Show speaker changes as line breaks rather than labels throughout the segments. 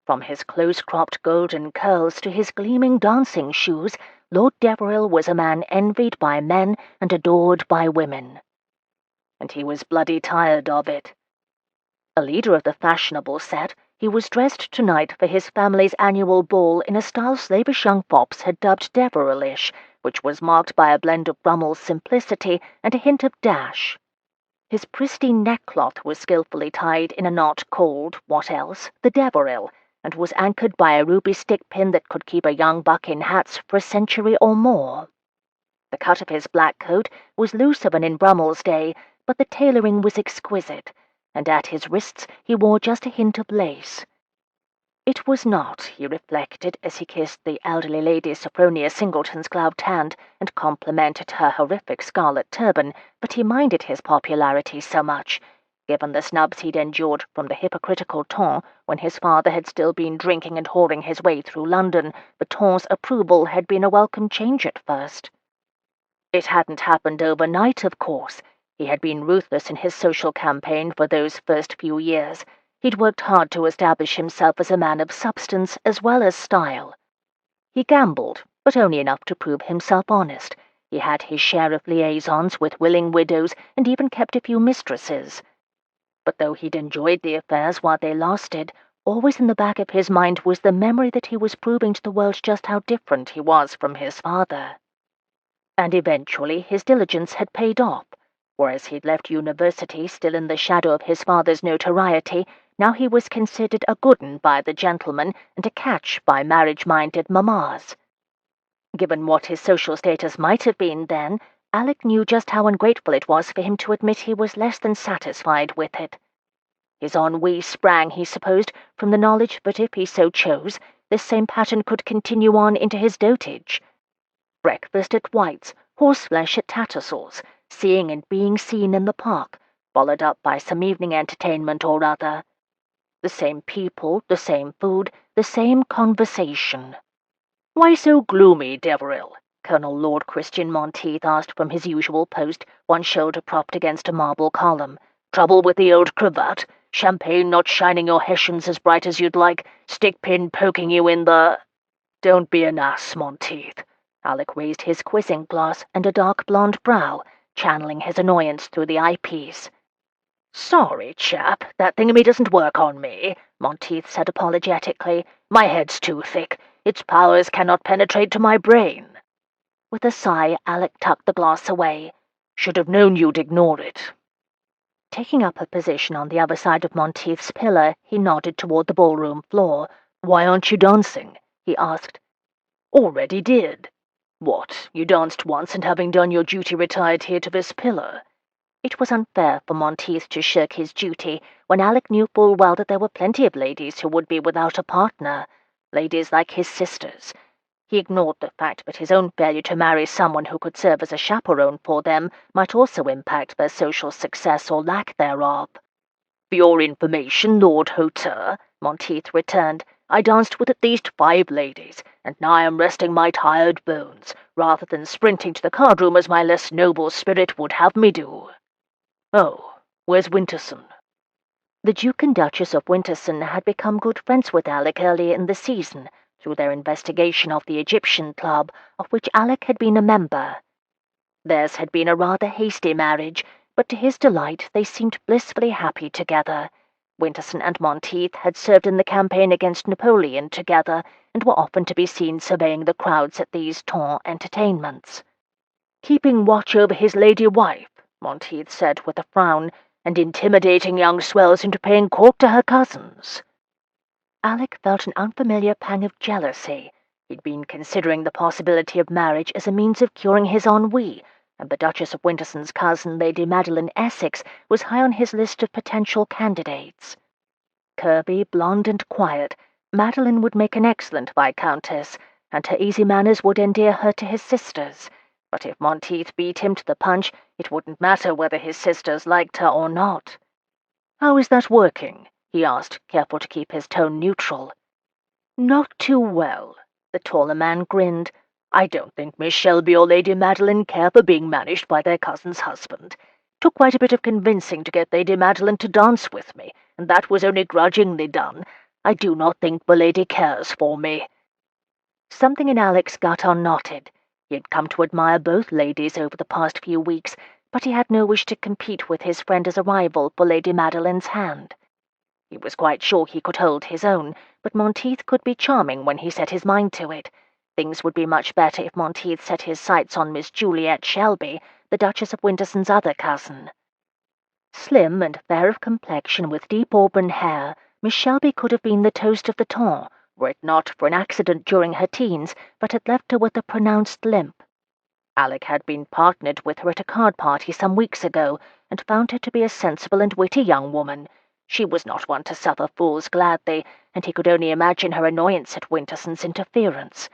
From his close-cropped golden curls to his gleaming dancing shoes, Lord Deveril was a man envied by men and adored by women. And he was bloody tired of it. A leader of the fashionable set, he was dressed tonight for his family's annual ball in a style slavish young fops had dubbed Deverilish, which was marked by a blend of Brummel's simplicity and a hint of dash. His pristine neckcloth was skilfully tied in a knot called, what else, the Deveril, and was anchored by a ruby stick-pin that could keep a young buck in hats for a century or more. The cut of his black coat was looser than in Brummel's day, but the tailoring was exquisite, and at his wrists he wore just a hint of lace. It was not, he reflected as he kissed the elderly Lady Sophronia Singleton's gloved hand and complimented her horrific scarlet turban, but he minded his popularity so much, given the snubs he'd endured from the hypocritical Ton when his father had still been drinking and whoring his way through London. The Ton's approval had been a welcome change at first. It hadn't happened overnight, of course. He had been ruthless in his social campaign for those first few years. He'd worked hard to establish himself as a man of substance as well as style. He gambled, but only enough to prove himself honest. He had his share of liaisons with willing widows and even kept a few mistresses. But though he'd enjoyed the affairs while they lasted, always in the back of his mind was the memory that he was proving to the world just how different he was from his father. And eventually his diligence had paid off. Whereas he'd left university still in the shadow of his father's notoriety, now he was considered a good 'un by the gentlemen and a catch by marriage-minded mammas. Given what his social status might have been then, Alec knew just how ungrateful it was for him to admit he was less than satisfied with it. His ennui sprang, he supposed, from the knowledge that if he so chose, this same pattern could continue on into his dotage. Breakfast at White's, horseflesh at Tattersall's, seeing and being seen in the park, followed up by some evening entertainment or other. The same people, the same food, the same conversation. "Why so gloomy, Deveril?" Colonel Lord Christian Monteith asked from his usual post, one shoulder propped against a marble column. "Trouble with the old cravat? Champagne not shining your hessians as bright as you'd like? Stick-pin poking you in the—" "Don't be an ass, Monteith." Alec raised his quizzing glass and a dark blonde brow, channeling his annoyance through the eyepiece. "Sorry, chap, that thingamy doesn't work on me," Monteith said apologetically. "My head's too thick. Its powers cannot penetrate to my brain." With a sigh, Alec tucked the glass away. "Should have known you'd ignore it." Taking up a position on the other side of Monteith's pillar, he nodded toward the ballroom floor. "Why aren't you dancing?" he asked. "Already did." "What, you danced once and having done your duty retired here to this pillar?" It was unfair for Monteith to shirk his duty, when Alec knew full well that there were plenty of ladies who would be without a partner, ladies like his sisters. He ignored the fact that his own failure to marry someone who could serve as a chaperone for them might also impact their social success or lack thereof. "For your information, Lord Hauteur," Monteith returned, "I danced with at least 5 ladies, and now I am resting my tired bones, rather than sprinting to the card-room as my less noble spirit would have me do." "Oh, where's Winterson?" The Duke and Duchess of Winterson had become good friends with Alec earlier in the season, through their investigation of the Egyptian Club, of which Alec had been a member. Theirs had been a rather hasty marriage, but to his delight they seemed blissfully happy together. Winterson and Monteith had served in the campaign against Napoleon together, and were often to be seen surveying the crowds at these Ton entertainments. "Keeping watch over his lady wife," Monteith said with a frown, "and intimidating young swells into paying court to her cousins." Alec felt an unfamiliar pang of jealousy. He'd been considering the possibility of marriage as a means of curing his ennui, and the Duchess of Winterson's cousin, Lady Madeline Essex, was high on his list of potential candidates. Curvy, blonde, and quiet, Madeline would make an excellent viscountess, and her easy manners would endear her to his sisters. But if Monteith beat him to the punch, it wouldn't matter whether his sisters liked her or not. "How is that working?" he asked, careful to keep his tone neutral. "Not too well." The taller man grinned. "I don't think Miss Shelby or Lady Madeline care for being managed by their cousin's husband. Took quite a bit of convincing to get Lady Madeline to dance with me, and that was only grudgingly done. I do not think milady cares for me." Something in Alec's gut unknotted. He had come to admire both ladies over the past few weeks, but he had no wish to compete with his friend as a rival for Lady Madeline's hand. He was quite sure he could hold his own, but Monteith could be charming when he set his mind to it. Things would be much better if Monteith set his sights on Miss Juliet Shelby, the Duchess of Winterson's other cousin. Slim and fair of complexion with deep auburn hair, Miss Shelby could have been the toast of the ton, were it not for an accident during her teens that had left her with a pronounced limp. Alec had been partnered with her at a card party some weeks ago, and found her to be a sensible and witty young woman. She was not one to suffer fools gladly, and he could only imagine her annoyance at Winterson's interference.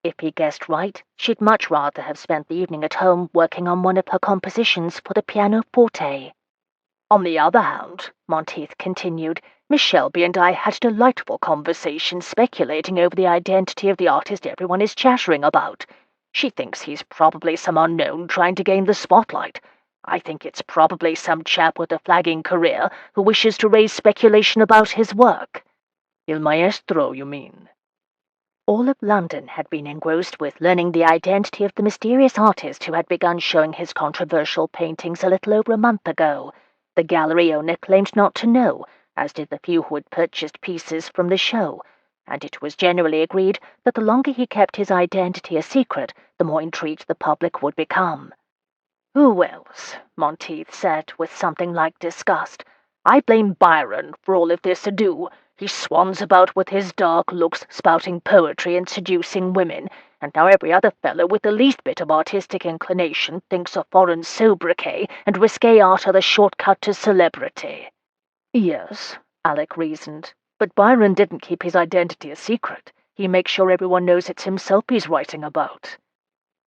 If he guessed right, she'd much rather have spent the evening at home working on one of her compositions for the pianoforte. "On the other hand," Monteith continued, "Miss Shelby and I had a delightful conversation speculating over the identity of the artist everyone is chattering about. She thinks he's probably some unknown trying to gain the spotlight. I think it's probably some chap with a flagging career who wishes to raise speculation about his work." "Il maestro, you mean?" All of London had been engrossed with learning the identity of the mysterious artist who had begun showing his controversial paintings a little over a month ago. The gallery owner claimed not to know, as did the few who had purchased pieces from the show, and it was generally agreed that the longer he kept his identity a secret, the more intrigued the public would become. "Who else?" Monteith said, with something like disgust. "I blame Byron for all of this ado. He swans about with his dark looks, spouting poetry and seducing women, and now every other fellow with the least bit of artistic inclination thinks a foreign sobriquet and risque art are the short-cut to celebrity." "Yes," Alec reasoned, "but Byron didn't keep his identity a secret. He makes sure everyone knows it's himself he's writing about."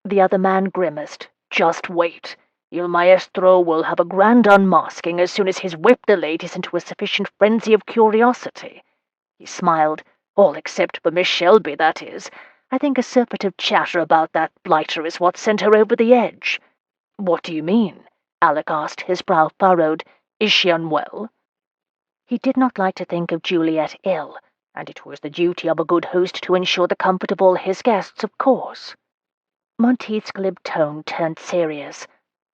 The other man grimaced. "Just wait. Il Maestro will have a grand unmasking as soon as he's whipped the ladies into a sufficient frenzy of curiosity." He smiled. "All except for Miss Shelby, that is. I think a surfeit of chatter about that blighter is what sent her over the edge." "What do you mean?" Alec asked, his brow furrowed. "Is she unwell?" He did not like to think of Juliet ill, and it was the duty of a good host to ensure the comfort of all his guests, of course. Monteith's glib tone turned serious.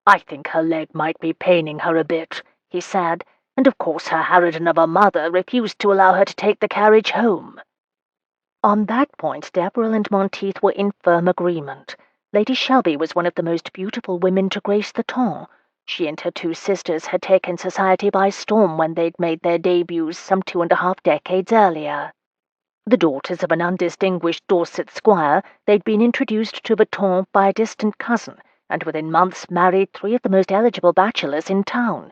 "I think her leg might be paining her a bit," he said, "and of course her harridan of a mother refused to allow her to take the carriage home." On that point Deveril and Monteith were in firm agreement. Lady Shelby was one of the most beautiful women to grace the ton. She and her two sisters had taken society by storm when they'd made their debuts some 2.5 decades earlier. The daughters of an undistinguished Dorset squire, they'd been introduced to the ton by a distant cousin, and within months married 3 of the most eligible bachelors in town.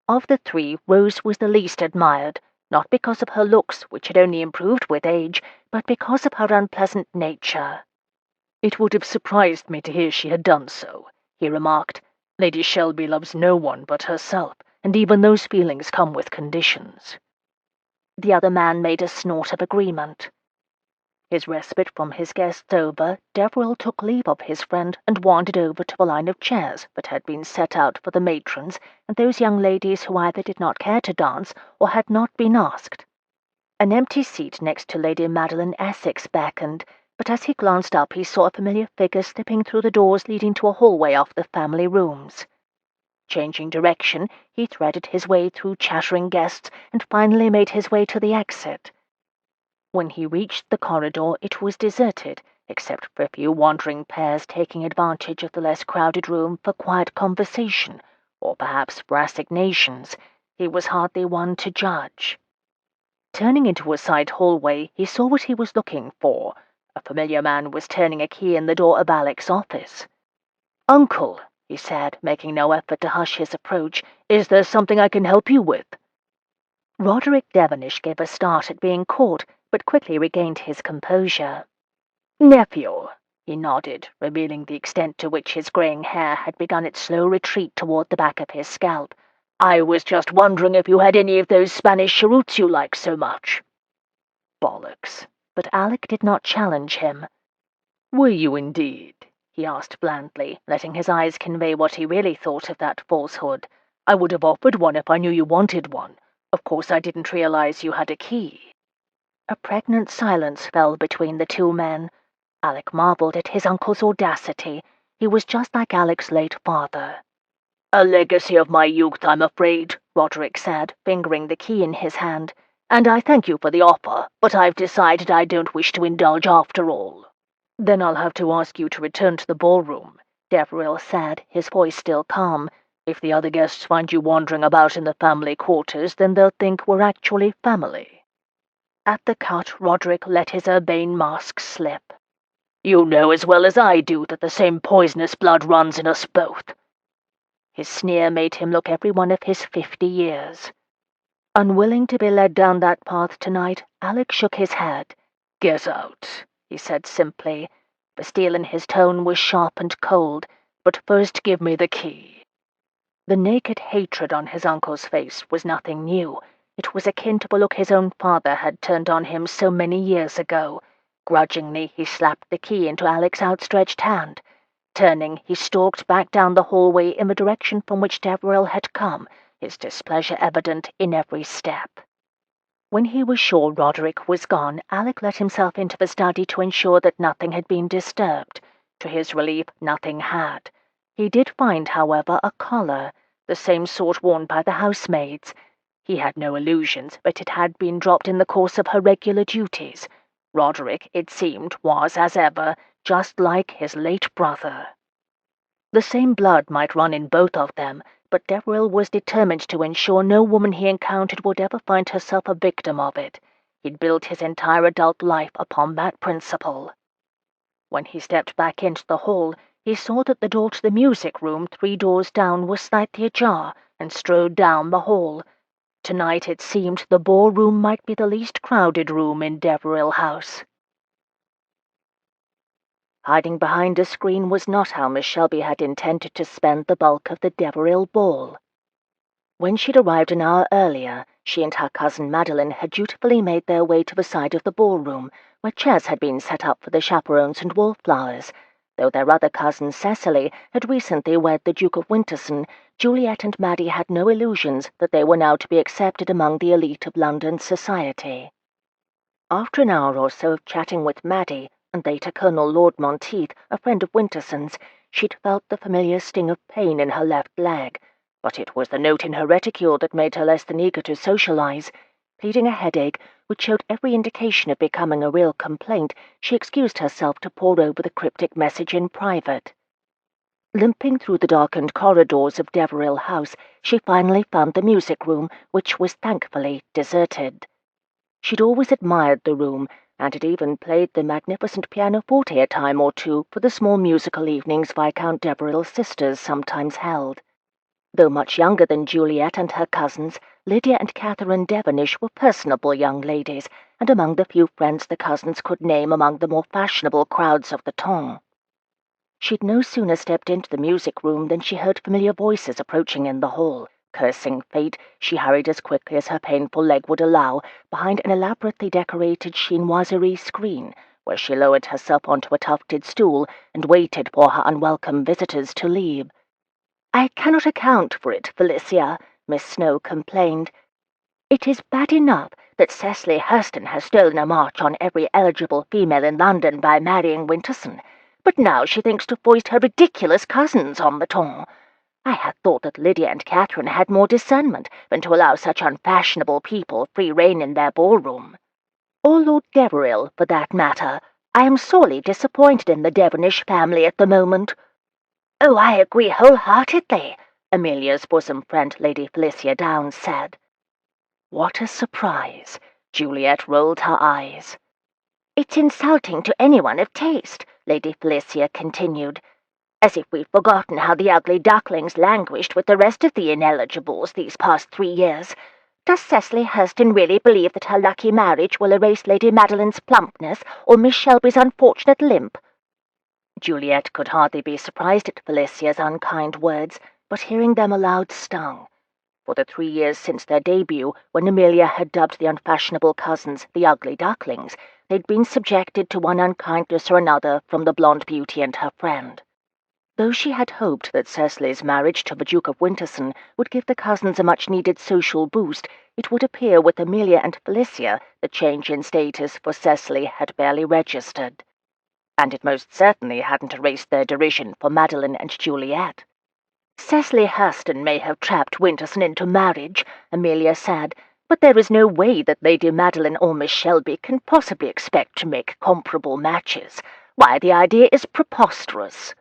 Of the 3, Rose was the least admired, not because of her looks, which had only improved with age, but because of her unpleasant nature. "It would have surprised me to hear she had done so," he remarked. "Lady Shelby loves no one but herself, and even those feelings come with conditions." The other man made a snort of agreement. His respite from his guests over, Deveril took leave of his friend and wandered over to the line of chairs that had been set out for the matrons and those young ladies who either did not care to dance or had not been asked. An empty seat next to Lady Madeline Essex beckoned, but as he glanced up he saw a familiar figure slipping through the doors leading to a hallway off the family rooms. Changing direction, he threaded his way through chattering guests and finally made his way to the exit. When he reached the corridor, it was deserted, except for a few wandering pairs taking advantage of the less crowded room for quiet conversation, or perhaps for assignations. He was hardly one to judge. Turning into a side hallway, he saw what he was looking for. A familiar man was turning a key in the door of Alec's office. "Uncle," he said, making no effort to hush his approach, "is there something I can help you with?" Roderick Devonish gave a start at being caught, but quickly regained his composure. "Nephew," he nodded, revealing the extent to which his greying hair had begun its slow retreat toward the back of his scalp. "I was just wondering if you had any of those Spanish cheroots you like so much." Bollocks. But Alec did not challenge him. "Were you indeed?" he asked blandly, letting his eyes convey what he really thought of that falsehood. "I would have offered one if I knew you wanted one. Of course I didn't realize you had a key." A pregnant silence fell between the two men. Alec marveled at his uncle's audacity. He was just like Alec's late father. "A legacy of my youth, I'm afraid," Roderick said, fingering the key in his hand. "And I thank you for the offer, but I've decided I don't wish to indulge after all." "Then I'll have to ask you to return to the ballroom," Deveril said, his voice still calm. "If the other guests find you wandering about in the family quarters, then they'll think we're actually family." At the cut, Roderick let his urbane mask slip. "You know as well as I do that the same poisonous blood runs in us both." His sneer made him look every one of his 50 years. Unwilling to be led down that path tonight, Alec shook his head. "Get out," he said simply. The steel in his tone was sharp and cold. "But first give me the key." The naked hatred on his uncle's face was nothing new. It was akin to the look his own father had turned on him so many years ago. Grudgingly, he slapped the key into Alec's outstretched hand. Turning, he stalked back down the hallway in the direction from which Deveril had come, his displeasure evident in every step. When he was sure Roderick was gone, Alec let himself into the study to ensure that nothing had been disturbed. To his relief, nothing had. He did find, however, a collar, the same sort worn by the housemaids. He had no illusions that it had been dropped in the course of her regular duties. Roderick, it seemed, was, as ever, just like his late brother. The same blood might run in both of them, but Deveril was determined to ensure no woman he encountered would ever find herself a victim of it. He'd built his entire adult life upon that principle. When he stepped back into the hall, he saw that the door to the music room 3 doors down was slightly ajar, and strode down the hall. Tonight, it seemed, the ballroom might be the least crowded room in Deveril House. Hiding behind a screen was not how Miss Shelby had intended to spend the bulk of the Deveril ball. When she'd arrived an hour earlier, she and her cousin Madeline had dutifully made their way to the side of the ballroom, where chairs had been set up for the chaperones and wallflowers. Though their other cousin Cecily had recently wed the Duke of Winterson, Juliet and Maddie had no illusions that they were now to be accepted among the elite of London's society. After an hour or so of chatting with Maddie, and later Colonel Lord Monteith, a friend of Winterson's, she'd felt the familiar sting of pain in her left leg, but it was the note in her reticule that made her less than eager to socialize. Pleading a headache, which showed every indication of becoming a real complaint, she excused herself to pore over the cryptic message in private. Limping through the darkened corridors of Deveril House, she finally found the music room, which was thankfully deserted. She'd always admired the room, and had even played the magnificent pianoforte a time or two for the small musical evenings Viscount Deveril's sisters sometimes held. Though much younger than Juliet and her cousins, Lydia and Catherine Devonish were personable young ladies, and among the few friends the cousins could name among the more fashionable crowds of the ton. She'd no sooner stepped into the music room than she heard familiar voices approaching in the hall. Cursing fate, she hurried as quickly as her painful leg would allow, behind an elaborately decorated chinoiserie screen, where she lowered herself onto a tufted stool and waited for her unwelcome visitors to leave. "I cannot account for it, Felicia," Miss Snow complained. "It is bad enough that Cecily Hurston has stolen a march on every eligible female in London by marrying Winterson, but now she thinks to foist her ridiculous cousins on the ton. I had thought that Lydia and Catherine had more discernment than to allow such unfashionable people free rein in their ballroom. Or Lord Deveril, for that matter. I am sorely disappointed in the Devonish family at the moment." "Oh, I agree wholeheartedly," Amelia's bosom friend Lady Felicia Downs said. What a surprise! Juliet rolled her eyes. "It's insulting to anyone of taste," Lady Felicia continued. "As if we've forgotten how the ugly Ducklings languished with the rest of the ineligibles these past 3 years. Does Cecily Hurston really believe that her lucky marriage will erase Lady Madeline's plumpness or Miss Shelby's unfortunate limp?" Juliet could hardly be surprised at Felicia's unkind words, but hearing them aloud stung. For the 3 years since their debut, when Amelia had dubbed the unfashionable cousins the ugly Ducklings, they'd been subjected to one unkindness or another from the blonde beauty and her friend. Though she had hoped that Cecily's marriage to the Duke of Winterson would give the cousins a much-needed social boost, it would appear with Amelia and Felicia the change in status for Cecily had barely registered. And it most certainly hadn't erased their derision for Madeline and Juliet. Cecily Hursten may have trapped Winterson into marriage, Amelia said, but there is no way that Lady Madeline or Miss Shelby can possibly expect to make comparable matches. Why, the idea is preposterous.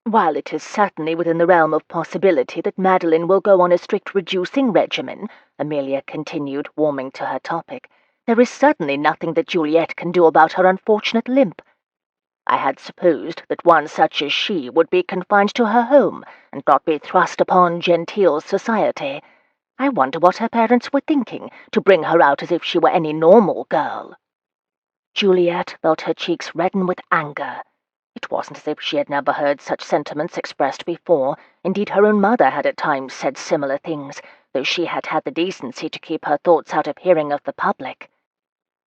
While it is certainly within the realm of possibility that Madeline will go on a strict reducing regimen, Amelia continued, warming to her topic, there is certainly nothing that Juliet can do about her unfortunate limp. I had supposed that one such as she would be confined to her home and not be thrust upon genteel society. I wonder what her parents were thinking, to bring her out as if she were any normal girl. Juliet felt her cheeks redden with anger. It wasn't as if she had never heard such sentiments expressed before. Indeed, her own mother had at times said similar things, though she had had the decency to keep her thoughts out of hearing of the public.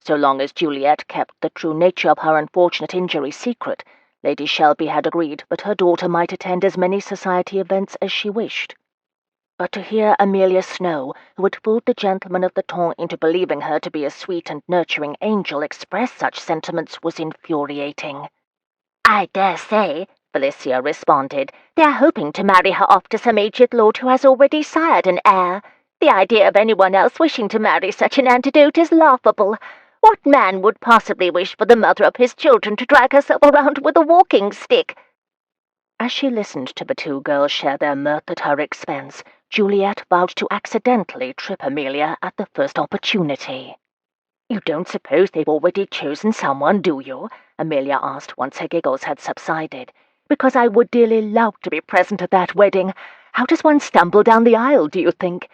So long as Juliet kept the true nature of her unfortunate injury secret, Lady Shelby had agreed that her daughter might attend as many society events as she wished. But to hear Amelia Snow, who had fooled the gentlemen of the ton into believing her to be a sweet and nurturing angel, express such sentiments was infuriating. "I dare say," Felicia responded, "they are hoping to marry her off to some aged lord who has already sired an heir. The idea of anyone else wishing to marry such an antidote is laughable. What man would possibly wish for the mother of his children to drag herself around with a walking stick?" As she listened to the two girls share their mirth at her expense, Juliet vowed to accidentally trip Amelia at the first opportunity. "You don't suppose they've already chosen someone, do you?" Amelia asked once her giggles had subsided. "Because I would dearly love to be present at that wedding. How does one stumble down the aisle, do you think?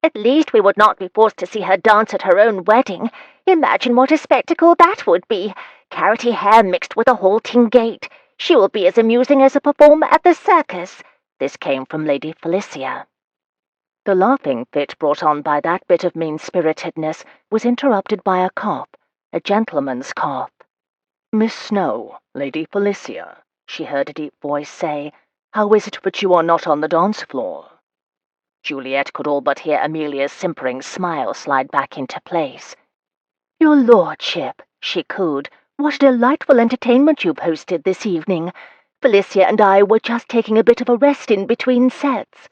At least we would not be forced to see her dance at her own wedding. Imagine what a spectacle that would be. Carroty hair mixed with a halting gait. She will be as amusing as a performer at the circus." This came from Lady Felicia. The laughing fit brought on by that bit of mean-spiritedness was interrupted by a cough, a gentleman's cough. "Miss Snow, Lady Felicia," she heard a deep voice say, "how is it that you are not on the dance floor?" Juliet could all but hear Amelia's simpering smile slide back into place. "Your lordship," she cooed, "what a delightful entertainment you've hosted this evening. Felicia and I were just taking a bit of a rest in between sets."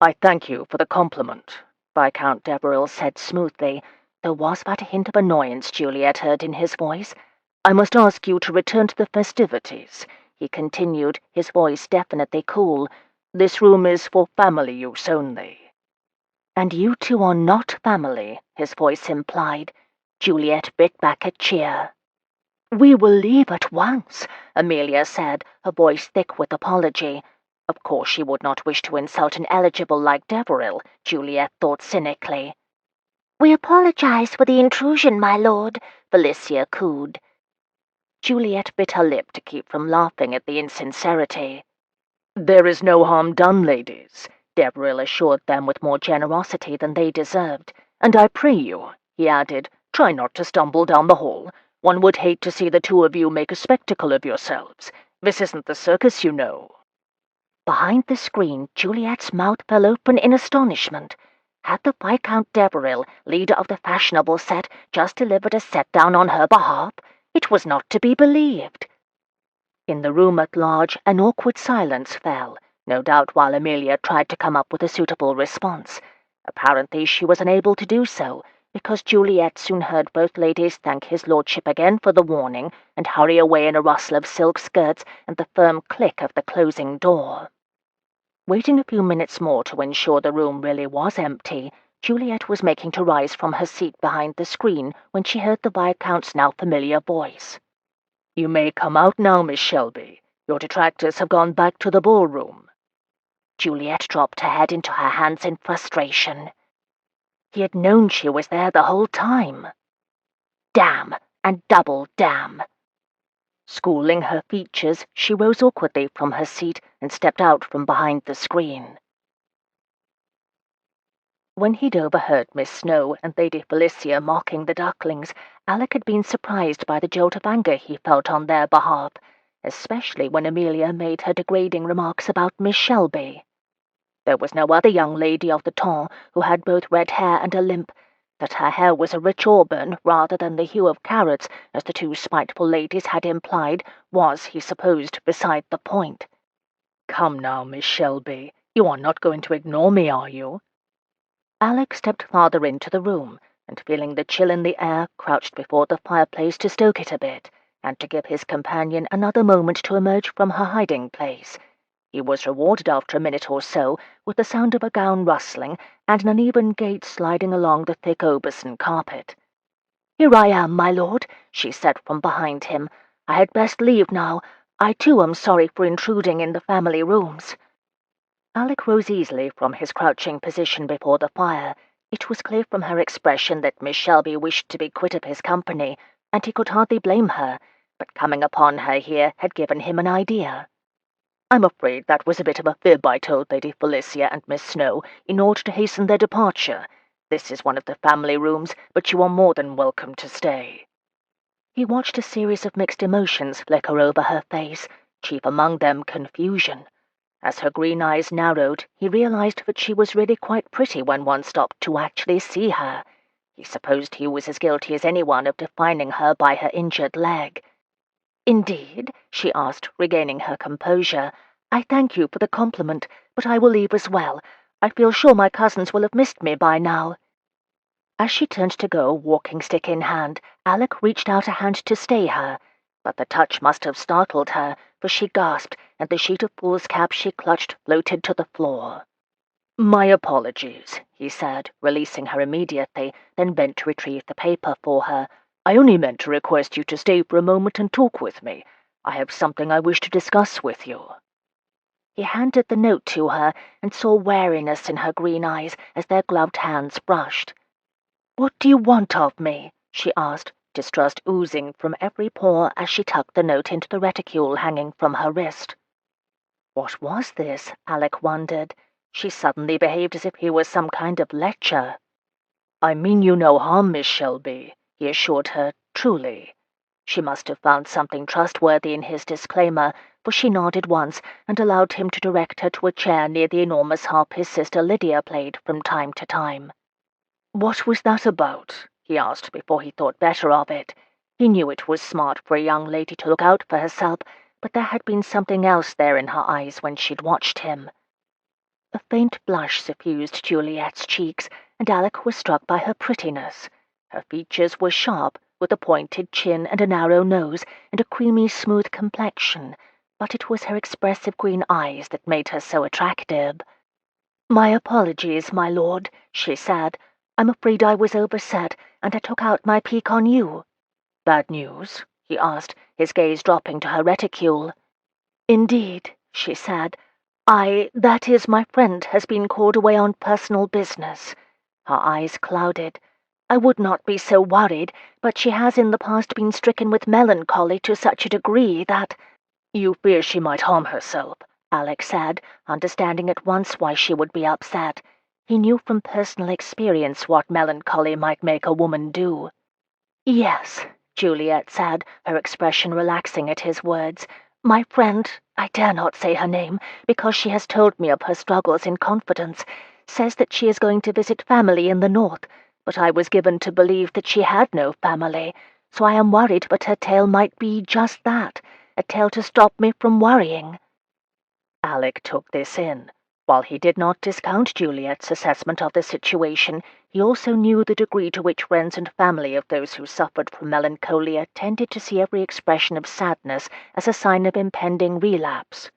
"I thank you for the compliment," Viscount Deveril said smoothly. There was that hint of annoyance Juliet heard in his voice. "I must ask you to return to the festivities," he continued, his voice definitely cool. "This room is for family use only." "And you two are not family," his voice implied. Juliet bit back a cheer. "We will leave at once," Amelia said, her voice thick with apology. Of course she would not wish to insult an eligible like Deveril, Juliet thought cynically. "We apologize for the intrusion, my lord," Felicia cooed. Juliet bit her lip to keep from laughing at the insincerity. "There is no harm done, ladies," Deveril assured them with more generosity than they deserved. "And I pray you," he added, "try not to stumble down the hall. One would hate to see the two of you make a spectacle of yourselves. This isn't the circus, you know." Behind the screen, Juliet's mouth fell open in astonishment. Had the Viscount Deveril, leader of the fashionable set, just delivered a set-down on her behalf? It was not to be believed. In the room at large, an awkward silence fell, no doubt while Amelia tried to come up with a suitable response. Apparently she was unable to do so, because Juliet soon heard both ladies thank his lordship again for the warning, and hurry away in a rustle of silk skirts and the firm click of the closing door. Waiting a few minutes more to ensure the room really was empty, Juliet was making to rise from her seat behind the screen when she heard the Viscount's now familiar voice. "You may come out now, Miss Shelby. Your detractors have gone back to the ballroom." Juliet dropped her head into her hands in frustration. He had known she was there the whole time. Damn, and double damn. Schooling her features, she rose awkwardly from her seat and stepped out from behind the screen. When he'd overheard Miss Snow and Lady Felicia mocking the Ducklings, Alec had been surprised by the jolt of anger he felt on their behalf, especially when Amelia made her degrading remarks about Miss Shelby. There was no other young lady of the temps who had both red hair and a limp. That her hair was a rich auburn rather than the hue of carrots, as the two spiteful ladies had implied, was, he supposed, beside the point. "Come now, Miss Shelby, you are not going to ignore me, are you?" Alec stepped farther into the room, and feeling the chill in the air, crouched before the fireplace to stoke it a bit, and to give his companion another moment to emerge from her hiding-place. He was rewarded after a minute or so with the sound of a gown rustling and an uneven gait sliding along the thick Aubusson carpet. "Here I am, my lord," she said from behind him. "I had best leave now. I too am sorry for intruding in the family rooms." Alec rose easily from his crouching position before the fire. It was clear from her expression that Miss Shelby wished to be quit of his company, and he could hardly blame her, but coming upon her here had given him an idea. "I'm afraid that was a bit of a fib I told Lady Felicia and Miss Snow in order to hasten their departure. This is one of the family rooms, but you are more than welcome to stay." He watched a series of mixed emotions flicker over her face, chief among them confusion. As her green eyes narrowed, he realized that she was really quite pretty when one stopped to actually see her. He supposed he was as guilty as anyone of defining her by her injured leg. "Indeed?" she asked, regaining her composure. "I thank you for the compliment, but I will leave as well. I feel sure my cousins will have missed me by now." As she turned to go, walking-stick in hand, Alec reached out a hand to stay her, but the touch must have startled her, for she gasped, and the sheet of foolscap she clutched floated to the floor. "My apologies," he said, releasing her immediately, then bent to retrieve the paper for her. "I only meant to request you to stay for a moment and talk with me. I have something I wish to discuss with you." He handed the note to her, and saw wariness in her green eyes as their gloved hands brushed. "What do you want of me?" she asked, distrust oozing from every pore as she tucked the note into the reticule hanging from her wrist. What was this, Alec wondered? She suddenly behaved as if he was some kind of lecher. "I mean you no harm, Miss Shelby," he assured her, truly. She must have found something trustworthy in his disclaimer, for she nodded once and allowed him to direct her to a chair near the enormous harp his sister Lydia played from time to time. "What was that about?" he asked before he thought better of it. He knew it was smart for a young lady to look out for herself, but there had been something else there in her eyes when she'd watched him. A faint blush suffused Juliet's cheeks, and Alec was struck by her prettiness. Her features were sharp, with a pointed chin and a narrow nose, and a creamy, smooth complexion, but it was her expressive green eyes that made her so attractive. "My apologies, my lord," she said. "I'm afraid I was overset, and I took out my pique on you." "Bad news?" he asked, his gaze dropping to her reticule. "Indeed," she said. That is, my friend has been called away on personal business." Her eyes clouded. "I would not be so worried, but she has in the past been stricken with melancholy to such a degree that—" "You fear she might harm herself," Alec said, understanding at once why she would be upset. He knew from personal experience what melancholy might make a woman do. "Yes," Juliet said, her expression relaxing at his words. "My friend, I dare not say her name, because she has told me of her struggles in confidence, says that she is going to visit family in the north, but I was given to believe that she had no family, so I am worried that her tale might be just that, a tale to stop me from worrying." Alec took this in. While he did not discount Juliet's assessment of the situation, he also knew the degree to which friends and family of those who suffered from melancholia tended to see every expression of sadness as a sign of impending relapse.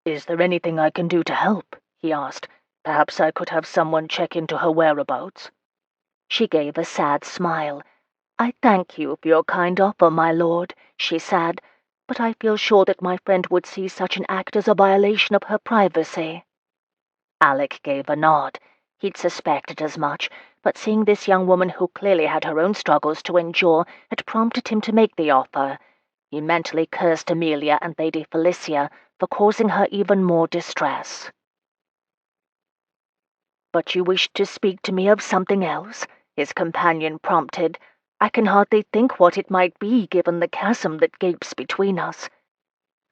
"Is there anything I can do to help?" he asked. "Perhaps I could have someone check into her whereabouts." She gave a sad smile. "I thank you for your kind offer, my lord," she said, "but I feel sure that my friend would see such an act as a violation of her privacy." Alec gave a nod. He'd suspected as much, but seeing this young woman who clearly had her own struggles to endure had prompted him to make the offer. He mentally cursed Amelia and Lady Felicia for causing her even more distress. "But you wished to speak to me of something else?" his companion prompted. "I can hardly think what it might be, given the chasm that gapes between us."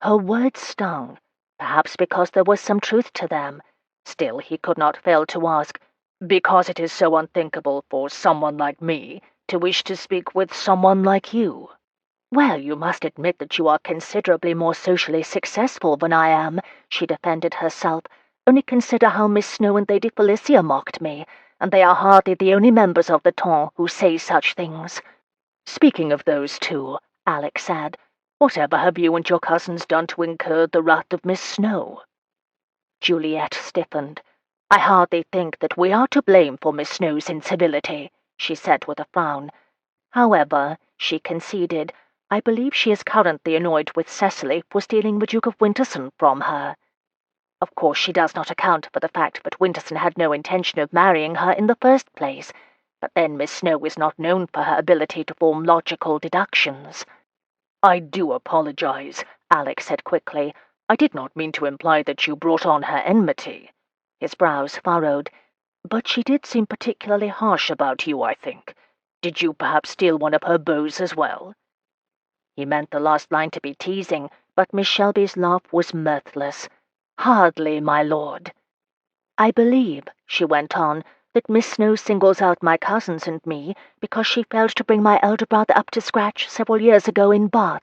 Her words stung, perhaps because there was some truth to them. Still, he could not fail to ask, "Because it is so unthinkable for someone like me to wish to speak with someone like you." "Well, you must admit that you are considerably more socially successful than I am," she defended herself. "Only consider how Miss Snow and Lady Felicia mocked me, and they are hardly the only members of the ton who say such things." "Speaking of those two," Alec said, "whatever have you and your cousins done to incur the wrath of Miss Snow?" Juliet stiffened. "I hardly think that we are to blame for Miss Snow's incivility," she said with a frown. "However," she conceded, "I believe she is currently annoyed with Cecily for stealing the Duke of Winterson from her. Of course she does not account for the fact that Winterson had no intention of marrying her in the first place, but then Miss Snow is not known for her ability to form logical deductions." "I do apologize," Alec said quickly. "I did not mean to imply that you brought on her enmity." His brows furrowed. "But she did seem particularly harsh about you, I think. Did you perhaps steal one of her bows as well?" He meant the last line to be teasing, but Miss Shelby's laugh was mirthless. "Hardly, my lord." "I believe," she went on, "that Miss Snow singles out my cousins and me because she failed to bring my elder brother up to scratch several years ago in Bath.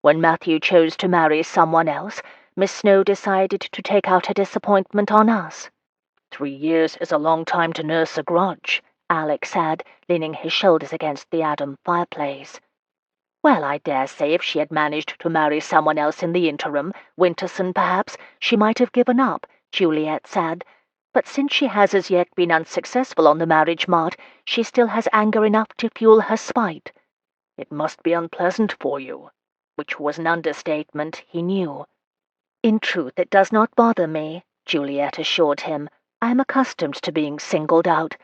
When Matthew chose to marry someone else, Miss Snow decided to take out her disappointment on us." "3 years is a long time to nurse a grudge," Alec said, leaning his shoulders against the Adam fireplace. "Well, I dare say if she had managed to marry someone else in the interim, Winterson perhaps, she might have given up," Juliet said. "But since she has as yet been unsuccessful on the marriage mart, she still has anger enough to fuel her spite." "It must be unpleasant for you," which was an understatement, he knew. "In truth, it does not bother me," Juliet assured him. "I am accustomed to being singled out.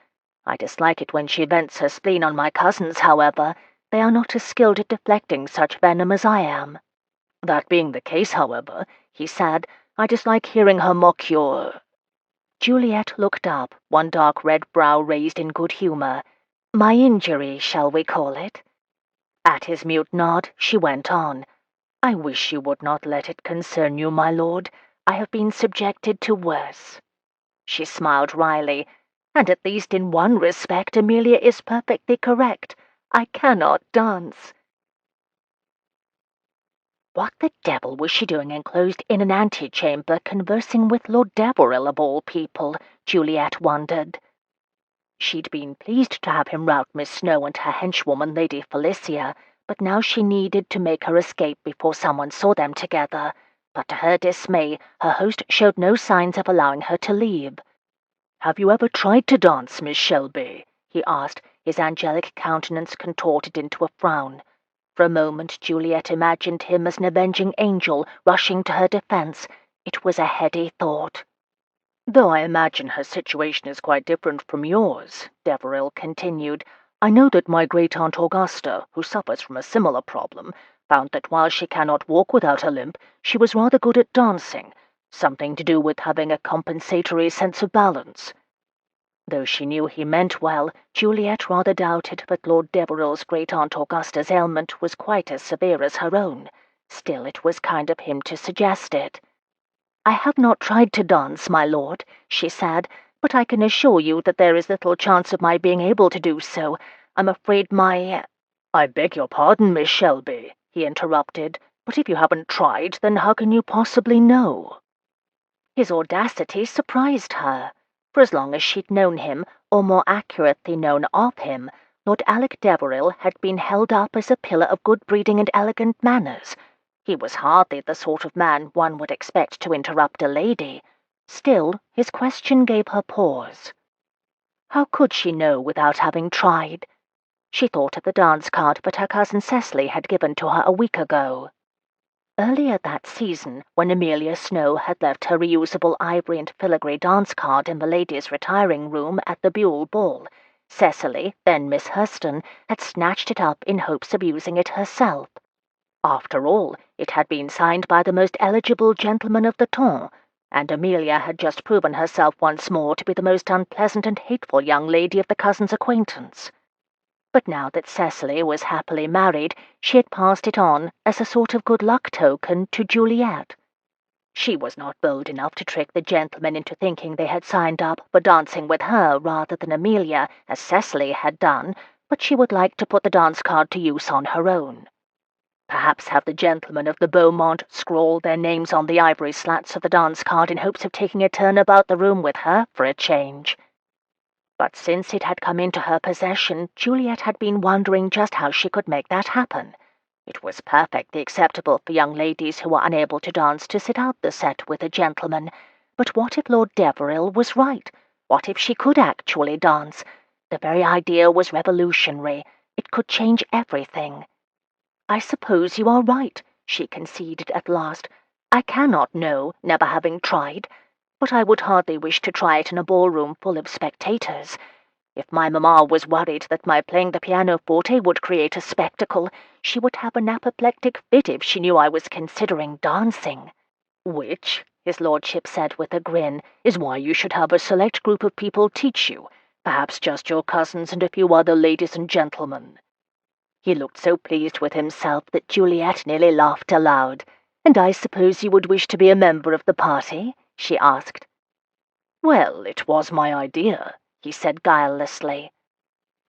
I dislike it when she vents her spleen on my cousins, however. They are not as skilled at deflecting such venom as I am." "That being the case, however," he said, "I dislike hearing her mock your—" Juliet looked up, one dark red brow raised in good humor. "My injury, shall we call it?" At his mute nod, she went on. "I wish you would not let it concern you, my lord. I have been subjected to worse." She smiled wryly. "And at least in one respect Amelia is perfectly correct. I cannot dance." What the devil was she doing enclosed in an antechamber conversing with Lord Deveril of all people? Juliet wondered. She'd been pleased to have him rout Miss Snow and her henchwoman Lady Felicia, but now she needed to make her escape before someone saw them together. But to her dismay, her host showed no signs of allowing her to leave. "Have you ever tried to dance, Miss Shelby?" he asked, his angelic countenance contorted into a frown. For a moment Juliet imagined him as an avenging angel rushing to her defense. It was a heady thought. "Though I imagine her situation is quite different from yours," Deveril continued, "I know that my great-aunt Augusta, who suffers from a similar problem, found that while she cannot walk without a limp, she was rather good at dancing, something to do with having a compensatory sense of balance." Though she knew he meant well, Juliet rather doubted that Lord Deveril's great-aunt Augusta's ailment was quite as severe as her own. Still, it was kind of him to suggest it. "I have not tried to dance, my lord," she said, "but I can assure you that there is little chance of my being able to do so. I'm afraid my—" "I beg your pardon, Miss Shelby," he interrupted, "but if you haven't tried, then how can you possibly know?" His audacity surprised her. For as long as she'd known him, or more accurately known of him, Lord Alec Deveril had been held up as a pillar of good breeding and elegant manners. He was hardly the sort of man one would expect to interrupt a lady. Still, his question gave her pause. How could she know without having tried? She thought of the dance card that her cousin Cecily had given to her a week ago. Earlier that season, when Amelia Snow had left her reusable ivory and filigree dance card in the ladies' retiring room at the Buell ball, Cecily, then Miss Hurston, had snatched it up in hopes of using it herself. After all, it had been signed by the most eligible gentleman of the ton, and Amelia had just proven herself once more to be the most unpleasant and hateful young lady of the cousin's acquaintance. But now that Cecily was happily married, she had passed it on as a sort of good luck token to Juliet. She was not bold enough to trick the gentlemen into thinking they had signed up for dancing with her rather than Amelia, as Cecily had done, but she would like to put the dance card to use on her own. Perhaps have the gentlemen of the Beaumont scrawl their names on the ivory slats of the dance card in hopes of taking a turn about the room with her for a change. But since it had come into her possession, Juliet had been wondering just how she could make that happen. It was perfectly acceptable for young ladies who were unable to dance to sit out the set with a gentleman. But what if Lord Deveril was right? What if she could actually dance? The very idea was revolutionary. It could change everything. "I suppose you are right," she conceded at last. "I cannot know, never having tried. But I would hardly wish to try it in a ballroom full of spectators. If my mamma was worried that my playing the pianoforte would create a spectacle, she would have an apoplectic fit if she knew I was considering dancing." "Which," his lordship said with a grin, "is why you should have a select group of people teach you, perhaps just your cousins and a few other ladies and gentlemen." He looked so pleased with himself that Juliet nearly laughed aloud. "And I suppose you would wish to be a member of the party?" she asked. "Well, it was my idea," he said guilelessly.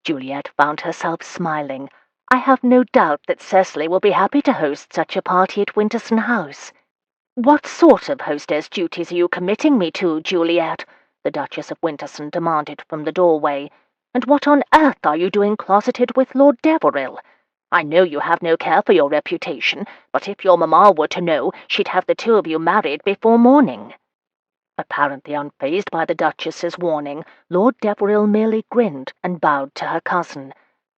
Juliet found herself smiling. "I have no doubt that Cecily will be happy to host such a party at Winterson House." "What sort of hostess duties are you committing me to, Juliet?" the Duchess of Winterson demanded from the doorway. "And what on earth are you doing closeted with Lord Deveril? I know you have no care for your reputation, but if your mamma were to know, she'd have the two of you married before morning." Apparently unfazed by the Duchess's warning, Lord Deveril merely grinned and bowed to her cousin.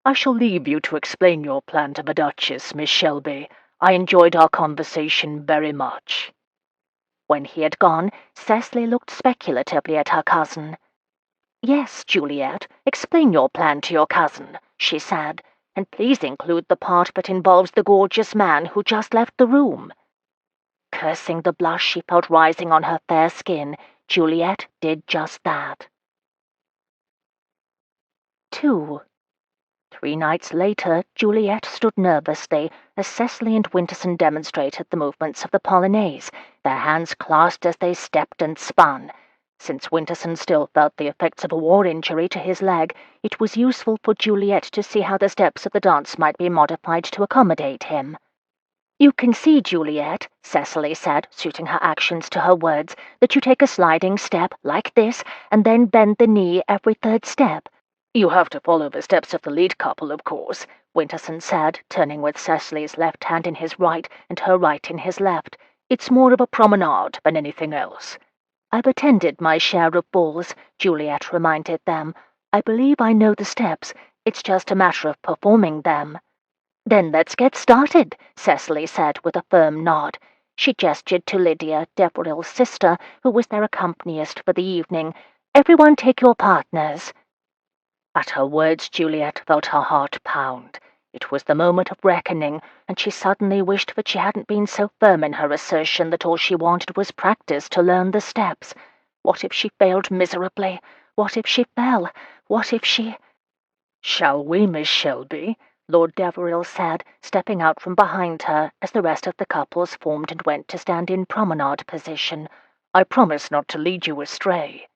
"I shall leave you to explain your plan to the Duchess, Miss Shelby. I enjoyed our conversation very much." When he had gone, Cecily looked speculatively at her cousin. "Yes, Juliet, explain your plan to your cousin," she said, "and please include the part that involves the gorgeous man who just left the room." Cursing the blush she felt rising on her fair skin, Juliet did just that. 2. 3 nights later, Juliet stood nervously as Cecily and Winterson demonstrated the movements of the polonaise, their hands clasped as they stepped and spun. Since Winterson still felt the effects of a war injury to his leg, it was useful for Juliet to see how the steps of the dance might be modified to accommodate him. "You can see, Juliet," Cecily said, suiting her actions to her words, "that you take a sliding step, like this, and then bend the knee every third step." "You have to follow the steps of the lead couple, of course," Winterson said, turning with Cecily's left hand in his right and her right in his left. "It's more of a promenade than anything else." "I've attended my share of balls," Juliet reminded them. "I believe I know the steps. It's just a matter of performing them." "Then let's get started," Cecily said with a firm nod. She gestured to Lydia, Deveril's sister, who was their accompanist for the evening. "Everyone take your partners." At her words, Juliet felt her heart pound. It was the moment of reckoning, and she suddenly wished that she hadn't been so firm in her assertion that all she wanted was practice to learn the steps. What if she failed miserably? What if she fell? What if she— "Shall we, Miss Shelby?" Lord Deveril said, stepping out from behind her as the rest of the couples formed and went to stand in promenade position. "I promise not to lead you astray."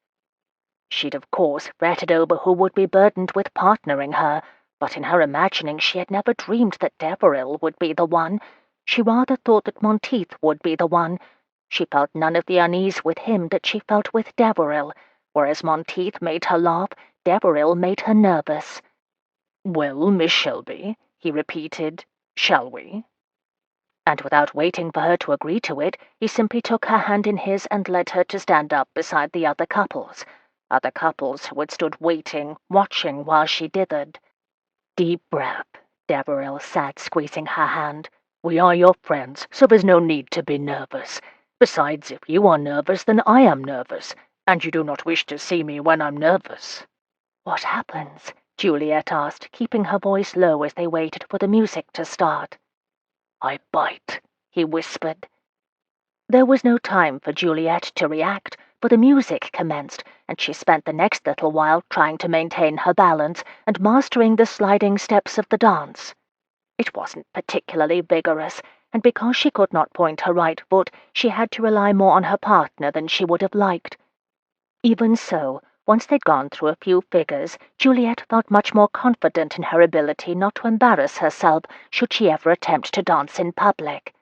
She'd of course fretted over who would be burdened with partnering her, but in her imagining she had never dreamed that Deveril would be the one. She rather thought that Monteith would be the one. She felt none of the unease with him that she felt with Deveril. Whereas Monteith made her laugh, Deveril made her nervous. "Well, Miss Shelby," he repeated, "shall we?" And without waiting for her to agree to it, he simply took her hand in his and led her to stand up beside the other couples who had stood waiting, watching while she dithered. "Deep breath," Deveril said, squeezing her hand. "We are your friends, so there's no need to be nervous. Besides, if you are nervous, then I am nervous, and you do not wish to see me when I'm nervous." "What happens?" Juliet asked, keeping her voice low as they waited for the music to start. "I bite," he whispered. There was no time for Juliet to react, for the music commenced, and she spent the next little while trying to maintain her balance and mastering the sliding steps of the dance. It wasn't particularly vigorous. and because she could not point her right foot, she had to rely more on her partner than she would have liked. Even so, once they'd gone through a few figures, Juliet felt much more confident in her ability not to embarrass herself should she ever attempt to dance in public.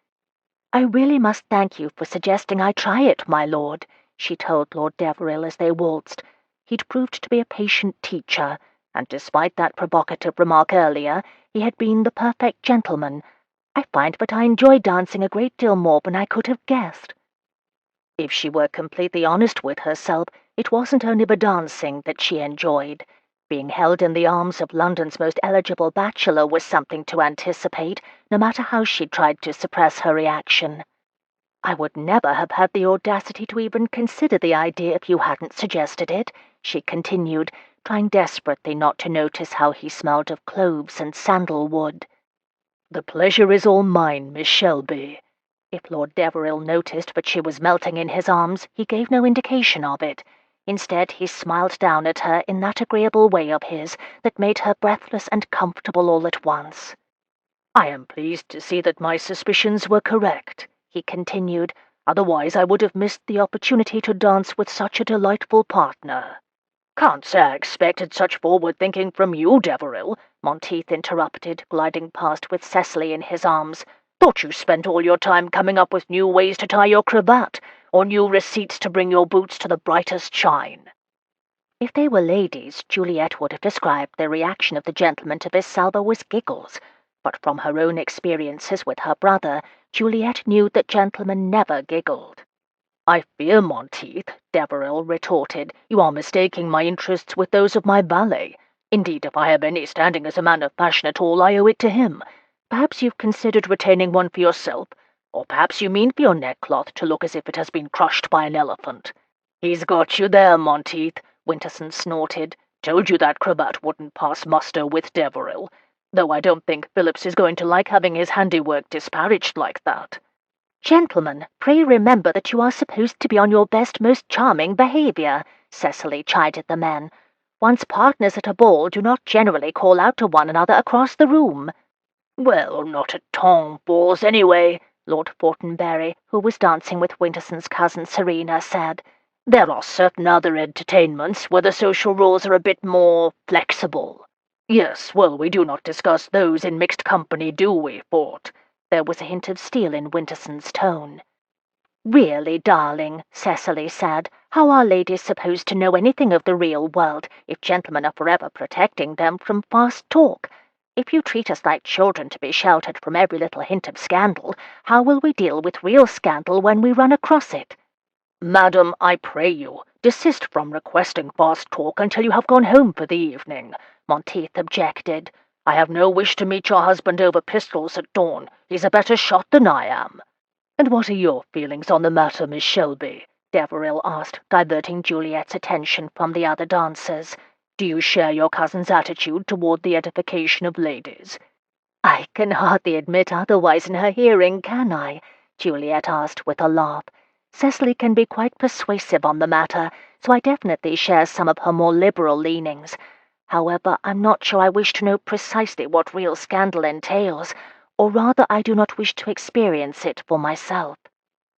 "I really must thank you for suggesting I try it, my lord," she told Lord Deveril as they waltzed. He'd proved to be a patient teacher, and despite that provocative remark earlier, he had been the perfect gentleman. "I find that I enjoy dancing a great deal more than I could have guessed." If she were completely honest with herself, it wasn't only the dancing that she enjoyed. Being held in the arms of London's most eligible bachelor was something to anticipate, no matter how she tried to suppress her reaction. "I would never have had the audacity to even consider the idea if you hadn't suggested it," she continued, trying desperately not to notice how he smelled of cloves and sandalwood. "The pleasure is all mine, Miss Shelby." If Lord Deveril noticed that she was melting in his arms, he gave no indication of it. Instead, he smiled down at her in that agreeable way of his that made her breathless and comfortable all at once. "I am pleased to see that my suspicions were correct," he continued. "Otherwise I would have missed the opportunity to dance with such a delightful partner." "Can't say I expected such forward thinking from you, Deveril," Monteith interrupted, gliding past with Cecily in his arms. "Thought you spent all your time coming up with new ways to tie your cravat, or new receipts to bring your boots to the brightest shine." If they were ladies, Juliet would have described the reaction of the gentleman to this salvo as giggles, but from her own experiences with her brother, Juliet knew that gentlemen never giggled. "I fear, Monteith," Deveril retorted, "you are mistaking my interests with those of my valet. Indeed, if I have any standing as a man of fashion at all, I owe it to him. Perhaps you've considered retaining one for yourself, or perhaps you mean for your neckcloth to look as if it has been crushed by an elephant." "He's got you there, Monteith," Winterson snorted. "Told you that cravat wouldn't pass muster with Deveril, though I don't think Phillips is going to like having his handiwork disparaged like that." "Gentlemen, pray remember that you are supposed to be on your best, most charming behaviour," Cecily chided the men. "One's partners at a ball do not generally call out to one another across the room." "Well, not at Tong balls, anyway," Lord Fortenberry, who was dancing with Winterson's cousin Serena, said. "There are certain other entertainments where the social rules are a bit more flexible." "Yes, well, we do not discuss those in mixed company, do we, Fort?" There was a hint of steel in Winterson's tone. "Really, darling," Cecily said, "how are ladies supposed to know anything of the real world if gentlemen are forever protecting them from fast talk? If you treat us like children to be sheltered from every little hint of scandal, how will we deal with real scandal when we run across it?" "Madam, I pray you, desist from requesting fast talk until you have gone home for the evening," Monteith objected. "I have no wish to meet your husband over pistols at dawn. He's a better shot than I am." "And what are your feelings on the matter, Miss Shelby?" Deveril asked, diverting Juliet's attention from the other dancers. "Do you share your cousin's attitude toward the edification of ladies?" "I can hardly admit otherwise in her hearing, can I?" Juliet asked with a laugh. "Cecily can be quite persuasive on the matter, so I definitely share some of her more liberal leanings. However, I'm not sure I wish to know precisely what real scandal entails, or rather I do not wish to experience it for myself."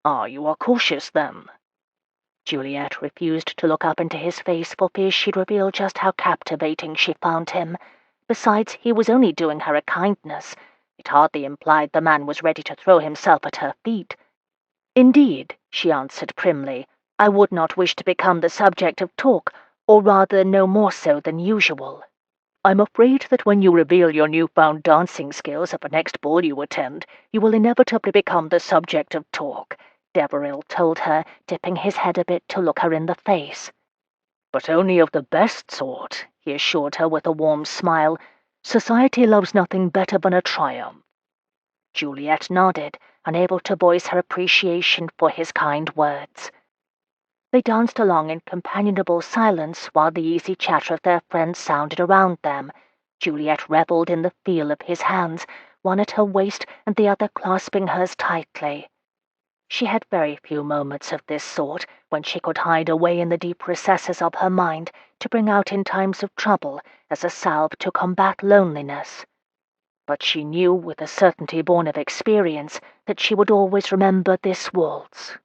"Ah, you are cautious, then?" Juliet refused to look up into his face for fear she'd reveal just how captivating she found him. Besides, he was only doing her a kindness. It hardly implied the man was ready to throw himself at her feet. "Indeed," she answered primly, "I would not wish to become the subject of talk, or rather no more so than usual." "I'm afraid that when you reveal your newfound dancing skills at the next ball you attend, you will inevitably become the subject of talk," Deveril told her, dipping his head a bit to look her in the face. "But only of the best sort," he assured her with a warm smile. "Society loves nothing better than a triumph." Juliet nodded, unable to voice her appreciation for his kind words. They danced along in companionable silence while the easy chatter of their friends sounded around them. Juliet revelled in the feel of his hands, one at her waist and the other clasping hers tightly. She had very few moments of this sort, when she could hide away in the deep recesses of her mind to bring out in times of trouble as a salve to combat loneliness. but she knew with a certainty born of experience that she would always remember this waltz.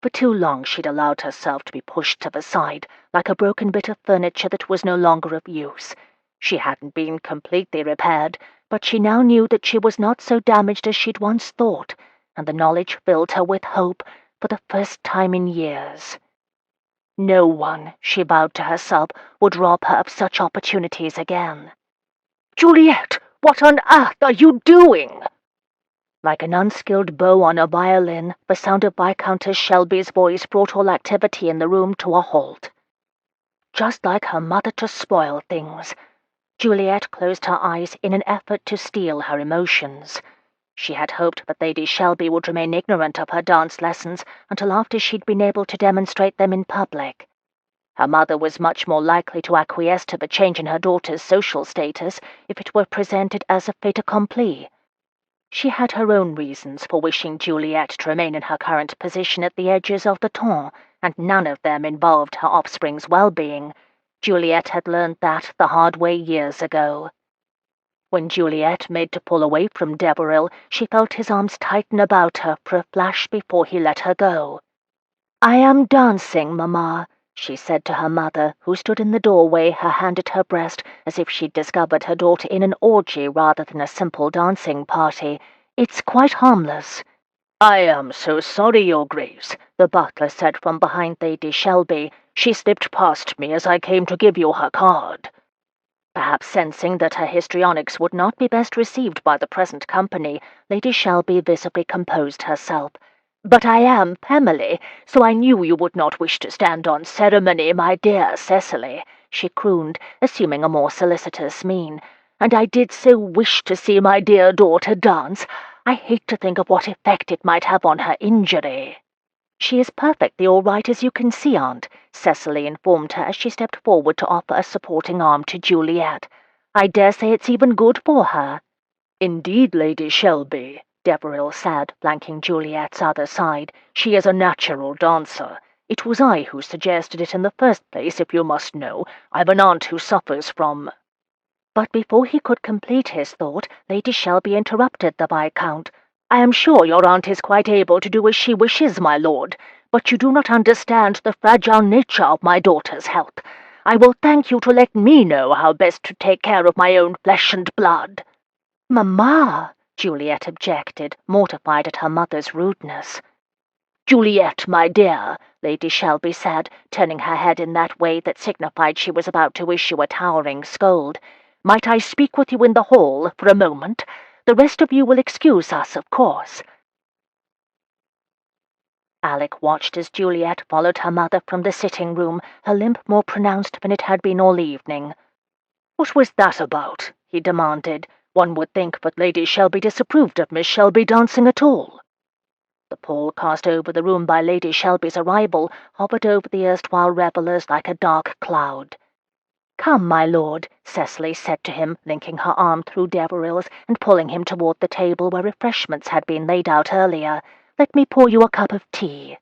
For too long she'd allowed herself to be pushed to the side, like a broken bit of furniture that was no longer of use. She hadn't been completely repaired, but she now knew that she was not so damaged as she'd once thought, and the knowledge filled her with hope for the first time in years. No one, she vowed to herself, would rob her of such opportunities again. "Juliet, what on earth are you doing?" Like an unskilled bow on a violin, the sound of Viscountess Shelby's voice brought all activity in the room to a halt. Just like her mother to spoil things, Juliet closed her eyes in an effort to steal her emotions. She had hoped that Lady Shelby would remain ignorant of her dance lessons until after she'd been able to demonstrate them in public. Her mother was much more likely to acquiesce to the change in her daughter's social status if it were presented as a fait accompli. She had her own reasons for wishing Juliet to remain in her current position at the edges of the ton, and none of them involved her offspring's well-being. Juliet had learned that the hard way years ago. When Juliet made to pull away from Deveril, she felt his arms tighten about her for a flash before he let her go. "I am dancing, Mamma," she said to her mother, who stood in the doorway, her hand at her breast, as if she'd discovered her daughter in an orgy rather than a simple dancing party. "It's quite harmless." "I am so sorry, Your Grace," the butler said from behind Lady Shelby. "She slipped past me as I came to give you her card." Perhaps sensing that her histrionics would not be best received by the present company, Lady Shelby visibly composed herself. "But I am Pemberley, so I knew you would not wish to stand on ceremony, my dear Cecily," she crooned, assuming a more solicitous mien. "And I did so wish to see my dear daughter dance. I hate to think of what effect it might have on her injury." "She is perfectly all right, as you can see, Aunt," Cecily informed her as she stepped forward to offer a supporting arm to Juliet. "I dare say it's even good for her." "Indeed, Lady Shelby," Deveril said, flanking Juliet's other side. "She is a natural dancer. It was I who suggested it in the first place, if you must know. I've an aunt who suffers from—" But before he could complete his thought, Lady Shelby interrupted the Viscount. "I am sure your aunt is quite able to do as she wishes, my lord, but you do not understand the fragile nature of my daughter's health. I will thank you to let me know how best to take care of my own flesh and blood." "Mamma," Juliet objected, mortified at her mother's rudeness. "Juliet, my dear," Lady Shelby said, turning her head in that way that signified she was about to issue a towering scold, "might I speak with you in the hall for a moment? The rest of you will excuse us, of course." Alec watched as Juliet followed her mother from the sitting-room, her limp more pronounced than it had been all evening. "What was that about?" he demanded. "One would think that Lady Shelby disapproved of Miss Shelby dancing at all." The pall cast over the room by Lady Shelby's arrival hovered over the erstwhile revellers like a dark cloud. "Come, my lord," Cecily said to him, linking her arm through Deveril's and pulling him toward the table where refreshments had been laid out earlier. "Let me pour you a cup of tea."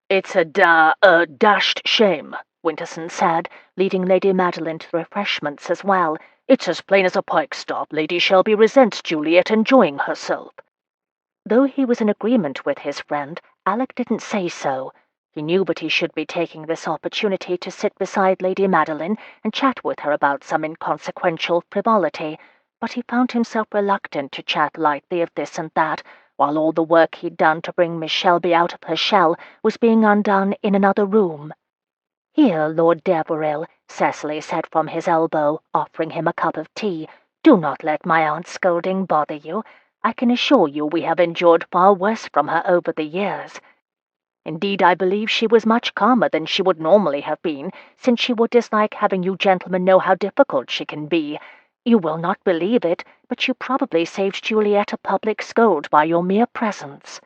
"It's a dashed shame," Winterson said, leading Lady Madeline to the refreshments as well. "It's as plain as a pikestaff Lady Shelby resents Juliet enjoying herself." Though he was in agreement with his friend, Alec didn't say so. He knew that he should be taking this opportunity to sit beside Lady Madeline and chat with her about some inconsequential frivolity, but he found himself reluctant to chat lightly of this and that, while all the work he'd done to bring Miss Shelby out of her shell was being undone in another room. "Here, Lord Deveril," Cecily said from his elbow, offering him a cup of tea. "Do not let my aunt's scolding bother you. I can assure you we have endured far worse from her over the years. Indeed, I believe she was much calmer than she would normally have been, since she would dislike having you gentlemen know how difficult she can be. You will not believe it, but you probably saved Juliet a public scold by your mere presence."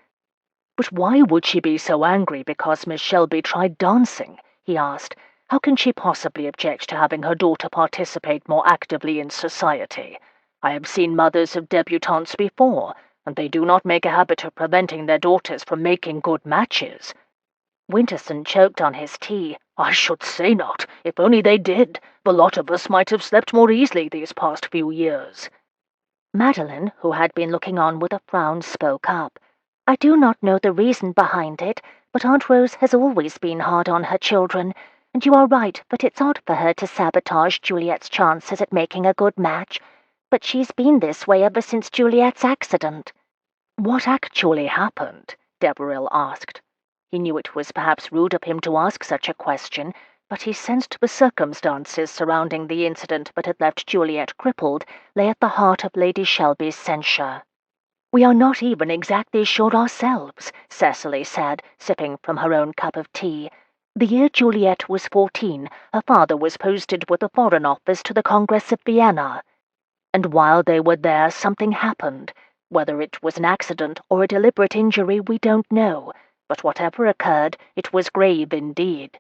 "But why would she be so angry because Miss Shelby tried dancing?" he asked. "How can she possibly object to having her daughter participate more actively in society? I have seen mothers of debutantes before, and they do not make a habit of preventing their daughters from making good matches." Winterson choked on his tea. "I should say not. If only they did, the lot of us might have slept more easily these past few years." Madeline, who had been looking on with a frown, spoke up. "I do not know the reason behind it, but Aunt Rose has always been hard on her children, and you are right that it's odd for her to sabotage Juliet's chances at making a good match. But she's been this way ever since Juliet's accident." "What actually happened?" Deveril asked. He knew it was perhaps rude of him to ask such a question, but he sensed the circumstances surrounding the incident that had left Juliet crippled lay at the heart of Lady Shelby's censure. "We are not even exactly sure ourselves," Cecily said, sipping from her own cup of tea. "The year Juliet was 14, her father was posted with the Foreign Office to the Congress of Vienna. And while they were there, something happened. Whether it was an accident or a deliberate injury, we don't know, but whatever occurred, it was grave indeed.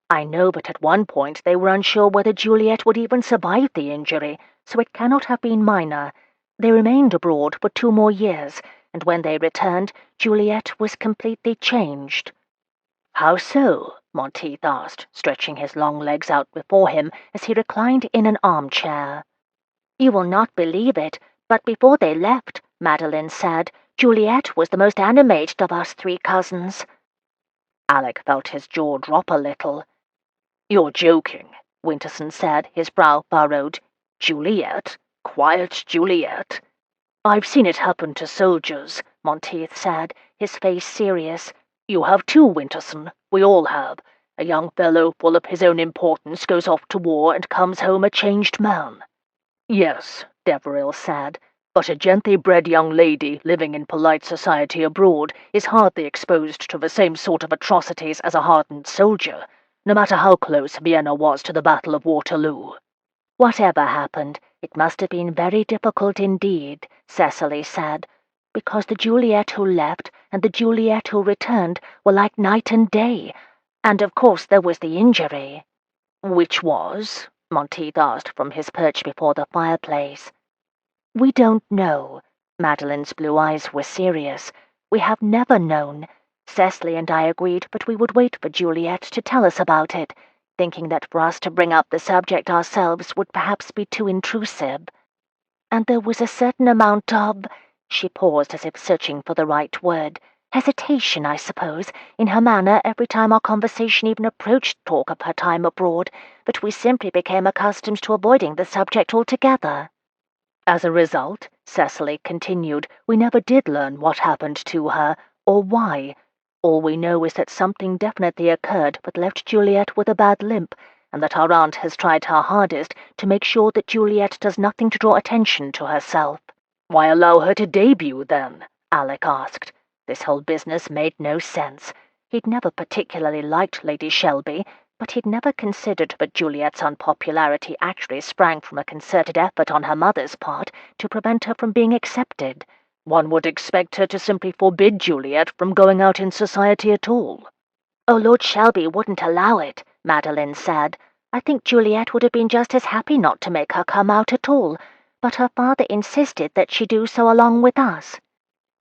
I know that at one point they were unsure whether Juliet would even survive the injury, so it cannot have been minor. They remained abroad for 2 more years, and when they returned, Juliet was completely changed." "How so?" Monteith asked, stretching his long legs out before him as he reclined in an armchair. "You will not believe it, but before they left," Madeline said, "Juliet was the most animated of us 3 cousins." Alec felt his jaw drop a little. "You're joking," Winterson said, his brow furrowed. "Juliet? Quiet Juliet?" "I've seen it happen to soldiers," Monteith said, his face serious. "You have too, Winterson. We all have. A young fellow full of his own importance goes off to war and comes home a changed man." "Yes," Deveril said, "but a gently bred young lady living in polite society abroad is hardly exposed to the same sort of atrocities as a hardened soldier, no matter how close Vienna was to the Battle of Waterloo." "Whatever happened, it must have been very difficult indeed," Cecily said, "because the Juliet who left and the Juliet who returned were like night and day. And of course there was the injury." "Which was?" Monteith asked from his perch before the fireplace. "We don't know." Madeline's blue eyes were serious. "We have never known. Cecily and I agreed that we would wait for Juliet to tell us about it, thinking that for us to bring up the subject ourselves would perhaps be too intrusive. And there was a certain amount of—" she paused as if searching for the right word, "hesitation, I suppose, in her manner every time our conversation even approached talk of her time abroad, but we simply became accustomed to avoiding the subject altogether. As a result," Cecily continued, "we never did learn what happened to her, or why. All we know is that something definitely occurred that left Juliet with a bad limp, and that our aunt has tried her hardest to make sure that Juliet does nothing to draw attention to herself." "Why allow her to debut, then?" Alec asked. This whole business made no sense. He'd never particularly liked Lady Shelby, but he'd never considered that Juliet's unpopularity actually sprang from a concerted effort on her mother's part to prevent her from being accepted. One would expect her to simply forbid Juliet from going out in society at all. "Oh, Lord Shelby wouldn't allow it," Madeline said. "I think Juliet would have been just as happy not to make her come out at all, but her father insisted that she do so along with us.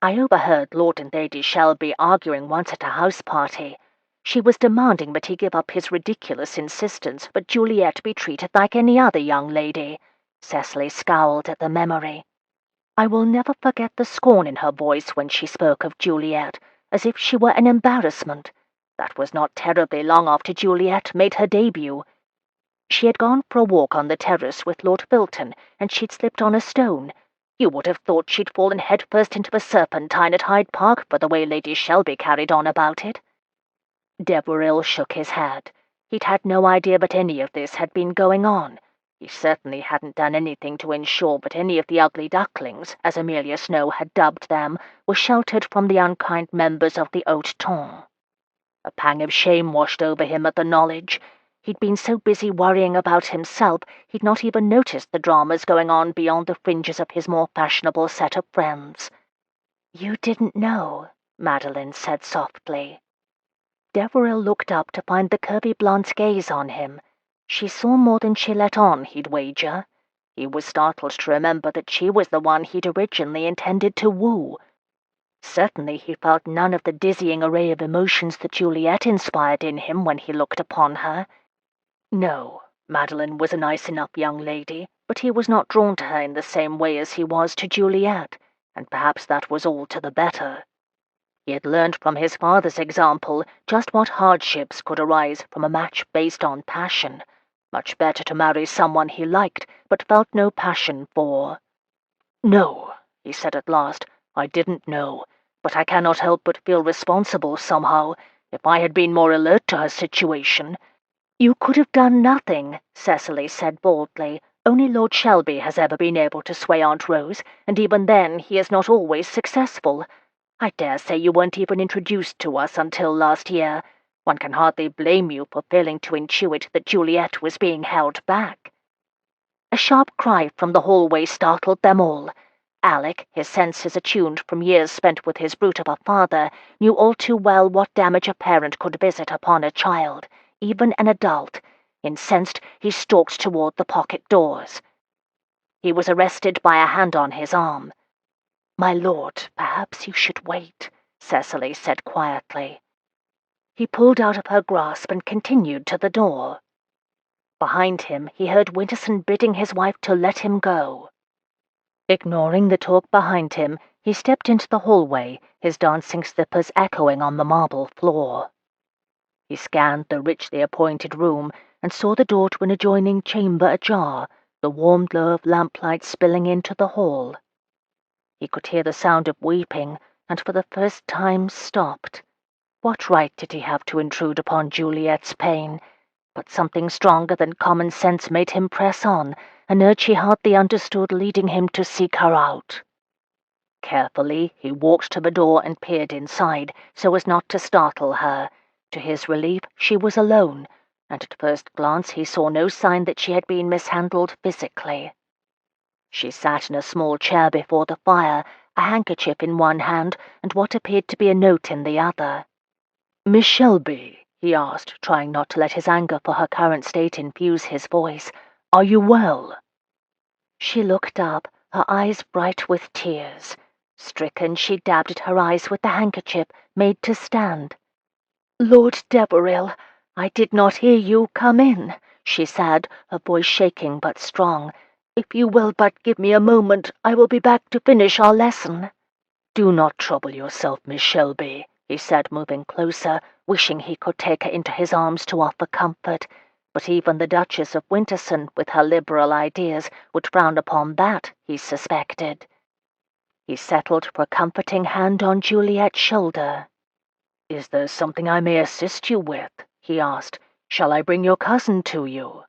I overheard Lord and Lady Shelby arguing once at a house party. She was demanding that he give up his ridiculous insistence that Juliet be treated like any other young lady." Cecily scowled at the memory. "I will never forget the scorn in her voice when she spoke of Juliet, as if she were an embarrassment. That was not terribly long after Juliet made her debut. She had gone for a walk on the terrace with Lord Filton, and she'd slipped on a stone. You would have thought she'd fallen headfirst into the Serpentine at Hyde Park for the way Lady Shelby carried on about it." Deveril shook his head. He'd had no idea that any of this had been going on. He certainly hadn't done anything to ensure that any of the ugly ducklings, as Amelia Snow had dubbed them, were sheltered from the unkind members of the haute ton. A pang of shame washed over him at the knowledge. He'd been so busy worrying about himself, he'd not even noticed the dramas going on beyond the fringes of his more fashionable set of friends. "You didn't know," Madeline said softly. Deveril looked up to find the curvy blonde's gaze on him. She saw more than she let on, he'd wager. He was startled to remember that she was the one he'd originally intended to woo. Certainly he felt none of the dizzying array of emotions that Juliet inspired in him when he looked upon her. No, Madeline was a nice enough young lady, but he was not drawn to her in the same way as he was to Juliet, and perhaps that was all to the better. He had learned from his father's example just what hardships could arise from a match based on passion. Much better to marry someone he liked but felt no passion for. "No," he said at last, "I didn't know, but I cannot help but feel responsible somehow. If I had been more alert to her situation—" "You could have done nothing," Cecily said boldly. "Only Lord Shelby has ever been able to sway Aunt Rose, and even then he is not always successful. I dare say you weren't even introduced to us until last year. One can hardly blame you for failing to intuit that Juliet was being held back." A sharp cry from the hallway startled them all. Alec, his senses attuned from years spent with his brute of a father, knew all too well what damage a parent could visit upon a child, even an adult. Incensed, he stalked toward the pocket doors. He was arrested by a hand on his arm. "My lord, perhaps you should wait," Cecily said quietly. He pulled out of her grasp and continued to the door. Behind him, he heard Winterson bidding his wife to let him go. Ignoring the talk behind him, he stepped into the hallway, his dancing slippers echoing on the marble floor. He scanned the richly appointed room and saw the door to an adjoining chamber ajar, the warm glow of lamplight spilling into the hall. He could hear the sound of weeping, and for the first time stopped. What right did he have to intrude upon Juliet's pain? But something stronger than common sense made him press on, an urge he hardly understood leading him to seek her out. Carefully, he walked to the door and peered inside, so as not to startle her. To his relief, she was alone, and at first glance he saw no sign that she had been mishandled physically. She sat in a small chair before the fire, a handkerchief in one hand and what appeared to be a note in the other. "Miss Shelby," he asked, trying not to let his anger for her current state infuse his voice, "are you well?" She looked up, her eyes bright with tears. Stricken, she dabbed at her eyes with the handkerchief, made to stand. "Lord Deveril, I did not hear you come in," she said, her voice shaking but strong. "If you will but give me a moment, I will be back to finish our lesson." "Do not trouble yourself, Miss Shelby," he said, moving closer, wishing he could take her into his arms to offer comfort. But even the Duchess of Winterson, with her liberal ideas, would frown upon that, he suspected. He settled for a comforting hand on Juliet's shoulder. "Is there something I may assist you with?" he asked. "Shall I bring your cousin to you?"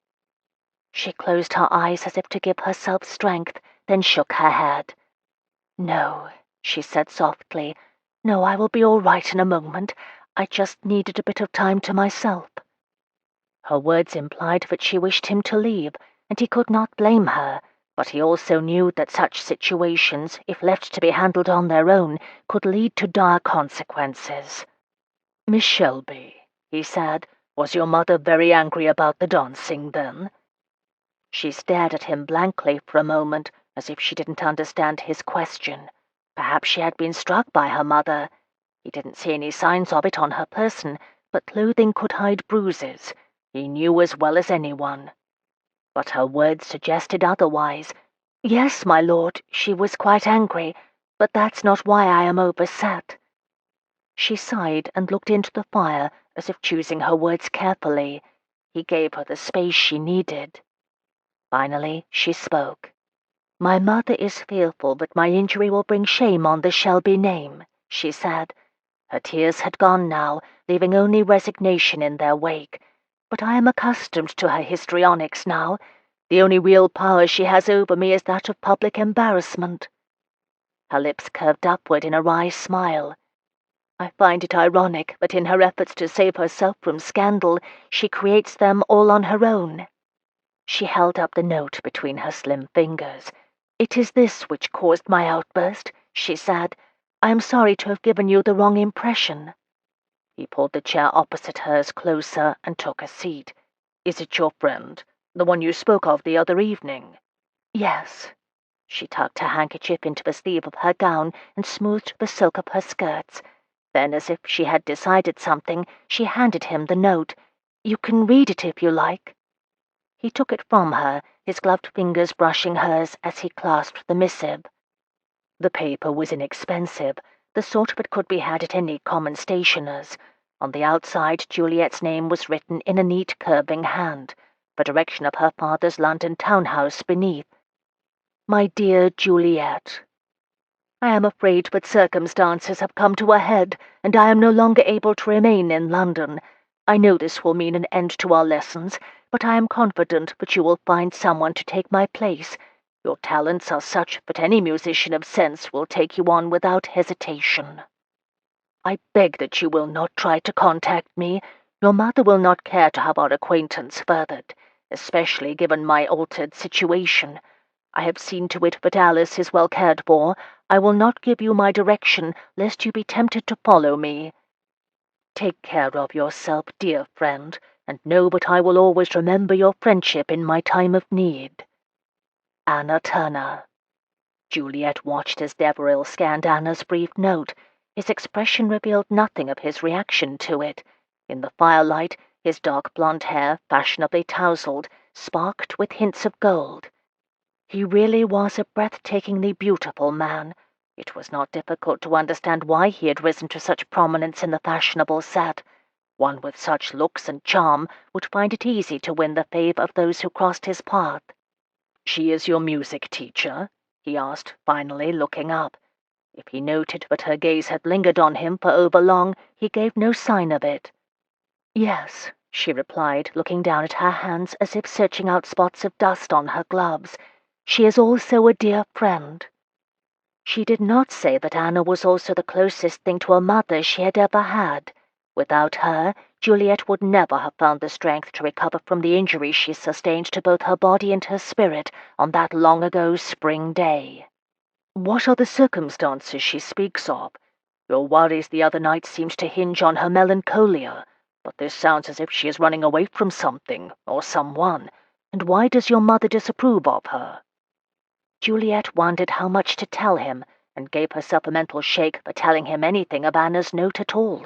She closed her eyes as if to give herself strength, then shook her head. "No," she said softly. "No, I will be all right in a moment. I just needed a bit of time to myself." Her words implied that she wished him to leave, and he could not blame her, but he also knew that such situations, if left to be handled on their own, could lead to dire consequences. "Miss Shelby," he said, "was your mother very angry about the dancing, then?" She stared at him blankly for a moment, as if she didn't understand his question. Perhaps she had been struck by her mother. He didn't see any signs of it on her person, but clothing could hide bruises. He knew as well as anyone. But her words suggested otherwise. "Yes, my lord, she was quite angry, but that's not why I am overset." She sighed and looked into the fire, as if choosing her words carefully. He gave her the space she needed. Finally, she spoke. "My mother is fearful that my injury will bring shame on the Shelby name," she said. Her tears had gone now, leaving only resignation in their wake. "But I am accustomed to her histrionics now. The only real power she has over me is that of public embarrassment." Her lips curved upward in a wry smile. "I find it ironic that in her efforts to save herself from scandal, she creates them all on her own." She held up the note between her slim fingers. "It is this which caused my outburst," she said. "I am sorry to have given you the wrong impression." He pulled the chair opposite hers closer and took a seat. "Is it your friend, the one you spoke of the other evening?" "Yes." She tucked her handkerchief into the sleeve of her gown and smoothed the silk of her skirts. Then, as if she had decided something, she handed him the note. "You can read it if you like." He took it from her, his gloved fingers brushing hers as he clasped the missive. The paper was inexpensive, the sort that could be had at any common stationer's. On the outside, Juliet's name was written in a neat curving hand, the direction of her father's London townhouse beneath. My dear Juliet, I am afraid that circumstances have come to a head, and I am no longer able to remain in London. I know this will mean an end to our lessons, but I am confident that you will find someone to take my place. Your talents are such that any musician of sense will take you on without hesitation. I beg that you will not try to contact me. Your mother will not care to have our acquaintance furthered, especially given my altered situation. I have seen to it that Alice is well cared for. I will not give you my direction, lest you be tempted to follow me. Take care of yourself, dear friend, and know that I will always remember your friendship in my time of need. Anna Turner. Juliet watched as Deveril scanned Anna's brief note. His expression revealed nothing of his reaction to it. In the firelight, his dark blonde hair, fashionably tousled, sparkled with hints of gold. He really was a breathtakingly beautiful man. It was not difficult to understand why he had risen to such prominence in the fashionable set. One with such looks and charm would find it easy to win the favor of those who crossed his path. "She is your music teacher?" he asked, finally looking up. If he noted that her gaze had lingered on him for overlong, he gave no sign of it. "Yes," she replied, looking down at her hands as if searching out spots of dust on her gloves. "She is also a dear friend." She did not say that Anna was also the closest thing to a mother she had ever had. Without her, Juliet would never have found the strength to recover from the injury she sustained to both her body and her spirit on that long-ago spring day. "What are the circumstances she speaks of? Your worries the other night seemed to hinge on her melancholia, but this sounds as if she is running away from something or someone. And why does your mother disapprove of her?" Juliet wondered how much to tell him, and gave herself a mental shake for telling him anything of Anna's note at all.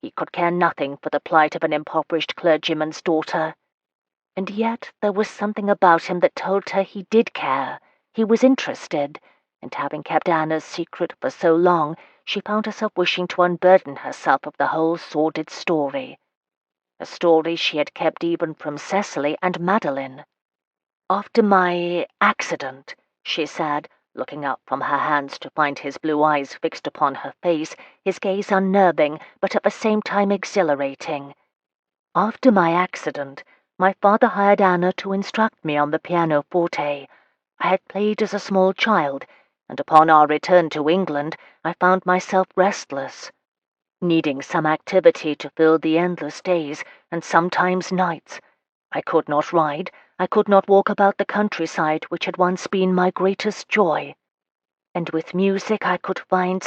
He could care nothing for the plight of an impoverished clergyman's daughter. And yet there was something about him that told her he did care. He was interested, and having kept Anna's secret for so long, she found herself wishing to unburden herself of the whole sordid story. A story she had kept even from Cecily and Madeline. "After my accident," she said, looking up from her hands to find his blue eyes fixed upon her face, his gaze unnerving, but at the same time exhilarating. "After my accident, my father hired Anna to instruct me on the pianoforte. I had played as a small child, and upon our return to England, I found myself restless, needing some activity to fill the endless days, and sometimes nights. I could not ride, I could not walk about the countryside which had once been my greatest joy. And with music I could find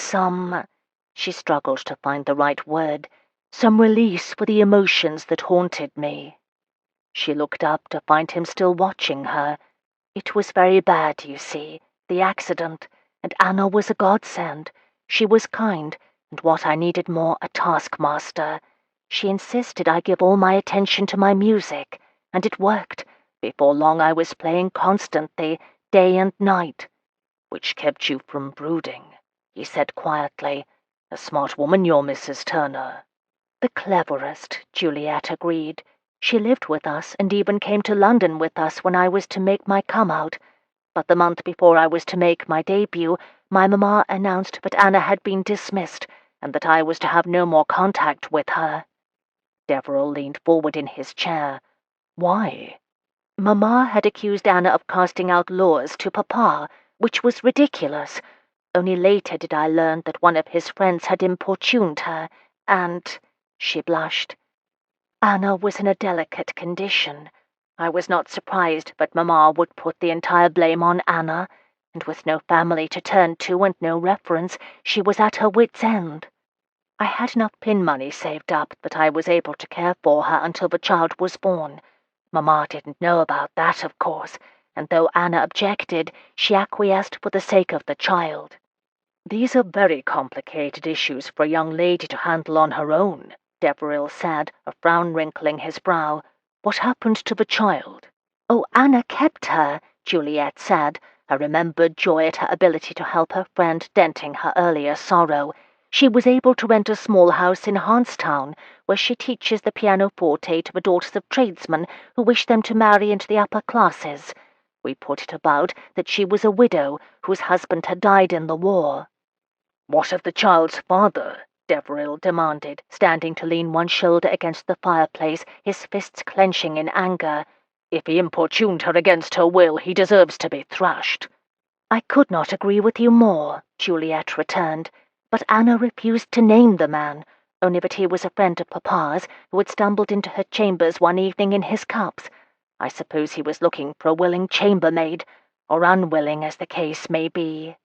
she struggled to find the right word, some release for the emotions that haunted me." She looked up to find him still watching her. "It was very bad, you see, the accident, and Anna was a godsend. She was kind, and what I needed more, a taskmaster. She insisted I give all my attention to my music, and it worked. Before long I was playing constantly, day and night." "Which kept you from brooding," he said quietly. "A smart woman, your Mrs. Turner." "The cleverest," Juliet agreed. "She lived with us and even came to London with us when I was to make my come-out. But the month before I was to make my debut, my mamma announced that Anna had been dismissed, and that I was to have no more contact with her." Deveril leaned forward in his chair. "Why?" "Mamma had accused Anna of casting out lures to Papa, which was ridiculous. Only later did I learn that one of his friends had importuned her, and—" she blushed. "Anna was in a delicate condition. I was not surprised that Mamma would put the entire blame on Anna, and with no family to turn to and no reference, she was at her wits' end. I had enough pin money saved up that I was able to care for her until the child was born. Mamma didn't know about that, of course, and though Anna objected, she acquiesced for the sake of the child." "These are very complicated issues for a young lady to handle on her own," Deveril said, a frown wrinkling his brow. "What happened to the child?" "Oh, Anna kept her," Juliet said, a remembered joy at her ability to help her friend denting her earlier sorrow. "She was able to rent a small house in Hanstown, where she teaches the pianoforte to the daughters of tradesmen who wish them to marry into the upper classes. We put it about that she was a widow whose husband had died in the war." "What of the child's father?" Deveril demanded, standing to lean one shoulder against the fireplace, his fists clenching in anger. "If he importuned her against her will, he deserves to be thrashed." "I could not agree with you more," Juliet returned, but Anna refused to name the man, only that he was a friend of Papa's who had stumbled into her chambers one evening in his cups. I suppose he was looking for a willing chambermaid, or unwilling, as the case may be.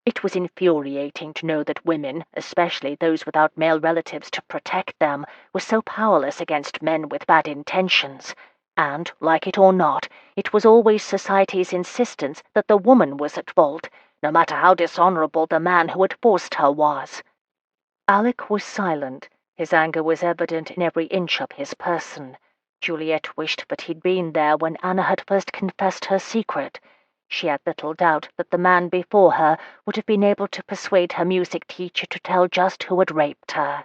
It was infuriating to know that women, especially those without male relatives to protect them, were so powerless against men with bad intentions. And, like it or not, it was always society's insistence that the woman was at fault, no matter how dishonorable the man who had forced her was. Alec was silent. His anger was evident in every inch of his person. Juliet wished that he'd been there when Anna had first confessed her secret. She had little doubt that the man before her would have been able to persuade her music teacher to tell just who had raped her.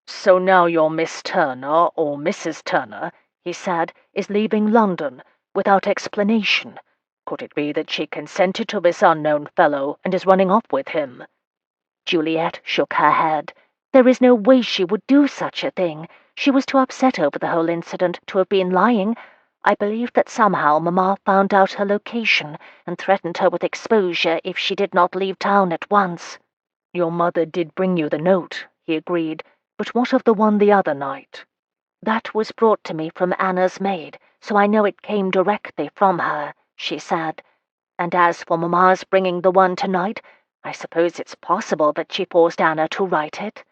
"So now your Miss Turner, or Mrs. Turner," he said, "is leaving London, without explanation. Could it be that she consented to this unknown fellow and is running off with him?" Juliet shook her head. "There is no way she would do such a thing. She was too upset over the whole incident to have been lying. I believe that somehow Mamma found out her location and threatened her with exposure if she did not leave town at once." "Your mother did bring you the note," he agreed, "but what of the one the other night?" "That was brought to me from Anna's maid, so I know it came directly from her," she said. "And as for Mamma's bringing the one tonight, I suppose it's possible that she forced Anna to write it.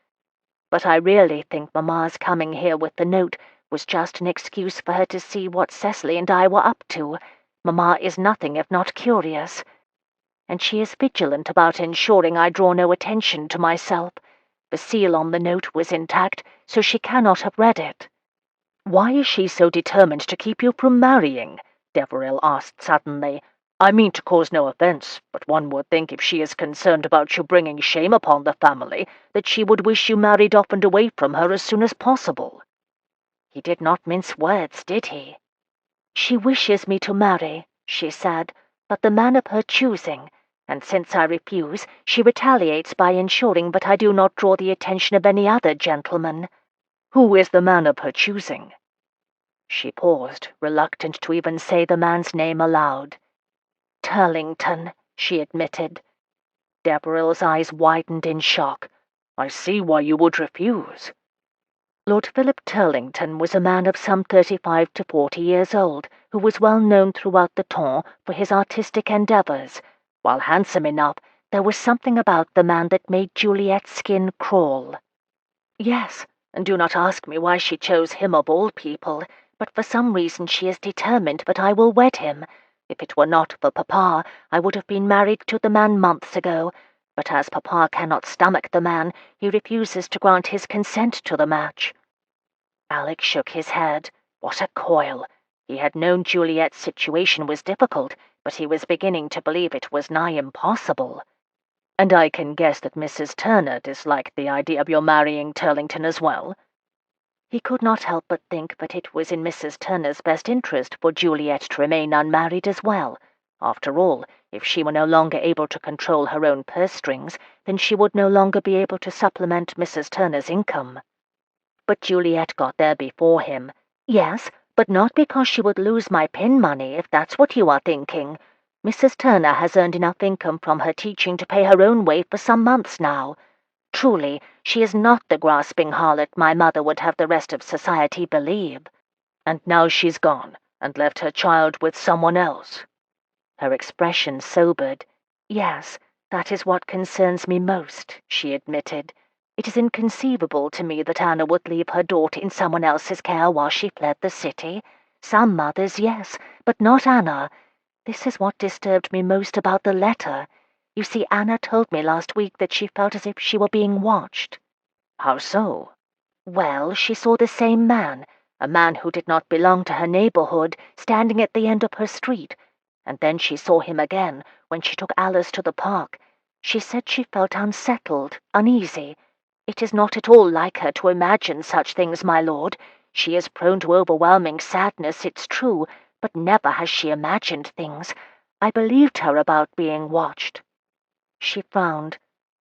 But I really think Mamma's coming here with the note was just an excuse for her to see what Cecily and I were up to. Mamma is nothing if not curious. And she is vigilant about ensuring I draw no attention to myself. The seal on the note was intact, so she cannot have read it." "Why is she so determined to keep you from marrying?" Deveril asked suddenly. "I mean to cause no offence, but one would think if she is concerned about you bringing shame upon the family, that she would wish you married off and away from her as soon as possible." He did not mince words, did he? "She wishes me to marry," she said, "but the man of her choosing, and since I refuse, she retaliates by ensuring that I do not draw the attention of any other gentleman." "Who is the man of her choosing?" She paused, reluctant to even say the man's name aloud. "Turlington," she admitted. Deveril's eyes widened in shock. "I see why you would refuse." Lord Philip Turlington was a man of some 35 to 40 years old, who was well known throughout the ton for his artistic endeavours. While handsome enough, there was something about the man that made Juliet's skin crawl. "Yes, and do not ask me why she chose him of all people, but for some reason she is determined that I will wed him. If it were not for Papa, I would have been married to the man months ago, but as Papa cannot stomach the man, he refuses to grant his consent to the match." Alec shook his head. What a coil! He had known Juliet's situation was difficult, but he was beginning to believe it was nigh impossible. "And I can guess that Mrs. Turner disliked the idea of your marrying Turlington as well?" He could not help but think that it was in Mrs. Turner's best interest for Juliet to remain unmarried as well. After all, if she were no longer able to control her own purse strings, then she would no longer be able to supplement Mrs. Turner's income. But Juliet got there before him. "Yes, but not because she would lose my pin money, if that's what you are thinking. Mrs. Turner has earned enough income from her teaching to pay her own way for some months now. Truly, she is not the grasping harlot my mother would have the rest of society believe. And now she's gone, and left her child with someone else." Her expression sobered. "Yes, that is what concerns me most," she admitted. "It is inconceivable to me that Anna would leave her daughter in someone else's care while she fled the city. Some mothers, yes, but not Anna. This is what disturbed me most about the letter. You see, Anna told me last week that she felt as if she were being watched." "How so?" "Well, she saw the same man. a man who did not belong to her neighborhood, standing at the end of her street. And then she saw him again when she took Alice to the park. She said she felt unsettled, uneasy. It is not at all like her to imagine such things, my lord. She is prone to overwhelming sadness, it's true, but never has she imagined things. I believed her about being watched." She frowned.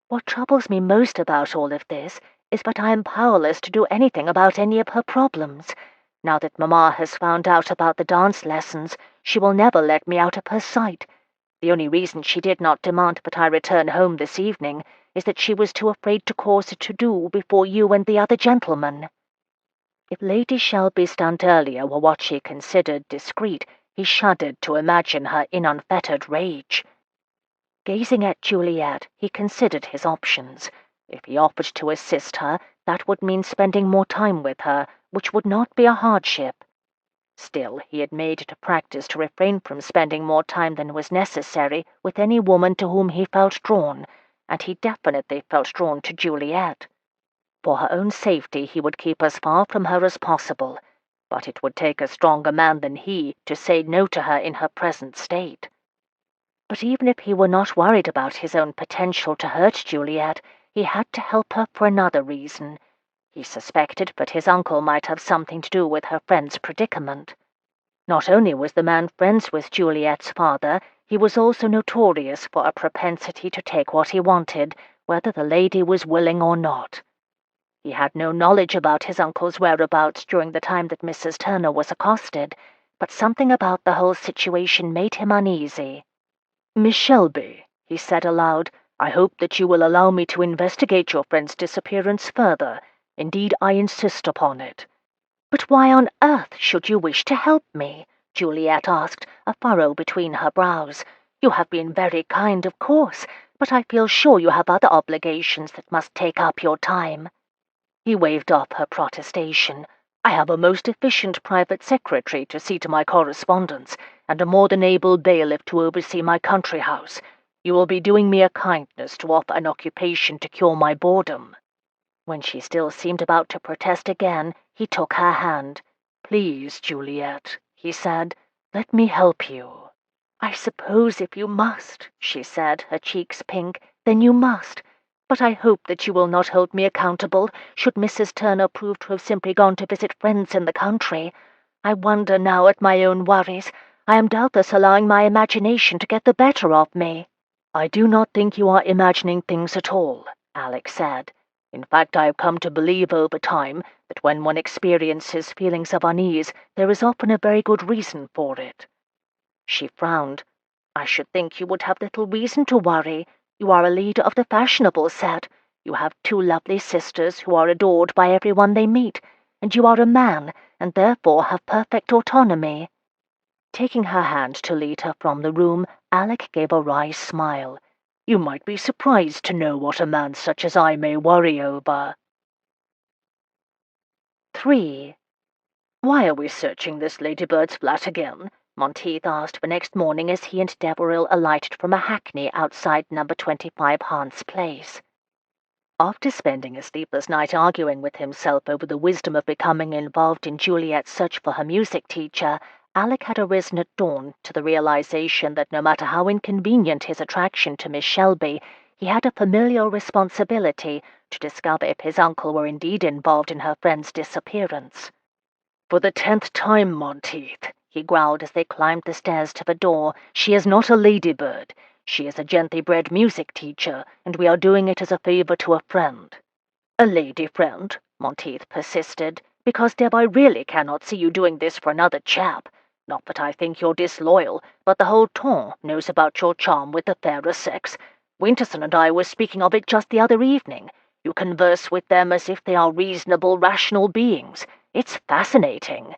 "What troubles me most about all of this is that I am powerless to do anything about any of her problems. Now that Mamma has found out about the dance lessons, she will never let me out of her sight. The only reason she did not demand that I return home this evening is that she was too afraid to cause a to-do before you and the other gentlemen." If Lady Shelby's stunt earlier were what she considered discreet, he shuddered to imagine her in unfettered rage. Gazing at Juliet, he considered his options. If he offered to assist her, that would mean spending more time with her, which would not be a hardship. Still, he had made it a practice to refrain from spending more time than was necessary with any woman to whom he felt drawn, and he definitely felt drawn to Juliet. For her own safety he would keep as far from her as possible, but it would take a stronger man than he to say no to her in her present state. But even if he were not worried about his own potential to hurt Juliet, he had to help her for another reason. He suspected that his uncle might have something to do with her friend's predicament. Not only was the man friends with Juliet's father, he was also notorious for a propensity to take what he wanted, whether the lady was willing or not. He had no knowledge about his uncle's whereabouts during the time that Mrs. Turner was accosted, but something about the whole situation made him uneasy. "Miss Shelby," he said aloud, "I hope that you will allow me to investigate your friend's disappearance further. Indeed, I insist upon it." "But why on earth should you wish to help me?" Juliet asked, a furrow between her brows. "You have been very kind, of course, but I feel sure you have other obligations that must take up your time." He waved off her protestation. "I have a most efficient private secretary to see to my correspondence, and a more than able bailiff to oversee my country house. You will be doing me a kindness to offer an occupation to cure my boredom." When she still seemed about to protest again, he took her hand. "Please, Juliet," he said, "let me help you." "I suppose if you must," she said, her cheeks pink, "then you must. But I hope that you will not hold me accountable should Mrs. Turner prove to have simply gone to visit friends in the country. I wonder now at my own worries. I am doubtless allowing my imagination to get the better of me." "I do not think you are imagining things at all," Alec said. "In fact, I have come to believe over time that when one experiences feelings of unease, there is often a very good reason for it." She frowned. "I should think you would have little reason to worry. You are a leader of the fashionable set. You have 2 lovely sisters who are adored by everyone they meet, and you are a man, and therefore have perfect autonomy." Taking her hand to lead her from the room, Alec gave a wry smile. "You might be surprised to know what a man such as I may worry over." 3. "Why are we searching this ladybird's flat again?" Monteith asked the next morning as he and Deveril alighted from a hackney outside number 25 Hans Place. After spending a sleepless night arguing with himself over the wisdom of becoming involved in Juliet's search for her music teacher, Alec had arisen at dawn to the realization that no matter how inconvenient his attraction to Miss Shelby, he had a familial responsibility to discover if his uncle were indeed involved in her friend's disappearance. "For the 10th time, Monteith," he growled as they climbed the stairs to the door, "she is not a ladybird. She is a gently bred music teacher, and we are doing it as a favor to a friend." "A lady friend?" Monteith persisted. "Because, Deb, I really cannot see you doing this for another chap. Not that I think you're disloyal, but the whole ton knows about your charm with the fairer sex. Winterson and I were speaking of it just the other evening. You converse with them as if they are reasonable, rational beings. It's fascinating."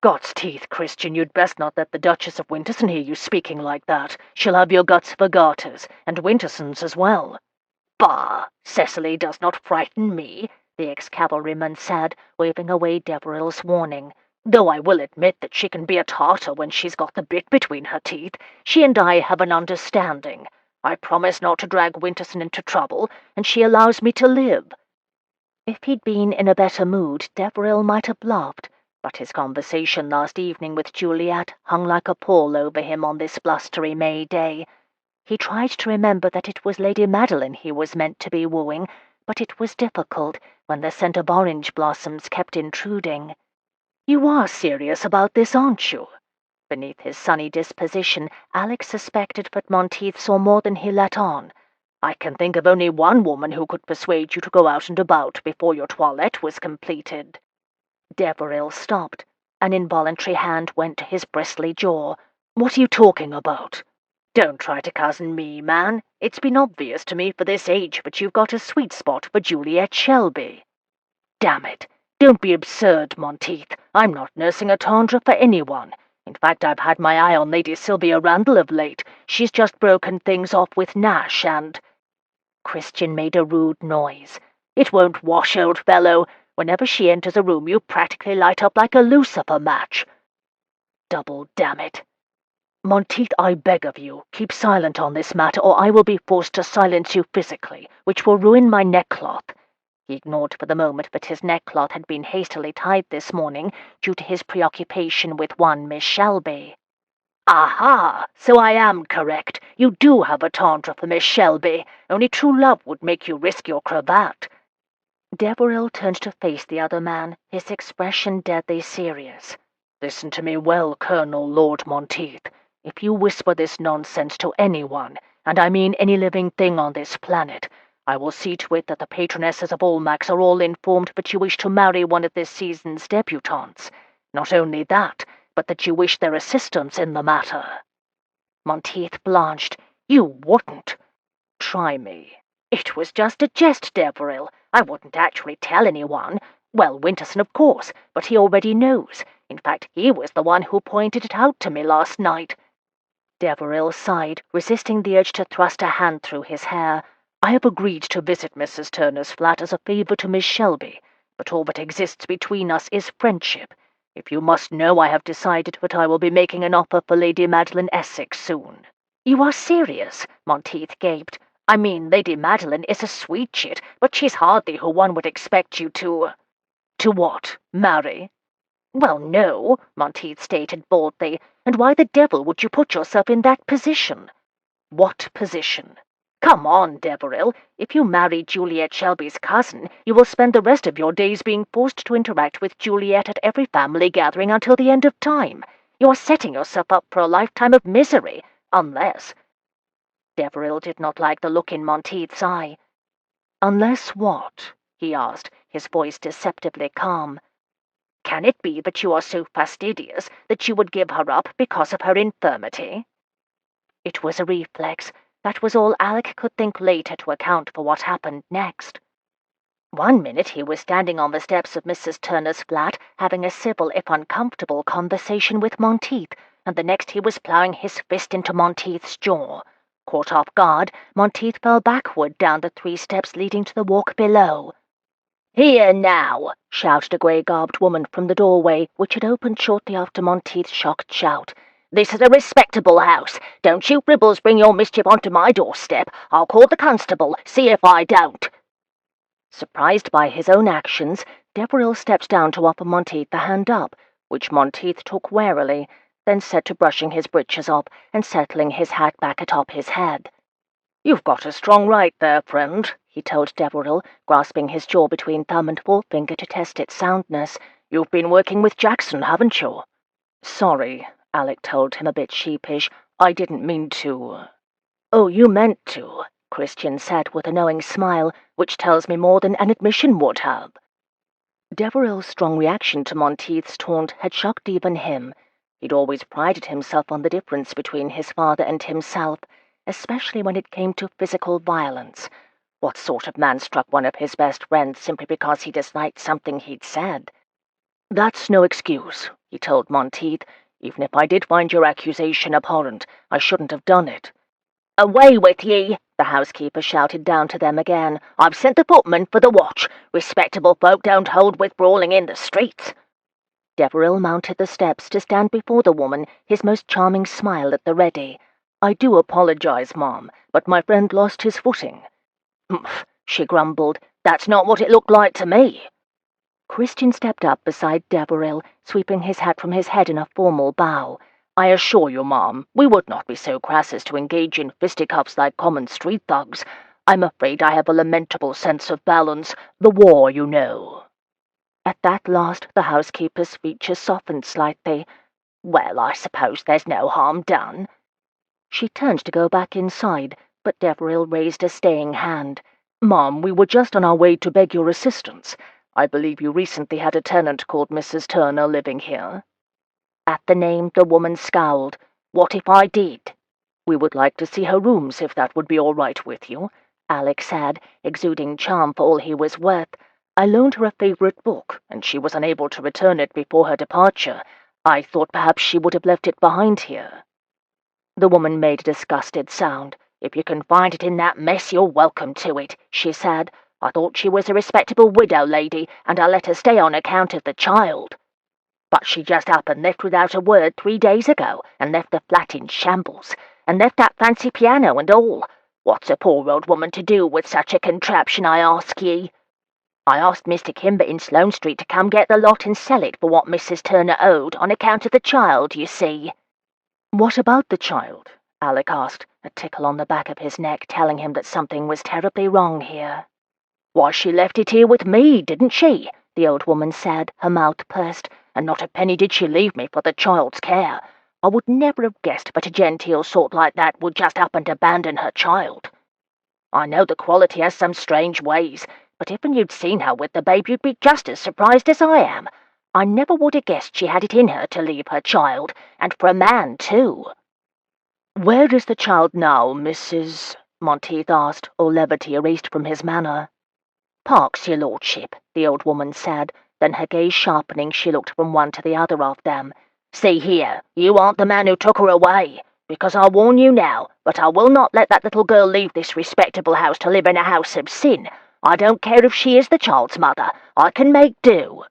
"God's teeth, Christian, you'd best not let the Duchess of Winterson hear you speaking like that. She'll have your guts for garters, and Winterson's as well." "Bah! Cecily does not frighten me," the ex-cavalryman said, waving away Deveril's warning. "Though I will admit that she can be a Tartar when she's got the bit between her teeth. She and I have an understanding. I promise not to drag Winterson into trouble, and she allows me to live." If he'd been in a better mood, Deveril might have laughed, But his conversation last evening with Juliet hung like a pall over him on this blustery May day. He tried to remember that it was Lady Madeline he was meant to be wooing, but it was difficult when the scent of orange blossoms kept intruding. "You are serious about this, aren't you?" Beneath his sunny disposition, Alec suspected that Monteith saw more than he let on. "I can think of only one woman who could persuade you to go out and about before your toilette was completed." Deveril stopped. An involuntary hand went to his bristly jaw. "What are you talking about?" "Don't try to cozen me, man. It's been obvious to me for this age that you've got a sweet spot for Juliet Shelby." "Damn it! Don't be absurd, Monteith. I'm not nursing a tendre for anyone. In fact, I've had my eye on Lady Sylvia Randall of late. She's just broken things off with Nash and—" Christian made a rude noise. "It won't wash, old fellow. Whenever she enters a room you practically light up like a lucifer match." "Double damn it. Monteith, I beg of you, keep silent on this matter, or I will be forced to silence you physically, which will ruin my neckcloth." He ignored for the moment that his neckcloth had been hastily tied this morning due to his preoccupation with one Miss Shelby. "Aha! So I am correct. You do have a tendre for Miss Shelby. Only true love would make you risk your cravat." Deveril turned to face the other man, his expression deadly serious. "Listen to me well, Colonel Lord Monteith. If you whisper this nonsense to anyone, and I mean any living thing on this planet, I will see to it that the patronesses of Almack's are all informed that you wish to marry one of this season's debutantes. Not only that, but that you wish their assistance in the matter." Monteith blanched. "You wouldn't." "Try me." "It was just a jest, Deveril. I wouldn't actually tell anyone. Well, Winterson, of course, but he already knows. In fact, he was the one who pointed it out to me last night." Deveril sighed, resisting the urge to thrust a hand through his hair. "I have agreed to visit Mrs. Turner's flat as a favour to Miss Shelby, but all that exists between us is friendship. If you must know, I have decided that I will be making an offer for Lady Madeline Essex soon." "You are serious?" Monteith gaped. "I mean, Lady Madeline is a sweet chit, but she's hardly who one would expect you to—" "To what? Marry?" "Well, no," Monteith stated boldly. "And why the devil would you put yourself in that position?" "What position?" "Come on, Deveril. If you marry Juliet Shelby's cousin, you will spend the rest of your days being forced to interact with Juliet at every family gathering until the end of time. You are setting yourself up for a lifetime of misery, unless—" Deveril did not like the look in Monteith's eye. "Unless what?" he asked, his voice deceptively calm. "Can it be that you are so fastidious that you would give her up because of her infirmity?" It was a reflex. That was all Alec could think later to account for what happened next. One minute he was standing on the steps of Mrs. Turner's flat, having a civil if uncomfortable conversation with Monteith, and the next he was ploughing his fist into Monteith's jaw. Caught off guard, Monteith fell backward down the 3 steps leading to the walk below. "Here now!" shouted a grey-garbed woman from the doorway, which had opened shortly after Monteith's shocked shout. "This is a respectable house. Don't you fribbles bring your mischief onto my doorstep. I'll call the constable. See if I don't." Surprised by his own actions, Deveril stepped down to offer Monteith a hand up, which Monteith took warily, then set to brushing his breeches off and settling his hat back atop his head. "You've got a strong right there, friend," he told Deveril, grasping his jaw between thumb and forefinger to test its soundness. "You've been working with Jackson, haven't you?" "Sorry," Alec told him, a bit sheepish. "I didn't mean to—" "Oh, you meant to," Christian said with a knowing smile, "which tells me more than an admission would have." Deveril's strong reaction to Monteith's taunt had shocked even him. He'd always prided himself on the difference between his father and himself, especially when it came to physical violence. What sort of man struck one of his best friends simply because he disliked something he'd said? "That's no excuse," he told Monteith. "Even if I did find your accusation abhorrent, I shouldn't have done it." "Away with ye!" the housekeeper shouted down to them again. "I've sent the footman for the watch. Respectable folk don't hold with brawling in the streets." Deveril mounted the steps to stand before the woman, his most charming smile at the ready. "I do apologize, Mom, but my friend lost his footing." "Humph," she grumbled. "That's not what it looked like to me." Christian stepped up beside Deveril, sweeping his hat from his head in a formal bow. "I assure you, ma'am, we would not be so crass as to engage in fisticuffs like common street thugs. I'm afraid I have a lamentable sense of balance. The war, you know." At that last, the housekeeper's features softened slightly. "Well, I suppose there's no harm done." She turned to go back inside, but Deveril raised a staying hand. "Ma'am, we were just on our way to beg your assistance. I believe you recently had a tenant called Mrs. Turner living here." At the name, the woman scowled. "What if I did?" "We would like to see her rooms, if that would be all right with you," Alec said, exuding charm for all he was worth. "I loaned her a favorite book, and she was unable to return it before her departure. I thought perhaps she would have left it behind here." The woman made a disgusted sound. "If you can find it in that mess, you're welcome to it," she said. "I thought she was a respectable widow lady, and I let her stay on account of the child. But she just up and left without a word 3 days ago, and left the flat in shambles, and left that fancy piano and all. What's a poor old woman to do with such a contraption, I ask ye? I asked Mr. Kimber in Sloane Street to come get the lot and sell it for what Mrs. Turner owed, on account of the child, you see." "What about the child?" Alec asked, a tickle on the back of his neck telling him that something was terribly wrong here. "Why, she left it here with me, didn't she?" the old woman said, her mouth pursed. "And not a penny did she leave me for the child's care. I would never have guessed but a genteel sort like that would just up and abandon her child. I know the quality has some strange ways, but if you'd seen her with the babe you'd be just as surprised as I am. I never would have guessed she had it in her to leave her child, and for a man, too." "Where is the child now, Mrs.?" Monteith asked, all levity erased from his manner. "Parks, your lordship," the old woman said. Then, her gaze sharpening, she looked from one to the other of them. "See here, you aren't the man who took her away, because I warn you now, but I will not let that little girl leave this respectable house to live in a house of sin. I don't care if she is the child's mother. I can make do."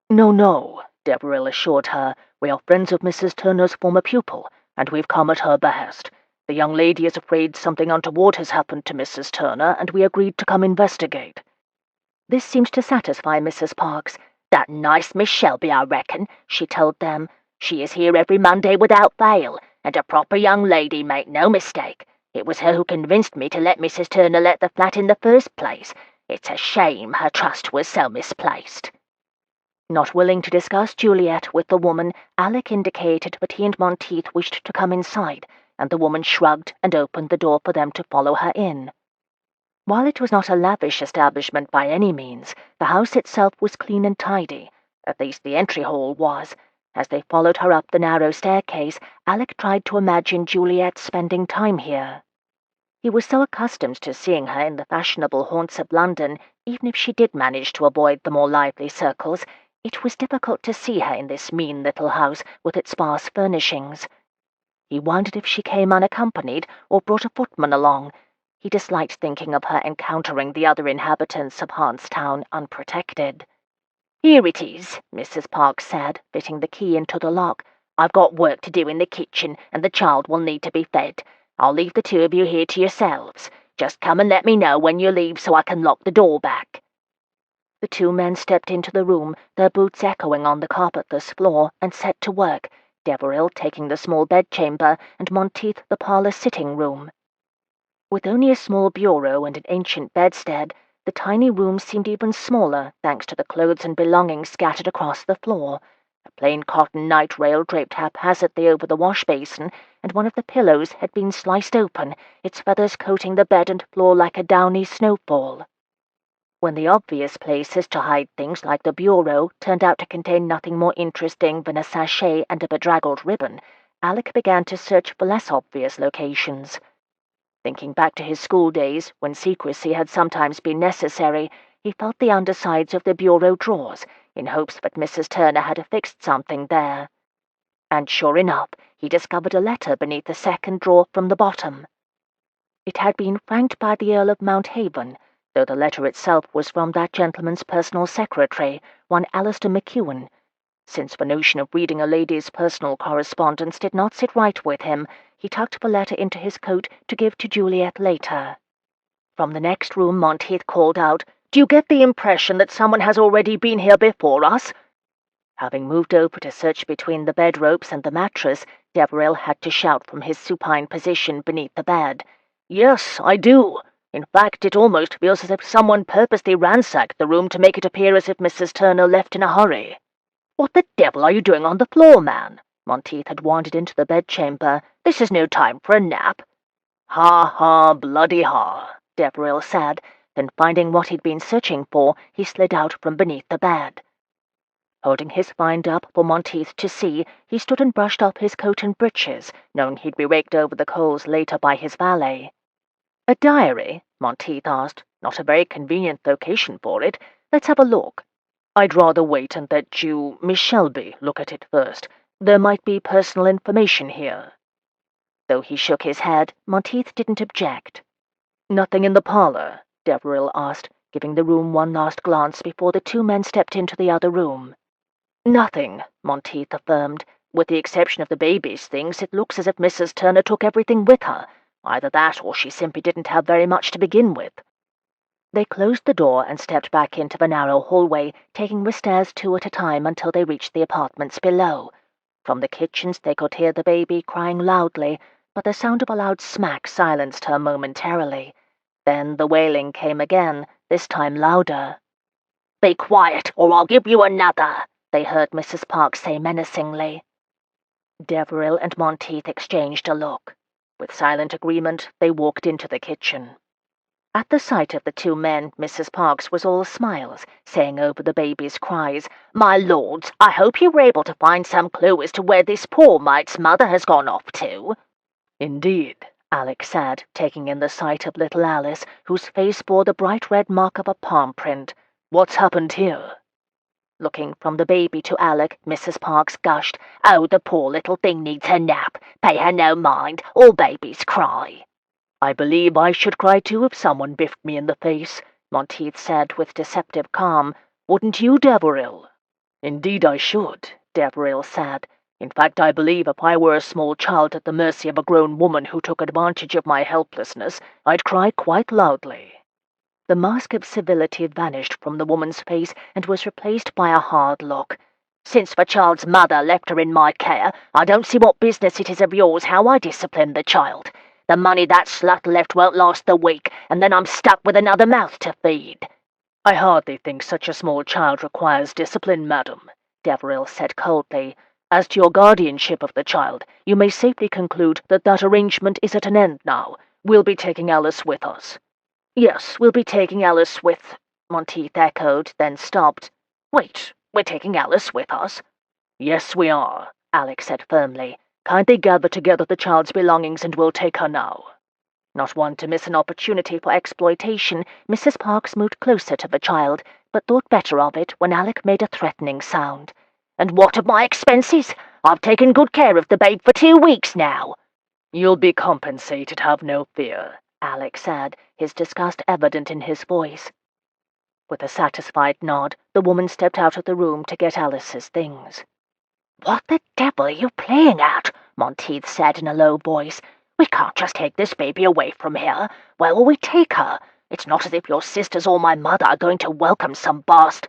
"No, no," Deveril assured her. "We are friends of Mrs. Turner's former pupil, and we've come at her behest. The young lady is afraid something untoward has happened to Mrs. Turner, and we agreed to come investigate." This seemed to satisfy Mrs. Parks. "That nice Miss Shelby, I reckon," she told them. "She is here every Monday without fail, and a proper young lady, make no mistake. It was her who convinced me to let Mrs. Turner let the flat in the first place. It's a shame her trust was so misplaced." Not willing to discuss Juliet with the woman, Alec indicated that he and Monteith wished to come inside, and the woman shrugged and opened the door for them to follow her in. While it was not a lavish establishment by any means, the house itself was clean and tidy. At least the entry hall was. As they followed her up the narrow staircase, Alec tried to imagine Juliet spending time here. He was so accustomed to seeing her in the fashionable haunts of London, even if she did manage to avoid the more lively circles, it was difficult to see her in this mean little house with its sparse furnishings. He wondered if she came unaccompanied or brought a footman along. He disliked thinking of her encountering the other inhabitants of Hauntstown unprotected. "Here it is," Mrs. Parks said, fitting the key into the lock. "I've got work to do in the kitchen, and the child will need to be fed. I'll leave the two of you here to yourselves. Just come and let me know when you leave so I can lock the door back." The two men stepped into the room, their boots echoing on the carpetless floor, and set to work, Deveril taking the small bedchamber and Monteith the parlour sitting-room. With only a small bureau and an ancient bedstead, the tiny room seemed even smaller thanks to the clothes and belongings scattered across the floor. A plain cotton night-rail draped haphazardly over the wash-basin, and one of the pillows had been sliced open, its feathers coating the bed and floor like a downy snowfall. When the obvious places to hide things like the bureau turned out to contain nothing more interesting than a sachet and a bedraggled ribbon, Alec began to search for less obvious locations. Thinking back to his school days, when secrecy had sometimes been necessary, he felt the undersides of the bureau drawers, in hopes that Mrs. Turner had affixed something there. And sure enough, he discovered a letter beneath the second drawer from the bottom. It had been franked by the Earl of Mounthaven, though the letter itself was from that gentleman's personal secretary, one Alistair McEwen. Since the notion of reading a lady's personal correspondence did not sit right with him, he tucked the letter into his coat to give to Juliet later. From the next room Monteith called out, Do you get the impression that someone has already been here before us?" Having moved over to search between the bed ropes and the mattress, Deveril had to shout from his supine position beneath the bed. "Yes, I do. In fact, it almost feels as if someone purposely ransacked the room to make it appear as if Mrs. Turner left in a hurry." "What the devil are you doing on the floor, man?" Monteith had wandered into the bedchamber. "This is no time for a nap." "Ha ha, bloody ha," Deveril said. Then, finding what he'd been searching for, he slid out from beneath the bed. Holding his find up for Monteith to see, he stood and brushed off his coat and breeches, knowing he'd be raked over the coals later by his valet. "A diary?" Monteith asked. "Not a very convenient location for it. Let's have a look." "I'd rather wait and let you, Miss Shelby, look at it first. There might be personal information here." Though he shook his head, Monteith didn't object. "Nothing in the parlor?" Deveril asked, giving the room one last glance before the two men stepped into the other room. "Nothing," Monteith affirmed. "With the exception of the baby's things, it looks as if Mrs. Turner took everything with her. Either that or she simply didn't have very much to begin with." They closed the door and stepped back into the narrow hallway, taking the stairs two at a time until they reached the apartments below. From the kitchens they could hear the baby crying loudly, but the sound of a loud smack silenced her momentarily. Then the wailing came again, this time louder. "Be quiet, or I'll give you another," they heard Mrs. Parks say menacingly. Deveril and Monteith exchanged a look. With silent agreement, they walked into the kitchen. At the sight of the two men, Mrs. Parks was all smiles, saying over the baby's cries, "My lords, I hope you were able to find some clue as to where this poor mite's mother has gone off to." "Indeed," Alec said, taking in the sight of little Alice, whose face bore the bright red mark of a palm print. "What's happened here?" Looking from the baby to Alec, Mrs. Parks gushed, "Oh, the poor little thing needs her nap. Pay her no mind. All babies cry." "I believe I should cry too if someone biffed me in the face," Monteith said with deceptive calm. "Wouldn't you, Deveril?" "Indeed I should," Deveril said. "In fact, I believe if I were a small child at the mercy of a grown woman who took advantage of my helplessness, I'd cry quite loudly." The mask of civility vanished from the woman's face and was replaced by a hard look. "Since the child's mother left her in my care, I don't see what business it is of yours how I discipline the child. The money that slut left won't last the week, and then I'm stuck with another mouth to feed." "I hardly think such a small child requires discipline, madam," Deveril said coldly. "As to your guardianship of the child, you may safely conclude that that arrangement is at an end now. We'll be taking Alice with us." "Yes, we'll be taking Alice with—" Monteith echoed, then stopped. "Wait, we're taking Alice with us?" "Yes, we are," Alec said firmly. "Kindly gather together the child's belongings and we'll take her now." Not one to miss an opportunity for exploitation, Mrs. Parks moved closer to the child, but thought better of it when Alec made a threatening sound. "And what of my expenses? I've taken good care of the babe for 2 weeks now." "You'll be compensated, have no fear," Alec said, his disgust evident in his voice. With a satisfied nod, the woman stepped out of the room to get Alice's things. "What the devil are you playing at?" Monteith said in a low voice. "We can't just take this baby away from here. Where will we take her? It's not as if your sisters or my mother are going to welcome some bast—"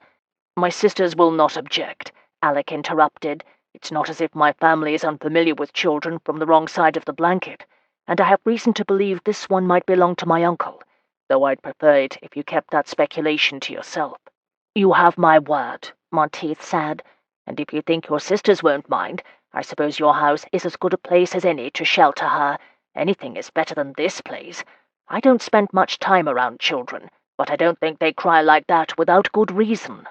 "My sisters will not object," Alec interrupted. "It's not as if my family is unfamiliar with children from the wrong side of the blanket, and I have reason to believe this one might belong to my uncle, though I'd prefer it if you kept that speculation to yourself." "You have my word," Monteith said. "And if you think your sisters won't mind, I suppose your house is as good a place as any to shelter her. Anything is better than this place. I don't spend much time around children, but I don't think they cry like that without good reason."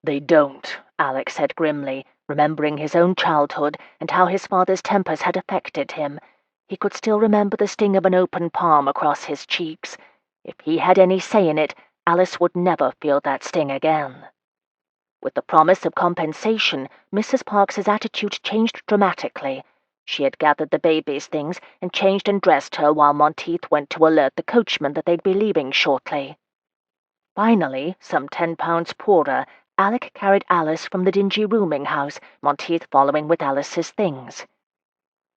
"They don't," Alec said grimly, remembering his own childhood and how his father's tempers had affected him. He could still remember the sting of an open palm across his cheeks. If he had any say in it, Alice would never feel that sting again. With the promise of compensation, Mrs. Parks's attitude changed dramatically. She had gathered the baby's things and changed and dressed her while Monteith went to alert the coachman that they'd be leaving shortly. Finally, some 10 pounds poorer, Alec carried Alice from the dingy rooming house, Monteith following with Alice's things.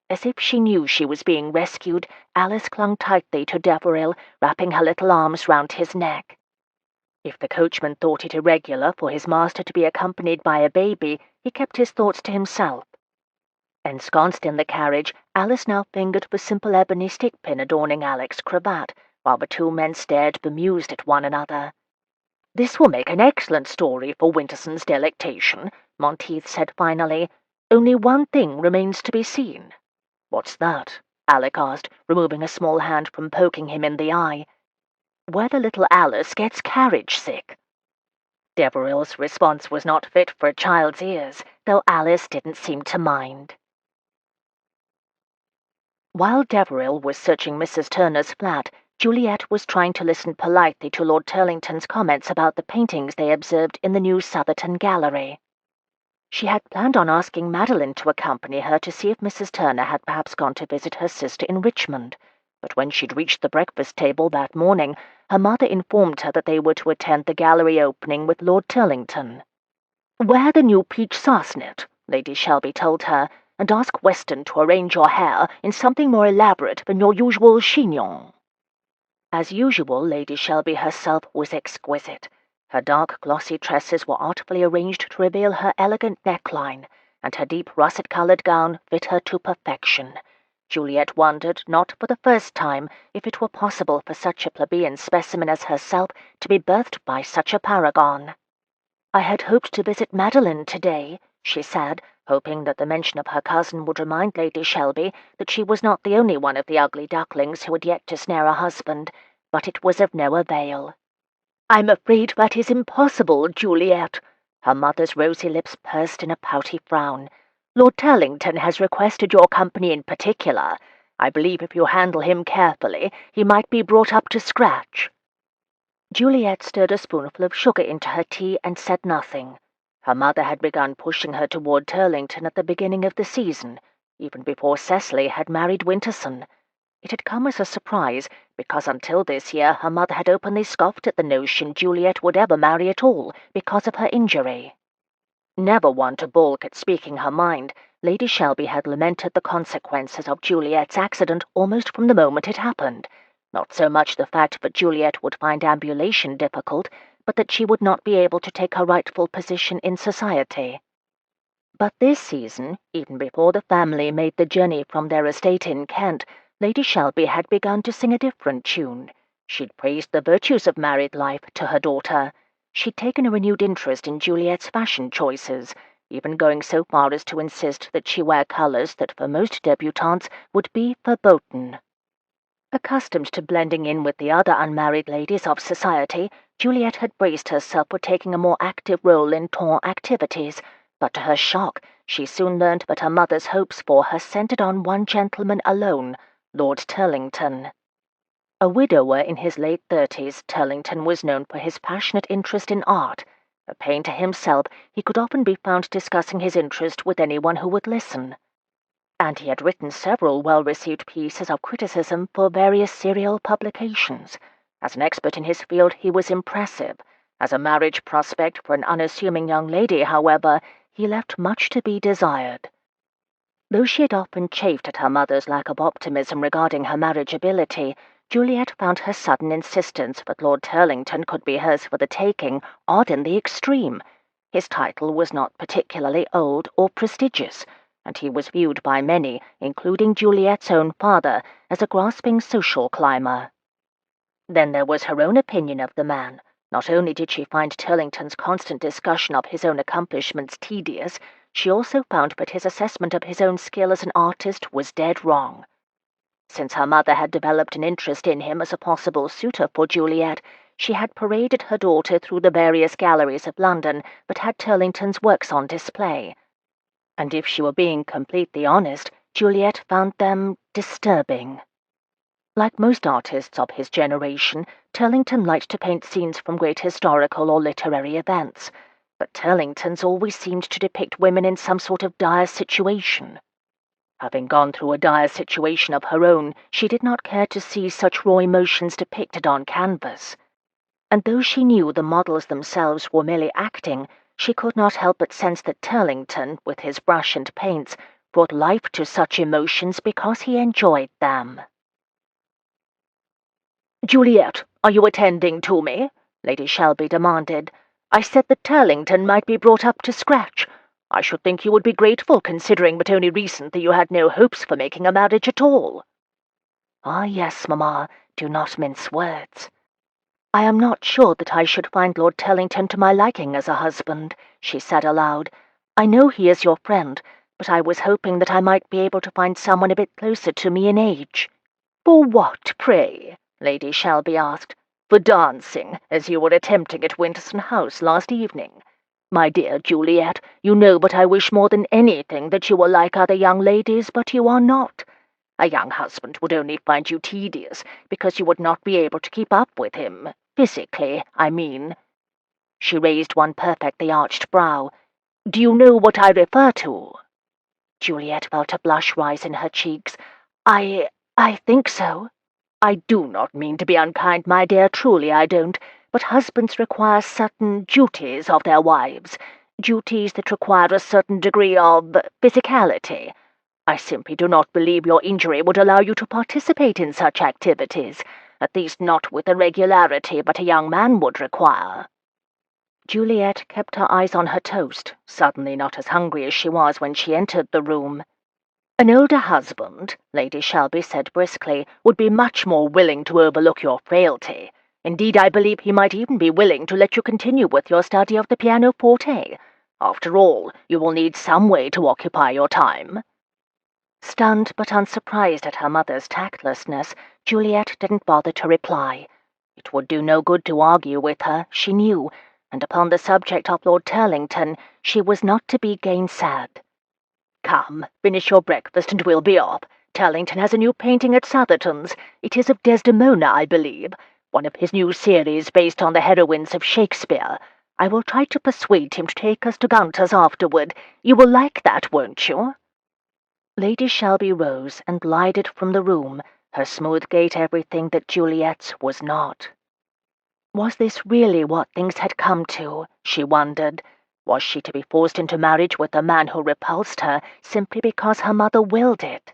As if she knew she was being rescued, Alice clung tightly to Deveril, wrapping her little arms round his neck. If the coachman thought it irregular for his master to be accompanied by a baby, he kept his thoughts to himself. Ensconced in the carriage, Alice now fingered the simple ebony stick-pin adorning Alec's cravat, while the two men stared bemused at one another. "This will make an excellent story for Winterson's delectation," Monteith said finally. "Only one thing remains to be seen." "What's that?" Alec asked, removing a small hand from poking him in the eye. "Whether little Alice gets carriage sick." Deveril's response was not fit for a child's ears, though Alice didn't seem to mind. While Deveril was searching Mrs. Turner's flat, Juliet was trying to listen politely to Lord Turlington's comments about the paintings they observed in the new Southerton Gallery. She had planned on asking Madeline to accompany her to see if Mrs. Turner had perhaps gone to visit her sister in Richmond, but when she'd reached the breakfast table that morning, her mother informed her that they were to attend the gallery opening with Lord Turlington. "Wear the new peach sarcenet," Lady Shelby told her, "and ask Weston to arrange your hair in something more elaborate than your usual chignon." As usual, Lady Shelby herself was exquisite. Her dark, glossy tresses were artfully arranged to reveal her elegant neckline, and her deep russet-coloured gown fit her to perfection. Juliet wondered, not for the first time, if it were possible for such a plebeian specimen as herself to be birthed by such a paragon. "I had hoped to visit Madeline today," she said, hoping that the mention of her cousin would remind Lady Shelby that she was not the only one of the ugly ducklings who had yet to snare a husband, but it was of no avail. "I'm afraid that is impossible, Juliet." Her mother's rosy lips pursed in a pouty frown. "Lord Turlington has requested your company in particular. I believe if you handle him carefully, he might be brought up to scratch." Juliet stirred a spoonful of sugar into her tea and said nothing. Her mother had begun pushing her toward Turlington at the beginning of the season, even before Cecily had married Winterson. It had come as a surprise, because until this year her mother had openly scoffed at the notion Juliet would ever marry at all because of her injury. Never one to balk at speaking her mind, Lady Shelby had lamented the consequences of Juliet's accident almost from the moment it happened. Not so much the fact that Juliet would find ambulation difficult, but that she would not be able to take her rightful position in society. But this season, even before the family made the journey from their estate in Kent, Lady Shelby had begun to sing a different tune. She'd praised the virtues of married life to her daughter. She'd taken a renewed interest in Juliet's fashion choices, even going so far as to insist that she wear colours that for most debutantes would be verboten. Accustomed to blending in with the other unmarried ladies of society, Juliet had braced herself for taking a more active role in tour activities, but to her shock, she soon learned that her mother's hopes for her centred on one gentleman alone, Lord Turlington. A widower in his late 30s, Turlington was known for his passionate interest in art. A painter himself, he could often be found discussing his interest with anyone who would listen. And he had written several well-received pieces of criticism for various serial publications. As an expert in his field, he was impressive. As a marriage prospect for an unassuming young lady, however, he left much to be desired. Though she had often chafed at her mother's lack of optimism regarding her marriageability, Juliet found her sudden insistence that Lord Turlington could be hers for the taking odd in the extreme. His title was not particularly old or prestigious, and he was viewed by many, including Juliet's own father, as a grasping social climber. Then there was her own opinion of the man. Not only did she find Turlington's constant discussion of his own accomplishments tedious, she also found that his assessment of his own skill as an artist was dead wrong. Since her mother had developed an interest in him as a possible suitor for Juliet, she had paraded her daughter through the various galleries of London that had Turlington's works on display. And if she were being completely honest, Juliet found them disturbing. Like most artists of his generation, Turlington liked to paint scenes from great historical or literary events, but Turlington's always seemed to depict women in some sort of dire situation. Having gone through a dire situation of her own, she did not care to see such raw emotions depicted on canvas. And though she knew the models themselves were merely acting, she could not help but sense that Turlington, with his brush and paints, brought life to such emotions because he enjoyed them. "Juliet, are you attending to me?" Lady Shelby demanded. "I said that Turlington might be brought up to scratch. I should think you would be grateful, considering but only recently you had no hopes for making a marriage at all." "Ah, yes, mamma, do not mince words. I am not sure that I should find Lord Turlington to my liking as a husband," she said aloud. "I know he is your friend, but I was hoping that I might be able to find someone a bit closer to me in age." "For what, pray?" Lady Shelby asked. "For dancing, as you were attempting at Winterson House last evening? My dear Juliet, you know but I wish more than anything that you were like other young ladies, but you are not. A young husband would only find you tedious, because you would not be able to keep up with him. Physically, I mean." She raised one perfectly arched brow. "Do you know what I refer to?" Juliet felt a blush rise in her cheeks. I think so." "I do not mean to be unkind, my dear, truly I don't, but husbands require certain duties of their wives, duties that require a certain degree of physicality. I simply do not believe your injury would allow you to participate in such activities, at least not with the regularity but a young man would require." Juliet kept her eyes on her toast, suddenly not as hungry as she was when she entered the room. "An older husband," Lady Shelby said briskly, "would be much more willing to overlook your frailty. Indeed, I believe he might even be willing to let you continue with your study of the pianoforte. After all, you will need some way to occupy your time." Stunned but unsurprised at her mother's tactlessness, Juliet didn't bother to reply. It would do no good to argue with her, she knew, and upon the subject of Lord Turlington she was not to be gainsaid. "Come, finish your breakfast and we'll be off. Turlington has a new painting at Southerton's. It is of Desdemona, I believe, one of his new series based on the heroines of Shakespeare. I will try to persuade him to take us to Gunter's afterward. You will like that, won't you?" Lady Shelby rose and glided from the room, her smooth gait everything that Juliet's was not. Was this really what things had come to, she wondered? Was she to be forced into marriage with a man who repulsed her simply because her mother willed it?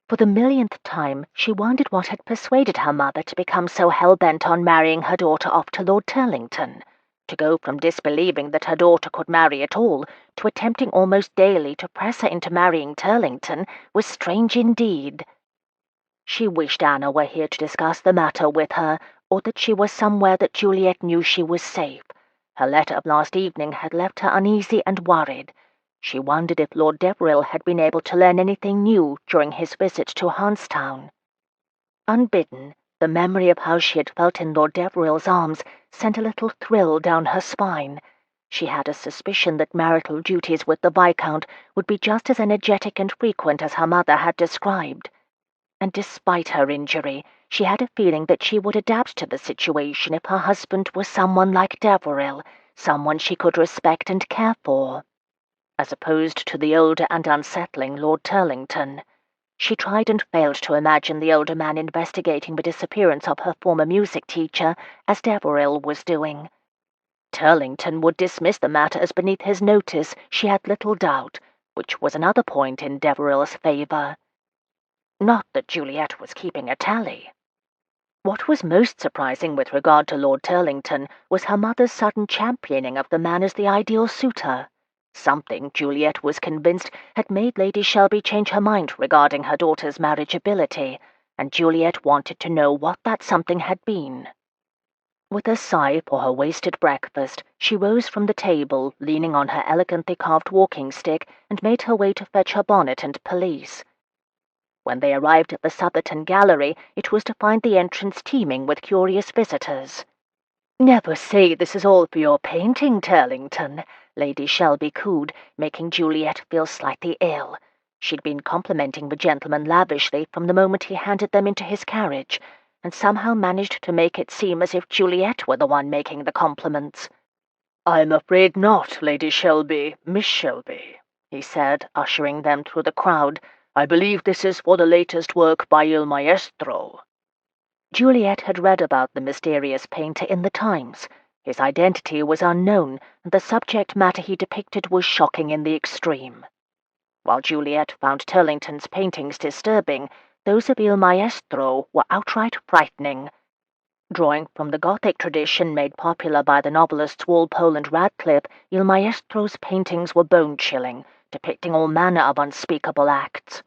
For the millionth time she wondered what had persuaded her mother to become so hell-bent on marrying her daughter off to Lord Turlington. To go from disbelieving that her daughter could marry at all to attempting almost daily to press her into marrying Turlington was strange indeed. She wished Anna were here to discuss the matter with her, or that she was somewhere that Juliet knew she was safe. Her letter of last evening had left her uneasy and worried. She wondered if Lord Deveril had been able to learn anything new during his visit to Hanstown. Unbidden, the memory of how she had felt in Lord Deveril's arms sent a little thrill down her spine. She had a suspicion that marital duties with the Viscount would be just as energetic and frequent as her mother had described. And despite her injury, she had a feeling that she would adapt to the situation if her husband was someone like Deveril, someone she could respect and care for, as opposed to the older and unsettling Lord Turlington. She tried and failed to imagine the older man investigating the disappearance of her former music teacher, as Deveril was doing. Turlington would dismiss the matter as beneath his notice, she had little doubt, which was another point in Deveril's favour. Not that Juliet was keeping a tally. What was most surprising with regard to Lord Turlington was her mother's sudden championing of the man as the ideal suitor. Something, Juliet was convinced, had made Lady Shelby change her mind regarding her daughter's marriageability, and Juliet wanted to know what that something had been. With a sigh for her wasted breakfast, she rose from the table, leaning on her elegantly carved walking stick, and made her way to fetch her bonnet and pelisse. When they arrived at the Southerton Gallery, it was to find the entrance teeming with curious visitors. "Never say this is all for your painting, Turlington," Lady Shelby cooed, making Juliet feel slightly ill. She'd been complimenting the gentleman lavishly from the moment he handed them into his carriage, and somehow managed to make it seem as if Juliet were the one making the compliments. "I'm afraid not, Lady Shelby, Miss Shelby," he said, ushering them through the crowd. "I believe this is for the latest work by Il Maestro." Juliet had read about the mysterious painter in the Times. His identity was unknown, and the subject matter he depicted was shocking in the extreme. While Juliet found Turlington's paintings disturbing, those of Il Maestro were outright frightening. Drawing from the Gothic tradition made popular by the novelists Walpole and Radcliffe, Il Maestro's paintings were bone-chilling, depicting all manner of unspeakable acts.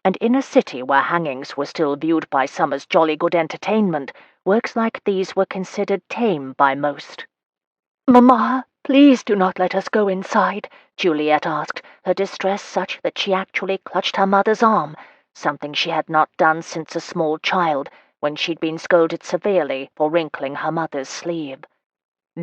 And in a city where hangings were still viewed by some as jolly good entertainment, works like these were considered tame by most. "Mamma, please do not let us go inside," Juliet asked, her distress such that she actually clutched her mother's arm, something she had not done since a small child, when she'd been scolded severely for wrinkling her mother's sleeve.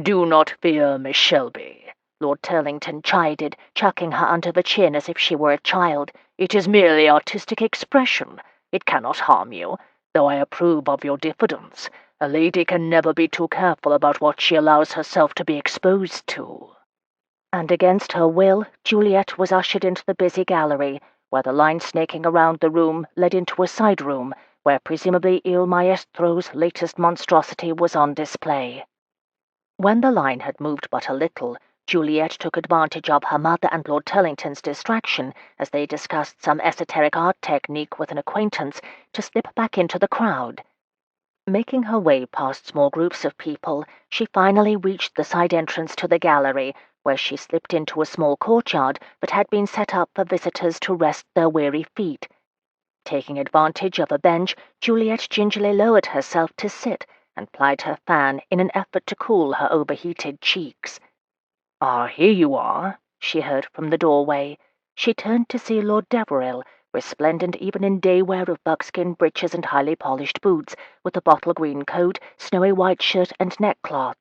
"Do not fear, Miss Shelby," Lord Turlington chided, chucking her under the chin as if she were a child. "It is merely artistic expression. It cannot harm you, though I approve of your diffidence. A lady can never be too careful about what she allows herself to be exposed to." And against her will, Juliet was ushered into the busy gallery, where the line snaking around the room led into a side room, where presumably Il Maestro's latest monstrosity was on display. When the line had moved but a little, Juliet took advantage of her mother and Lord Turlington's distraction as they discussed some esoteric art technique with an acquaintance to slip back into the crowd. Making her way past small groups of people, she finally reached the side entrance to the gallery, where she slipped into a small courtyard that had been set up for visitors to rest their weary feet. Taking advantage of a bench, Juliet gingerly lowered herself to sit and plied her fan in an effort to cool her overheated cheeks. "Ah, here you are," she heard from the doorway. She turned to see Lord Deveril, resplendent even in day wear of buckskin breeches and highly polished boots, with a bottle-green coat, snowy white shirt and neckcloth.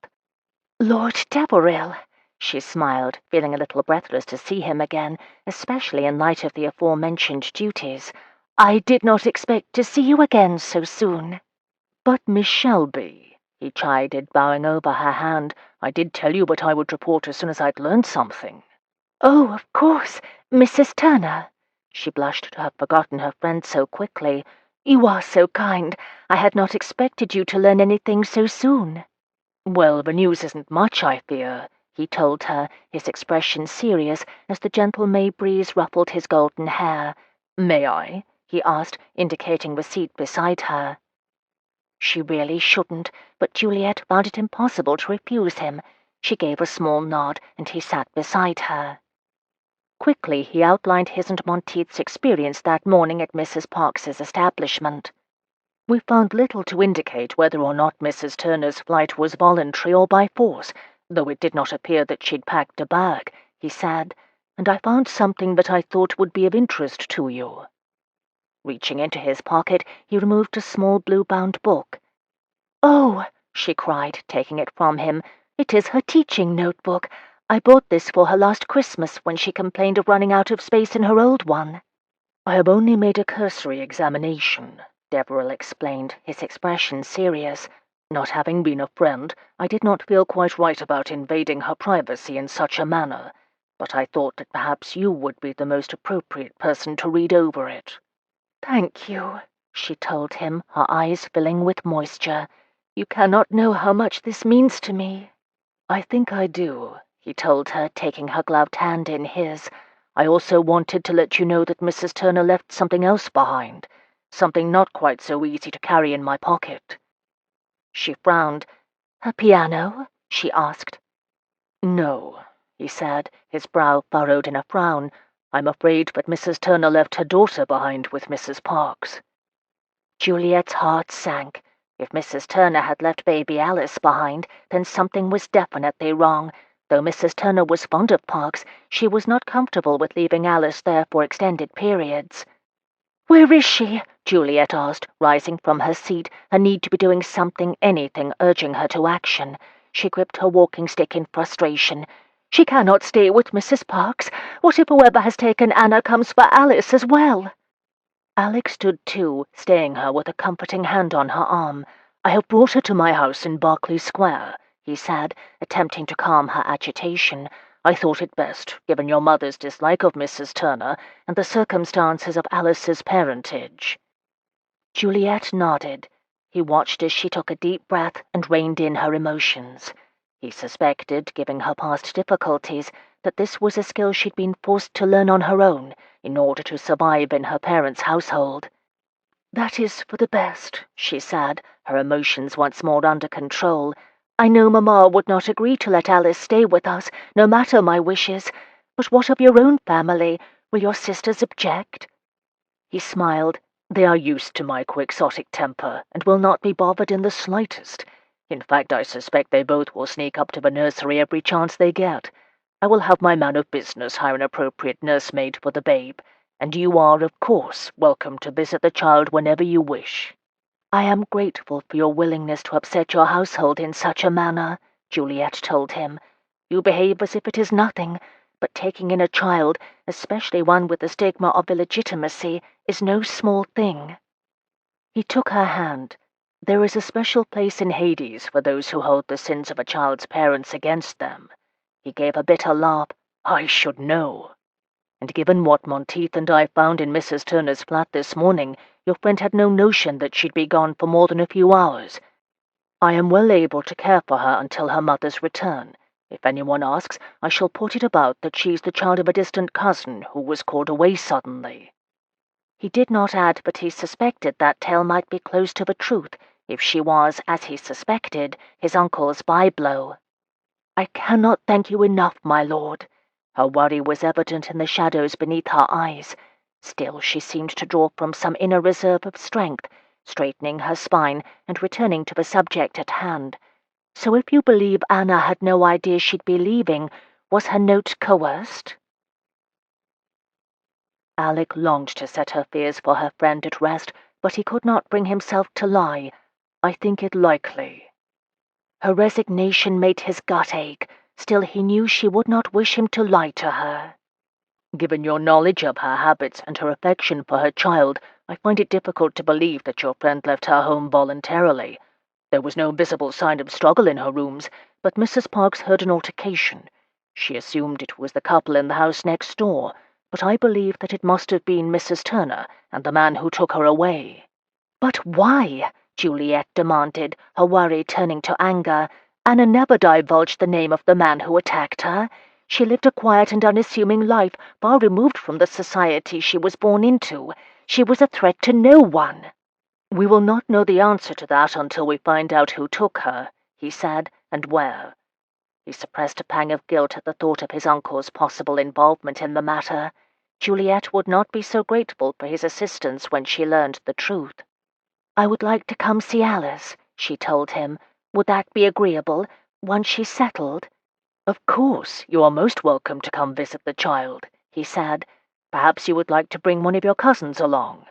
"Lord Deveril," she smiled, feeling a little breathless to see him again, especially in light of the aforementioned duties. "I did not expect to see you again so soon." "But, Miss Shelby," he chided, bowing over her hand, "I did tell you that I would report as soon as I'd learned something." "Oh, of course, Mrs. Turner." She blushed to have forgotten her friend so quickly. "You are so kind. I had not expected you to learn anything so soon." "Well, the news isn't much, I fear," he told her, his expression serious as the gentle May breeze ruffled his golden hair. "May I?" he asked, indicating the seat beside her. She really shouldn't, but Juliet found it impossible to refuse him. She gave a small nod, and he sat beside her. Quickly he outlined his and Monteith's experience that morning at Mrs. Parks's establishment. "We found little to indicate whether or not Mrs. Turner's flight was voluntary or by force, though it did not appear that she'd packed a bag," he said, "and I found something that I thought would be of interest to you." Reaching into his pocket, he removed a small blue-bound book. "Oh," she cried, taking it from him, "it is her teaching notebook. I bought this for her last Christmas when she complained of running out of space in her old one." "I have only made a cursory examination," Deveril explained, his expression serious. "Not having been a friend, I did not feel quite right about invading her privacy in such a manner, but I thought that perhaps you would be the most appropriate person to read over it." "Thank you," she told him, her eyes filling with moisture. "You cannot know how much this means to me." "I think I do," he told her, taking her gloved hand in his. "I also wanted to let you know that Mrs. Turner left something else behind, something not quite so easy to carry in my pocket." She frowned. "Her piano?" she asked. "No," he said, his brow furrowed in a frown. "I'm afraid that Mrs. Turner left her daughter behind with Mrs. Parks." Juliet's heart sank. If Mrs. Turner had left baby Alice behind, then something was definitely wrong. Though Mrs. Turner was fond of Parks, she was not comfortable with leaving Alice there for extended periods. "Where is she?" Juliet asked, rising from her seat, her need to be doing something, anything, urging her to action. She gripped her walking stick in frustration. "She cannot stay with Mrs. Parks. What if whoever has taken Anna comes for Alice as well?" Alec stood too, staying her with a comforting hand on her arm. "I have brought her to my house in Berkeley Square," he said, attempting to calm her agitation. "I thought it best, given your mother's dislike of Mrs. Turner and the circumstances of Alice's parentage." Juliet nodded. He watched as she took a deep breath and reined in her emotions. He suspected, given her past difficulties, that this was a skill she'd been forced to learn on her own in order to survive in her parents' household. "That is for the best," she said, her emotions once more under control. "I know Mamma would not agree to let Alice stay with us, no matter my wishes. But what of your own family? Will your sisters object?" He smiled. "They are used to my quixotic temper, and will not be bothered in the slightest. In fact, I suspect they both will sneak up to the nursery every chance they get. I will have my man of business hire an appropriate nursemaid for the babe, and you are, of course, welcome to visit the child whenever you wish." "I am grateful for your willingness to upset your household in such a manner," Juliet told him. "You behave as if it is nothing, but taking in a child, especially one with the stigma of illegitimacy, is no small thing." He took her hand. "There is a special place in Hades for those who hold the sins of a child's parents against them." He gave a bitter laugh. "I should know. And given what Monteith and I found in Mrs. Turner's flat this morning, your friend had no notion that she'd be gone for more than a few hours. I am well able to care for her until her mother's return. If anyone asks, I shall put it about that she's the child of a distant cousin who was called away suddenly." He did not add that he suspected that tale might be close to the truth, if she was, as he suspected, his uncle's bye-blow. "I cannot thank you enough, my lord." Her worry was evident in the shadows beneath her eyes. Still she seemed to draw from some inner reserve of strength, straightening her spine and returning to the subject at hand. "So if you believe Anna had no idea she'd be leaving, was her note coerced?" Alec longed to set her fears for her friend at rest, but he could not bring himself to lie. "I think it likely." Her resignation made his gut ache. Still he knew she would not wish him to lie to her. "Given your knowledge of her habits and her affection for her child, I find it difficult to believe that your friend left her home voluntarily. There was no visible sign of struggle in her rooms, but Mrs. Parks heard an altercation. She assumed it was the couple in the house next door, but I believe that it must have been Mrs. Turner and the man who took her away." "But why?" Juliet demanded, her worry turning to anger. "Anna never divulged the name of the man who attacked her. She lived a quiet and unassuming life, far removed from the society she was born into. She was a threat to no one." "We will not know the answer to that until we find out who took her," he said, "and where." He suppressed a pang of guilt at the thought of his uncle's possible involvement in the matter. Juliet would not be so grateful for his assistance when she learned the truth. "I would like to come see Alice," she told him. "Would that be agreeable, once she's settled?" "Of course, you are most welcome to come visit the child," he said. "Perhaps you would like to bring one of your cousins along."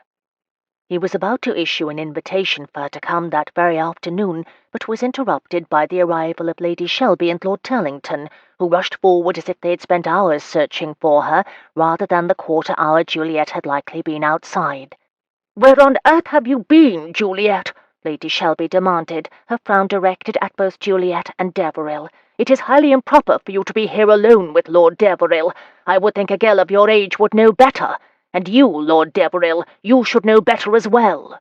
He was about to issue an invitation for her to come that very afternoon, but was interrupted by the arrival of Lady Shelby and Lord Turlington, who rushed forward as if they had spent hours searching for her, rather than the quarter hour Juliet had likely been outside. "Where on earth have you been, Juliet?" Lady Shelby demanded, her frown directed at both Juliet and Deveril. "It is highly improper for you to be here alone with Lord Deveril. I would think a girl of your age would know better. And you, Lord Deveril, you should know better as well."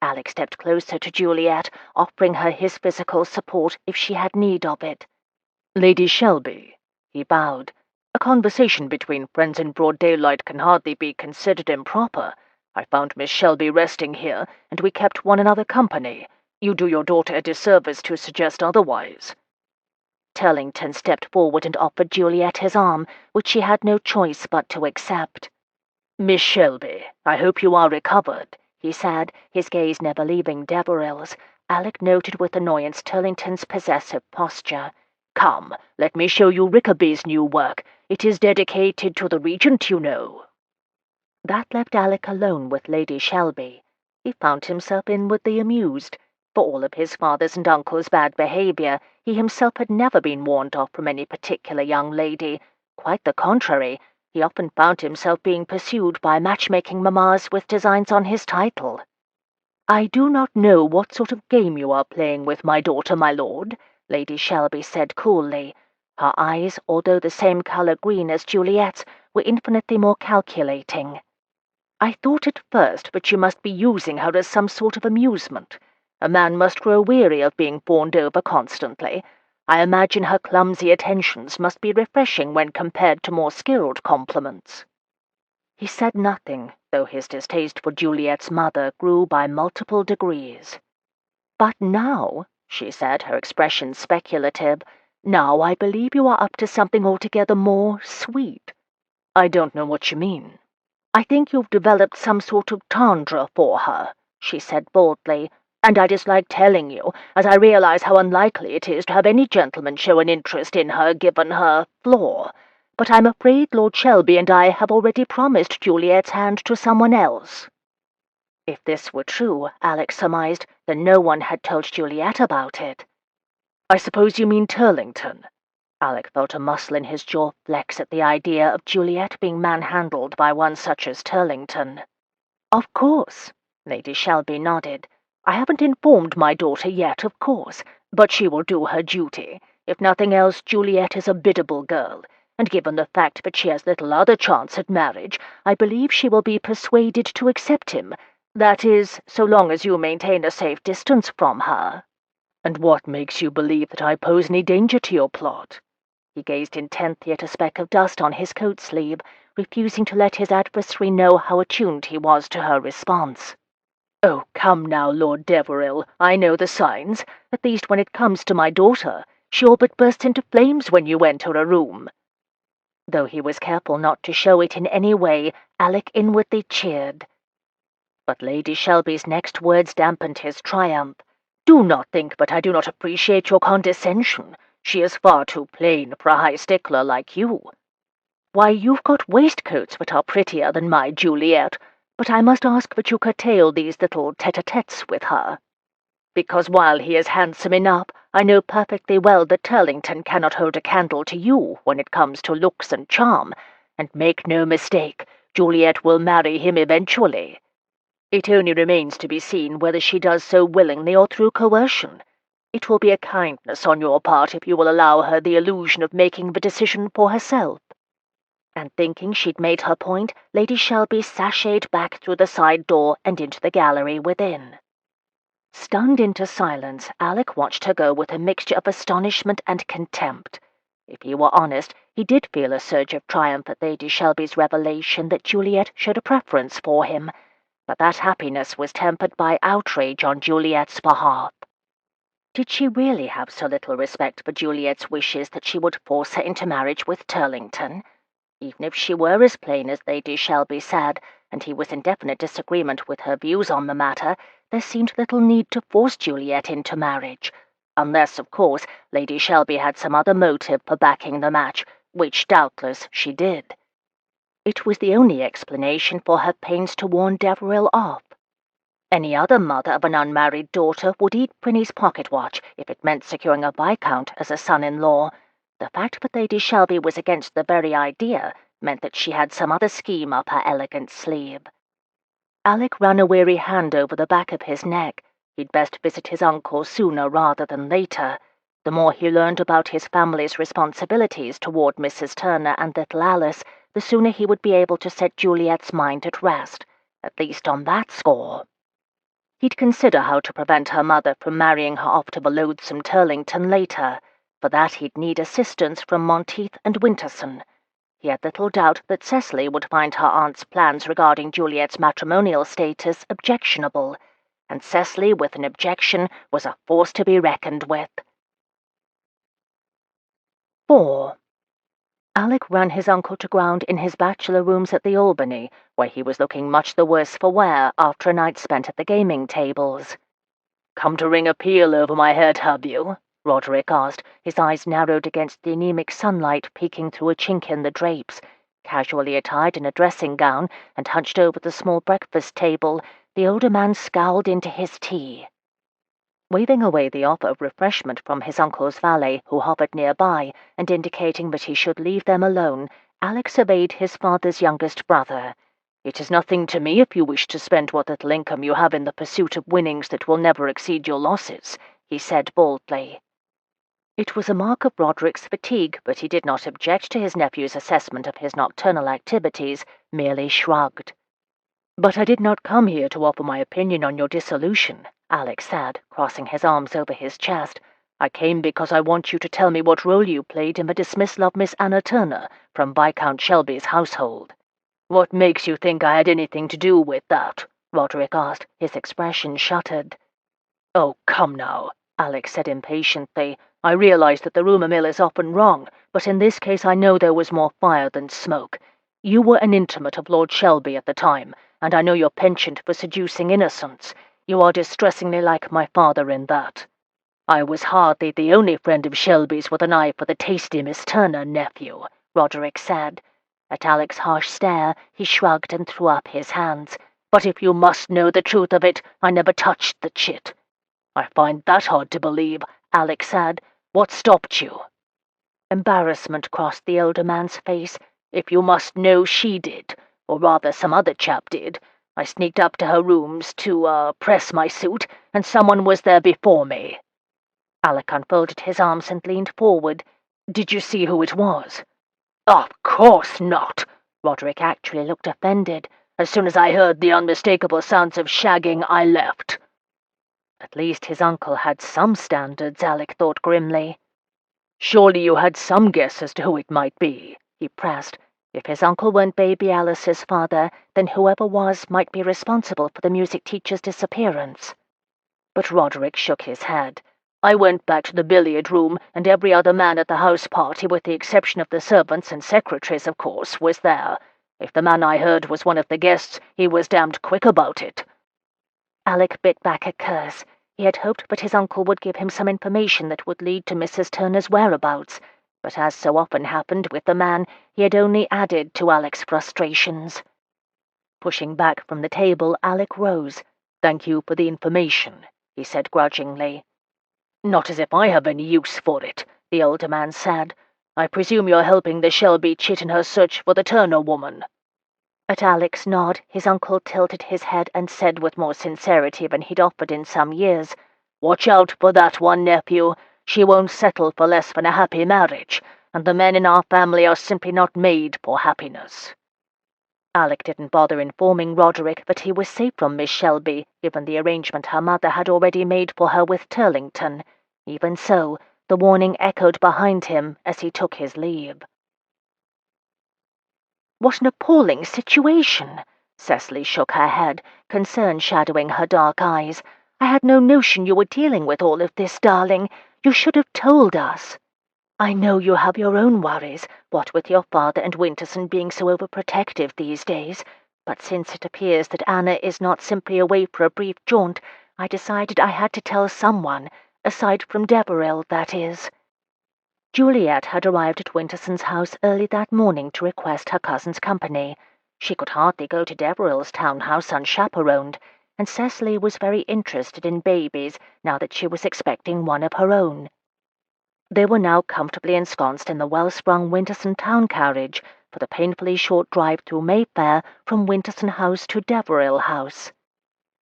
Alec stepped closer to Juliet, offering her his physical support if she had need of it. "Lady Shelby," he bowed, "a conversation between friends in broad daylight can hardly be considered improper. I found Miss Shelby resting here, and we kept one another company. You do your daughter a disservice to suggest otherwise." Turlington stepped forward and offered Juliet his arm, which she had no choice but to accept. "Miss Shelby, I hope you are recovered," he said, his gaze never leaving Deveril's. Alec noted with annoyance Turlington's possessive posture. "Come, let me show you Rickaby's new work. It is dedicated to the Regent, you know." That left Alec alone with Lady Shelby. He found himself inwardly amused. For all of his father's and uncle's bad behaviour, he himself had never been warned off from any particular young lady. Quite the contrary, he often found himself being pursued by matchmaking mammas with designs on his title. "I do not know what sort of game you are playing with my daughter, my lord," Lady Shelby said coolly. Her eyes, although the same colour green as Juliet's, were infinitely more calculating. "I thought at first that you must be using her as some sort of amusement. A man must grow weary of being fawned over constantly. I imagine her clumsy attentions must be refreshing when compared to more skilled compliments." He said nothing, though his distaste for Juliet's mother grew by multiple degrees. "But now," she said, her expression speculative, "now I believe you are up to something altogether more sweet." "I don't know what you mean." "I think you've developed some sort of tendre for her," she said boldly, "and I dislike telling you, as I realize how unlikely it is to have any gentleman show an interest in her given her flaw. But I'm afraid Lord Shelby and I have already promised Juliet's hand to someone else." If this were true, Alex surmised, then no one had told Juliet about it. "I suppose you mean Turlington." Alec felt a muscle in his jaw flex at the idea of Juliet being manhandled by one such as Turlington. "Of course," Lady Shelby nodded. "I haven't informed my daughter yet, of course, but she will do her duty. If nothing else, Juliet is a biddable girl, and given the fact that she has little other chance at marriage, I believe she will be persuaded to accept him. That is, so long as you maintain a safe distance from her." "And what makes you believe that I pose any danger to your plot?" He gazed intently at a speck of dust on his coat sleeve, refusing to let his adversary know how attuned he was to her response. "Oh, come now, Lord Deveril, I know the signs, at least when it comes to my daughter. She all but bursts into flames when you enter a room." Though he was careful not to show it in any way, Alec inwardly cheered. But Lady Shelby's next words dampened his triumph. "Do not think that I do not appreciate your condescension. She is far too plain for a high stickler like you. Why, you've got waistcoats that are prettier than my Juliet, but I must ask that you curtail these little tete-a-tetes with her. Because while he is handsome enough, I know perfectly well that Turlington cannot hold a candle to you when it comes to looks and charm, and make no mistake, Juliet will marry him eventually. It only remains to be seen whether she does so willingly or through coercion. It will be a kindness on your part if you will allow her the illusion of making the decision for herself." And thinking she'd made her point, Lady Shelby sashayed back through the side door and into the gallery within. Stunned into silence, Alec watched her go with a mixture of astonishment and contempt. If he were honest, he did feel a surge of triumph at Lady Shelby's revelation that Juliet showed a preference for him, but that happiness was tempered by outrage on Juliet's behalf. Did she really have so little respect for Juliet's wishes that she would force her into marriage with Turlington? Even if she were as plain as Lady Shelby said, and he was in definite disagreement with her views on the matter, there seemed little need to force Juliet into marriage, unless, of course, Lady Shelby had some other motive for backing the match, which doubtless she did. It was the only explanation for her pains to warn Deveril off. Any other mother of an unmarried daughter would eat Prinny's pocket-watch if it meant securing a viscount as a son-in-law. The fact that Lady Shelby was against the very idea meant that she had some other scheme up her elegant sleeve. Alec ran a weary hand over the back of his neck. He'd best visit his uncle sooner rather than later. The more he learned about his family's responsibilities toward Mrs. Turner and little Alice, the sooner he would be able to set Juliet's mind at rest, at least on that score. He'd consider how to prevent her mother from marrying her off to the loathsome Turlington later. For that he'd need assistance from Monteith and Winterson. He had little doubt that Cecily would find her aunt's plans regarding Juliet's matrimonial status objectionable, and Cecily with an objection was a force to be reckoned with. 4. Alec ran his uncle to ground in his bachelor rooms at the Albany, where he was looking much the worse for wear after a night spent at the gaming tables. "Come to ring a peal over my head, have you?" Roderick asked, his eyes narrowed against the anemic sunlight peeking through a chink in the drapes. Casually attired in a dressing gown and hunched over the small breakfast table, the older man scowled into his tea. Waving away the offer of refreshment from his uncle's valet, who hovered nearby, and indicating that he should leave them alone, Alec surveyed his father's youngest brother. "It is nothing to me if you wish to spend what little income you have in the pursuit of winnings that will never exceed your losses," he said boldly. It was a mark of Roderick's fatigue, but he did not object to his nephew's assessment of his nocturnal activities, merely shrugged. "But I did not come here to offer my opinion on your dissolution," Alec said, crossing his arms over his chest. "I came because I want you to tell me what role you played in the dismissal of Miss Anna Turner from Viscount Shelby's household." "What makes you think I had anything to do with that?" Roderick asked, his expression shuttered. "Oh, come now," Alec said impatiently. "I realize that the rumor mill is often wrong, but in this case I know there was more fire than smoke. You were an intimate of Lord Shelby at the time, and I know your penchant for seducing innocence. You are distressingly like my father in that. I was hardly the only friend of Shelby's with an eye for the tasty Miss Turner, nephew," Roderick said. At Alec's harsh stare, he shrugged and threw up his hands. "But if you must know the truth of it, I never touched the chit." "I find that hard to believe," Alec said. "What stopped you?" Embarrassment crossed the older man's face. "If you must know, she did. Or rather, some other chap did. I sneaked up to her rooms to, press my suit, and someone was there before me." Alec unfolded his arms and leaned forward. "Did you see who it was?" "Of course not!" Roderick actually looked offended. "As soon as I heard the unmistakable sounds of shagging, I left." At least his uncle had some standards, Alec thought grimly. "Surely you had some guess as to who it might be," he pressed. If his uncle weren't baby Alice's father, then whoever was might be responsible for the music teacher's disappearance. But Roderick shook his head. "I went back to the billiard room, and every other man at the house party, with the exception of the servants and secretaries, of course, was there. If the man I heard was one of the guests, he was damned quick about it." Alec bit back a curse. He had hoped that his uncle would give him some information that would lead to Mrs. Turner's whereabouts, but as so often happened with the man, he had only added to Alec's frustrations. Pushing back from the table, Alec rose. "Thank you for the information," he said grudgingly. "Not as if I have any use for it," the older man said. "I presume you're helping the Shelby chit in her search for the Turner woman." At Alec's nod, his uncle tilted his head and said with more sincerity than he'd offered in some years, "Watch out for that one, nephew. She won't settle for less than a happy marriage, and the men in our family are simply not made for happiness." Alec didn't bother informing Roderick that he was safe from Miss Shelby, given the arrangement her mother had already made for her with Turlington. Even so, the warning echoed behind him as he took his leave. "What an appalling situation!" Cecily shook her head, concern shadowing her dark eyes. "I had no notion you were dealing with all of this, darling. You should have told us." "I know you have your own worries, what with your father and Winterson being so overprotective these days, but since it appears that Anna is not simply away for a brief jaunt, I decided I had to tell someone, aside from Deveril, that is." Juliet had arrived at Winterson's house early that morning to request her cousin's company. She could hardly go to Deveril's townhouse unchaperoned, and Cecily was very interested in babies now that she was expecting one of her own. They were now comfortably ensconced in the well-sprung Winterson town carriage for the painfully short drive through Mayfair from Winterson House to Deveril House.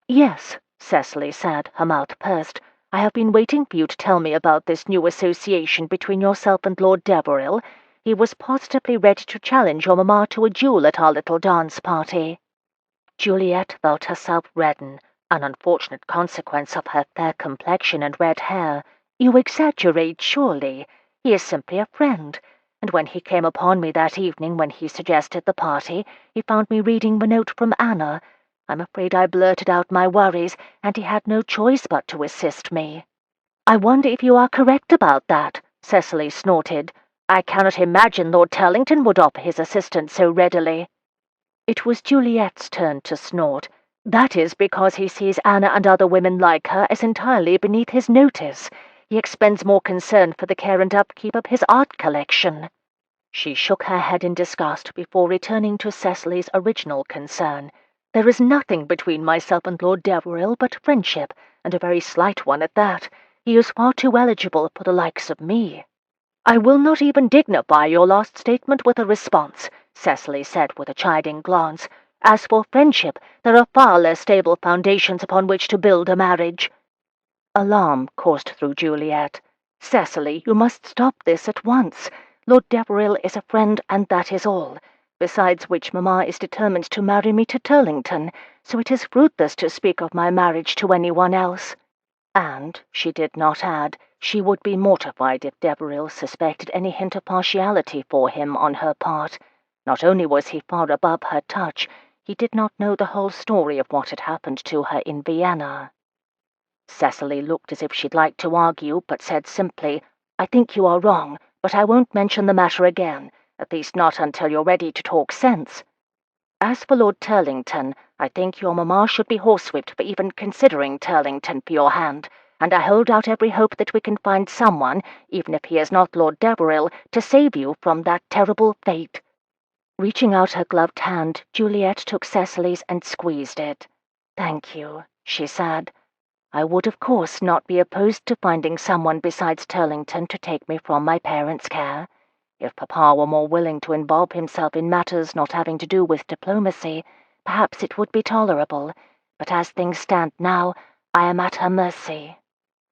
"Yes," Cecily said, her mouth pursed. "I have been waiting for you to tell me about this new association between yourself and Lord Deveril. He was positively ready to challenge your mamma to a duel at our little dance party." Juliet felt herself redden, an unfortunate consequence of her fair complexion and red hair. "You exaggerate, surely. He is simply a friend. And when he came upon me that evening when he suggested the party, he found me reading the note from Anna. I'm afraid I blurted out my worries, and he had no choice but to assist me." "I wonder if you are correct about that," Cecily snorted. "I cannot imagine Lord Turlington would offer his assistance so readily." It was Juliet's turn to snort. "That is because he sees Anna and other women like her as entirely beneath his notice. He expends more concern for the care and upkeep of his art collection." She shook her head in disgust before returning to Cecily's original concern. "There is nothing between myself and Lord Deveril but friendship, and a very slight one at that. He is far too eligible for the likes of me." "I will not even dignify your last statement with a response," Cecily said with a chiding glance. "As for friendship, there are far less stable foundations upon which to build a marriage." Alarm coursed through Juliet. "Cecily, you must stop this at once. Lord Deveril is a friend, and that is all. Besides which, mamma is determined to marry me to Turlington, so it is fruitless to speak of my marriage to anyone else." And, she did not add, she would be mortified if Deveril suspected any hint of partiality for him on her part. Not only was he far above her touch, he did not know the whole story of what had happened to her in Vienna. Cecily looked as if she'd like to argue, but said simply, "I think you are wrong, but I won't mention the matter again, at least not until you're ready to talk sense. As for Lord Turlington, I think your mamma should be horsewhipped for even considering Turlington for your hand, and I hold out every hope that we can find someone, even if he is not Lord Deveril, to save you from that terrible fate." Reaching out her gloved hand, Juliet took Cecily's and squeezed it. "Thank you," she said. "I would of course not be opposed to finding someone besides Turlington to take me from my parents' care. If Papa were more willing to involve himself in matters not having to do with diplomacy, perhaps it would be tolerable, but as things stand now, I am at her mercy."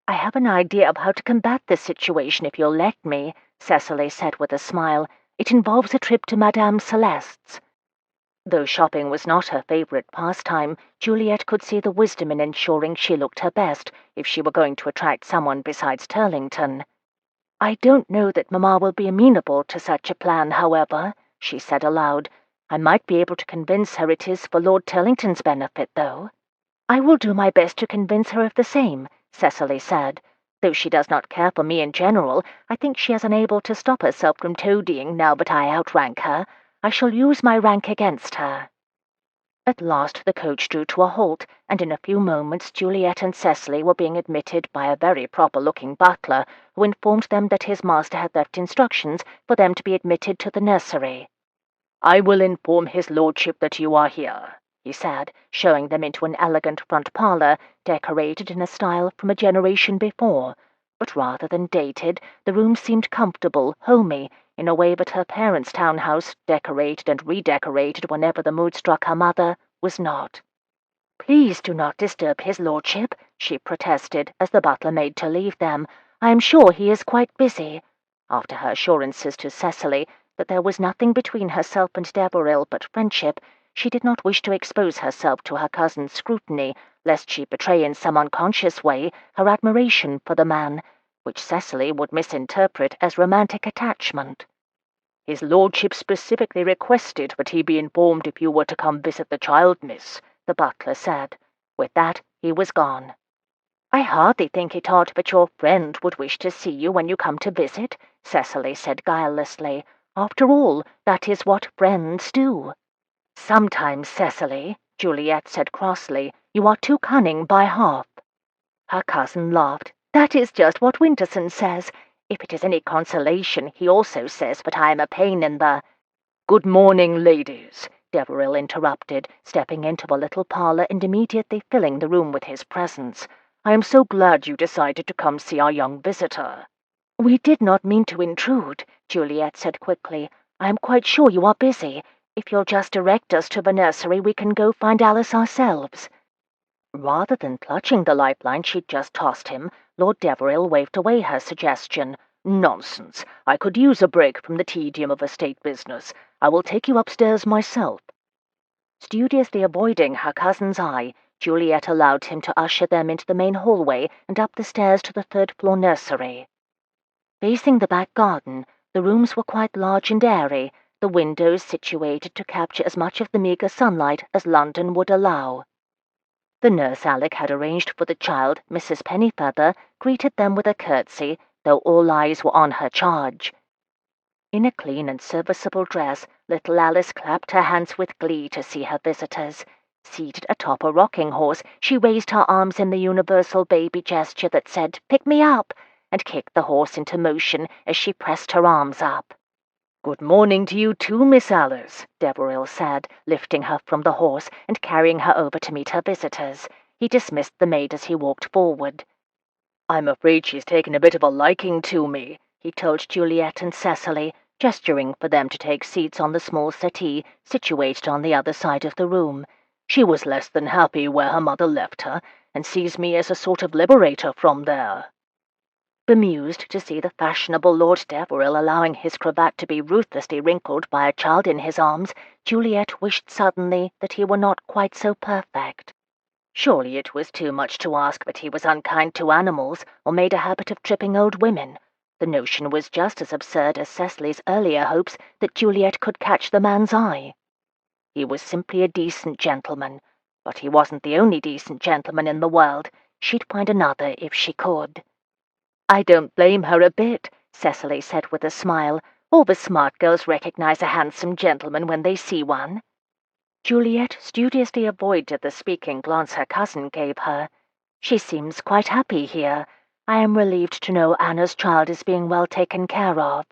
"I have an idea of how to combat this situation if you'll let me," Cecily said with a smile. "It involves a trip to Madame Celeste's." Though shopping was not her favorite pastime, Juliet could see the wisdom in ensuring she looked her best if she were going to attract someone besides Turlington. "I don't know that Mamma will be amenable to such a plan, however," she said aloud. "I might be able to convince her it is for Lord Turlington's benefit, though." "I will do my best to convince her of the same," Cecily said. "Though she does not care for me in general, I think she is unable to stop herself from toadying now that I outrank her. I shall use my rank against her." At last the coach drew to a halt, and in a few moments Juliet and Cecily were being admitted by a very proper-looking butler, who informed them that his master had left instructions for them to be admitted to the nursery. "I will inform his lordship that you are here," he said, showing them into an elegant front parlour, decorated in a style from a generation before. But rather than dated, the room seemed comfortable, homey, in a way that her parents' townhouse, decorated and redecorated whenever the mood struck her mother, was not. "Please do not disturb his lordship," she protested, as the butler made to leave them. "I am sure he is quite busy." After her assurances to Cecily that there was nothing between herself and Deveril but friendship, she did not wish to expose herself to her cousin's scrutiny, lest she betray in some unconscious way her admiration for the man, which Cecily would misinterpret as romantic attachment. "His lordship specifically requested that he be informed if you were to come visit the child, miss," the butler said. With that, he was gone. "I hardly think it odd that your friend would wish to see you when you come to visit," Cecily said guilelessly. "After all, that is what friends do." "Sometimes, Cecily," Juliet said crossly, "you are too cunning by half." Her cousin laughed. "That is just what Winterson says. If it is any consolation, he also says that I am a pain in the—" "Good morning, ladies," Deveril interrupted, stepping into the little parlour and immediately filling the room with his presence. "I am so glad you decided to come see our young visitor." "We did not mean to intrude," Juliet said quickly. "I am quite sure you are busy. If you'll just direct us to the nursery, we can go find Alice ourselves." Rather than clutching the lifeline she'd just tossed him, Lord Deveril waved away her suggestion. "Nonsense. I could use a break from the tedium of estate business. I will take you upstairs myself." Studiously avoiding her cousin's eye, Juliet allowed him to usher them into the main hallway and up the stairs to the third-floor nursery. Facing the back garden, the rooms were quite large and airy, the windows situated to capture as much of the meagre sunlight as London would allow. The nurse Alec had arranged for the child, Mrs. Pennyfeather, greeted them with a curtsy, though all eyes were on her charge. In a clean and serviceable dress, little Alice clapped her hands with glee to see her visitors. Seated atop a rocking horse, she raised her arms in the universal baby gesture that said, "Pick me up," and kicked the horse into motion as she pressed her arms up. "Good morning to you too, Miss Alice," Deveril said, lifting her from the horse and carrying her over to meet her visitors. He dismissed the maid as he walked forward. "I'm afraid she's taken a bit of a liking to me," he told Juliet and Cecily, gesturing for them to take seats on the small settee situated on the other side of the room. "She was less than happy where her mother left her, and sees me as a sort of liberator from there." Bemused to see the fashionable Lord Deveril allowing his cravat to be ruthlessly wrinkled by a child in his arms, Juliet wished suddenly that he were not quite so perfect. Surely it was too much to ask that he was unkind to animals or made a habit of tripping old women. The notion was just as absurd as Cecily's earlier hopes that Juliet could catch the man's eye. He was simply a decent gentleman, but he wasn't the only decent gentleman in the world. She'd find another if she could. "I don't blame her a bit," Cecily said with a smile. "All the smart girls recognize a handsome gentleman when they see one." Juliet studiously avoided the speaking glance her cousin gave her. "She seems quite happy here. I am relieved to know Anna's child is being well taken care of."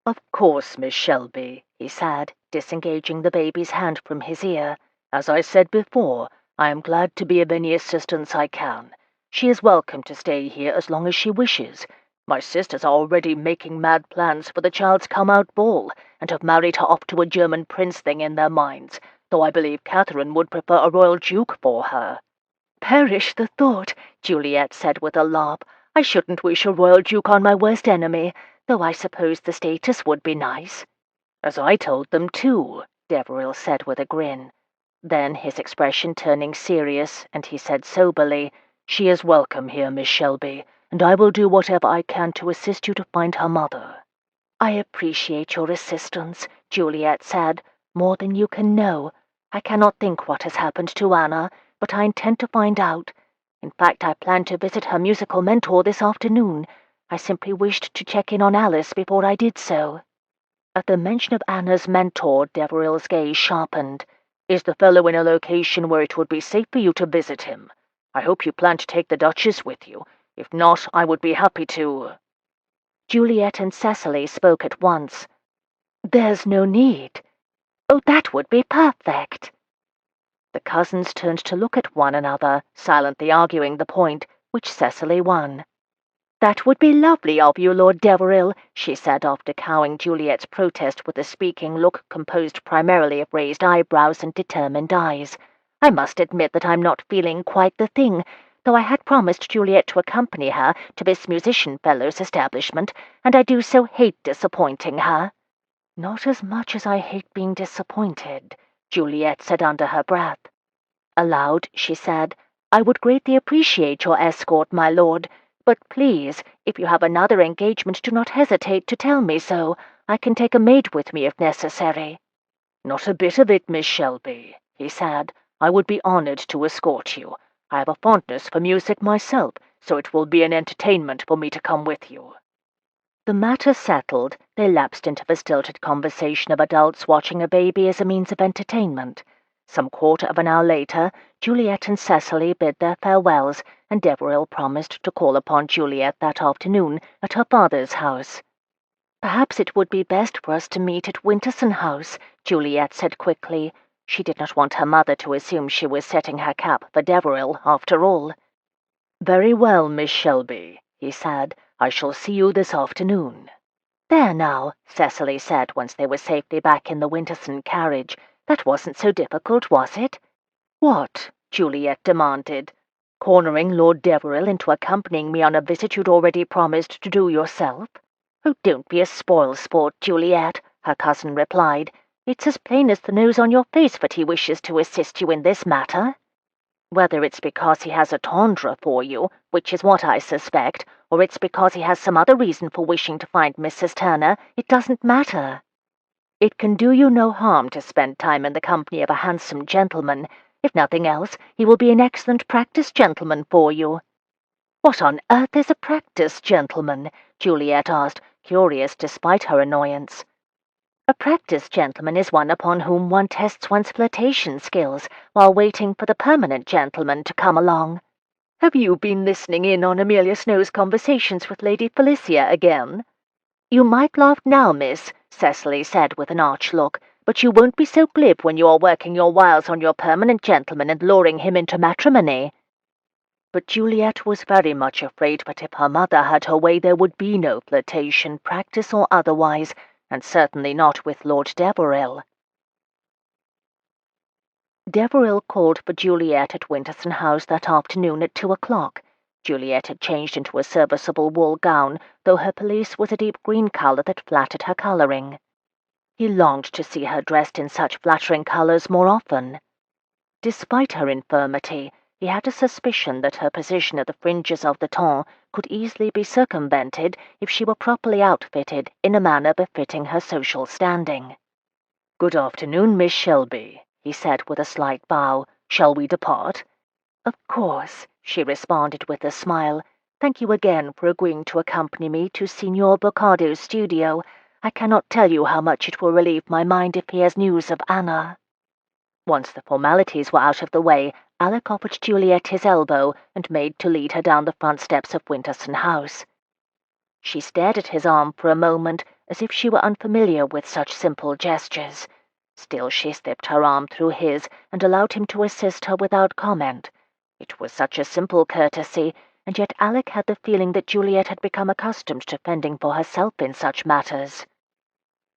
"Of course, Miss Shelby," he said, disengaging the baby's hand from his ear. "As I said before, I am glad to be of any assistance I can. She is welcome to stay here as long as she wishes. My sisters are already making mad plans for the child's come-out ball, and have married her off to a German prince thing in their minds, though I believe Catherine would prefer a royal duke for her." "Perish the thought," Juliet said with a laugh. "I shouldn't wish a royal duke on my worst enemy, though I suppose the status would be nice." "As I told them, too," Deveril said with a grin. Then, his expression turning serious, and he said soberly, "She is welcome here, Miss Shelby, and I will do whatever I can to assist you to find her mother." "I appreciate your assistance," Juliet said, "more than you can know. I cannot think what has happened to Anna, but I intend to find out. In fact, I plan to visit her musical mentor this afternoon. I simply wished to check in on Alice before I did so." At the mention of Anna's mentor, Deveril's gaze sharpened. "Is the fellow in a location where it would be safe for you to visit him? I hope you plan to take the Duchess with you. If not, I would be happy to—" Juliet and Cecily spoke at once. "There's no need." "Oh, that would be perfect." The cousins turned to look at one another, silently arguing the point, which Cecily won. "That would be lovely of you, Lord Deveril," she said after cowing Juliet's protest with a speaking look composed primarily of raised eyebrows and determined eyes. "I must admit that I'm not feeling quite the thing, though I had promised Juliet to accompany her to this musician fellow's establishment, and I do so hate disappointing her." "Not as much as I hate being disappointed," Juliet said under her breath. Aloud, she said, "I would greatly appreciate your escort, my lord. But please, if you have another engagement, do not hesitate to tell me so. I can take a maid with me if necessary." "Not a bit of it, Miss Shelby," he said. "I would be honored to escort you. I have a fondness for music myself, so it will be an entertainment for me to come with you." The matter settled, they lapsed into the stilted conversation of adults watching a baby as a means of entertainment. Some quarter of an hour later, Juliet and Cecily bid their farewells, and Deveril promised to call upon Juliet that afternoon at her father's house. "Perhaps it would be best for us to meet at Winterson House," Juliet said quickly. She did not want her mother to assume she was setting her cap for Deveril, after all. "Very well, Miss Shelby," he said. "I shall see you this afternoon." "There now," Cecily said once they were safely back in the Winterson carriage. "That wasn't so difficult, was it?" "What?" Juliet demanded. "Cornering Lord Deveril into accompanying me on a visit you'd already promised to do yourself?" "Oh, don't be a spoil-sport, Juliet," her cousin replied. "It's as plain as the nose on your face that he wishes to assist you in this matter. Whether it's because he has a tendre for you, which is what I suspect, or it's because he has some other reason for wishing to find Mrs. Turner, it doesn't matter. It can do you no harm to spend time in the company of a handsome gentleman. If nothing else, he will be an excellent practice gentleman for you." "What on earth is a practice gentleman?" Juliet asked, curious despite her annoyance. "A practice gentleman is one upon whom one tests one's flirtation skills while waiting for the permanent gentleman to come along." "Have you been listening in on Amelia Snow's conversations with Lady Felicia again?" "You might laugh now, miss," Cecily said with an arch look, "but you won't be so glib when you are working your wiles on your permanent gentleman and luring him into matrimony." But Juliet was very much afraid that if her mother had her way there would be no flirtation, practice or otherwise, and certainly not with Lord Deveril. Deveril called for Juliet at Winterson House that afternoon at 2 o'clock. Juliet had changed into a serviceable wool gown, though her pelisse was a deep green colour that flattered her colouring. He longed to see her dressed in such flattering colours more often. Despite her infirmity, He had a suspicion that her position at the fringes of the ton could easily be circumvented if she were properly outfitted in a manner befitting her social standing. "Good afternoon, Miss Shelby," he said with a slight bow. "Shall we depart?" "Of course," she responded with a smile. "Thank you again for agreeing to accompany me to Signor Boccardo's studio. I cannot tell you how much it will relieve my mind if he has news of Anna." Once the formalities were out of the way, Alec offered Juliet his elbow and made to lead her down the front steps of Winterson House. She stared at his arm for a moment, as if she were unfamiliar with such simple gestures. Still she slipped her arm through his and allowed him to assist her without comment. It was such a simple courtesy, and yet Alec had the feeling that Juliet had become accustomed to fending for herself in such matters.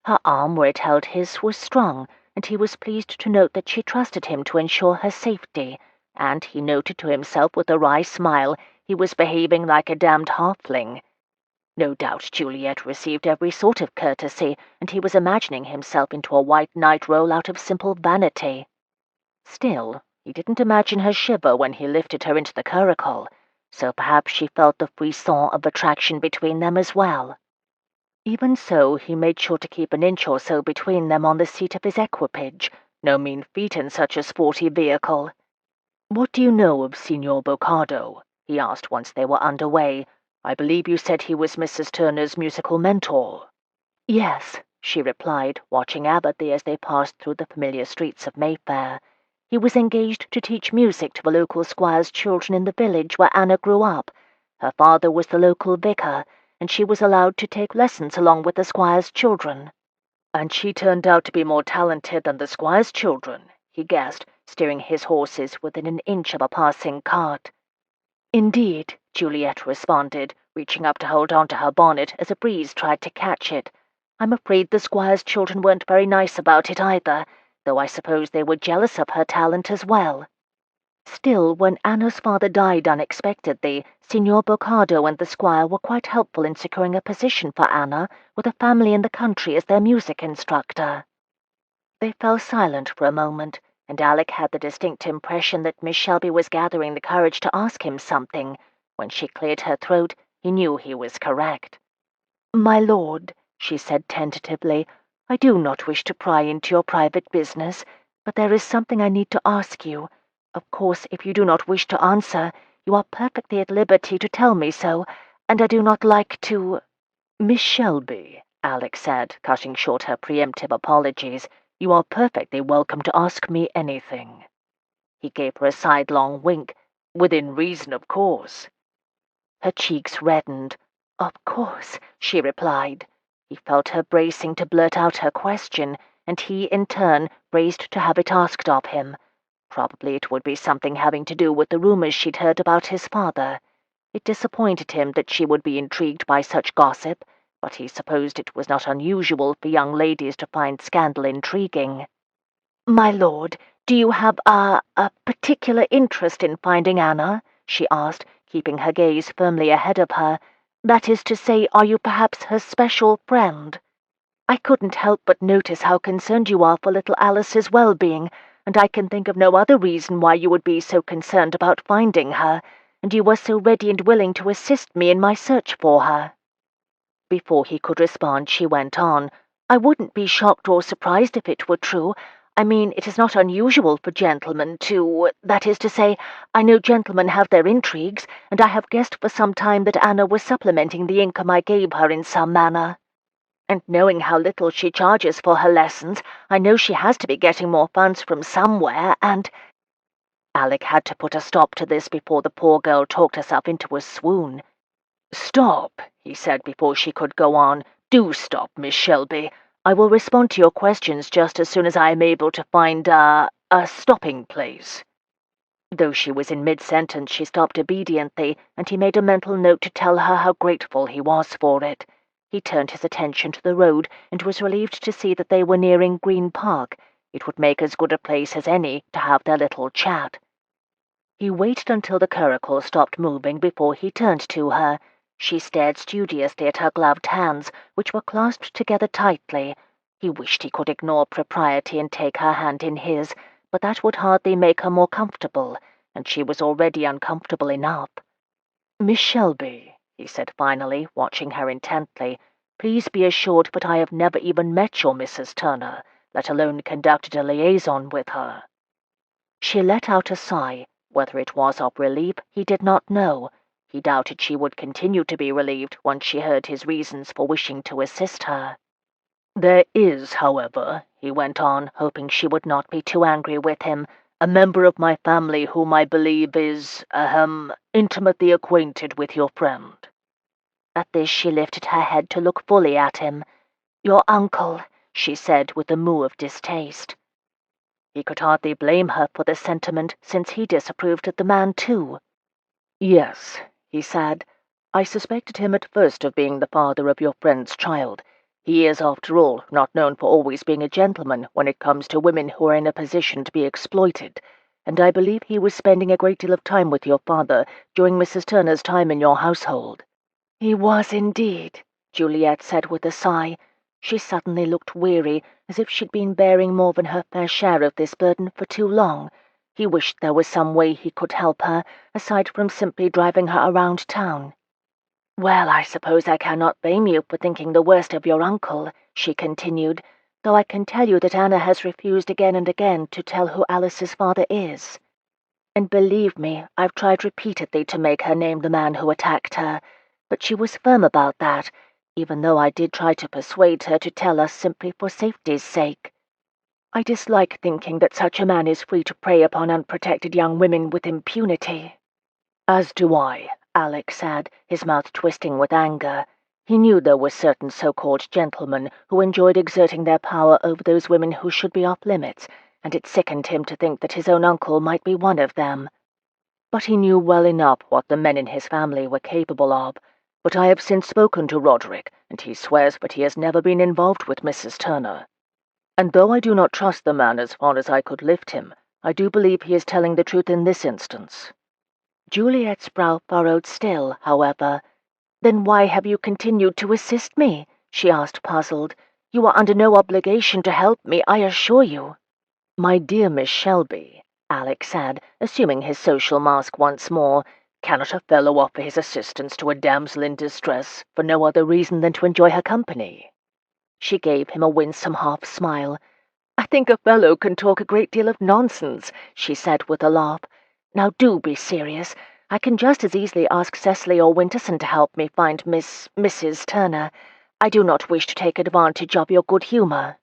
Her arm where it held his was strong, and he was pleased to note that she trusted him to ensure her safety, and he noted to himself with a wry smile he was behaving like a damned halfling. No doubt Juliet received every sort of courtesy, and he was imagining himself into a white knight role out of simple vanity. Still, he didn't imagine her shiver when he lifted her into the curricle, so perhaps she felt the frisson of attraction between them as well. Even so, he made sure to keep an inch or so between them on the seat of his equipage, no mean feat in such a sporty vehicle. "What do you know of Signor Boccardo?" he asked once they were under way. "I believe you said he was Mrs. Turner's musical mentor." "Yes," she replied, watching avidly as they passed through the familiar streets of Mayfair. "He was engaged to teach music to the local squire's children in the village where Anna grew up. Her father was the local vicar, and she was allowed to take lessons along with the squire's children." "And she turned out to be more talented than the squire's children," he guessed, steering his horses within an inch of a passing cart. "Indeed," Juliet responded, reaching up to hold on to her bonnet as a breeze tried to catch it. "I'm afraid the squire's children weren't very nice about it either, though I suppose they were jealous of her talent as well. Still, when Anna's father died unexpectedly, Signor Boccardo and the squire were quite helpful in securing a position for Anna with a family in the country as their music instructor." They fell silent for a moment, and Alec had the distinct impression that Miss Shelby was gathering the courage to ask him something. When she cleared her throat, he knew he was correct. "My lord," she said tentatively, "I do not wish to pry into your private business, but there is something I need to ask you. Of course, if you do not wish to answer, you are perfectly at liberty to tell me so, and I do not like to—" "Miss Shelby," Alec said, cutting short her preemptive apologies, "you are perfectly welcome to ask me anything." He gave her a sidelong wink. "Within reason, of course." Her cheeks reddened. "Of course," she replied. He felt her bracing to blurt out her question, and he, in turn, braced to have it asked of him. Probably it would be something having to do with the rumors she'd heard about his father. It disappointed him that she would be intrigued by such gossip, but he supposed it was not unusual for young ladies to find scandal intriguing. "My lord, do you have a particular interest in finding Anna?" she asked, keeping her gaze firmly ahead of her. "That is to say, are you perhaps her special friend? I couldn't help but notice how concerned you are for little Alice's well-being, and I can think of no other reason why you would be so concerned about finding her, and you were so ready and willing to assist me in my search for her." Before he could respond, she went on. "I wouldn't be shocked or surprised if it were true. I mean, it is not unusual for gentlemen that is to say, I know gentlemen have their intrigues, and I have guessed for some time that Anna was supplementing the income I gave her in some manner. And knowing how little she charges for her lessons, I know she has to be getting more funds from somewhere, and—" Alec had to put a stop to this before the poor girl talked herself into a swoon. "Stop," he said before she could go on. "Do stop, Miss Shelby. I will respond to your questions just as soon as I am able to find a stopping place." Though she was in mid-sentence, she stopped obediently, and he made a mental note to tell her how grateful he was for it. He turned his attention to the road, and was relieved to see that they were nearing Green Park. It would make as good a place as any to have their little chat. He waited until the curricle stopped moving before he turned to her. She stared studiously at her gloved hands, which were clasped together tightly. He wished he could ignore propriety and take her hand in his, but that would hardly make her more comfortable. and she was already uncomfortable enough. "Miss Shelby," he said finally, watching her intently, "please be assured that I have never even met your Mrs. Turner, let alone conducted a liaison with her." She let out a sigh. Whether it was of relief, he did not know. He doubted she would continue to be relieved once she heard his reasons for wishing to assist her. "There is, however," he went on, hoping she would not be too angry with him, "a member of my family whom I believe is, intimately acquainted with your friend." At this she lifted her head to look fully at him. "Your uncle," she said with a moue of distaste. He could hardly blame her for the sentiment, since he disapproved of the man too. "Yes," he said. "I suspected him at first of being the father of your friend's child. He is, after all, not known for always being a gentleman when it comes to women who are in a position to be exploited, and I believe he was spending a great deal of time with your father during Mrs. Turner's time in your household." "He was indeed," Juliet said with a sigh. She suddenly looked weary, as if she'd been bearing more than her fair share of this burden for too long. He wished there was some way he could help her, aside from simply driving her around town. "Well, I suppose I cannot blame you for thinking the worst of your uncle," she continued, "though I can tell you that Anna has refused again and again to tell who Alice's father is. And believe me, I've tried repeatedly to make her name the man who attacked her, but she was firm about that, even though I did try to persuade her to tell us simply for safety's sake. I dislike thinking that such a man is free to prey upon unprotected young women with impunity." "As do I," Alec said, his mouth twisting with anger. He knew there were certain so-called gentlemen who enjoyed exerting their power over those women who should be off-limits, and it sickened him to think that his own uncle might be one of them. But he knew well enough what the men in his family were capable of. But I have since spoken to Roderick, and he swears that he has never been involved with Mrs. Turner. And though I do not trust the man as far as I could lift him, I do believe he is telling the truth in this instance." Juliet's brow furrowed still, however. "Then why have you continued to assist me?" she asked, puzzled. "You are under no obligation to help me, I assure you." "My dear Miss Shelby," Alec said, assuming his social mask once more, "cannot a fellow offer his assistance to a damsel in distress for no other reason than to enjoy her company?" She gave him a winsome half-smile. "I think a fellow can talk a great deal of nonsense," she said with a laugh. "Now do be serious. I can just as easily ask Cecily or Winterson to help me find Mrs. Turner. I do not wish to take advantage of your good humour."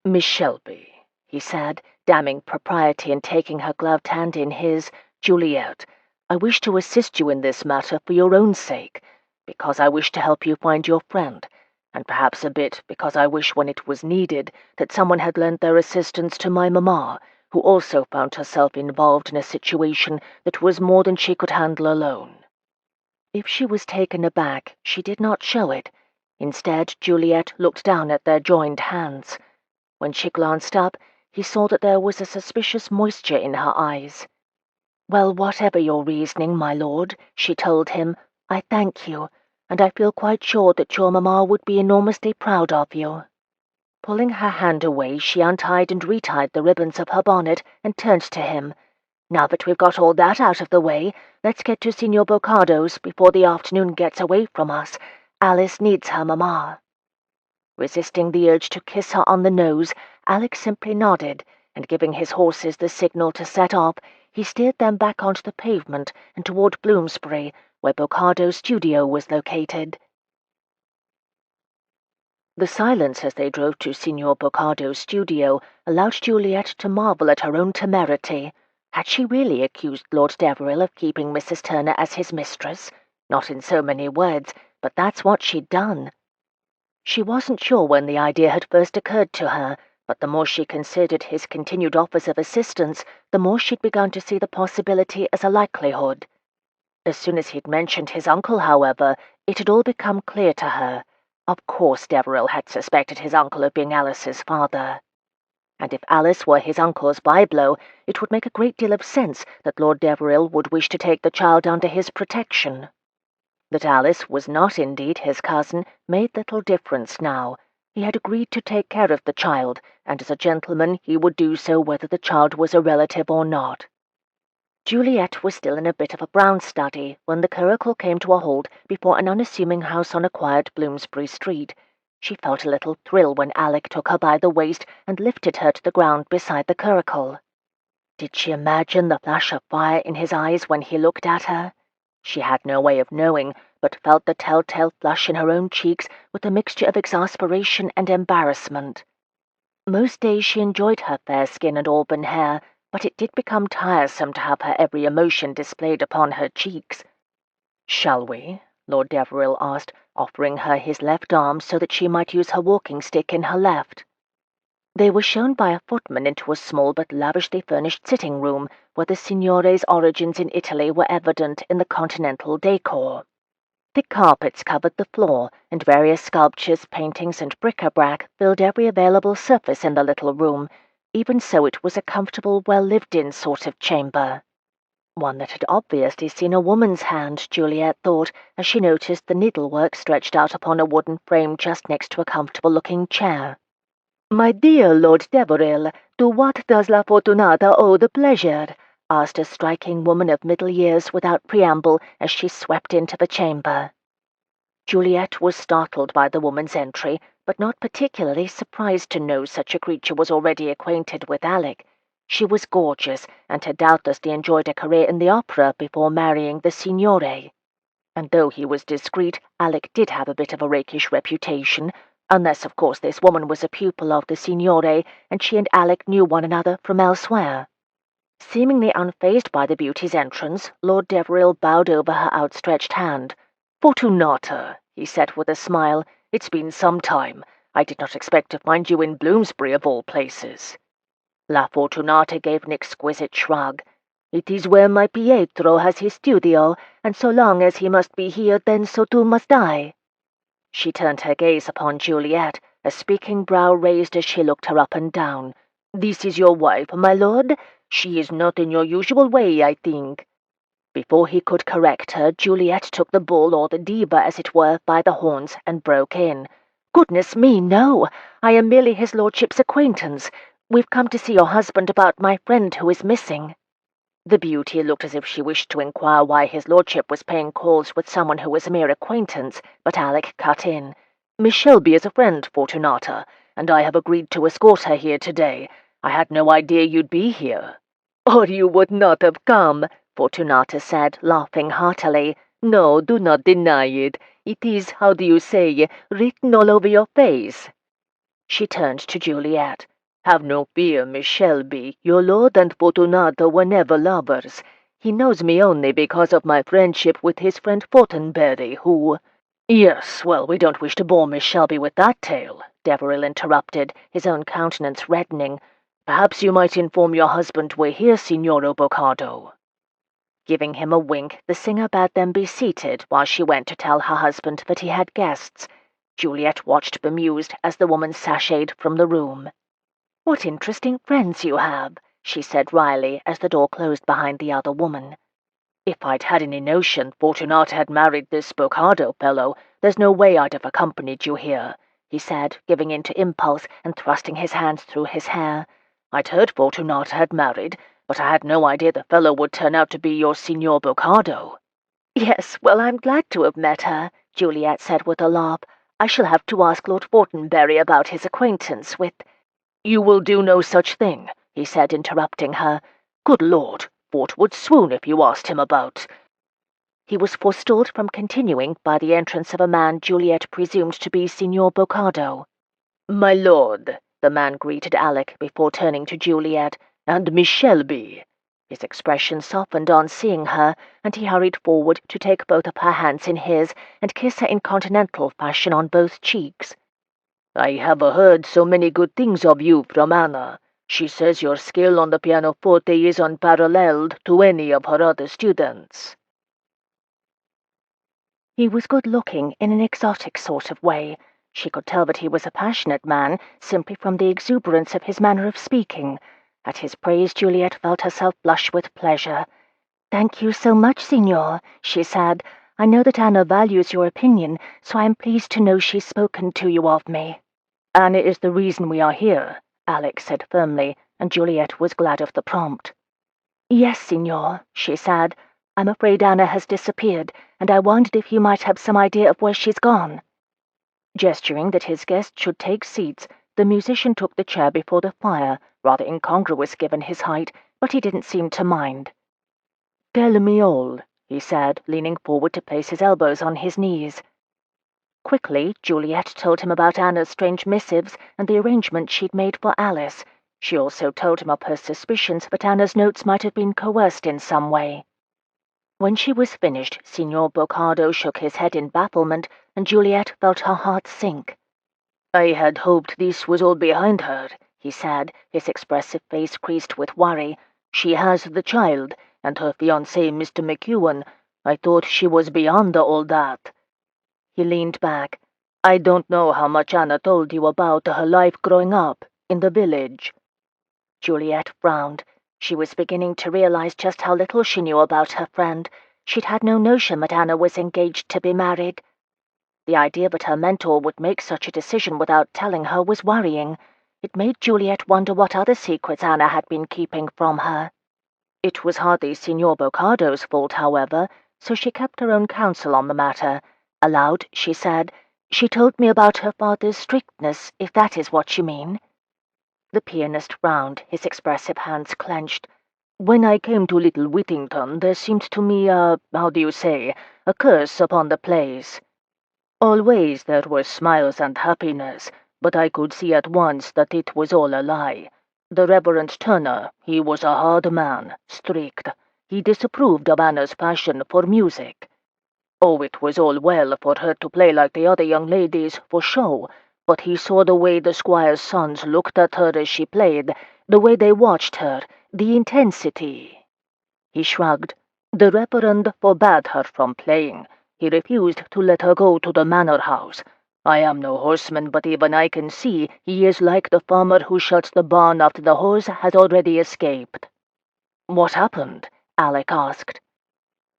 "Miss Shelby," he said, damning propriety and taking her gloved hand in his, "Juliet, I wish to assist you in this matter for your own sake, because I wish to help you find your friend, and perhaps a bit because I wish when it was needed that someone had lent their assistance to my mamma, who also found herself involved in a situation that was more than she could handle alone." If she was taken aback, she did not show it. Instead, Juliet looked down at their joined hands. When she glanced up, he saw that there was a suspicious moisture in her eyes. "Well, whatever your reasoning, my lord," she told him, "I thank you, and I feel quite sure that your mamma would be enormously proud of you." Pulling her hand away, she untied and retied the ribbons of her bonnet and turned to him. "Now that we've got all that out of the way, let's get to Signor Boccado's before the afternoon gets away from us. Alice needs her mamma." Resisting the urge to kiss her on the nose, Alec simply nodded, and giving his horses the signal to set off, he steered them back onto the pavement and toward Bloomsbury, where Boccado's studio was located. The silence as they drove to Signor Boccado's studio allowed Juliet to marvel at her own temerity. Had she really accused Lord Deveril of keeping Mrs. Turner as his mistress? Not in so many words, but that's what she'd done. She wasn't sure when the idea had first occurred to her, but the more she considered his continued offers of assistance, the more she'd begun to see the possibility as a likelihood. As soon as he'd mentioned his uncle, however, it had all become clear to her. Of course Deveril had suspected his uncle of being Alice's father. And if Alice were his uncle's bye-blow, it would make a great deal of sense that Lord Deveril would wish to take the child under his protection. That Alice was not indeed his cousin made little difference now. He had agreed to take care of the child, and as a gentleman he would do so whether the child was a relative or not. Juliet was still in a bit of a brown study when the curricle came to a halt before an unassuming house on a quiet Bloomsbury street. She felt a little thrill when Alec took her by the waist and lifted her to the ground beside the curricle. Did she imagine the flash of fire in his eyes when he looked at her? She had no way of knowing, but felt the telltale flush in her own cheeks with a mixture of exasperation and embarrassment. Most days she enjoyed her fair skin and auburn hair, but it did become tiresome to have her every emotion displayed upon her cheeks. "Shall we?" Lord Deveril asked, offering her his left arm so that she might use her walking stick in her left. They were shown by a footman into a small but lavishly furnished sitting-room, where the signore's origins in Italy were evident in the continental decor. Thick carpets covered the floor, and various sculptures, paintings, and bric-a-brac filled every available surface in the little room. Even so, it was a comfortable, well-lived-in sort of chamber. One that had obviously seen a woman's hand, Juliet thought, as she noticed the needlework stretched out upon a wooden frame just next to a comfortable-looking chair. "My dear Lord Deveril, to what does La Fortunata owe the pleasure?" asked a striking woman of middle years without preamble as she swept into the chamber. Juliet was startled by the woman's entry, but not particularly surprised to know such a creature was already acquainted with Alec. She was gorgeous, and had doubtlessly enjoyed a career in the opera before marrying the signore. And though he was discreet, Alec did have a bit of a rakish reputation, unless, of course, this woman was a pupil of the signore, and she and Alec knew one another from elsewhere. Seemingly unfazed by the beauty's entrance, Lord Deveril bowed over her outstretched hand. "Fortunata," he said with a smile, "it's been some time. I did not expect to find you in Bloomsbury, of all places." La Fortunata gave an exquisite shrug. "It is where my Pietro has his studio, and so long as he must be here, then so too must I." She turned her gaze upon Juliet, a speaking brow raised as she looked her up and down. "This is your wife, my lord? She is not in your usual way, I think." Before he could correct her, Juliet took the bull, or the diva as it were, by the horns and broke in. "Goodness me, no! I am merely his lordship's acquaintance. We've come to see your husband about my friend who is missing." The beauty looked as if she wished to inquire why his lordship was paying calls with someone who was a mere acquaintance, but Alec cut in. "Miss Shelby is a friend, Fortunata, and I have agreed to escort her here today. I had no idea you'd be here." "Or you would not have come," Fortunata said, laughing heartily. "No, do not deny it. It is, how do you say, written all over your face." She turned to Juliet. "Have no fear, Miss Shelby. Your lord and Fortunato were never lovers. He knows me only because of my friendship with his friend Fortenberry, who—" "Yes, well, we don't wish to bore Miss Shelby with that tale," Deveril interrupted, his own countenance reddening. "Perhaps you might inform your husband we're here, Signoro Bocardo." Giving him a wink, the singer bade them be seated while she went to tell her husband that he had guests. Juliet watched bemused as the woman sashayed from the room. "What interesting friends you have," she said wryly as the door closed behind the other woman. "If I'd had any notion Fortunata had married this Bocardo fellow, there's no way I'd have accompanied you here," he said, giving in to impulse and thrusting his hands through his hair. "I'd heard Fortunata had married, but I had no idea the fellow would turn out to be your Signor Bocardo." "Yes, well, I'm glad to have met her," Juliet said with a laugh. "I shall have to ask Lord Fortenberry about his acquaintance with—" "You will do no such thing," he said, interrupting her. "Good Lord, Fort would swoon if you asked him about—" He was forestalled from continuing by the entrance of a man Juliet presumed to be Signor Bocardo. "My lord," the man greeted Alec before turning to Juliet, "and Miss Shelby." His expression softened on seeing her, and he hurried forward to take both of her hands in his and kiss her in continental fashion on both cheeks. "I have heard so many good things of you from Anna. She says your skill on the pianoforte is unparalleled to any of her other students." He was good-looking in an exotic sort of way. She could tell that he was a passionate man simply from the exuberance of his manner of speaking. At his praise Juliet felt herself blush with pleasure. "Thank you so much, Signor," she said. "I know that Anna values your opinion, so I am pleased to know she's spoken to you of me." "Anna is the reason we are here," Alec said firmly, and Juliet was glad of the prompt. "Yes, signor," she said. "I'm afraid Anna has disappeared, and I wondered if you might have some idea of where she's gone." Gesturing that his guests should take seats, the musician took the chair before the fire, rather incongruous given his height, but he didn't seem to mind. "Tell me all," he said, leaning forward to place his elbows on his knees. Quickly, Juliet told him about Anna's strange missives and the arrangement she'd made for Alice. She also told him of her suspicions that Anna's notes might have been coerced in some way. When she was finished, Signor Boccardo shook his head in bafflement, and Juliet felt her heart sink. "I had hoped this was all behind her," he said, his expressive face creased with worry. "She has the child, and her fiancé, Mr. McEwen. I thought she was beyond all that." He leaned back. "I don't know how much Anna told you about her life growing up, in the village." Juliet frowned. She was beginning to realize just how little she knew about her friend. She'd had no notion that Anna was engaged to be married. The idea that her mentor would make such a decision without telling her was worrying. It made Juliet wonder what other secrets Anna had been keeping from her. It was hardly Signor Boccardo's fault, however, so she kept her own counsel on the matter. Aloud, she said, "She told me about her father's strictness, if that is what you mean." The pianist frowned, his expressive hands clenched. "When I came to Little Whittington, there seemed to me a curse upon the place. Always there were smiles and happiness, but I could see at once that it was all a lie. The Reverend Turner, he was a hard man, strict. He disapproved of Anna's passion for music. Oh, it was all well for her to play like the other young ladies, for show, but he saw the way the squire's sons looked at her as she played, the way they watched her, the intensity." He shrugged. "The Reverend forbade her from playing. He refused to let her go to the manor house. I am no horseman, but even I can see he is like the farmer who shuts the barn after the horse has already escaped." "What happened?" Alec asked.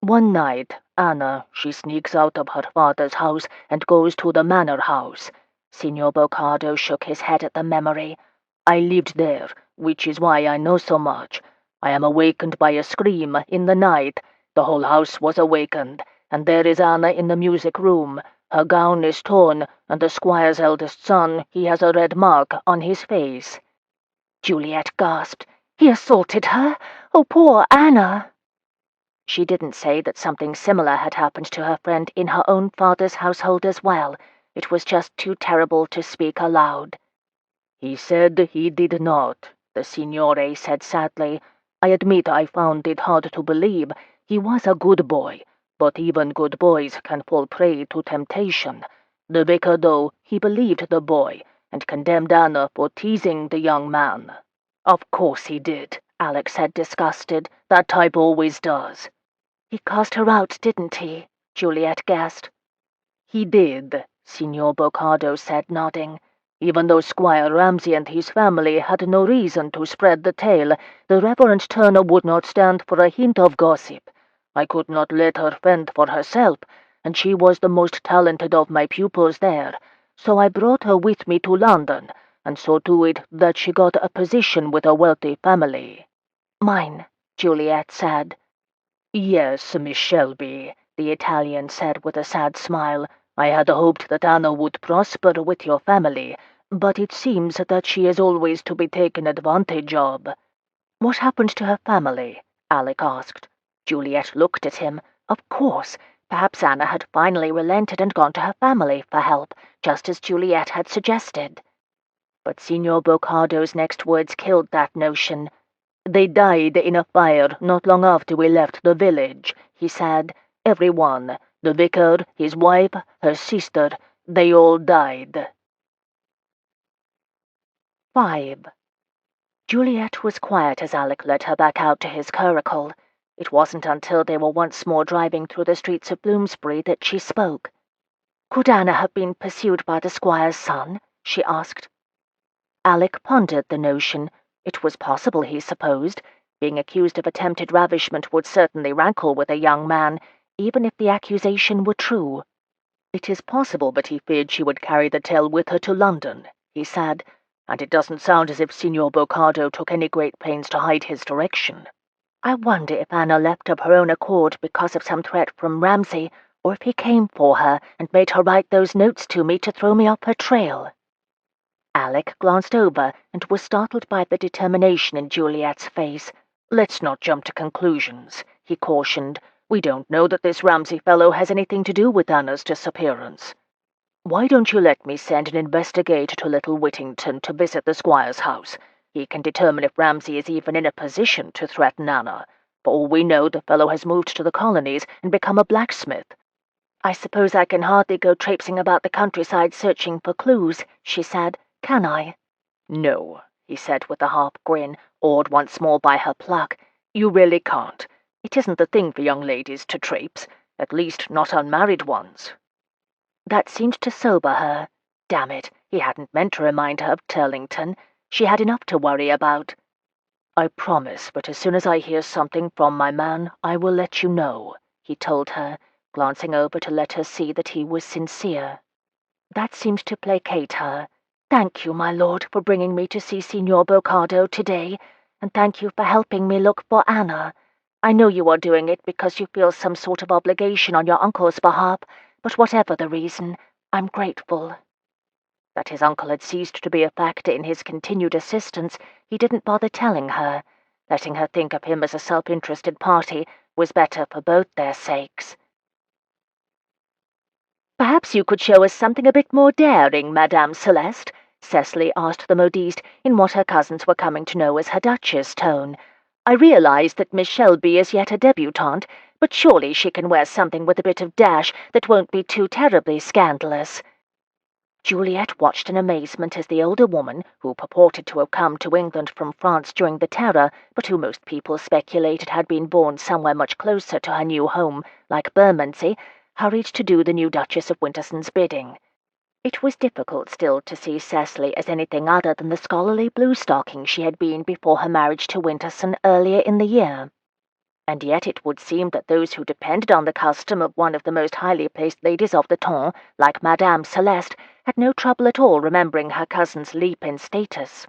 "One night, Anna, she sneaks out of her father's house and goes to the manor house." Signor Boccardo shook his head at the memory. "I lived there, which is why I know so much. I am awakened by a scream in the night. The whole house was awakened, and there is Anna in the music room. Her gown is torn, and the squire's eldest son, he has a red mark on his face." Juliet gasped. "He assaulted her? Oh, poor Anna!" She didn't say that something similar had happened to her friend in her own father's household as well. It was just too terrible to speak aloud. "He said he did not," the signore said sadly. "I admit I found it hard to believe. He was a good boy, but even good boys can fall prey to temptation. The vicar, though, he believed the boy, and condemned Anna for teasing the young man." "Of course he did," Alec said, disgusted. "That type always does." "He cast her out, didn't he?" Juliet guessed. "He did," Signor Boccardo said, nodding. "Even though Squire Ramsay and his family had no reason to spread the tale, the Reverend Turner would not stand for a hint of gossip. I could not let her fend for herself, and she was the most talented of my pupils there, so I brought her with me to London, and saw to it that she got a position with a wealthy family." "Mine," Juliet said. "Yes, Miss Shelby," the Italian said with a sad smile. "I had hoped that Anna would prosper with your family, but it seems that she is always to be taken advantage of." "What happened to her family?" Alec asked. Juliet looked at him. Of course, perhaps Anna had finally relented and gone to her family for help, just as Juliet had suggested. But Signor Boccardo's next words killed that notion. "They died in a fire not long after we left the village," he said. "Every one. The vicar, his wife, her sister. They all died." 5. Juliet was quiet as Alec led her back out to his curricle. It wasn't until they were once more driving through the streets of Bloomsbury that she spoke. "Could Anna have been pursued by the squire's son?" she asked. Alec pondered the notion. It was possible, he supposed. Being accused of attempted ravishment would certainly rankle with a young man, even if the accusation were true. "It is possible that he feared she would carry the tale with her to London," he said, "and it doesn't sound as if Signor Boccardo took any great pains to hide his direction." I wonder if Anna left of her own accord because of some threat from Ramsay, or if he came for her and made her write those notes to me to throw me off her trail." Alec glanced over and was startled by the determination in Juliet's face. "Let's not jump to conclusions," he cautioned. "We don't know that this Ramsay fellow has anything to do with Anna's disappearance. Why don't you let me send an investigator to Little Whittington to visit the squire's house? He can determine if Ramsay is even in a position to threaten Anna. For all we know, the fellow has moved to the colonies and become a blacksmith." "I suppose I can hardly go traipsing about the countryside searching for clues," she said. "Can I?" "No," he said with a half grin, awed once more by her pluck. "You really can't. It isn't the thing for young ladies to traipse, at least not unmarried ones." That seemed to sober her. Damn it, he hadn't meant to remind her of Turlington. She had enough to worry about. "I promise, but as soon as I hear something from my man, I will let you know," he told her, glancing over to let her see that he was sincere. That seemed to placate her. "Thank you, my lord, for bringing me to see Signor Boccardo today, and thank you for helping me look for Anna. I know you are doing it because you feel some sort of obligation on your uncle's behalf, but whatever the reason, I'm grateful." That his uncle had ceased to be a factor in his continued assistance, he didn't bother telling her. Letting her think of him as a self-interested party was better for both their sakes. "Perhaps you could show us something a bit more daring, Madame Celeste?" Cecily asked the modiste in what her cousins were coming to know as her Duchess tone. "I realize that Miss Shelby is yet a debutante, but surely she can wear something with a bit of dash that won't be too terribly scandalous." Juliet watched in amazement as the older woman, who purported to have come to England from France during the Terror, but who most people speculated had been born somewhere much closer to her new home, like Bermondsey, hurried to do the new Duchess of Winterson's bidding. It was difficult still to see Cecily as anything other than the scholarly bluestocking she had been before her marriage to Winterson earlier in the year. And yet it would seem that those who depended on the custom of one of the most highly placed ladies of the temps, like Madame Celeste, had no trouble at all remembering her cousin's leap in status.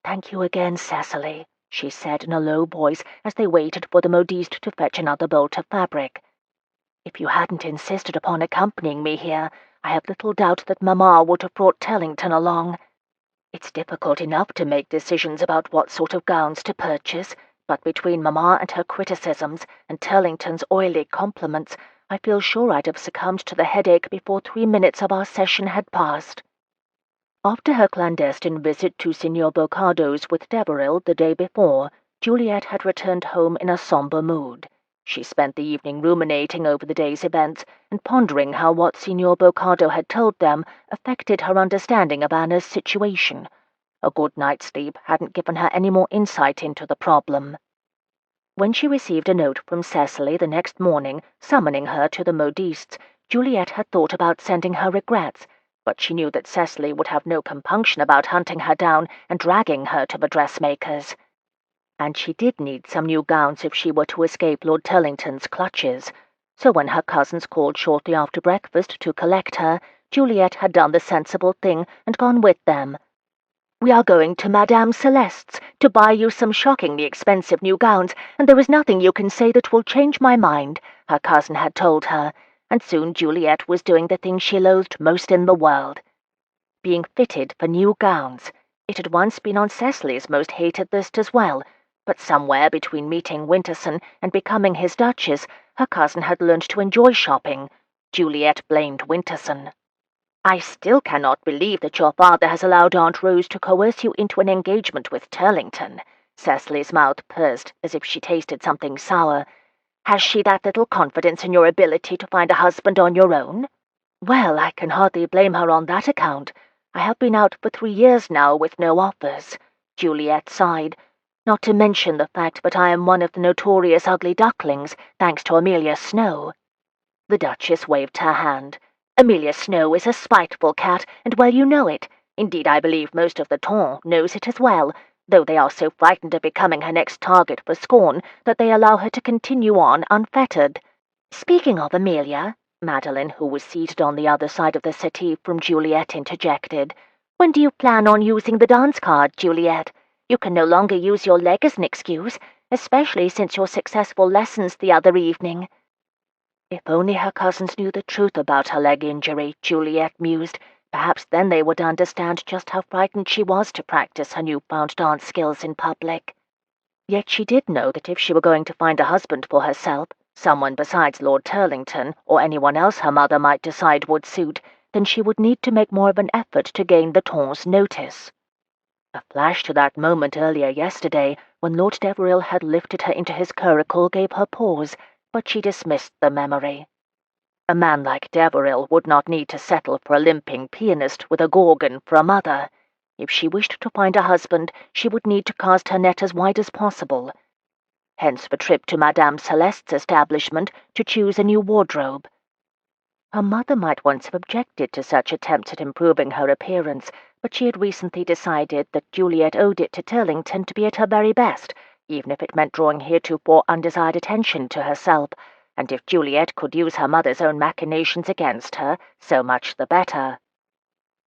"Thank you again, Cecily," she said in a low voice as they waited for the modiste to fetch another bolt of fabric. "If you hadn't insisted upon accompanying me here, I have little doubt that Mamma would have brought Turlington along. It's difficult enough to make decisions about what sort of gowns to purchase, but between Mamma and her criticisms and Turlington's oily compliments, I feel sure I'd have succumbed to the headache before 3 minutes of our session had passed." After her clandestine visit to Signor Boccardo's with Deveril the day before, Juliet had returned home in a sombre mood. She spent the evening ruminating over the day's events and pondering how what Signor Boccardo had told them affected her understanding of Anna's situation. A good night's sleep hadn't given her any more insight into the problem. When she received a note from Cecily the next morning summoning her to the modistes, Juliet had thought about sending her regrets, but she knew that Cecily would have no compunction about hunting her down and dragging her to the dressmaker's. And she did need some new gowns if she were to escape Lord Turlington's clutches. So when her cousins called shortly after breakfast to collect her, Juliet had done the sensible thing and gone with them. "We are going to Madame Celeste's to buy you some shockingly expensive new gowns, and there is nothing you can say that will change my mind," her cousin had told her, and soon Juliet was doing the thing she loathed most in the world. Being fitted for new gowns. It had once been on Cecily's most hated list as well, but somewhere between meeting Winterson and becoming his Duchess, her cousin had learned to enjoy shopping. Juliet blamed Winterson. "I still cannot believe that your father has allowed Aunt Rose to coerce you into an engagement with Turlington." Cecily's mouth pursed as if she tasted something sour. "Has she that little confidence in your ability to find a husband on your own?" "Well, I can hardly blame her on that account. I have been out for 3 years now with no offers," Juliet sighed. "Not to mention the fact that I am one of the notorious ugly ducklings, thanks to Amelia Snow." The Duchess waved her hand. "Amelia Snow is a spiteful cat, and well you know it. Indeed, I believe most of the temps knows it as well, though they are so frightened of becoming her next target for scorn that they allow her to continue on unfettered." "Speaking of Amelia," Madeline, who was seated on the other side of the settee from Juliet, interjected, "when do you plan on using the dance card, Juliet? You can no longer use your leg as an excuse, especially since your successful lessons the other evening." If only her cousins knew the truth about her leg injury, Juliet mused. Perhaps then they would understand just how frightened she was to practice her newfound dance skills in public. Yet she did know that if she were going to find a husband for herself, someone besides Lord Turlington, or anyone else her mother might decide would suit, then she would need to make more of an effort to gain the Ton's notice. A flash to that moment earlier yesterday, when Lord Deveril had lifted her into his curricle, gave her pause, but she dismissed the memory. A man like Deveril would not need to settle for a limping pianist with a gorgon for a mother. If she wished to find a husband, she would need to cast her net as wide as possible. Hence the trip to Madame Celeste's establishment to choose a new wardrobe. Her mother might once have objected to such attempts at improving her appearance, but she had recently decided that Juliet owed it to Turlington to be at her very best, even if it meant drawing heretofore undesired attention to herself, and if Juliet could use her mother's own machinations against her, so much the better.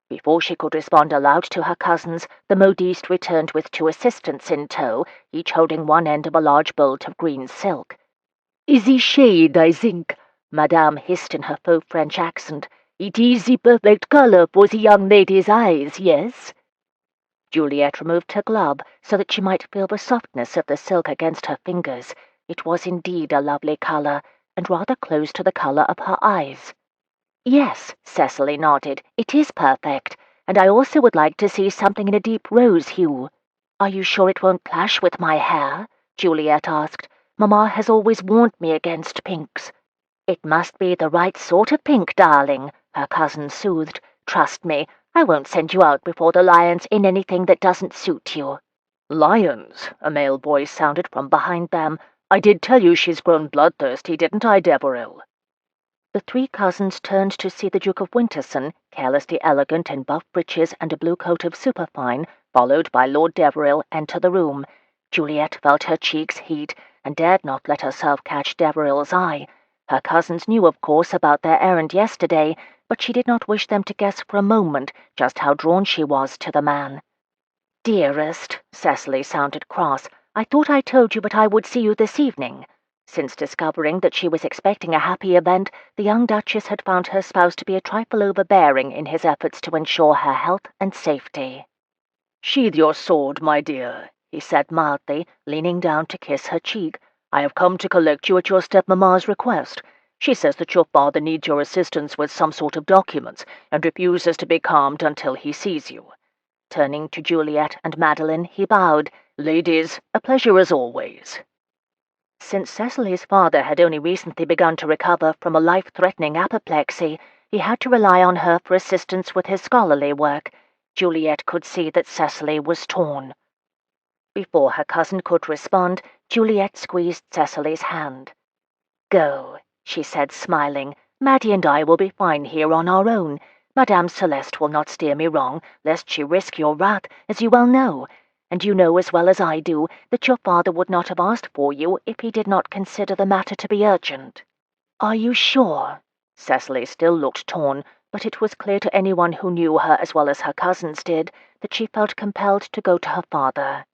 Before she could respond aloud to her cousins, the modiste returned with 2 assistants in tow, each holding one end of a large bolt of green silk. "Is shade, I think," Madame hissed in her faux French accent. "It is the perfect color for the young lady's eyes, yes?" Juliet removed her glove so that she might feel the softness of the silk against her fingers. It was indeed a lovely color, and rather close to the color of her eyes. "Yes," Cecily nodded, "it is perfect, and I also would like to see something in a deep rose hue." "Are you sure it won't clash with my hair?" Juliet asked. "Mamma has always warned me against pinks." "It must be the right sort of pink, darling," her cousin soothed. "Trust me, I won't send you out before the lions in anything that doesn't suit you." "Lions?" a male voice sounded from behind them. "I did tell you she's grown bloodthirsty, didn't I, Deveril?" The 3 cousins turned to see the Duke of Winterson, carelessly elegant in buff breeches and a blue coat of superfine, followed by Lord Deveril, enter the room. Juliet felt her cheeks heat, and dared not let herself catch Deveril's eye. Her cousins knew, of course, about their errand yesterday, but she did not wish them to guess for a moment just how drawn she was to the man. "Dearest," Cecily sounded cross, "I thought I told you that I would see you this evening." Since discovering that she was expecting a happy event, the young Duchess had found her spouse to be a trifle overbearing in his efforts to ensure her health and safety. "Sheathe your sword, my dear," he said mildly, leaning down to kiss her cheek. "I have come to collect you at your stepmamma's request. She says that your father needs your assistance with some sort of documents, and refuses to be calmed until he sees you." Turning to Juliet and Madeline, he bowed. "Ladies, a pleasure as always." Since Cecily's father had only recently begun to recover from a life-threatening apoplexy, he had to rely on her for assistance with his scholarly work. Juliet could see that Cecily was torn. Before her cousin could respond, Juliet squeezed Cecily's hand. "Go," she said, smiling. "Maddie and I will be fine here on our own. Madame Celeste will not steer me wrong, lest she risk your wrath, as you well know. And you know as well as I do that your father would not have asked for you if he did not consider the matter to be urgent." "Are you sure?" Cecily still looked torn, but it was clear to anyone who knew her as well as her cousins did that she felt compelled to go to her father.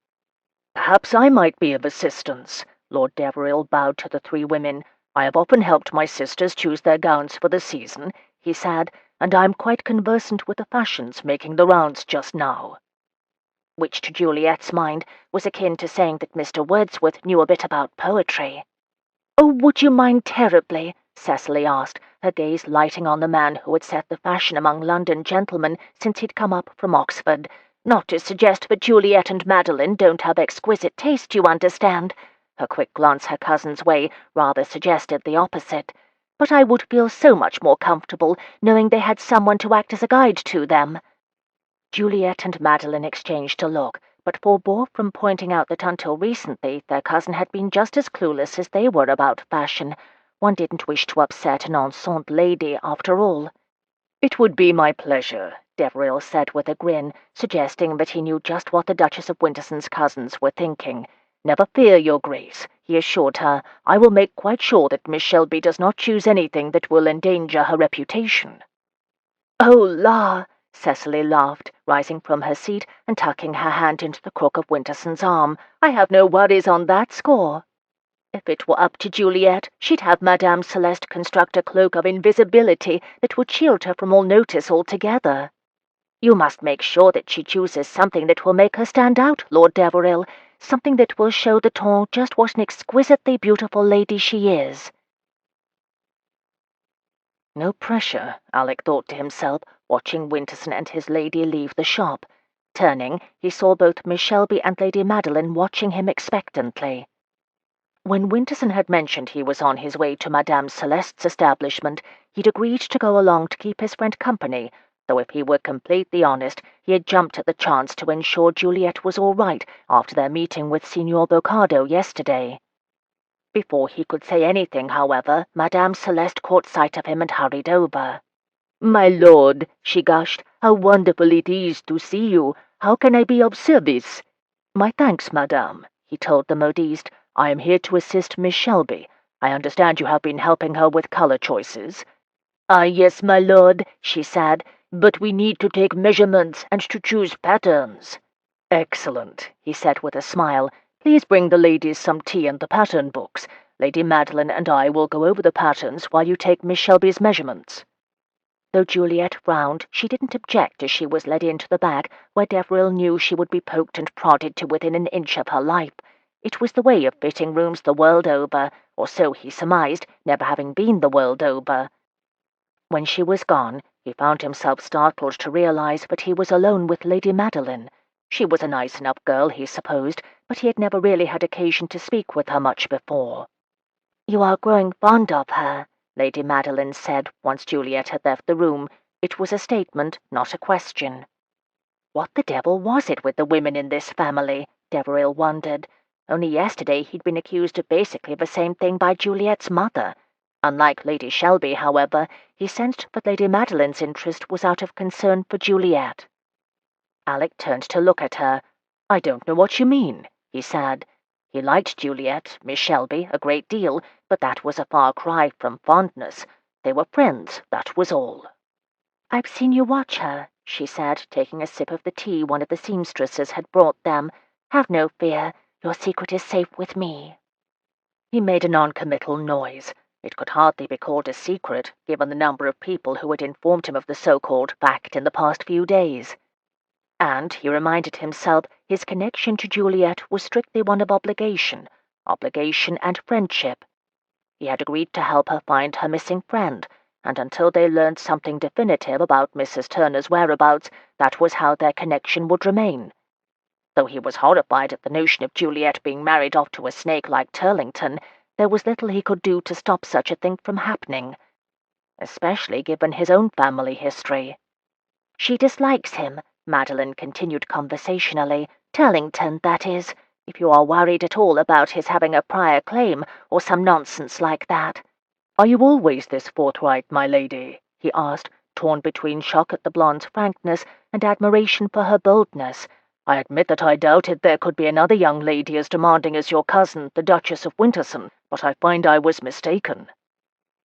"Perhaps I might be of assistance." Lord Deveril bowed to the 3 women. "I have often helped my sisters choose their gowns for the season," he said, "and I am quite conversant with the fashions making the rounds just now." Which, to Juliet's mind, was akin to saying that Mr. Wordsworth knew a bit about poetry. "Oh, would you mind terribly?" Cecily asked, her gaze lighting on the man who had set the fashion among London gentlemen since he'd come up from Oxford. "Not to suggest that Juliet and Madeline don't have exquisite taste, you understand." Her quick glance her cousin's way rather suggested the opposite. "But I would feel so much more comfortable knowing they had someone to act as a guide to them." Juliet and Madeline exchanged a look, but forbore from pointing out that until recently their cousin had been just as clueless as they were about fashion. One didn't wish to upset an enceinte lady, after all. "It would be my pleasure," Deveril said with a grin, suggesting that he knew just what the Duchess of Winterson's cousins were thinking. "Never fear, Your Grace," he assured her. "I will make quite sure that Miss Shelby does not choose anything that will endanger her reputation." "Oh, la!" Cecily laughed, rising from her seat and tucking her hand into the crook of Winterson's arm. "I have no worries on that score. If it were up to Juliet, she'd have Madame Celeste construct a cloak of invisibility that would shield her from all notice altogether. You must make sure that she chooses something that will make her stand out, Lord Deveril, something that will show the ton just what an exquisitely beautiful lady she is." No pressure, Alec thought to himself, watching Winterson and his lady leave the shop. Turning, he saw both Miss Shelby and Lady Madeline watching him expectantly. When Winterson had mentioned he was on his way to Madame Celeste's establishment, he'd agreed to go along to keep his friend company, though if he were completely honest, he had jumped at the chance to ensure Juliet was all right after their meeting with Signor Boccardo yesterday. Before he could say anything, however, Madame Celeste caught sight of him and hurried over. "My lord," she gushed, "how wonderful it is to see you. How can I be of service?" "My thanks, madame," he told the modiste. "I am here to assist Miss Shelby. I understand you have been helping her with color choices." "Ah, yes, my lord," she said, "but we need to take measurements and to choose patterns." "Excellent," he said with a smile. "Please bring the ladies some tea and the pattern books. Lady Madeline and I will go over the patterns while you take Miss Shelby's measurements." Though Juliet frowned, she didn't object as she was led into the back, where Deveril knew she would be poked and prodded to within an inch of her life. It was the way of fitting rooms the world over, or so he surmised, never having been the world over. When she was gone, he found himself startled to realize that he was alone with Lady Madeline. She was a nice enough girl, he supposed, but he had never really had occasion to speak with her much before. "You are growing fond of her," Lady Madeline said once Juliet had left the room. It was a statement, not a question. What the devil was it with the women in this family? Deveril wondered. Only yesterday he'd been accused of basically the same thing by Juliet's mother. Unlike Lady Shelby, however, he sensed that Lady Madeline's interest was out of concern for Juliet. Alec turned to look at her. "I don't know what you mean," he said. He liked Juliet, Miss Shelby, a great deal, but that was a far cry from fondness. They were friends, that was all. "I've seen you watch her," she said, taking a sip of the tea one of the seamstresses had brought them. "Have no fear. Your secret is safe with me." He made a non-committal noise. It could hardly be called a secret, given the number of people who had informed him of the so-called fact in the past few days. And, he reminded himself, his connection to Juliet was strictly one of obligation and friendship. He had agreed to help her find her missing friend, and until they learned something definitive about Mrs. Turner's whereabouts, that was how their connection would remain. Though he was horrified at the notion of Juliet being married off to a snake like Turlington, there was little he could do to stop such a thing from happening, especially given his own family history. "She dislikes him," Madeline continued conversationally. "Turlington, that is, if you are worried at all about his having a prior claim or some nonsense like that." "Are you always this forthright, my lady?" he asked, torn between shock at the blonde's frankness and admiration for her boldness. "I admit that I doubted there could be another young lady as demanding as your cousin, the Duchess of Winterson, but I find I was mistaken."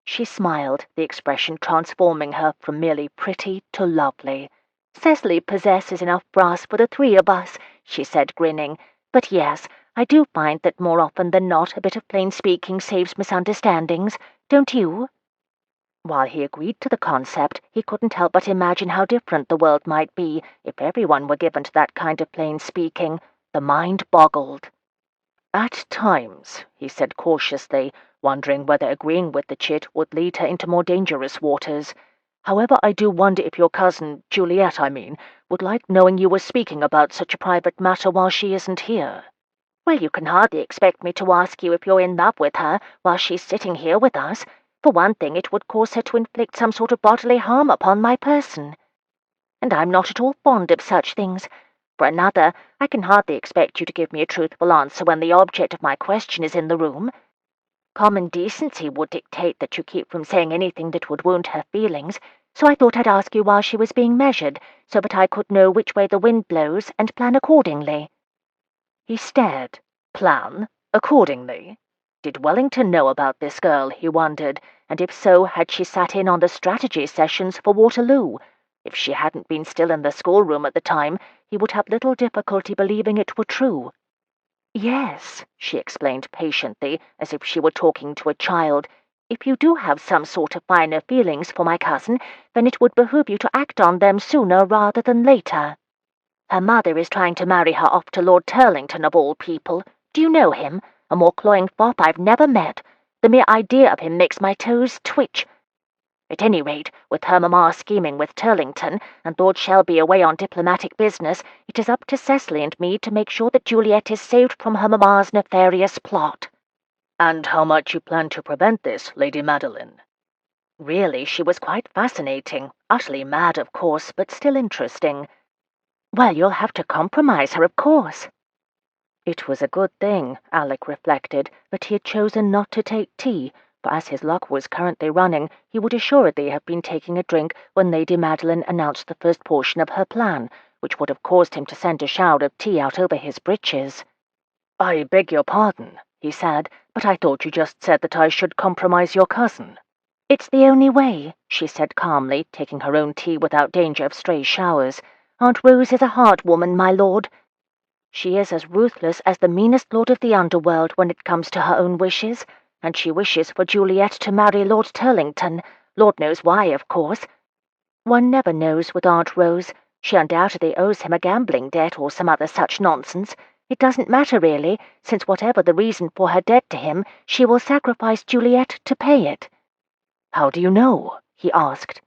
She smiled, the expression transforming her from merely pretty to lovely. "Cecily possesses enough brass for the three of us," she said, grinning. "But yes, I do find that more often than not a bit of plain speaking saves misunderstandings. Don't you?" While he agreed to the concept, he couldn't help but imagine how different the world might be if everyone were given to that kind of plain speaking. The mind boggled. "At times," he said cautiously, wondering whether agreeing with the chit would lead her into more dangerous waters. "However, I do wonder if your cousin, Juliet, I mean, would like knowing you were speaking about such a private matter while she isn't here." "Well, you can hardly expect me to ask you if you're in love with her while she's sitting here with us. For one thing, it would cause her to inflict some sort of bodily harm upon my person. And I'm not at all fond of such things. For another, I can hardly expect you to give me a truthful answer when the object of my question is in the room. Common decency would dictate that you keep from saying anything that would wound her feelings, so I thought I'd ask you while she was being measured, so that I could know which way the wind blows and plan accordingly." He stared. Plan? Accordingly? Did Wellington know about this girl, he wondered, and if so, had she sat in on the strategy sessions for Waterloo? If she hadn't been still in the schoolroom at the time, he would have little difficulty believing it were true. "Yes," she explained patiently, as if she were talking to a child. "If you do have some sort of finer feelings for my cousin, then it would behoove you to act on them sooner rather than later. Her mother is trying to marry her off to Lord Turlington, of all people. Do you know him? A more cloying fop I've never met. The mere idea of him makes my toes twitch. At any rate, with her mamma scheming with Turlington, and Lord Shelby away on diplomatic business, it is up to Cecily and me to make sure that Juliet is saved from her mamma's nefarious plot." "And how might you plan to prevent this, Lady Madeline?" Really, she was quite fascinating. Utterly mad, of course, but still interesting. "Well, you'll have to compromise her, of course." It was a good thing, Alec reflected, that he had chosen not to take tea, for as his luck was currently running, he would assuredly have been taking a drink when Lady Madeline announced the first portion of her plan, which would have caused him to send a shower of tea out over his breeches. "I beg your pardon," he said, "but I thought you just said that I should compromise your cousin." "It's the only way," she said calmly, taking her own tea without danger of stray showers. "Aunt Rose is a hard woman, my lord. She is as ruthless as the meanest lord of the underworld when it comes to her own wishes, and she wishes for Juliet to marry Lord Turlington. Lord knows why, of course. One never knows with Aunt Rose. She undoubtedly owes him a gambling debt or some other such nonsense. It doesn't matter, really, since whatever the reason for her debt to him, she will sacrifice Juliet to pay it." "How do you know?" he asked.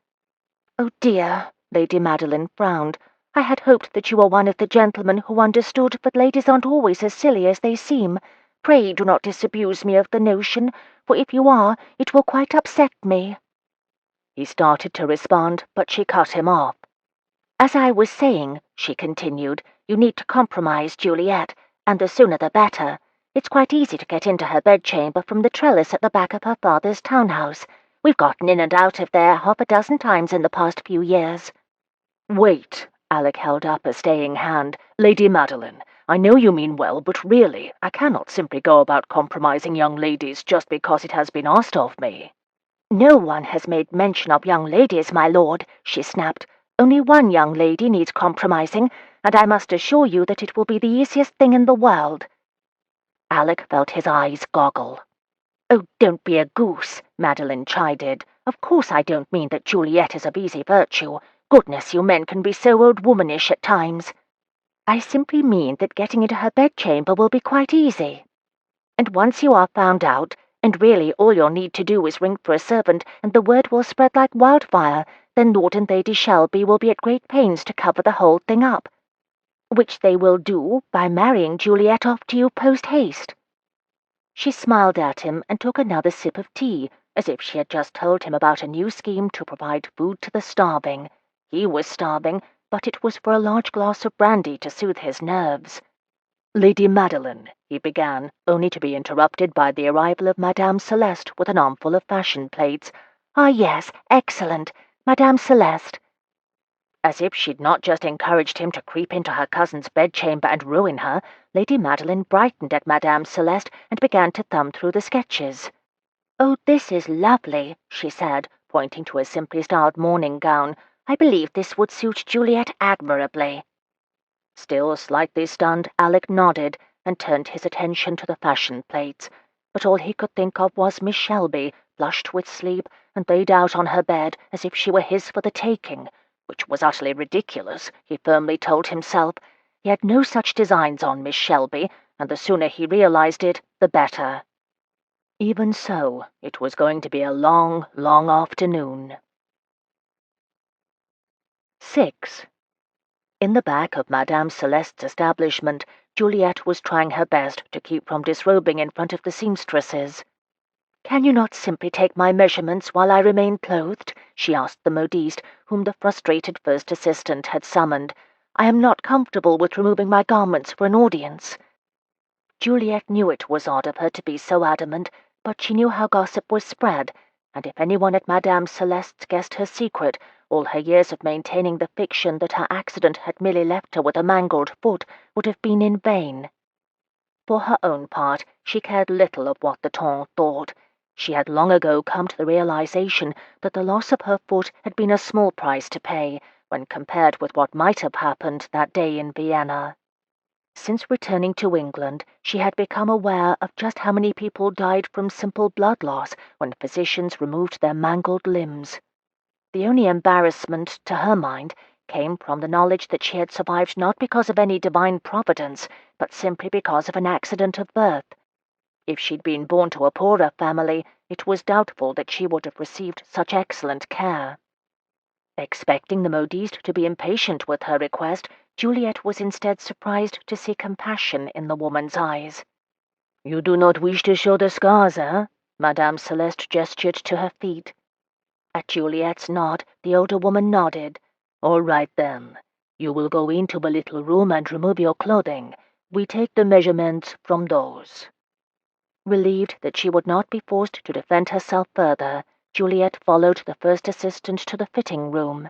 "Oh dear," Lady Madeline frowned. "I had hoped that you were one of the gentlemen who understood that ladies aren't always as silly as they seem. Pray do not disabuse me of the notion, for if you are, it will quite upset me." He started to respond, but she cut him off. "As I was saying," she continued, "you need to compromise Juliet, and the sooner the better. It's quite easy to get into her bedchamber from the trellis at the back of her father's townhouse. We've gotten in and out of there half a dozen times in the past few years." "Wait," Alec held up a staying hand. "Lady Madeline, I know you mean well, but really, I cannot simply go about compromising young ladies just because it has been asked of me." "No one has made mention of young ladies, my lord," she snapped. "Only one young lady needs compromising, and I must assure you that it will be the easiest thing in the world." Alec felt his eyes goggle. "Oh, don't be a goose," Madeline chided. "Of course I don't mean that Juliet is of easy virtue. Goodness, you men can be so old-womanish at times. I simply mean that getting into her bedchamber will be quite easy. And once you are found out, and really all you'll need to do is ring for a servant, and the word will spread like wildfire, then Lord and Lady Shelby will be at great pains to cover the whole thing up. Which they will do by marrying Juliet off to you post-haste." She smiled at him and took another sip of tea, as if she had just told him about a new scheme to provide food to the starving. He was starving, but it was for a large glass of brandy to soothe his nerves. "Lady Madeline," he began, only to be interrupted by the arrival of Madame Celeste with an armful of fashion plates. "Ah, yes, excellent. Madame Celeste." As if she'd not just encouraged him to creep into her cousin's bedchamber and ruin her, Lady Madeline brightened at Madame Celeste and began to thumb through the sketches. "Oh, this is lovely," she said, pointing to a simply styled morning gown. "I believe this would suit Juliet admirably." Still slightly stunned, Alec nodded and turned his attention to the fashion plates, but all he could think of was Miss Shelby, flushed with sleep, and laid out on her bed as if she were his for the taking, which was utterly ridiculous, he firmly told himself. He had no such designs on Miss Shelby, and the sooner he realized it, the better. Even so, it was going to be a long, long afternoon. 6. In the back of Madame Celeste's establishment, Juliet was trying her best to keep from disrobing in front of the seamstresses. "Can you not simply take my measurements while I remain clothed?" she asked the modiste, whom the frustrated first assistant had summoned. "I am not comfortable with removing my garments for an audience." Juliet knew it was odd of her to be so adamant, but she knew how gossip was spread, and if anyone at Madame Celeste's guessed her secret, all her years of maintaining the fiction that her accident had merely left her with a mangled foot would have been in vain. For her own part, she cared little of what the ton thought. She had long ago come to the realization that the loss of her foot had been a small price to pay, when compared with what might have happened that day in Vienna. Since returning to England, she had become aware of just how many people died from simple blood loss when physicians removed their mangled limbs. The only embarrassment, to her mind, came from the knowledge that she had survived not because of any divine providence, but simply because of an accident of birth. If she'd been born to a poorer family, it was doubtful that she would have received such excellent care. Expecting the modiste to be impatient with her request, Juliet was instead surprised to see compassion in the woman's eyes. "You do not wish to show the scars, eh?" Madame Celeste gestured to her feet. At Juliet's nod, the older woman nodded. "All right, then. You will go into the little room and remove your clothing. We take the measurements from those." Relieved that she would not be forced to defend herself further, Juliet followed the first assistant to the fitting room.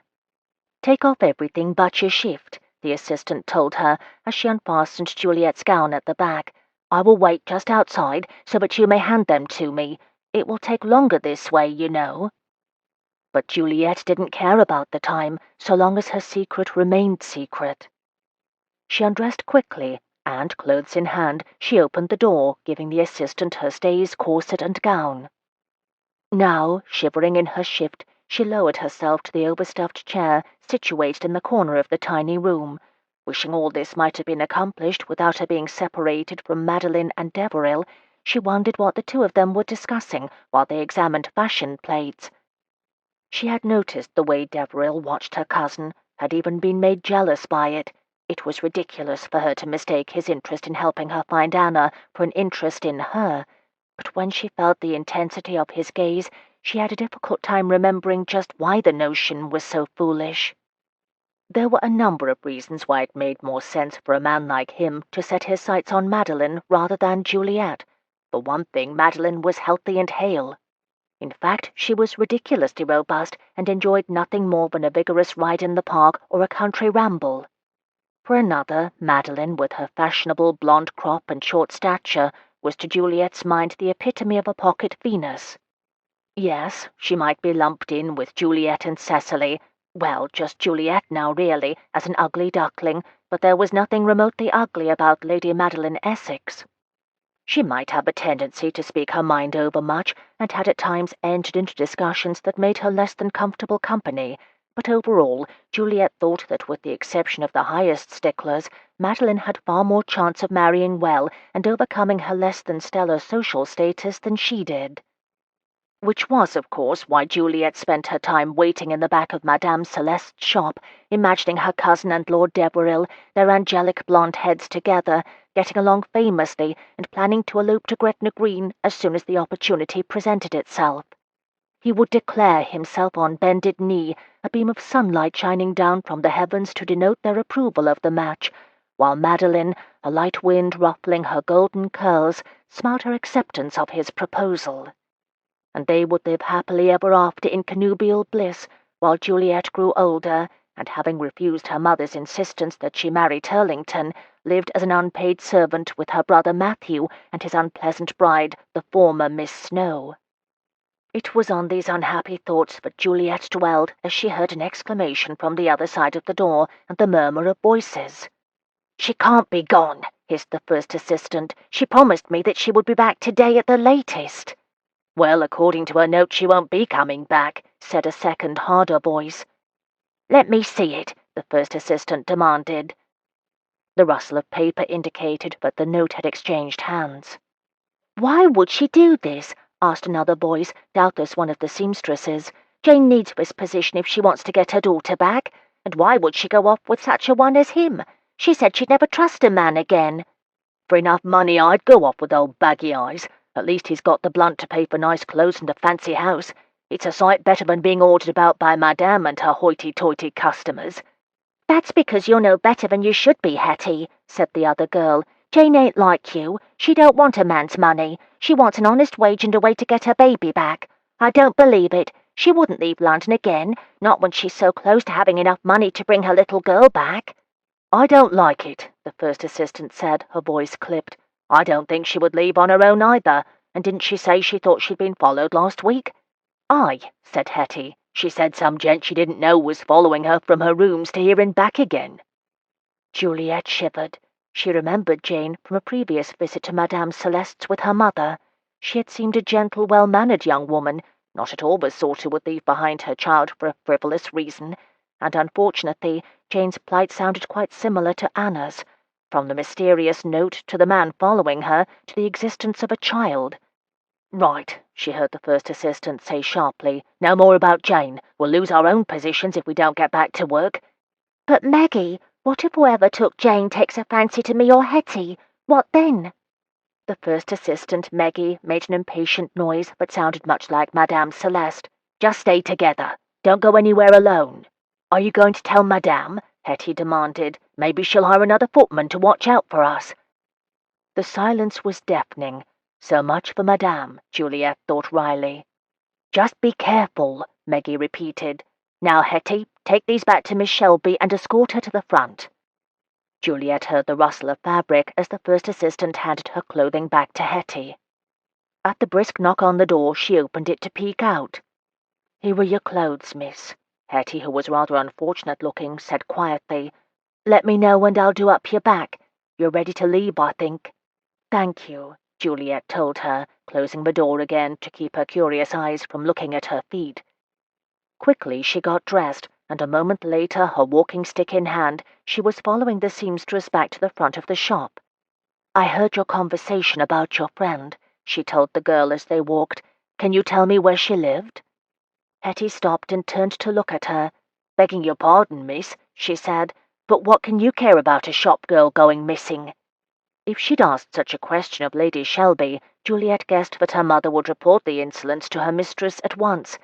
"Take off everything but your shift," the assistant told her as she unfastened Juliet's gown at the back. "I will wait just outside so that you may hand them to me. It will take longer this way, you know." But Juliet didn't care about the time, so long as her secret remained secret. She undressed quickly, and, clothes in hand, she opened the door, giving the assistant her stays, corset, and gown. Now, shivering in her shift, she lowered herself to the overstuffed chair situated in the corner of the tiny room, wishing all this might have been accomplished without her being separated from Madeline and Deveril. She wondered what the two of them were discussing while they examined fashion plates. She had noticed the way Deveril watched her cousin, had even been made jealous by it. It was ridiculous for her to mistake his interest in helping her find Anna for an interest in her, but when she felt the intensity of his gaze, she had a difficult time remembering just why the notion was so foolish. There were a number of reasons why it made more sense for a man like him to set his sights on Madeline rather than Juliet. For one thing, Madeline was healthy and hale. In fact, she was ridiculously robust and enjoyed nothing more than a vigorous ride in the park or a country ramble. For another, Madeline, with her fashionable blonde crop and short stature, was to Juliet's mind the epitome of a pocket Venus. Yes, she might be lumped in with Juliet and Cecily, well, just Juliet now really, as an ugly duckling, but there was nothing remotely ugly about Lady Madeline Essex. She might have a tendency to speak her mind over much, and had at times entered into discussions that made her less than comfortable company, but overall, Juliet thought that with the exception of the highest sticklers, Madeline had far more chance of marrying well and overcoming her less than stellar social status than she did. Which was, of course, why Juliet spent her time waiting in the back of Madame Celeste's shop, imagining her cousin and Lord Deveril, their angelic blonde heads together, getting along famously, and planning to elope to Gretna Green as soon as the opportunity presented itself. He would declare himself on bended knee, a beam of sunlight shining down from the heavens to denote their approval of the match, while Madeline, a light wind ruffling her golden curls, smiled her acceptance of his proposal. And they would live happily ever after in connubial bliss, while Juliet grew older, and having refused her mother's insistence that she marry Turlington, lived as an unpaid servant with her brother Matthew and his unpleasant bride, the former Miss Snow. It was on these unhappy thoughts that Juliet dwelled as she heard an exclamation from the other side of the door and the murmur of voices. "She can't be gone," hissed the first assistant. "She promised me that she would be back today at the latest." "Well, according to her note, she won't be coming back," said a second, harder voice. "Let me see it," the first assistant demanded. The rustle of paper indicated that the note had exchanged hands. "Why would she do this?" asked another voice, doubtless one of the seamstresses. "Jane needs this position if she wants to get her daughter back. And why would she go off with such a one as him? She said she'd never trust a man again." "For enough money I'd go off with old Baggy Eyes. At least he's got the blunt to pay for nice clothes and a fancy house. It's a sight better than being ordered about by Madame and her hoity-toity customers." "That's because you're no better than you should be, Hetty," said the other girl. "Jane ain't like you. She don't want a man's money. She wants an honest wage and a way to get her baby back. I don't believe it. She wouldn't leave London again, not when she's so close to having enough money to bring her little girl back." "I don't like it," the first assistant said, her voice clipped. "I don't think she would leave on her own either. And didn't she say she thought she'd been followed last week?" "Aye," said Hetty. She said some gent she didn't know was following her from her rooms to here and back again." Juliet shivered. She remembered Jane from a previous visit to Madame Celeste's with her mother. She had seemed a gentle, well-mannered young woman, not at all the sort who would leave behind her child for a frivolous reason, and unfortunately Jane's plight sounded quite similar to Anna's, from the mysterious note to the man following her to the existence of a child. "Right," she heard the first assistant say sharply. "No more about Jane. We'll lose our own positions if we don't get back to work."
"But Maggie, what if whoever took Jane takes a fancy to me or Hetty? What then?"
The first assistant, Maggie, made an impatient noise that sounded much like Madame Celeste. "Just stay together. Don't go anywhere alone." "Are you going to tell Madame?" Hetty demanded. "Maybe she'll hire another footman to watch out for us." The silence was deafening. So much for Madame, Juliet thought wryly. "Just be careful," Maggie repeated. "Now, Hetty, take these back to Miss Shelby and escort her to the front." Juliet heard the rustle of fabric as the first assistant handed her clothing back to Hetty. At the brisk knock on the door, she opened it to peek out. "Here are your clothes, miss," Hetty, who was rather unfortunate-looking, said quietly. "Let me know and I'll do up your back. You're ready to leave, I think." "Thank you," Juliet told her, closing the door again to keep her curious eyes from looking at her feet. Quickly she got dressed, and a moment later, her walking stick in hand, she was following the seamstress back to the front of the shop. "I heard your conversation about your friend," she told the girl as they walked. "Can you tell me where she lived?" Hetty stopped and turned to look at her. "Begging your pardon, miss," she said, "but what can you care about a shop girl going missing?" If she'd asked such a question of Lady Shelby, Juliet guessed that her mother would report the insolence to her mistress at once.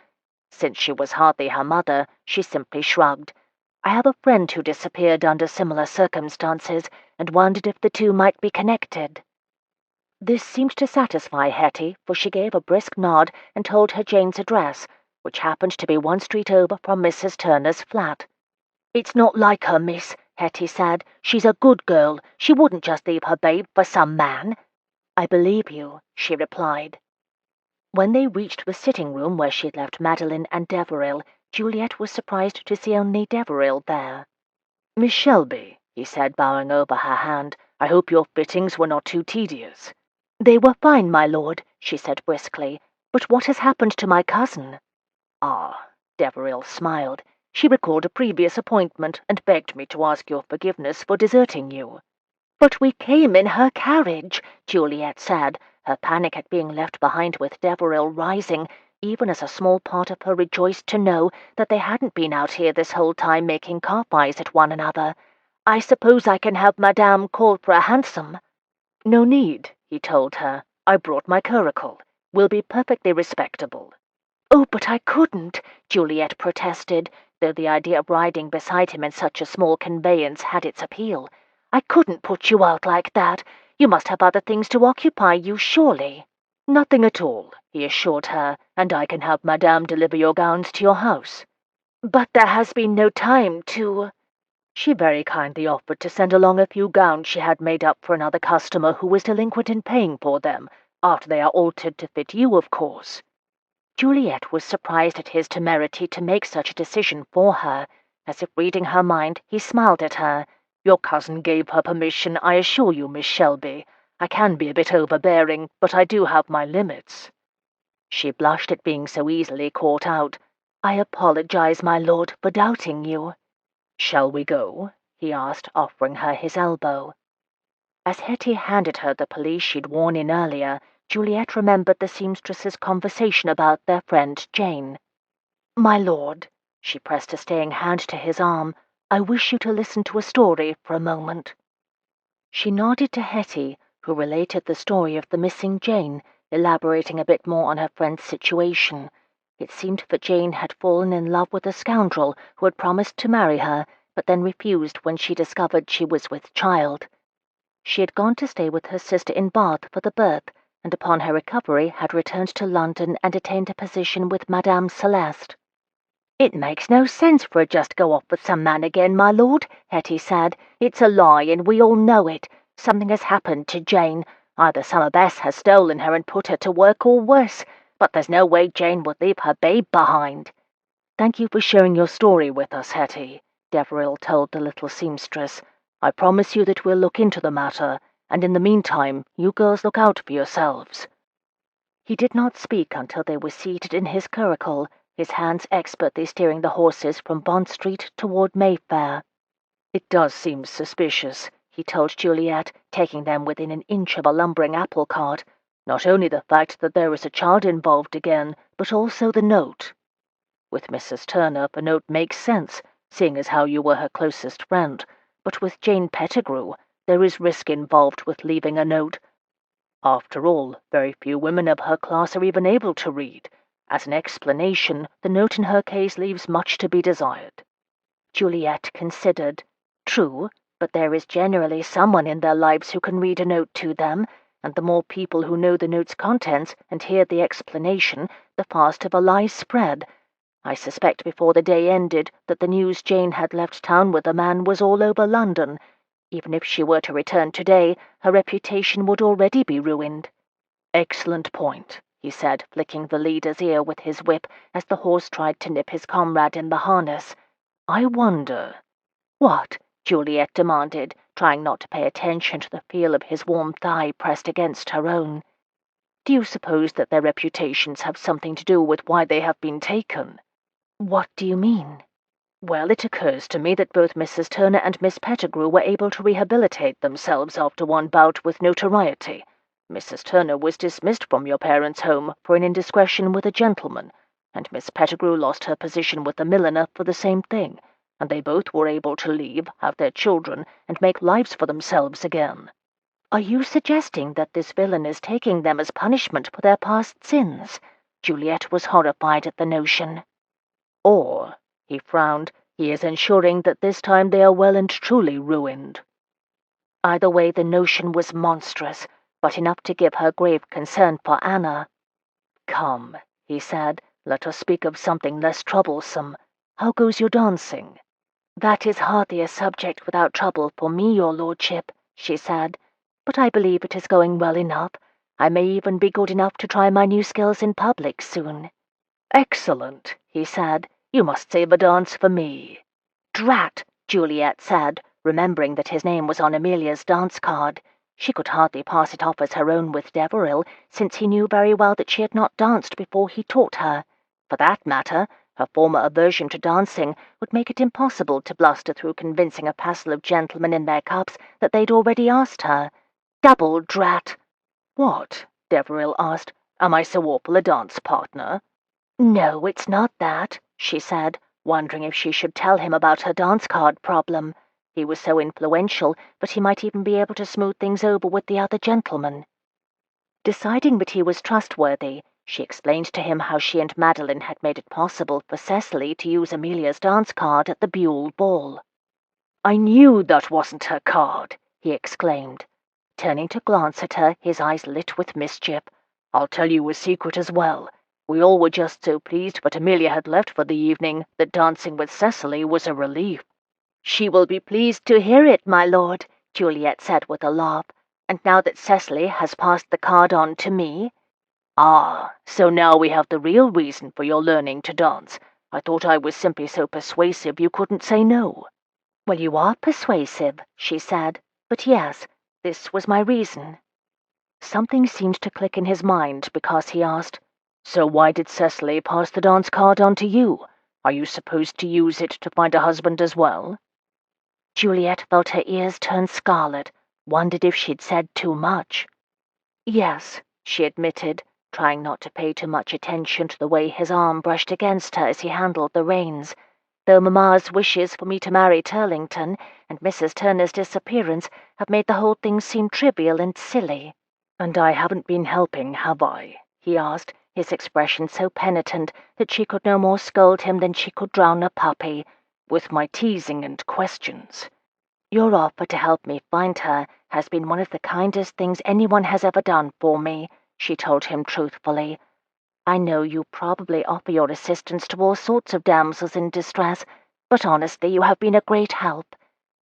Since she was hardly her mother, she simply shrugged. "I have a friend who disappeared under similar circumstances, and wondered if the two might be connected." This seemed to satisfy Hetty, for she gave a brisk nod and told her Jane's address, which happened to be one street over from Mrs. Turner's flat. "It's not like her, miss," Hetty said. "She's a good girl. She wouldn't just leave her babe for some man." "I believe you," she replied. When they reached the sitting-room where she had left Madeline and Deveril, Juliet was surprised to see only Deveril there. "Miss Shelby," he said, bowing over her hand, "I hope your fittings were not too tedious." "They were fine, my lord," she said briskly. "But what has happened to my cousin?" "Ah," Deveril smiled. "She recalled a previous appointment and begged me to ask your forgiveness for deserting you." "But we came in her carriage," Juliet said, her panic at being left behind with Deveril rising, even as a small part of her rejoiced to know that they hadn't been out here this whole time making cock-eyes at one another. "I suppose I can have Madame call for a hansom." "No need," he told her. "I brought my curricle. We'll be perfectly respectable." "Oh, but I couldn't," Juliet protested, though the idea of riding beside him in such a small conveyance had its appeal. "I couldn't put you out like that. You must have other things to occupy you, surely." "Nothing at all," he assured her, "and I can have Madame deliver your gowns to your house." "But there has been no time to—" She very kindly offered to send along a few gowns she had made up for another customer who was delinquent in paying for them, after they are altered to fit you, of course. Juliet was surprised at his temerity to make such a decision for her. As if reading her mind, he smiled at her. "Your cousin gave her permission, I assure you, Miss Shelby. I can be a bit overbearing, but I do have my limits." She blushed at being so easily caught out. "I apologize, my lord, for doubting you." "Shall we go?" he asked, offering her his elbow. As Hetty handed her the pelisse she'd worn in earlier, Juliet remembered the seamstress's conversation about their friend Jane. "My lord," she pressed a staying hand to his arm, "I wish you to listen to a story for a moment." She nodded to Hetty, who related the story of the missing Jane, elaborating a bit more on her friend's situation. It seemed that Jane had fallen in love with a scoundrel who had promised to marry her, but then refused when she discovered she was with child. She had gone to stay with her sister in Bath for the birth, and upon her recovery had returned to London and attained a position with Madame Celeste. "It makes no sense for her just to go off with some man again, my lord," Hetty said. "It's a lie, and we all know it. Something has happened to Jane. Either some abbess has stolen her and put her to work, or worse. But there's no way Jane would leave her babe behind." "Thank you for sharing your story with us, Hetty," Deveril told the little seamstress. "I promise you that we'll look into the matter, and in the meantime, you girls look out for yourselves." He did not speak until they were seated in his curricle, his hands expertly steering the horses from Bond Street toward Mayfair. "It does seem suspicious," he told Juliet, taking them within an inch of a lumbering apple cart. "Not only the fact that there is a child involved again, but also the note. With Mrs. Turner, the note makes sense, seeing as how you were her closest friend, but with Jane Pettigrew, there is risk involved with leaving a note. After all, very few women of her class are even able to read. As an explanation, the note in her case leaves much to be desired." Juliet considered. True, but there is generally someone in their lives who can read a note to them, and the more people who know the note's contents and hear the explanation, the faster the lies spread. I suspect before the day ended that the news Jane had left town with a man was all over London. Even if she were to return today, her reputation would already be ruined. "Excellent point," he said, flicking the leader's ear with his whip as the horse tried to nip his comrade in the harness. "I wonder—" "What?" Juliet demanded, trying not to pay attention to the feel of his warm thigh pressed against her own. "Do you suppose that their reputations have something to do with why they have been taken?" "What do you mean?" "Well, it occurs to me that both Mrs. Turner and Miss Pettigrew were able to rehabilitate themselves after one bout with notoriety. Mrs. Turner was dismissed from your parents' home for an indiscretion with a gentleman, and Miss Pettigrew lost her position with the milliner for the same thing, and they both were able to leave, have their children, and make lives for themselves again." "Are you suggesting that this villain is taking them as punishment for their past sins?" Juliet was horrified at the notion. "Or," he frowned, "he is ensuring that this time they are well and truly ruined." Either way, the notion was monstrous, but enough to give her grave concern for Anna. "Come," he said, "let us speak of something less troublesome. How goes your dancing?" "That is hardly a subject without trouble for me, your lordship," she said, "but I believe it is going well enough. I may even be good enough to try my new skills in public soon." "Excellent," he said. "You must save a dance for me." "Drat," Juliet said, remembering that his name was on Amelia's dance card. She could hardly pass it off as her own with Deveril, since he knew very well that she had not danced before he taught her. For that matter, her former aversion to dancing would make it impossible to bluster through convincing a passel of gentlemen in their cups that they'd already asked her. "Double drat!" "What?" Deveril asked. "Am I so awful a dance partner?" "No, it's not that," she said, wondering if she should tell him about her dance card problem. He was so influential, but he might even be able to smooth things over with the other gentlemen. Deciding that he was trustworthy, she explained to him how she and Madeline had made it possible for Cecily to use Amelia's dance card at the Buell ball. "I knew that wasn't her card," he exclaimed. Turning to glance at her, his eyes lit with mischief. "I'll tell you a secret as well. We all were just so pleased that Amelia had left for the evening that dancing with Cecily was a relief." "She will be pleased to hear it, my lord," Juliet said with a laugh. "And now that Cecily has passed the card on to me—" "Ah, so now we have the real reason for your learning to dance. I thought I was simply so persuasive you couldn't say no." "Well, you are persuasive," she said. "But yes, this was my reason." Something seemed to click in his mind because he asked, "So why did Cecily pass the dance card on to you? Are you supposed to use it to find a husband as well?" Juliet felt her ears turn scarlet, wondered if she'd said too much. "Yes," she admitted, trying not to pay too much attention to the way his arm brushed against her as he handled the reins. "Though Mamma's wishes for me to marry Turlington and Mrs. Turner's disappearance have made the whole thing seem trivial and silly." "And I haven't been helping, have I?" he asked, his expression so penitent that she could no more scold him than she could drown a puppy, "with my teasing and questions." "Your offer to help me find her has been one of the kindest things anyone has ever done for me," she told him truthfully. "I know you probably offer your assistance to all sorts of damsels in distress, but honestly you have been a great help,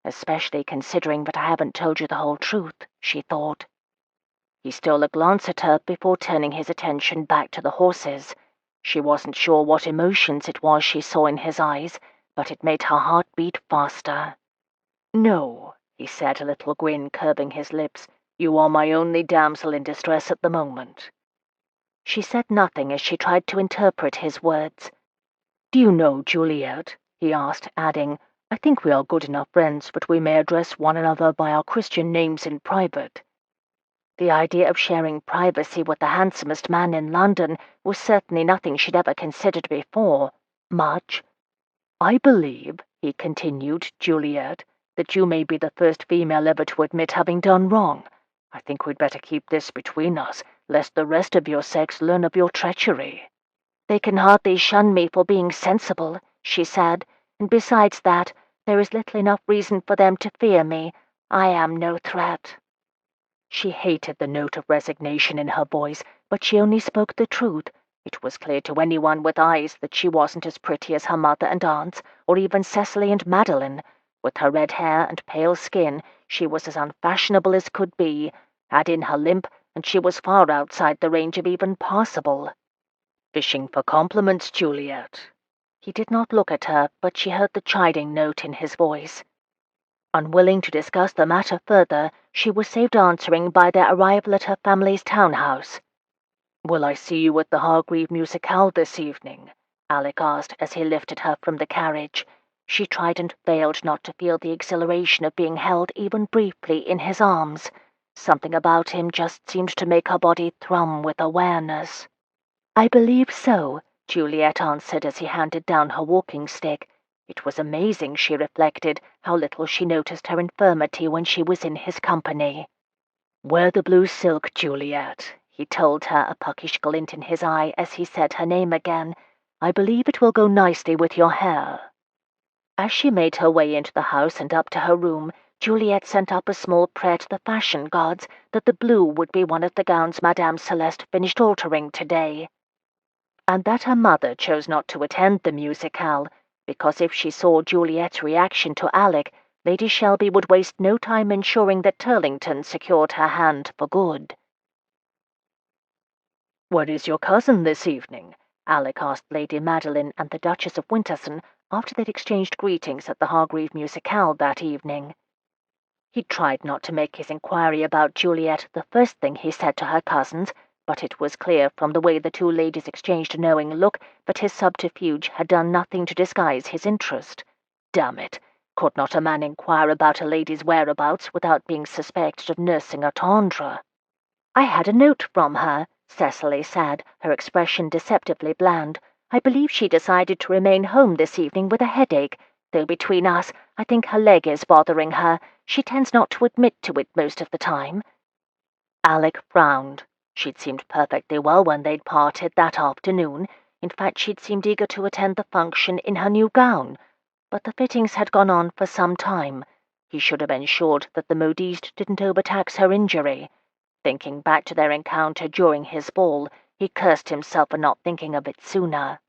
especially considering that I haven't told you the whole truth," she thought. He stole a glance at her before turning his attention back to the horses. She wasn't sure what emotions it was she saw in his eyes, but it made her heart beat faster. "No," he said, a little grin curving his lips. "You are my only damsel in distress at the moment." She said nothing as she tried to interpret his words. "Do you know, Juliet?" he asked, adding, "I think we are good enough friends, but we may address one another by our Christian names in private." The idea of sharing privacy with the handsomest man in London was certainly nothing she'd ever considered before. Much. "I believe," he continued, "Juliet, that you may be the first female ever to admit having done wrong. I think we'd better keep this between us, lest the rest of your sex learn of your treachery."
"They can hardly shun me for being sensible," she said, "and besides that, there is little enough reason for them to fear me. I am no threat."
She hated the note of resignation in her voice, but she only spoke the truth. It was clear to anyone with eyes that she wasn't as pretty as her mother and aunts, or even Cecily and Madeline. With her red hair and pale skin, she was as unfashionable as could be. Add in her limp, and she was far outside the range of even passable. "Fishing for compliments, Juliet." He did not look at her, but she heard the chiding note in his voice. Unwilling to discuss the matter further, she was saved answering by their arrival at her family's townhouse. "Will I see you at the Hargreave musicale this evening?" Alec asked as he lifted her from the carriage. She tried and failed not to feel the exhilaration of being held even briefly in his arms. Something about him just seemed to make her body thrum with awareness. "I believe so," Juliet answered as he handed down her walking stick. It was amazing, she reflected, how little she noticed her infirmity when she was in his company. "Wear the blue silk, Juliet," he told her, a puckish glint in his eye as he said her name again. "I believe it will go nicely with your hair." As she made her way into the house and up to her room, Juliet sent up a small prayer to the fashion gods that the blue would be one of the gowns Madame Celeste finished altering today, and that her mother chose not to attend the musicale, because if she saw Juliet's reaction to Alec, Lady Shelby would waste no time ensuring that Turlington secured her hand for good. "Where is your cousin this evening?" Alec asked Lady Madeline and the Duchess of Winterson after they'd exchanged greetings at the Hargreave musicale that evening. He tried not to make his inquiry about Juliet the first thing he said to her cousins, but it was clear from the way the two ladies exchanged a knowing look that his subterfuge had done nothing to disguise his interest. Damn it! Could not a man inquire about a lady's whereabouts without being suspected of nursing a tendre? "I had a note from her," Cecily said, her expression deceptively bland. "I believe she decided to remain home this evening with a headache, though between us, I think her leg is bothering her. She tends not to admit to it most of the time." Alec frowned. She'd seemed perfectly well when they'd parted that afternoon. In fact, she'd seemed eager to attend the function in her new gown. But the fittings had gone on for some time. He should have ensured that the modiste didn't overtax her injury. Thinking back to their encounter during his ball, he cursed himself for not thinking of it sooner.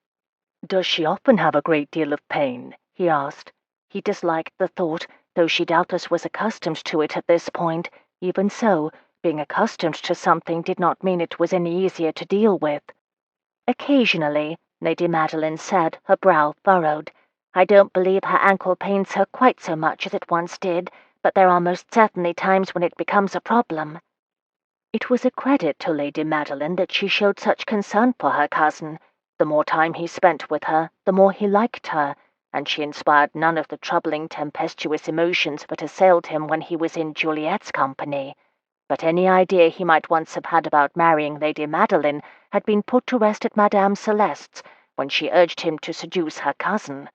"Does she often have a great deal of pain?" he asked. He disliked the thought, though she doubtless was accustomed to it at this point. Even so, being accustomed to something did not mean it was any easier to deal with. "Occasionally," Lady Madeline said, her brow furrowed. "I don't believe her ankle pains her quite so much as it once did, but there are most certainly times when it becomes a problem." It was a credit to Lady Madeline that she showed such concern for her cousin. The more time he spent with her, the more he liked her, and she inspired none of the troubling, tempestuous emotions that assailed him when he was in Juliet's company. But any idea he might once have had about marrying Lady Madeline had been put to rest at Madame Celeste's when she urged him to seduce her cousin.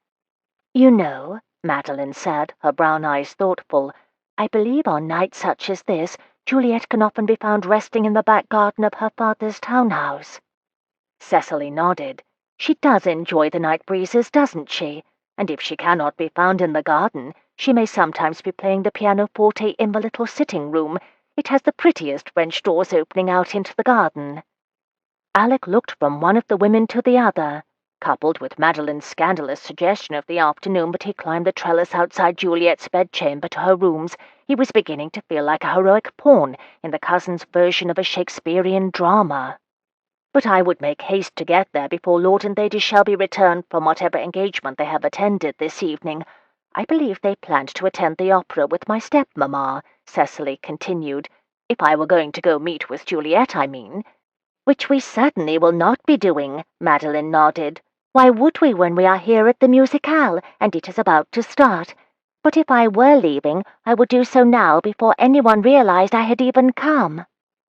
"You know," Madeline said, her brown eyes thoughtful, "I believe on nights such as this, Juliet can often be found resting in the back garden of her father's townhouse." Cecily nodded. "She does enjoy the night breezes, doesn't she? And if she cannot be found in the garden, she may sometimes be playing the pianoforte in the little sitting-room. It has the prettiest French doors opening out into the garden." Alec looked from one of the women to the other. Coupled with Madeline's scandalous suggestion of the afternoon that he climbed the trellis outside Juliet's bedchamber to her rooms, he was beginning to feel like a heroic pawn in the cousin's version of a Shakespearean drama.
But I would make haste to get there before Lord and Lady Shelby return from whatever engagement they have attended this evening. I believe they planned to attend the opera with my stepmamma," Cecily continued. "If I were going to go meet with Juliet, I mean." "Which we certainly will not be doing," Madeline nodded. "Why would we when we are here at the musicale, and it is about to start? But if I were leaving, I would do so now before anyone realized I had even come."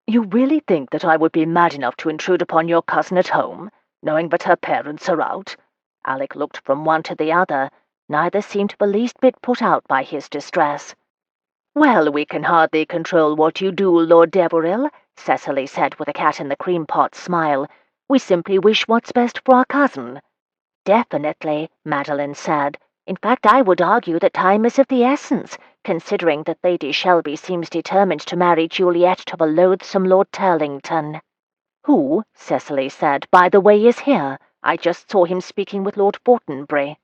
"You really think that I would be mad enough to intrude upon your cousin at home, knowing that her parents are out?" Alec looked from one to the other. Neither seemed the least bit put out by his distress. "Well, we can hardly control what you do, Lord Deveril," Cecily said with a cat-in-the-cream-pot smile. "We simply wish what's best for our cousin."
"Definitely," Madeline said. "In fact, I would argue that time is of the essence, considering that Lady Shelby seems determined to marry Juliet to the loathsome Lord Turlington."
"Who," Cecily said, "by the way, is here. I just saw him speaking with Lord Fortenbury."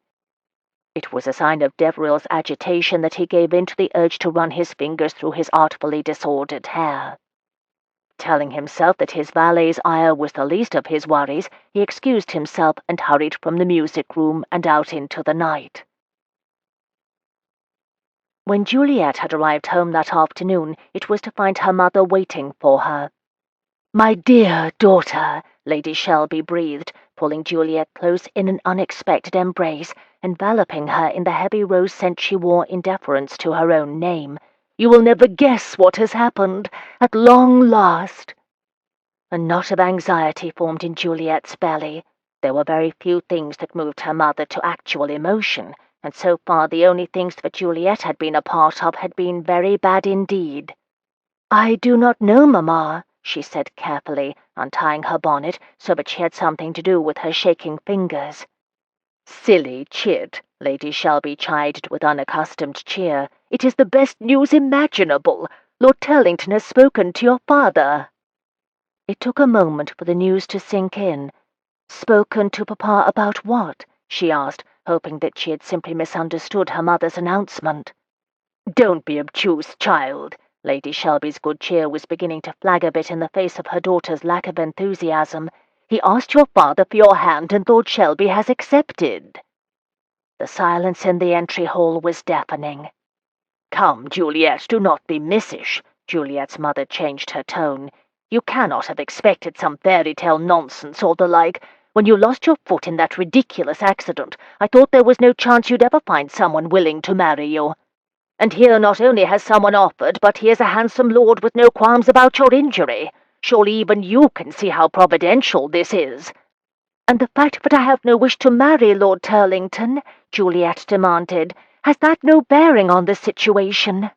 It was a sign of Deveril's agitation that he gave in to the urge to run his fingers through his artfully disordered hair. Telling himself that his valet's ire was the least of his worries, he excused himself and hurried from the music-room and out into the night. When Juliet had arrived home that afternoon, it was to find her mother waiting for her. "My dear daughter," Lady Shelby breathed, pulling Juliet close in an unexpected embrace, enveloping her in the heavy rose scent she wore in deference to her own name. "You will never guess what has happened. At long last." A knot of anxiety formed in Juliet's belly. There were very few things that moved her mother to actual emotion, and so far the only things that Juliet had been a part of had been very bad indeed. "I do not know, Mamma," she said carefully, untying her bonnet so that she had something to do with her shaking fingers. "Silly chit," Lady Shelby chided with unaccustomed cheer. "It is the best news imaginable. Lord Turlington has spoken to your father." It took a moment for the news to sink in. "Spoken to Papa about what?" she asked, hoping that she had simply misunderstood her mother's announcement. "Don't be obtuse, child." Lady Shelby's good cheer was beginning to flag a bit in the face of her daughter's lack of enthusiasm. "He asked your father for your hand, and Lord Shelby has accepted." The silence in the entry hall was deafening. "Come, Juliet, do not be missish." Juliet's mother changed her tone. "You cannot have expected some fairy-tale nonsense or the like. When you lost your foot in that ridiculous accident, I thought there was no chance you'd ever find someone willing to marry you. And here not only has someone offered, but he is a handsome lord with no qualms about your injury. Surely even you can see how providential this is." "And the fact that I have no wish to marry Lord Turlington," Juliet demanded, "has that no bearing on the situation?"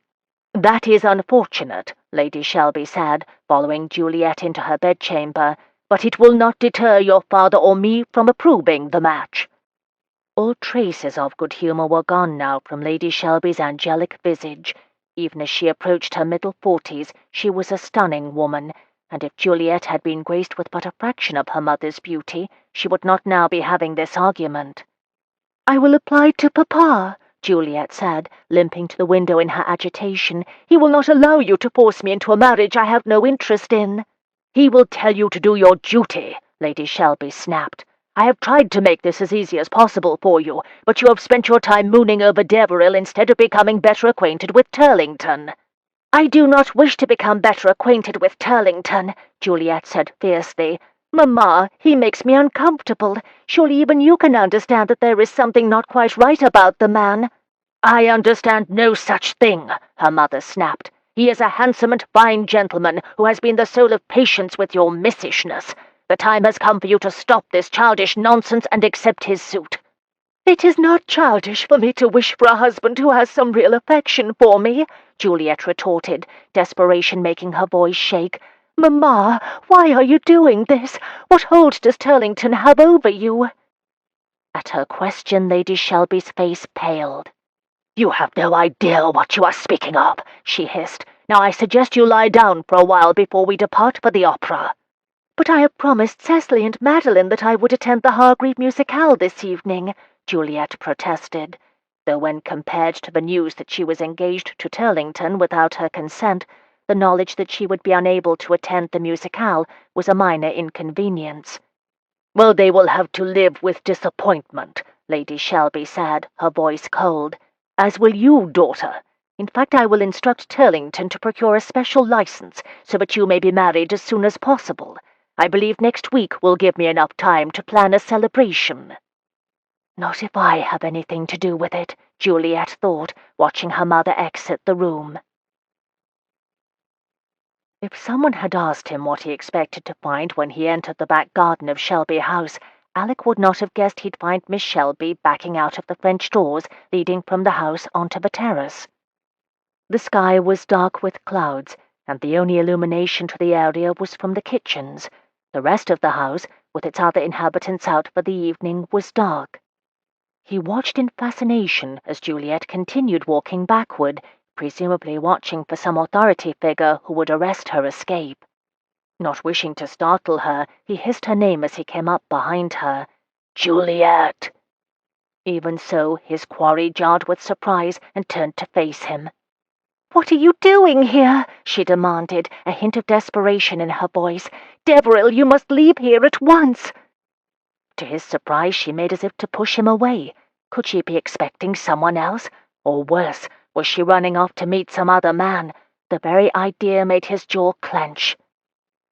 "That is unfortunate," Lady Shelby said, following Juliet into her bedchamber, "but it will not deter your father or me from approving the match." All traces of good humour were gone now from Lady Shelby's angelic visage. Even as she approached her middle 40s, she was a stunning woman, and if Juliet had been graced with but a fraction of her mother's beauty, she would not now be having this argument. "I will apply to Papa," Juliet said, limping to the window in her agitation. "He will not allow you to force me into a marriage I have no interest in." "He will tell you to do your duty," Lady Shelby snapped. "I have tried to make this as easy as possible for you, but you have spent your time mooning over Deveril instead of becoming better acquainted with Turlington." "I do not wish to become better acquainted with Turlington," Juliet said fiercely. "Mamma, he makes me uncomfortable. Surely even you can understand that there is something not quite right about the man." "I understand no such thing," her mother snapped. "He is a handsome and fine gentleman who has been the soul of patience with your missishness. The time has come for you to stop this childish nonsense and accept his suit." "It is not childish for me to wish for a husband who has some real affection for me," Juliet retorted, desperation making her voice shake. "Mamma, why are you doing this? What hold does Turlington have over you?" At her question, Lady Shelby's face paled. "You have no idea what you are speaking of," she hissed. "Now I suggest you lie down for a while before we depart for the opera." "But I have promised Cecily and Madeline that I would attend the Hargreave musicale this evening," Juliet protested, though when compared to the news that she was engaged to Turlington without her consent,
The knowledge that she would be unable to attend the musicale was a minor inconvenience.
"Well, they will have to live with disappointment," Lady Shelby said, her voice cold. "As will you, daughter. In fact, I will instruct Turlington to procure a special license so that you may be married as soon as possible. I believe next week will give me enough time to plan a celebration."
Not if I have anything to do with it, Juliet thought, watching her mother exit the room. If someone had asked him what he expected to find when he entered the back garden of Shelby House, Alec would not have guessed he'd find Miss Shelby backing out of the French doors leading from the house onto the terrace. The sky was dark with clouds, and the only illumination to the area was from the kitchens. The rest of the house, with its other inhabitants out for the evening, was dark. He watched in fascination as Juliet continued walking backward, presumably watching for some authority figure who would arrest her escape. Not wishing to startle her, he hissed her name as he came up behind her. "Juliet!" Even so, his quarry jarred with surprise and turned to face him. "What are you doing here?" she demanded, a hint of desperation in her voice. "Deveril, you must leave here at once." To his surprise, she made as if to push him away. Could she be expecting someone else? Or worse, was she running off to meet some other man? The very idea made his jaw clench.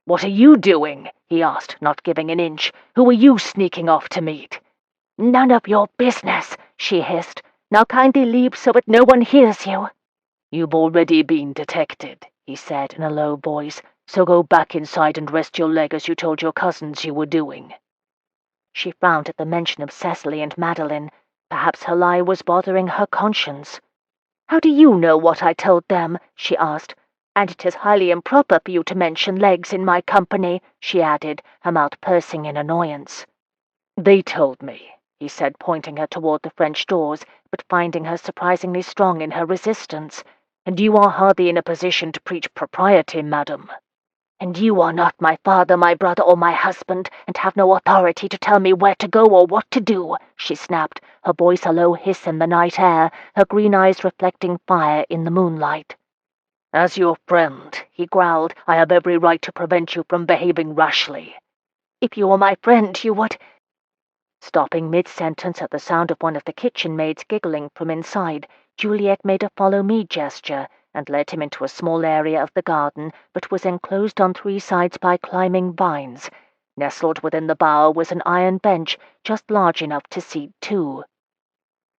"What are you doing?" he asked, not giving an inch. "Who are you sneaking off to meet?"
"None of your business," she hissed. "Now kindly leave so that no one hears you."
"You've already been detected," he said in a low voice, "so go back inside and rest your leg as you told your cousins you were doing."
She frowned at the mention of Cecily and Madeline. Perhaps her lie was bothering her conscience. "How do you know what I told them?" she asked. "And it is highly improper for you to mention legs in my company," she added, her mouth pursing in annoyance.
"They told me," he said, pointing her toward the French doors, but finding her surprisingly strong in her resistance. "And you are hardly in a position to preach propriety, madam."
"And you are not my father, my brother, or my husband, and have no authority to tell me where to go or what to do," she snapped, her voice a low hiss in the night air, her green eyes reflecting fire in the moonlight.
"As your friend," he growled, "I have every right to prevent you from behaving rashly."
"If you were my friend, you would—"
Stopping mid-sentence at the sound of one of the kitchen maids giggling from inside, Juliet made a follow-me gesture and led him into a small area of the garden that was enclosed on 3 sides by climbing vines. Nestled within the bower was an iron bench just large enough to seat 2.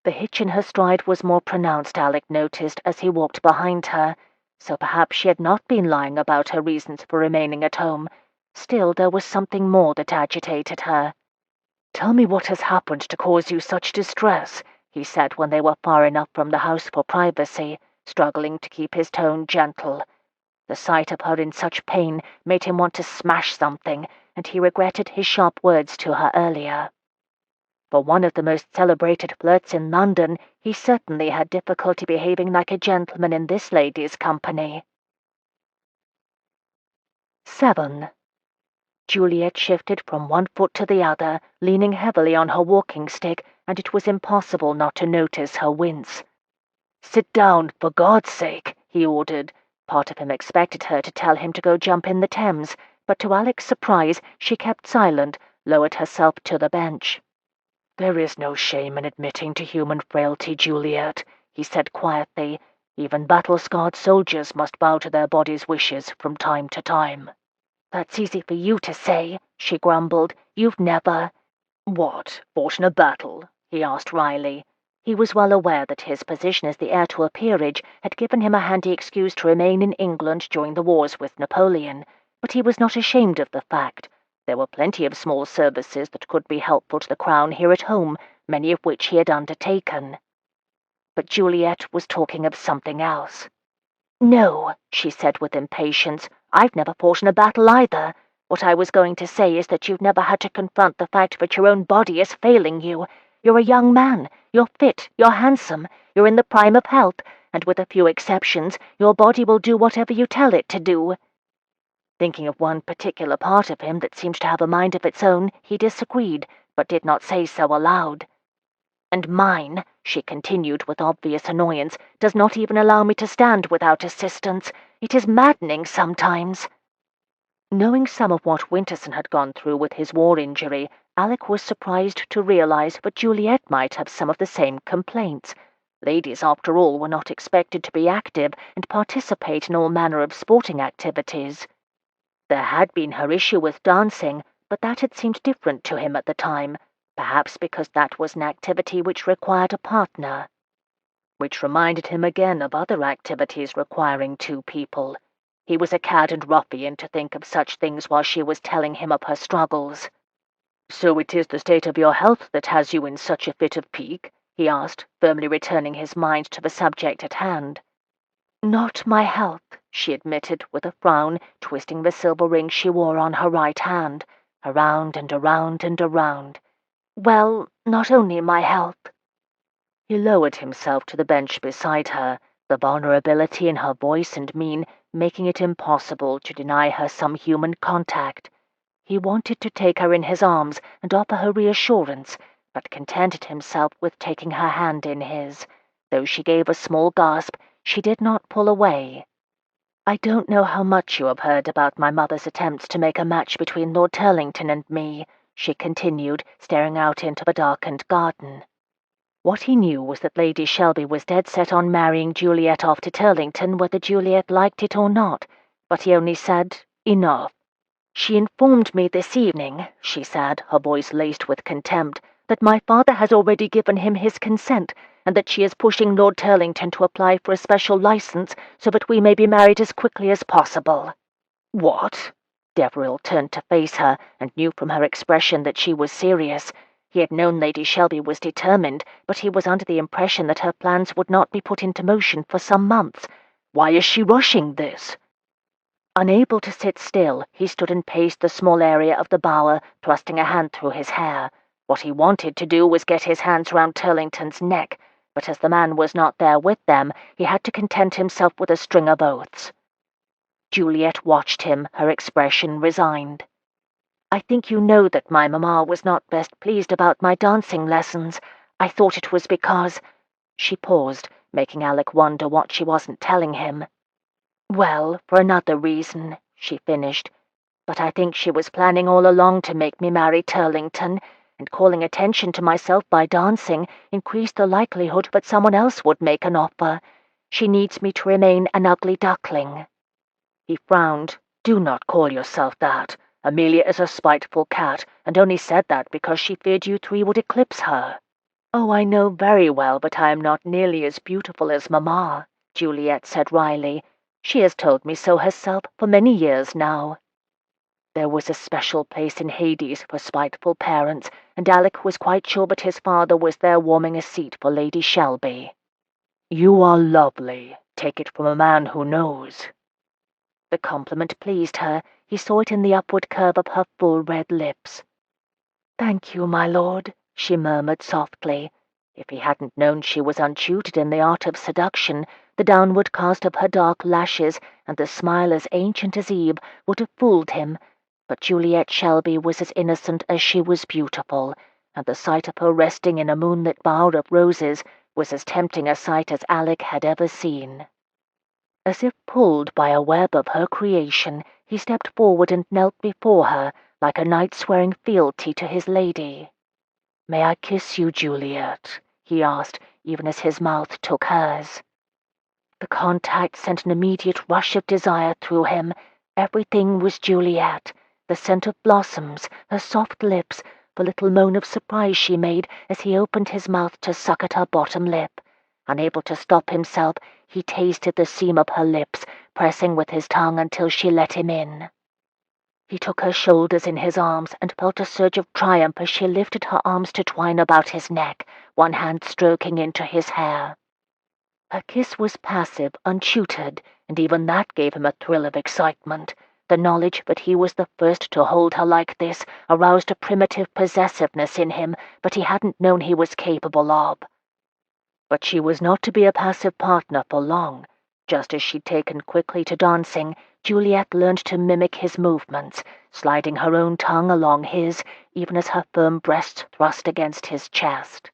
The hitch in her stride was more pronounced, Alec noticed as he walked behind her, so perhaps she had not been lying about her reasons for remaining at home. Still, there was something more that agitated her. "Tell me what has happened to cause you such distress," he said when they were far enough from the house for privacy, struggling to keep his tone gentle. The sight of her in such pain made him want to smash something, and he regretted his sharp words to her earlier. For one of the most celebrated flirts in London, he certainly had difficulty behaving like a gentleman in this lady's company. 7. Juliet shifted from one foot to the other, leaning heavily on her walking stick, and it was impossible not to notice her wince. "Sit down, for God's sake," he ordered. Part of him expected her to tell him to go jump in the Thames, but to Alec's surprise she kept silent, lowered herself to the bench. "There is no shame in admitting to human frailty, Juliet," he said quietly. "Even battle-scarred soldiers must bow to their bodies' wishes from time to time."
"That's easy for you to say," she grumbled. "You've never—"
"What, fought in a battle?" he asked wryly.
He was well aware that his position as the heir to a peerage had given him a handy excuse to remain in England during the wars with Napoleon, but he was not ashamed of the fact. There were plenty of small services that could be helpful to the crown here at home, many of which he had undertaken. But Juliet was talking of something else. "No," she said with impatience. "I've never fought in a battle either. What I was going to say is that you've never had to confront the fact that your own body is failing you. You're a young man. You're fit. You're handsome. You're in the prime of health, and with a few exceptions, your body will do whatever you tell it to do." Thinking of one particular part of him that seemed to have a mind of its own, he disagreed, but did not say so aloud. "And mine," she continued with obvious annoyance, does not even allow me to stand without assistance. It is maddening sometimes." Knowing some of what Winterson had gone through with his war injury, Alec was surprised to realize that Juliet might have some of the same complaints. Ladies, after all, were not expected to be active and participate in all manner of sporting activities. There had been her issue with dancing, but that had seemed different to him at the time, perhaps because that was an activity which required a partner. Which reminded him again of other activities requiring two people. He was a cad and ruffian to think of such things while she was telling him of her struggles. "So it is the state of your health that has you in such a fit of pique?" he asked, firmly returning his mind to the subject at hand. "Not my health," she admitted with a frown, twisting the silver ring she wore on her right hand, around and around and around. "Well, not only my health." He lowered himself to the bench beside her, the vulnerability in her voice and mien making it impossible to deny her some human contact. He wanted to take her in his arms and offer her reassurance, but contented himself with taking her hand in his. Though she gave a small gasp, she did not pull away. "I don't know how much you have heard about my mother's attempts to make a match between Lord Turlington and me," she continued, staring out into the darkened garden. What he knew was that Lady Shelby was dead set on marrying Juliet off to Turlington whether Juliet liked it or not, but he only said, "Enough." "She informed me this evening," she said, her voice laced with contempt, "that my father has already given him his consent, and that she is pushing Lord Turlington to apply for a special license so that we may be married as quickly as possible." "What?" Deveril turned to face her, and knew from her expression that she was serious. He had known Lady Shelby was determined, but he was under the impression that her plans would not be put into motion for some months. "Why is she rushing this?" Unable to sit still, he stood and paced the small area of the bower, thrusting a hand through his hair. What he wanted to do was get his hands round Turlington's neck, but as the man was not there with them, he had to content himself with a string of oaths. Juliet watched him, her expression resigned. "I think you know that my mamma was not best pleased about my dancing lessons. I thought it was because—" She paused, making Alec wonder what she wasn't telling him. "Well, for another reason," she finished. "But I think she was planning all along to make me marry Turlington, and calling attention to myself by dancing increased the likelihood that someone else would make an offer. She needs me to remain an ugly duckling." He frowned. "Do not call yourself that. Amelia is a spiteful cat, and only said that because she feared you three would eclipse her." "Oh, I know very well that I am not nearly as beautiful as Mamma," Juliet said wryly. "She has told me so herself for many years now." There was a special place in Hades for spiteful parents, and Alec was quite sure that his father was there warming a seat for Lady Shelby. "You are lovely. Take it from a man who knows." The compliment pleased her. He saw it in the upward curve of her full red lips. "Thank you, my lord," she murmured softly. If he hadn't known she was untutored in the art of seduction, the downward cast of her dark lashes and the smile as ancient as Eve would have fooled him, but Juliet Shelby was as innocent as she was beautiful, and the sight of her resting in a moonlit bower of roses was as tempting a sight as Alec had ever seen. As if pulled by a web of her creation, he stepped forward and knelt before her, like a knight swearing fealty to his lady. "May I kiss you, Juliet?" he asked, even as his mouth took hers. The contact sent an immediate rush of desire through him. Everything was Juliet. The scent of blossoms, her soft lips, the little moan of surprise she made as he opened his mouth to suck at her bottom lip. Unable to stop himself, he tasted the seam of her lips, pressing with his tongue until she let him in. He took her shoulders in his arms and felt a surge of triumph as she lifted her arms to twine about his neck, one hand stroking into his hair. Her kiss was passive, untutored, and even that gave him a thrill of excitement. The knowledge that he was the first to hold her like this aroused a primitive possessiveness in him that he hadn't known he was capable of. But she was not to be a passive partner for long. Just as she'd taken quickly to dancing, Juliet learned to mimic his movements, sliding her own tongue along his, even as her firm breasts thrust against his chest.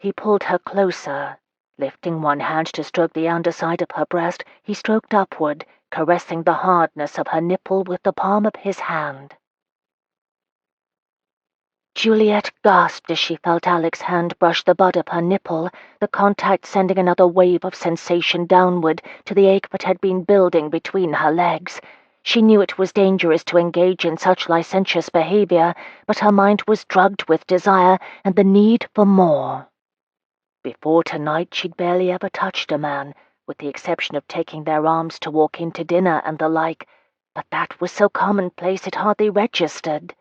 He pulled her closer. Lifting one hand to stroke the underside of her breast, he stroked upward, caressing the hardness of her nipple with the palm of his hand. Juliet gasped as she felt Alec's hand brush the butt of her nipple, the contact sending another wave of sensation downward to the ache that had been building between her legs. She knew it was dangerous to engage in such licentious behavior, but her mind was drugged with desire and the need for more. Before tonight she'd barely ever touched a man, with the exception of taking their arms to walk into dinner and the like, but that was so commonplace it hardly registered.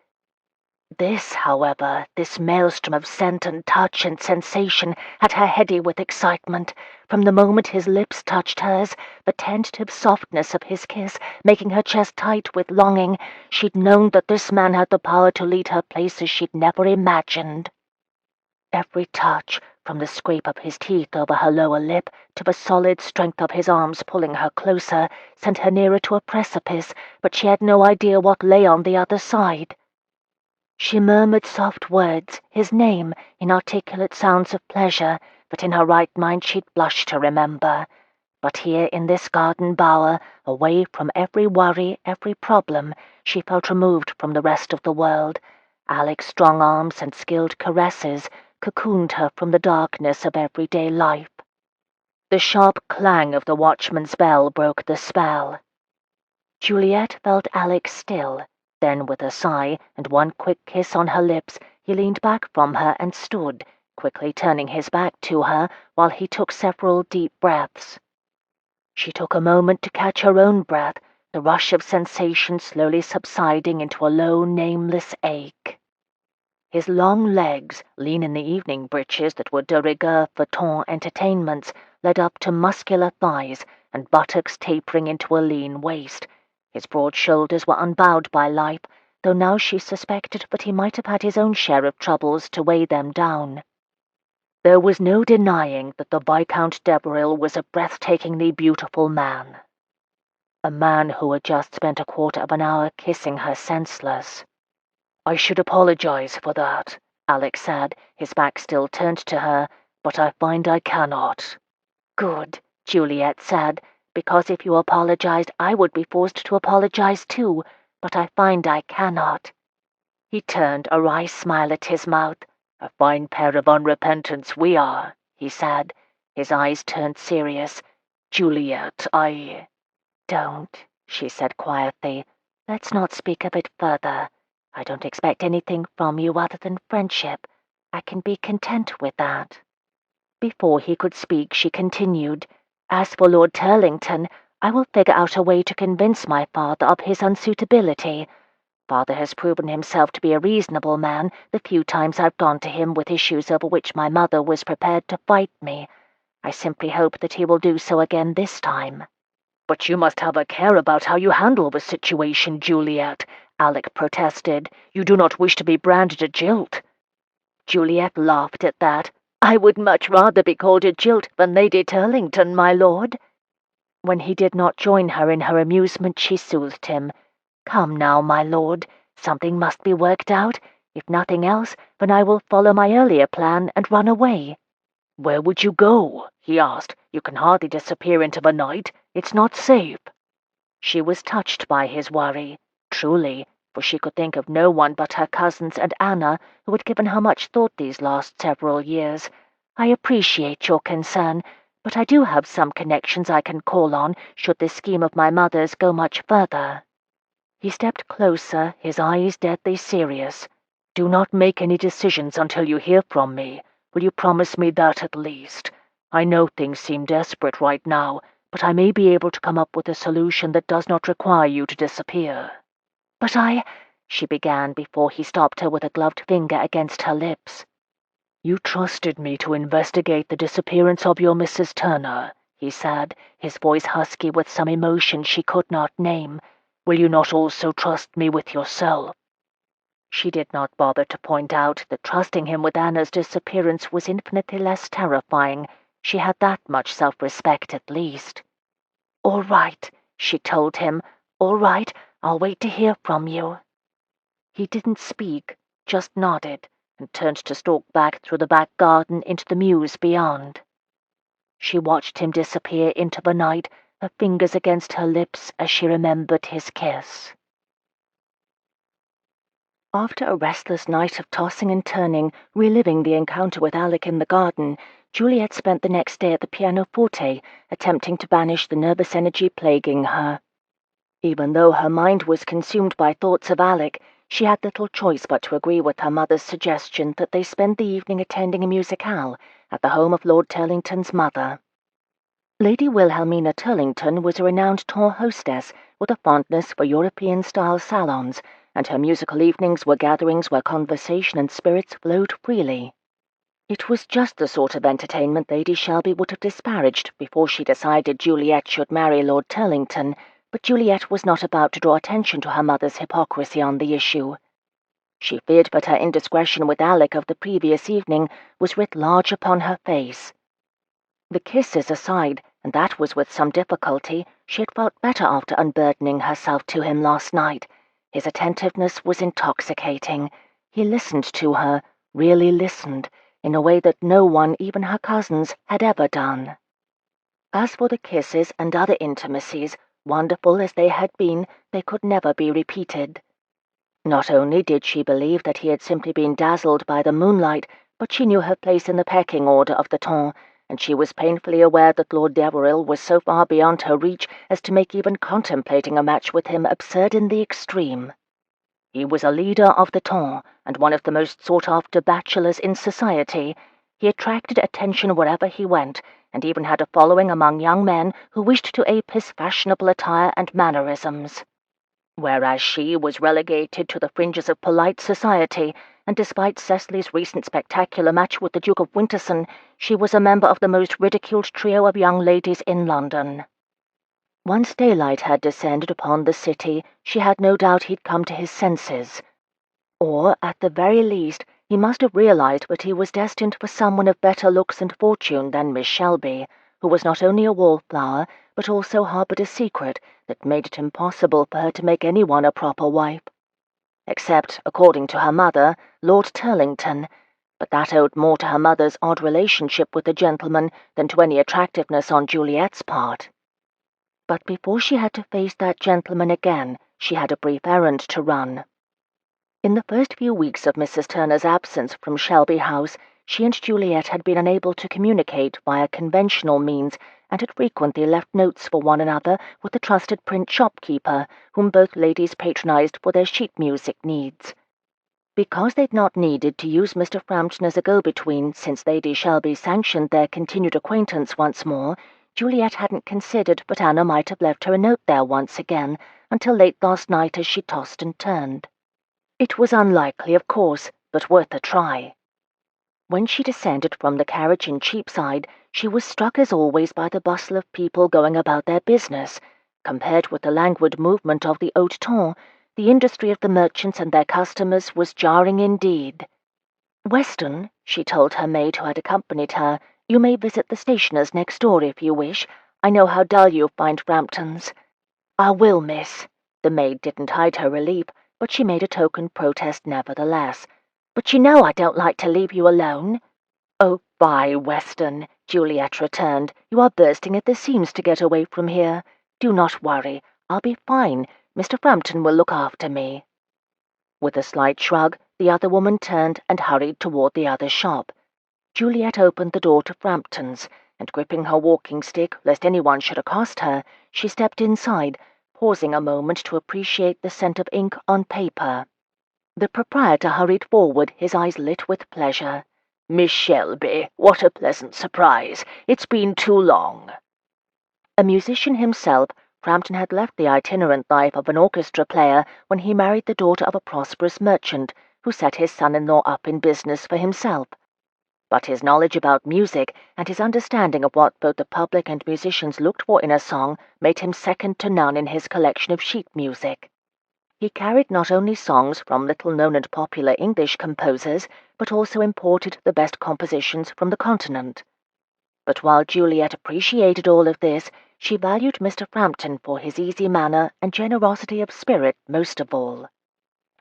This, however, this maelstrom of scent and touch and sensation had her heady with excitement. From the moment his lips touched hers, the tentative softness of his kiss making her chest tight with longing, she'd known that this man had the power to lead her places she'd never imagined. Every touch, from the scrape of his teeth over her lower lip to the solid strength of his arms pulling her closer, sent her nearer to a precipice, but she had no idea what lay on the other side. She murmured soft words, his name, inarticulate sounds of pleasure, that in her right mind she'd blush to remember. But here in this garden bower, away from every worry, every problem, she felt removed from the rest of the world. Alec's strong arms and skilled caresses cocooned her from the darkness of everyday life. The sharp clang of the watchman's bell broke the spell. Juliet felt Alec still. Then, with a sigh and one quick kiss on her lips, he leaned back from her and stood, quickly turning his back to her while he took several deep breaths. She took a moment to catch her own breath, the rush of sensation slowly subsiding into a low, nameless ache. His long legs, lean in the evening breeches that were de rigueur for ton entertainments, led up to muscular thighs and buttocks tapering into a lean waist. His broad shoulders were unbowed by life, though now she suspected that he might have had his own share of troubles to weigh them down. There was no denying that the Viscount Deveril was a breathtakingly beautiful man. A man who had just spent a quarter of an hour kissing her senseless. "I should apologize for that," Alec said, his back still turned to her, "but I find I cannot." "Good," Juliet said, "because if you apologized, I would be forced to apologize too, but I find I cannot." He turned a wry smile at his mouth. "A fine pair of unrepentants we are," he said. His eyes turned serious. "Juliet, I—" "Don't," she said quietly. "Let's not speak of it further. I don't expect anything from you other than friendship. I can be content with that." Before he could speak, she continued, "As for Lord Turlington, I will figure out a way to convince my father of his unsuitability. Father has proven himself to be a reasonable man the few times I've gone to him with issues over which my mother was prepared to fight me. I simply hope that he will do so again this time." "But you must have a care about how you handle the situation, Juliet," Alec protested. "You do not wish to be branded a jilt." Juliet laughed at that. "I would much rather be called a jilt than Lady Turlington, my lord." When he did not join her in her amusement, she soothed him. "Come now, my lord. Something must be worked out. If nothing else, then I will follow my earlier plan and run away." "Where would you go?" he asked. "You can hardly disappear into the night. It's not safe." She was touched by his worry, truly, for she could think of no one but her cousins and Anna who had given her much thought these last several years. "I appreciate your concern, but I do have some connections I can call on should this scheme of my mother's go much further." He stepped closer, his eyes deadly serious. "Do not make any decisions until you hear from me. Will you promise me that at least? I know things seem desperate right now, but I may be able to come up with a solution that does not require you to disappear." "But she began before he stopped her with a gloved finger against her lips. "You trusted me to investigate the disappearance of your Mrs. Turner," he said, his voice husky with some emotion she could not name. "Will you not also trust me with yourself?" She did not bother to point out that trusting him with Anna's disappearance was infinitely less terrifying. She had that much self-respect at least. "All right," she told him. "All right, I'll wait to hear from you." He didn't speak, just nodded, and turned to stalk back through the back garden into the mews beyond. She watched him disappear into the night, her fingers against her lips as she remembered his kiss. After a restless night of tossing and turning, reliving the encounter with Alec in the garden, Juliet spent the next day at the pianoforte, attempting to banish the nervous energy plaguing her. Even though her mind was consumed by thoughts of Alec, she had little choice but to agree with her mother's suggestion that they spend the evening attending a musicale at the home of Lord Turlington's mother. Lady Wilhelmina Turlington was a renowned tour hostess with a fondness for European-style salons, and her musical evenings were gatherings where conversation and spirits flowed freely. It was just the sort of entertainment Lady Shelby would have disparaged before she decided Juliet should marry Lord Turlington, but Juliet was not about to draw attention to her mother's hypocrisy on the issue. She feared that her indiscretion with Alec of the previous evening was writ large upon her face. The kisses aside, and that was with some difficulty, she had felt better after unburdening herself to him last night. His attentiveness was intoxicating. He listened to her, really listened, in a way that no one, even her cousins, had ever done. As for the kisses and other intimacies, wonderful as they had been, they could never be repeated. Not only did she believe that he had simply been dazzled by the moonlight, but she knew her place in the pecking order of the ton, and she was painfully aware that Lord Deveril was so far beyond her reach as to make even contemplating a match with him absurd in the extreme. He was a leader of the ton, and one of the most sought-after bachelors in society. He attracted attention wherever he went, and even had a following among young men who wished to ape his fashionable attire and mannerisms. Whereas she was relegated to the fringes of polite society, and despite Cecily's recent spectacular match with the Duke of Winterson, she was a member of the most ridiculed trio of young ladies in London. Once daylight had descended upon the city, she had no doubt he'd come to his senses. Or, at the very least, he must have realized that he was destined for someone of better looks and fortune than Miss Shelby, who was not only a wallflower, but also harbored a secret that made it impossible for her to make anyone a proper wife. Except, according to her mother, Lord Turlington, but that owed more to her mother's odd relationship with the gentleman than to any attractiveness on Juliet's part. But before she had to face that gentleman again, she had a brief errand to run. In the first few weeks of Mrs. Turner's absence from Shelby House, she and Juliet had been unable to communicate via conventional means, and had frequently left notes for one another with the trusted print shopkeeper, whom both ladies patronized for their sheet music needs. Because they'd not needed to use Mr. Frampton as a go-between since Lady Shelby sanctioned their continued acquaintance once more, Juliet hadn't considered that Anna might have left her a note there once again, until late last night as she tossed and turned. It was unlikely, of course, but worth a try. When she descended from the carriage in Cheapside, she was struck as always by the bustle of people going about their business. Compared with the languid movement of the haute ton, the industry of the merchants and their customers was jarring indeed. "Weston," she told her maid who had accompanied her, "you may visit the stationer's next door if you wish. I know how dull you find Frampton's." "I will, miss." The maid didn't hide her relief, but she made a token protest nevertheless. "But you know I don't like to leave you alone." "Oh, fie, Weston," Juliet returned. "You are bursting at the seams to get away from here. Do not worry. I'll be fine. Mr. Frampton will look after me." With a slight shrug, the other woman turned and hurried toward the other shop. Juliet opened the door to Frampton's, and gripping her walking stick lest anyone should accost her, she stepped inside, pausing a moment to appreciate the scent of ink on paper. The proprietor hurried forward, his eyes lit with pleasure. "Miss Shelby, what a pleasant surprise. It's been too long." A musician himself, Frampton had left the itinerant life of an orchestra player when he married the daughter of a prosperous merchant, who set his son-in-law up in business for himself. But his knowledge about music and his understanding of what both the public and musicians looked for in a song made him second to none in his collection of sheet music. He carried not only songs from little-known and popular English composers, but also imported the best compositions from the continent. But while Juliet appreciated all of this, she valued Mr. Frampton for his easy manner and generosity of spirit most of all.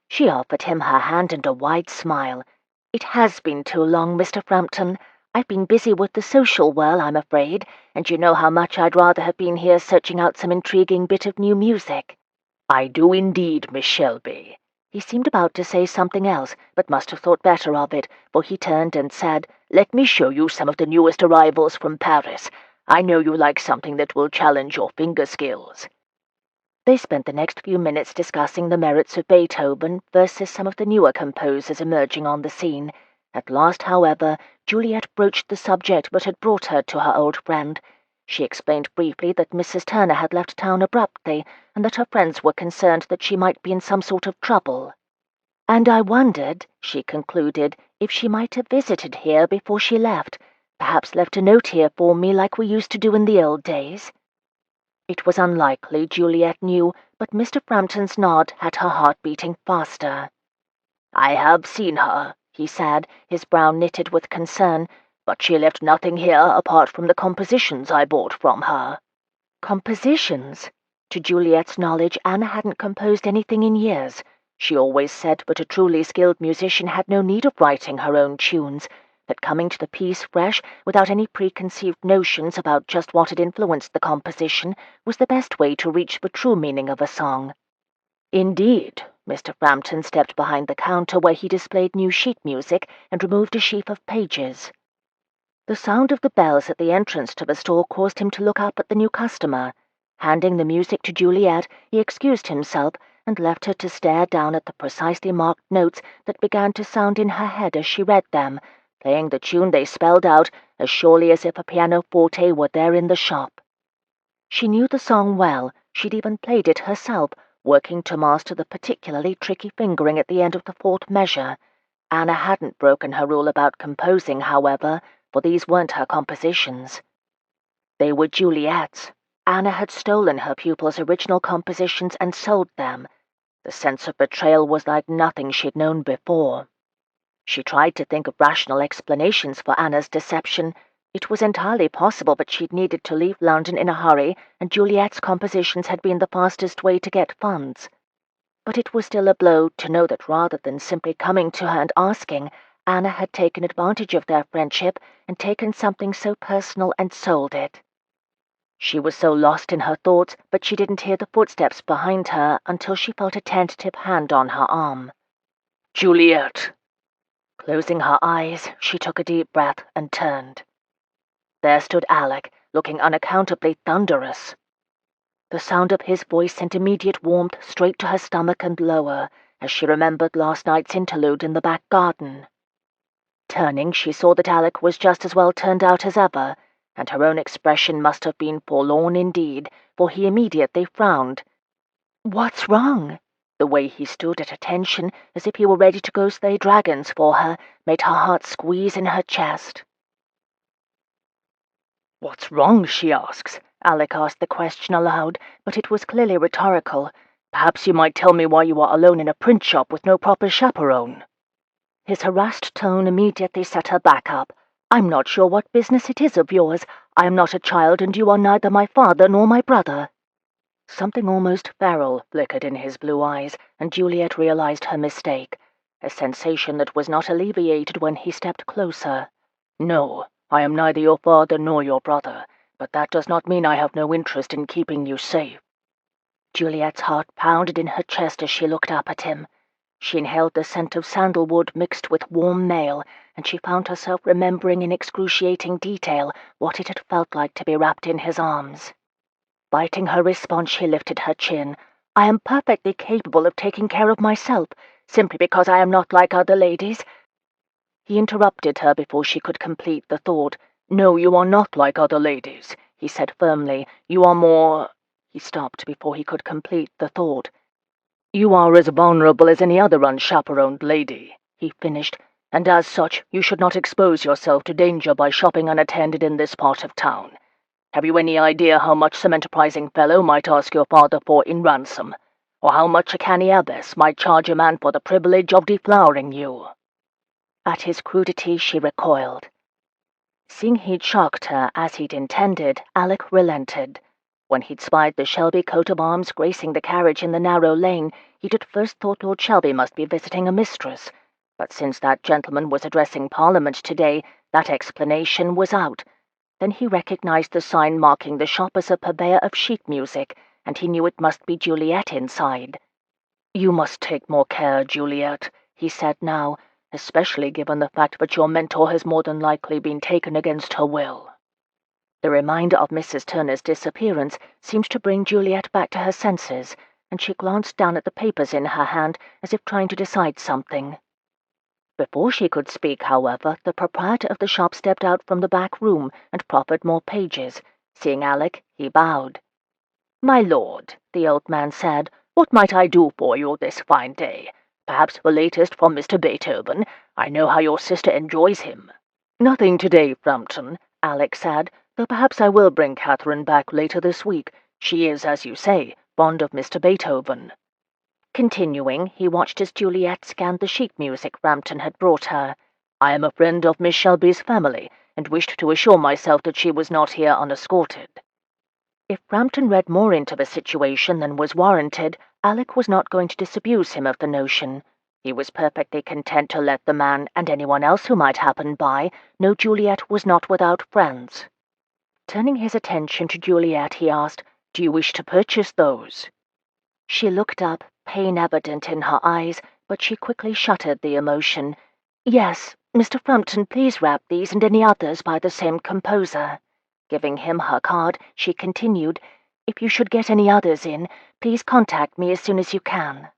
She offered him her hand and a wide smile. "It has been too long, Mr. Frampton. I've been busy with the social whirl, I'm afraid, and you know how much I'd rather have been here searching out some intriguing bit of new music."
"I do indeed, Miss Shelby."
He seemed about to say something else, but must have thought better of it, for he turned and said,
"Let me show you some of the newest arrivals from Paris. I know you like something that will challenge your finger skills."
They spent the next few minutes discussing the merits of Beethoven versus some of the newer composers emerging on the scene. At last, however, Juliet broached the subject that had brought her to her old friend. She explained briefly that Mrs. Turner had left town abruptly, and that her friends were concerned that she might be in some sort of trouble. "And I wondered," she concluded, "if she might have visited here before she left, perhaps left a note here for me like we used to do in the old days." It was unlikely, Juliet knew, but Mr. Frampton's nod had her heart beating faster.
"I have seen her," he said, his brow knitted with concern, "but she left nothing here apart from the compositions I bought from her."
Compositions? To Juliet's knowledge, Anna hadn't composed anything in years. She always said that a truly skilled musician had no need of writing her own tunes, that coming to the piece fresh, without any preconceived notions about just what had influenced the composition, was the best way to reach the true meaning of a song. Indeed, Mr. Frampton stepped behind the counter where he displayed new sheet music and removed a sheaf of pages. The sound of the bells at the entrance to the store caused him to look up at the new customer. Handing the music to Juliet, he excused himself and left her to stare down at the precisely marked notes that began to sound in her head as she read them, playing the tune they spelled out as surely as if a pianoforte were there in the shop. She knew the song well. She'd even played it herself, working to master the particularly tricky fingering at the end of the fourth measure. Anna hadn't broken her rule about composing, however, for these weren't her compositions. They were Juliet's. Anna had stolen her pupil's original compositions and sold them. The sense of betrayal was like nothing she'd known before. She tried to think of rational explanations for Anna's deception. It was entirely possible that she'd needed to leave London in a hurry, and Juliet's compositions had been the fastest way to get funds. But it was still a blow to know that rather than simply coming to her and asking, Anna had taken advantage of their friendship and taken something so personal and sold it. She was so lost in her thoughts, but she didn't hear the footsteps behind her until she felt a tentative hand on her arm.
"Juliet!"
Closing her eyes, she took a deep breath and turned. There stood Alec, looking unaccountably thunderous. The sound of his voice sent immediate warmth straight to her stomach and lower, as she remembered last night's interlude in the back garden. Turning, she saw that Alec was just as well turned out as ever, and her own expression must have been forlorn indeed, for he immediately frowned. "What's wrong?" The way he stood at attention, as if he were ready to go slay dragons for her, made her heart squeeze in her chest.
"What's wrong?" she asks.
Alec asked the question aloud, but it was clearly rhetorical.
"Perhaps you might tell me why you are alone in a print shop with no proper chaperone."
His harassed tone immediately set her back up. "I'm not sure what business it is of yours. I am not a child, and you are neither my father nor my brother." Something almost feral flickered in his blue eyes, and Juliet realized her mistake, a sensation that was not alleviated when he stepped closer.
"No, I am neither your father nor your brother, but that does not mean I have no interest in keeping you safe."
Juliet's heart pounded in her chest as she looked up at him. She inhaled the scent of sandalwood mixed with warm mail, and she found herself remembering in excruciating detail what it had felt like to be wrapped in his arms. Biting her response, she lifted her chin. "I am perfectly capable of taking care of myself, simply because I am not like other ladies." He interrupted her before she could complete the thought.
"No, you are not like other ladies," he said firmly. "You are more—" He stopped before he could complete the thought. "You are as vulnerable as any other unchaperoned lady," he finished, "and as such you should not expose yourself to danger by shopping unattended in this part of town. Have you any idea how much some enterprising fellow might ask your father for in ransom, or how much a canny abbess might charge a man for the privilege of deflowering you?"
At his crudity she recoiled. Seeing he'd shocked her as he'd intended, Alec relented. When he'd spied the Shelby coat of arms gracing the carriage in the narrow lane, he'd at first thought Lord Shelby must be visiting a mistress. But since that gentleman was addressing Parliament today, that explanation was out. Then he recognized the sign marking the shop as a purveyor of sheet music, and he knew it must be Juliet inside. "You must take more care, Juliet," he said now, "especially given the fact that your mentor has more than likely been taken against her will." The reminder of Mrs. Turner's disappearance seemed to bring Juliet back to her senses, and she glanced down at the papers in her hand as if trying to decide something. Before she could speak, however, the proprietor of the shop stepped out from the back room and proffered more pages. Seeing Alec, he bowed. "My lord," the old man said, "what might I do for you this fine day? Perhaps the latest from Mr. Beethoven. I know how your sister enjoys him." "Nothing today, Frampton," Alec said, "though perhaps I will bring Catherine back later this week. She is, as you say, fond of Mr. Beethoven." Continuing, he watched as Juliet scanned the sheet music Frampton had brought her. "I am a friend of Miss Shelby's family, and wished to assure myself that she was not here unescorted." If Frampton read more into the situation than was warranted, Alec was not going to disabuse him of the notion. He was perfectly content to let the man, and anyone else who might happen by, know Juliet was not without friends. Turning his attention to Juliet, he asked, "Do you wish to purchase those?" She looked up, pain evident in her eyes, but she quickly shuttered the emotion. "Yes, Mr. Frampton, please wrap these and any others by the same composer." Giving him her card, she continued, "If you should get any others in, please contact me as soon as you can."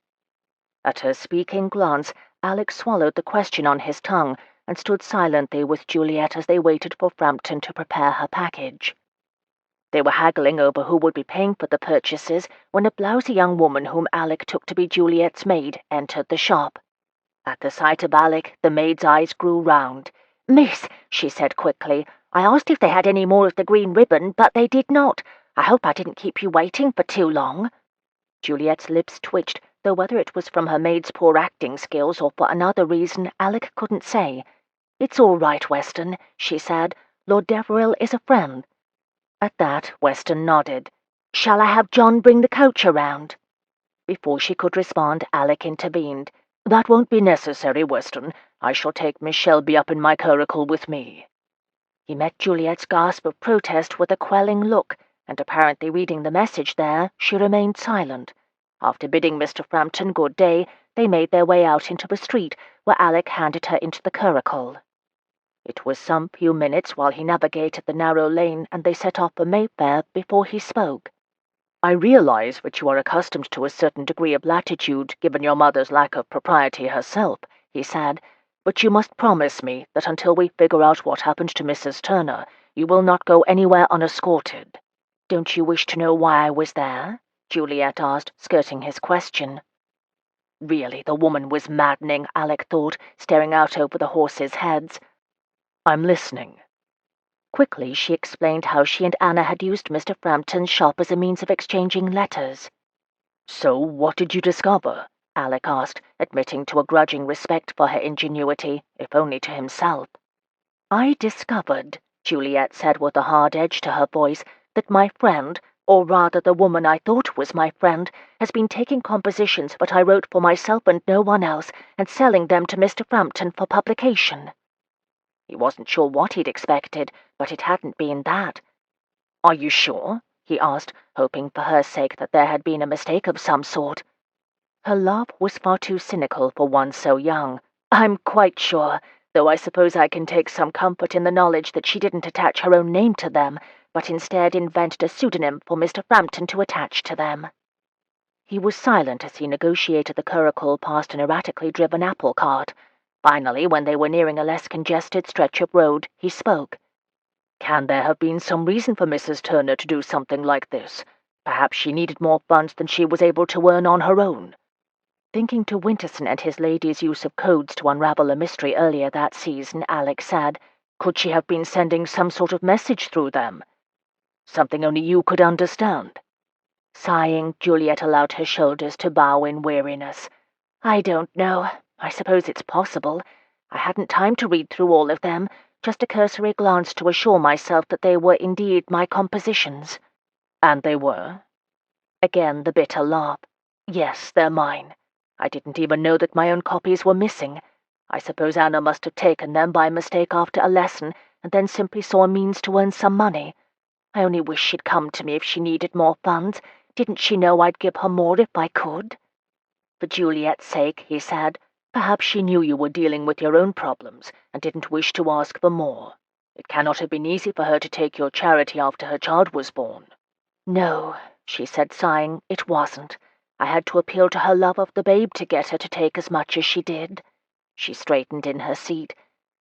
At her speaking glance, Alec swallowed the question on his tongue and stood silently with Juliet as they waited for Frampton to prepare her package. They were haggling over who would be paying for the purchases when a blousy young woman whom Alec took to be Juliet's maid entered the shop. At the sight of Alec, the maid's eyes grew round. "Miss," she said quickly, "I asked if they had any more of the green ribbon, but they did not. I hope I didn't keep you waiting for too long." Juliet's lips twitched, though whether it was from her maid's poor acting skills or for another reason, Alec couldn't say. "It's all right, Weston," she said. "Lord Deveril is a friend." At that, Weston nodded. "Shall I have John bring the coach around?" Before she could respond, Alec intervened. "That won't be necessary, Weston. I shall take Miss Shelby up in my curricle with me." He met Juliet's gasp of protest with a quelling look, and apparently reading the message there, she remained silent. After bidding Mr. Frampton good day, they made their way out into the street, where Alec handed her into the curricle. It was some few minutes while he navigated the narrow lane and they set off for Mayfair before he spoke. "I realize that you are accustomed to a certain degree of latitude, given your mother's lack of propriety herself," he said, "but you must promise me that until we figure out what happened to Mrs. Turner, you will not go anywhere unescorted." "Don't you wish to know why I was there?" Juliet asked, skirting his question. Really, the woman was maddening, Alec thought, staring out over the horses' heads. "I'm listening." Quickly she explained how she and Anna had used Mr. Frampton's shop as a means of exchanging letters. "So what did you discover?" Alec asked, admitting to a grudging respect for her ingenuity, if only to himself. "I discovered," Juliet said with a hard edge to her voice, "that my friend, or rather the woman I thought was my friend, has been taking compositions that I wrote for myself and no one else, and selling them to Mr. Frampton for publication." He wasn't sure what he'd expected, but it hadn't been that. "Are you sure?" he asked, hoping for her sake that there had been a mistake of some sort. Her laugh was far too cynical for one so young. "I'm quite sure, though I suppose I can take some comfort in the knowledge that she didn't attach her own name to them, but instead invented a pseudonym for Mr. Frampton to attach to them." He was silent as he negotiated the curricle past an erratically driven apple cart. Finally, when they were nearing a less congested stretch of road, he spoke. "Can there have been some reason for Mrs. Turner to do something like this? Perhaps she needed more funds than she was able to earn on her own." Thinking to Winterson and his lady's use of codes to unravel a mystery earlier that season, Alec said, "Could she have been sending some sort of message through them? Something only you could understand?" Sighing, Juliet allowed her shoulders to bow in weariness. "I don't know. I suppose it's possible. I hadn't time to read through all of them, just a cursory glance to assure myself that they were indeed my compositions." "And they were?" Again the bitter laugh. "Yes, they're mine. I didn't even know that my own copies were missing. I suppose Anna must have taken them by mistake after a lesson, and then simply saw a means to earn some money. I only wish she'd come to me if she needed more funds. Didn't she know I'd give her more if I could? For Juliet's sake, he said, perhaps she knew you were dealing with your own problems and didn't wish to ask for more. It cannot have been easy for her to take your charity after her child was born. No, she said, sighing, it wasn't. I had to appeal to her love of the babe to get her to take as much as she did. She straightened in her seat.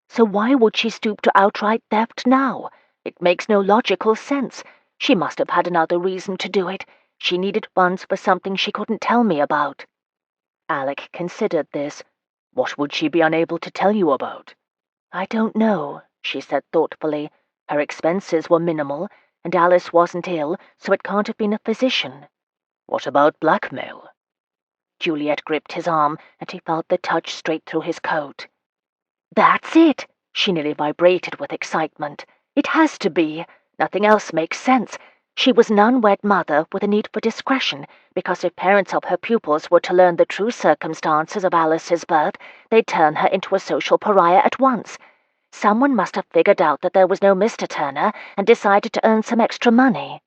So why would she stoop to outright theft now? It makes no logical sense. She must have had another reason to do it. She needed funds for something she couldn't tell me about. Alec considered this. What would she be unable to tell you about? I don't know, she said thoughtfully. Her expenses were minimal, and Alice wasn't ill, so it can't have been a physician. What about blackmail? Juliet gripped his arm, and he felt the touch straight through his coat. That's it! She nearly vibrated with excitement. It has to be. Nothing else makes sense. She was an unwed mother with a need for discretion, because if parents of her pupils were to learn the true circumstances of Alice's birth, they'd turn her into a social pariah at once. Someone must have figured out that there was no Mr. Turner and decided to earn some extra money.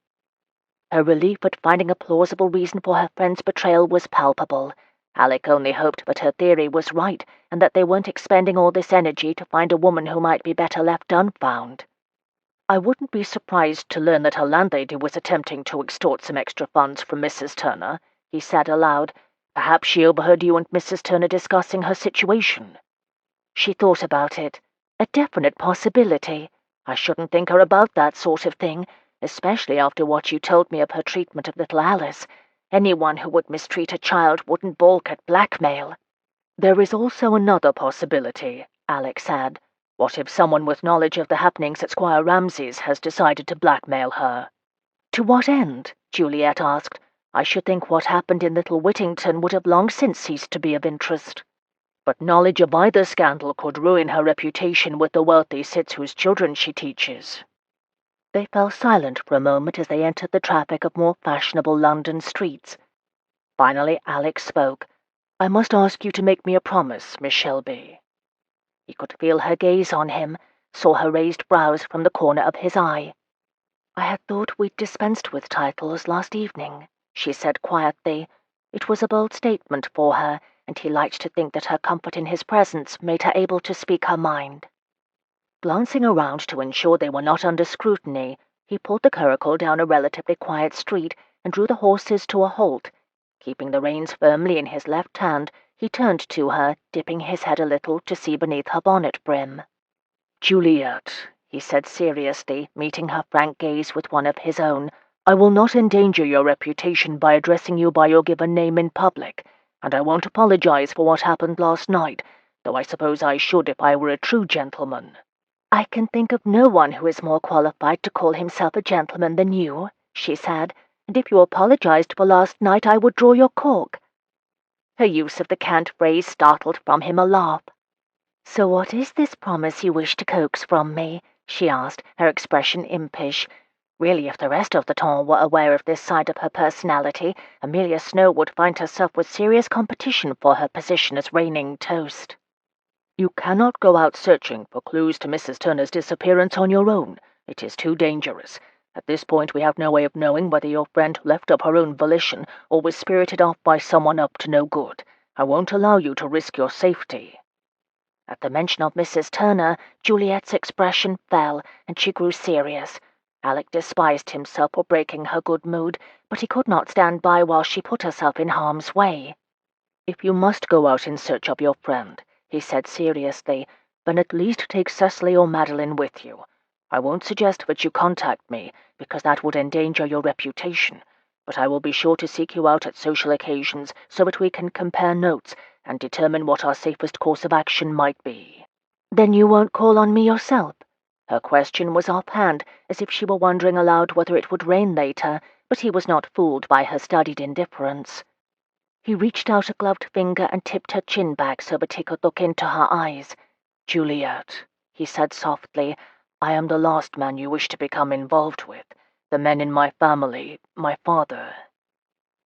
Her relief at finding a plausible reason for her friend's betrayal was palpable. Alec only hoped that her theory was right, and that they weren't expending all this energy to find a woman who might be better left unfound. I wouldn't be surprised to learn that her landlady was attempting to extort some extra funds from Mrs. Turner, he said aloud. Perhaps she overheard you and Mrs. Turner discussing her situation. She thought about it. A definite possibility. I shouldn't think her about that sort of thing, especially after what you told me of her treatment of little Alice. Anyone who would mistreat a child wouldn't balk at blackmail. There is also another possibility, Alec said. What if someone with knowledge of the happenings at Squire Ramsay's has decided to blackmail her? To what end? Juliet asked. I should think what happened in Little Whittington would have long since ceased to be of interest. But knowledge of either scandal could ruin her reputation with the wealthy cits whose children she teaches. They fell silent for a moment as they entered the traffic of more fashionable London streets. Finally Alec spoke. I must ask you to make me a promise, Miss Shelby. He could feel her gaze on him, saw her raised brows from the corner of his eye. I had thought we'd dispensed with titles last evening, she said quietly. It was a bold statement for her, and he liked to think that her comfort in his presence made her able to speak her mind. Glancing around to ensure they were not under scrutiny, he pulled the curricle down a relatively quiet street and drew the horses to a halt. Keeping the reins firmly in his left hand, he turned to her, dipping his head a little to see beneath her bonnet brim. Juliet, he said seriously, meeting her frank gaze with one of his own, I will not endanger your reputation by addressing you by your given name in public, and I won't apologize for what happened last night, though I suppose I should if I were a true gentleman. I can think of no one who is more qualified to call himself a gentleman than you, she said, and if you apologized for last night I would draw your cork. Her use of the cant phrase startled from him a laugh. So what is this promise you wish to coax from me? She asked, her expression impish. Really, if the rest of the ton were aware of this side of her personality, Amelia Snow would find herself with serious competition for her position as reigning toast. You cannot go out searching for clues to Mrs. Turner's disappearance on your own. It is too dangerous. At this point we have no way of knowing whether your friend left of her own volition or was spirited off by someone up to no good. I won't allow you to risk your safety. At the mention of Mrs. Turner, Juliet's expression fell, and she grew serious. Alec despised himself for breaking her good mood, but he could not stand by while she put herself in harm's way. If you must go out in search of your friend, he said seriously, then at least take Cecily or Madeline with you. I won't suggest that you contact me, because that would endanger your reputation, but I will be sure to seek you out at social occasions so that we can compare notes and determine what our safest course of action might be. Then you won't call on me yourself? Her question was offhand, as if she were wondering aloud whether it would rain later, but he was not fooled by her studied indifference. He reached out a gloved finger and tipped her chin back so that he could look into her eyes. Juliet, he said softly, I am the last man you wish to become involved with. The men in my family, my father.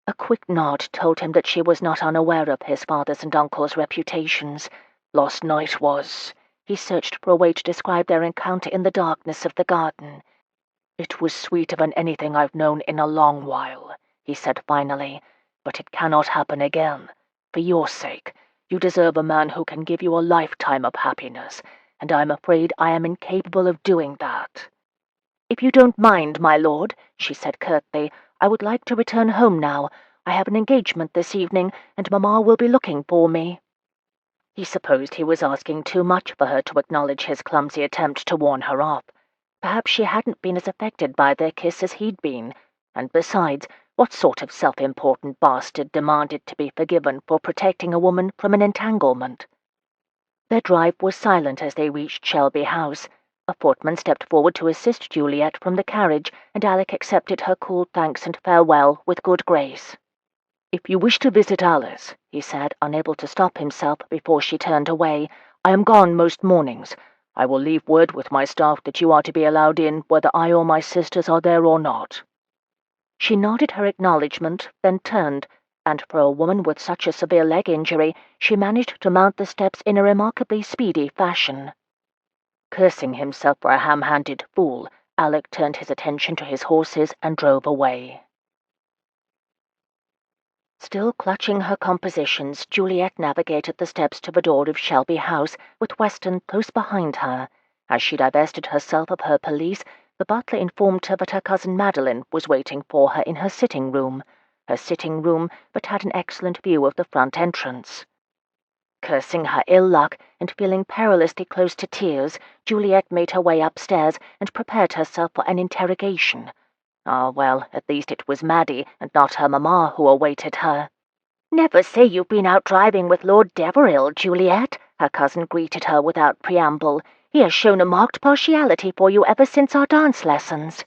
A quick nod told him that she was not unaware of his father's and uncle's reputations. "Last night was—" He searched for a way to describe their encounter in the darkness of the garden. "It was sweeter than anything I've known in a long while," he said finally, "but it cannot happen again. For your sake, you deserve a man who can give you a lifetime of happiness, and I'm afraid I am incapable of doing that." "If you don't mind, my lord," she said curtly, "I would like to return home now. I have an engagement this evening, and Mamma will be looking for me." He supposed he was asking too much for her to acknowledge his clumsy attempt to warn her off. Perhaps she hadn't been as affected by their kiss as he'd been, and besides, what sort of self-important bastard demanded to be forgiven for protecting a woman from an entanglement? Their drive was silent as they reached Shelby House. A footman stepped forward to assist Juliet from the carriage, and Alec accepted her cool thanks and farewell with good grace. "If you wish to visit Alice," he said, unable to stop himself before she turned away, "I am gone most mornings. I will leave word with my staff that you are to be allowed in whether I or my sisters are there or not." She nodded her acknowledgment, then turned, and for a woman with such a severe leg injury, she managed to mount the steps in a remarkably speedy fashion. Cursing himself for a ham-handed fool, Alec turned his attention to his horses and drove away. Still clutching her compositions, Juliet navigated the steps to the door of Shelby House, with Weston close behind her. As she divested herself of her pelisse, the butler informed her that her cousin Madeline was waiting for her in her sitting room that had an excellent view of the front entrance. Cursing her ill luck and feeling perilously close to tears, Juliet made her way upstairs and prepared herself for an interrogation. Ah, well, at least it was Maddie and not her mamma who awaited her. "Never say you've been out driving with Lord Deveril, Juliet," her cousin greeted her without preamble. "He has shown a marked partiality for you ever since our dance lessons."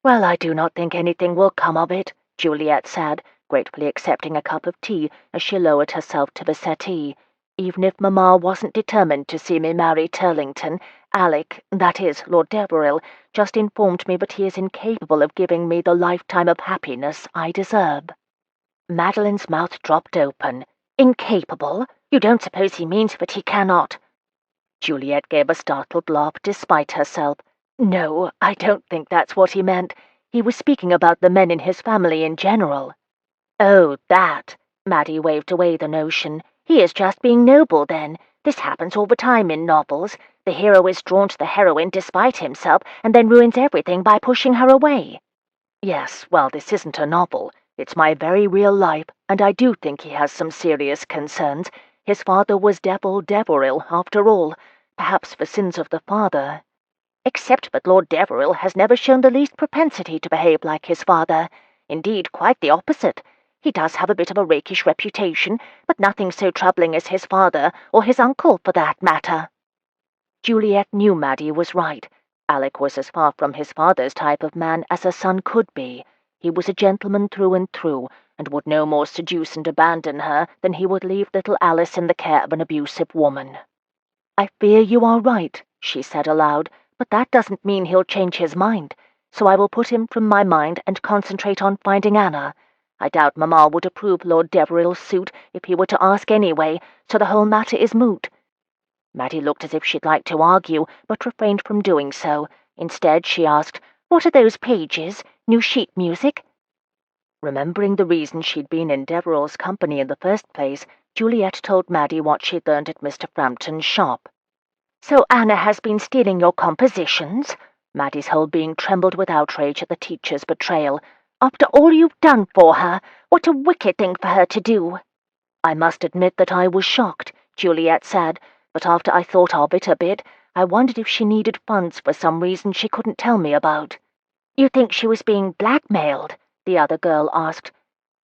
"Well, I do not think anything will come of it," Juliet said, gratefully accepting a cup of tea as she lowered herself to the settee. "Even if Mamma wasn't determined to see me marry Turlington, Alec, that is, Lord Deveril, just informed me that he is incapable of giving me the lifetime of happiness I deserve." Madeline's mouth dropped open. "Incapable? You don't suppose he means that he cannot?" Juliet gave a startled laugh despite herself. "No, I don't think that's what he meant. He was speaking about the men in his family in general." "Oh, that." Maddie waved away the notion. "He is just being noble, then. This happens all the time in novels. The hero is drawn to the heroine despite himself, and then ruins everything by pushing her away." "Yes, well, this isn't a novel. It's my very real life, and I do think he has some serious concerns. His father was Devil Deveril, after all. Perhaps the sins of the father—" "Except that Lord Deveril has never shown the least propensity to behave like his father. Indeed, quite the opposite. He does have a bit of a rakish reputation, but nothing so troubling as his father, or his uncle, for that matter." Juliet knew Maddie was right. Alec was as far from his father's type of man as a son could be. He was a gentleman through and through, and would no more seduce and abandon her than he would leave little Alice in the care of an abusive woman. "I fear you are right," she said aloud, "but that doesn't mean he'll change his mind. So I will put him from my mind and concentrate on finding Anna. I doubt Mamma would approve Lord Deveril's suit if he were to ask anyway, so the whole matter is moot." Maddie looked as if she'd like to argue, but refrained from doing so. Instead, she asked, "What are those pages? New sheet music?" Remembering the reason she'd been in Deveril's company in the first place, Juliet told Maddie what she'd learned at Mr. Frampton's shop. "So Anna has been stealing your compositions?" Maddie's whole being trembled with outrage at the teacher's betrayal. "After all you've done for her, what a wicked thing for her to do." "I must admit that I was shocked," Juliet said, "but after I thought of it a bit, I wondered if she needed funds for some reason she couldn't tell me about." "You think she was being blackmailed?" the other girl asked.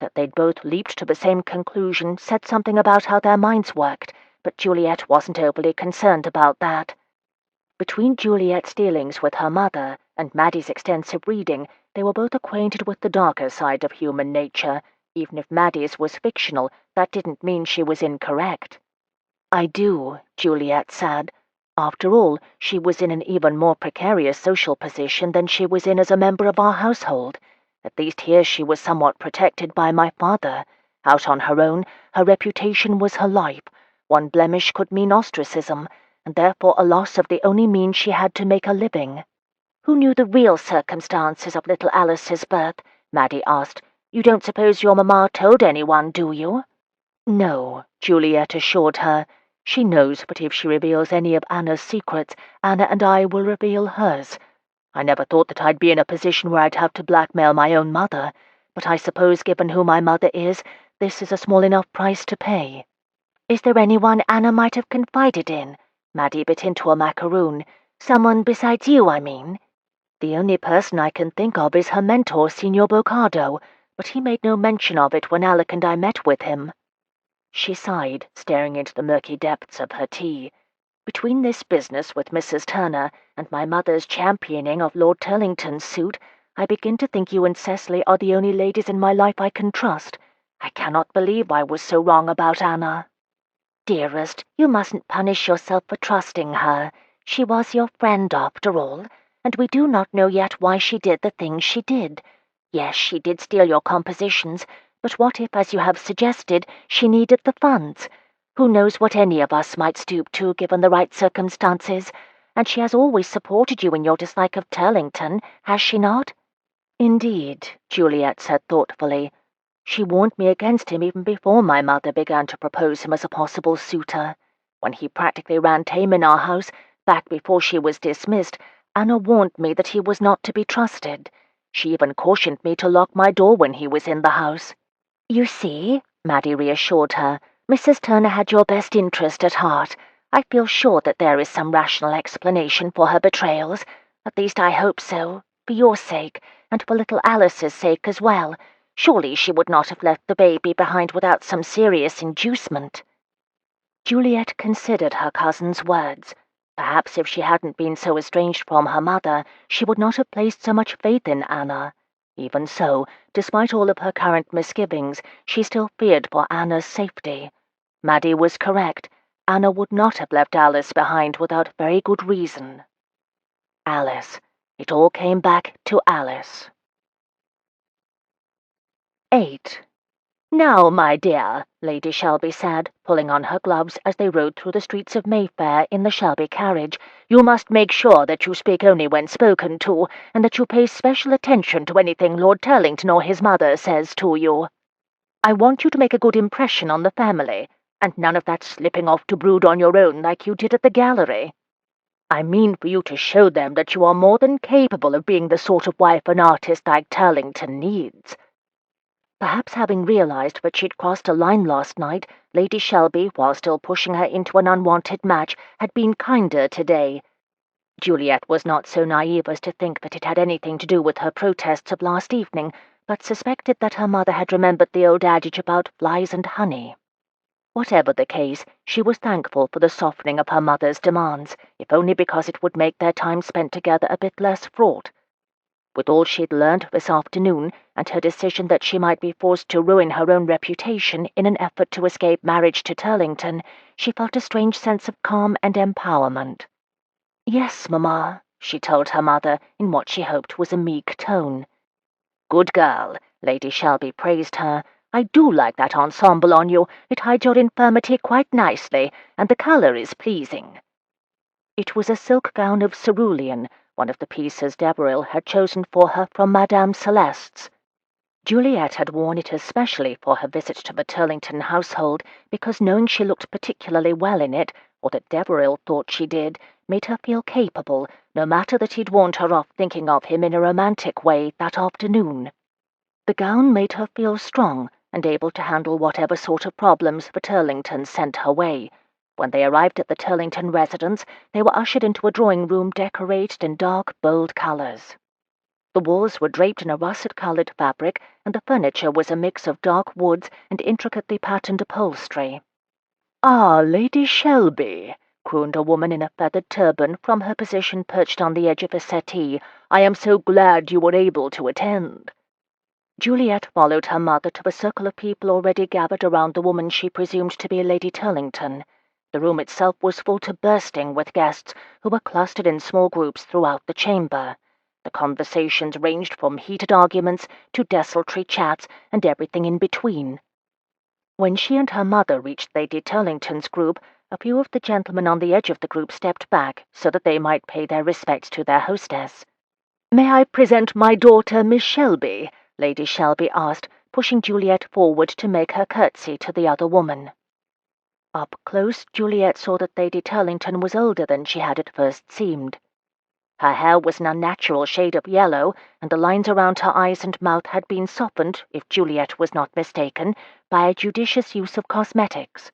That they'd both leaped to the same conclusion said something about how their minds worked, but Juliet wasn't overly concerned about that. Between Juliet's dealings with her mother and Maddie's extensive reading, they were both acquainted with the darker side of human nature. Even if Maddie's was fictional, that didn't mean she was incorrect. "I do," Juliet said. After all, she was in an even more precarious social position than she was in as a member of our household. At least here she was somewhat protected by my father. Out on her own, her reputation was her life. One blemish could mean ostracism, and therefore a loss of the only means she had to make a living. "Who knew the real circumstances of little Alice's birth?" Maddie asked. "You don't suppose your mamma told anyone, do you?" "No," Juliet assured her. "She knows, but if she reveals any of Anna's secrets, Anna and I will reveal hers. I never thought that I'd be in a position where I'd have to blackmail my own mother, but I suppose given who my mother is, this is a small enough price to pay." "Is there anyone Anna might have confided in?" Maddie bit into a macaroon. "Someone besides you, I mean." "The only person I can think of is her mentor, Signor Boccardo, but he made no mention of it when Alec and I met with him." She sighed, staring into the murky depths of her tea. "Between this business with Mrs. Turner and my mother's championing of Lord Turlington's suit, I begin to think you and Cecily are the only ladies in my life I can trust. I cannot believe I was so wrong about Anna." "Dearest, you mustn't punish yourself for trusting her. She was your friend, after all, and we do not know yet why she did the things she did. Yes, she did steal your compositions, but what if, as you have suggested, she needed the funds? Who knows what any of us might stoop to, given the right circumstances? And she has always supported you in your dislike of Turlington, has she not?" "Indeed," Juliet said thoughtfully. "She warned me against him even before my mother began to propose him as a possible suitor. When he practically ran tame in our house, back before she was dismissed, Anna warned me that he was not to be trusted. She even cautioned me to lock my door when he was in the house." "You see," Maddie reassured her, "Mrs. Turner had your best interest at heart. I feel sure that there is some rational explanation for her betrayals. At least I hope so, for your sake, and for little Alice's sake as well. Surely she would not have left the baby behind without some serious inducement." Juliet considered her cousin's words. Perhaps if she hadn't been so estranged from her mother, she would not have placed so much faith in Anna. Even so, despite all of her current misgivings, she still feared for Anna's safety. Maddie was correct. Anna would not have left Alice behind without very good reason. Alice. It all came back to Alice. 8. "Now, my dear," Lady Shelby said, pulling on her gloves as they rode through the streets of Mayfair in the Shelby carriage, "you must make sure that you speak only when spoken to, and that you pay special attention to anything Lord Turlington or his mother says to you. I want you to make a good impression on the family, and none of that slipping off to brood on your own like you did at the gallery. I mean for you to show them that you are more than capable of being the sort of wife an artist like Turlington needs." Perhaps having realized that she'd crossed a line last night, Lady Shelby, while still pushing her into an unwanted match, had been kinder today. Juliet was not so naive as to think that it had anything to do with her protests of last evening, but suspected that her mother had remembered the old adage about flies and honey. Whatever the case, she was thankful for the softening of her mother's demands, if only because it would make their time spent together a bit less fraught. With all she'd learned this afternoon, and her decision that she might be forced to ruin her own reputation in an effort to escape marriage to Turlington, she felt a strange sense of calm and empowerment. "Yes, Mamma," she told her mother in what she hoped was a meek tone. "Good girl," Lady Shelby praised her. "I do like that ensemble on you. It hides your infirmity quite nicely, and the colour is pleasing." It was a silk gown of cerulean, one of the pieces Deveril had chosen for her from Madame Celeste's. Juliet had worn it especially for her visit to the Turlington household, because knowing she looked particularly well in it, or that Deveril thought she did, made her feel capable, no matter that he'd warned her off thinking of him in a romantic way that afternoon. The gown made her feel strong and able to handle whatever sort of problems the Turlingtons sent her way. When they arrived at the Turlington residence, they were ushered into a drawing-room decorated in dark, bold colours. The walls were draped in a russet-coloured fabric, and the furniture was a mix of dark woods and intricately patterned upholstery. "Ah, Lady Shelby," crooned a woman in a feathered turban from her position perched on the edge of a settee. "I am so glad you were able to attend." Juliet followed her mother to the circle of people already gathered around the woman she presumed to be Lady Turlington. The room itself was full to bursting with guests, who were clustered in small groups throughout the chamber. The conversations ranged from heated arguments to desultory chats and everything in between. When she and her mother reached Lady Turlington's group, a few of the gentlemen on the edge of the group stepped back so that they might pay their respects to their hostess. "May I present my daughter, Miss Shelby?" Lady Shelby asked, pushing Juliet forward to make her curtsy to the other woman. Up close, Juliet saw that Lady Turlington was older than she had at first seemed. Her hair was an unnatural shade of yellow, and the lines around her eyes and mouth had been softened, if Juliet was not mistaken, by a judicious use of cosmetics.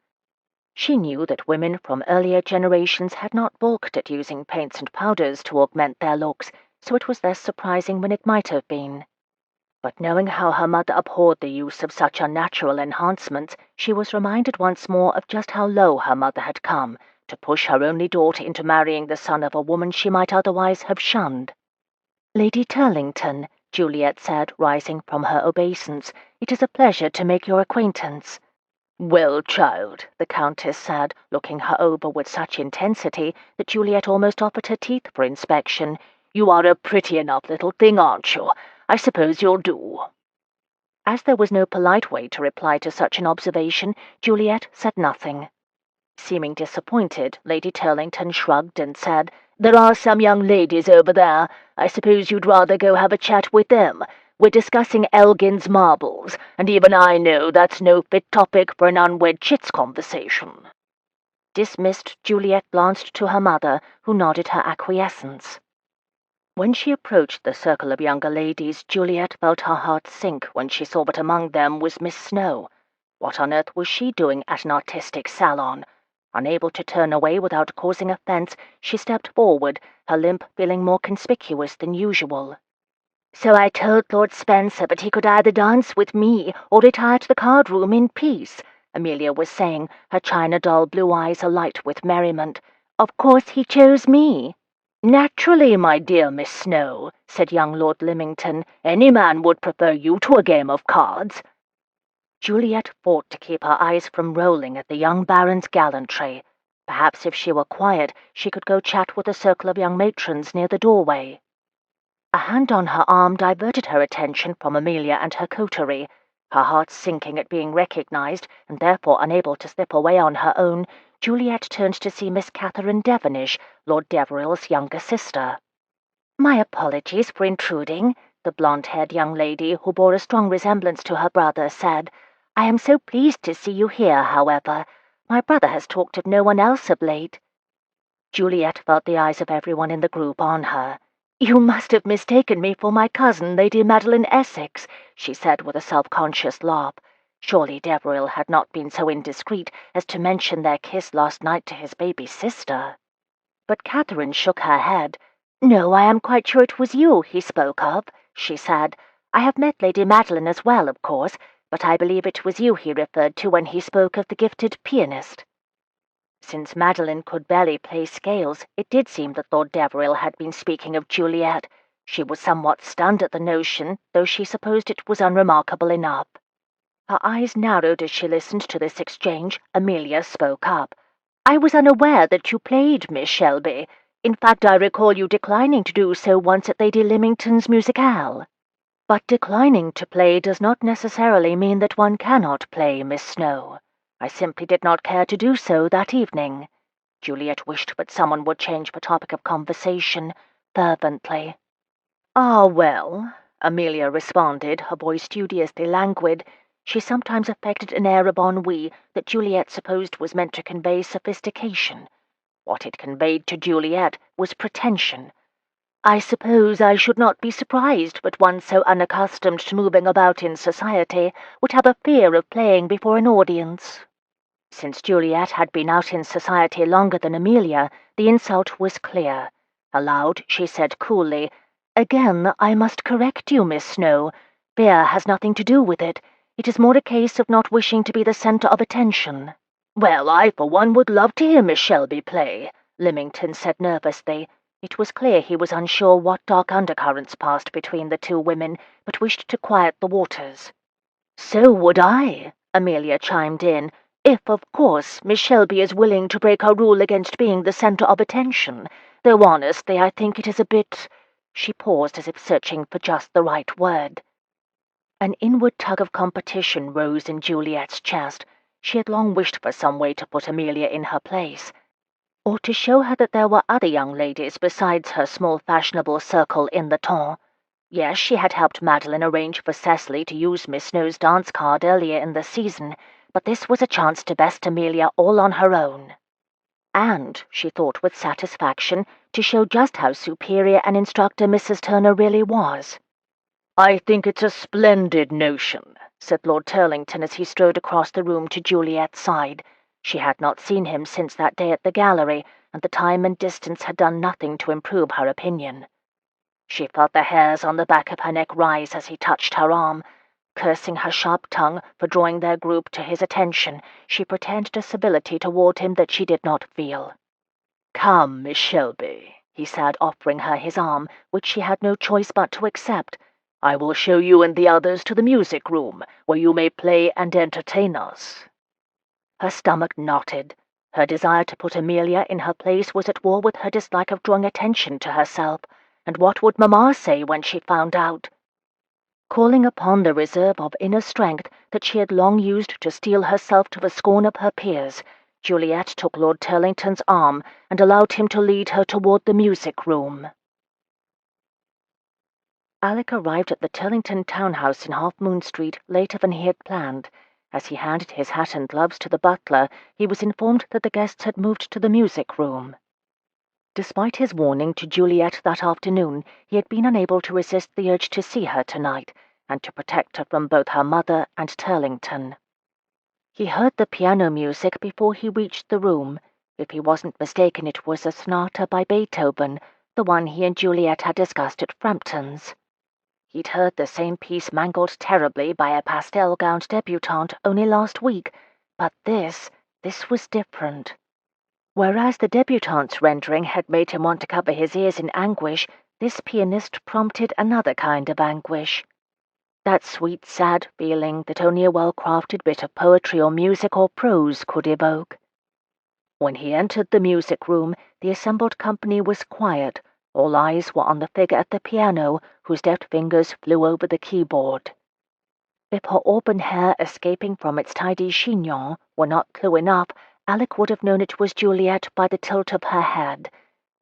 She knew that women from earlier generations had not balked at using paints and powders to augment their looks, so it was less surprising when it might have been. But knowing how her mother abhorred the use of such unnatural enhancements, she was reminded once more of just how low her mother had come, to push her only daughter into marrying the son of a woman she might otherwise have shunned. "Lady Turlington," Juliet said, rising from her obeisance, "it is a pleasure to make your acquaintance." "Well, child," the Countess said, looking her over with such intensity that Juliet almost offered her teeth for inspection, "you are a pretty enough little thing, aren't you? I suppose you'll do." As there was no polite way to reply to such an observation, Juliet said nothing. Seeming disappointed, Lady Turlington shrugged and said, "There are some young ladies over there. I suppose you'd rather go have a chat with them. We're discussing Elgin's marbles, and even I know that's no fit topic for an unwed chit's conversation." Dismissed, Juliet glanced to her mother, who nodded her acquiescence. When she approached the circle of younger ladies, Juliet felt her heart sink when she saw that among them was Miss Snow. What on earth was she doing at an artistic salon? Unable to turn away without causing offense, she stepped forward, her limp feeling more conspicuous than usual. "So I told Lord Spencer that he could either dance with me or retire to the card-room in peace," Amelia was saying, her china doll blue eyes alight with merriment. "Of course he chose me." "Naturally, my dear Miss Snow," said young Lord Lymington. "Any man would prefer you to a game of cards." Juliet fought to keep her eyes from rolling at the young Baron's gallantry. Perhaps if she were quiet, she could go chat with a circle of young matrons near the doorway. A hand on her arm diverted her attention from Amelia and her coterie. Her heart sinking at being recognized, and therefore unable to slip away on her own, Juliet turned to see Miss Catherine Devonish, Lord Deveril's younger sister. "My apologies for intruding," the blonde-haired young lady, who bore a strong resemblance to her brother, said. "I am so pleased to see you here, however. My brother has talked of no one else of late." Juliet felt the eyes of everyone in the group on her. "You must have mistaken me for my cousin, Lady Madeline Essex," she said with a self-conscious laugh. Surely Deveril had not been so indiscreet as to mention their kiss last night to his baby sister. But Catherine shook her head. "No, I am quite sure it was you he spoke of," she said. "I have met Lady Madeline as well, of course, but I believe it was you he referred to when he spoke of the gifted pianist." Since Madeline could barely play scales, it did seem that Lord Deveril had been speaking of Juliet. She was somewhat stunned at the notion, though she supposed it was unremarkable enough. Her eyes narrowed as she listened to this exchange. Amelia spoke up. "I was unaware that you played, Miss Shelby. In fact, I recall you declining to do so once at Lady Lymington's musicale." "But declining to play does not necessarily mean that one cannot play, Miss Snow. I simply did not care to do so that evening." Juliet wished that someone would change the topic of conversation fervently. "Ah, well," Amelia responded, her voice studiously languid. She sometimes affected an air of ennui that Juliet supposed was meant to convey sophistication. What it conveyed to Juliet was pretension. "I suppose I should not be surprised that one so unaccustomed to moving about in society would have a fear of playing before an audience." Since Juliet had been out in society longer than Amelia, the insult was clear. Aloud, she said coolly, "Again, I must correct you, Miss Snow. Fear has nothing to do with it. It is more a case of not wishing to be the centre of attention." "Well, I for one would love to hear Miss Shelby play," Lymington said nervously. It was clear he was unsure what dark undercurrents passed between the two women, but wished to quiet the waters. "So would I," Amelia chimed in, "if, of course, Miss Shelby is willing to break her rule against being the centre of attention, though honestly I think it is a bit—" She paused as if searching for just the right word. An inward tug of competition rose in Juliet's chest. She had long wished for some way to put Amelia in her place, or to show her that there were other young ladies besides her small fashionable circle in the ton. Yes, she had helped Madeline arrange for Cecily to use Miss Snow's dance card earlier in the season, but this was a chance to best Amelia all on her own. And, she thought with satisfaction, to show just how superior an instructor Mrs. Turner really was. "I think it's a splendid notion," said Lord Turlington as he strode across the room to Juliet's side. She had not seen him since that day at the gallery, and the time and distance had done nothing to improve her opinion. She felt the hairs on the back of her neck rise as he touched her arm. Cursing her sharp tongue for drawing their group to his attention, she pretended a civility toward him that she did not feel. "Come, Miss Shelby," he said, offering her his arm, which she had no choice but to accept. "I will show you and the others to the music room, where you may play and entertain us." Her stomach knotted. Her desire to put Amelia in her place was at war with her dislike of drawing attention to herself, and what would Mamma say when she found out? Calling upon the reserve of inner strength that she had long used to steel herself to the scorn of her peers, Juliet took Lord Turlington's arm and allowed him to lead her toward the music room. Alec arrived at the Turlington townhouse in Half Moon Street later than he had planned. As he handed his hat and gloves to the butler, he was informed that the guests had moved to the music room. Despite his warning to Juliet that afternoon, he had been unable to resist the urge to see her tonight, and to protect her from both her mother and Turlington. He heard the piano music before he reached the room. If he wasn't mistaken, it was a sonata by Beethoven, the one he and Juliet had discussed at Frampton's. He'd heard the same piece mangled terribly by a pastel-gowned debutante only last week, but this was different. Whereas the debutante's rendering had made him want to cover his ears in anguish, this pianist prompted another kind of anguish. That sweet, sad feeling that only a well-crafted bit of poetry or music or prose could evoke. When he entered the music room, the assembled company was quiet. All eyes were on the figure at the piano, whose deft fingers flew over the keyboard. If her auburn hair escaping from its tidy chignon were not clue enough, Alec would have known it was Juliet by the tilt of her head.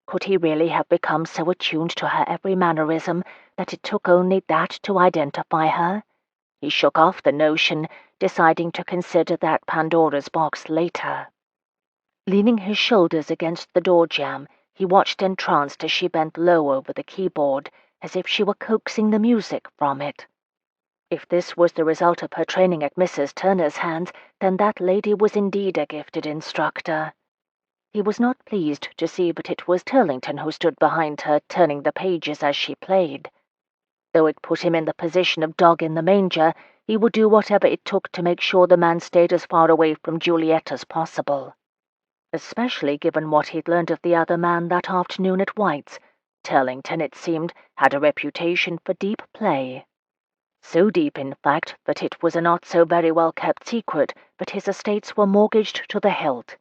Could he really have become so attuned to her every mannerism that it took only that to identify her? He shook off the notion, deciding to consider that Pandora's box later. Leaning his shoulders against the door jamb, he watched entranced as she bent low over the keyboard, as if she were coaxing the music from it. If this was the result of her training at Mrs. Turner's hands, then that lady was indeed a gifted instructor. He was not pleased to see that it was Turlington who stood behind her, turning the pages as she played. Though it put him in the position of dog in the manger, he would do whatever it took to make sure the man stayed as far away from Juliet as possible. Especially given what he'd learned of the other man that afternoon at White's. Turlington, it seemed, had a reputation for deep play. So deep, in fact, that it was a not-so-very-well-kept secret that his estates were mortgaged to the hilt.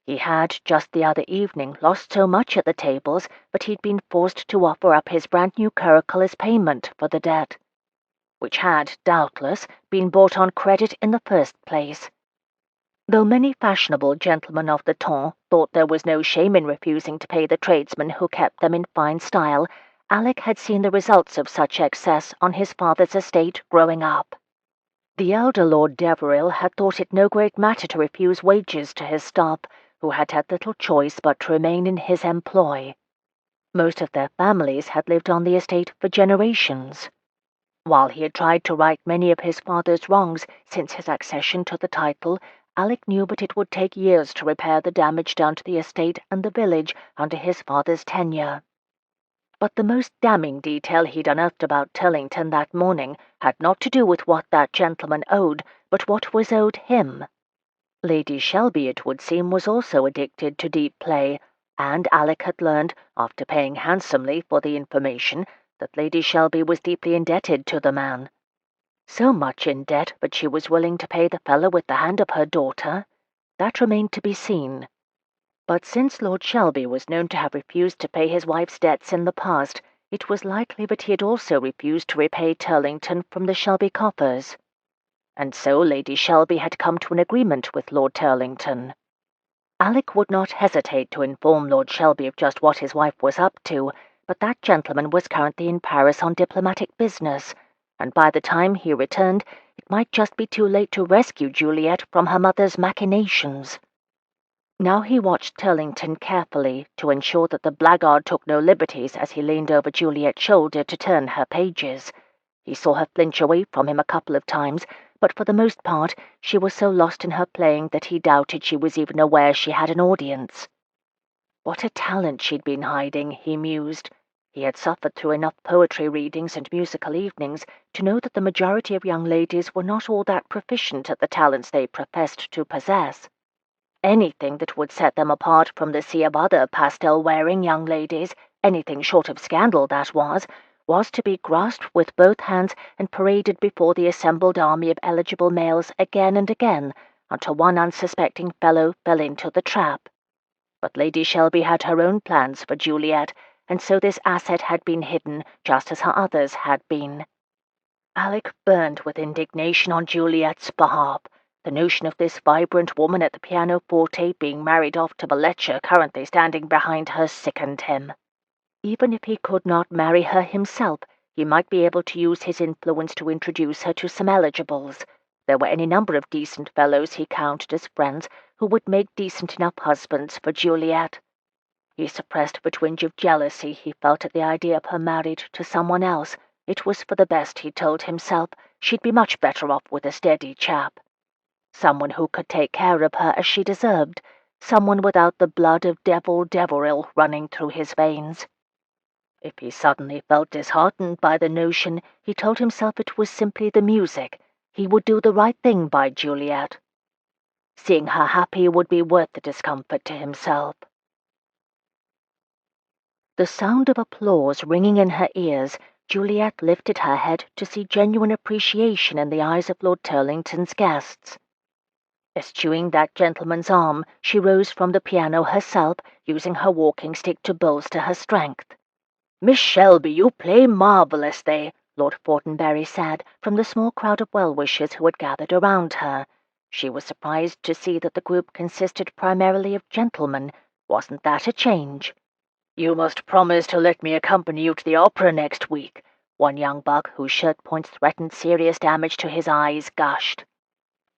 He had, just the other evening, lost so much at the tables that he'd been forced to offer up his brand-new curricle as payment for the debt, which had, doubtless, been bought on credit in the first place. Though many fashionable gentlemen of the ton thought there was no shame in refusing to pay the tradesmen who kept them in fine style, Alec had seen the results of such excess on his father's estate growing up. The elder Lord Deveril had thought it no great matter to refuse wages to his staff, who had had little choice but to remain in his employ. Most of their families had lived on the estate for generations. While he had tried to right many of his father's wrongs since his accession to the title, Alec knew that it would take years to repair the damage done to the estate and the village under his father's tenure. But the most damning detail he'd unearthed about Turlington that morning had not to do with what that gentleman owed, but what was owed him. Lady Shelby, it would seem, was also addicted to deep play, and Alec had learned, after paying handsomely for the information, that Lady Shelby was deeply indebted to the man. So much in debt that she was willing to pay the fellow with the hand of her daughter? That remained to be seen. But since Lord Shelby was known to have refused to pay his wife's debts in the past, it was likely that he had also refused to repay Turlington from the Shelby coffers. and so Lady Shelby had come to an agreement with Lord Turlington. Alec would not hesitate to inform Lord Shelby of just what his wife was up to, but that gentleman was currently in Paris on diplomatic business, and by the time he returned, it might just be too late to rescue Juliet from her mother's machinations. Now he watched Turlington carefully to ensure that the blackguard took no liberties as he leaned over Juliet's shoulder to turn her pages. He saw her flinch away from him a couple of times, but for the most part she was so lost in her playing that he doubted she was even aware she had an audience. What a talent she'd been hiding, he mused. He had suffered through enough poetry readings and musical evenings to know that the majority of young ladies were not all that proficient at the talents they professed to possess. Anything that would set them apart from the sea of other pastel-wearing young ladies, anything short of scandal, that was to be grasped with both hands and paraded before the assembled army of eligible males again and again, until one unsuspecting fellow fell into the trap. But Lady Shelby had her own plans for Juliet, and so this asset had been hidden just as her others had been. Alec burned with indignation on Juliet's behalf. The notion of this vibrant woman at the pianoforte being married off to the lecher currently standing behind her sickened him. Even if he could not marry her himself, he might be able to use his influence to introduce her to some eligibles. There were any number of decent fellows he counted as friends who would make decent enough husbands for Juliet. He suppressed the twinge of jealousy he felt at the idea of her married to someone else. It was for the best, he told himself. She'd be much better off with a steady chap. Someone who could take care of her as she deserved. Someone without the blood of Deveril running through his veins. If he suddenly felt disheartened by the notion, he told himself it was simply the music. He would do the right thing by Juliet. Seeing her happy would be worth the discomfort to himself. The sound of applause ringing in her ears, Juliet lifted her head to see genuine appreciation in the eyes of Lord Turlington's guests. Eschewing that gentleman's arm, she rose from the piano herself, using her walking stick to bolster her strength. "Miss Shelby, you play marvellously," Lord Fortenberry said, from the small crowd of well-wishers who had gathered around her. She was surprised to see that the group consisted primarily of gentlemen. Wasn't that a change? "You must promise to let me accompany you to the opera next week," one young buck, whose shirt points threatened serious damage to his eyes, gushed.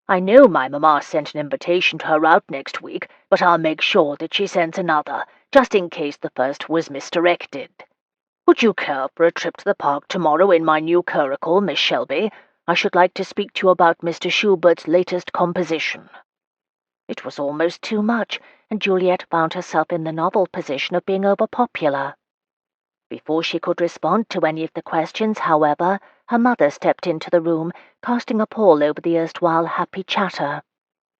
"I know my mamma sent an invitation to her out next week, but I'll make sure that she sends another, just in case the first was misdirected. Would you care for a trip to the park tomorrow in my new curricle, Miss Shelby? I should like to speak to you about Mr. Schubert's latest composition." It was almost too much, and Juliet found herself in the novel position of being overpopular. Before she could respond to any of the questions, however, her mother stepped into the room, casting a pall over the erstwhile happy chatter.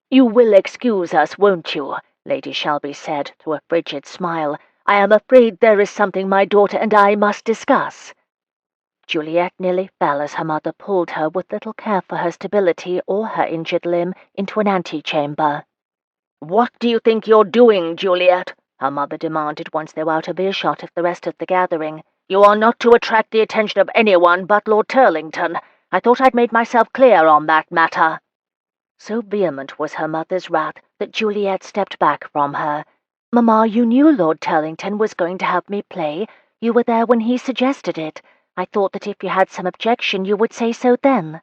"You will excuse us, won't you?" Lady Shelby said through a frigid smile. "I am afraid there is something my daughter and I must discuss." Juliet nearly fell as her mother pulled her, with little care for her stability or her injured limb, into an antechamber. "What do you think you're doing, Juliet?" her mother demanded once they were out of earshot of the rest of the gathering. "You are not to attract the attention of anyone but Lord Turlington. I thought I'd made myself clear on that matter." So vehement was her mother's wrath that Juliet stepped back from her. "Mamma, you knew Lord Turlington was going to have me play. You were there when he suggested it. I thought that if you had some objection you would say so then."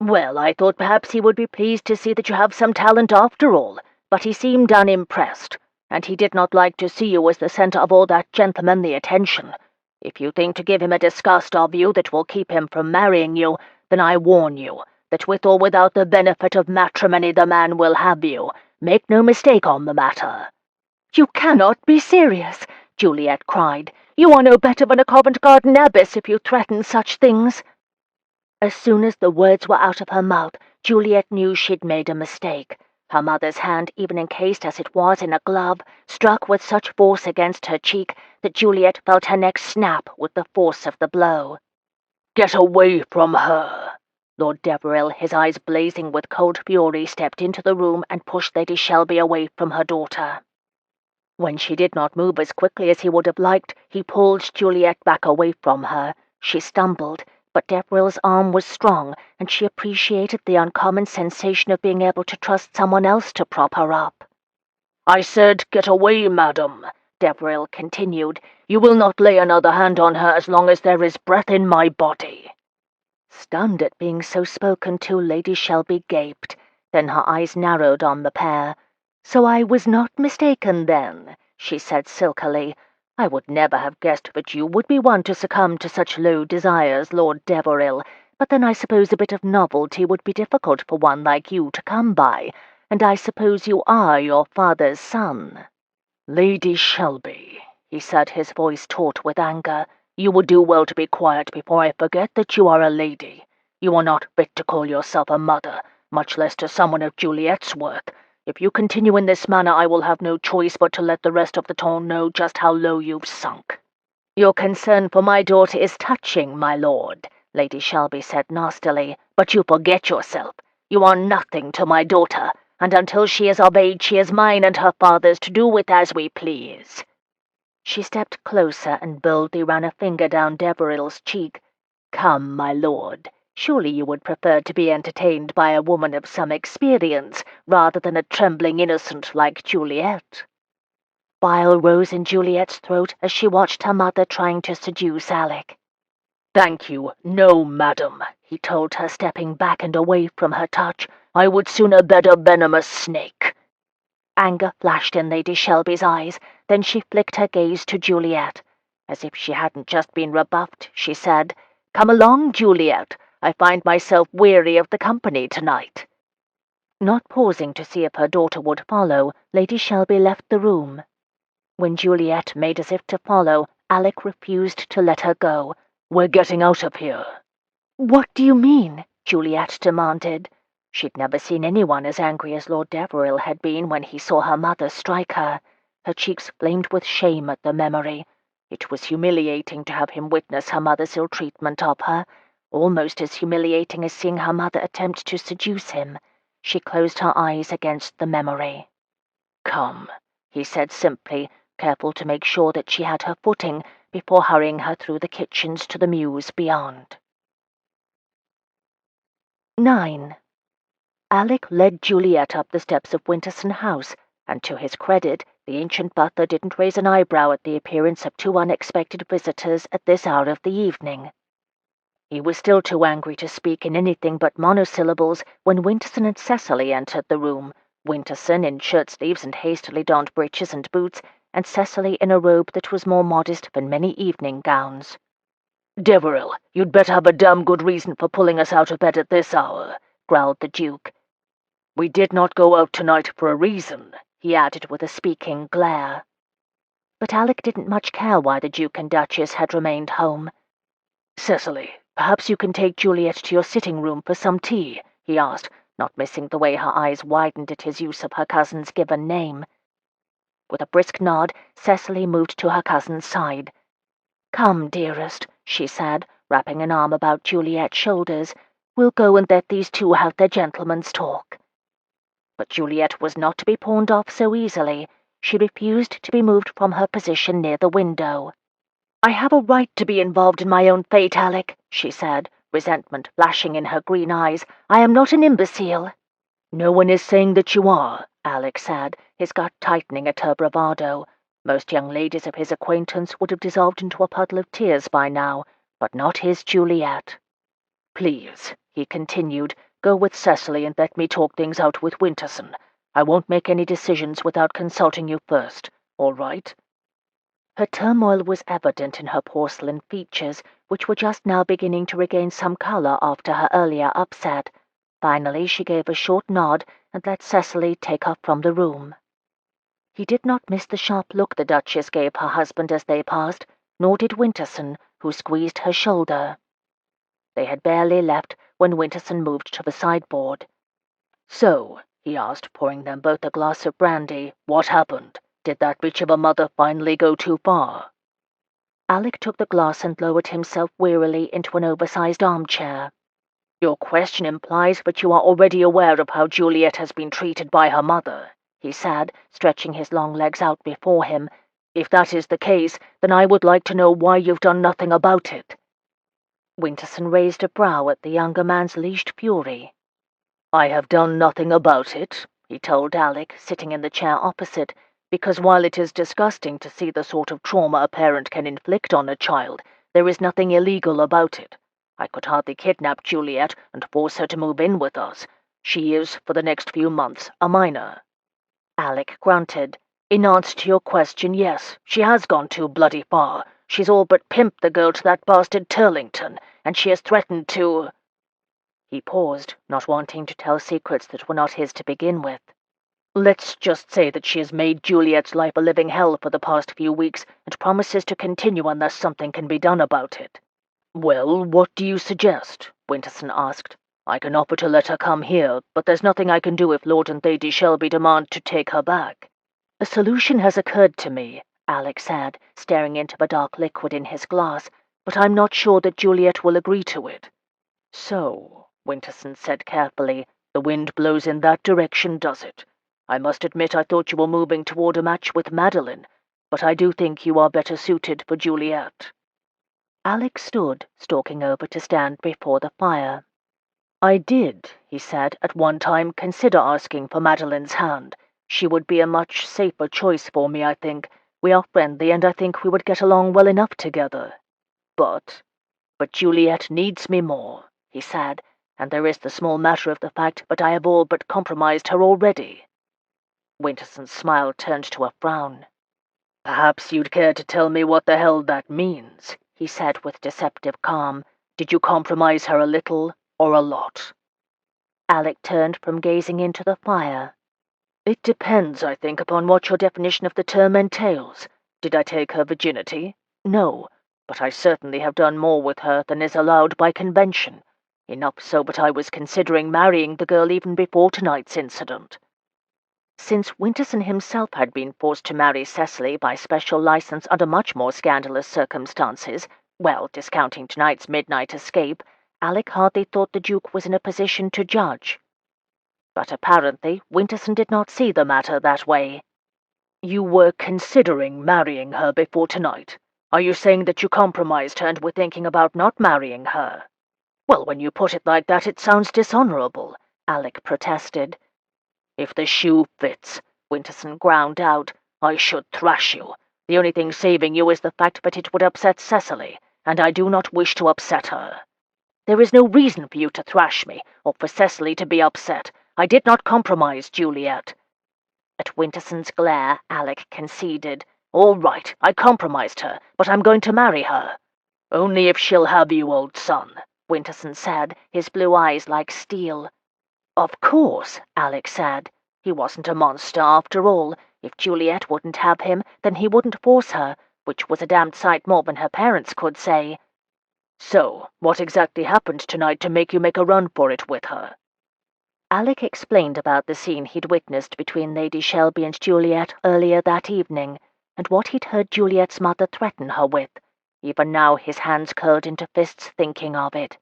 "Well, I thought perhaps he would be pleased to see that you have some talent after all, but he seemed unimpressed, and he did not like to see you as the centre of all that gentlemanly attention. If you think to give him a disgust of you that will keep him from marrying you, then I warn you that with or without the benefit of matrimony the man will have you. Make no mistake on the matter." "You cannot be serious," Juliet cried. "You are no better than a Covent Garden abbess if you threaten such things." As soon as the words were out of her mouth, Juliet knew she'd made a mistake. Her mother's hand, even encased as it was in a glove, struck with such force against her cheek that Juliet felt her neck snap with the force of the blow. "Get away from her!" Lord Deveril, his eyes blazing with cold fury, stepped into the room and pushed Lady Shelby away from her daughter. When she did not move as quickly as he would have liked, he pulled Juliet back away from her. She stumbled, but Deveril's arm was strong, and she appreciated the uncommon sensation of being able to trust someone else to prop her up.
"I said, get away, madam," Deveril continued. "You will not lay another hand on her as long as there is breath in my body."
Stunned at being so spoken to, Lady Shelby gaped. Then her eyes narrowed on the pair. "So I was not mistaken, then," she said silkily. "I would never have guessed that you would be one to succumb to such low desires, Lord Deveril, but then I suppose a bit of novelty would be difficult for one like you to come by, and I suppose you are your father's son."
"Lady Shelby," he said, his voice taut with anger, "you would do well to be quiet before I forget that you are a lady. You are not fit to call yourself a mother, much less to someone of Juliet's worth. If you continue in this manner, I will have no choice but to let the rest of the town know just how low you've sunk."
"Your concern for my daughter is touching, my lord," Lady Shelby said nastily,
"but you forget yourself. You are nothing to my daughter, and until she is of age she is mine and her father's to do with as we please."
She stepped closer and boldly ran a finger down Deveril's cheek. "Come, my lord, surely you would prefer to be entertained by a woman of some experience rather than a trembling innocent like Juliet." Bile rose in Juliet's throat as she watched her mother trying to seduce Alec.
"Thank you, no, madam," he told her, stepping back and away from her touch. "I would sooner bed a venomous snake."
Anger flashed in Lady Shelby's eyes, then she flicked her gaze to Juliet. As if she hadn't just been rebuffed, she said, "Come along, Juliet. I find myself weary of the company tonight." Not pausing to see if her daughter would follow, Lady Shelby left the room. When Juliet made as if to follow, Alec refused to let her go.
"We're getting out of here."
"What do you mean?" Juliet demanded. She'd never seen anyone as angry as Lord Deveril had been when he saw her mother strike her. Her cheeks flamed with shame at the memory. It was humiliating to have him witness her mother's ill treatment of her, almost as humiliating as seeing her mother attempt to seduce him. She closed her eyes against the memory.
"Come,"
he said simply, careful to make sure that she had her footing before hurrying her through the kitchens to the mews beyond. 9. Alec led Juliet up the steps of Winterson House, and to his credit, the ancient butler didn't raise an eyebrow at the appearance of two unexpected visitors at this hour of the evening. He was still too angry to speak in anything but monosyllables when Winterson and Cecily entered the room, Winterson in shirt-sleeves and hastily donned breeches and boots, and Cecily in a robe that was more modest than many evening gowns.
"Deveril, you'd better have a damn good reason for pulling us out of bed at this hour," growled the Duke. "We did not go out tonight for a reason," he added with a speaking glare.
But Alec didn't much care why the Duke and Duchess had remained home.
"Cecily, perhaps you can take Juliet to your sitting room for some tea?" he asked, not missing the way her eyes widened at his use of her cousin's given name.
With a brisk nod, Cecily moved to her cousin's side. "Come, dearest," she said, wrapping an arm about Juliet's shoulders. "We'll go and let these two have their gentlemen's talk." But Juliet was not to be pawned off so easily. She refused to be moved from her position near the window. "I have a right to be involved in my own fate, Alec," she said, resentment flashing in her green eyes. "I am not an imbecile."
"No one is saying that you are," Alec said, his gut tightening at her bravado. Most young ladies of his acquaintance would have dissolved into a puddle of tears by now, but not his Juliet. "Please," he continued, "go with Cecily and let me talk things out with Winterson. I won't make any decisions without consulting you first, all right?"
Her turmoil was evident in her porcelain features, which were just now beginning to regain some color after her earlier upset. Finally she gave a short nod and let Cecily take her from the room. He did not miss the sharp look the Duchess gave her husband as they passed, nor did Winterson, who squeezed her shoulder. They had barely left when Winterson moved to the sideboard.
"So," he asked, pouring them both a glass of brandy, "what happened? Did that bitch of a mother finally go too far?"
Alec took the glass and lowered himself wearily into an oversized armchair.
"Your question implies that you are already aware of how Juliet has been treated by her mother," he said, stretching his long legs out before him. "If that is the case, then I would like to know why you've done nothing about it."
Winterson raised a brow at the younger man's leashed fury. "I have done nothing about it," he told Alec, sitting in the chair opposite, "because while it is disgusting to see the sort of trauma a parent can inflict on a child, there is nothing illegal about it. I could hardly kidnap Juliet and force her to move in with us. She is, for the next few months, a minor." Alec grunted. "In answer to your question, yes, she has gone too bloody far. She's all but pimped the girl to that bastard Turlington, and she has threatened to—" He paused, not wanting to tell secrets that were not his to begin with. "Let's just say that she has made Juliet's life a living hell for the past few weeks and promises to continue unless something can be done about it." "Well, what do you suggest?" Winterson asked. "I can offer to let her come here, but there's nothing I can do if Lord and Lady Shelby demand to take her back." "A solution has occurred to me," Alec said, staring into the dark liquid in his glass, "but I'm not sure that Juliet will agree to it." "So," Winterson said carefully, "the wind blows in that direction, does it? I must admit I thought you were moving toward a match with Madeline, but I do think you are better suited for Juliet." Alec stood, stalking over to stand before the fire. "I did," he said, "at one time consider asking for Madeline's hand. She would be a much safer choice for me, I think. We are friendly, and I think we would get along well enough together. But Juliet needs me more," he said, "and there is the small matter of the fact that I have all but compromised her already." Winterson's smile turned to a frown. "Perhaps you'd care to tell me what the hell that means," he said with deceptive calm. "Did you compromise her a little or a lot?" Alec turned from gazing into the fire. "It depends, I think, upon what your definition of the term entails. Did I take her virginity? No, but I certainly have done more with her than is allowed by convention. Enough so that I was considering marrying the girl even before tonight's incident." Since Winterson himself had been forced to marry Cecily by special license under much more scandalous circumstances, well, discounting tonight's midnight escape, Alec hardly thought the Duke was in a position to judge. But apparently Winterson did not see the matter that way. "You were considering marrying her before tonight. Are you saying that you compromised her and were thinking about not marrying her?" "Well, when you put it like that, it sounds dishonorable," Alec protested. "If the shoe fits," Winterson ground out, "I should thrash you. The only thing saving you is the fact that it would upset Cecily, and I do not wish to upset her." "There is no reason for you to thrash me, or for Cecily to be upset. I did not compromise Juliet." At Winterson's glare, Alec conceded. "All right, I compromised her, but I'm going to marry her." "Only if she'll have you, old son," Winterson said, his blue eyes like steel. "Of course," Alec said. He wasn't a monster after all. If Juliet wouldn't have him, then he wouldn't force her, which was a damned sight more than her parents could say. "So, what exactly happened tonight to make you make a run for it with her?" Alec explained about the scene he'd witnessed between Lady Shelby and Juliet earlier that evening, and what he'd heard Juliet's mother threaten her with. Even now his hands curled into fists thinking of it.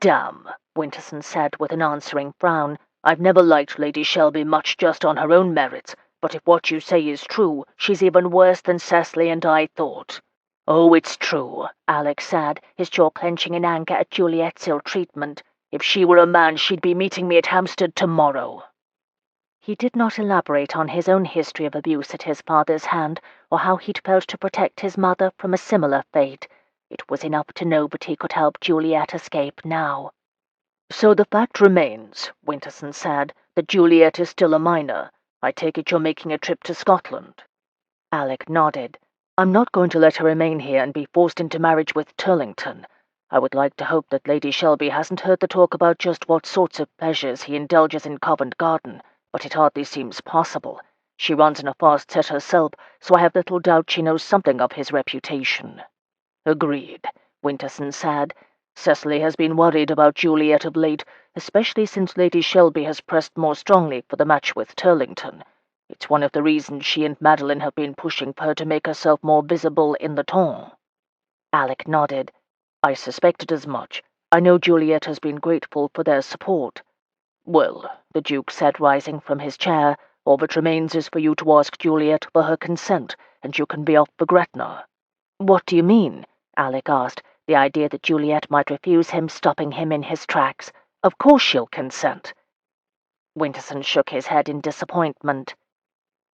"Damn," Winterson said with an answering frown. "I've never liked Lady Shelby much just on her own merits, but if what you say is true, she's even worse than Cecily and I thought." "Oh, it's true," Alec said, his jaw clenching in anger at Juliet's ill-treatment. "If she were a man, she'd be meeting me at Hampstead tomorrow." He did not elaborate on his own history of abuse at his father's hand, or how he'd felt to protect his mother from a similar fate. It was enough to know that he could help Juliet escape now. "So the fact remains," Winterson said, "that Juliet is still a minor. I take it you're making a trip to Scotland." Alec nodded. "I'm not going to let her remain here and be forced into marriage with Turlington. I would like to hope that Lady Shelby hasn't heard the talk about just what sorts of pleasures he indulges in Covent Garden, but it hardly seems possible. She runs in a fast set herself, so I have little doubt she knows something of his reputation." "Agreed," Winterson said. "Cecily has been worried about Juliet of late, especially since Lady Shelby has pressed more strongly for the match with Turlington. It's one of the reasons she and Madeline have been pushing for her to make herself more visible in the ton." Alec nodded. "I suspected as much. I know Juliet has been grateful for their support." "Well," the Duke said, rising from his chair, "all that remains is for you to ask Juliet for her consent, and you can be off for Gretna." "What do you mean?" Alec asked, the idea that Juliet might refuse him stopping him in his tracks. Of course she'll consent. Winterson shook his head in disappointment.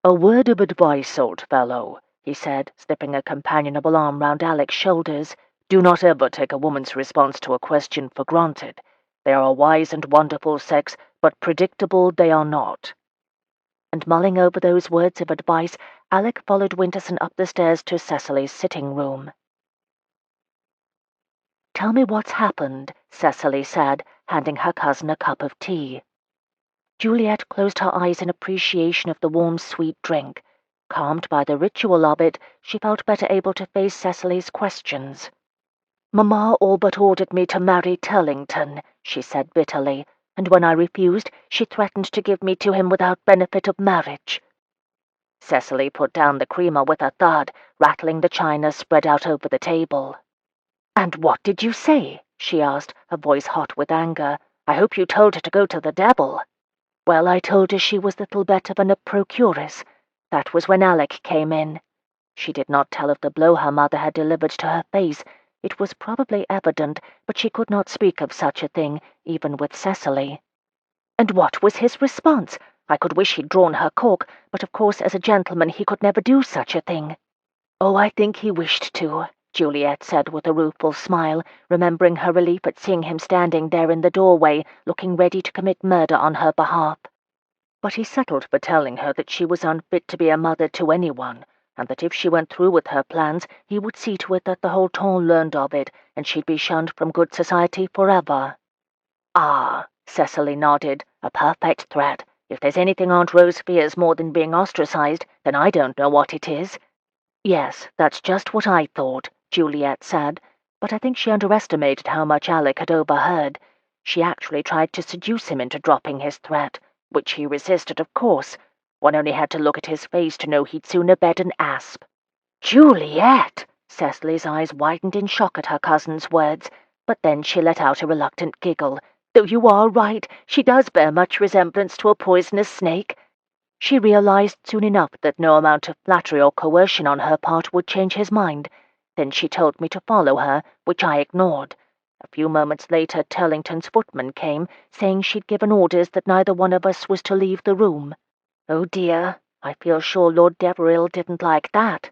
A word of advice, old fellow, he said, slipping a companionable arm round Alec's shoulders. Do not ever take a woman's response to a question for granted. They are a wise and wonderful sex, but predictable they are not. And mulling over those words of advice, Alec followed Winterson up the stairs to Cecily's sitting room. Tell me what's happened, Cecily said, handing her cousin a cup of tea. Juliet closed her eyes in appreciation of the warm, sweet drink. Calmed by the ritual of it, she felt better able to face Cecily's questions. Mamma all but ordered me to marry Turlington, she said bitterly, and when I refused, she threatened to give me to him without benefit of marriage. Cecily put down the creamer with a thud, rattling the china spread out over the table. And what did you say? She asked, her voice hot with anger. I hope you told her to go to the devil. Well, I told her she was little better than a procuress. That was when Alec came in. She did not tell of the blow her mother had delivered to her face. It was probably evident, but she could not speak of such a thing, even with Cecily. And what was his response? I could wish he'd drawn her cork, but of course as a gentleman he could never do such a thing. Oh, I think he wished to, Juliet said with a rueful smile, remembering her relief at seeing him standing there in the doorway, looking ready to commit murder on her behalf. But he settled for telling her that she was unfit to be a mother to anyone, and that if she went through with her plans, he would see to it that the whole town learned of it, and she'd be shunned from good society forever. Ah, Cecily nodded, a perfect threat. If there's anything Aunt Rose fears more than being ostracized, then I don't know what it is. Yes, that's just what I thought, Juliet said, but I think she underestimated how much Alec had overheard. She actually tried to seduce him into dropping his threat, which he resisted, of course. One only had to look at his face to know he'd sooner bet an asp. Juliet! Cecily's eyes widened in shock at her cousin's words, but then she let out a reluctant giggle. Though you are right, she does bear much resemblance to a poisonous snake. She realized soon enough that no amount of flattery or coercion on her part would change his mind. Then she told me to follow her, which I ignored. A few moments later Turlington's footman came, saying she'd given orders that neither one of us was to leave the room. Oh dear, I feel sure Lord Deveril didn't like that.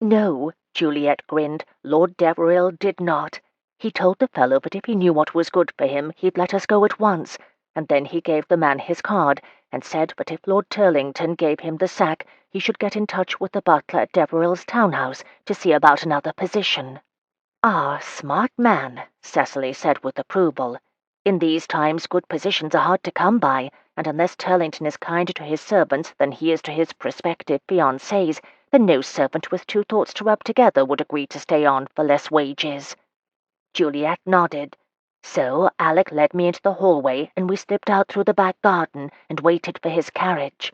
No, Juliet grinned, Lord Deveril did not. He told the fellow that if he knew what was good for him, he'd let us go at once, and then he gave the man his card, and said that if Lord Turlington gave him the sack, he should get in touch with the butler at Deveril's townhouse to see about another position. Ah, smart man, Cecily said with approval. In these times good positions are hard to come by, and unless Turlington is kinder to his servants than he is to his prospective fiancés, then no servant with two thoughts to rub together would agree to stay on for less wages. Juliet nodded. So Alec led me into the hallway, and we slipped out through the back garden and waited for his carriage.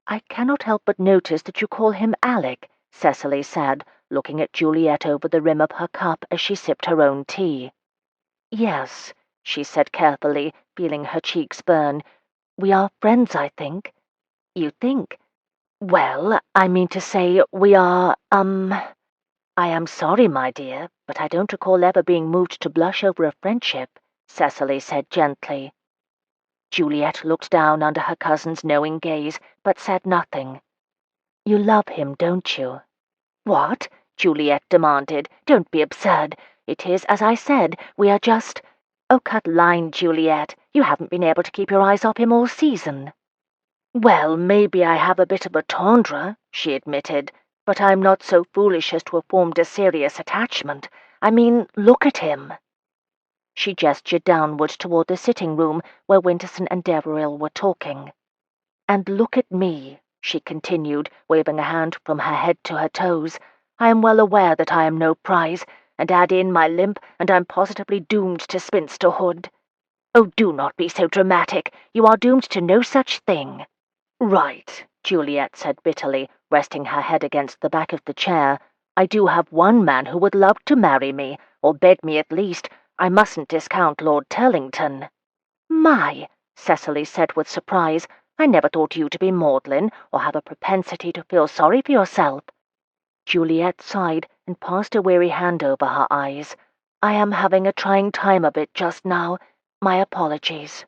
I cannot help but notice that you call him Alec, Cecily said, looking at Juliet over the rim of her cup as she sipped her own tea. Yes, she said carefully, feeling her cheeks burn. We are friends, I think. You think? Well, I mean to say, we are, I am sorry, my dear, but I don't recall ever being moved to blush over a friendship, Cecily said gently. Juliet looked down under her cousin's knowing gaze, but said nothing. You love him, don't you? What? Juliet demanded. Don't be absurd. It is, as I said, we are just— Oh, cut line, Juliet. You haven't been able to keep your eyes off him all season. Well, maybe I have a bit of a tendre, she admitted, but I'm not so foolish as to have formed a serious attachment. I mean, look at him. She gestured downward toward the sitting room where Winterson and Deveril were talking. And look at me, she continued, waving a hand from her head to her toes. I am well aware that I am no prize, and add in my limp, and I'm positively doomed to spinsterhood. Oh, do not be so dramatic. You are doomed to no such thing. Right, Juliet said bitterly, resting her head against the back of the chair. I do have one man who would love to marry me, or beg me at least. I mustn't discount Lord Turlington. My, Cecily said with surprise, I never thought you to be maudlin, or have a propensity to feel sorry for yourself. Juliet sighed and passed a weary hand over her eyes. I am having a trying time of it just now. My apologies."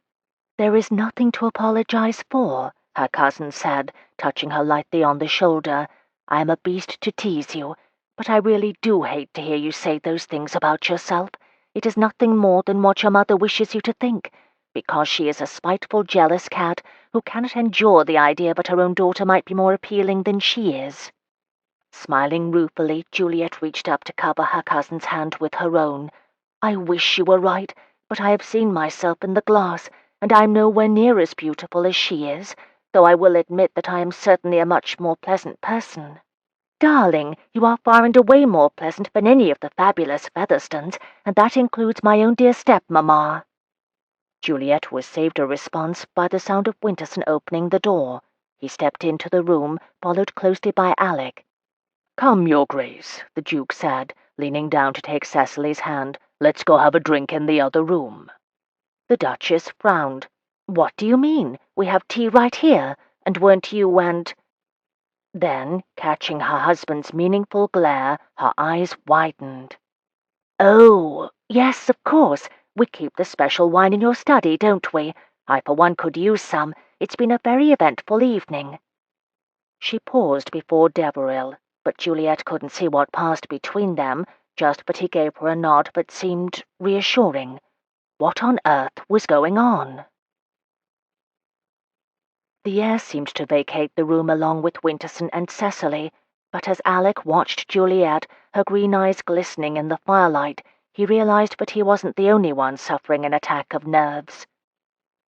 "There is nothing to apologize for," her cousin said, touching her lightly on the shoulder. "I am a beast to tease you, but I really do hate to hear you say those things about yourself. It is nothing more than what your mother wishes you to think, because she is a spiteful, jealous cat who cannot endure the idea that her own daughter might be more appealing than she is." Smiling ruefully, Juliet reached up to cover her cousin's hand with her own. "I wish you were right, but I have seen myself in the glass, and I'm nowhere near as beautiful as she is, though I will admit that I am certainly a much more pleasant person." "Darling, you are far and away more pleasant than any of the fabulous Featherstones, and that includes my own dear stepmamma." Juliet was saved a response by the sound of Winterson opening the door. He stepped into the room, followed closely by Alec.
"Come, Your Grace," the Duke said, leaning down to take Cecily's hand. "Let's go have a drink in the other room."
The Duchess frowned. "What do you mean? We have tea right here, and weren't you and—" Then, catching her husband's meaningful glare, her eyes widened. "Oh, yes, of course. We keep the special wine in your study, don't we? I for one could use some. It's been a very eventful evening." She paused before Deveril, but Juliet couldn't see what passed between them, just that he gave her a nod that seemed reassuring. What on earth was going on? The air seemed to vacate the room along with Winterson and Cecily, but as Alec watched Juliet, her green eyes glistening in the firelight, he realized that he wasn't the only one suffering an attack of nerves.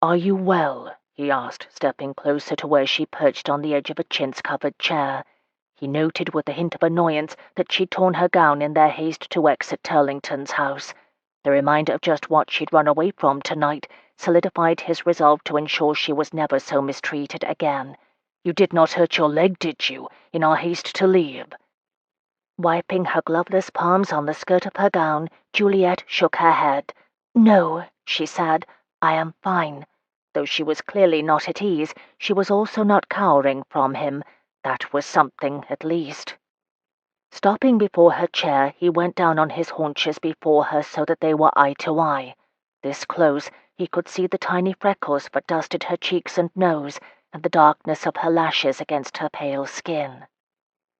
"Are you well?" he asked, stepping closer to where she perched on the edge of a chintz-covered chair. He noted with a hint of annoyance that she'd torn her gown in their haste to exit Turlington's house. The reminder of just what she'd run away from tonight solidified his resolve to ensure she was never so mistreated again. "You did not hurt your leg, did you, in our haste to leave?"
Wiping her gloveless palms on the skirt of her gown, Juliet shook her head. "No," she said, "I am fine." Though she was clearly not at ease, she was also not cowering from him. That was something, at least. Stopping before her chair, he went down on his haunches before her so that they were eye to eye. This close, he could see the tiny freckles that dusted her cheeks and nose, and the darkness of her lashes against her pale skin.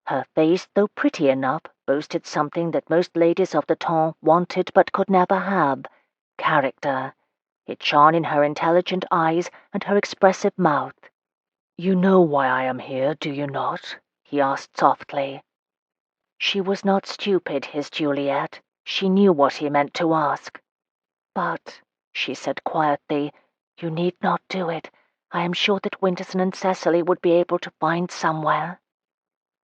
Her face, though pretty enough, boasted something that most ladies of the temps wanted but could never have: character. It shone in her intelligent eyes and her expressive mouth.
"You know why I am here, do you not?" he asked softly.
She was not stupid, his Juliet. She knew what he meant to ask. "But," she said quietly, "you need not do it. I am sure that Winterson and Cecily would be able to find somewhere."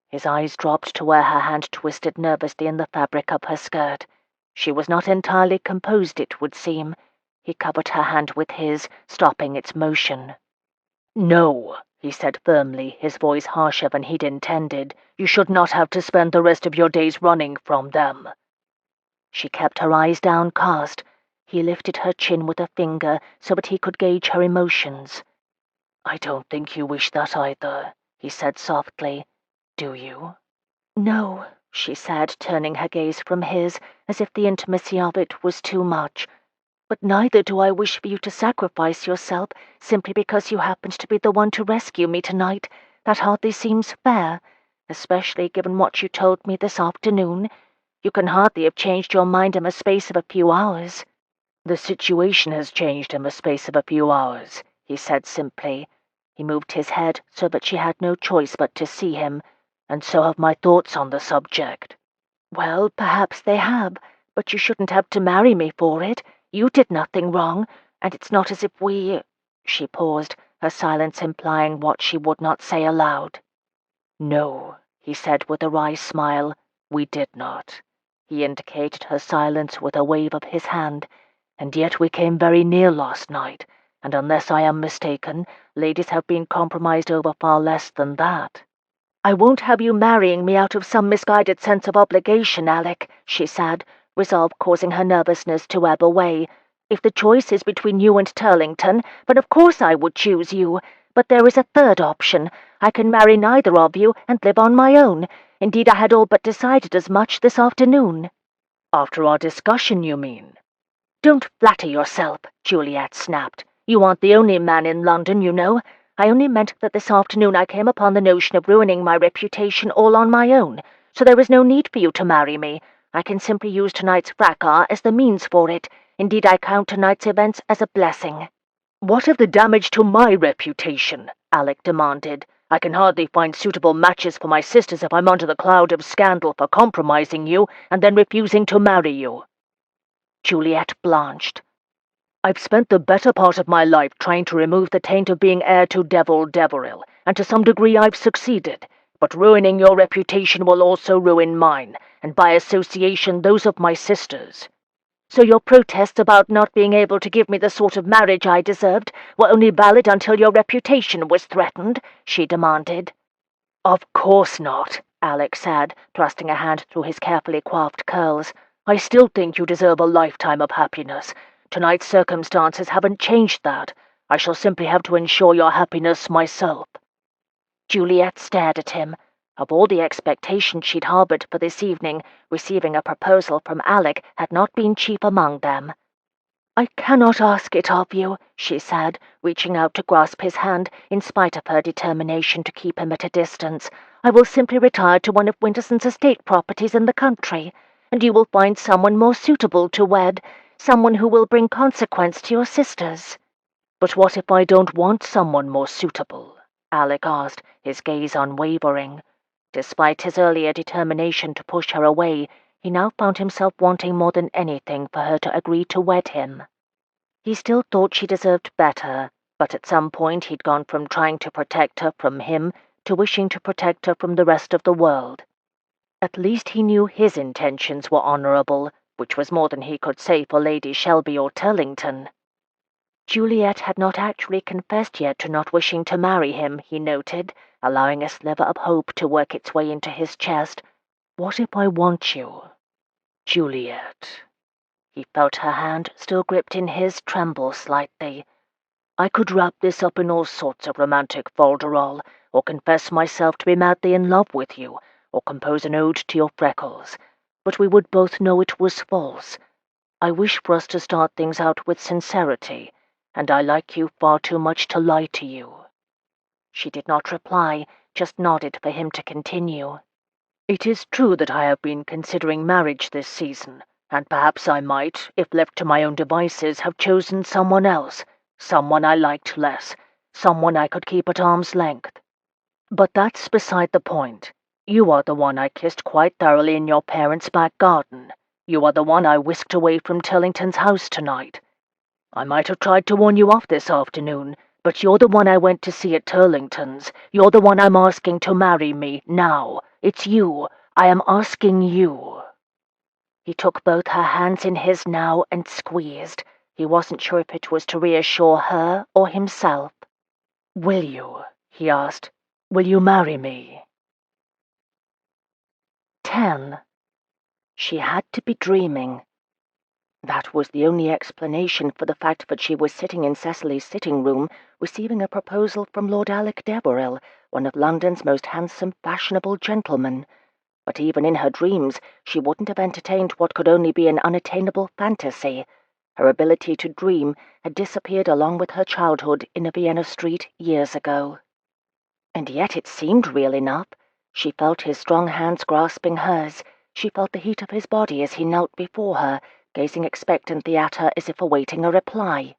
His eyes dropped to where her hand twisted nervously in the fabric of her skirt. She was not entirely composed, it would seem. He covered her hand with his, stopping its motion.
"No," he said firmly, his voice harsher than he'd intended. "You should not have to spend the rest of your days running from them."
She kept her eyes downcast. He lifted her chin with a finger so that he could gauge her emotions.
"I don't think you wish that either," he said softly. "Do you?"
"No," she said, turning her gaze from his, as if the intimacy of it was too much. "But neither do I wish for you to sacrifice yourself simply because you happened to be the one to rescue me tonight. That hardly seems fair, especially given what you told me this afternoon. You can hardly have changed your mind in the space of a few hours."
"The situation has changed in the space of a few hours," he said simply. He moved his head so that she had no choice but to see him, "and so have my thoughts on the subject."
"Well, perhaps they have, but you shouldn't have to marry me for it. You did nothing wrong, and it's not as if we—" She paused, her silence implying what she would not say aloud.
"No," he said with a wry smile, "we did not." He indicated her silence with a wave of his hand. "And yet we came very near last night, and unless I am mistaken, ladies have been compromised over far less than that."
"I won't have you marrying me out of some misguided sense of obligation, Alec," she said, resolve causing her nervousness to ebb away. "If the choice is between you and Turlington, then of course I would choose you. But there is a third option. I can marry neither of you and live on my own. Indeed, I had all but decided as much this afternoon."
After our discussion, you mean?
Don't flatter yourself, Juliet snapped. You aren't the only man in London, you know. I only meant that this afternoon I came upon the notion of ruining my reputation all on my own, so there is no need for you to marry me. I can simply use tonight's fracas as the means for it. Indeed, I count tonight's events as a blessing.
What of the damage to my reputation? Alec demanded. I can hardly find suitable matches for my sisters if I'm under the cloud of scandal for compromising you and then refusing to marry you.
Juliet blanched.
I've spent the better part of my life trying to remove the taint of being heir to Lord Deveril, and to some degree I've succeeded. But ruining your reputation will also ruin mine, and by association those of my sisters.
So your protests about not being able to give me the sort of marriage I deserved were only valid until your reputation was threatened? She demanded.
Of course not, Alec said, thrusting a hand through his carefully coiffed curls. I still think you deserve a lifetime of happiness. Tonight's circumstances haven't changed that. I shall simply have to ensure your happiness myself.
Juliet stared at him. Of all the expectations she'd harbored for this evening, receiving a proposal from Alec had not been chief among them.
I cannot ask it of you, she said,
reaching out to grasp his hand, in spite of her determination to keep him at a distance. I will simply retire to one of Winterson's estate properties in the country, and you will find someone more suitable to wed, someone who will bring consequence to your sisters.
But what if I don't want someone more suitable? Alec asked, his gaze unwavering.
Despite his earlier determination to push her away, he now found himself wanting more than anything for her to agree to wed him. He still thought she deserved better, but at some point he'd gone from trying to protect her from him to wishing to protect her from the rest of the world. At least he knew his intentions were honourable, which was more than he could say for Lady Shelby or Turlington. Juliet had not actually confessed yet to not wishing to marry him, he noted, allowing a sliver of hope to work its way into his chest.
What if I want you, Juliet?
He felt her hand, still gripped in his, tremble slightly.
I could wrap this up in all sorts of romantic folderol, or confess myself to be madly in love with you, or compose an ode to your freckles, but we would both know it was false. I wish for us to start things out with sincerity, and I like you far too much to lie to you.
She did not reply, just nodded for him to continue.
It is true that I have been considering marriage this season, and perhaps I might, if left to my own devices, have chosen someone else, someone I liked less, someone I could keep at arm's length. But that's beside the point. You are the one I kissed quite thoroughly in your parents' back garden. You are the one I whisked away from Turlington's house tonight. I might have tried to warn you off this afternoon, but you're the one I went to see at Turlington's. You're the one I'm asking to marry me, now. It's you. I am asking you.
He took both her hands in his now and squeezed. He wasn't sure if it was to reassure her or himself.
Will you? He asked. Will you marry me?
10. She had to be dreaming. That was the only explanation for the fact that she was sitting in Cecily's sitting room, receiving a proposal from Lord Alec Deveril, one of London's most handsome, fashionable gentlemen. But even in her dreams, she wouldn't have entertained what could only be an unattainable fantasy. Her ability to dream had disappeared along with her childhood in a Vienna street years ago. And yet it seemed real enough. She felt his strong hands grasping hers. She felt the heat of his body as he knelt before her, gazing expectantly at her as if awaiting a reply.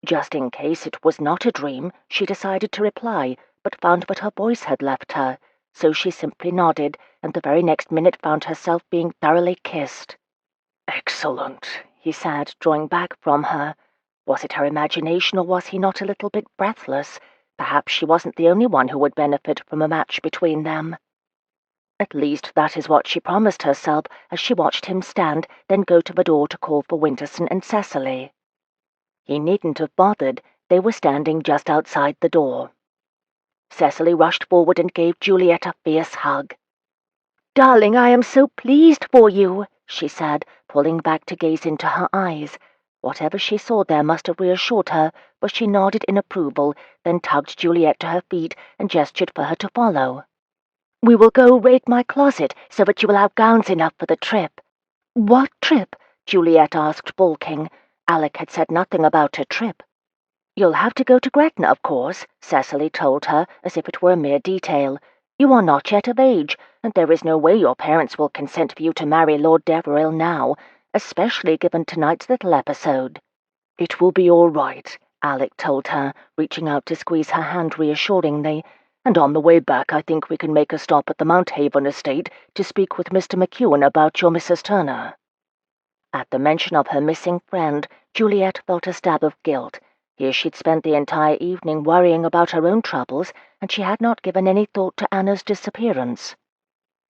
Just in case it was not a dream, she decided to reply, but found that her voice had left her, so she simply nodded, and the very next minute found herself being thoroughly kissed.
"Excellent,"
he said, drawing back from her. Was it her imagination, or was he not a little bit breathless? Perhaps she wasn't the only one who would benefit from a match between them. At least that is what she promised herself as she watched him stand, then go to the door to call for Winterson and Cecily. He needn't have bothered. They were standing just outside the door. Cecily rushed forward and gave Juliet a fierce hug. "Darling, I am so pleased for you," she said, pulling back to gaze into her eyes. Whatever she saw there must have reassured her, but she nodded in approval, then tugged Juliet to her feet and gestured for her to follow. "We will go raid my closet so that you will have gowns enough for the trip." What trip? Juliet asked, balking. Alec had said nothing about a trip. You'll have to go to Gretna, of course, Cecily told her, as if it were a mere detail. You are not yet of age, and there is no way your parents will consent for you to marry Lord Deveril now, especially given tonight's little episode. It will be all right, Alec told her, reaching out to squeeze her hand reassuringly. And on the way back I think we can make a stop at the Mount Haven estate to speak with Mr. McEwen about your Mrs. Turner. At the mention of her missing friend, Juliet felt a stab of guilt. Here she'd spent the entire evening worrying about her own troubles, and she had not given any thought to Anna's disappearance.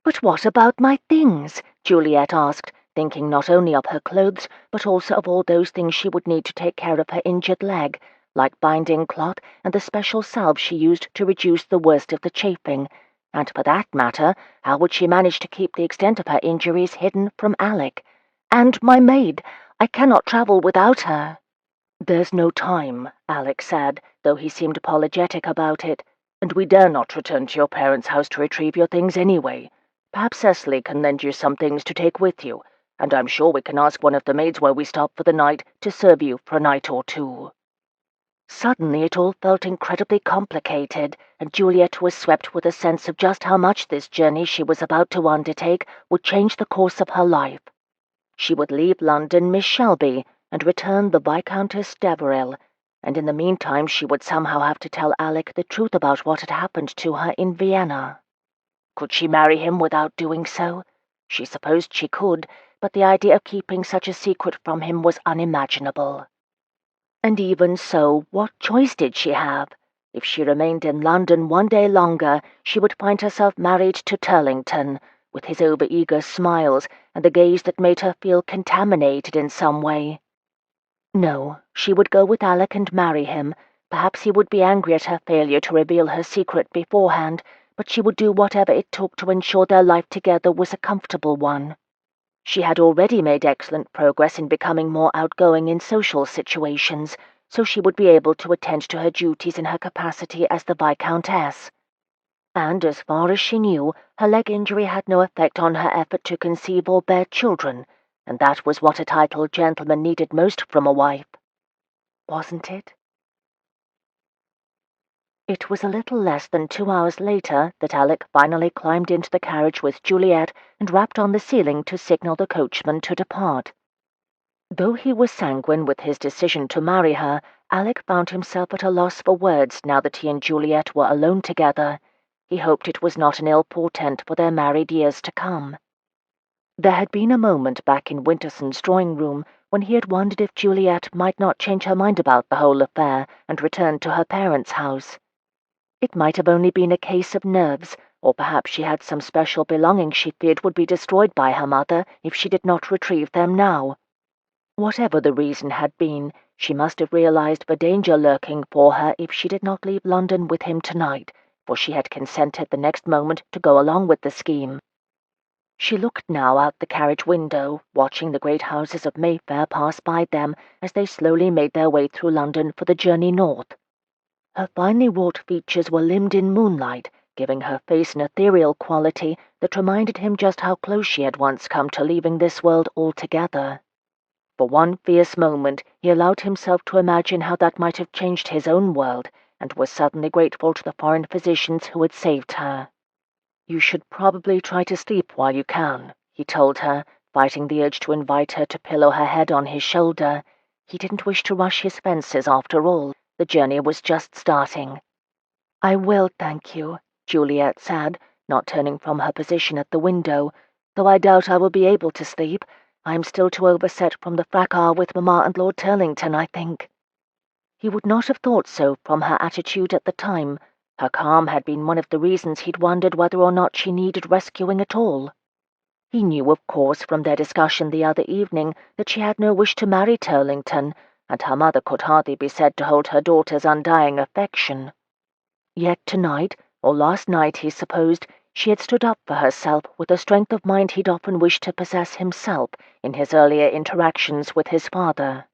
"But what about my things?" Juliet asked, thinking not only of her clothes, but also of all those things she would need to take care of her injured leg, like binding cloth and the special salve she used to reduce the worst of the chafing. And for that matter, how would she manage to keep the extent of her injuries hidden from Alec? "And my maid. I cannot travel without her." "There's no time," Alec said, though he seemed apologetic about it. "And we dare not return to your parents' house to retrieve your things anyway. Perhaps Cecily can lend you some things to take with you, and I'm sure we can ask one of the maids where we stop for the night to serve you for a night or two." Suddenly it all felt incredibly complicated, and Juliet was swept with a sense of just how much this journey she was about to undertake would change the course of her life. She would leave London Miss Shelby and return the Viscountess Deveril, and in the meantime she would somehow have to tell Alec the truth about what had happened to her in Vienna. Could she marry him without doing so? She supposed she could, but the idea of keeping such a secret from him was unimaginable. And even so, what choice did she have? If she remained in London one day longer, she would find herself married to Turlington, with his over-eager smiles and the gaze that made her feel contaminated in some way. No, she would go with Alec and marry him. Perhaps he would be angry at her failure to reveal her secret beforehand, but she would do whatever it took to ensure their life together was a comfortable one. She had already made excellent progress in becoming more outgoing in social situations, so she would be able to attend to her duties in her capacity as the Viscountess. And as far as she knew, her leg injury had no effect on her effort to conceive or bear children, and that was what a titled gentleman needed most from a wife. Wasn't it? It was a little less than 2 hours later that Alec finally climbed into the carriage with Juliet and rapped on the ceiling to signal the coachman to depart. Though he was sanguine with his decision to marry her, Alec found himself at a loss for words now that he and Juliet were alone together. He hoped it was not an ill portent for their married years to come. There had been a moment back in Winterson's drawing-room when he had wondered if Juliet might not change her mind about the whole affair and return to her parents' house. It might have only been a case of nerves, or perhaps she had some special belongings she feared would be destroyed by her mother if she did not retrieve them now. Whatever the reason had been, she must have realized the danger lurking for her if she did not leave London with him tonight, for she had consented the next moment to go along with the scheme. She looked now out the carriage window, watching the great houses of Mayfair pass by them as they slowly made their way through London for the journey north. Her finely wrought features were limned in moonlight, giving her face an ethereal quality that reminded him just how close she had once come to leaving this world altogether. For one fierce moment he allowed himself to imagine how that might have changed his own world, and was suddenly grateful to the foreign physicians who had saved her. "You should probably try to sleep while you can," he told her, fighting the urge to invite her to pillow her head on his shoulder. He didn't wish to rush his fences after all. The journey was just starting. "I will, thank you," Juliet said, not turning from her position at the window, "though I doubt I will be able to sleep. I am still too overset from the fracas with Mamma and Lord Turlington, I think." He would not have thought so from her attitude at the time. Her calm had been one of the reasons he'd wondered whether or not she needed rescuing at all. He knew, of course, from their discussion the other evening that she had no wish to marry Turlington, and her mother could hardly be said to hold her daughter's undying affection. Yet tonight, or last night he supposed, she had stood up for herself with a strength of mind he'd often wished to possess himself in his earlier interactions with his father.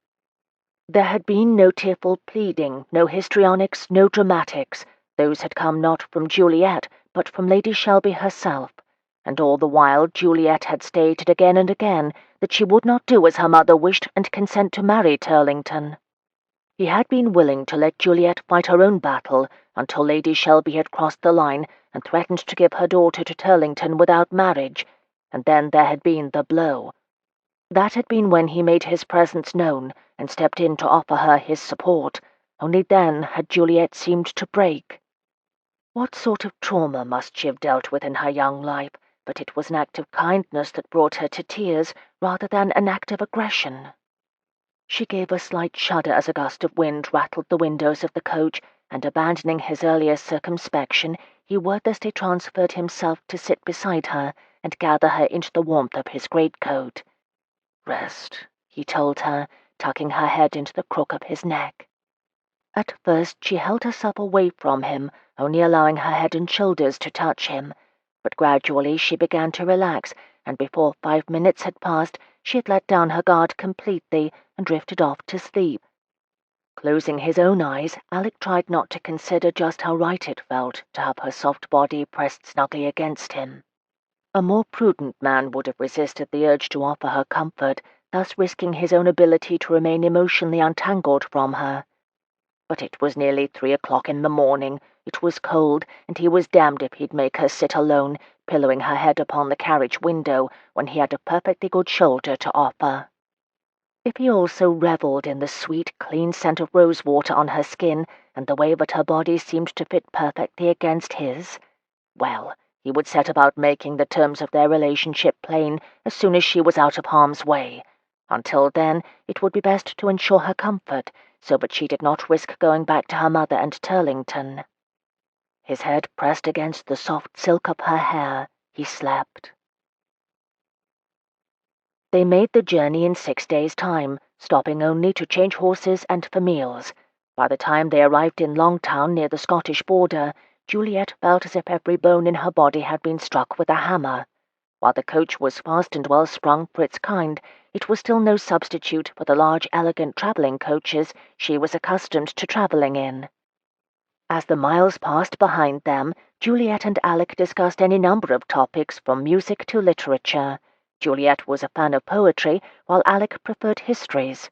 There had been no tearful pleading, no histrionics, no dramatics. Those had come not from Juliet, but from Lady Shelby herself, and all the while Juliet had stated again and again that she would not do as her mother wished and consent to marry Turlington. He had been willing to let Juliet fight her own battle until Lady Shelby had crossed the line and threatened to give her daughter to Turlington without marriage, and then there had been the blow. That had been when he made his presence known and stepped in to offer her his support. Only then had Juliet seemed to break. What sort of trauma must she have dealt with in her young life? But it was an act of kindness that brought her to tears rather than an act of aggression. She gave a slight shudder as a gust of wind rattled the windows of the coach, and abandoning his earlier circumspection, he wordlessly transferred himself to sit beside her and gather her into the warmth of his greatcoat. "Rest," he told her, tucking her head into the crook of his neck. At first she held herself away from him, only allowing her head and shoulders to touch him, but gradually she began to relax, and before 5 minutes had passed she had let down her guard completely and drifted off to sleep. Closing his own eyes, Alec tried not to consider just how right it felt to have her soft body pressed snugly against him. A more prudent man would have resisted the urge to offer her comfort, thus risking his own ability to remain emotionally untangled from her. But it was nearly 3 o'clock in the morning, it was cold, and he was damned if he'd make her sit alone, pillowing her head upon the carriage window, when he had a perfectly good shoulder to offer. If he also revelled in the sweet, clean scent of rosewater on her skin, and the way that her body seemed to fit perfectly against his, well, he would set about making the terms of their relationship plain as soon as she was out of harm's way. Until then, it would be best to ensure her comfort, so that she did not risk going back to her mother and Turlington. His head pressed against the soft silk of her hair, he slept. They made the journey in 6 days' time, stopping only to change horses and for meals. By the time they arrived in Longtown near the Scottish border, Juliet felt as if every bone in her body had been struck with a hammer. While the coach was fast and well sprung for its kind, it was still no substitute for the large, elegant travelling coaches she was accustomed to travelling in. As the miles passed behind them, Juliet and Alec discussed any number of topics from music to literature. Juliet was a fan of poetry, while Alec preferred histories.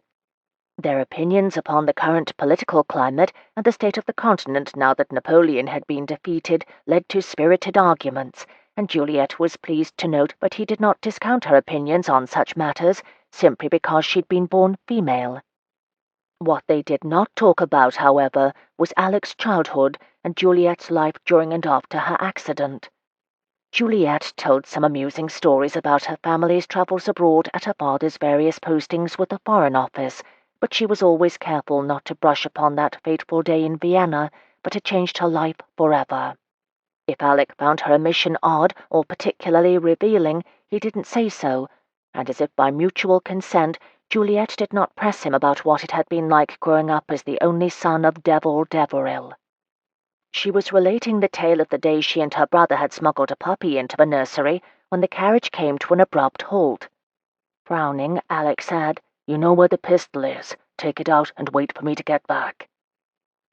Their opinions upon the current political climate and the state of the continent now that Napoleon had been defeated led to spirited arguments, and Juliet was pleased to note that he did not discount her opinions on such matters simply because she'd been born female. What they did not talk about, however, was Alec's childhood and Juliet's life during and after her accident. Juliet told some amusing stories about her family's travels abroad at her father's various postings with the Foreign Office, but she was always careful not to brush upon that fateful day in Vienna, but it changed her life forever. If Alec found her omission odd or particularly revealing, he didn't say so, and as if by mutual consent, Juliet did not press him about what it had been like growing up as the only son of Lord Deveril. She was relating the tale of the day she and her brother had smuggled a puppy into the nursery when the carriage came to an abrupt halt. Frowning, Alec said, "You know where the pistol is. Take it out and wait for me to get back."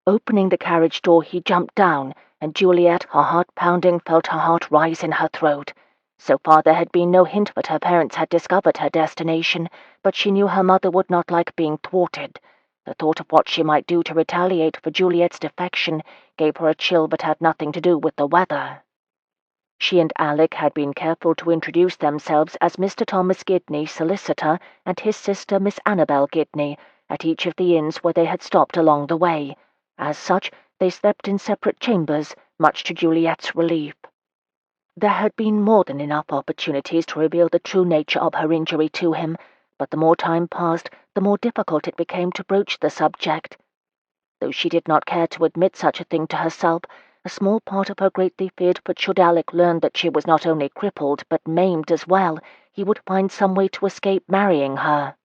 Opening the carriage door, he jumped down, and Juliet, her heart pounding, felt her heart rise in her throat. So far there had been no hint that her parents had discovered her destination, but she knew her mother would not like being thwarted. The thought of what she might do to retaliate for Juliet's defection gave her a chill that had nothing to do with the weather. She and Alec had been careful to introduce themselves as Mr. Thomas Gidney, solicitor, and his sister, Miss Annabel Gidney, at each of the inns where they had stopped along the way. As such, they slept in separate chambers, much to Juliet's relief. There had been more than enough opportunities to reveal the true nature of her injury to him, but the more time passed, the more difficult it became to broach the subject. Though she did not care to admit such a thing to herself, a small part of her greatly feared that should Alec learn that she was not only crippled but maimed as well, he would find some way to escape marrying her.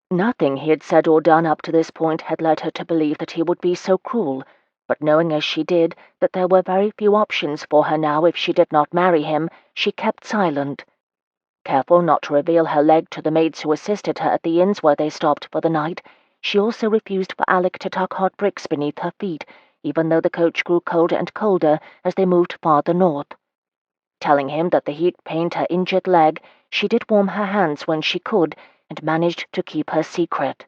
Nothing he had said or done up to this point had led her to believe that he would be so cruel, but knowing as she did that there were very few options for her now if she did not marry him, she kept silent. Careful not to reveal her leg to the maids who assisted her at the inns where they stopped for the night, she also refused for Alec to tuck hot bricks beneath her feet, even though the coach grew colder and colder as they moved farther north. telling him that the heat pained her injured leg, she did warm her hands when she could, and managed to keep her secret.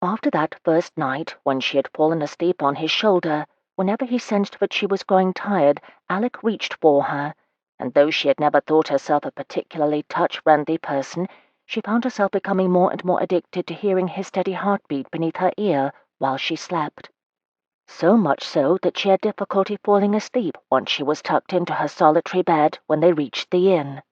After that first night, when she had fallen asleep on his shoulder, whenever he sensed that she was growing tired, Alec reached for her, and though she had never thought herself a particularly touch-friendly person, she found herself becoming more and more addicted to hearing his steady heartbeat beneath her ear while she slept. So much so that she had difficulty falling asleep once she was tucked into her solitary bed when they reached the inn.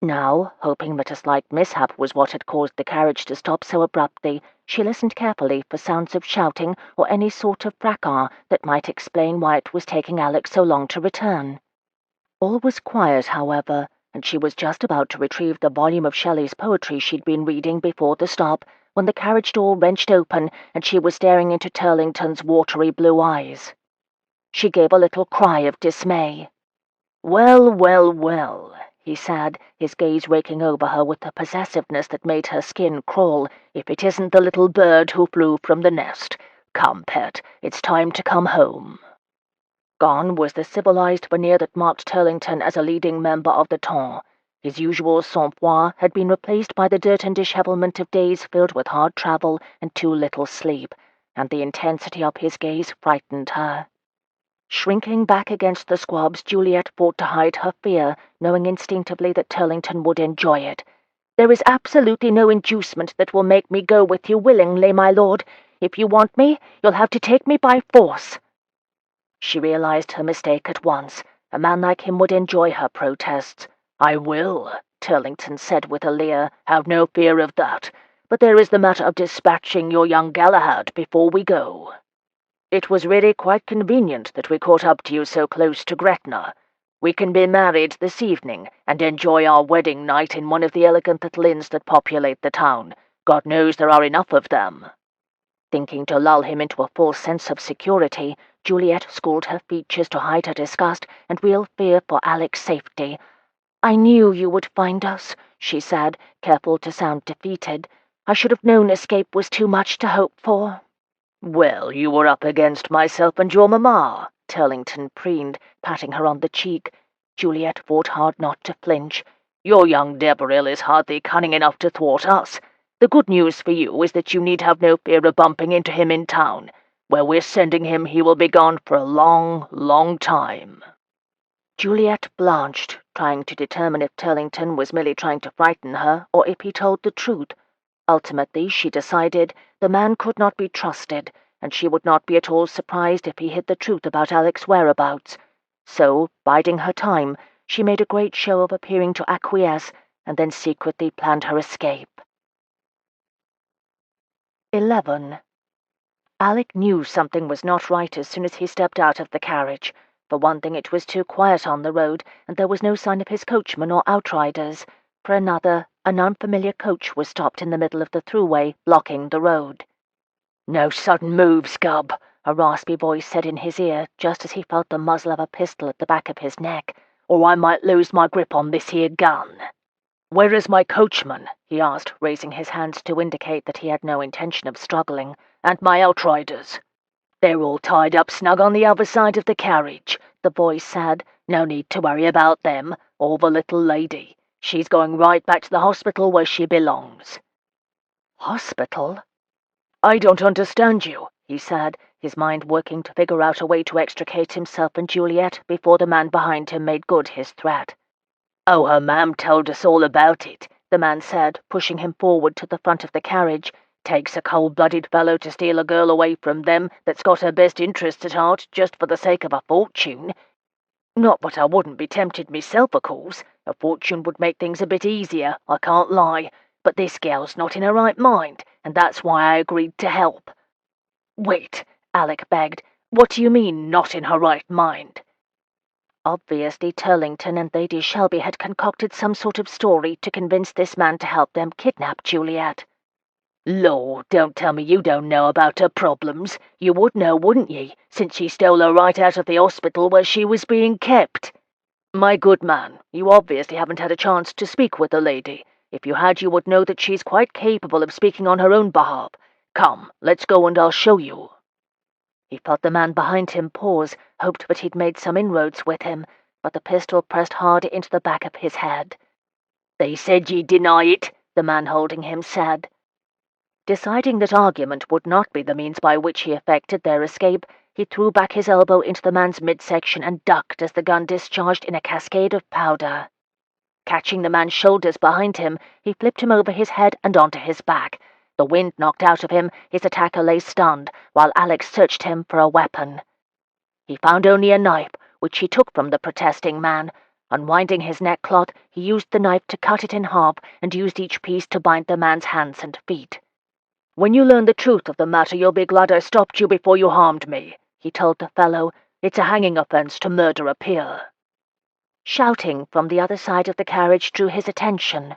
Now, hoping that a slight mishap was what had caused the carriage to stop so abruptly, she listened carefully for sounds of shouting or any sort of fracas that might explain why it was taking Alec so long to return. All was quiet, however, and she was just about to retrieve the volume of Shelley's poetry she'd been reading before the stop, when the carriage door wrenched open and she was staring into Turlington's watery blue eyes. She gave a little cry of dismay. "Well, well, well," he said, his gaze raking over her with a possessiveness that made her skin crawl, "if it isn't the little bird who flew from the nest. Come, pet, it's time to come home." Gone was the civilized veneer that marked Turlington as a leading member of the ton. His usual sang-froid had been replaced by the dirt and dishevelment of days filled with hard travel and too little sleep, and the intensity of his gaze frightened her. Shrinking back against the squabs, Juliet fought to hide her fear, knowing instinctively that Turlington would enjoy it. "There is absolutely no inducement that will make me go with you willingly, my lord. If you want me, you'll have to take me by force." She realized her mistake at once. A man like him would enjoy her protests. "I will," Turlington said with a leer. "Have no fear of that. But there is the matter of dispatching your young Galahad before we go. It was really quite convenient that we caught up to you so close to Gretna. We can be married this evening, and enjoy our wedding night in one of the elegant little inns that populate the town. God knows there are enough of them." Thinking to lull him into a false sense of security, Juliet schooled her features to hide her disgust and real fear for Alec's safety. "I knew you would find us," she said, careful to sound defeated. "I should have known escape was too much to hope for." "Well, you were up against myself and your mamma," Turlington preened, patting her on the cheek. Juliet fought hard not to flinch. "Your young Deveril is hardly cunning enough to thwart us. The good news for you is that you need have no fear of bumping into him in town. Where we're sending him, he will be gone for a long, long time." Juliet blanched, trying to determine if Turlington was merely trying to frighten her or if he told the truth. Ultimately, she decided the man could not be trusted, and she would not be at all surprised if he hid the truth about Alec's whereabouts. So, biding her time, she made a great show of appearing to acquiesce, and then secretly planned her escape. 11. Alec knew something was not right as soon as he stepped out of the carriage. For one thing, it was too quiet on the road, and there was no sign of his coachman or outriders. For another, an unfamiliar coach was stopped in the middle of the throughway, blocking the road. "No sudden moves, Gubb," a raspy voice said in his ear, just as he felt the muzzle of a pistol at the back of his neck, "or I might lose my grip on this here gun." "Where is my coachman?" he asked, raising his hands to indicate that he had no intention of struggling. "And my outriders?" "They're all tied up snug on the other side of the carriage," the voice said. "No need to worry about them, or the little lady. She's going right back to the hospital where she belongs." "Hospital?" "I don't understand you," he said, his mind working to figure out a way to extricate himself and Juliet before the man behind him made good his threat. "Oh, her ma'am told us all about it," the man said, pushing him forward to the front of the carriage. "Takes a cold-blooded fellow to steal a girl away from them that's got her best interests at heart just for the sake of a fortune. Not that I wouldn't be tempted myself, of course. A fortune would make things a bit easier, I can't lie. But this gal's not in her right mind, and that's why I agreed to help." "Wait," Alec begged. "What do you mean, not in her right mind?" Obviously, Turlington and Lady Shelby had concocted some sort of story to convince this man to help them kidnap Juliet. "Lord, don't tell me you don't know about her problems. You would know, wouldn't ye, since she stole her right out of the hospital where she was being kept?" "My good man, you obviously haven't had a chance to speak with the lady. If you had, you would know that she's quite capable of speaking on her own behalf. Come, let's go and I'll show you." He felt the man behind him pause, hoped that he'd made some inroads with him. but the pistol pressed hard into the back of his head. "They said ye'd deny it," the man holding him said. Deciding that argument would not be the means by which he effected their escape, he threw back his elbow into the man's midsection and ducked as the gun discharged in a cascade of powder. Catching the man's shoulders behind him, he flipped him over his head and onto his back. The wind knocked out of him, his attacker lay stunned, while Alex searched him for a weapon. He found only a knife, which he took from the protesting man. Unwinding his neckcloth, he used the knife to cut it in half and used each piece to bind the man's hands and feet. "When you learn the truth of the matter, you'll be glad I stopped you before you harmed me," he told the fellow. "It's a hanging offense to murder a peer." Shouting from the other side of the carriage drew his attention.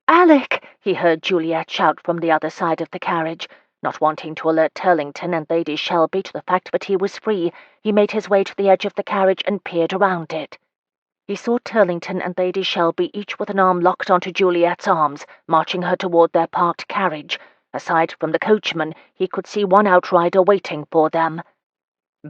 "Alec!" he heard Juliet shout from the other side of the carriage. Not wanting to alert Turlington and Lady Shelby to the fact that he was free, he made his way to the edge of the carriage and peered around it. He saw Turlington and Lady Shelby each with an arm locked onto Juliet's arms, marching her toward their parked carriage. Aside from the coachman, he could see one outrider waiting for them.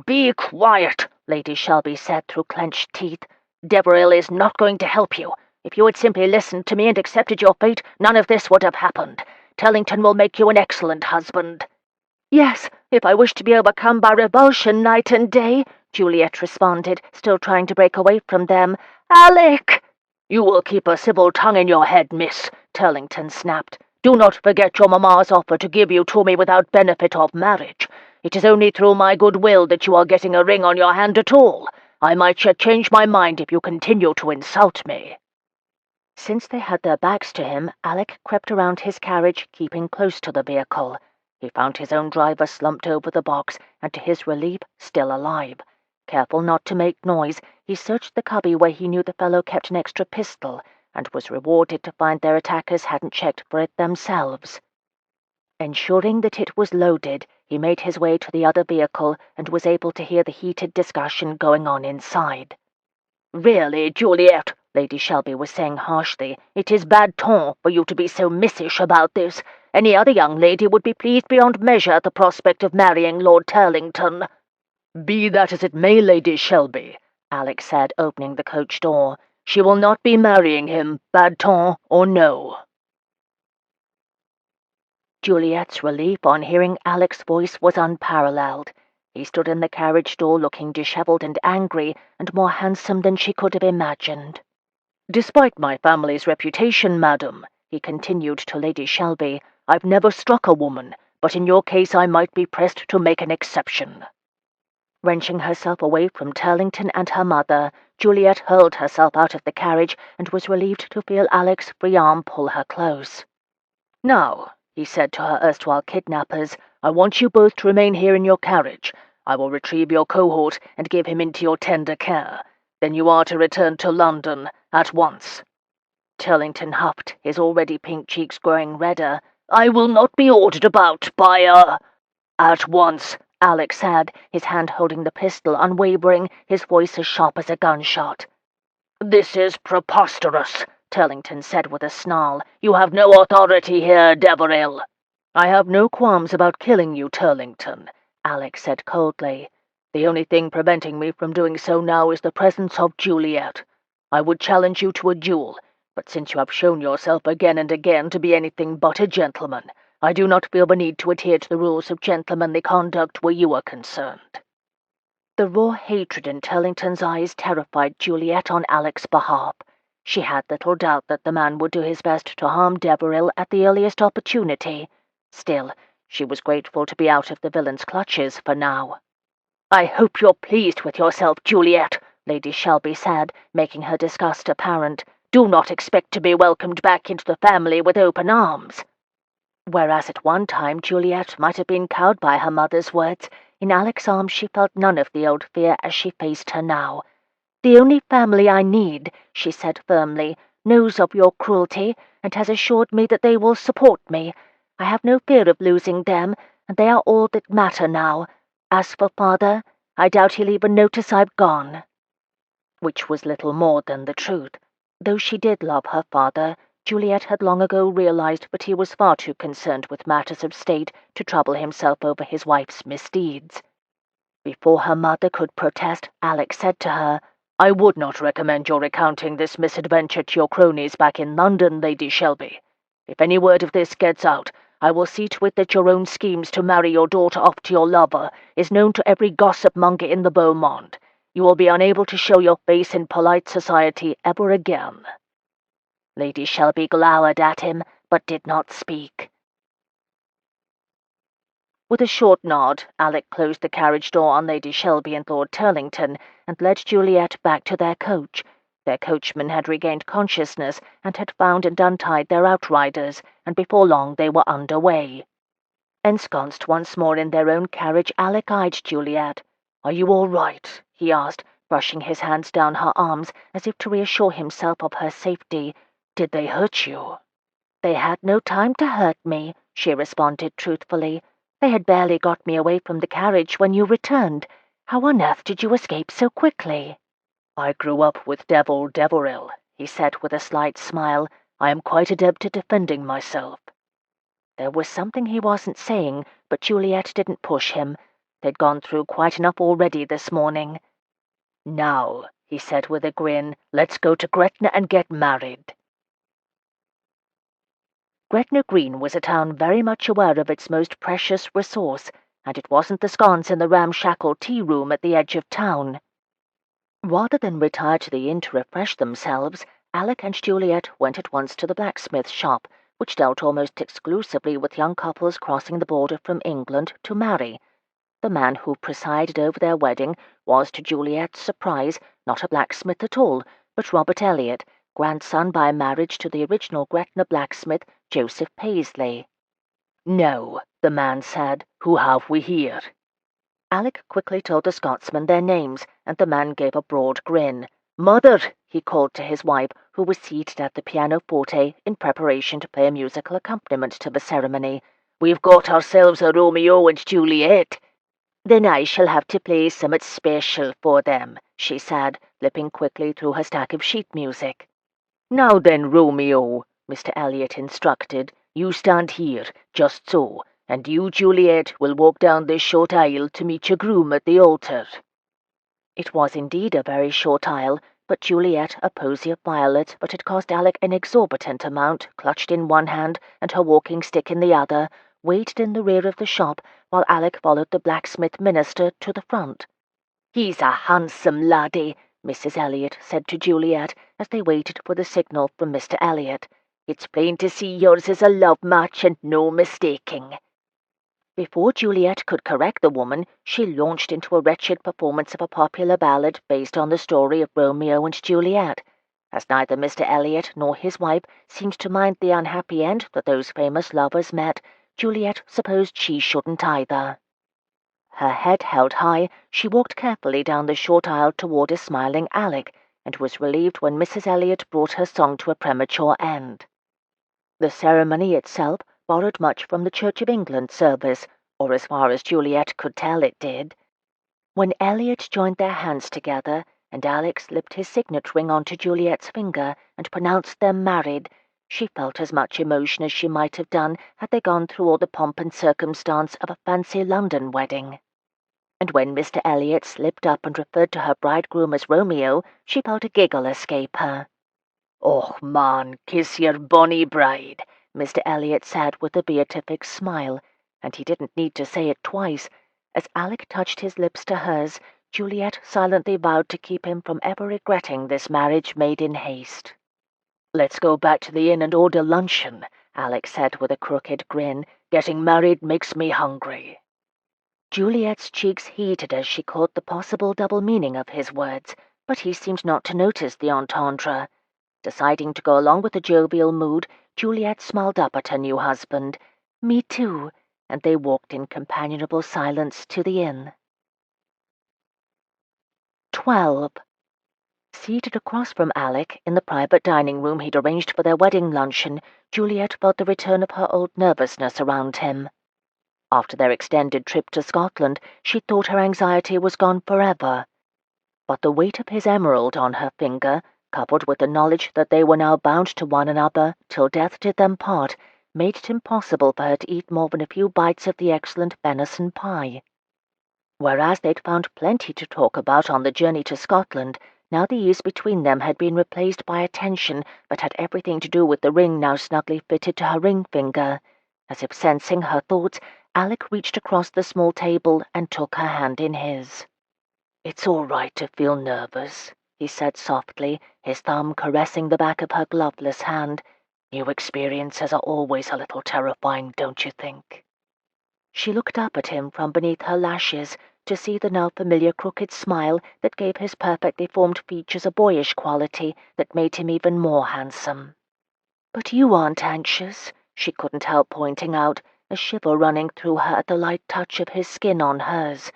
"Be quiet," Lady Shelby said through clenched teeth. "Deveril is not going to help you. If you had simply listened to me and accepted your fate, none of this would have happened. Turlington will make you an excellent husband." "Yes, if I wish to be overcome by revulsion night and day," Juliet responded, still trying to break away from them. "Alec!" "You will keep a civil tongue in your head, miss," Turlington snapped. "Do not forget your mamma's offer to give you to me without benefit of marriage. It is only through my good will that you are getting a ring on your hand at all. I might yet change my mind if you continue to insult me." Since they had their backs to him, Alec crept around his carriage, keeping close to the vehicle. He found his own driver slumped over the box, and to his relief, still alive. Careful not to make noise, he searched the cubby where he knew the fellow kept an extra pistol, and was rewarded to find their attackers hadn't checked for it themselves. Ensuring that it was loaded, he made his way to the other vehicle and was able to hear the heated discussion going on inside. "Really, Juliet," Lady Shelby was saying harshly, "it is bad ton for you to be so missish about this. Any other young lady would be pleased beyond measure at the prospect of marrying Lord Turlington." "Be that as it may, Lady Shelby," Alec said, opening the coach door, "she will not be marrying him, bad ton or no." Juliet's relief on hearing Alec's voice was unparalleled. He stood in the carriage door looking dishevelled and angry, and more handsome than she could have imagined. "Despite my family's reputation, madam," he continued to Lady Shelby, "I've never struck a woman, but in your case I might be pressed to make an exception." Wrenching herself away from Turlington and her mother, Juliet hurled herself out of the carriage and was relieved to feel Alec's free arm pull her close. "Now," he said to her erstwhile kidnappers, "I want you both to remain here in your carriage. I will retrieve your cohort and give him into your tender care. Then you are to return to London at once." Turlington huffed, his already pink cheeks growing redder. "I will not be ordered about by a—" "At once," Alec said, his hand holding the pistol unwavering, his voice as sharp as a gunshot. "This is preposterous," Turlington said with a snarl. "You have no authority here, Deveril." "I have no qualms about killing you, Turlington," Alec said coldly. "The only thing preventing me from doing so now is the presence of Juliet. I would challenge you to a duel, but since you have shown yourself again and again to be anything but a gentleman, I do not feel the need to adhere to the rules of gentlemanly conduct where you are concerned." The raw hatred in Turlington's eyes terrified Juliet on Alec's behalf. She had little doubt that the man would do his best to harm Deveril at the earliest opportunity. Still, she was grateful to be out of the villain's clutches for now. "I hope you're pleased with yourself, Juliet," Lady Shelby said, making her disgust apparent. "Do not expect to be welcomed back into the family with open arms." Whereas at one time Juliet might have been cowed by her mother's words, in Alec's arms she felt none of the old fear as she faced her now. "The only family I need," she said firmly, "knows of your cruelty, and has assured me that they will support me. I have no fear of losing them, and they are all that matter now. As for father, I doubt he'll even notice I've gone." Which was little more than the truth. Though she did love her father, Juliet had long ago realized that he was far too concerned with matters of state to trouble himself over his wife's misdeeds. Before her mother could protest, Alec said to her,
I would not recommend your recounting this misadventure to your cronies back in London, Lady Shelby. If any word of this gets out, I will see to it that your own schemes to marry your daughter off to your lover is known to every gossip-monger in the beau monde. You will be unable to show your face in polite society ever again."
Lady Shelby glowered at him, but did not speak. With a short nod, Alec closed the carriage door on Lady Shelby and Lord Turlington, and led Juliet back to their coach. Their coachman had regained consciousness and had found and untied their outriders, and before long they were under way. Ensconced once more in their own carriage, Alec eyed Juliet. "Are you all right?" he asked, brushing his hands down her arms as if to reassure himself of her safety. "Did they hurt you?" "They had no time to hurt me," she responded truthfully. "They had barely got me away from the carriage when you returned. How on earth did you escape so quickly?"
"I grew up with Lord Deveril," he said with a slight smile. "I am quite adept at defending myself."
There was something he wasn't saying, but Juliet didn't push him. They'd gone through quite enough already this morning.
"Now," he said with a grin, "let's go to Gretna and get married."
Gretna Green was a town very much aware of its most precious resource, and it wasn't the scones in the ramshackle tea-room at the edge of town. Rather than retire to the inn to refresh themselves, Alec and Juliet went at once to the blacksmith shop, which dealt almost exclusively with young couples crossing the border from England to marry. The man who presided over their wedding was, to Juliet's surprise, not a blacksmith at all, but Robert Elliot, grandson by marriage to the original Gretna blacksmith, Joseph Paisley.
"Now," the man said, "who have we here?"
Alec quickly told the Scotsman their names, and the man gave a broad grin. "Mother," he called to his wife, who was seated at the pianoforte in preparation to play a musical accompaniment to the ceremony, "we've got ourselves a Romeo and Juliet." "Then I shall have to play somewhat special for them," she said, flipping quickly through her stack of sheet music.
"Now then, Romeo," Mr. Elliot instructed, "you stand here, just so, and you, Juliet, will walk down this short aisle to meet your groom at the altar."
It was indeed a very short aisle, but Juliet, a posy of violet but had cost Alec an exorbitant amount, clutched in one hand and her walking stick in the other, waited in the rear of the shop while Alec followed the blacksmith minister to the front. "He's a handsome laddie," Mrs. Elliot said to Juliet as they waited for the signal from Mr. Elliot. "It's plain to see yours is a love match and no mistaking." Before Juliet could correct the woman, she launched into a wretched performance of a popular ballad based on the story of Romeo and Juliet. As neither Mr. Elliot nor his wife seemed to mind the unhappy end that those famous lovers met, Juliet supposed she shouldn't either. Her head held high, she walked carefully down the short aisle toward a smiling Alec, and was relieved when Mrs. Elliot brought her song to a premature end. The ceremony itself borrowed much from the Church of England service, or as far as Juliet could tell it did. When Elliot joined their hands together, and Alec slipped his signet ring onto Juliet's finger and pronounced them married, she felt as much emotion as she might have done had they gone through all the pomp and circumstance of a fancy London wedding. And when Mr. Elliot slipped up and referred to her bridegroom as Romeo, she felt a giggle escape her.
"Och, man, kiss your bonny bride,"
Mr. Elliot said with a beatific smile, and he didn't need to say it twice. As Alec touched his lips to hers, Juliet silently vowed to keep him from ever regretting this marriage made in haste.
"Let's go back to the inn and order luncheon," Alec said with a crooked grin. "Getting married makes me hungry."
Juliet's cheeks heated as she caught the possible double meaning of his words, but he seemed not to notice the entendre. Deciding to go along with the jovial mood, Juliet smiled up at her new husband. "Me too," and they walked in companionable silence to the inn. 12. Seated across from Alec, in the private dining room he'd arranged for their wedding luncheon, Juliet felt the return of her old nervousness around him. After their extended trip to Scotland, she thought her anxiety was gone forever. But the weight of his emerald on her finger, coupled with the knowledge that they were now bound to one another till death did them part, made it impossible for her to eat more than a few bites of the excellent venison pie. Whereas they'd found plenty to talk about on the journey to Scotland, Now the ease between them had been replaced by a tension that had everything to do with the ring now snugly fitted to her ring finger. As if sensing her thoughts, Alec reached across the small table and took her hand in his. "It's all right to feel nervous," he said softly, his thumb caressing the back of her gloveless hand. "New experiences are always a little terrifying, don't you think?" She looked up at him from beneath her lashes to see the now familiar crooked smile that gave his perfectly formed features a boyish quality that made him even more handsome. "But you aren't anxious," she couldn't help pointing out, a shiver running through her at the light touch of his skin on hers.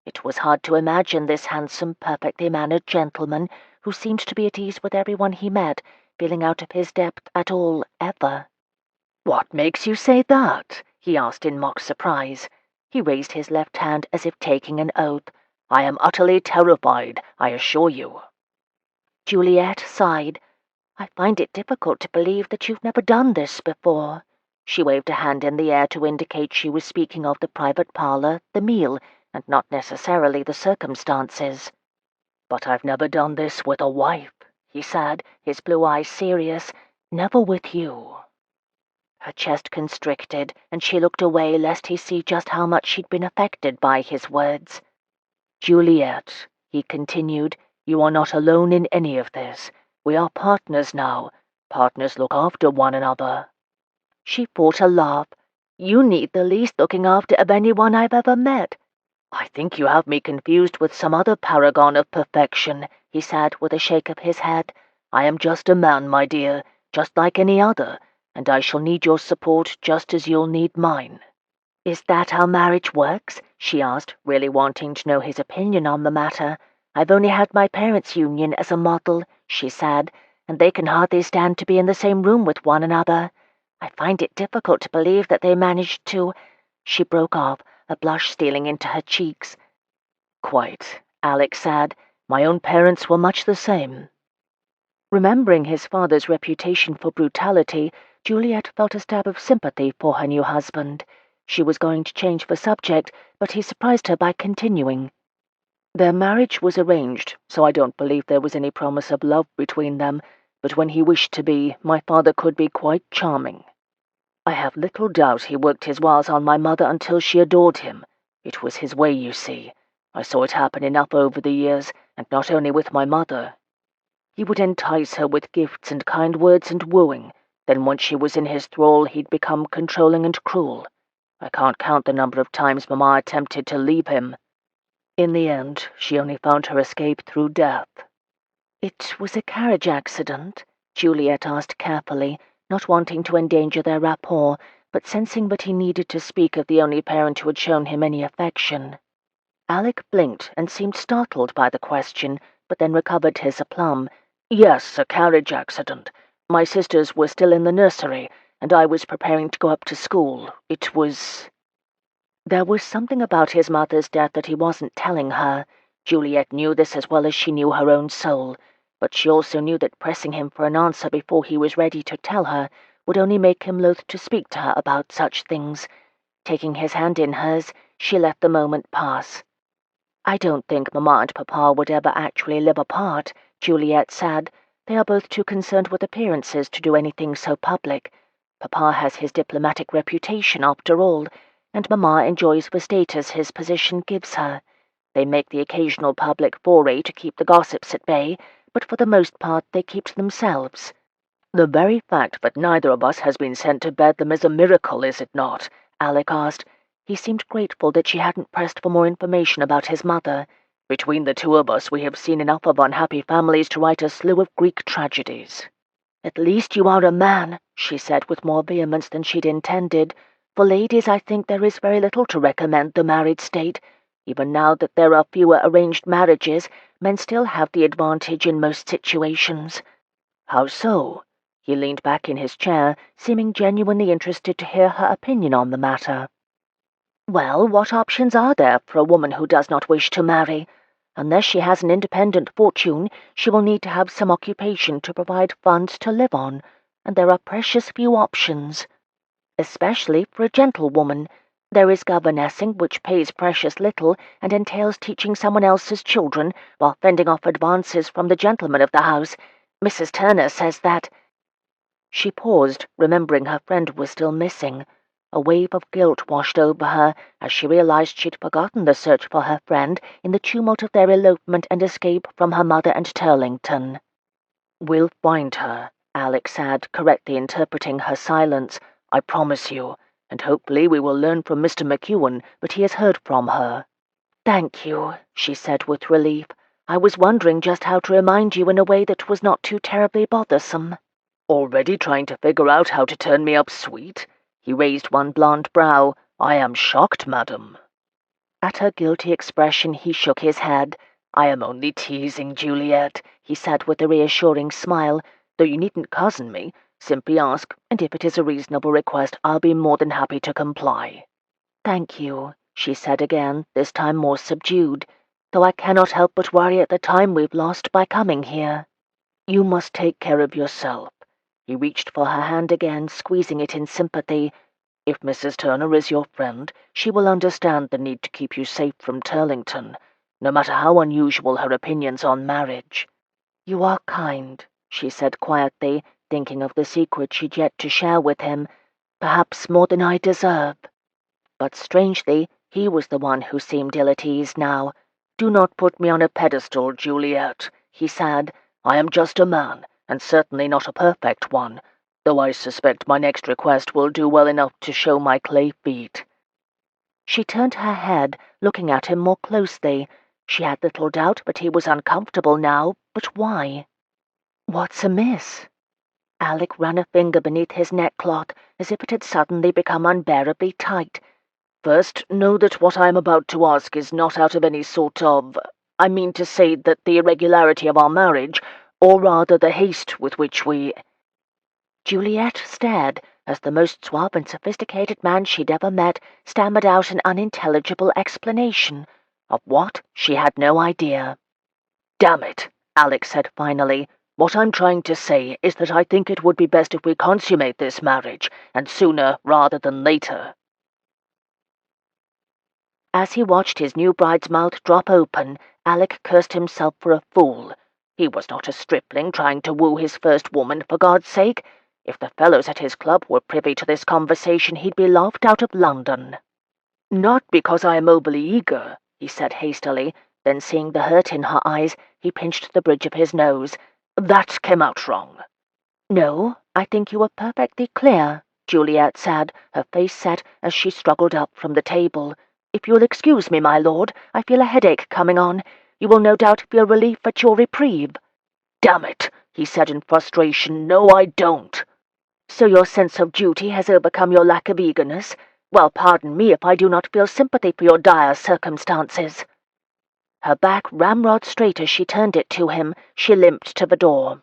It was hard to imagine this handsome, perfectly mannered gentleman, who seemed to be at ease with everyone he met, feeling out of his depth at all, ever. "What makes you say that?" he asked in mock surprise. He raised his left hand as if taking an oath. "I am utterly terrified, I assure you." Juliet sighed. "I find it difficult to believe that you've never done this before." She waved a hand in the air to indicate she was speaking of the private parlor, the meal, and not necessarily the circumstances. "But I've never done this with a wife," he said, his blue eyes serious. "Never with you." Her chest constricted, and she looked away lest he see just how much she'd been affected by his words. "Juliet," he continued, "you are not alone in any of this. We are partners now. Partners look after one another." She fought a laugh. "You need the least looking after of anyone I've ever met." "I think you have me confused with some other paragon of perfection," he said with a shake of his head. "I am just a man, my dear, just like any other, and I shall need your support just as you'll need mine." "Is that how marriage works?" she asked, really wanting to know his opinion on the matter. "I've only had my parents' union as a model," she said, "and they can hardly stand to be in the same room with one another. I find it difficult to believe that they managed to—" She broke off, a blush stealing into her cheeks. "Quite," Alec said. "My own parents were much the same." Remembering his father's reputation for brutality, Juliet felt a stab of sympathy for her new husband. She was going to change the subject, but he surprised her by continuing. "Their marriage was arranged, so I don't believe there was any promise of love between them, but when he wished to be, my father could be quite charming. I have little doubt he worked his wiles on my mother until she adored him. It was his way, you see. I saw it happen enough over the years, and not only with my mother. He would entice her with gifts and kind words and wooing. Then once she was in his thrall, he'd become controlling and cruel. I can't count the number of times Mamma attempted to leave him. In the end, she only found her escape through death." "It was a carriage accident?" Juliet asked carefully, not wanting to endanger their rapport, but sensing that he needed to speak of the only parent who had shown him any affection. Alec blinked and seemed startled by the question, but then recovered his aplomb. "Yes, a carriage accident. My sisters were still in the nursery, and I was preparing to go up to school. It was—" There was something about his mother's death that he wasn't telling her. Juliet knew this as well as she knew her own soul, but she also knew that pressing him for an answer before he was ready to tell her would only make him loath to speak to her about such things. Taking his hand in hers, she let the moment pass. "I don't think Mamma and Papa would ever actually live apart," Juliet said. "They are both too concerned with appearances to do anything so public. Papa has his diplomatic reputation, after all, and Mamma enjoys the status his position gives her. They make the occasional public foray to keep the gossips at bay, but for the most part they keep to themselves." "The very fact that neither of us has been sent to Bedlam is a miracle, is it not?" Alec asked. He seemed grateful that she hadn't pressed for more information about his mother. "Between the two of us, we have seen enough of unhappy families to write a slew of Greek tragedies." "At least you are a man," she said with more vehemence than she'd intended. "For ladies, I think there is very little to recommend the married state. Even now that there are fewer arranged marriages, men still have the advantage in most situations." "How so?" He leaned back in his chair, seeming genuinely interested to hear her opinion on the matter. "Well, what options are there for a woman who does not wish to marry? Unless she has an independent fortune, she will need to have some occupation to provide funds to live on, and there are precious few options. Especially for a gentlewoman. There is governessing, which pays precious little and entails teaching someone else's children while fending off advances from the gentleman of the house. Mrs. Turner says that—" She paused, remembering her friend was still missing. A wave of guilt washed over her as she realized she'd forgotten the search for her friend in the tumult of their elopement and escape from her mother and Turlington. "We'll find her," Alec said, correctly interpreting her silence. "I promise you. And hopefully we will learn from Mr. McEwen that he has heard from her." "Thank you," she said with relief. "I was wondering just how to remind you in a way that was not too terribly bothersome."
"Already trying to figure out how to turn me up sweet?" He raised one blond brow. "I am shocked, madam."
At her guilty expression he shook his head.
"I am only teasing, Juliet," he said with a reassuring smile. "Though you needn't cozen me. Simply ask, and if it is a reasonable request, I'll be more than happy to comply."
"Thank you," she said again, this time more subdued, "though I cannot help but worry at the time we've lost by coming here."
"You must take care of yourself." He reached for her hand again, squeezing it in sympathy. "If Mrs. Turner is your friend, she will understand the need to keep you safe from Turlington, no matter how unusual her opinions on marriage."
"You are kind," she said quietly, thinking of the secret she'd yet to share with him. "Perhaps more than I deserve." But strangely, he was the one who seemed ill at ease now.
"Do not put me on a pedestal, Juliet," he said. "I am just a man, and certainly not a perfect one, though I suspect my next request will do well enough to show my clay feet."
She turned her head, looking at him more closely. She had little doubt that he was uncomfortable now, but why? "What's amiss?" Alec ran a finger beneath his neckcloth, as if it had suddenly become unbearably tight.
"First, know that what I am about to ask is not out of any sort of— I mean to say that the irregularity of our marriage, or rather the haste with which we—"
Juliet stared as the most suave and sophisticated man she'd ever met stammered out an unintelligible explanation. Of what, she had no idea.
"Damn it," Alec said finally. "What I'm trying to say is that I think it would be best if we consummate this marriage, and sooner rather than later."
As he watched his new bride's mouth drop open, Alec cursed himself for a fool. He was not a stripling trying to woo his first woman, for God's sake. If the fellows at his club were privy to this conversation, he'd be laughed out of London.
"Not because I am overly eager,"
he said hastily. Then, seeing the hurt in her eyes, he pinched the bridge of his nose.
"That came out wrong."
"No, I think you were perfectly clear," Juliet said, her face set as she struggled up from the table. "If you'll excuse me, my lord, I feel a headache coming on. You will no doubt feel relief at your reprieve."
"Damn it," he said in frustration. "No, I don't."
"So your sense of duty has overcome your lack of eagerness? Well, pardon me if I do not feel sympathy for your dire circumstances." Her back ramrod straight as she turned it to him, she limped to the door.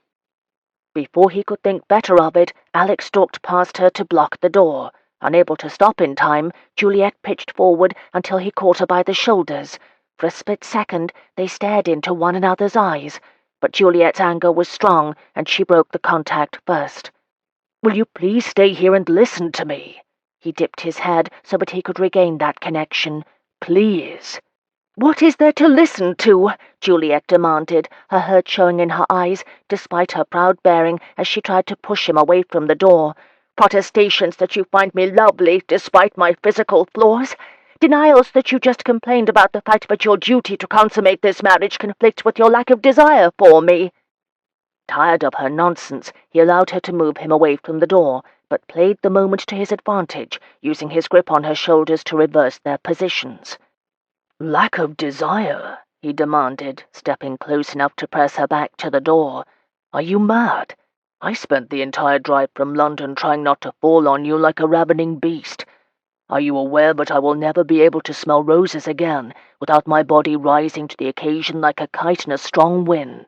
Before he could think better of it, Alec stalked past her to block the door. Unable to stop in time, Juliet pitched forward until he caught her by the shoulders. For a split second, they stared into one another's eyes, but Juliet's anger was strong, and she broke the contact first.
"Will you please stay here and listen to me?"
He dipped his head so that he could regain that connection.
"Please."
"What is there to listen to?" Juliet demanded, her hurt showing in her eyes, despite her proud bearing as she tried to push him away from the door. "Protestations that you find me lovely despite my physical flaws? Denials that you just complained about the fact that your duty to consummate this marriage conflicts with your lack of desire for me?" Tired of her nonsense, he allowed her to move him away from the door, but played the moment to his advantage, using his grip on her shoulders to reverse their positions.
"Lack of desire?" he demanded, stepping close enough to press her back to the door. "Are you mad? I spent the entire drive from London trying not to fall on you like a ravening beast. Are you aware that I will never be able to smell roses again without my body rising to the occasion like a kite in a strong wind?"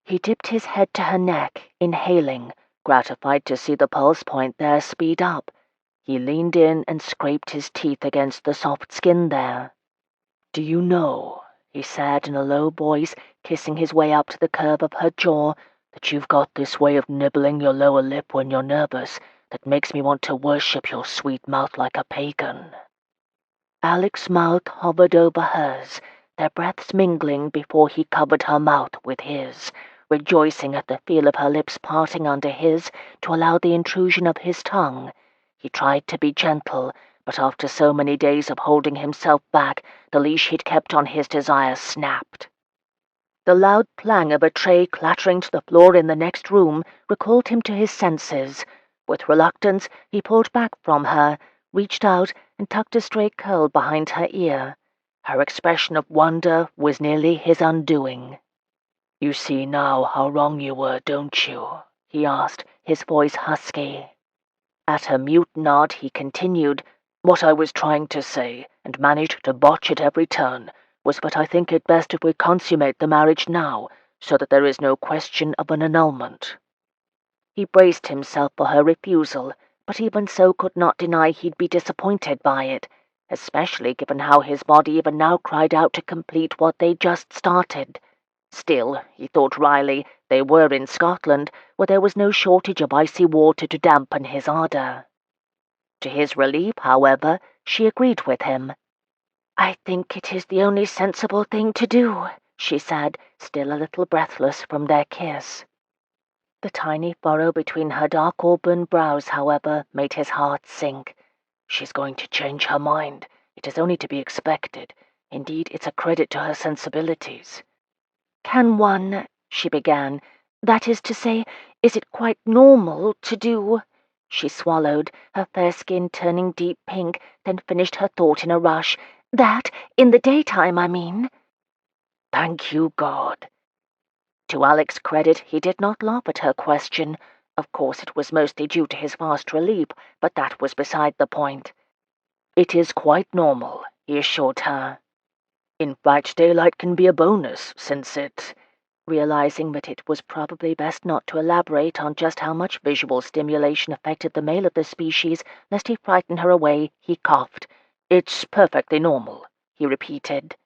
He dipped his head to her neck, inhaling, gratified to see the pulse point there speed up. He leaned in and scraped his teeth against the soft skin there.
"Do you know,"
he said in a low voice, kissing his way up to the curve of her jaw,
"that you've got this way of nibbling your lower lip when you're nervous that makes me want to worship your sweet mouth like a pagan?"
Alec's mouth hovered over hers, their breaths mingling before he covered her mouth with his, rejoicing at the feel of her lips parting under his to allow the intrusion of his tongue. He tried to be gentle, but after so many days of holding himself back, the leash he'd kept on his desire snapped. The loud clang of a tray clattering to the floor in the next room recalled him to his senses. With reluctance, he pulled back from her, reached out, and tucked a stray curl behind her ear. Her expression of wonder was nearly his undoing. "You see now how wrong you were, don't you?" he asked, his voice husky. At her mute nod, he continued, "What I was trying to say, and managed to botch at every turn, was that I think it best if we consummate the marriage now, so that there is no question of an annulment." He braced himself for her refusal, but even so could not deny he'd be disappointed by it, especially given how his body even now cried out to complete what they'd just started. Still, he thought wryly, they were in Scotland, where there was no shortage of icy water to dampen his ardour. To his relief, however, she agreed with him. "I think it is the only sensible thing to do," she said, still a little breathless from their kiss. The tiny furrow between her dark auburn brows, however, made his heart sink. "She's going to change her mind. It is only to be expected. Indeed, it's a credit to her sensibilities." "Can one—" she began. "That is to say, is it quite normal to do—" She swallowed, her fair skin turning deep pink, then finished her thought in a rush. "That, in the daytime, I mean." "Thank you, God." To Alec's credit, he did not laugh at her question. Of course, it was mostly due to his vast relief, but that was beside the point. "It is quite normal," he assured her. "In fact, daylight can be a bonus, since it—" Realizing that it was probably best not to elaborate on just how much visual stimulation affected the male of the species, lest he frighten her away, he coughed. "It's perfectly normal," he repeated.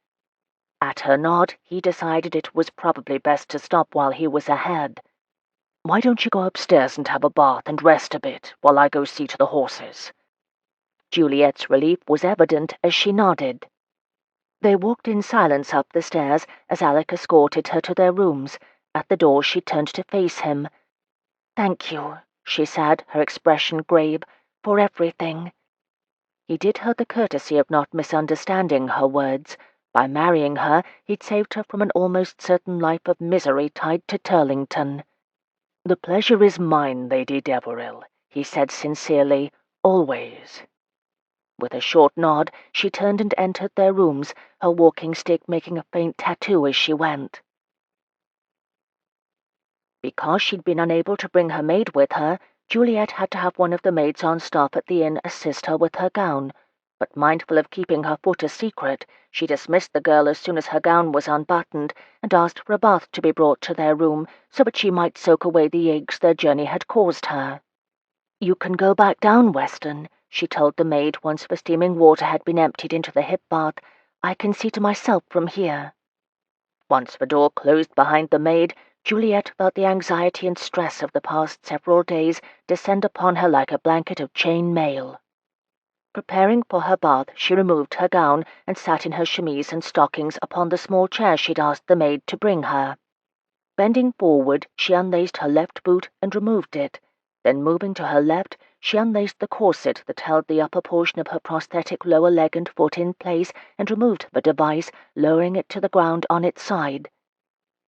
At her nod, he decided it was probably best to stop while he was ahead. "Why don't you go upstairs and have a bath and rest a bit, while I go see to the horses?" Juliet's relief was evident as she nodded. They walked in silence up the stairs as Alec escorted her to their rooms. At the door she turned to face him. "Thank you," she said, her expression grave, "for everything." He did her the courtesy of not misunderstanding her words. By marrying her, he'd saved her from an almost certain life of misery tied to Turlington. "The pleasure is mine, Lady Deveril," he said sincerely, "always." With a short nod, she turned and entered their rooms, her walking stick making a faint tattoo as she went. Because she'd been unable to bring her maid with her, Juliet had to have one of the maids on staff at the inn assist her with her gown. But mindful of keeping her foot a secret, she dismissed the girl as soon as her gown was unbuttoned and asked for a bath to be brought to their room so that she might soak away the aches their journey had caused her. "You can go back down, Weston," she told the maid once the steaming water had been emptied into the hip bath. "I can see to myself from here." Once the door closed behind the maid, Juliet felt the anxiety and stress of the past several days descend upon her like a blanket of chain mail. Preparing for her bath, she removed her gown and sat in her chemise and stockings upon the small chair she'd asked the maid to bring her. Bending forward, she unlaced her left boot and removed it. Then, moving to her left, she unlaced the corset that held the upper portion of her prosthetic lower leg and foot in place and removed the device, lowering it to the ground on its side.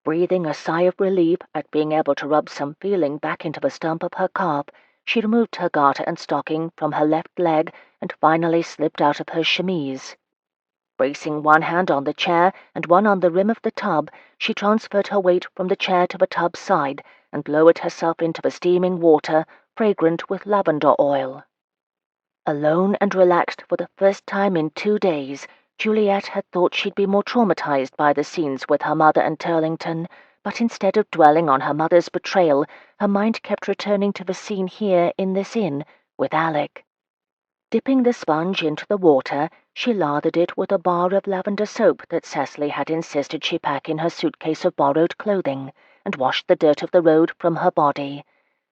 Breathing a sigh of relief at being able to rub some feeling back into the stump of her calf, she removed her garter and stocking from her left leg and finally slipped out of her chemise. Bracing one hand on the chair and one on the rim of the tub, she transferred her weight from the chair to the tub's side and lowered herself into the steaming water, fragrant with lavender oil. Alone and relaxed for the first time in 2 days, Juliet had thought she'd be more traumatized by the scenes with her mother and Turlington, but instead of dwelling on her mother's betrayal, her mind kept returning to the scene here in this inn with Alec. Dipping the sponge into the water, she lathered it with a bar of lavender soap that Cecily had insisted she pack in her suitcase of borrowed clothing, and washed the dirt of the road from her body.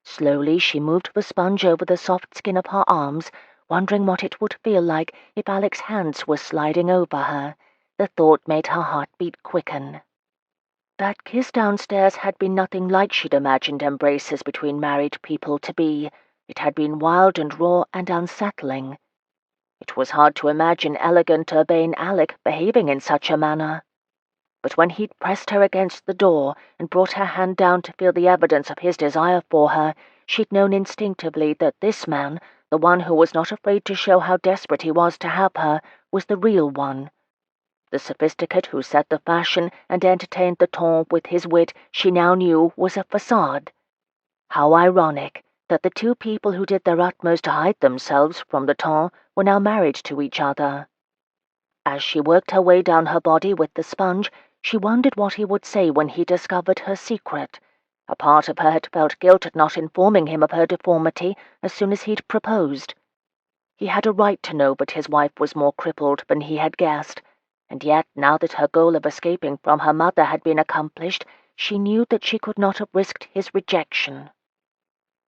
Slowly she moved the sponge over the soft skin of her arms, wondering what it would feel like if Alec's hands were sliding over her. The thought made her heartbeat quicken. That kiss downstairs had been nothing like she'd imagined embraces between married people to be. It had been wild and raw and unsettling. It was hard to imagine elegant, urbane Alec behaving in such a manner. But when he'd pressed her against the door and brought her hand down to feel the evidence of his desire for her, she'd known instinctively that this man, the one who was not afraid to show how desperate he was to have her, was the real one. The sophisticate who set the fashion and entertained the ton with his wit she now knew was a facade. How ironic that the two people who did their utmost to hide themselves from the ton were now married to each other. As she worked her way down her body with the sponge, she wondered what he would say when he discovered her secret. A part of her had felt guilt at not informing him of her deformity as soon as he'd proposed. He had a right to know that his wife was more crippled than he had guessed, and yet, now that her goal of escaping from her mother had been accomplished, she knew that she could not have risked his rejection.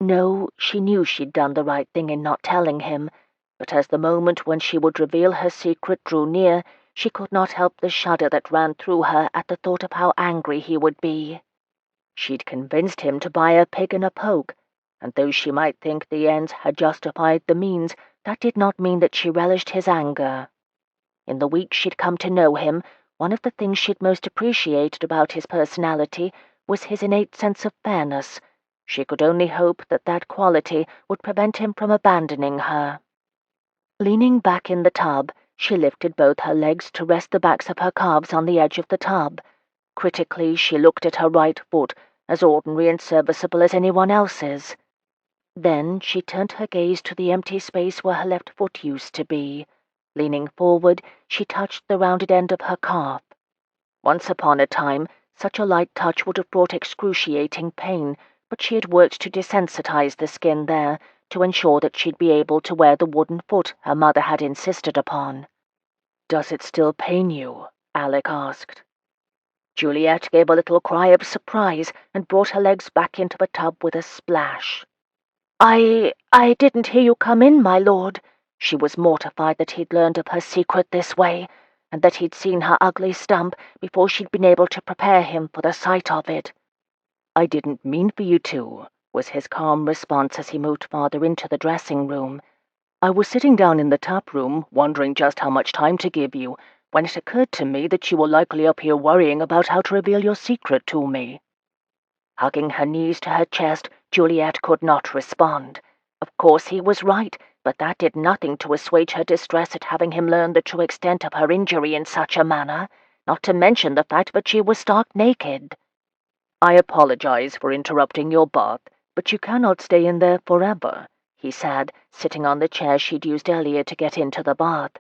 No, she knew she'd done the right thing in not telling him, but as the moment when she would reveal her secret drew near, she could not help the shudder that ran through her at the thought of how angry he would be. She'd convinced him to buy a pig in a poke, and though she might think the ends had justified the means, that did not mean that she relished his anger. In the weeks she'd come to know him, one of the things she'd most appreciated about his personality was his innate sense of fairness. She could only hope that that quality would prevent him from abandoning her. Leaning back in the tub, she lifted both her legs to rest the backs of her calves on the edge of the tub. Critically, she looked at her right foot, as ordinary and serviceable as anyone else's. Then she turned her gaze to the empty space where her left foot used to be. Leaning forward, she touched the rounded end of her calf. Once upon a time, such a light touch would have brought excruciating pain, but she had worked to desensitize the skin there, to ensure that she'd be able to wear the wooden foot her mother had insisted upon. "Does it still pain you?" Alec asked. Juliet gave a little cry of surprise and brought her legs back into the tub with a splash. I didn't hear you come in, my lord." She was mortified that he'd learned of her secret this way, and that he'd seen her ugly stump before she'd been able to prepare him for the sight of it. "I didn't mean for you to," was his calm response as he moved farther into the dressing room. "I was sitting down in the tap room, wondering just how much time to give you, when it occurred to me that you were likely up here worrying about how to reveal your secret to me." Hugging her knees to her chest, Juliet could not respond. Of course he was right, but that did nothing to assuage her distress at having him learn the true extent of her injury in such a manner, not to mention the fact that she was stark naked. "I apologize for interrupting your bath, but you cannot stay in there forever," he said, sitting on the chair she'd used earlier to get into the bath.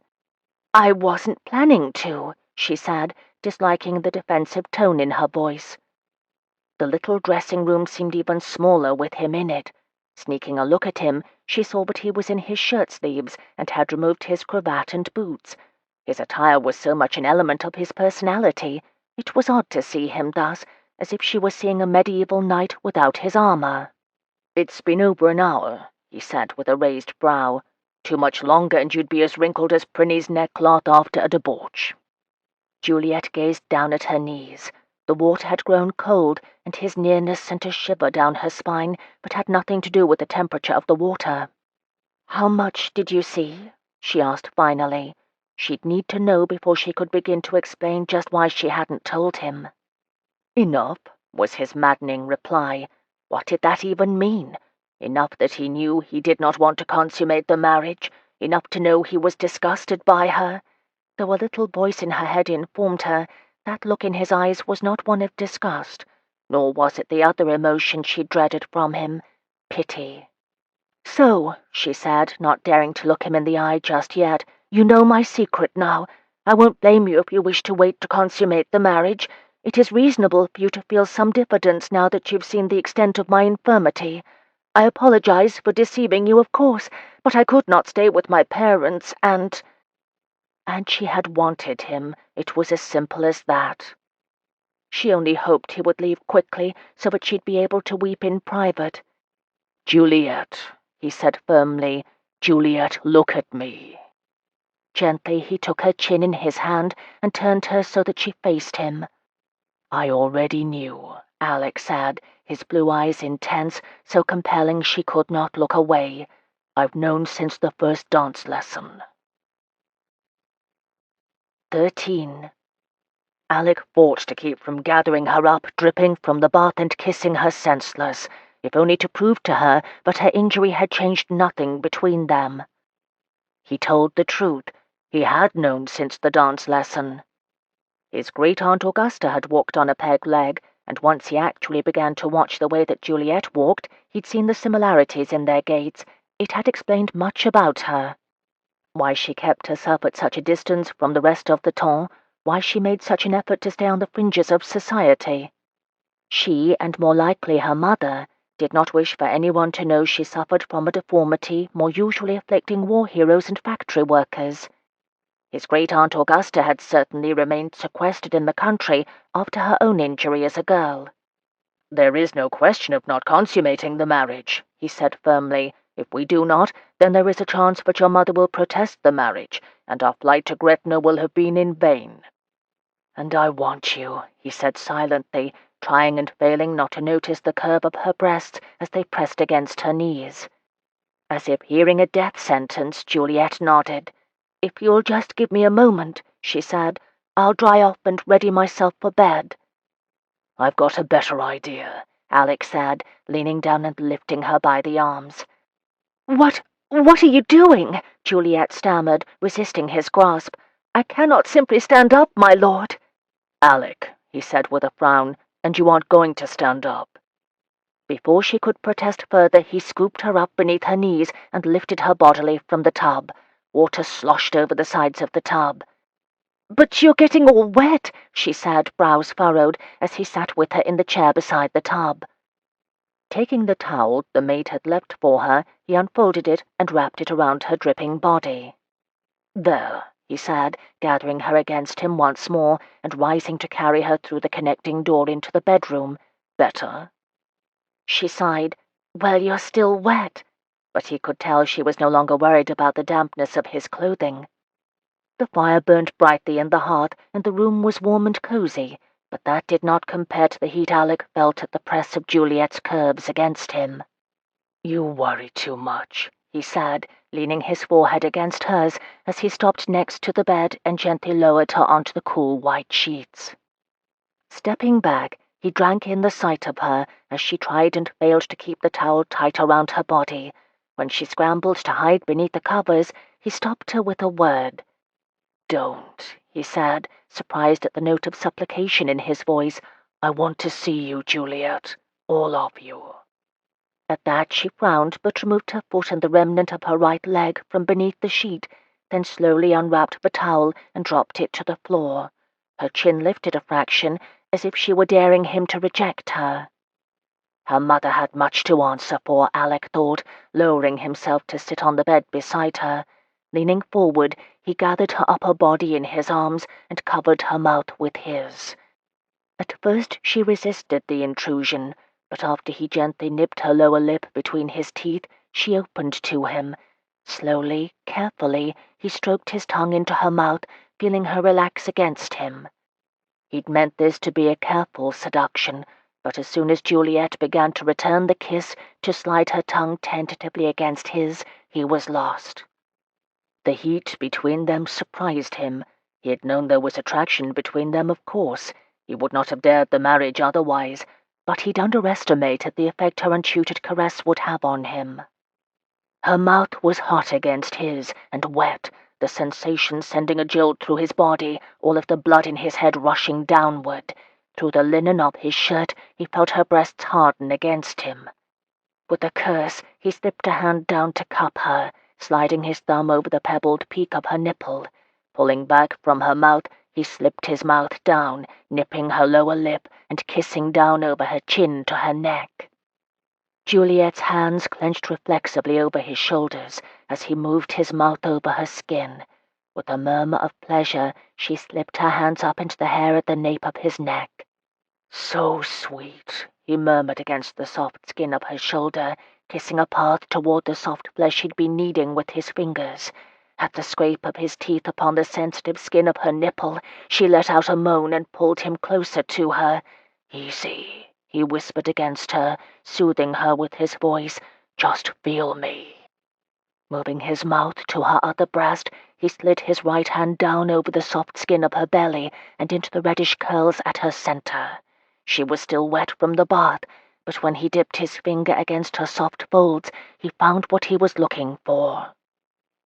"I wasn't planning to," she said, disliking the defensive tone in her voice. The little dressing room seemed even smaller with him in it. Sneaking a look at him, she saw that he was in his shirt-sleeves and had removed his cravat and boots. His attire was so much an element of his personality. It was odd to see him thus, as if she were seeing a medieval knight without his armor. "It's been over an hour," he said with a raised brow. "Too much longer and you'd be as wrinkled as Prinny's neckcloth after a debauch." Juliet gazed down at her knees. The water had grown cold, and his nearness sent a shiver down her spine, but had nothing to do with the temperature of the water. "How much did you see?" she asked finally. She'd need to know before she could begin to explain just why she hadn't told him. "Enough," was his maddening reply. What did that even mean? Enough that he knew he did not want to consummate the marriage, enough to know he was disgusted by her, though a little voice in her head informed her that look in his eyes was not one of disgust, nor was it the other emotion she dreaded from him, pity. "So," she said, not daring to look him in the eye just yet, "you know my secret now. I won't blame you if you wish to wait to consummate the marriage. It is reasonable for you to feel some diffidence now that you've seen the extent of my infirmity. I apologize for deceiving you, of course, but I could not stay with my parents, and she had wanted him. It was as simple as that. She only hoped he would leave quickly so that she'd be able to weep in private. "Juliet," he said firmly,
Juliet, look at me." Gently he took her chin in his hand and turned her so that she faced him. "I already knew," Alec said, his blue eyes intense, so compelling she could not look away. "I've known since the first dance lesson." 13. Alec fought to keep from gathering her up, dripping from the bath and kissing her senseless, if only to prove to her that her injury had changed nothing between them. He told the truth. He had known since the dance lesson. His great-aunt Augusta had walked on a peg leg, and once he actually began to watch the way that Juliet walked, he'd seen the similarities in their gaits. It had explained much about her. Why she kept herself at such a distance from the rest of the ton, why she made such an effort to stay on the fringes of society. She, and more likely her mother, did not wish for anyone to know she suffered from a deformity more usually afflicting war heroes and factory workers. His great-aunt Augusta had certainly remained sequestered in the country after her own injury as a girl. "There is no question of not consummating the marriage," he said firmly. "If we do not, then there is a chance that your mother will protest the marriage, and our flight to Gretna will have been in vain." "And I want you," he said silently, trying and failing not to notice the curve of her breasts as they pressed against her knees. As if hearing a death sentence, Juliet nodded. "If you'll just give me a moment," she said, "I'll dry off and ready myself for bed." "I've got a better idea," Alec said, leaning down and lifting her by the arms. What are you doing?" Juliet stammered, resisting his grasp. "I cannot simply stand up, my lord." "Alec," he said with a frown, "and you aren't going to stand up." Before she could protest further, he scooped her up beneath her knees and lifted her bodily from the tub. Water sloshed over the sides of the tub. "But you're getting all wet," she said, brows furrowed, as he sat with her in the chair beside the tub. Taking the towel the maid had left for her, he unfolded it and wrapped it around her dripping body. "There," he said, gathering her against him once more and rising to carry her through the connecting door into the bedroom. "Better?" She sighed. "Well, you're still wet." But he could tell she was no longer worried about the dampness of his clothing. The fire burned brightly in the hearth, and the room was warm and cozy, but that did not compare to the heat Alec felt at the press of Juliet's curves against him. "You worry too much," he said, leaning his forehead against hers as he stopped next to the bed and gently lowered her onto the cool white sheets. Stepping back, he drank in the sight of her as she tried and failed to keep the towel tight around her body. When she scrambled to hide beneath the covers, he stopped her with a word. "Don't," he said, surprised at the note of supplication in his voice. "I want to see you, Juliet. All of you." At that she frowned, but removed her foot and the remnant of her right leg from beneath the sheet, then slowly unwrapped the towel and dropped it to the floor. Her chin lifted a fraction, as if she were daring him to reject her. Her mother had much to answer for, Alec thought, lowering himself to sit on the bed beside her. Leaning forward, he gathered her upper body in his arms and covered her mouth with his. At first she resisted the intrusion, but after he gently nipped her lower lip between his teeth, she opened to him. Slowly, carefully, he stroked his tongue into her mouth, feeling her relax against him. He'd meant this to be a careful seduction, but as soon as Juliet began to return the kiss, to slide her tongue tentatively against his, he was lost. The heat between them surprised him. He had known there was attraction between them, of course. He would not have dared the marriage otherwise, but he'd underestimated the effect her untutored caress would have on him. Her mouth was hot against his, and wet, the sensation sending a jolt through his body, all of the blood in his head rushing downward. Through the linen of his shirt, he felt her breasts harden against him. With a curse, he slipped a hand down to cup her, sliding his thumb over the pebbled peak of her nipple. Pulling back from her mouth, he slipped his mouth down, nipping her lower lip and kissing down over her chin to her neck. Juliet's hands clenched reflexively over his shoulders as he moved his mouth over her skin. With a murmur of pleasure, she slipped her hands up into the hair at the nape of his neck. "So sweet," he murmured against the soft skin of her shoulder,
kissing a path toward the soft flesh he'd been kneading with his fingers. At the scrape of his teeth upon the sensitive skin of her nipple, she let out a moan and pulled him closer to her. "Easy," he whispered against her, soothing her with his voice. "Just feel me." Moving his mouth to her other breast, he slid his right hand down over the soft skin of her belly and into the reddish curls at her center. She was still wet from the bath, but when he dipped his finger against her soft folds, he found what he was looking for.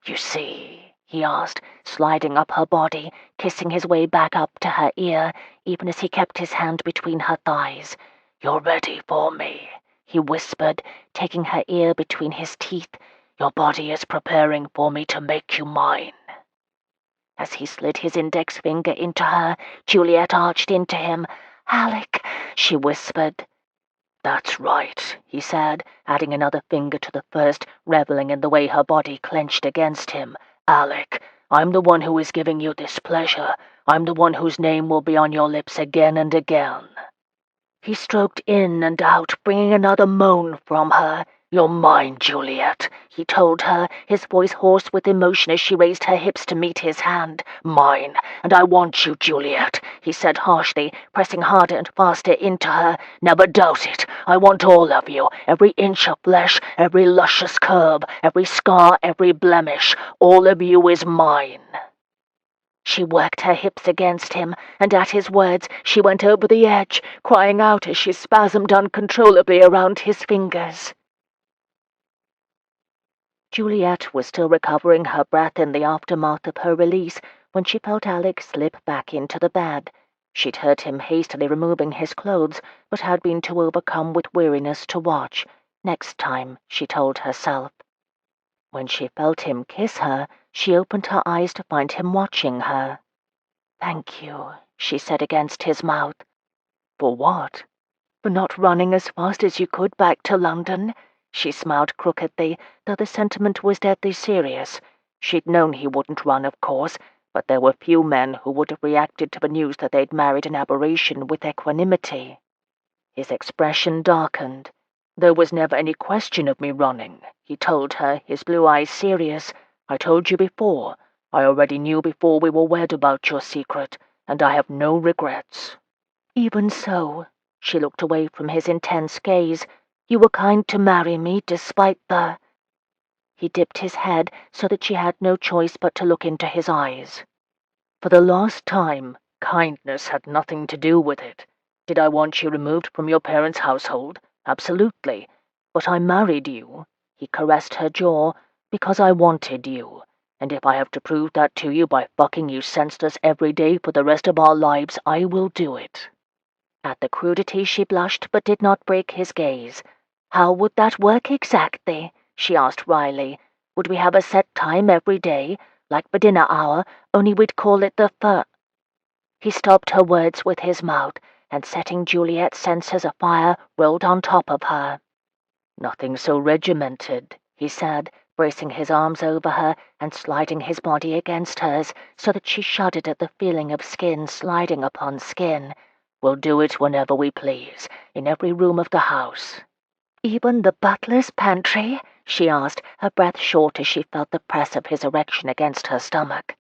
"You see," he asked, sliding up her body, kissing his way back up to her ear, even as he kept his hand between her thighs. "You're ready for me," he whispered, taking her ear between his teeth. "Your body is preparing for me to make you mine." As he slid his index finger into her, Juliet arched into him. "Alec," she whispered. "That's right," he said, adding another finger to the first, reveling in the way her body clenched against him. "Alec, I'm the one who is giving you this pleasure. I'm the one whose name will be on your lips again and again." He stroked in and out, bringing another moan from her. "You're mine, Juliet," he told her, his voice hoarse with emotion as she raised her hips to meet his hand. "Mine, and I want you, Juliet," he said harshly, pressing harder and faster into her. "Never doubt it. I want all of you, every inch of flesh, every luscious curve, every scar, every blemish. All of you is mine." She worked her hips against him, and at his words she went over the edge, crying out as she spasmed uncontrollably around his fingers. Juliet was still recovering her breath in the aftermath of her release when she felt Alec slip back into the bed. She'd heard him hastily removing his clothes, but had been too overcome with weariness to watch. Next time, she told herself. When she felt him kiss her, she opened her eyes to find him watching her. "Thank you," she said against his mouth. "For what?" "For not running as fast as you could back to London." She smiled crookedly, though the sentiment was deadly serious. She'd known he wouldn't run, of course, but there were few men who would have reacted to the news that they'd married an aberration with equanimity. His expression darkened. "There was never any question of me running," he told her, his blue eyes serious. "I told you before. I already knew before we were wed about your secret, and I have no regrets." "Even so," she looked away from his intense gaze, "you were kind to marry me despite the—" He dipped his head so that she had no choice but to look into his eyes. "For the last time, kindness had nothing to do with it. Did I want you removed from your parents' household? Absolutely. But I married you," he caressed her jaw, "because I wanted you. And if I have to prove that to you by fucking you senseless every day for the rest of our lives, I will do it." At the crudity she blushed but did not break his gaze. "How would that work exactly?" she asked wryly. "Would we have a set time every day, like the dinner hour, only we'd call it the fur—" He stopped her words with his mouth, and setting Juliet's senses afire, rolled on top of her. "Nothing so regimented," he said, bracing his arms over her and sliding his body against hers so that she shuddered at the feeling of skin sliding upon skin. "We'll do it whenever we please, in every room of the house." "Even the butler's pantry?" she asked, her breath short as she felt the press of his erection against her stomach.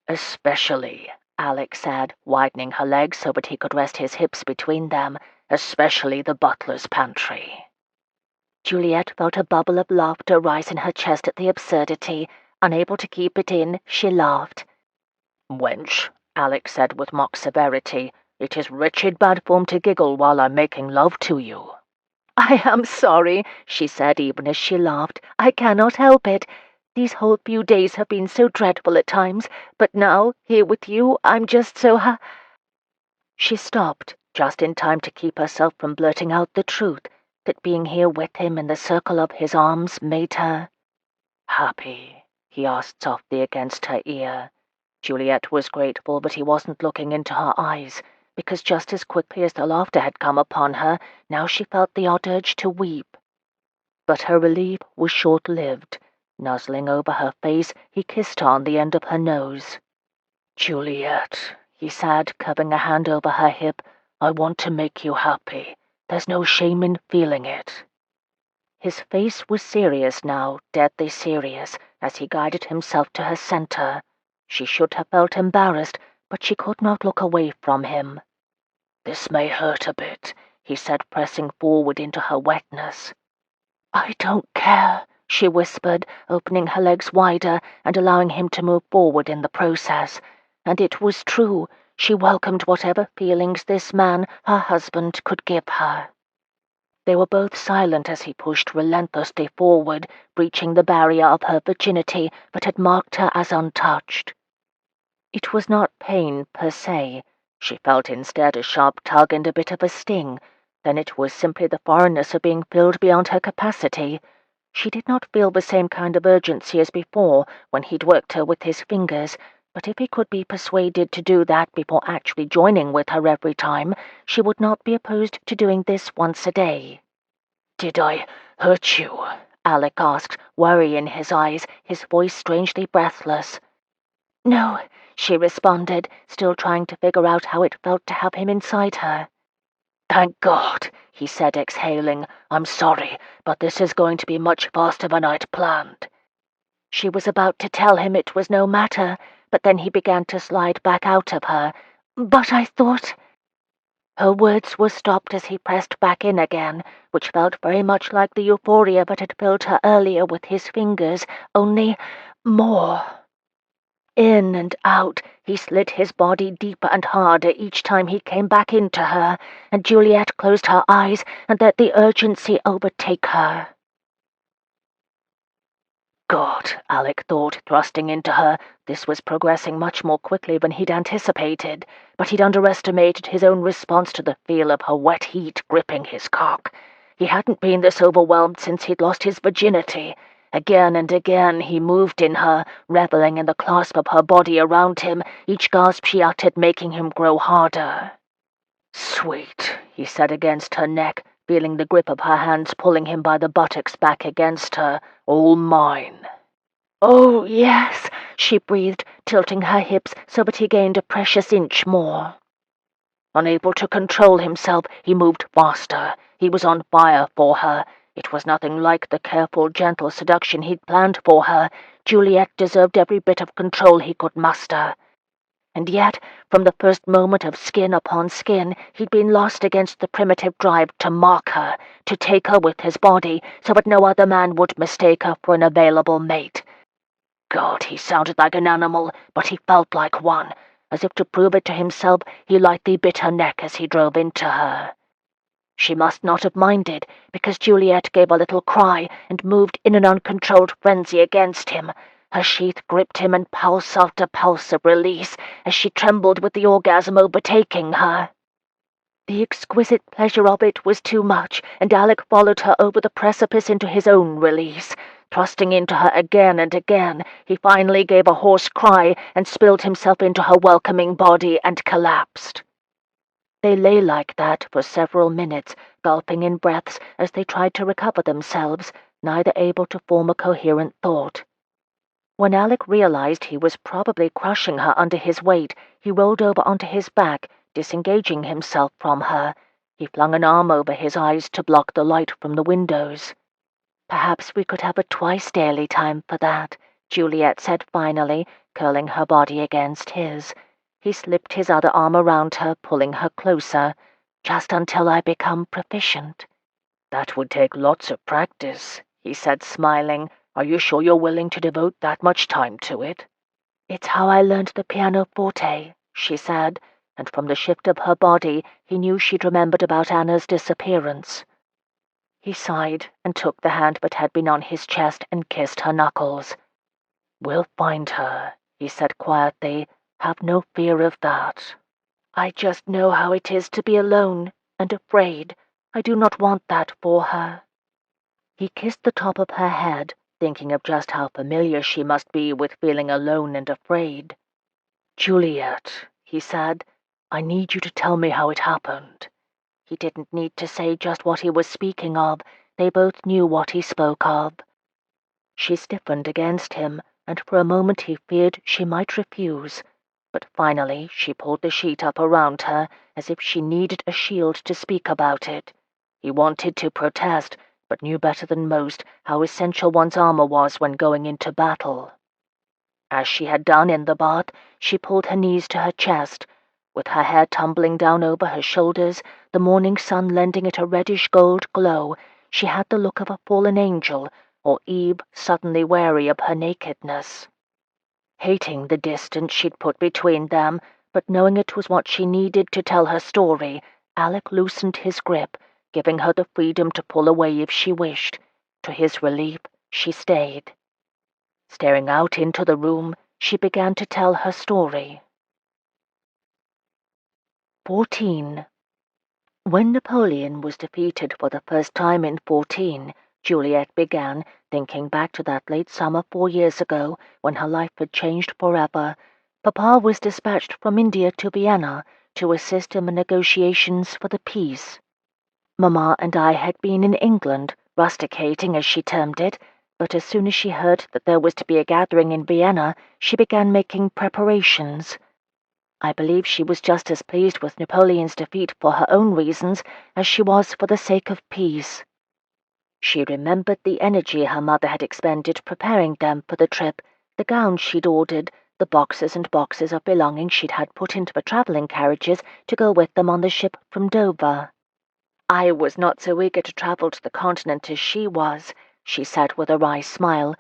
"Especially," Alec said, widening her legs so that he could rest his hips between them, "especially the butler's pantry." Juliet felt a bubble of laughter rise in her chest at the absurdity. Unable to keep it in, she laughed. "Wench," Alec said with mock severity, "it is wretched bad form to giggle while I'm making love to you." "I am sorry," she said even as she laughed. "I cannot help it. These whole few days have been so dreadful at times, but now, here with you, I'm just so She stopped, just in time to keep herself from blurting out the truth, that being here with him in the circle of his arms made her happy, he asked softly against her ear. Juliet was grateful that he wasn't looking into her eyes, because just as quickly as the laughter had come upon her, now she felt the odd urge to weep. But her relief was short-lived. Nuzzling over her face, he kissed her on the end of her nose. "Juliet," he said, curving a hand over her hip, "I want to make you happy. There's no shame in feeling it." His face was serious now, deadly serious, as he guided himself to her center. She should have felt embarrassed, but she could not look away from him. "This may hurt a bit," he said, pressing forward into her wetness. "I don't care," she whispered, opening her legs wider and allowing him to move forward in the process. And it was true. She welcomed whatever feelings this man, her husband, could give her. They were both silent as he pushed relentlessly forward, breaching the barrier of her virginity that had marked her as untouched. It was not pain per se. She felt instead a sharp tug and a bit of a sting. Then it was simply the foreignness of being filled beyond her capacity. She did not feel the same kind of urgency as before when he'd worked her with his fingers, but if he could be persuaded to do that before actually joining with her every time, she would not be opposed to doing this once a day. "Did I hurt you?" Alec asked, worry in his eyes, his voice strangely breathless. "No," she responded, still trying to figure out how it felt to have him inside her. "Thank God," he said, exhaling. "I'm sorry, but this is going to be much faster than I'd planned." She was about to tell him it was no matter, but then he began to slide back out of her. "But I thought—" Her words were stopped as he pressed back in again, which felt very much like the euphoria that had filled her earlier with his fingers, only more. In and out, he slid his body deeper and harder each time he came back into her, and Juliet closed her eyes and let the urgency overtake her. God, Alec thought, thrusting into her. This was progressing much more quickly than he'd anticipated, but he'd underestimated his own response to the feel of her wet heat gripping his cock. He hadn't been this overwhelmed since he'd lost his virginity. Again and again he moved in her, reveling in the clasp of her body around him, each gasp she uttered making him grow harder. "Sweet," he said against her neck, feeling the grip of her hands pulling him by the buttocks back against her. "All mine." "Oh, yes," she breathed, tilting her hips so that he gained a precious inch more. Unable to control himself, he moved faster. He was on fire for her. It was nothing like the careful, gentle seduction he'd planned for her. Juliet deserved every bit of control he could muster. And yet, from the first moment of skin upon skin, he'd been lost against the primitive drive to mark her, to take her with his body, so that no other man would mistake her for an available mate. God, he sounded like an animal, but he felt like one. As if to prove it to himself, he lightly bit her neck as he drove into her. She must not have minded, because Juliet gave a little cry and moved in an uncontrolled frenzy against him. Her sheath gripped him in pulse after pulse of release, as she trembled with the orgasm overtaking her. The exquisite pleasure of it was too much, and Alec followed her over the precipice into his own release. Thrusting into her again and again, he finally gave a hoarse cry and spilled himself into her welcoming body and collapsed. They lay like that for several minutes, gulping in breaths as they tried to recover themselves, neither able to form a coherent thought. When Alec realized he was probably crushing her under his weight, he rolled over onto his back, disengaging himself from her. He flung an arm over his eyes to block the light from the windows. "Perhaps we could have a twice-daily time for that," Juliet said finally, curling her body against his. He slipped his other arm around her, pulling her closer. "Just until I become proficient." "That would take lots of practice," he said, smiling. "Are you sure you're willing to devote that much time to it?" "It's how I learned the pianoforte," she said, and from the shift of her body he knew she'd remembered about Anna's disappearance. He sighed and took the hand that had been on his chest and kissed her knuckles. "We'll find her," he said quietly. "Have no fear of that." "I just know how it is to be alone and afraid. I do not want that for her." He kissed the top of her head, thinking of just how familiar she must be with feeling alone and afraid. "Juliet," he said, "I need you to tell me how it happened." He didn't need to say just what he was speaking of. They both knew what he spoke of. She stiffened against him, and for a moment he feared she might refuse. But finally she pulled the sheet up around her, as if she needed a shield to speak about it. He wanted to protest, but knew better than most how essential one's armor was when going into battle. As she had done in the bath, she pulled her knees to her chest. With her hair tumbling down over her shoulders, the morning sun lending it a reddish-gold glow, she had the look of a fallen angel, or Eve suddenly weary of her nakedness. Hating the distance she'd put between them, but knowing it was what she needed to tell her story, Alec loosened his grip, giving her the freedom to pull away if she wished. To his relief, she stayed. Staring out into the room, she began to tell her story. 14. When Napoleon was defeated for the first time in 14, Juliet began, thinking back to that late summer 4 years ago when her life had changed forever. Papa was dispatched from India to Vienna to assist in the negotiations for the peace. Mamma and I had been in England, rusticating as she termed it, but as soon as she heard that there was to be a gathering in Vienna, she began making preparations. I believe she was just as pleased with Napoleon's defeat for her own reasons as she was for the sake of peace. She remembered the energy her mother had expended preparing them for the trip, the gowns she'd ordered, the boxes and boxes of belongings she'd had put into the travelling carriages to go with them on the ship from Dover. I was not so eager to travel to the continent as she was, she said with a wry smile.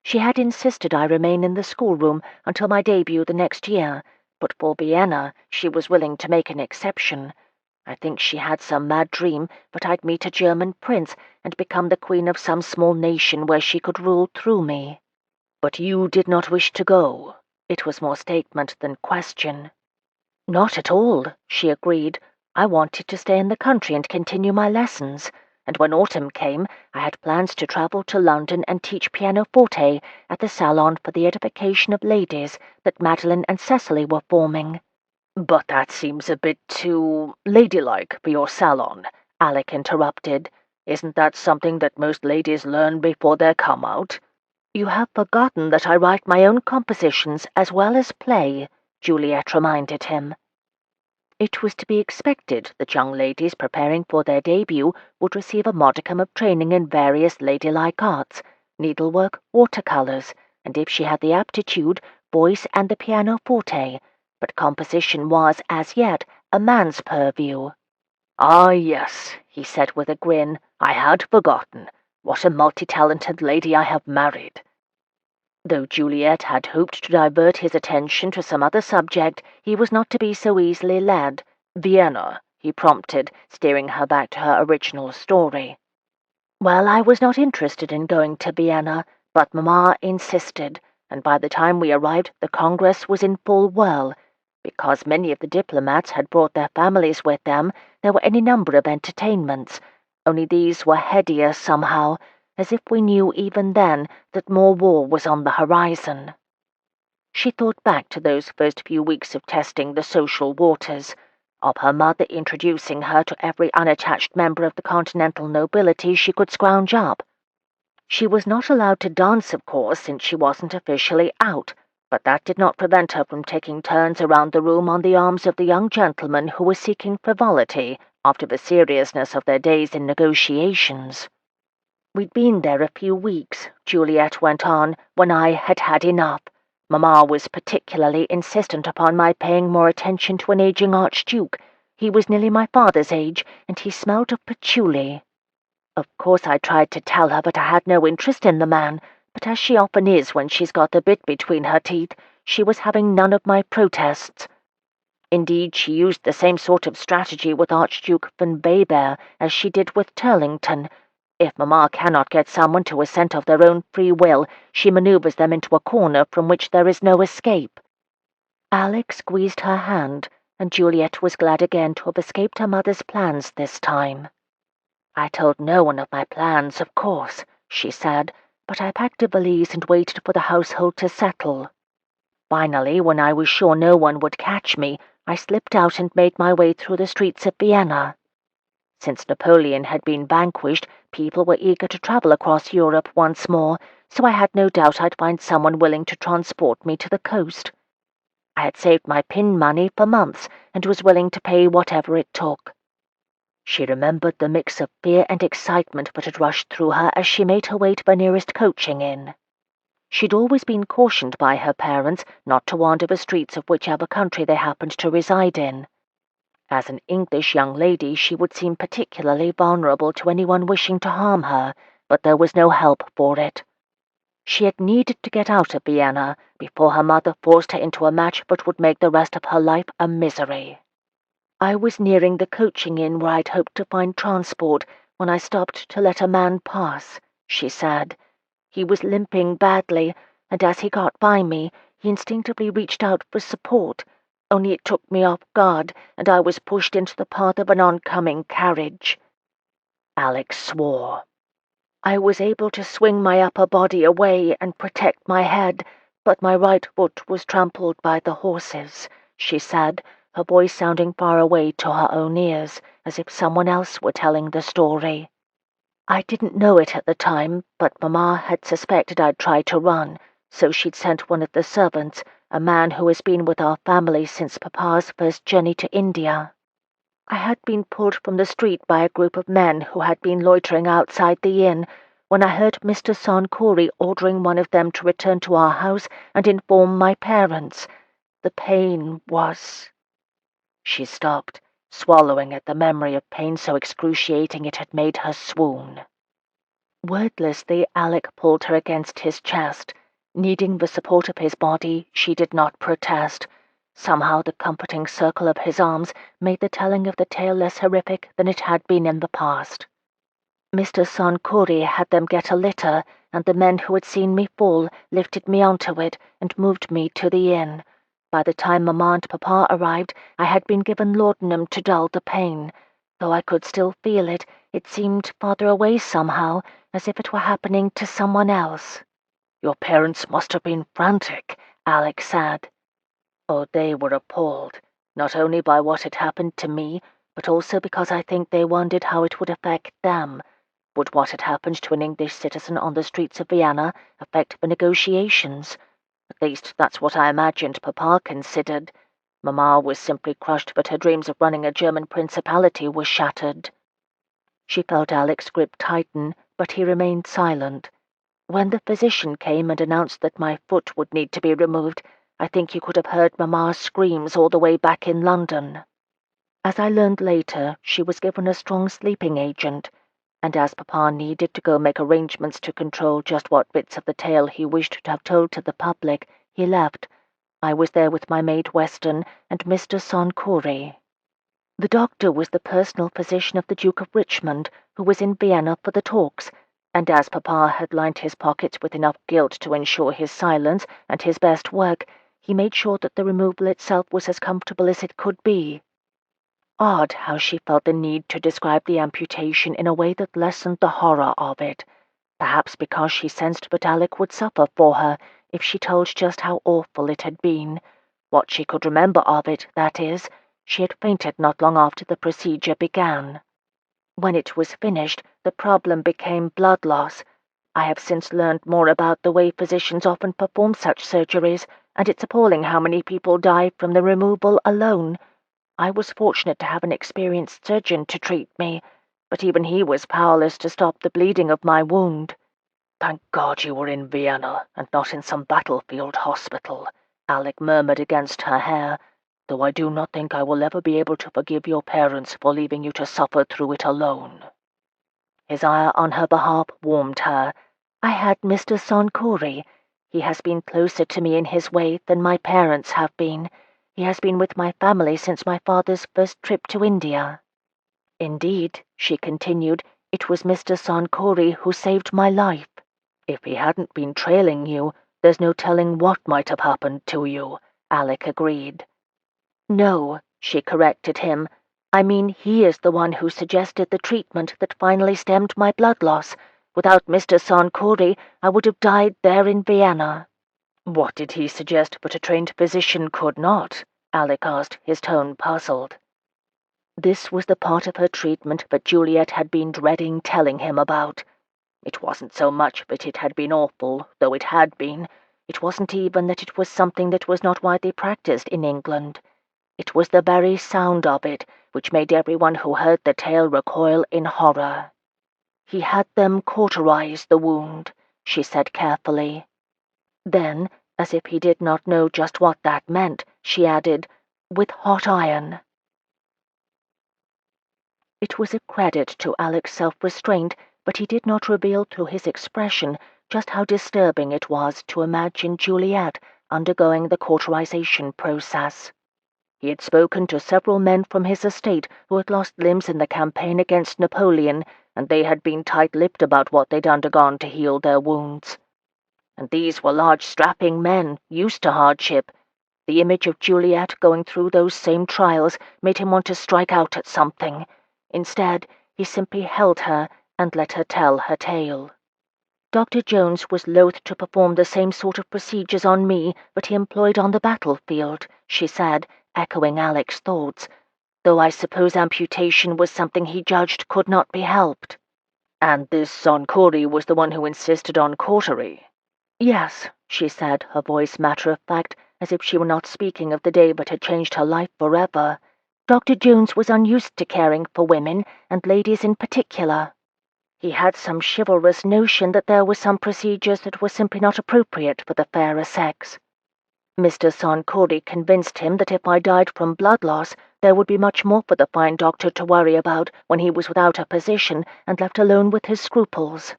She had insisted I remain in the schoolroom until my debut the next year, but for Vienna she was willing to make an exception. I think she had some mad dream that I'd meet a German prince and become the queen of some small nation where she could rule through me. But you did not wish to go. It was more statement than question. Not at all, she agreed. I wanted to stay in the country and continue my lessons, and when autumn came, I had plans to travel to London and teach pianoforte at the salon for the edification of ladies that Madeline and Cecily were forming. But that seems a bit too ladylike for your salon, Alec interrupted. Isn't that something that most ladies learn before they come out? You have forgotten that I write my own compositions as well as play, Juliet reminded him. It was to be expected that young ladies preparing for their debut would receive a modicum of training in various ladylike arts, needlework, watercolours, and if she had the aptitude, voice and the pianoforte, but composition was, as yet, a man's purview. Ah, yes, he said with a grin, I had forgotten. What a multi-talented lady I have married. Though Juliet had hoped to divert his attention to some other subject, he was not to be so easily led. Vienna, he prompted, steering her back to her original story. Well, I was not interested in going to Vienna, but Mamma insisted, and by the time we arrived the Congress was in full whirl. Because many of the diplomats had brought their families with them, there were any number of entertainments, only these were headier somehow, as if we knew even then that more war was on the horizon. She thought back to those first few weeks of testing the social waters, of her mother introducing her to every unattached member of the continental nobility she could scrounge up. She was not allowed to dance, of course, since she wasn't officially out, but that did not prevent her from taking turns around the room on the arms of the young gentlemen who were seeking frivolity after the seriousness of their days in negotiations. We'd been there a few weeks, Juliet went on, when I had had enough. Mamma was particularly insistent upon my paying more attention to an aging archduke. He was nearly my father's age, and he smelt of patchouli. Of course I tried to tell her that I had no interest in the man, but as she often is when she's got the bit between her teeth, she was having none of my protests. Indeed, she used the same sort of strategy with Archduke von Baber as she did with Turlington. If Mamma cannot get someone to assent of their own free will, she maneuvers them into a corner from which there is no escape. Alec squeezed her hand, and Juliet was glad again to have escaped her mother's plans this time. I told no one of my plans, of course, she said, but I packed a valise and waited for the household to settle. Finally, when I was sure no one would catch me, I slipped out and made my way through the streets of Vienna. Since Napoleon had been vanquished, people were eager to travel across Europe once more, so I had no doubt I'd find someone willing to transport me to the coast. I had saved my pin money for months and was willing to pay whatever it took. She remembered the mix of fear and excitement that had rushed through her as she made her way to the nearest coaching inn. She'd always been cautioned by her parents not to wander the streets of whichever country they happened to reside in. As an English young lady, she would seem particularly vulnerable to anyone wishing to harm her, but there was no help for it. She had needed to get out of Vienna before her mother forced her into a match that would make the rest of her life a misery. I was nearing the coaching inn where I'd hoped to find transport when I stopped to let a man pass, she said. He was limping badly, and as he got by me, he instinctively reached out for support, only it took me off guard, and I was pushed into the path of an oncoming carriage. Alec swore. I was able to swing my upper body away and protect my head, but my right foot was trampled by the horses, she said, her voice sounding far away to her own ears, as if someone else were telling the story. I didn't know it at the time, but Mamma had suspected I'd tried to run, so she'd sent one of the servants, a man who has been with our family since Papa's first journey to India. I had been pulled from the street by a group of men who had been loitering outside the inn when I heard Mr. Sankori ordering one of them to return to our house and inform my parents. The pain was... She stopped, swallowing at the memory of pain so excruciating it had made her swoon. Wordlessly, Alec pulled her against his chest. Needing the support of his body, she did not protest. Somehow the comforting circle of his arms made the telling of the tale less horrific than it had been in the past. Mr. Sankori had them get a litter, and the men who had seen me fall lifted me onto it and moved me to the inn. By the time Mamma and Papa arrived, I had been given laudanum to dull the pain. Though I could still feel it, it seemed farther away somehow, as if it were happening to someone else. "Your parents must have been frantic," Alec said. Oh, they were appalled, not only by what had happened to me, but also because I think they wondered how it would affect them. Would what had happened to an English citizen on the streets of Vienna affect the negotiations? At least that's what I imagined Papa considered. Mamma was simply crushed that her dreams of running a German principality were shattered. She felt Alec's grip tighten, but he remained silent. When the physician came and announced that my foot would need to be removed, I think you could have heard Mamma's screams all the way back in London. As I learned later, she was given a strong sleeping agent, and as Papa needed to go make arrangements to control just what bits of the tale he wished to have told to the public, he left. I was there with my maid Weston and Mr. Sankori. The doctor was the personal physician of the Duke of Richmond, who was in Vienna for the talks, and as Papa had lined his pockets with enough gilt to ensure his silence and his best work, he made sure that the removal itself was as comfortable as it could be. Odd how she felt the need to describe the amputation in a way that lessened the horror of it, perhaps because she sensed that Alec would suffer for her if she told just how awful it had been. What she could remember of it, that is. She had fainted not long after the procedure began. When it was finished, the problem became blood loss. I have since learned more about the way physicians often perform such surgeries, and it's appalling how many people die from the removal alone. I was fortunate to have an experienced surgeon to treat me, but even he was powerless to stop the bleeding of my wound. "Thank God you were in Vienna, and not in some battlefield hospital," Alec murmured against her hair, "though I do not think I will ever be able to forgive your parents for leaving you to suffer through it alone." His ire on her behalf warmed her. I had Mr. Sankori. He has been closer to me in his way than my parents have been. He has been with my family since my father's first trip to India. Indeed, she continued, it was Mr. Sankori who saved my life. If he hadn't been trailing you, there's no telling what might have happened to you, Alec agreed. No, she corrected him. I mean, he is the one who suggested the treatment that finally stemmed my blood loss. Without Mr. Sankori, I would have died there in Vienna. What did he suggest but a trained physician could not? Alec asked, his tone puzzled. This was the part of her treatment that Juliet had been dreading telling him about. It wasn't so much that it had been awful, though it had been. It wasn't even that it was something that was not widely practiced in England. It was the very sound of it which made everyone who heard the tale recoil in horror. "He had them cauterize the wound," she said carefully. Then, as if he did not know just what that meant, she added, "with hot iron." It was a credit to Alec's self-restraint, but he did not reveal through his expression just how disturbing it was to imagine Juliet undergoing the cauterization process. He had spoken to several men from his estate who had lost limbs in the campaign against Napoleon, and they had been tight-lipped about what they'd undergone to heal their wounds. And these were large, strapping men, used to hardship. The image of Juliet going through those same trials made him want to strike out at something. Instead, he simply held her and let her tell her tale. "Dr. Jones was loath to perform the same sort of procedures on me that he employed on the battlefield," she said, echoing Alec's thoughts, "though I suppose amputation was something he judged could not be helped."
"And this Sonkori was the one who insisted on cautery?"
"Yes," she said, her voice matter-of-fact, as if she were not speaking of the day that had changed her life forever. "Dr. Jones was unused to caring for women, and ladies in particular. He had some chivalrous notion that there were some procedures that were simply not appropriate for the fairer sex. Mr. Sonkori convinced him that if I died from blood loss, there would be much more for the fine doctor to worry about when he was without a physician and left alone with his scruples."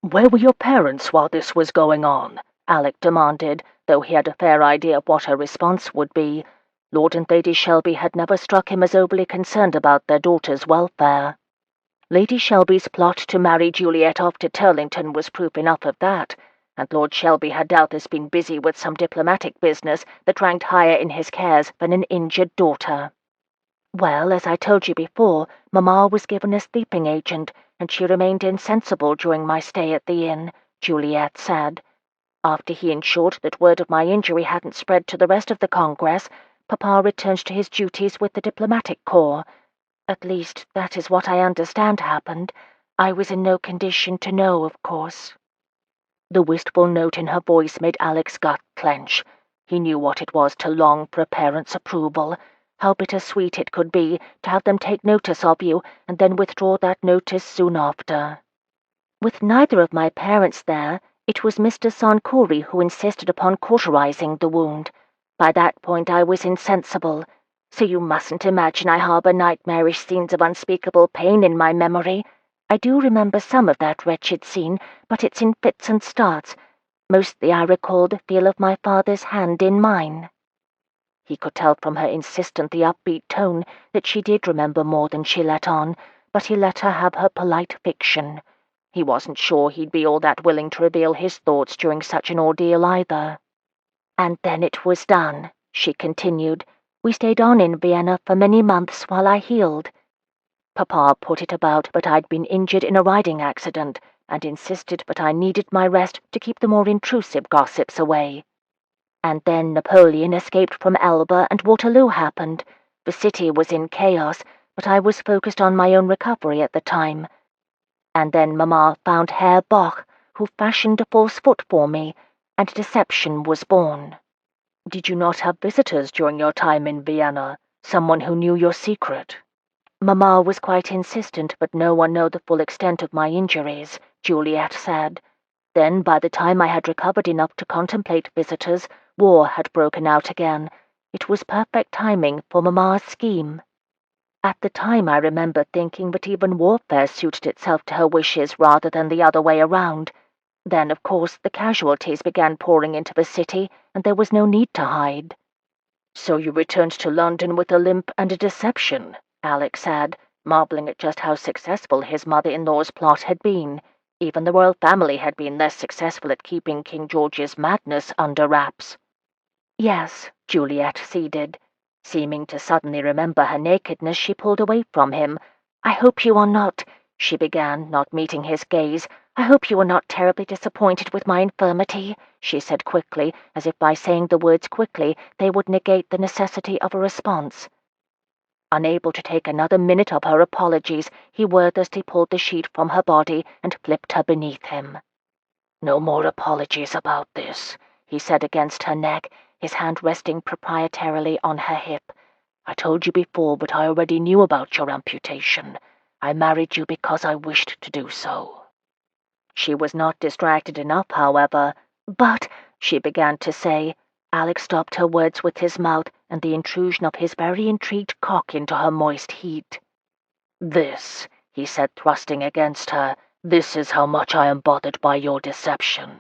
"Where were your parents while this was going on?" Alec demanded, though he had a fair idea of what her response would be. Lord and Lady Shelby had never struck him as overly concerned about their daughter's welfare. Lady Shelby's plot to marry Juliet off to Turlington was proof enough of that, and Lord Shelby had doubtless been busy with some diplomatic business that ranked higher in his cares than an injured daughter.
"Well, as I told you before, Mamma was given a sleeping agent, and she remained insensible during my stay at the inn," Juliet said. "After he ensured that word of my injury hadn't spread to the rest of the Congress, Papa returned to his duties with the diplomatic corps. At least, that is what I understand happened. I was in no condition to know, of course." The wistful note in her voice made Alec's gut clench. He knew what it was to long for a parent's approval, how bittersweet it could be to have them take notice of you and then withdraw that notice soon after. "With neither of my parents there, it was Mr. Sonkori who insisted upon cauterizing the wound. By that point I was insensible, so you mustn't imagine I harbor nightmarish scenes of unspeakable pain in my memory. I do remember some of that wretched scene, but it's in fits and starts. Mostly I recall the feel of my father's hand in mine." He could tell from her insistently upbeat tone that she did remember more than she let on, but he let her have her polite fiction. He wasn't sure he'd be all that willing to reveal his thoughts during such an ordeal either. "And then it was done," she continued. "We stayed on in Vienna for many months while I healed. Papa put it about that I'd been injured in a riding accident, and insisted that I needed my rest to keep the more intrusive gossips away. And then Napoleon escaped from Elba and Waterloo happened. The city was in chaos, but I was focused on my own recovery at the time. And then Mamma found Herr Bock, who fashioned a false foot for me, and deception was born."
"Did you not have visitors during your time in Vienna? Someone who knew your secret?"
"Mamma was quite insistent that no one know the full extent of my injuries," Juliet said. "Then, by the time I had recovered enough to contemplate visitors, war had broken out again. It was perfect timing for Mamma's scheme. At the time I remember thinking that even warfare suited itself to her wishes rather than the other way around. Then, of course, the casualties began pouring into the city, and there was no need to hide."
"So you returned to London with a limp and a deception," Alec said, marveling at just how successful his mother-in-law's plot had been. Even the royal family had been less successful at keeping King George's madness under wraps.
"Yes," Juliet ceded. Seeming to suddenly remember her nakedness, she pulled away from him. "I hope you are not," she began, not meeting his gaze. "I hope you are not terribly disappointed with my infirmity," she said quickly, as if by saying the words quickly they would negate the necessity of a response. Unable to take another minute of her apologies, he wordlessly pulled the sheet from her body and flipped her beneath him. "No more apologies about this," he said against her neck, his hand resting proprietarily on her hip.
I told you before, but I already knew about your amputation. I married you because I wished to do so."
She was not distracted enough, however. "But," she began to say, Alec stopped her words with his mouth and the intrusion of his very intrigued cock into her moist heat.
"This," he said, thrusting against her, "this is how much I am bothered by your deception."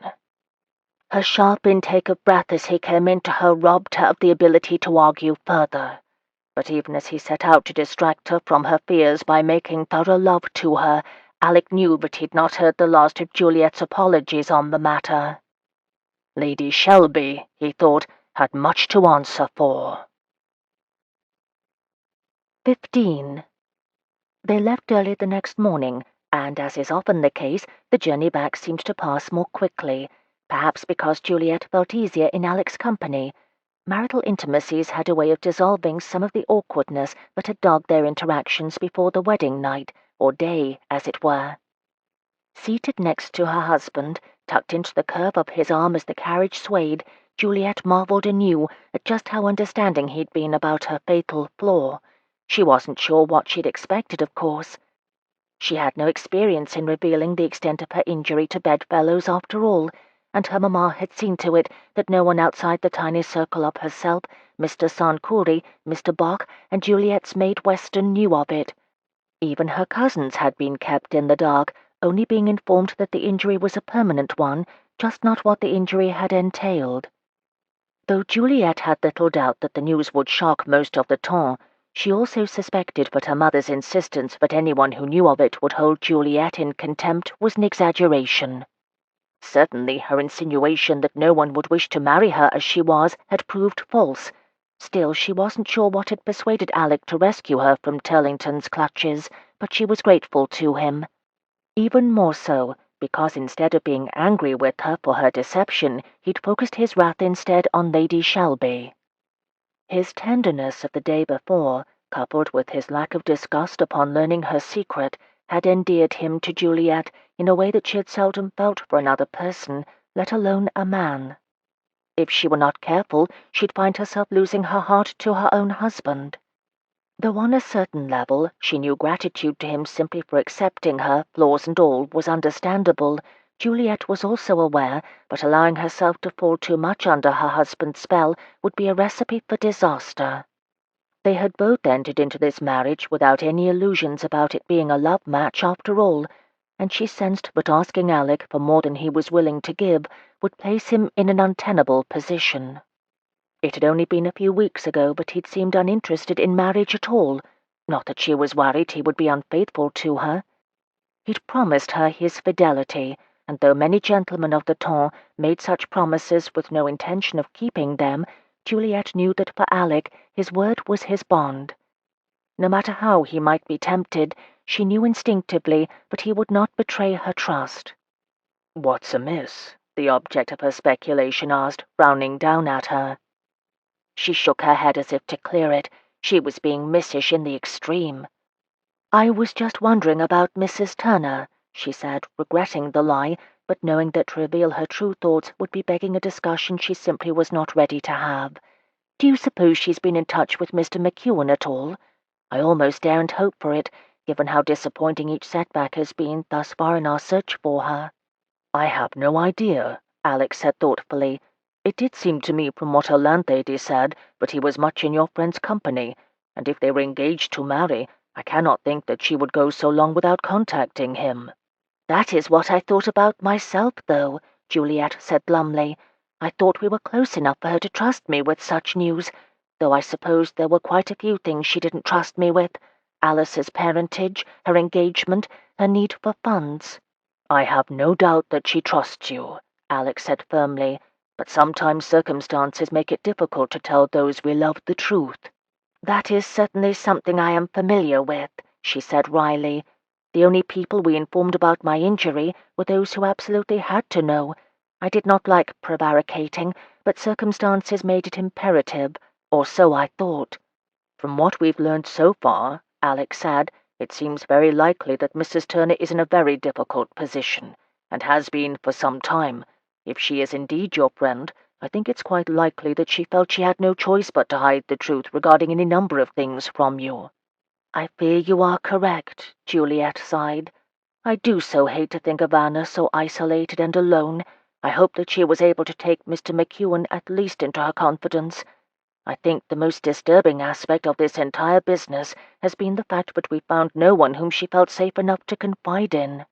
Her sharp intake of breath as he came into her robbed her of the ability to argue further. But even as he set out to distract her from her fears by making thorough love to her, Alec knew that he'd not heard the last of Juliet's apologies on the matter.
Lady Shelby, he thought, had much to answer for.
15. They left early the next morning, and as is often the case, the journey back seemed to pass more quickly, perhaps because Juliet felt easier in Alec's company. Marital intimacies had a way of dissolving some of the awkwardness that had dogged their interactions before the wedding night, or day, as it were. Seated next to her husband, tucked into the curve of his arm as the carriage swayed, Juliet marveled anew at just how understanding he'd been about her fatal flaw. She wasn't sure what she'd expected, of course. She had no experience in revealing the extent of her injury to bedfellows after all, and her mamma had seen to it that no one outside the tiny circle of herself, Mr. Sancouri, Mr. Bach, and Juliet's maid Weston knew of it. Even her cousins had been kept in the dark, only being informed that the injury was a permanent one, just not what the injury had entailed. Though Juliet had little doubt that the news would shock most of the temps, she also suspected that her mother's insistence that anyone who knew of it would hold Juliet in contempt was an exaggeration. Certainly her insinuation that no one would wish to marry her as she was had proved false. Still, she wasn't sure what had persuaded Alec to rescue her from Turlington's clutches, but she was grateful to him. Even more so, because instead of being angry with her for her deception, he'd focused his wrath instead on Lady Shelby. His tenderness of the day before, coupled with his lack of disgust upon learning her secret, had endeared him to Juliet in a way that she had seldom felt for another person, let alone a man. If she were not careful, she'd find herself losing her heart to her own husband. Though on a certain level she knew gratitude to him simply for accepting her, flaws and all, was understandable, Juliet was also aware that allowing herself to fall too much under her husband's spell would be a recipe for disaster. They had both entered into this marriage without any illusions about it being a love match after all, and she sensed that asking Alec for more than he was willing to give would place him in an untenable position. It had only been a few weeks ago, but he'd seemed uninterested in marriage at all. Not that she was worried he would be unfaithful to her. He'd promised her his fidelity, and though many gentlemen of the temps made such promises with no intention of keeping them, Juliet knew that for Alec his word was his bond. No matter how he might be tempted, she knew instinctively that he would not betray her trust.
"What's amiss?" the object of her speculation asked, frowning down at her.
She shook her head as if to clear it. She was being missish in the extreme. "I was just wondering about Mrs. Turner," she said, regretting the lie, but knowing that to reveal her true thoughts would be begging a discussion she simply was not ready to have. "Do you suppose she's been in touch with Mr. McEwen at all? I almost daren't hope for it, given how disappointing each setback has been thus far in our search for her."
"I have no idea," Alec said thoughtfully. "It did seem to me from what her landlady said that he was much in your friend's company, and if they were engaged to marry, I cannot think that she would go so long without contacting him."
"That is what I thought about myself, though," Juliet said glumly. "I thought we were close enough for her to trust me with such news, though I suppose there were quite a few things she didn't trust me with. Alice's parentage, her engagement, her need for funds."
"I have no doubt that she trusts you," Alec said firmly, "but sometimes circumstances make it difficult to tell those we love the truth."
"That is certainly something I am familiar with," she said wryly. "The only people we informed about my injury were those who absolutely had to know. I did not like prevaricating, but circumstances made it imperative, or so I thought."
"From what we've learned so far," Alec said, "it seems very likely that Mrs. Turner is in a very difficult position, and has been for some time. If she is indeed your friend,
I think it's quite likely that she felt she had no choice but to hide the truth regarding any number of things from you." "I fear you are correct," Juliet sighed. "I do so hate to think of Anna so isolated and alone. I hope that she was able to take Mr. McEwen at least into her confidence. I think the most disturbing aspect of this entire business has been the fact that we found no one whom she felt safe enough to confide in."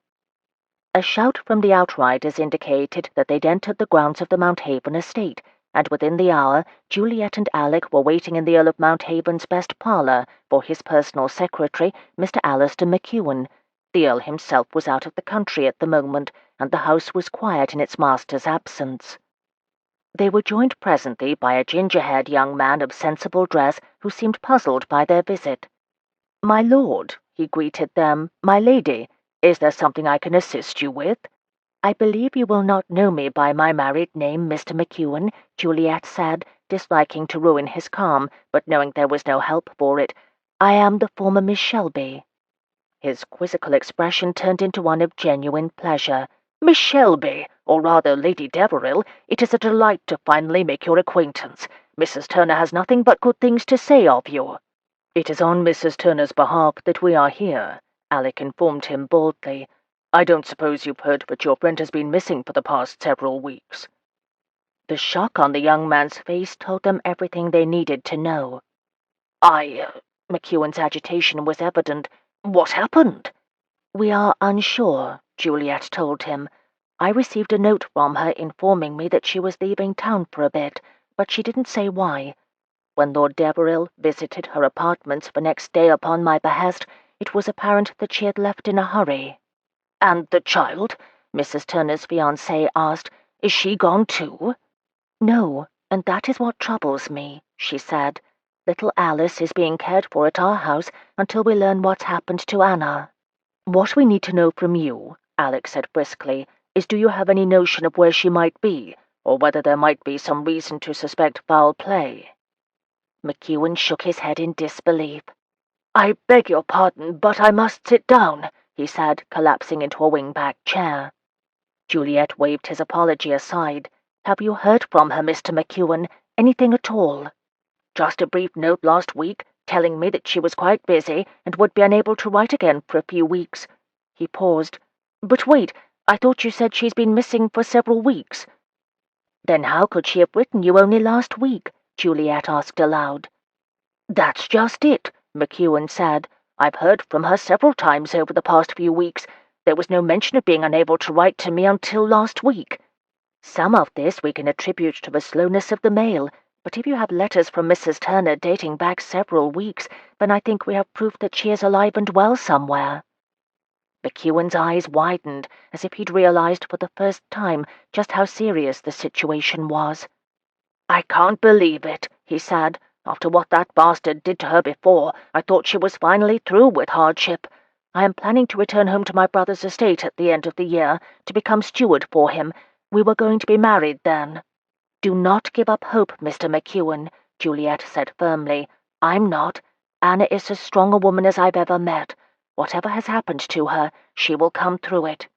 A shout from the outriders indicated that they'd entered the grounds of the Mount Haven estate, and within the hour Juliet and Alec were waiting in the Earl of Mount Haven's best parlour for his personal secretary, Mr. Alistair McEwen. The Earl himself was out of the country at the moment, and the house was quiet in its master's absence. They were joined presently by a ginger-haired young man of sensible dress who seemed puzzled by their visit. "My lord," he greeted them, "my lady, is there something I can assist you with?" "I believe you will not know me by my married name, Mr. McEwen," Juliet said, disliking to ruin his calm, but knowing there was no help for it. "I am the former Miss Shelby." His quizzical expression turned into one of genuine pleasure. "Miss Shelby, or rather Lady Deveril, it is a delight to finally make your acquaintance. Mrs. Turner has nothing but good things to say of you." "It is on Mrs. Turner's behalf that we are here," Alec informed him boldly. "I don't suppose you've heard that your friend has been missing for the past several weeks." The shock on the young man's face told them everything they needed to know. McEwen's agitation was evident. "What happened?" "We are unsure," Juliet told him. "I received a note from her informing me that she was leaving town for a bit, but she didn't say why. When Lord Deveril visited her apartments the next day upon my behest, it was apparent that she had left in a hurry." "And the child?" Mrs. Turner's fiancé asked. "Is she gone too?" "No, and that is what troubles me," she said. "Little Alice is being cared for at our house until we learn what's happened to Anna." "What we need to know from you," Alec said briskly, "is do you have any notion of where she might be, or whether there might be some reason to suspect foul play?" McEwen shook his head in disbelief. "I beg your pardon, but I must sit down," he said, collapsing into a wing-back chair. Juliet waved his apology aside. "Have you heard from her, Mr. McEwen? Anything at all?" "Just a brief note last week, telling me that she was quite busy and would be unable to write again for a few weeks." He paused. "But wait, I thought you said she's been missing for several weeks." "Then how could she have written you only last week?" Juliet asked aloud. "That's just it," McEwen said. "I've heard from her several times over the past few weeks. There was no mention of being unable to write to me until last week. Some of this we can attribute to the slowness of the mail, but if you have letters from Mrs. Turner dating back several weeks, then I think we have proof that she is alive and well somewhere." McEwen's eyes widened, as if he'd realized for the first time just how serious the situation was. "I can't believe it," he said. "After what that bastard did to her before, I thought she was finally through with hardship. I am planning to return home to my brother's estate at the end of the year, to become steward for him. We were going to be married then." "Do not give up hope, Mr. McEwen," Juliet said firmly. "I'm not. Anna is as strong a woman as I've ever met. Whatever has happened to her, she will come through it."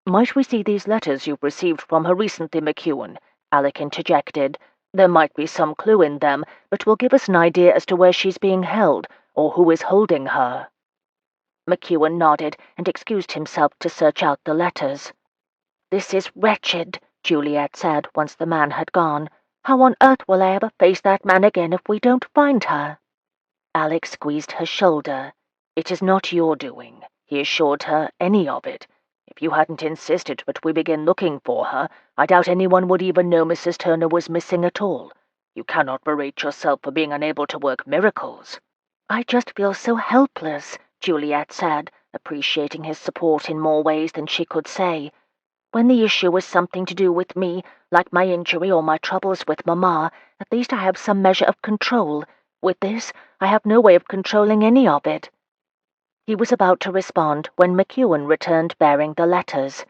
"Might we see these letters you've received from her recently, McEwen?" Alec interjected. "There might be some clue in them that will give us an idea as to where she's being held, or who is holding her." McEwen nodded and excused himself to search out the letters. "This is wretched," Juliet said once the man had gone. "How on earth will I ever face that man again if we don't find her?" Alec squeezed her shoulder. "It is not your doing," he assured her, "any of it. If you hadn't insisted that we begin looking for her, I doubt anyone would even know Mrs. Turner was missing at all. You cannot berate yourself for being unable to work miracles." "I just feel so helpless," Juliet said, appreciating his support in more ways than she could say. "When the issue was something to do with me, like my injury or my troubles with Mamma, at least I have some measure of control. With this, I have no way of controlling any of it." He was about to respond when McEwen returned bearing the letters.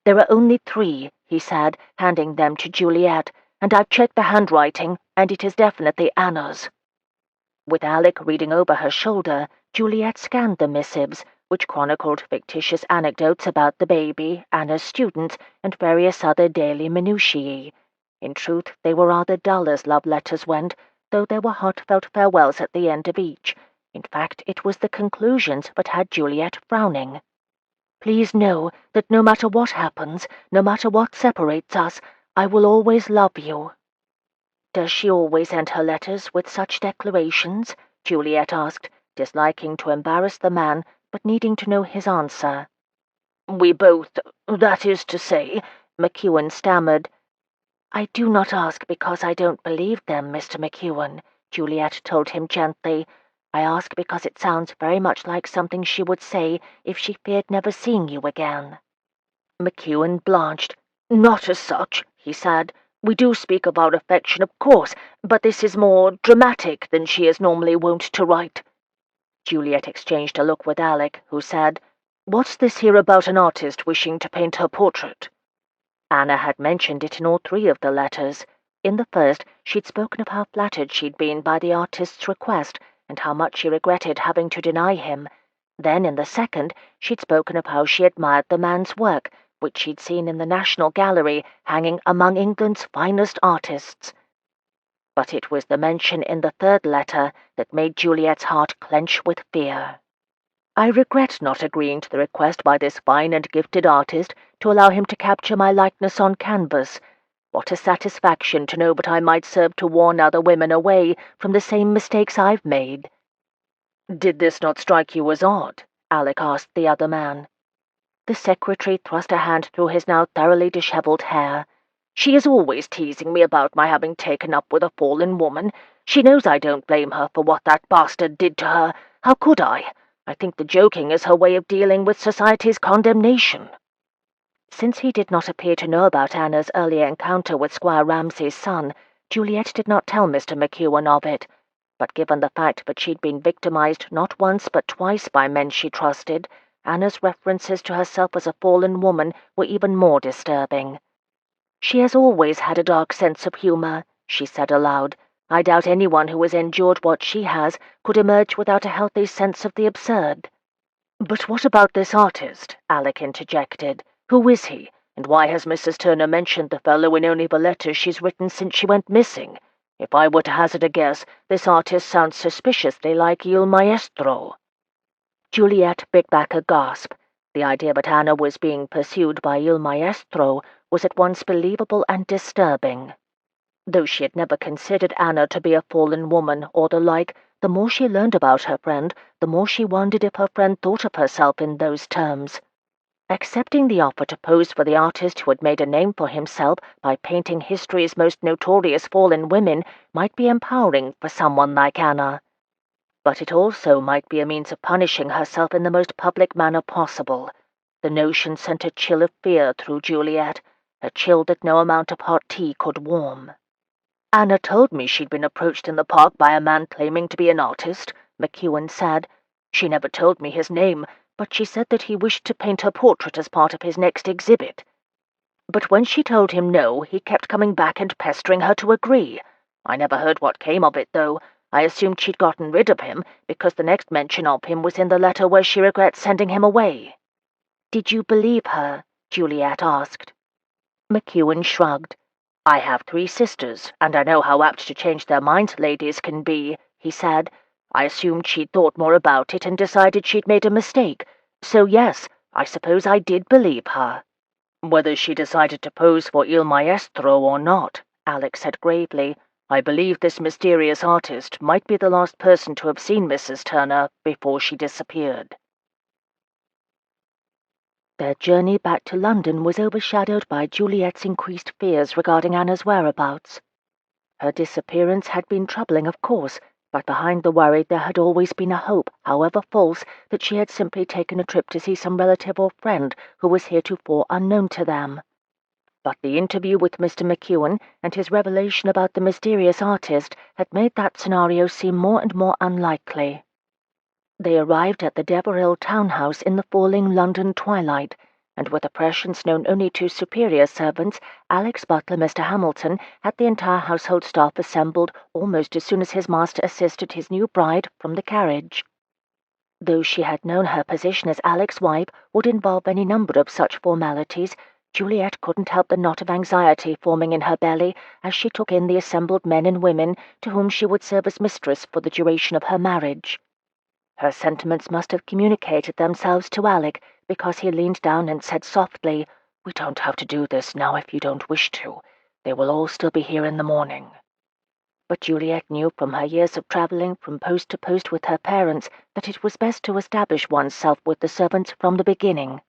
"There are only 3, he said, handing them to Juliet, "and I've checked the handwriting, and it is definitely Anna's." With Alec reading over her shoulder, Juliet scanned the missives, which chronicled fictitious anecdotes about the baby, Anna's student, and various other daily minutiae. In truth, they were rather dull as love letters went, though there were heartfelt farewells at the end of each. In fact, it was the conclusions that had Juliet frowning. Please know that no matter what happens, no matter what separates us, I will always love you. Does she always end her letters with such declarations? Juliet asked, disliking to embarrass the man, but needing to know his answer. We both, that is to say, McEwen stammered. I do not ask because I don't believe them, Mr. McEwen, Juliet told him gently. I ask because it sounds very much like something she would say if she feared never seeing you again. McEwen blanched. Not as such, he said. We do speak of our affection, of course, but this is more dramatic than she is normally wont to write. Juliet exchanged a look with Alec, who said, What's this here about an artist wishing to paint her portrait? Anna had mentioned it in all three of the letters. In the first, she'd spoken of how flattered she'd been by the artist's request, and how much she regretted having to deny him. Then, in the second, she'd spoken of how she admired the man's work, which she'd seen in the National Gallery, hanging among England's finest artists. But it was the mention in the third letter that made Juliet's heart clench with fear. I regret not agreeing to the request by this fine and gifted artist to allow him to capture my likeness on canvas. What a satisfaction to know that I might serve to warn other women away from the same mistakes I've made. Did this not strike you as odd? Alec asked the other man. The secretary thrust a hand through his now thoroughly dishevelled hair. She is always teasing me about my having taken up with a fallen woman. She knows I don't blame her for what that bastard did to her. How could I? I think the joking is her way of dealing with society's condemnation. Since he did not appear to know about Anna's earlier encounter with Squire Ramsay's son, Juliet did not tell Mr. McEwen of it. But given the fact that she'd been victimized not once but twice by men she trusted, Anna's references to herself as a fallen woman were even more disturbing. She has always had a dark sense of humor, she said aloud. I doubt anyone who has endured what she has could emerge without a healthy sense of the absurd. But what about this artist? Alec interjected. Who is he, and why has Mrs. Turner mentioned the fellow in only the letters she's written since she went missing? If I were to hazard a guess, this artist sounds suspiciously like Il Maestro. Juliet bit back a gasp. The idea that Anna was being pursued by Il Maestro was at once believable and disturbing. Though she had never considered Anna to be a fallen woman or the like, the more she learned about her friend, the more she wondered if her friend thought of herself in those terms. Accepting the offer to pose for the artist who had made a name for himself by painting history's most notorious fallen women might be empowering for someone like Anna. But it also might be a means of punishing herself in the most public manner possible. The notion sent a chill of fear through Juliet, a chill that no amount of hot tea could warm. Anna told me she'd been approached in the park by a man claiming to be an artist, McEwen said. She never told me his name, but she said that he wished to paint her portrait as part of his next exhibit. But when she told him no, he kept coming back and pestering her to agree. I never heard what came of it, though. I assumed she'd gotten rid of him, because the next mention of him was in the letter where she regrets sending him away. Did you believe her? Juliet asked. McEwen shrugged. I have 3 sisters, and I know how apt to change their minds ladies can be, he said. I assumed she'd thought more about it and decided she'd made a mistake. So yes, I suppose I did believe her. Whether she decided to pose for Il Maestro or not, Alec said gravely, I believe this mysterious artist might be the last person to have seen Mrs. Turner before she disappeared. Their journey back to London was overshadowed by Juliet's increased fears regarding Anna's whereabouts. Her disappearance had been troubling, of course, but behind the worry there had always been a hope, however false, that she had simply taken a trip to see some relative or friend who was heretofore unknown to them. But the interview with Mr. McEwen and his revelation about the mysterious artist had made that scenario seem more and more unlikely. They arrived at the Deveril townhouse in the falling London twilight, and with a prescience known only to superior servants, Alec's butler, Mr. Hamilton, had the entire household staff assembled almost as soon as his master assisted his new bride from the carriage. Though she had known her position as Alec's wife would involve any number of such formalities, Juliet couldn't help the knot of anxiety forming in her belly as she took in the assembled men and women to whom she would serve as mistress for the duration of her marriage. Her sentiments must have communicated themselves to Alec, because he leaned down and said softly, "We don't have to do this now if you don't wish to. They will all still be here in the morning." But Juliet knew from her years of travelling from post to post with her parents that it was best to establish oneself with the servants from the beginning,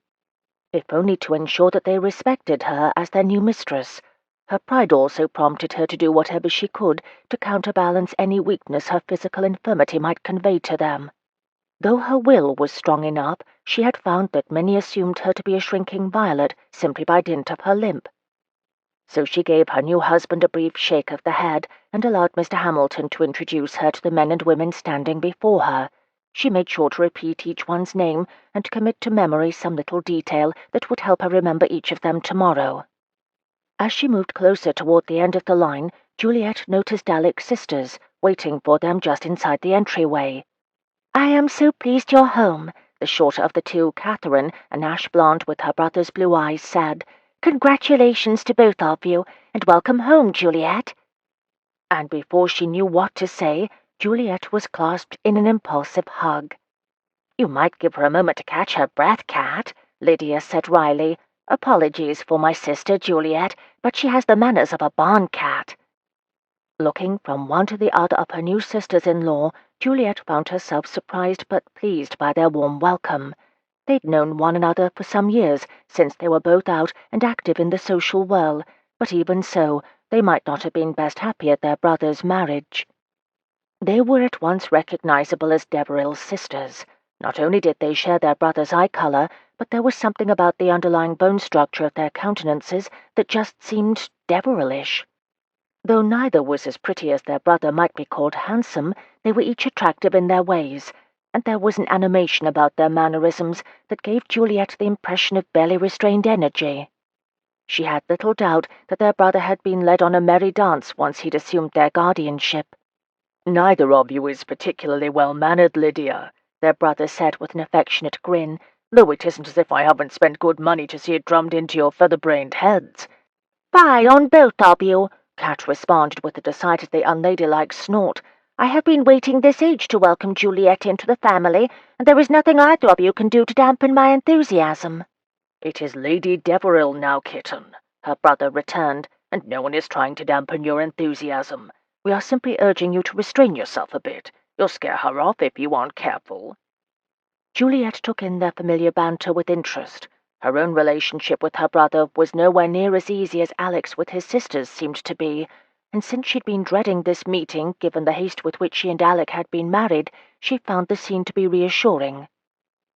if only to ensure that they respected her as their new mistress. Her pride also prompted her to do whatever she could to counterbalance any weakness her physical infirmity might convey to them. Though her will was strong enough, she had found that many assumed her to be a shrinking violet simply by dint of her limp. So she gave her new husband a brief shake of the head and allowed Mr. Hamilton to introduce her to the men and women standing before her. She made sure to repeat each one's name and commit to memory some little detail that would help her remember each of them tomorrow. As she moved closer toward the end of the line, Juliet noticed Alec's sisters, waiting for them just inside the entryway. "I am so pleased you're home," the shorter of the two, Catherine, an ash-blonde with her brother's blue eyes, said. "Congratulations to both of you, and welcome home, Juliet." And before she knew what to say, Juliet was clasped in an impulsive hug. "You might give her a moment to catch her breath, Cat," Lydia said wryly. "Apologies for my sister, Juliet, but she has the manners of a barn cat." Looking from one to the other of her new sisters-in-law, Juliet found herself surprised but pleased by their warm welcome. They'd known one another for some years, since they were both out and active in the social whirl, but even so, they might not have been best happy at their brother's marriage. They were at once recognizable as Deveril's sisters. Not only did they share their brother's eye color, but there was something about the underlying bone structure of their countenances that just seemed Deverilish. Though neither was as pretty as their brother might be called handsome, they were each attractive in their ways, and there was an animation about their mannerisms that gave Juliet the impression of barely restrained energy. She had little doubt that their brother had been led on a merry dance once he'd assumed their guardianship. "Neither of you is particularly well-mannered, Lydia," their brother said with an affectionate grin, "though it isn't as if I haven't spent good money to see it drummed into your feather-brained heads." "Fie on both of you," Cat responded with a decidedly unladylike snort. "I have been waiting this age to welcome Juliet into the family, and there is nothing either of you can do to dampen my enthusiasm." "It is Lady Deveril now, kitten," her brother returned, "and no one is trying to dampen your enthusiasm. We are simply urging you to restrain yourself a bit. You'll scare her off if you aren't careful." Juliet took in their familiar banter with interest. Her own relationship with her brother was nowhere near as easy as Alec's with his sisters seemed to be, and since she'd been dreading this meeting, given the haste with which she and Alec had been married, she found the scene to be reassuring.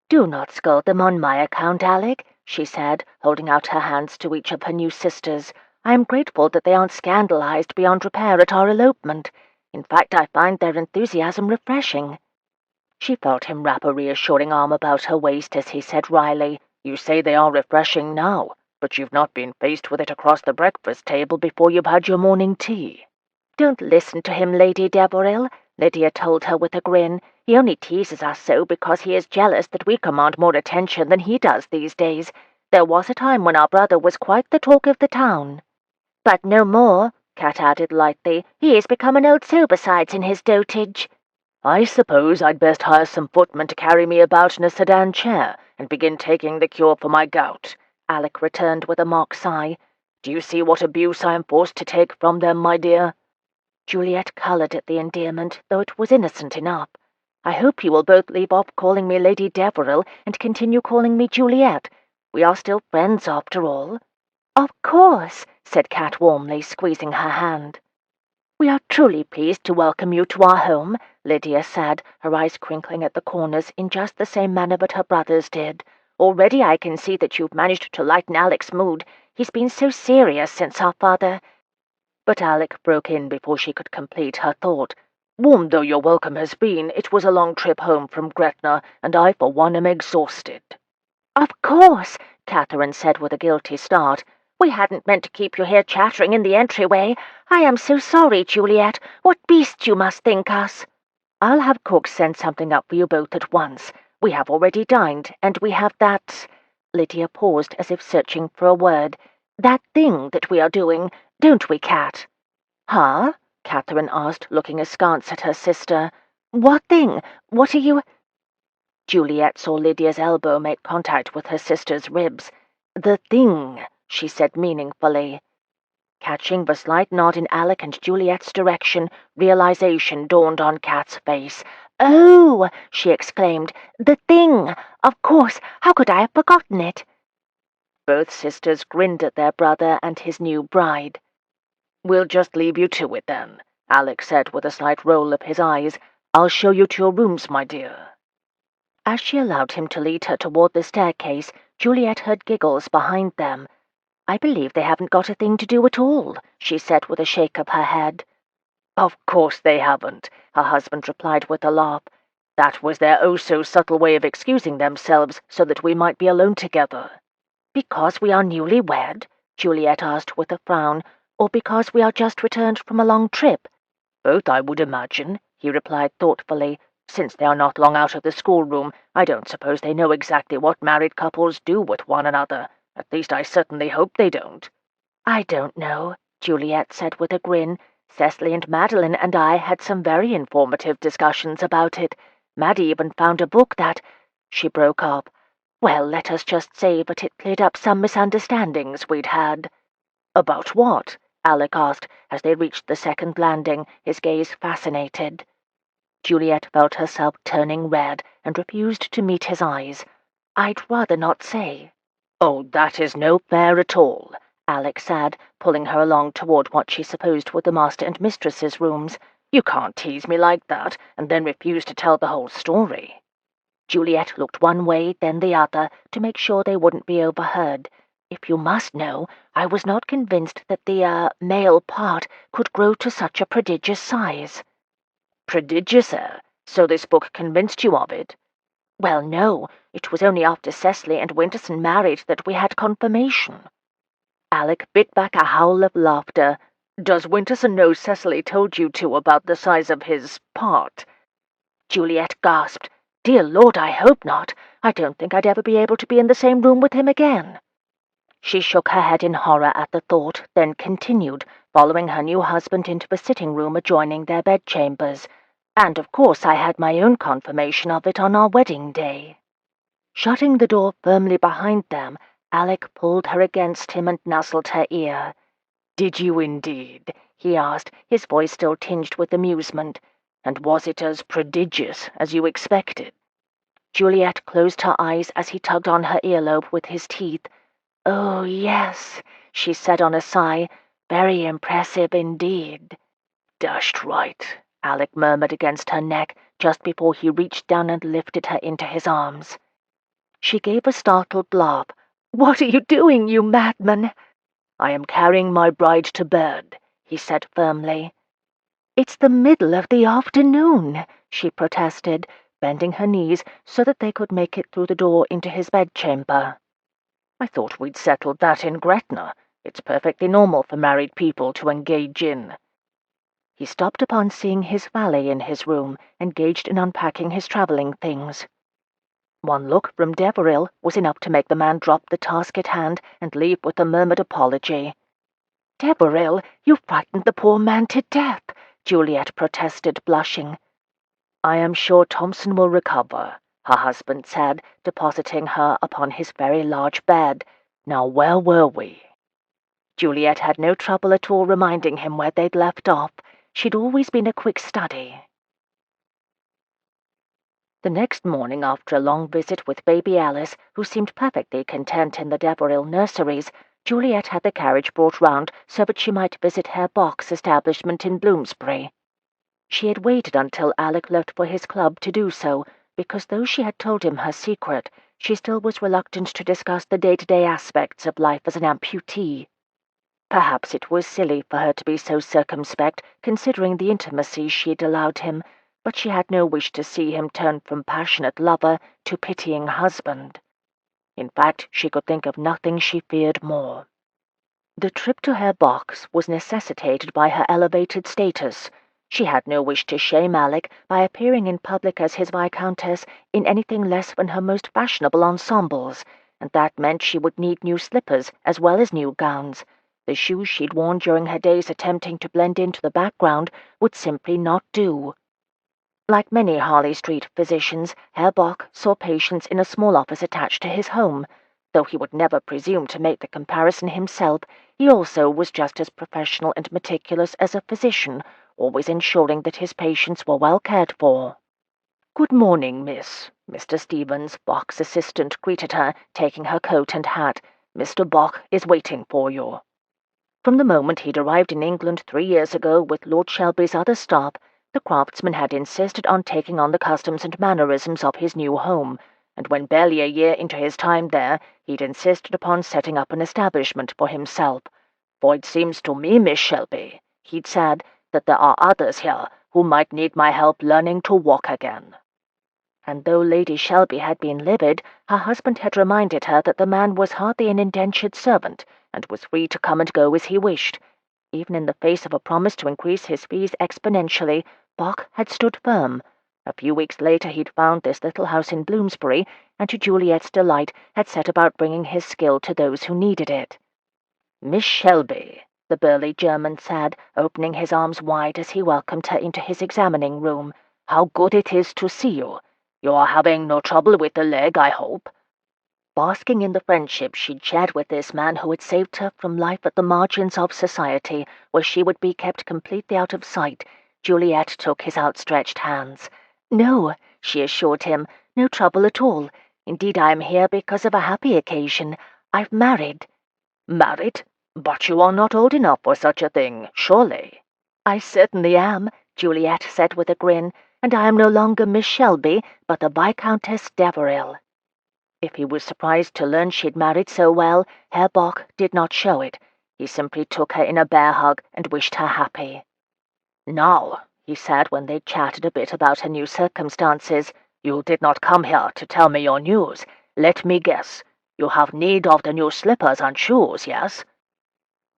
"Do not scold them on my account, Alec," she said, holding out her hands to each of her new sisters. "I am grateful that they aren't scandalized beyond repair at our elopement. In fact, I find their enthusiasm refreshing." She felt him wrap a reassuring arm about her waist as he said wryly, "You say they are refreshing now, but you've not been faced with it across the breakfast table before you've had your morning tea." "Don't listen to him, Lady Deveril," Lydia told her with a grin. "He only teases us so because he is jealous that we command more attention than he does these days. There was a time when our brother was quite the talk of the town." "But no more," Cat added lightly. "He has become an old sober-sides in his dotage." "I suppose I'd best hire some footmen to carry me about in a sedan chair and begin taking the cure for my gout," Alec returned with a mock sigh. "Do you see what abuse I am forced to take from them, my dear?" Juliet coloured at the endearment, though it was innocent enough. "I hope you will both leave off calling me Lady Deveril and continue calling me Juliet. We are still friends, after all." "Of course," said Cat warmly, squeezing her hand. "We are truly pleased to welcome you to our home," Lydia said, her eyes crinkling at the corners in just the same manner that her brother's did. "Already I can see that you've managed to lighten Alec's mood. He's been so serious since our father—" But Alec broke in before she could complete her thought. "Warm though your welcome has been, it was a long trip home from Gretna, and I for one am exhausted." "Of course," Catherine said with a guilty start. "We hadn't meant to keep you here chattering in the entryway. I am so sorry, Juliet. What beasts you must think us." "I'll have cook send something up for you both at once. We have already dined, and we have that Lydia paused as if searching for a word. "That thing that we are doing, don't we, Cat?" "Huh?" Catherine asked, looking askance at her sister. "What thing? What are you—" Juliet saw Lydia's elbow make contact with her sister's ribs. "The thing," she said meaningfully. Catching the slight nod in Alec and Juliet's direction, realization dawned on Kat's face. "Oh!" she exclaimed. "The thing! Of course! How could I have forgotten it?" Both sisters grinned at their brother and his new bride. "We'll just leave you to it, then," Alec said with a slight roll of his eyes. "I'll show you to your rooms, my dear." As she allowed him to lead her toward the staircase, Juliet heard giggles behind them. "I believe they haven't got a thing to do at all," she said with a shake of her head. "Of course they haven't," her husband replied with a laugh. "That was their oh-so-subtle way of excusing themselves so that we might be alone together." "Because we are newly wed?" Juliet asked with a frown. "Or because we are just returned from a long trip?" "Both, I would imagine," he replied thoughtfully. "Since they are not long out of the schoolroom, I don't suppose they know exactly what married couples do with one another. At least I certainly hope they don't." "I don't know," Juliet said with a grin. "Cecily and Madeline and I had some very informative discussions about it. Maddie even found a book that—" She broke off. "Well, let us just say that it cleared up some misunderstandings we'd had." "About what?" Alec asked as they reached the second landing, his gaze fascinated. Juliet felt herself turning red and refused to meet his eyes. "I'd rather not say." "Oh, that is no fair at all," Alec said, pulling her along toward what she supposed were the master and mistress's rooms. "You can't tease me like that, and then refuse to tell the whole story." Juliet looked one way, then the other, to make sure they wouldn't be overheard. "If you must know, I was not convinced that the male part could grow to such a prodigious size." "Prodigious, eh? So this book convinced you of it?" "Well, no. It was only after Cecily and Winterson married that we had confirmation." Alec bit back a howl of laughter. "Does Winterson know Cecily told you to about the size of his part?" Juliet gasped. "Dear Lord, I hope not. I don't think I'd ever be able to be in the same room with him again." She shook her head in horror at the thought, then continued, following her new husband into the sitting room adjoining their bedchambers. "And of course I had my own confirmation of it on our wedding day." Shutting the door firmly behind them, Alec pulled her against him and nuzzled her ear. "Did you indeed?" he asked, his voice still tinged with amusement. "And was it as prodigious as you expected?" Juliet closed her eyes as he tugged on her earlobe with his teeth. "Oh, yes," she said on a sigh. "Very impressive indeed." "Dashed right," Alec murmured against her neck just before he reached down and lifted her into his arms. She gave a startled laugh. "What are you doing, you madman?" "I am carrying my bride to bed," he said firmly. "It's the middle of the afternoon," she protested, bending her knees so that they could make it through the door into his bedchamber. "I thought we'd settled that in Gretna. It's perfectly normal for married people to engage in—" He stopped upon seeing his valet in his room, engaged in unpacking his traveling things. One look from Deveril was enough to make the man drop the task at hand and leave with a murmured apology. "Deveril, you frightened the poor man to death," Juliet protested, blushing. "I am sure Thompson will recover," her husband said, depositing her upon his very large bed. "Now where were we?" Juliet had no trouble at all reminding him where they'd left off. She'd always been a quick study. The next morning, after a long visit with baby Alice, who seemed perfectly content in the Deveril nurseries, Juliet had the carriage brought round so that she might visit Herr Bock's establishment in Bloomsbury. She had waited until Alec left for his club to do so, because though she had told him her secret, she still was reluctant to discuss the day-to-day aspects of life as an amputee. Perhaps it was silly for her to be so circumspect, considering the intimacy she'd allowed him, but she had no wish to see him turn from passionate lover to pitying husband. In fact, she could think of nothing she feared more. The trip to Herr Bock's was necessitated by her elevated status. She had no wish to shame Alec by appearing in public as his viscountess in anything less than her most fashionable ensembles, and that meant she would need new slippers as well as new gowns. The shoes she'd worn during her days attempting to blend into the background would simply not do. Like many Harley Street physicians, Herr Bock saw patients in a small office attached to his home. Though he would never presume to make the comparison himself, he also was just as professional and meticulous as a physician, always ensuring that his patients were well cared for. "Good morning, miss," Mr. Stevens, Bock's assistant, greeted her, taking her coat and hat. "Mr. Bock is waiting for you." From the moment he'd arrived in England 3 years ago with Lord Shelby's other staff, the craftsman had insisted on taking on the customs and mannerisms of his new home, and when barely a year into his time there, he'd insisted upon setting up an establishment for himself. "For it seems to me, Miss Shelby," he'd said, "that there are others here who might need my help learning to walk again." And though Lady Shelby had been livid, her husband had reminded her that the man was hardly an indentured servant, and was free to come and go as he wished. Even in the face of a promise to increase his fees exponentially, Bock had stood firm. A few weeks later he'd found this little house in Bloomsbury, and to Juliet's delight had set about bringing his skill to those who needed it. "Miss Shelby," the burly German said, opening his arms wide as he welcomed her into his examining room, "how good it is to see you. You are having no trouble with the leg, I hope?" Basking in the friendship she'd shared with this man who had saved her from life at the margins of society, where she would be kept completely out of sight, Juliet took his outstretched hands. "No," she assured him, "no trouble at all. Indeed, I am here because of a happy occasion. I've married." "Married? But you are not old enough for such a thing, surely?" "I certainly am," Juliet said with a grin, "and I am no longer Miss Shelby, but the Viscountess Deveril." If he was surprised to learn she'd married so well, Herr Bock did not show it. He simply took her in a bear hug and wished her happy. "Now," he said when they'd chatted a bit about her new circumstances, "you did not come here to tell me your news. Let me guess. You have need of the new slippers and shoes, yes?"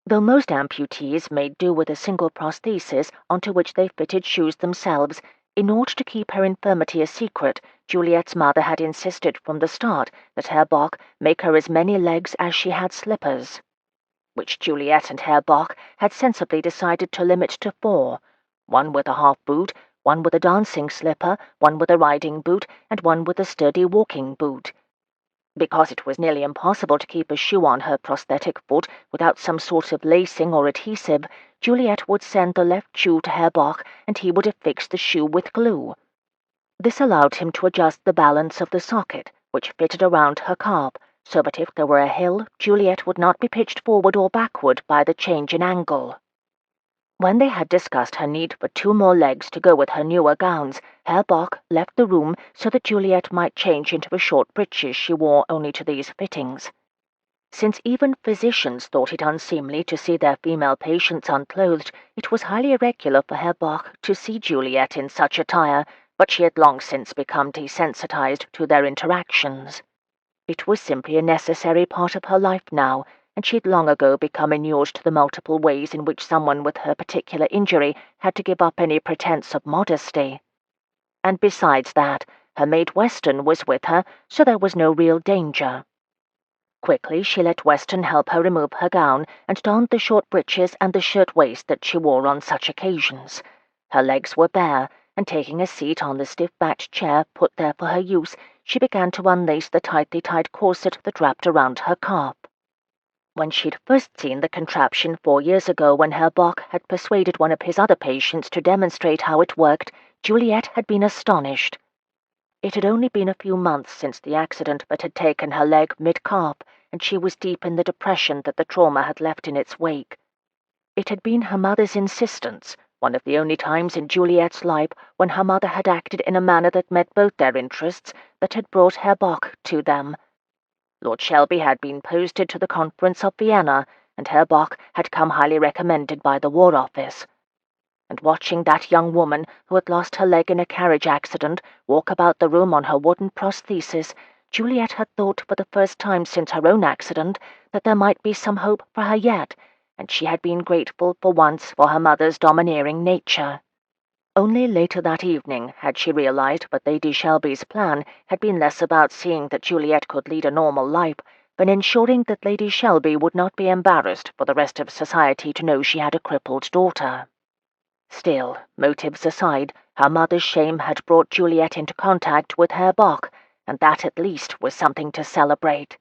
Though most amputees made do with a single prosthesis onto which they fitted shoes themselves, in order to keep her infirmity a secret, Juliet's mother had insisted from the start that Herr Bock make her as many legs as she had slippers, which Juliet and Herr Bock had sensibly decided to limit to 4, one with a half boot, one with a dancing slipper, one with a riding boot, and one with a sturdy walking boot. Because it was nearly impossible to keep a shoe on her prosthetic foot without some sort of lacing or adhesive, Juliet would send the left shoe to Herr Bock, and he would affix the shoe with glue. This allowed him to adjust the balance of the socket, which fitted around her calf, so that if there were a hill, Juliet would not be pitched forward or backward by the change in angle. When they had discussed her need for 2 more legs to go with her newer gowns, Herr Bock left the room so that Juliet might change into the short breeches she wore only to these fittings. Since even physicians thought it unseemly to see their female patients unclothed, it was highly irregular for Herr Bock to see Juliet in such attire, but she had long since become desensitized to their interactions. It was simply a necessary part of her life now, and she'd long ago become inured to the multiple ways in which someone with her particular injury had to give up any pretense of modesty. And besides that, her maid Weston was with her, so there was no real danger. Quickly she let Weston help her remove her gown, and donned the short breeches and the shirt-waist that she wore on such occasions. Her legs were bare, and taking a seat on the stiff-backed chair put there for her use, she began to unlace the tightly tied corset that wrapped around her calf. When she'd first seen the contraption 4 years ago when Herr Bock had persuaded one of his other patients to demonstrate how it worked, Juliet had been astonished. It had only been a few months since the accident that had taken her leg mid-calf, and she was deep in the depression that the trauma had left in its wake. It had been her mother's insistence, one of the only times in Juliet's life when her mother had acted in a manner that met both their interests, that had brought Herr Bock to them. Lord Shelby had been posted to the Conference of Vienna, and Herr Bock had come highly recommended by the War Office. And watching that young woman, who had lost her leg in a carriage accident, walk about the room on her wooden prosthesis, Juliet had thought for the first time since her own accident that there might be some hope for her yet, and she had been grateful for once for her mother's domineering nature. Only later that evening had she realized that Lady Shelby's plan had been less about seeing that Juliet could lead a normal life than ensuring that Lady Shelby would not be embarrassed for the rest of society to know she had a crippled daughter. Still, motives aside, her mother's shame had brought Juliet into contact with Herr Bock, and that at least was something to celebrate.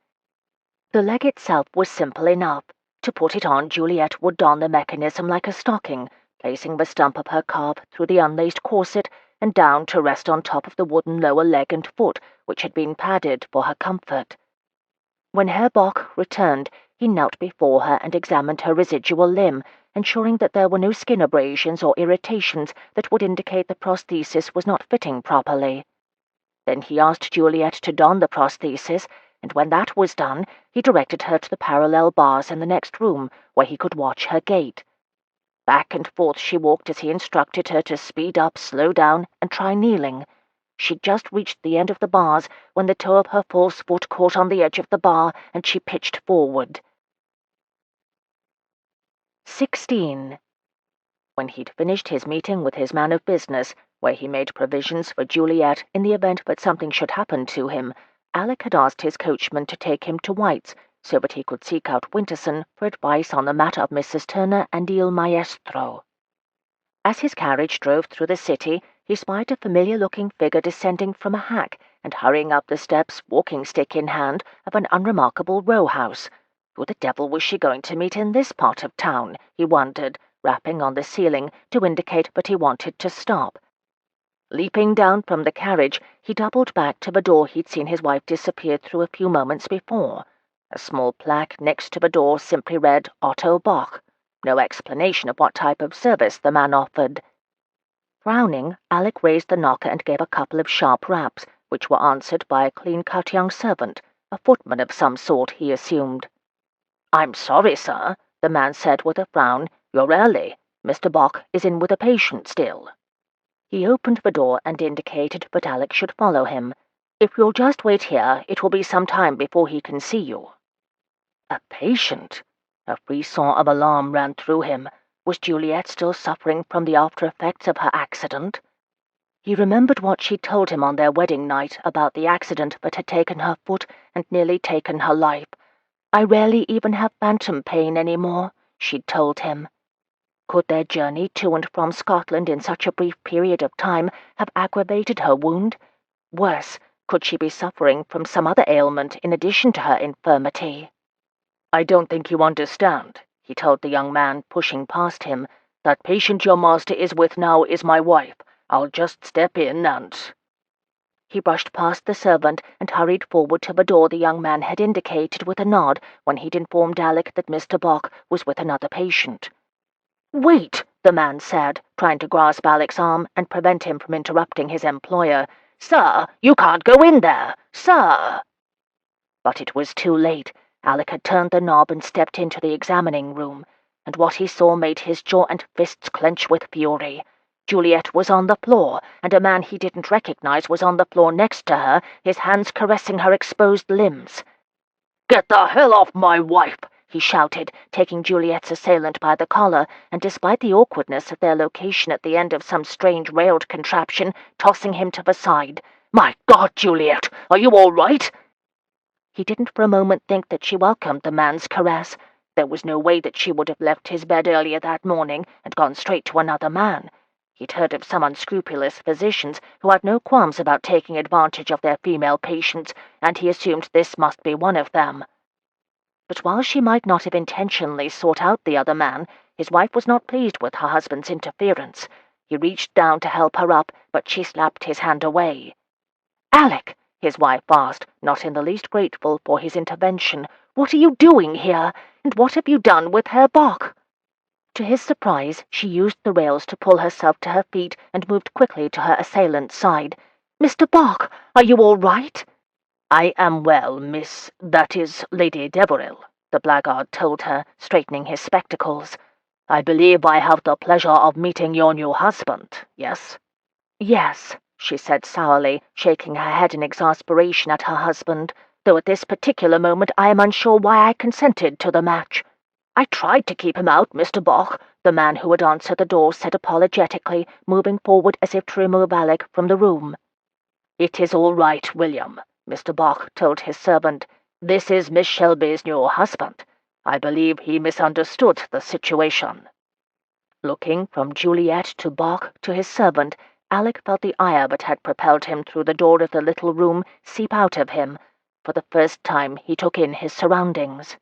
The leg itself was simple enough. To put it on, Juliet would don the mechanism like a stocking, placing the stump of her calf through the unlaced corset and down to rest on top of the wooden lower leg and foot, which had been padded for her comfort. When Herr Bock returned, he knelt before her and examined her residual limb, ensuring that there were no skin abrasions or irritations that would indicate the prosthesis was not fitting properly. Then he asked Juliet to don the prosthesis, and when that was done, he directed her to the parallel bars in the next room, where he could watch her gait. Back and forth she walked as he instructed her to speed up, slow down, and try kneeling. She'd just reached the end of the bars when the toe of her false foot caught on the edge of the bar, and she pitched forward. 16. When he'd finished his meeting with his man of business, where he made provisions for Juliet in the event that something should happen to him, Alec had asked his coachman to take him to White's so that he could seek out Winterson for advice on the matter of Mrs. Turner and Il Maestro. As his carriage drove through the city, he spied a familiar-looking figure descending from a hack and hurrying up the steps, walking-stick in hand, of an unremarkable row-house. Who the devil was she going to meet in this part of town, he wondered, rapping on the ceiling to indicate that he wanted to stop. Leaping down from the carriage, he doubled back to the door he'd seen his wife disappear through a few moments before. A small plaque next to the door simply read Otto Bock. No explanation of what type of service the man offered. Frowning, Alec raised the knocker and gave a couple of sharp raps, which were answered by a clean-cut young servant, a footman of some sort, he assumed. "I'm sorry, sir," the man said with a frown. "You're early. Mr. Bock is in with a patient still." He opened the door and indicated that Alec should follow him. "If you'll just wait here, it will be some time before he can see you." A patient? A frisson of alarm ran through him. Was Juliet still suffering from the after-effects of her accident? He remembered what she'd told him on their wedding night about the accident that had taken her foot and nearly taken her life. "I rarely even have phantom pain anymore," she'd told him. Could their journey to and from Scotland in such a brief period of time have aggravated her wound? Worse, could she be suffering from some other ailment in addition to her infirmity? "I don't think you understand," he told the young man, pushing past him. "That patient your master is with now is my wife. I'll just step in and—" He brushed past the servant and hurried forward to the door the young man had indicated with a nod when he'd informed Alec that Mr. Bock was with another patient. "Wait," the man said, trying to grasp Alec's arm and prevent him from interrupting his employer. "Sir, you can't go in there! Sir!" But it was too late. Alec had turned the knob and stepped into the examining room, and what he saw made his jaw and fists clench with fury. Juliet was on the floor, and a man he didn't recognize was on the floor next to her, his hands caressing her exposed limbs. "Get the hell off my wife!" he shouted, taking Juliet's assailant by the collar, and despite the awkwardness of their location at the end of some strange railed contraption, tossing him to the side. "My God, Juliet, are you all right?" He didn't for a moment think that she welcomed the man's caress. There was no way that she would have left his bed earlier that morning and gone straight to another man. He'd heard of some unscrupulous physicians who had no qualms about taking advantage of their female patients, and he assumed this must be one of them. But while she might not have intentionally sought out the other man, his wife was not pleased with her husband's interference. He reached down to help her up, but she slapped his hand away. "Alec," his wife asked, not in the least grateful for his intervention, "what are you doing here? And what have you done with Herr Bock?" To his surprise, she used the rails to pull herself to her feet and moved quickly to her assailant's side. "Mr. Bock, are you all right?" "I am well, that is, Lady Deveril," the blackguard told her, straightening his spectacles. "I believe I have the pleasure of meeting your new husband, yes?" "Yes," she said sourly, shaking her head in exasperation at her husband, "though at this particular moment I am unsure why I consented to the match. I tried to keep him out, Mr. Bock, the man who had answered the door said apologetically, moving forward as if to remove Alec from the room. "It is all right, William," Mr. Bach told his servant. "This is Miss Shelby's new husband. I believe he misunderstood the situation." Looking from Juliet to Bach to his servant, Alec felt the ire that had propelled him through the door of the little room seep out of him. For the first time he took in his surroundings.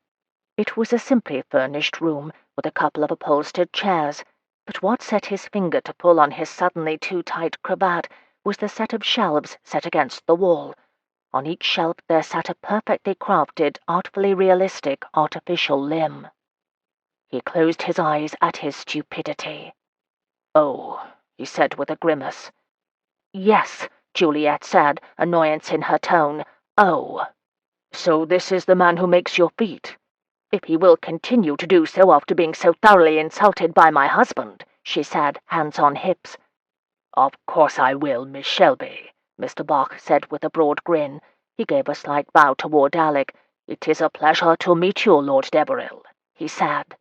It was a simply furnished room, with a couple of upholstered chairs, but what set his finger to pull on his suddenly too tight cravat was the set of shelves set against the wall. On each shelf there sat a perfectly crafted, artfully realistic, artificial limb. He closed his eyes at his stupidity. "Oh," he said with a grimace. "Yes," Juliet said, annoyance in her tone. "Oh. So this is the man who makes your feet? If he will continue to do so after being so thoroughly insulted by my husband," she said, hands on hips. "Of course I will, Miss Shelby," Mr. Bach said with a broad grin. He gave a slight bow toward Alec. "It is a pleasure to meet you, Lord Deveril," he said.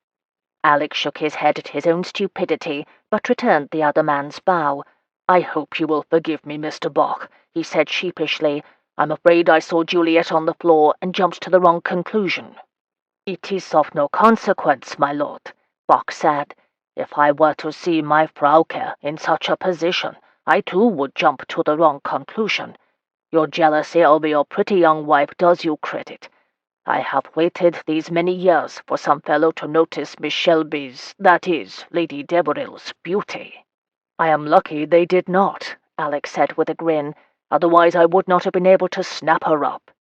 Alec shook his head at his own stupidity, but returned the other man's bow. "I hope you will forgive me, Mr. Bach," he said sheepishly. "I'm afraid I saw Juliet on the floor and jumped to the wrong conclusion." "It is of no consequence, my lord," Bach said. "If I were to see my Frauke in such a position, I too would jump to the wrong conclusion. Your jealousy over your pretty young wife does you credit. I have waited these many years for some fellow to notice Miss Shelby's, that is, Lady Deveril's, beauty." "I am lucky they did not," Alec said with a grin. "Otherwise I would not have been able to snap her up."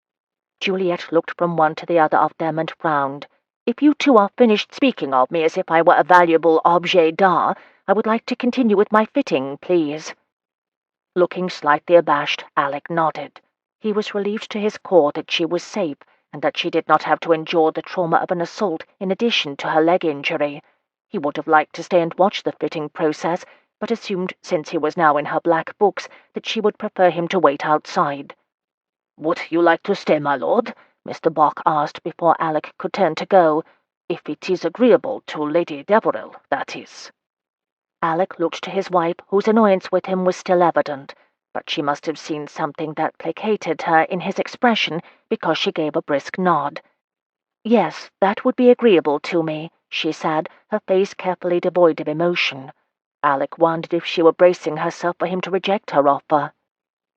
Juliet looked from one to the other of them and frowned. "If you two are finished speaking of me as if I were a valuable objet d'art, I would like to continue with my fitting, please." Looking slightly abashed, Alec nodded. He was relieved to his core that she was safe, and that she did not have to endure the trauma of an assault in addition to her leg injury. He would have liked to stay and watch the fitting process, but assumed, since he was now in her black books, that she would prefer him to wait outside. "Would you like to stay, my lord?" Mr. Bach asked before Alec could turn to go. "If it is agreeable to Lady Deveril, that is." Alec looked to his wife, whose annoyance with him was still evident, but she must have seen something that placated her in his expression, because she gave a brisk nod. "Yes, that would be agreeable to me," she said, her face carefully devoid of emotion. Alec wondered if she were bracing herself for him to reject her offer.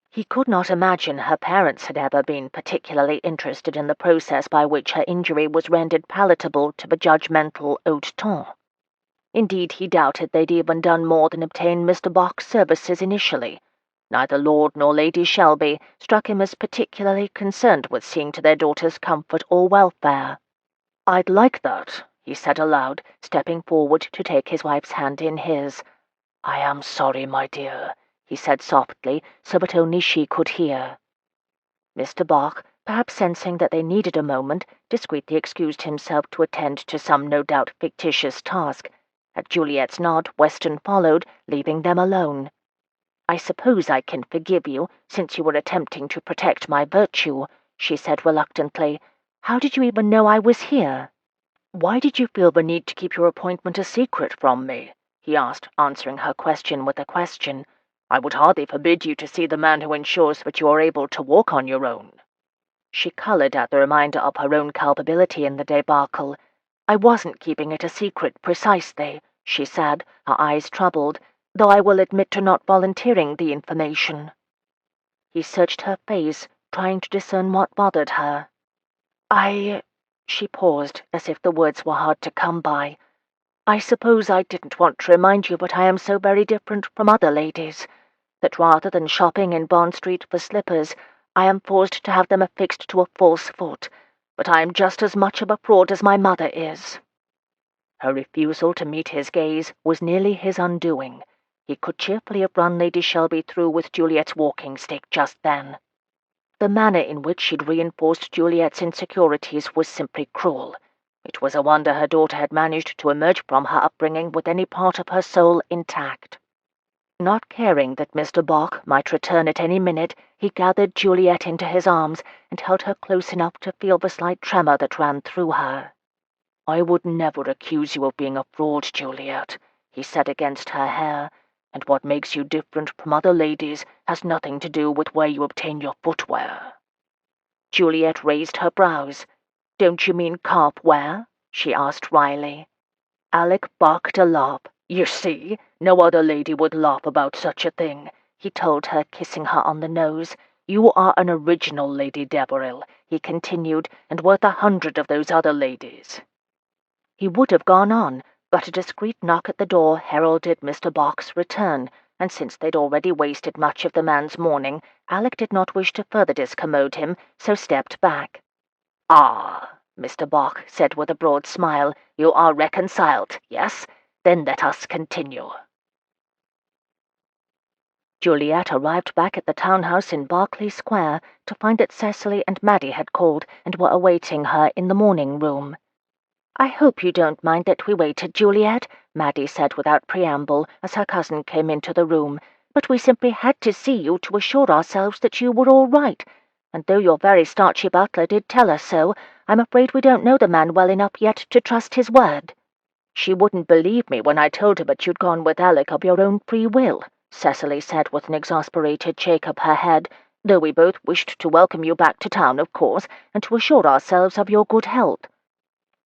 He could not imagine her parents had ever been particularly interested in the process by which her injury was rendered palatable to the judgmental haute ton. Indeed, he doubted they'd even done more than obtain Mr. Bach's services initially. Neither Lord nor Lady Shelby struck him as particularly concerned with seeing to their daughter's comfort or welfare. "I'd like that," he said aloud, stepping forward to take his wife's hand in his. "I am sorry, my dear," he said softly, so that only she could hear. Mr. Bach, perhaps sensing that they needed a moment, discreetly excused himself to attend to some no doubt fictitious task. At Juliet's nod, Weston followed, leaving them alone. "I suppose I can forgive you, since you were attempting to protect my virtue," she said reluctantly. "How did you even know I was here?" "Why did you feel the need to keep your appointment a secret from me?" he asked, answering her question with a question. "I would hardly forbid you to see the man who ensures that you are able to walk on your own." She coloured at the reminder of her own culpability in the debacle. "I wasn't keeping it a secret precisely," she said, her eyes troubled, "though I will admit to not volunteering the information." He searched her face, trying to discern what bothered her. She paused, as if the words were hard to come by. "I suppose I didn't want to remind you that I am so very different from other ladies, that rather than shopping in Bond Street for slippers, I am forced to have them affixed to a false foot, but I am just as much of a fraud as my mother is." Her refusal to meet his gaze was nearly his undoing. He could cheerfully have run Lady Shelby through with Juliet's walking stick just then. The manner in which she'd reinforced Juliet's insecurities was simply cruel. It was a wonder her daughter had managed to emerge from her upbringing with any part of her soul intact. Not caring that Mr. Bach might return at any minute, he gathered Juliet into his arms and held her close enough to feel the slight tremor that ran through her. "I would never accuse you of being a fraud, Juliet," he said against her hair, "and what makes you different from other ladies has nothing to do with where you obtain your footwear." Juliet raised her brows. "Don't you mean calf-wear?" she asked wryly. Alec barked a laugh. "You see, no other lady would laugh about such a thing," he told her, kissing her on the nose. "You are an original, Lady Deveril," he continued, "and worth 100 of those other ladies." He would have gone on, but a discreet knock at the door heralded Mr. Bach's return, and since they'd already wasted much of the man's morning, Alec did not wish to further discommode him, so stepped back. "Ah," Mr. Bach said with a broad smile, "you are reconciled, yes? Then let us continue." Juliet arrived back at the townhouse in Berkeley Square to find that Cecily and Maddie had called and were awaiting her in the morning room. "I hope you don't mind that we waited, Juliet," Maddie said without preamble as her cousin came into the room, "but we simply had to see you to assure ourselves that you were all right. And though your very starchy butler did tell us so, I'm afraid we don't know the man well enough yet to trust his word." "She wouldn't believe me when I told her that you'd gone with Alec of your own free will," Cecily said with an exasperated shake of her head, "though we both wished to welcome you back to town, of course, and to assure ourselves of your good health."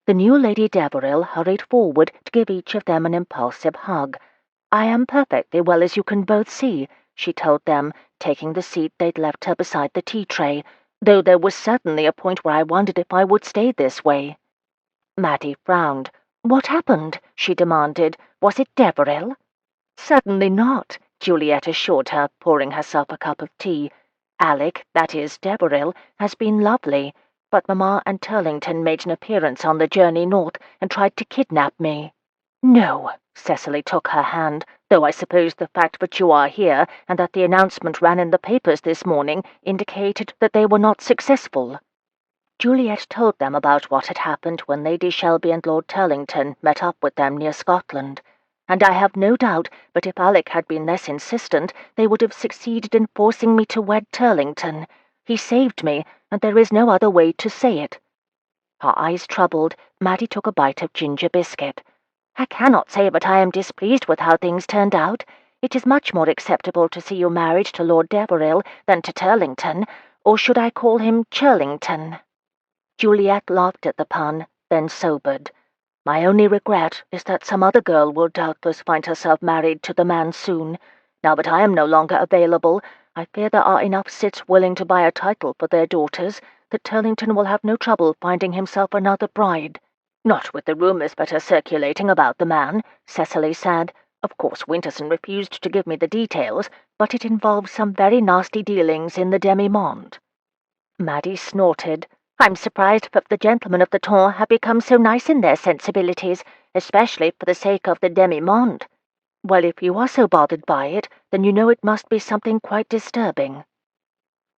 The new Lady Deveril hurried forward to give each of them an impulsive hug. "I am perfectly well, as you can both see," she told them, taking the seat they'd left her beside the tea-tray, "though there was certainly a point where I wondered if I would stay this way." Maddie frowned. "What happened?" she demanded. "Was it Deveril?" "Certainly not," Juliet assured her, pouring herself a cup of tea. "Alec, that is, Deveril, has been lovely, but Mamma and Turlington made an appearance on the journey north and tried to kidnap me." "No," Cecily took her hand, "though I suppose the fact that you are here and that the announcement ran in the papers this morning indicated that they were not successful." Juliet told them about what had happened when Lady Shelby and Lord Turlington met up with them near Scotland, and I have no doubt that if Alec had been less insistent, they would have succeeded in forcing me to wed Turlington. He saved me, and there is no other way to say it. Her eyes troubled, Maddie took a bite of ginger biscuit. "I cannot say that I am displeased with how things turned out. It is much more acceptable to see you married to Lord Deveril than to Turlington, or should I call him Churlington?" Juliet laughed at the pun, then sobered. "My only regret is that some other girl will doubtless find herself married to the man soon. Now that I am no longer available, I fear there are enough cits willing to buy a title for their daughters that Turlington will have no trouble finding himself another bride." "Not with the rumours that are circulating about the man," Cecily said. "Of course Winterson refused to give me the details, but it involves some very nasty dealings in the demi-monde." Maddie snorted. "I'm surprised that the gentlemen of the ton have become so nice in their sensibilities, especially for the sake of the demi-monde." "Well, if you are so bothered by it, then you know it must be something quite disturbing."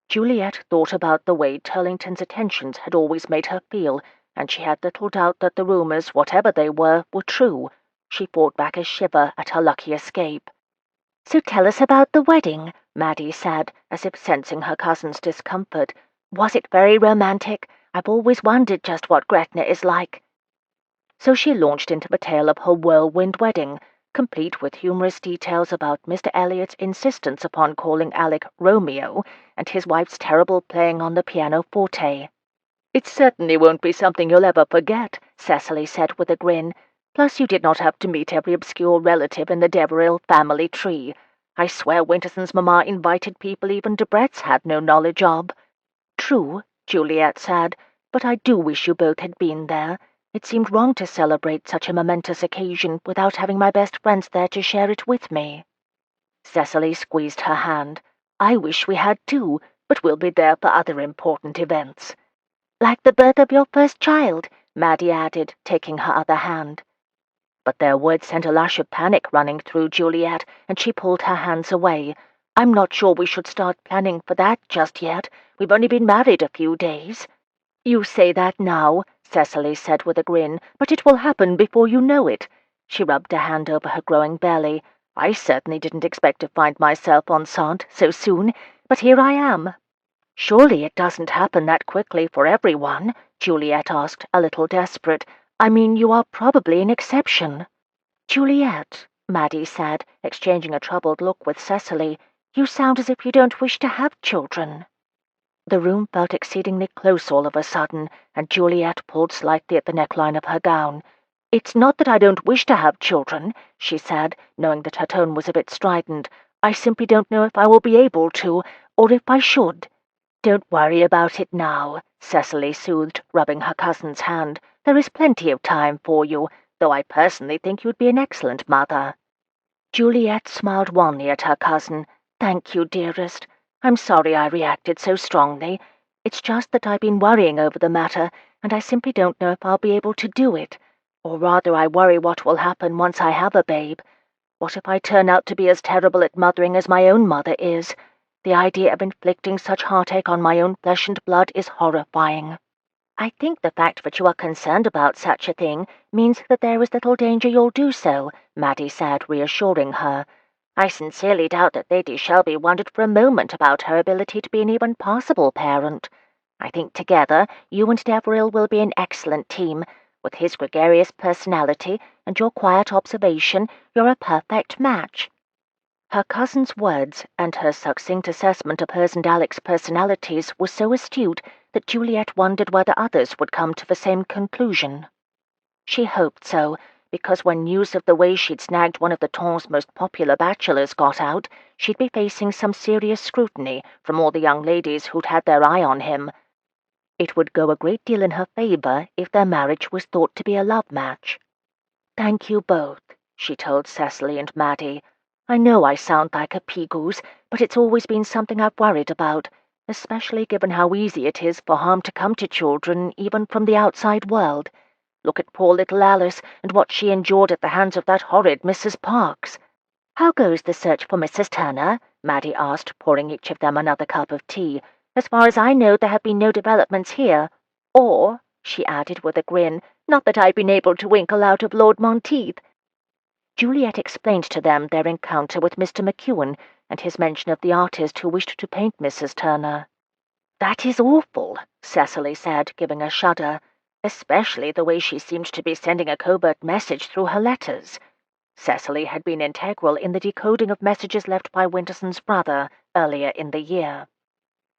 Juliet thought about the way Turlington's attentions had always made her feel, and she had little doubt that the rumours, whatever they were true. She fought back a shiver at her lucky escape. "So tell us about the wedding," Maddie said, as if sensing her cousin's discomfort. "Was it very romantic? I've always wondered just what Gretna is like." So she launched into the tale of her whirlwind wedding, complete with humorous details about Mr. Elliot's insistence upon calling Alec Romeo and his wife's terrible playing on the pianoforte. "It certainly won't be something you'll ever forget," Cecily said with a grin. "Plus you did not have to meet every obscure relative in the Deveril family tree. I swear Winterson's mamma invited people even Debrett's had no knowledge of." "True," Juliet said, "but I do wish you both had been there. It seemed wrong to celebrate such a momentous occasion without having my best friends there to share it with me." Cecily squeezed her hand. "I wish we had too, but we'll be there for other important events." "Like the birth of your first child," Maddie added, taking her other hand. But their words sent a lash of panic running through Juliet, and she pulled her hands away. "I'm not sure we should start planning for that just yet. We've only been married a few days." "You say that now," Cecily said with a grin, "but it will happen before you know it." She rubbed a hand over her growing belly. "I certainly didn't expect to find myself enceinte so soon, but here I am." "Surely it doesn't happen that quickly for everyone?" Juliet asked, a little desperate. I mean, you are probably an exception." "Juliet," Maddie said, exchanging a troubled look with Cecily, "you sound as if you don't wish to have children." The room felt exceedingly close all of a sudden, and Juliet pulled slightly at the neckline of her gown. "It's not that I don't wish to have children," she said, knowing that her tone was a bit strident. "I simply don't know if I will be able to, or if I should." "Don't worry about it now," Cecily soothed, rubbing her cousin's hand. "There is plenty of time for you, though I personally think you'd be an excellent mother." Juliet smiled wanly at her cousin. "Thank you, dearest. I'm sorry I reacted so strongly. It's just that I've been worrying over the matter, and I simply don't know if I'll be able to do it. Or rather, I worry what will happen once I have a babe. What if I turn out to be as terrible at mothering as my own mother is? The idea of inflicting such heartache on my own flesh and blood is horrifying." "I think the fact that you are concerned about such a thing means that there is little danger you'll do so," Maddie said, reassuring her. "I sincerely doubt that Lady Shelby wondered for a moment about her ability to be an even passable parent. I think together you and Deveril will be an excellent team. With his gregarious personality and your quiet observation, you're a perfect match." Her cousin's words and her succinct assessment of hers and Alec's personalities was so astute that Juliet wondered whether others would come to the same conclusion. She hoped so, because when news of the way she'd snagged one of the town's most popular bachelors got out, she'd be facing some serious scrutiny from all the young ladies who'd had their eye on him. It would go a great deal in her favor if their marriage was thought to be a love match. "Thank you both," she told Cecily and Maddie. "I know I sound like a pea-goose, but it's always been something I've worried about, especially given how easy it is for harm to come to children, even from the outside world. Look at poor little Alice and what she endured at the hands of that horrid Mrs. Parks." "How goes the search for Mrs. Turner?" Maddie asked, pouring each of them another cup of tea. "As far as I know, there have been no developments here. Or," she added with a grin, "not that I've been able to winkle out of Lord Monteith." Juliet explained to them their encounter with Mr. McEwen and his mention of the artist who wished to paint Mrs. Turner. "That is awful," Cecily said, giving a shudder, "especially the way she seemed to be sending a covert message through her letters." Cecily had been integral in the decoding of messages left by Winterson's brother earlier in the year.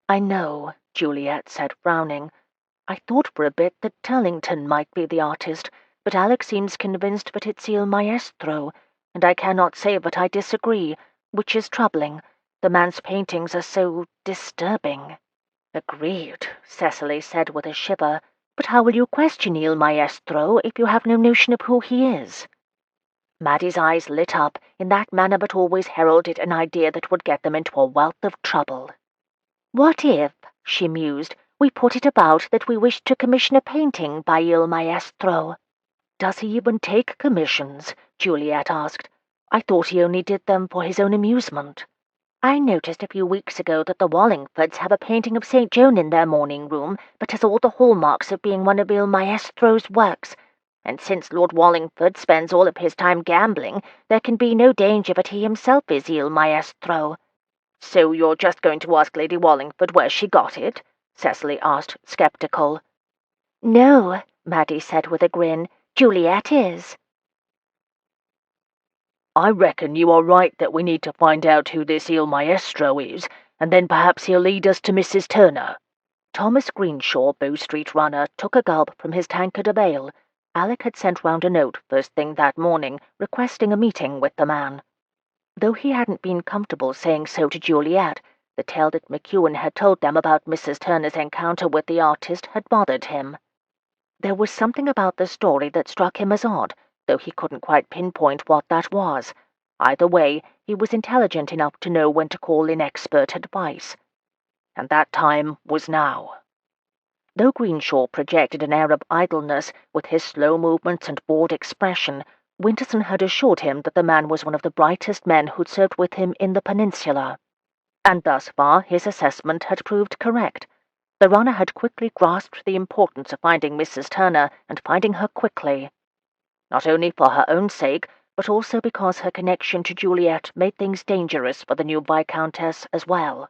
"I know," Juliet said, frowning. "I thought for a bit that Turlington might be the artist, but Alec seems convinced that it's Il Maestro, and I cannot say that I disagree, which is troubling. The man's paintings are so disturbing." "Agreed," Cecily said with a shiver. "But how will you question Il Maestro if you have no notion of who he is?" Maddie's eyes lit up in that manner that always heralded an idea that would get them into a wealth of trouble. "What if," she mused, "we put it about that we wish to commission a painting by Il Maestro?" "Does he even take commissions?" Juliet asked. "I thought he only did them for his own amusement." "I noticed a few weeks ago that the Wallingfords have a painting of St. Joan in their morning room that has all the hallmarks of being one of Il Maestro's works. And since Lord Wallingford spends all of his time gambling, there can be no danger that he himself is Il Maestro." "So you're just going to ask Lady Wallingford where she got it?" Cecily asked, sceptical. "No," Maddie said with a grin. "Juliet is." "I reckon you are right that we need to find out who this Il Maestro is, and then perhaps he'll lead us to Mrs. Turner." Thomas Greenshaw, Bow Street runner, took a gulp from his tankard of ale. Alec had sent round a note first thing that morning, requesting a meeting with the man. Though he hadn't been comfortable saying so to Juliet, the tale that McEwen had told them about Mrs. Turner's encounter with the artist had bothered him. There was something about the story that struck him as odd, though he couldn't quite pinpoint what that was. Either way, he was intelligent enough to know when to call in expert advice. And that time was now. Though Greenshaw projected an air of idleness with his slow movements and bored expression, Winterson had assured him that the man was one of the brightest men who'd served with him in the peninsula. And thus far his assessment had proved correct. The runner had quickly grasped the importance of finding Mrs. Turner, and finding her quickly. Not only for her own sake, but also because her connection to Juliet made things dangerous for the new Viscountess as well.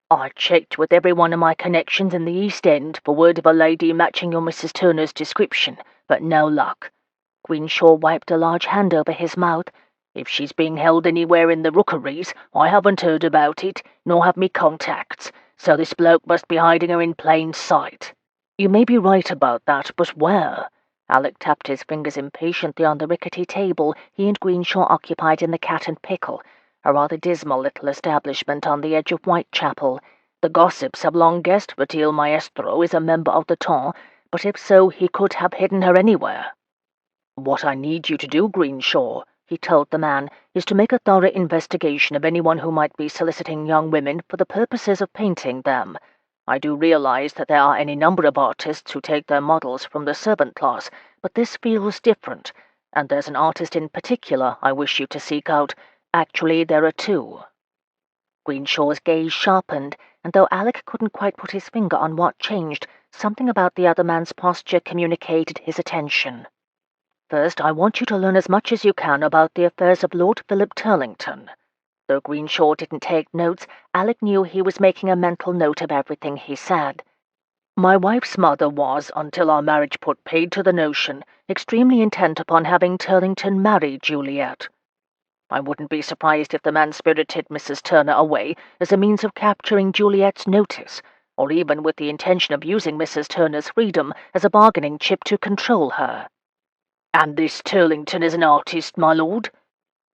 "I checked with every one of my connections in the East End for word of a lady matching your Mrs. Turner's description,
but no luck." Greenshaw wiped a large hand over his mouth. "If she's being held anywhere in the rookeries, I haven't heard about it, nor have me contacts, so this bloke must be hiding her in plain sight." "You may be right about that, but where?" Alec tapped his fingers impatiently on the rickety table he and Greenshaw occupied in the Cat and Pickle, a rather dismal little establishment on the edge of Whitechapel. "The gossips have long guessed that Il Maestro is a member of the ton, but if so, he could have hidden her anywhere." "What I need you to do, Greenshaw," he told the man, "is to make a thorough investigation of anyone who might be soliciting young women for the purposes of painting them. I do realize that there are any number of artists who take their models from the servant class, but this feels different, and there's an artist in particular I wish you to seek out. Actually, there are two." Greenshaw's gaze sharpened, and though Alec couldn't quite put his finger on what changed, something about the other man's posture communicated his attention. "First, I want you to learn as much as you can about the affairs of Lord Philip Turlington." Though Greenshaw didn't take notes, Alec knew he was making a mental note of everything he said. "My wife's mother was, until our marriage put paid to the notion, extremely intent upon having Turlington marry Juliet. I wouldn't be surprised if the man spirited Mrs. Turner away as a means of capturing Juliet's notice, or even with the intention of using Mrs. Turner's freedom as a bargaining chip to control her." "And this Turlington is an artist, my lord?"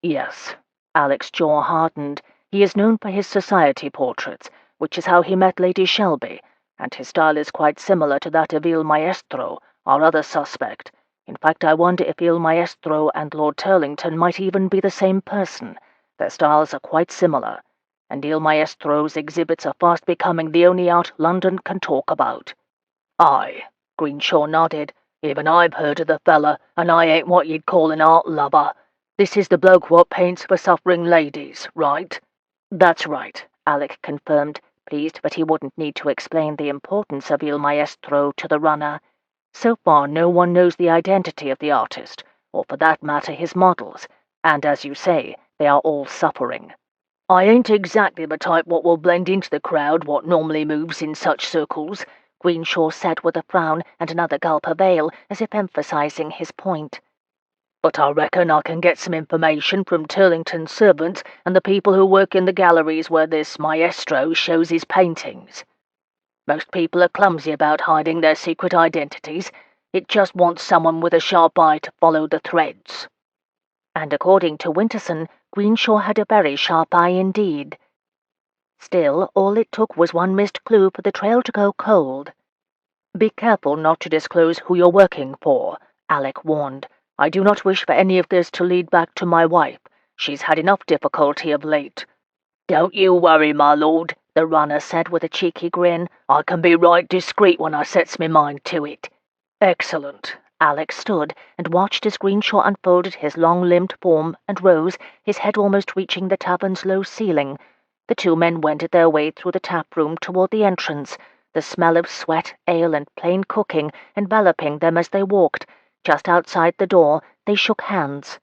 "Yes." Alec's jaw hardened. "He is known for his society portraits, which is how he met Lady Shelby, and his style is quite similar to that of Il Maestro, our other suspect. In fact, I wonder if Il Maestro and Lord Turlington might even be the same person. Their styles are quite similar, and Il Maestro's exhibits are fast becoming the only art London can talk about." "Aye," Greenshaw nodded. "Even I've heard of the fella, and I ain't what you'd call an art lover. This is the bloke what paints for suffering ladies, right?" "That's right," Alec confirmed, pleased that he wouldn't need to explain the importance of Il Maestro to the runner. So far, no one knows the identity of the artist, or for that matter his models, and as you say, they are all suffering. I ain't exactly the type what will blend into the crowd what normally moves in such circles," Greenshaw said with a frown and another gulp of ale, as if emphasizing his point. "But I reckon I can get some information from Turlington's servants and the people who work in the galleries where this maestro shows his paintings. Most people are clumsy about hiding their secret identities. It just wants someone with a sharp eye to follow the threads." And according to Winterson, Greenshaw had a very sharp eye indeed. Still, all it took was one missed clue for the trail to go cold. "Be careful not to disclose who you're working for," Alec warned. "I do not wish for any of this to lead back to my wife. She's had enough difficulty of late." "Don't you worry, my lord," the runner said with a cheeky grin. "I can be right discreet when I sets me mind to it." "Excellent." Alec stood and watched as Greenshaw unfolded his long-limbed form and rose, his head almost reaching the tavern's low ceiling. The two men wended their way through the tap-room toward the entrance, the smell of sweat, ale, and plain cooking enveloping them as they walked. Just outside the door, they shook hands.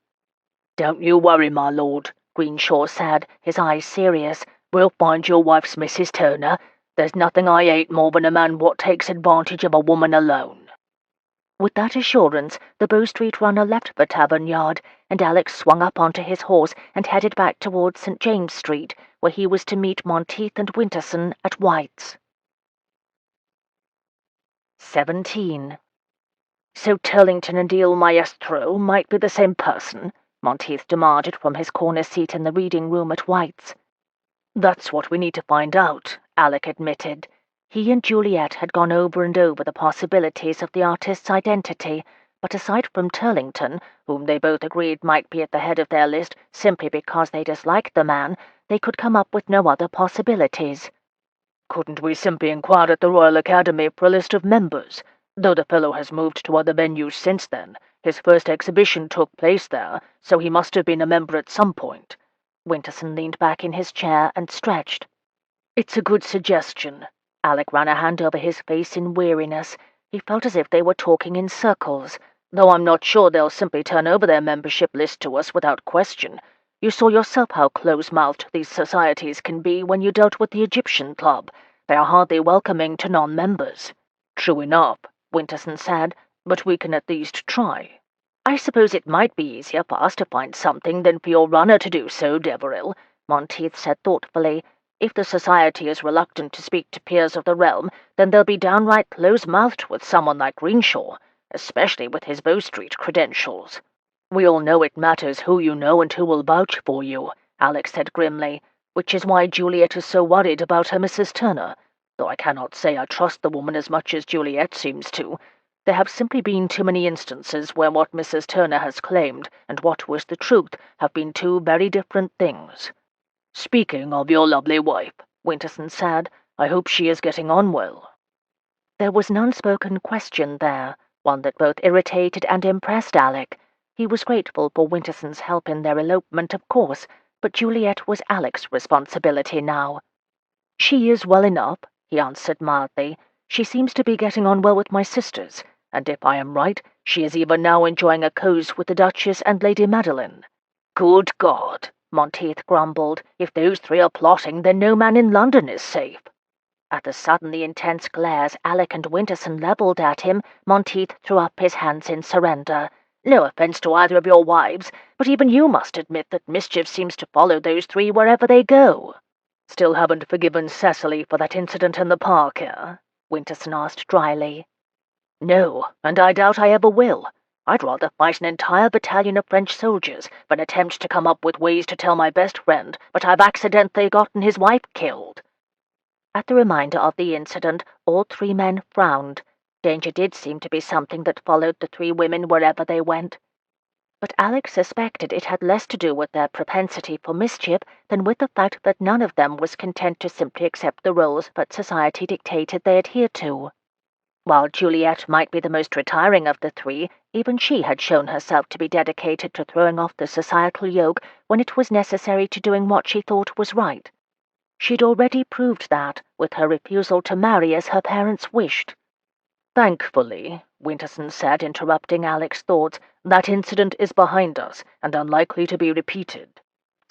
"Don't you worry, my lord," Greenshaw said, his eyes serious. "We'll find your wife's Mrs. Turner. There's nothing I hate more than a man what takes advantage of a woman alone." With that assurance, the Bow Street runner left the tavern yard, and Alex swung up onto his horse and headed back towards St. James Street, where he was to meet Monteith and Winterson at White's. 17. "So Turlington and Il Maestro might be the same person?" Monteith demanded from his corner seat in the reading room at White's. "That's what we need to find out," Alec admitted. He and Juliet had gone over and over the possibilities of the artist's identity, but aside from Turlington, whom they both agreed might be at the head of their list simply because they disliked the man, they could come up with no other possibilities. "Couldn't we simply inquire at the Royal Academy for a list of members? Though the fellow has moved to other venues since then. His first exhibition took place there, so he must have been a member at some point." Winterson leaned back in his chair and stretched. "It's a good suggestion." Alec ran a hand over his face in weariness. He felt as if they were talking in circles, though I'm not sure they'll simply turn over their membership list to us without question. You saw yourself how close-mouthed these societies can be when you dealt with the Egyptian Club. They are hardly welcoming to non-members. "True enough," Winterson said,
but we can at least try. I suppose it might be easier for us to find something than for your runner to do so, Deveril, Monteith said thoughtfully. If the society is reluctant to speak to peers of the realm, then they'll be downright close-mouthed with someone like Greenshaw, especially with his Bow Street credentials. We all know it matters who you know and who will vouch for you, Alex said grimly, which is why Juliet is so worried about her Mrs. Turner, though I cannot say I trust the woman as much as Juliet seems to. There have simply been too many instances where what Mrs. Turner has claimed and what was the truth have been two very different things. Speaking of your lovely wife, Winterson said, I hope she is getting on well. There was an unspoken question there, one that both irritated and impressed Alec. He was grateful for Winterson's help in their elopement, of course, but Juliet was Alec's responsibility now. She is well enough, he answered mildly. She seems to be getting on well with my sisters, and if I am right, she is even now enjoying a cause with the Duchess and Lady Madeline. Good God, Monteith grumbled. If those three are plotting, then no man in London is safe. At the suddenly intense glares Alec and Winterson levelled at him, Monteith threw up his hands in surrender. No offence to either of your wives, but even you must admit that mischief seems to follow those three wherever they go. Still haven't forgiven Cecily for that incident in the park, Winterson asked dryly. No, and I doubt I ever will. I'd rather fight an entire battalion of French soldiers than attempt to come up with ways to tell my best friend, but I've accidentally gotten his wife killed. At the reminder of the incident, all three men frowned. Danger did seem to be something that followed the three women wherever they went. But Alex suspected it had less to do with their propensity for mischief than with the fact that none of them was content to simply accept the roles that society dictated they adhere to. While Juliet might be the most retiring of the three, even she had shown herself to be dedicated to throwing off the societal yoke when it was necessary to doing what she thought was right. She'd already proved that, with her refusal to marry as her parents wished. Thankfully, Winterson said, interrupting Alec's thoughts, that incident is behind us and unlikely to be repeated.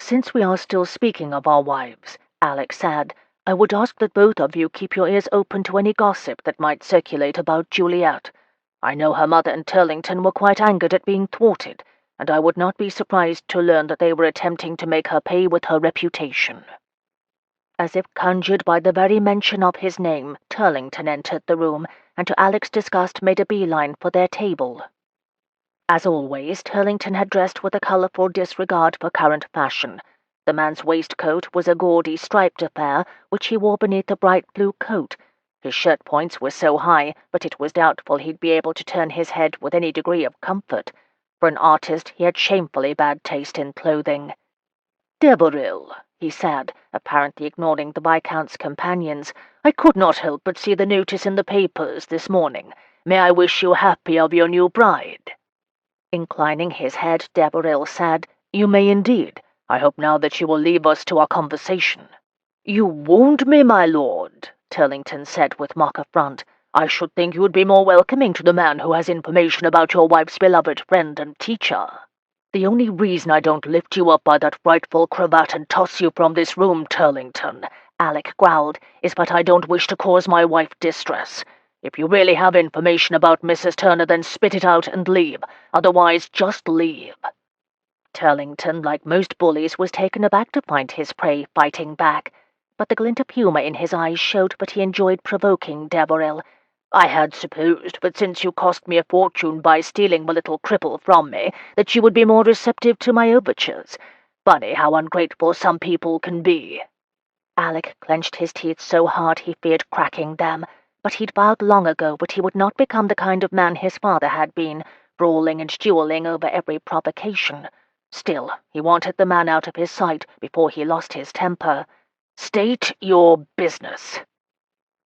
Since we are still speaking of our wives, Alec said, I would ask that both of you keep your ears open to any gossip that might circulate about Juliet. I know her mother and Turlington were quite angered at being thwarted, and I would not be surprised to learn that they were attempting to make her pay with her reputation. As if conjured by the very mention of his name, Turlington entered the room, and to Alec's disgust made a beeline for their table. As always, Turlington had dressed with a colourful disregard for current fashion. The man's waistcoat was a gaudy striped affair, which he wore beneath a bright blue coat. His shirt points were so high, but it was doubtful he'd be able to turn his head with any degree of comfort. For an artist, he had shamefully bad taste in clothing. Deveril, he said, apparently ignoring the Viscount's companions, I could not help but see the notice in the papers this morning. May I wish you happy of your new bride? Inclining his head, Deveril said, You may indeed. I hope now that you will leave us to our conversation. You wound me, my lord, Turlington said with mock affront. I should think you would be more welcoming to the man who has information about your wife's beloved friend and teacher. The only reason I don't lift you up by that frightful cravat and toss you from this room, Turlington, Alec growled, is that I don't wish to cause my wife distress. If you really have information about Mrs. Turner, then spit it out and leave. Otherwise, just leave. Turlington, like most bullies, was taken aback to find his prey fighting back, but the glint of humour in his eyes showed that he enjoyed provoking Deveril. I had supposed that since you cost me a fortune by stealing the little cripple from me, that you would be more receptive to my overtures. Funny how ungrateful some people can be. Alec clenched his teeth so hard he feared cracking them, but he'd vowed long ago that he would not become the kind of man his father had been, brawling and duelling over every provocation. Still, he wanted the man out of his sight before he lost his temper. State your business.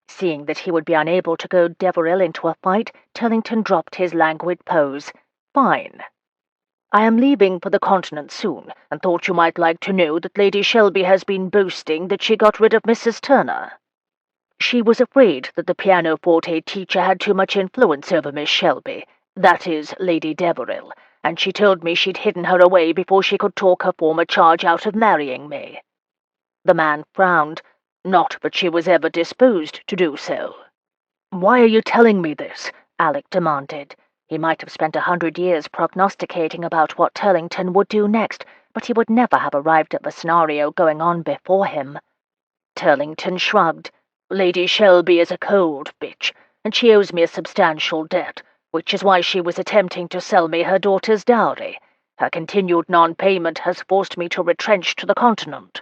Seeing that he would be unable to goad Deveril into a fight, Turlington dropped his languid pose. Fine. I am leaving for the continent soon, and thought you might like to know that Lady Shelby has been boasting that she got rid of Mrs. Turner. She was afraid that the pianoforte teacher had too much influence over Miss Shelby, that is, Lady Deveril, and she told me she'd hidden her away before she could talk her former charge out of marrying me. The man frowned. Not that she was ever disposed to do so. Why are you telling me this? Alec demanded. He might have spent 100 years prognosticating about what Turlington would do next, but he would never have arrived at the scenario going on before him. Turlington shrugged. Lady Shelby is a cold bitch, and she owes me a substantial debt, which is why she was attempting to sell me her daughter's dowry. Her continued non-payment has forced me to retrench to the continent.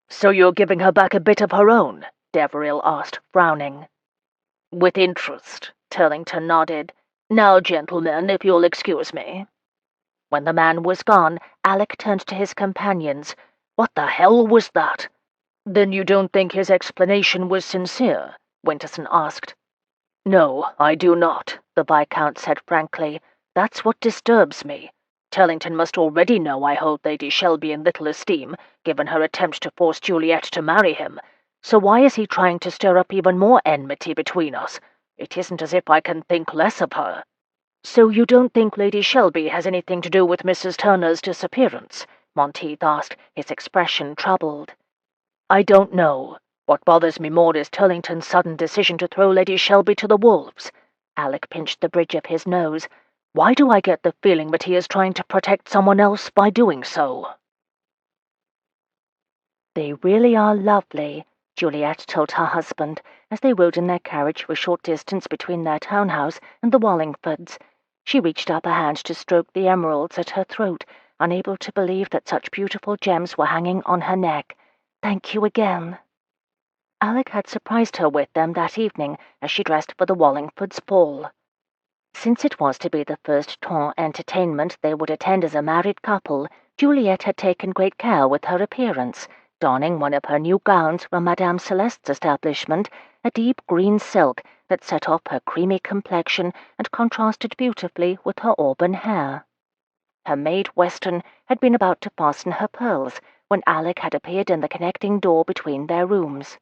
So you're giving her back a bit of her own? Deveril asked, frowning. With interest, Turlington nodded. Now, gentlemen, if you'll excuse me. When the man was gone, Alec turned to his companions. What the hell was that? Then you don't think his explanation was sincere? Winterson asked. No, I do not, the Viscount said frankly. That's what disturbs me. Turlington must already know I hold Lady Shelby in little esteem, given her attempt to force Juliet to marry him. So why is he trying to stir up even more enmity between us? It isn't as if I can think less of her. So you don't think Lady Shelby has anything to do with Mrs. Turner's disappearance? Monteith asked, his expression troubled. I don't know. What bothers me more is Turlington's sudden decision to throw Lady Shelby to the wolves. Alec pinched the bridge of his nose. Why do I get the feeling that he is trying to protect someone else by doing so? They really are lovely, Juliet told her husband, as they rode in their carriage for a short distance between their townhouse and the Wallingfords. She reached up a hand to stroke the emeralds at her throat, unable to believe that such beautiful gems were hanging on her neck. Thank you again. Alec had surprised her with them that evening as she dressed for the Wallingfords' ball. Since it was to be the first temps entertainment they would attend as a married couple, Juliet had taken great care with her appearance, donning one of her new gowns from Madame Celeste's establishment, a deep green silk that set off her creamy complexion and contrasted beautifully with her auburn hair. Her maid Weston had been about to fasten her pearls when Alec had appeared in the connecting door between their rooms.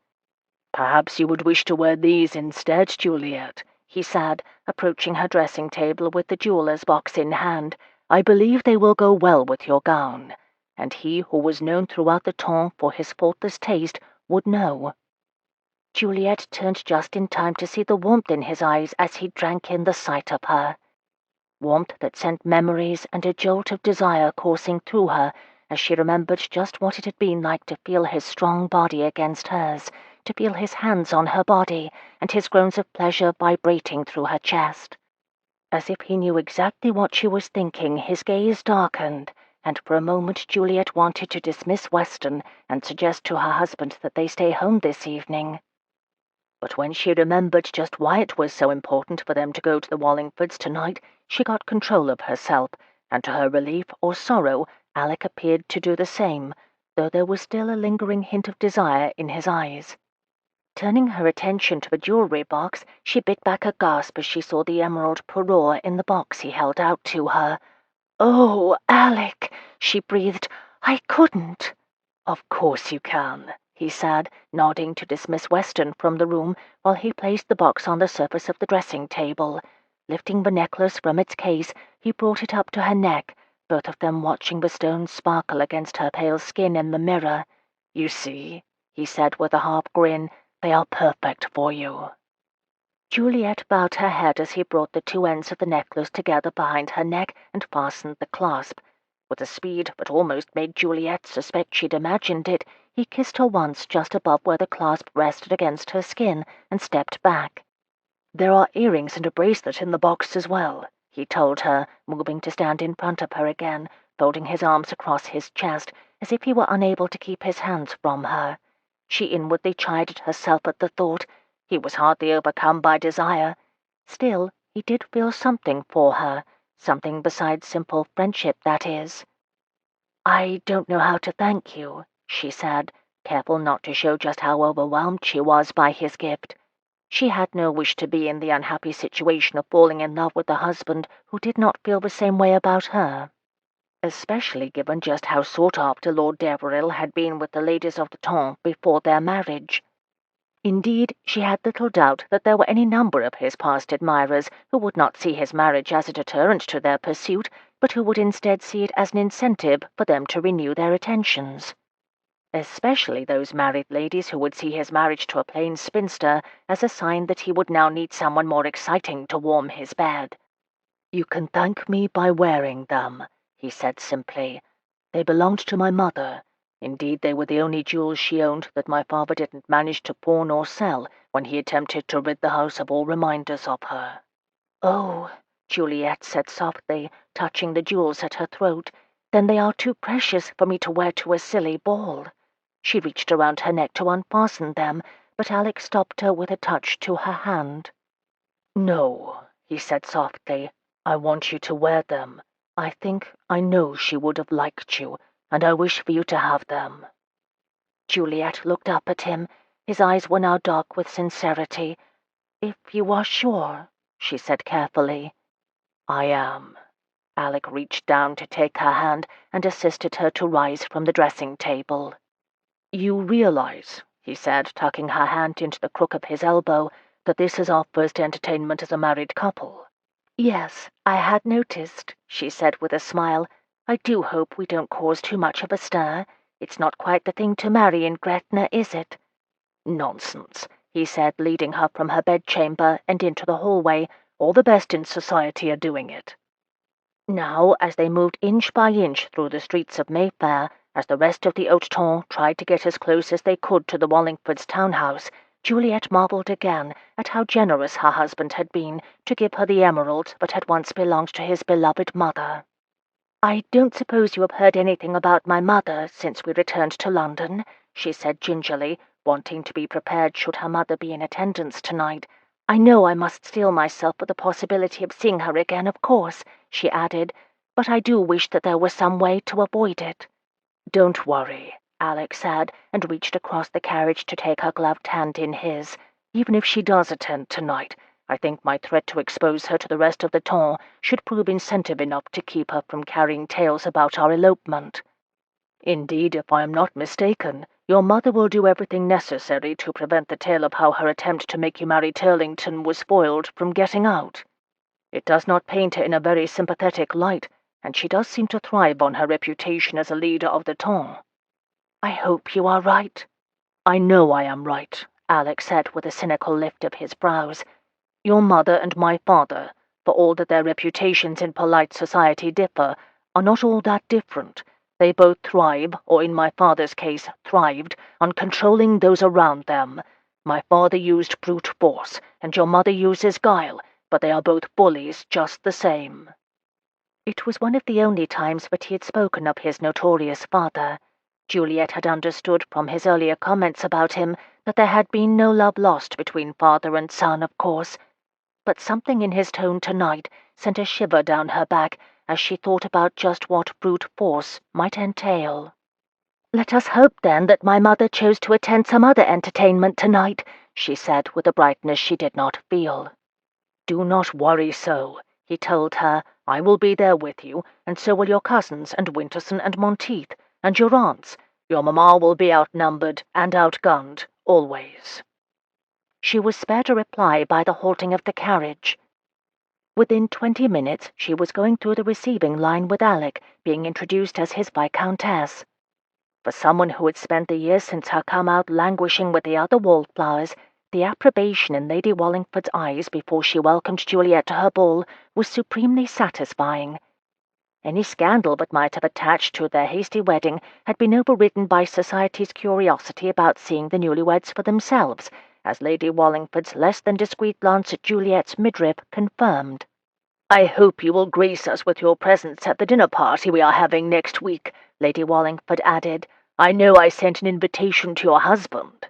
Perhaps you would wish to wear these instead, Juliet, he said, approaching her dressing table with the jeweller's box in hand. I believe they will go well with your gown. And he who was known throughout the temps for his faultless taste would know. Juliet turned just in time to see the warmth in his eyes as he drank in the sight of her. Warmth that sent memories and a jolt of desire coursing through her as she remembered just what it had been like to feel his strong body against hers, to feel his hands on her body, and his groans of pleasure vibrating through her chest. As if he knew exactly what she was thinking, his gaze darkened, and for a moment Juliet wanted to dismiss Weston and suggest to her husband that they stay home this evening. But when she remembered just why it was so important for them to go to the Wallingfords tonight, she got control of herself, and to her relief or sorrow, Alec appeared to do the same, though there was still a lingering hint of desire in his eyes. Turning her attention to the jewelry box, she bit back a gasp as she saw the emerald parure in the box he held out to her. "Oh, Alec," she breathed, "I couldn't." "Of course you can," he said, nodding to dismiss Weston from the room while he placed the box on the surface of the dressing-table. Lifting the necklace from its case, he brought it up to her neck, both of them watching the stones sparkle against her pale skin in the mirror. "You see," he said with a half grin, "they are perfect for you." Juliet bowed her head as he brought the two ends of the necklace together behind her neck and fastened the clasp. With a speed that almost made Juliet suspect she'd imagined it, he kissed her once just above where the clasp rested against her skin and stepped back. "There are earrings and a bracelet in the box as well," he told her, moving to stand in front of her again, folding his arms across his chest, as if he were unable to keep his hands from her. She inwardly chided herself at the thought. He was hardly overcome by desire. Still, he did feel something for her, something besides simple friendship, that is. "I don't know how to thank you," she said, careful not to show just how overwhelmed she was by his gift. She had no wish to be in the unhappy situation of falling in love with a husband who did not feel the same way about her, especially given just how sought after Lord Deveril had been with the ladies of the temps before their marriage. Indeed, she had little doubt that there were any number of his past admirers who would not see his marriage as a deterrent to their pursuit, but who would instead see it as an incentive for them to renew their attentions. Especially those married ladies who would see his marriage to a plain spinster as a sign that he would now need someone more exciting to warm his bed.
"You can thank me by wearing them," he said simply. "They belonged to my mother. Indeed, they were the only jewels she owned that my father didn't manage to pawn or sell when he attempted to rid the house of all reminders of her." "Oh," Juliet said softly, touching the jewels at her throat, "then they are too precious for me to wear to a silly ball." She reached around her neck to unfasten them, but Alec stopped her with a touch to her hand. "No," he said softly. "I want you to wear them. I know she would have liked you, and I wish for you to have them." Juliet looked up at him. His eyes were now dark with sincerity. "If you are sure," she said carefully. "I am." Alec reached down to take her hand and assisted her to rise from the dressing table. "You realize," he said, tucking her hand into the crook of his elbow, "that this is our first entertainment as a married couple." "Yes, I had noticed," she said with a smile. "I do hope we don't cause too much of a stir. It's not quite the thing to marry in Gretna, is it?" "Nonsense," he said, leading her from her bedchamber and into the hallway. "All the best in society are doing it." Now, as they moved inch by inch through the streets of Mayfair, as the rest of the Haute-Ton tried to get as close as they could to the Wallingfords' townhouse, Juliet marvelled again at how generous her husband had been to give her the emerald that had once belonged to his beloved mother. "I don't suppose you have heard anything about my mother since we returned to London," she said gingerly, wanting to be prepared should her mother be in attendance tonight. "I know I must steel myself for the possibility of seeing her again, of course," she added, "but I do wish that there was some way to avoid it." "Don't worry," Alec said, and reached across the carriage to take her gloved hand in his. "Even if she does attend tonight, I think my threat to expose her to the rest of the ton should prove incentive enough to keep her from carrying tales about our elopement. Indeed, if I am not mistaken, your mother will do everything necessary to prevent the tale of how her attempt to make you marry Turlington was foiled from getting out. It does not paint her in a very sympathetic light, and she does seem to thrive on her reputation as a leader of the ton." "I hope you are right." "I know I am right," Alec said with a cynical lift of his brows. "Your mother and my father, for all that their reputations in polite society differ, are not all that different. They both thrive, or in my father's case thrived, on controlling those around them. My father used brute force, and your mother uses guile, but they are both bullies just the same." It was one of the only times that he had spoken of his notorious father. Juliet had understood from his earlier comments about him that there had been no love lost between father and son, of course, but something in his tone tonight sent a shiver down her back as she thought about just what brute force might entail. "Let us hope, then, that my mother chose to attend some other entertainment tonight," she said with a brightness she did not feel. "Do not worry so," he told her. "I will be there with you, and so will your cousins and Winterson and Monteith, and your aunts. Your mamma will be outnumbered and outgunned, always." She was spared a reply by the halting of the carriage. Within 20 minutes she was going through the receiving line with Alec, being introduced as his Viscountess. For someone who had spent the years since her come out languishing with the other wallflowers, the approbation in Lady Wallingford's eyes before she welcomed Juliet to her ball was supremely satisfying. Any scandal that might have attached to their hasty wedding had been overridden by society's curiosity about seeing the newlyweds for themselves, as Lady Wallingford's less than discreet glance at Juliet's midrib confirmed. "I hope you will grace us with your presence at the dinner party we are having next week," Lady Wallingford added. "I know I sent an invitation to your husband."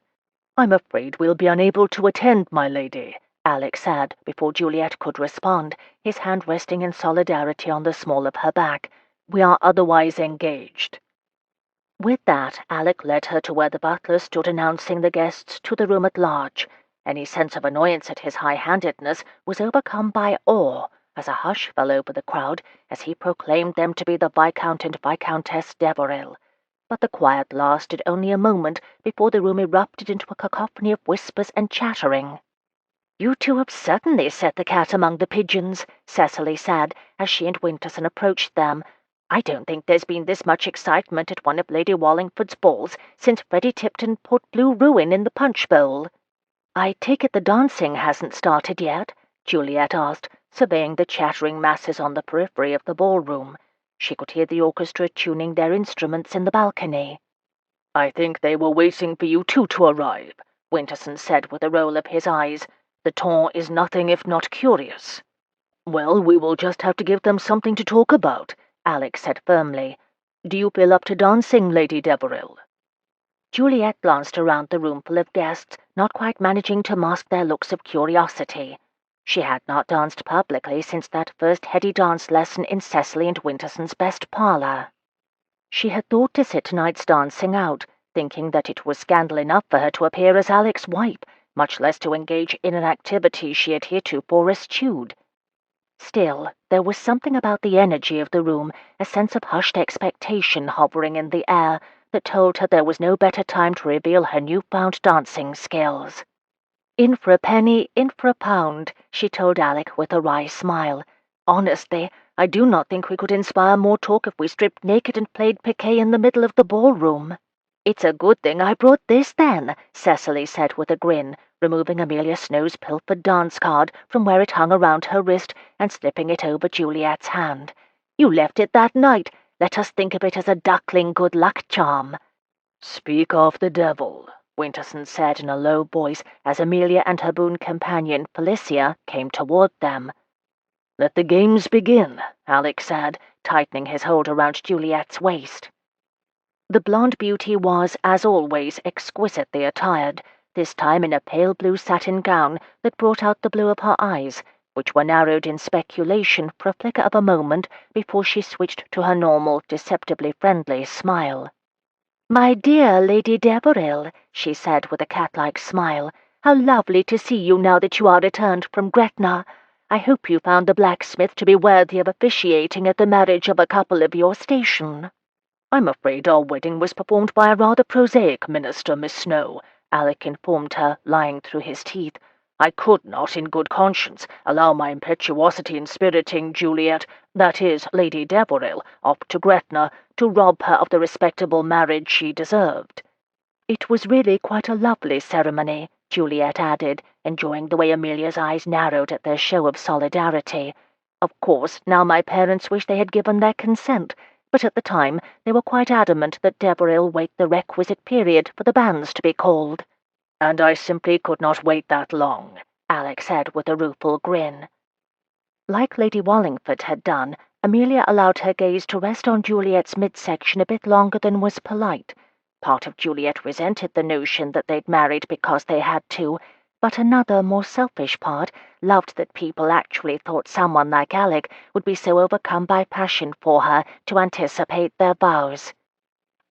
"I'm afraid we'll be unable to attend, my lady," Alec said, before Juliet could respond, his hand resting in solidarity on the small of her back. "We are otherwise engaged." With that, Alec led her to where the butler stood announcing the guests to the room at large. Any sense of annoyance at his high-handedness was overcome by awe, as a hush fell over the crowd as he proclaimed them to be the Viscount and Viscountess Deveril. But the quiet lasted only a moment before the room erupted into a cacophony of whispers and chattering. "You two have certainly set the cat among the pigeons," Cecily said, as she and Winterson approached them. "I don't think there's been this much excitement at one of Lady Wallingford's balls since Freddie Tipton put Blue Ruin in the punch bowl." "I take it the dancing hasn't started yet?" Juliet asked,
surveying the chattering masses on the periphery of the ballroom. She could hear the orchestra tuning their instruments in the balcony.
"I think they were waiting for you two to arrive," Winterson said with a roll of his eyes. "The ton is nothing if not curious." "Well, we will just have to give them something to talk about," Alec said firmly. "Do you feel up to dancing, Lady Deveril?"
Juliet glanced around the room full of guests, not quite managing to mask their looks of curiosity. She had not danced publicly since that first heady dance lesson in Cecily and Winterson's best parlour. She had thought to sit tonight's dancing out, thinking that it was scandal enough for her to appear as Alec's wife, much less to engage in an activity she had heretofore eschewed. Still, there was something about the energy of the room, a sense of hushed expectation hovering in the air, that told her there was no better time to reveal her newfound dancing skills. "In for a penny, in for a pound," she told Alec with a wry smile. "Honestly, I do not think we could inspire more talk if we stripped naked and played piquet in the middle of the ballroom." "It's a good thing I brought this, then," Cecily said with a grin, removing Amelia Snow's pilfered dance card from where it hung around her wrist and slipping it over Juliet's hand. "You left it that night. Let us think of it as a duckling good luck charm."
"Speak of the devil," Winterson said in a low voice as Amelia and her boon companion, Felicia, came toward them. "Let the games begin," Alec said, tightening his hold around Juliet's waist. The blonde beauty was, as always, exquisitely attired, this time in a pale blue satin gown that brought out the blue of her eyes, which were narrowed in speculation for a flicker of a moment before she switched to her normal, deceptively friendly smile. "My dear Lady Deveril," she said with a cat-like smile, "how lovely to see you now that you are returned from Gretna. I hope you found the blacksmith to be worthy of officiating at the marriage of a couple of your station." "I'm afraid our wedding was performed by a rather prosaic minister, Miss Snow," Alec informed her, lying through his teeth. "I could not, in good conscience, allow my impetuosity in spiriting Juliet, that is, Lady Deveril, off to Gretna, to rob her of the respectable marriage she deserved."
"It was really quite a lovely ceremony," Juliet added, enjoying the way Amelia's eyes narrowed at their show of solidarity. "Of course, now my parents wish they had given their consent, but at the time they were quite adamant that Deveril wait the requisite period for the banns to be called."
"And I simply could not wait that long,"
Alec said with a rueful grin. Like Lady Wallingford had done, Amelia allowed her gaze to rest on Juliet's midsection a bit longer than was polite. Part of Juliet resented the notion that they'd married because they had to, but another, more selfish part loved that people actually thought someone like Alec would be so overcome by passion for her to anticipate their vows.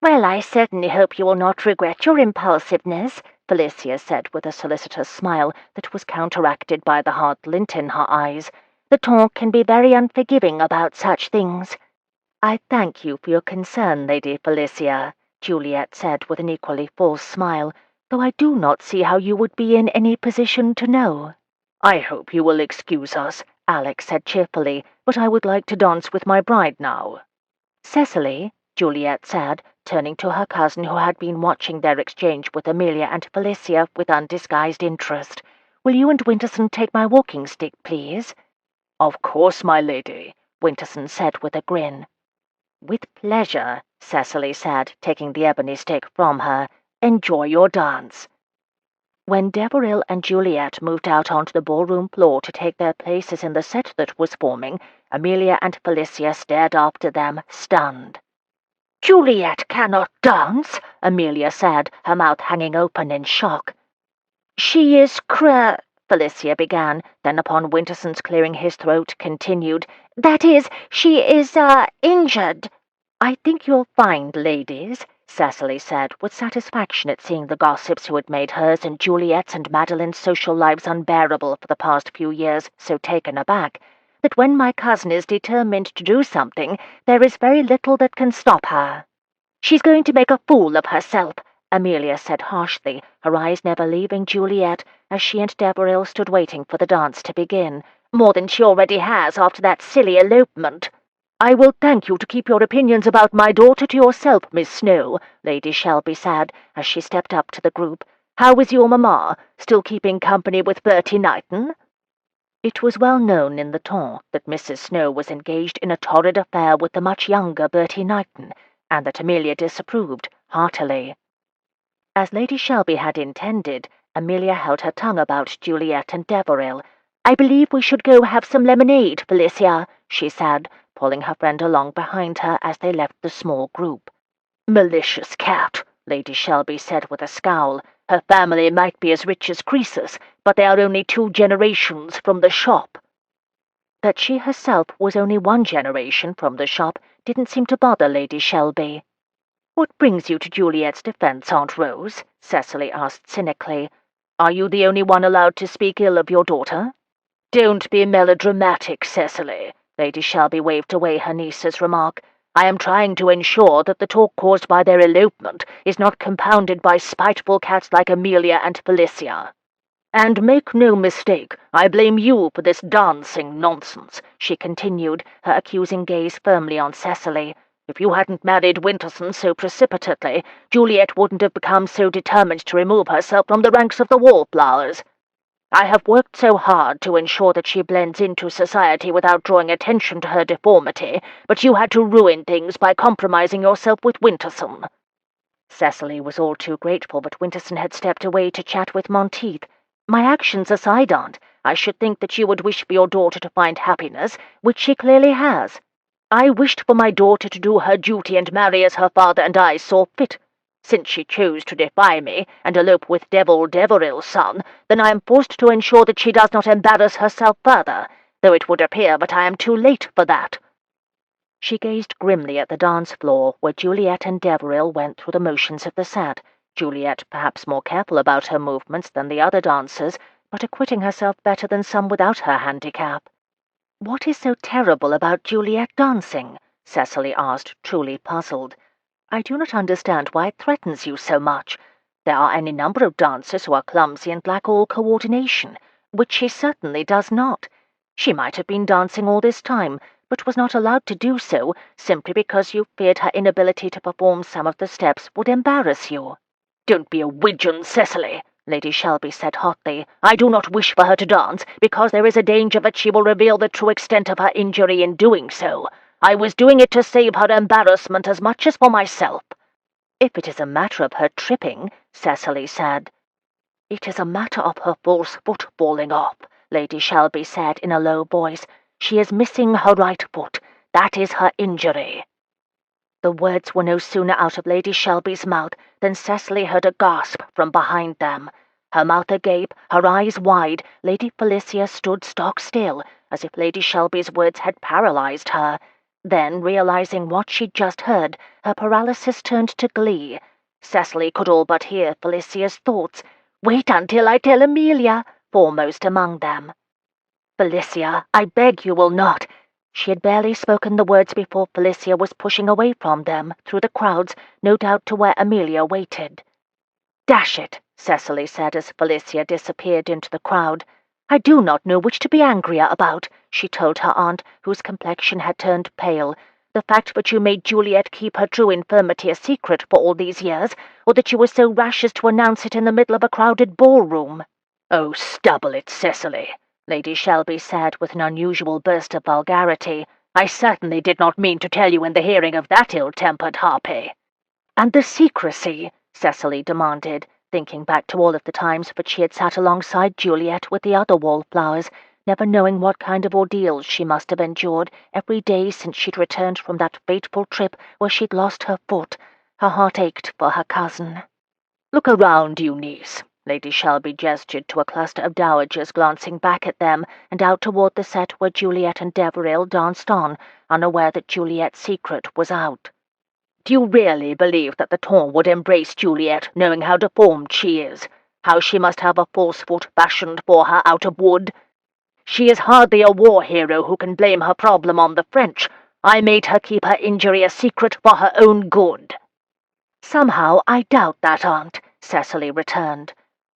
"Well, I certainly hope you will not regret your impulsiveness," Felicia said with a solicitous smile that was counteracted by the hard glint in her eyes. "The ton can be very unforgiving about such things." "I thank you for your concern, Lady Felicia," Juliet said with an equally false smile, "though I do not see how you would be in any position to know."
"I hope you will excuse us," Alec said cheerfully, "but I would like to dance with my bride now."
"Cecily," Juliet said, turning to her cousin who had been watching their exchange with Amelia and Felicia with undisguised interest, "will you and Winterson take my walking stick, please?"
"Of course, my lady," Winterson said with a grin.
"With pleasure," Cecily said, taking the ebony stick from her. "Enjoy your dance." When Deveril and Juliet moved out onto the ballroom floor to take their places in the set that was forming, Amelia and Felicia stared after them, stunned. "Juliet cannot dance," Amelia said, her mouth hanging open in shock. "She is Felicia began, then upon Winterson's clearing his throat, continued. "That is, she is, injured." "I think you'll find, ladies," Cecily said, with satisfaction at seeing the gossips who had made hers and Juliet's and Madeline's social lives unbearable for the past few years so taken aback, that when my cousin is determined to do something, there is very little that can stop her. "She's going to make a fool of herself," Amelia said harshly, her eyes never leaving Juliet, as she and Deveril stood waiting for the dance to begin. "More than she already has after that silly elopement." "I will thank you to keep your opinions about my daughter to yourself, Miss Snow," Lady Shelby said, as she stepped up to the group. "How is your mamma? Still keeping company with Bertie Knighton?" It was well known in the ton that Mrs. Snow was engaged in a torrid affair with the much younger Bertie Knighton, and that Amelia disapproved heartily. As Lady Shelby had intended, Amelia held her tongue about Juliet and Deveril. "I believe we should go have some lemonade, Felicia," she said, pulling her friend along behind her as they left the small group. "Malicious cat," Lady Shelby said with a scowl. "Her family might be as rich as Croesus, but they are only 2 generations from the shop." That she herself was only 1 generation from the shop didn't seem to bother Lady Shelby. "What brings you to Juliet's defence, Aunt Rose?" Cecily asked cynically. "Are you the only one allowed to speak ill of your daughter?" "Don't be melodramatic, Cecily," Lady Shelby waved away her niece's remark. "I am trying to ensure that the talk caused by their elopement is not compounded by spiteful cats like Amelia and Felicia. And make no mistake, I blame you for this dancing nonsense," she continued, her accusing gaze firmly on Cecily. "If you hadn't married Winterson so precipitately, Juliet wouldn't have become so determined to remove herself from the ranks of the wallflowers. I have worked so hard to ensure that she blends into society without drawing attention to her deformity, but you had to ruin things by compromising yourself with Winterson." Cecily was all too grateful that Winterson had stepped away to chat with Monteith. "My actions aside, Aunt, I should think that you would wish for your daughter to find happiness, which she clearly has. I wished for my daughter to do her duty and marry as her father and I saw fit. Since she chose to defy me and elope with Deveril's son, then I am forced to ensure that she does not embarrass herself further, though it would appear that I am too late for that." She gazed grimly at the dance floor, where Juliet and Deveril went through the motions of the set, Juliet perhaps more careful about her movements than the other dancers, but acquitting herself better than some without her handicap. "What is so terrible about Juliet dancing?" Cecily asked, truly puzzled. "I do not understand why it threatens you so much. There are any number of dancers who are clumsy and lack all coordination, which she certainly does not. She might have been dancing all this time, but was not allowed to do so simply because you feared her inability to perform some of the steps would embarrass you." "Don't be a widgeon, Cecily," Lady Shelby said hotly. "I do not wish for her to dance, because there is a danger that she will reveal the true extent of her injury in doing so. I was doing it to save her embarrassment as much as for myself." "If it is a matter of her tripping," Cecily said. "It is a matter of her false foot falling off," Lady Shelby said in a low voice. "She is missing her right foot. That is her injury." The words were no sooner out of Lady Shelby's mouth than Cecily heard a gasp from behind them. Her mouth agape, her eyes wide, Lady Felicia stood stock still, as if Lady Shelby's words had paralyzed her. Then, realizing what she'd just heard, her paralysis turned to glee. Cecily could all but hear Felicia's thoughts. "Wait until I tell Amelia," foremost among them. "Felicia, I beg you will not." She had barely spoken the words before Felicia was pushing away from them, through the crowds, no doubt to where Amelia waited. "Dash it," Cecily said as Felicia disappeared into the crowd. "I do not know which to be angrier about," she told her aunt, whose complexion had turned pale. "The fact that you made Juliet keep her true infirmity a secret for all these years, or that you were so rash as to announce it in the middle of a crowded ballroom." "Oh, stubble it, Cecily," Lady Shelby said with an unusual burst of vulgarity. "I certainly did not mean to tell you in the hearing of that ill-tempered harpy." "And the secrecy?" Cecily demanded, thinking back to all of the times that she had sat alongside Juliet with the other wallflowers, never knowing what kind of ordeals she must have endured every day since she'd returned from that fateful trip where she'd lost her foot. Her heart ached for her cousin. "Look around you, niece." Lady Shelby gestured to a cluster of dowagers glancing back at them and out toward the set where Juliet and Deveril danced on, unaware that Juliet's secret was out. "Do you really believe that the ton would embrace Juliet, knowing how deformed she is, how she must have a false foot fashioned for her out of wood? She is hardly a war hero who can blame her problem on the French. I made her keep her injury a secret for her own good." "Somehow I doubt that, Aunt," Cecily returned.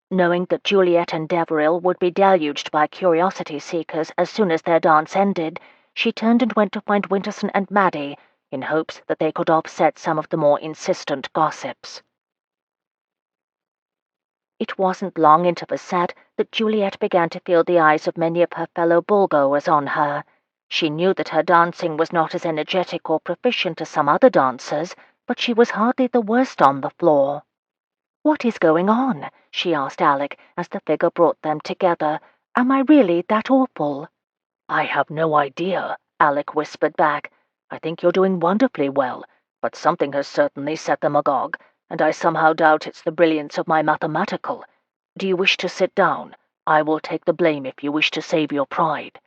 Knowing that Juliet and Deveril would be deluged by curiosity-seekers as soon as their dance ended, she turned and went to find Winterson and Maddie, in hopes that they could offset some of the more insistent gossips. It wasn't long into the set that Juliet began to feel the eyes of many of her fellow ballgoers on her. She knew that her dancing was not as energetic or proficient as some other dancers, but she was hardly the worst on the floor. "What is going on?" she asked Alec as the figure brought them together. "Am I really that awful?"
"I have no idea," Alec whispered back. "I think you're doing wonderfully well, but something has certainly set them agog, and I somehow doubt it's the brilliance of my mathematical. Do you wish to sit down? I will take the blame if you wish to save your pride."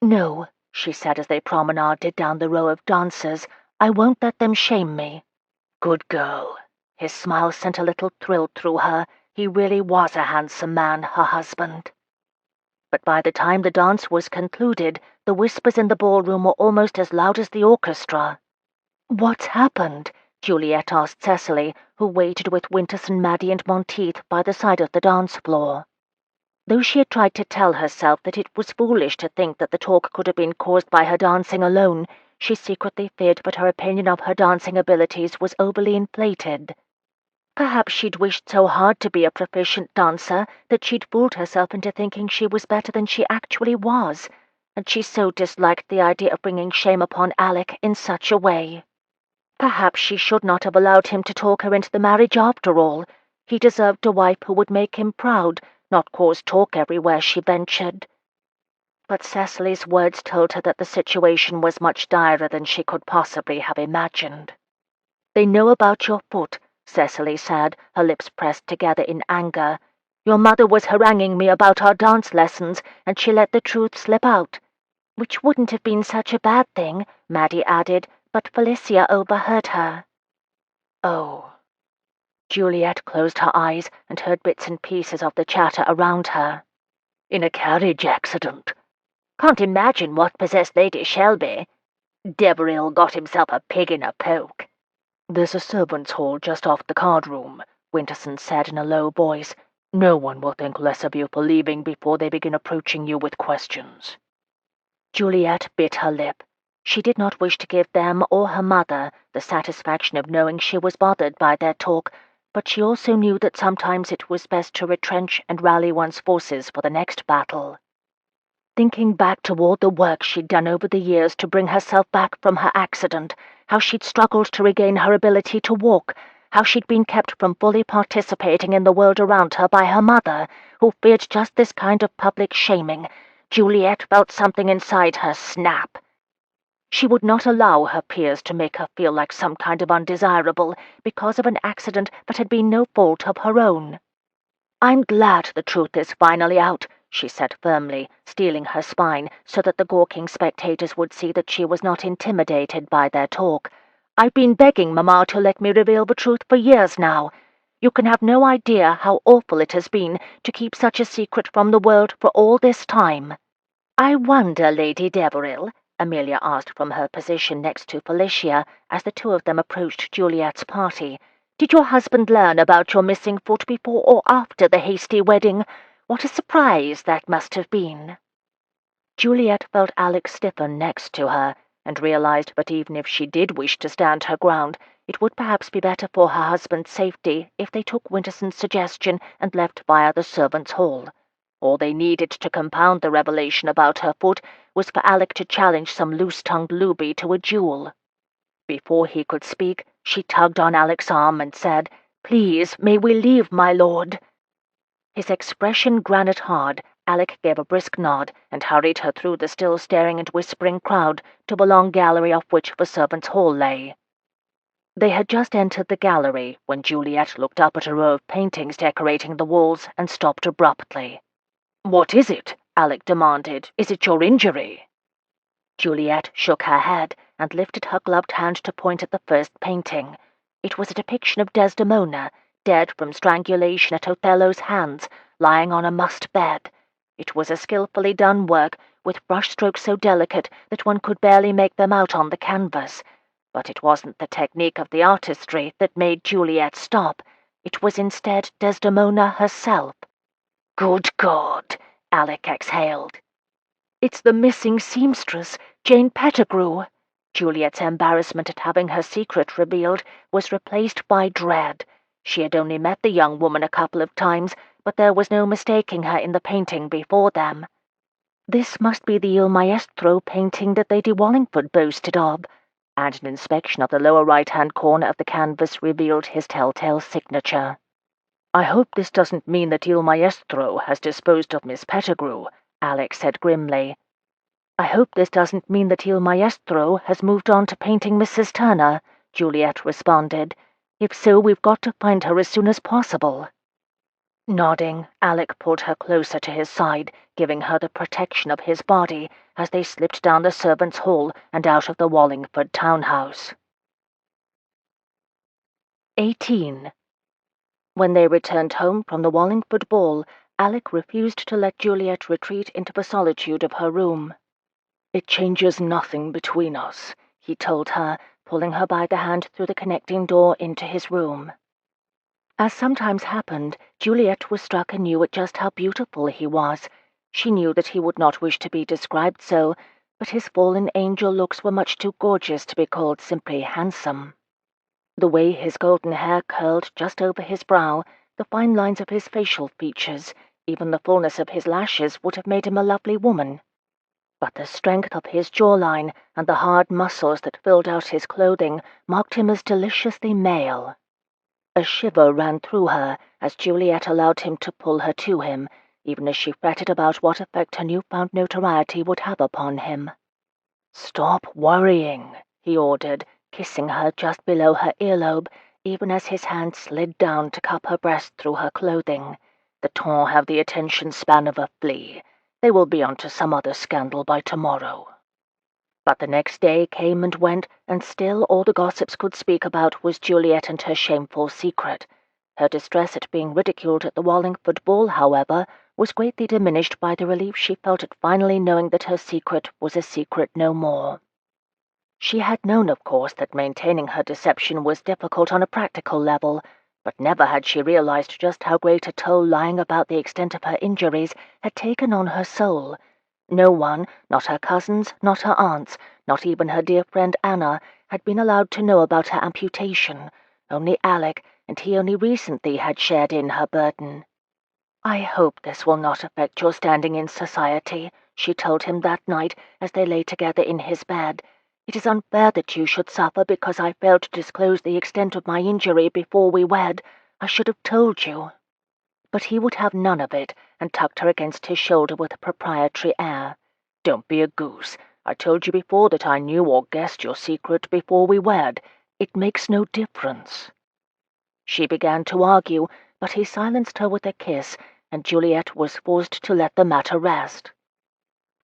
"No," she said as they promenaded down the row of dancers. "I won't let them shame me."
"Good girl." His smile sent a little thrill through her. He really was a handsome man, her husband.
But by the time the dance was concluded, the whispers in the ballroom were almost as loud as the orchestra. "What's happened?" Juliet asked Cecily, who waited with Winterson, Maddie, and Monteith by the side of the dance floor. Though she had tried to tell herself that it was foolish to think that the talk could have been caused by her dancing alone, she secretly feared that her opinion of her dancing abilities was overly inflated. Perhaps she'd wished so hard to be a proficient dancer that she'd fooled herself into thinking she was better than she actually was, and she so disliked the idea of bringing shame upon Alec in such a way. Perhaps she should not have allowed him to talk her into the marriage after all. He deserved a wife who would make him proud, not cause talk everywhere she ventured. But Cecily's words told her that the situation was much direr than she could possibly have imagined. "They know about your foot," Cecily said, her lips pressed together in anger. "Your mother was haranguing me about our dance lessons, and she let the truth slip out." "Which wouldn't have been such a bad thing," Maddie added, "but Felicia overheard her."
"Oh." Juliet closed her eyes and heard bits and pieces of the chatter around her. "In a carriage accident."
"Can't imagine what possessed Lady Shelby." "Deveril got himself a pig in a poke."
"There's a servants' hall just off the card room," Winterson said in a low voice. "No one will think less of you for leaving before they begin approaching you with questions."
Juliet bit her lip. She did not wish to give them or her mother the satisfaction of knowing she was bothered by their talk, but she also knew that sometimes it was best to retrench and rally one's forces for the next battle. Thinking back to all the work she'd done over the years to bring herself back from her accident, how she'd struggled to regain her ability to walk, how she'd been kept from fully participating in the world around her by her mother, who feared just this kind of public shaming, Juliet felt something inside her snap. She would not allow her peers to make her feel like some kind of undesirable because of an accident that had been no fault of her own. "I'm glad the truth is finally out," she said firmly, steeling her spine so that the gawking spectators would see that she was not intimidated by their talk. "I've been begging Mamma to let me reveal the truth for years now. You can have no idea how awful it has been to keep such a secret from the world for all this time." "I wonder, Lady Deveril," Amelia asked from her position next to Felicia as the two of them approached Juliet's party, "did your husband learn about your missing foot before or after the hasty wedding? What a surprise that must have been." Juliet felt Alec stiffen next to her, and realized that even if she did wish to stand her ground, it would perhaps be better for her husband's safety if they took Winterson's suggestion and left via the servants' hall. All they needed to compound the revelation about her foot was for Alec to challenge some loose-tongued looby to a duel. Before he could speak, she tugged on Alec's arm and said, "Please, may we leave, my lord?" His expression granite hard, Alec gave a brisk nod and hurried her through the still staring and whispering crowd to the long gallery off which the servants' hall lay. They had just entered the gallery when Juliet looked up at a row of paintings decorating the walls and stopped abruptly. "What is it?" Alec demanded. "Is it your injury?" Juliet shook her head and lifted her gloved hand to point at the first painting. It was a depiction of Desdemona, dead from strangulation at Othello's hands, lying on a mussed bed. It was a skillfully done work, with brushstrokes so delicate that one could barely make them out on the canvas. But it wasn't the technique of the artistry that made Juliet stop. It was instead Desdemona herself. "Good God!" Alec exhaled. "It's the missing seamstress, Jane Pettigrew." Juliet's embarrassment at having her secret revealed was replaced by dread. She had only met the young woman a couple of times, but there was no mistaking her in the painting before them. This must be the Il Maestro painting that Lady Wallingford boasted of, and an inspection of the lower right-hand corner of the canvas revealed his telltale signature. "I hope this doesn't mean that Il Maestro has disposed of Miss Pettigrew," Alec said grimly. "I hope this doesn't mean that Il Maestro has moved on to painting Mrs. Turner," Juliet responded. "If so, we've got to find her as soon as possible." Nodding, Alec pulled her closer to his side, giving her the protection of his body as they slipped down the servants' hall and out of the Wallingford townhouse. 18. When they returned home from the Wallingford ball, Alec refused to let Juliet retreat into the solitude of her room. "It changes nothing between us," he told her, pulling her by the hand through the connecting door into his room. As sometimes happened, Juliet was struck anew at just how beautiful he was. She knew that he would not wish to be described so, but his fallen angel looks were much too gorgeous to be called simply handsome. The way his golden hair curled just over his brow, the fine lines of his facial features, even the fullness of his lashes would have made him a lovely woman. But the strength of his jawline and the hard muscles that filled out his clothing marked him as deliciously male. A shiver ran through her as Juliet allowed him to pull her to him, even as she fretted about what effect her newfound notoriety would have upon him. "Stop worrying," he ordered, kissing her just below her earlobe, even as his hand slid down to cup her breast through her clothing. "The Tons have the attention span of a flea. They will be on to some other scandal by tomorrow." But the next day came and went, and still all the gossips could speak about was Juliet and her shameful secret. Her distress at being ridiculed at the Wallingford ball, however, was greatly diminished by the relief she felt at finally knowing that her secret was a secret no more. She had known, of course, that maintaining her deception was difficult on a practical level, but never had she realized just how great a toll lying about the extent of her injuries had taken on her soul. No one, not her cousins, not her aunts, not even her dear friend Anna, had been allowed to know about her amputation. Only Alec, and he only recently had shared in her burden. "I hope this will not affect your standing in society," she told him that night as they lay together in his bed. "It is unfair that you should suffer because I failed to disclose the extent of my injury before we wed. I should have told you." But he would have none of it, and tucked her against his shoulder with a proprietary air. "Don't be a goose. I told you before that I knew or guessed your secret before we wed. It makes no difference." She began to argue, but he silenced her with a kiss, and Juliet was forced to let the matter rest.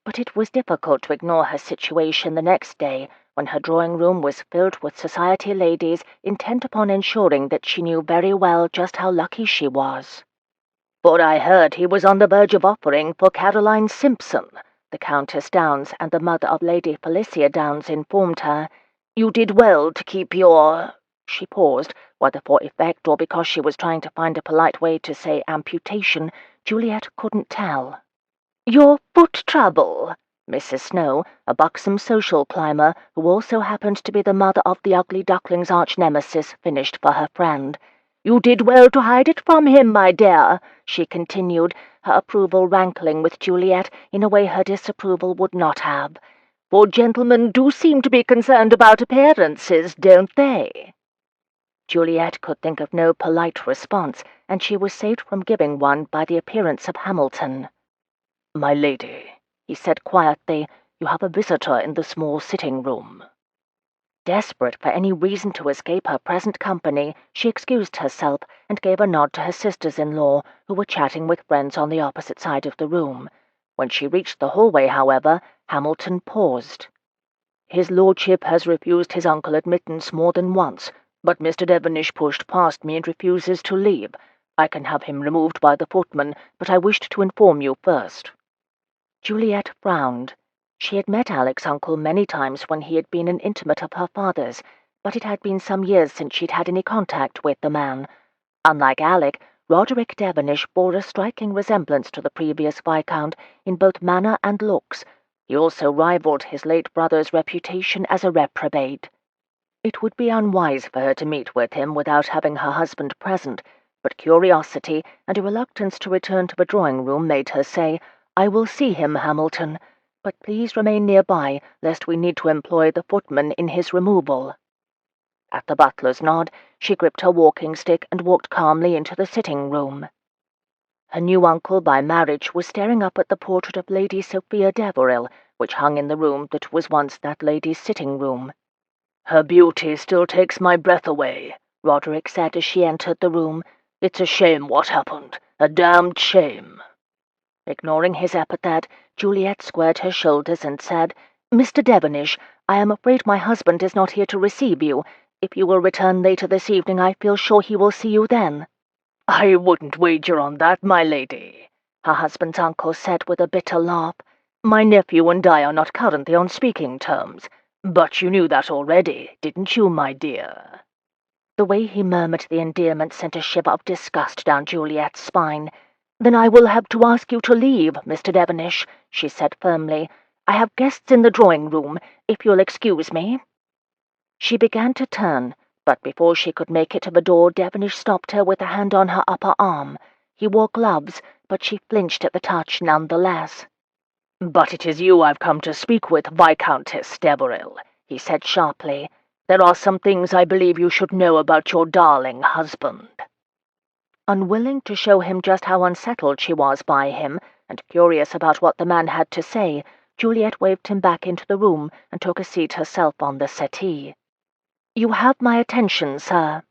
But it was difficult to ignore her situation the next day, when her drawing-room was filled with society ladies intent upon ensuring that she knew very well just how lucky she was. "For I heard he was on the verge of offering for Caroline Simpson," the Countess Downs and the mother of Lady Felicia Downs informed her. "You did well to keep your—" She paused, whether for effect or because she was trying to find a polite way to say amputation, Juliet couldn't tell. "Your foot trouble," Mrs. Snow, a buxom social climber, who also happened to be the mother of the ugly Ducklings' arch-nemesis, finished for her friend. "You did well to hide it from him, my dear," she continued, her approval rankling with Juliet in a way her disapproval would not have. "For gentlemen do seem to be concerned about appearances, don't they?" Juliet could think of no polite response, and she was saved from giving one by the appearance of Hamilton. "My lady," he said quietly, "you have a visitor in the small sitting-room." Desperate for any reason to escape her present company, she excused herself and gave a nod to her sisters-in-law, who were chatting with friends on the opposite side of the room. When she reached the hallway, however, Hamilton paused. "His lordship has refused his uncle admittance more than once, but Mr. Devonish pushed past me and refuses to leave. I can have him removed by the footman, but I wished to inform you first." Juliet frowned. She had met Alec's uncle many times when he had been an intimate of her father's, but it had been some years since she'd had any contact with the man. Unlike Alec, Roderick Devonish bore a striking resemblance to the previous Viscount in both manner and looks. He also rivaled his late brother's reputation as a reprobate. It would be unwise for her to meet with him without having her husband present, but curiosity and a reluctance to return to the drawing-room made her say, "I will see him, Hamilton, but please remain nearby, lest we need to employ the footman in his removal." At the butler's nod, she gripped her walking stick and walked calmly into the sitting-room. Her new uncle by marriage was staring up at the portrait of Lady Sophia Deveril, which hung in the room that was once that lady's sitting-room. "Her beauty still takes my breath away," Roderick said as she entered the room. "It's a shame what happened. A damned shame." Ignoring his epithet, Juliet squared her shoulders and said, "Mr. Devenish, I am afraid my husband is not here to receive you. If you will return later this evening, I feel sure he will see you then." "I wouldn't wager on that, my lady," her husband's uncle said with a bitter laugh. "My nephew and I are not currently on speaking terms. But you knew that already, didn't you, my dear?" The way he murmured the endearment sent a shiver of disgust down Juliet's spine. "Then I will have to ask you to leave, Mr. Devenish," she said firmly. "I have guests in the drawing-room, if you'll excuse me." She began to turn, but before she could make it to the door, Devenish stopped her with a hand on her upper arm. He wore gloves, but she flinched at the touch nonetheless. "But it is you I've come to speak with, Viscountess Deveril," he said sharply. "There are some things I believe you should know about your darling husband." Unwilling to show him just how unsettled she was by him, and curious about what the man had to say, Juliet waved him back into the room and took a seat herself on the settee. "You have my attention, sir."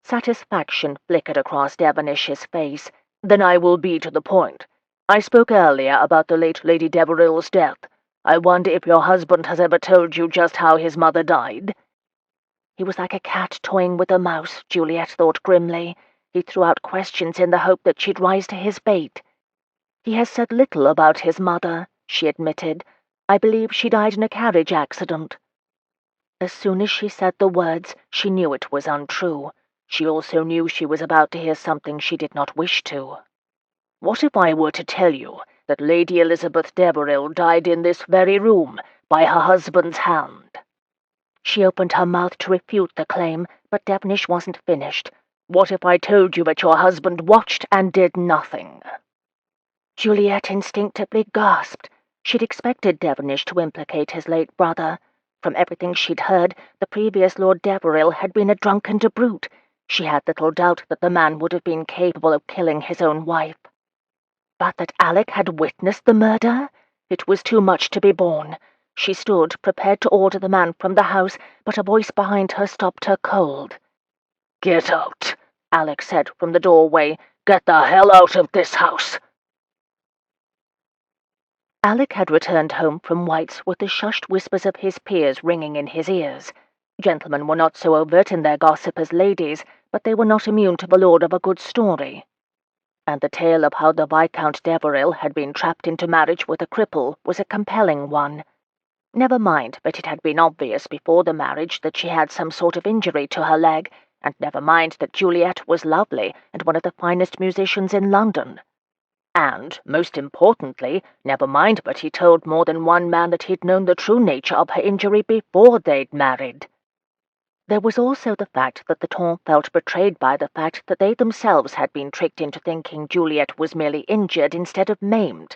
Satisfaction flickered across Devenish's face. "Then I will be to the point. I spoke earlier about the late Lady Deveril's death. I wonder if your husband has ever told you just how his mother died?" He was like a cat toying with a mouse, Juliet thought grimly. He threw out questions in the hope that she'd rise to his bait. "He has said little about his mother," she admitted. "I believe she died in a carriage accident." As soon as she said the words, she knew it was untrue. She also knew she was about to hear something she did not wish to. "What if I were to tell you that Lady Elizabeth Deveril died in this very room, by her husband's hand?" She opened her mouth to refute the claim, but Devenish wasn't finished. "What if I told you that your husband watched and did nothing?" Juliet instinctively gasped. She'd expected Devenish to implicate his late brother. From everything she'd heard, the previous Lord Deveril had been a drunken brute. She had little doubt that the man would have been capable of killing his own wife. But that Alec had witnessed the murder? It was too much to be borne. She stood, prepared to order the man from the house, but a voice behind her stopped her cold. "Get out," Alec said from the doorway. "Get the hell out of this house." Alec had returned home from White's with the shushed whispers of his peers ringing in his ears. Gentlemen were not so overt in their gossip as ladies, but they were not immune to the lure of a good story. And the tale of how the Viscount Deveril had been trapped into marriage with a cripple was a compelling one. Never mind that it had been obvious before the marriage that she had some sort of injury to her leg, and never mind that Juliet was lovely and one of the finest musicians in London. And, most importantly, never mind that he told more than one man that he'd known the true nature of her injury before they'd married. There was also the fact that the Ton felt betrayed by the fact that they themselves had been tricked into thinking Juliet was merely injured instead of maimed.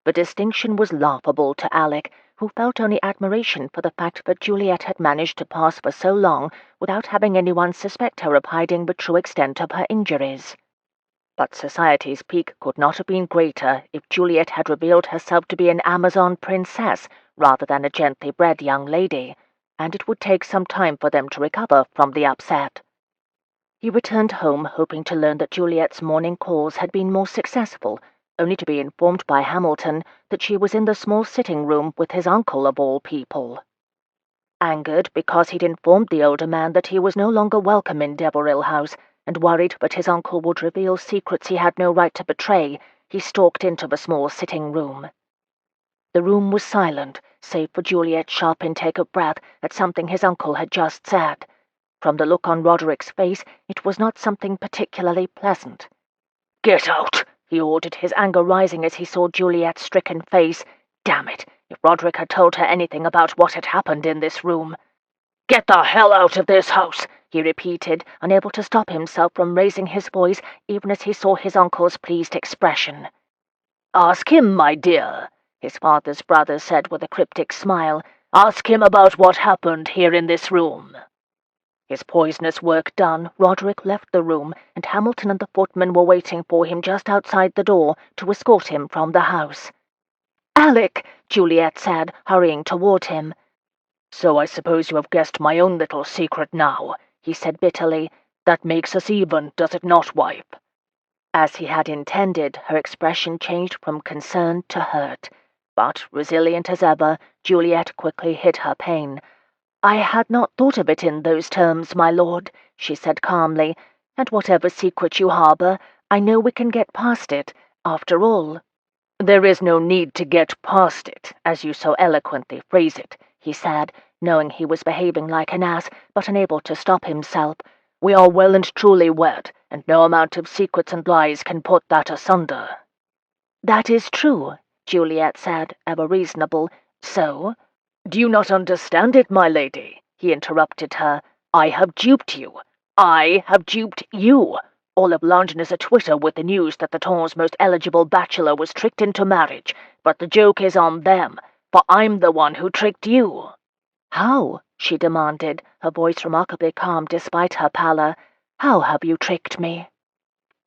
The distinction was laughable to Alec, who felt only admiration for the fact that Juliet had managed to pass for so long without having anyone suspect her of hiding the true extent of her injuries. But society's peak could not have been greater if Juliet had revealed herself to be an Amazon princess rather than a gently bred young lady, and it would take some time for them to recover from the upset. He returned home hoping to learn that Juliet's morning calls had been more successful, only to be informed by Hamilton that she was in the small sitting-room with his uncle of all people. Angered because he'd informed the older man that he was no longer welcome in Deveril House, and worried that his uncle would reveal secrets he had no right to betray, he stalked into the small sitting-room. The room was silent, save for Juliet's sharp intake of breath at something his uncle had just said. From the look on Roderick's face, it was not something particularly pleasant. "Get out!" he ordered, his anger rising as he saw Juliet's stricken face. Damn it, if Roderick had told her anything about what had happened in this room. "Get the hell out of this house!" he repeated, unable to stop himself from raising his voice even as he saw his uncle's pleased expression. "Ask him, my dear," his father's brother said with a cryptic smile. "Ask him about what happened here in this room." His poisonous work done, Roderick left the room, and Hamilton and the footman were waiting for him just outside the door to escort him from the house. "Alec," Juliet said, hurrying toward him. "So I suppose you have guessed my own little secret now," he said bitterly. "That makes us even, does it not, wife?" As he had intended, her expression changed from concern to hurt. But, resilient as ever, Juliet quickly hid her pain. "I had not thought of it in those terms, my lord," she said calmly, "and whatever secret you harbor, I know we can get past it, after all." "There is no need to get past it, as you so eloquently phrase it," he said, knowing he was behaving like an ass, but unable to stop himself. "We are well and truly wed, and no amount of secrets and lies can put that asunder." "That is true," Juliet said, ever reasonable. "So?" "Do you not understand it, my lady?" he interrupted her. "I have duped you. I have duped you. All of London is a-twitter with the news that the town's most eligible bachelor was tricked into marriage, but the joke is on them, for I'm the one who tricked you." "How?" she demanded, her voice remarkably calm despite her pallor. "How have you tricked me?"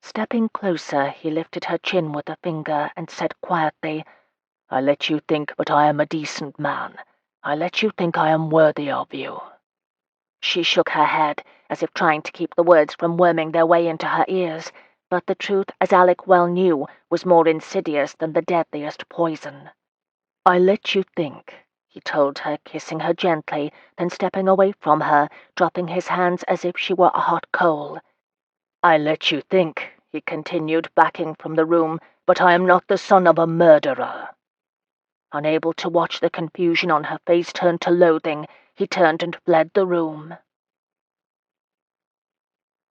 Stepping closer, he lifted her chin with a finger and said quietly, "I let you think that I am a decent man. I let you think I am worthy of you." She shook her head, as if trying to keep the words from worming their way into her ears, but the truth, as Alec well knew, was more insidious than the deadliest poison. "I let you think," he told her, kissing her gently, then stepping away from her, dropping his hands as if she were a hot coal. "I let you think," he continued, backing from the room, "but I am not the son of a murderer." Unable to watch the confusion on her face turn to loathing, he turned and fled the room.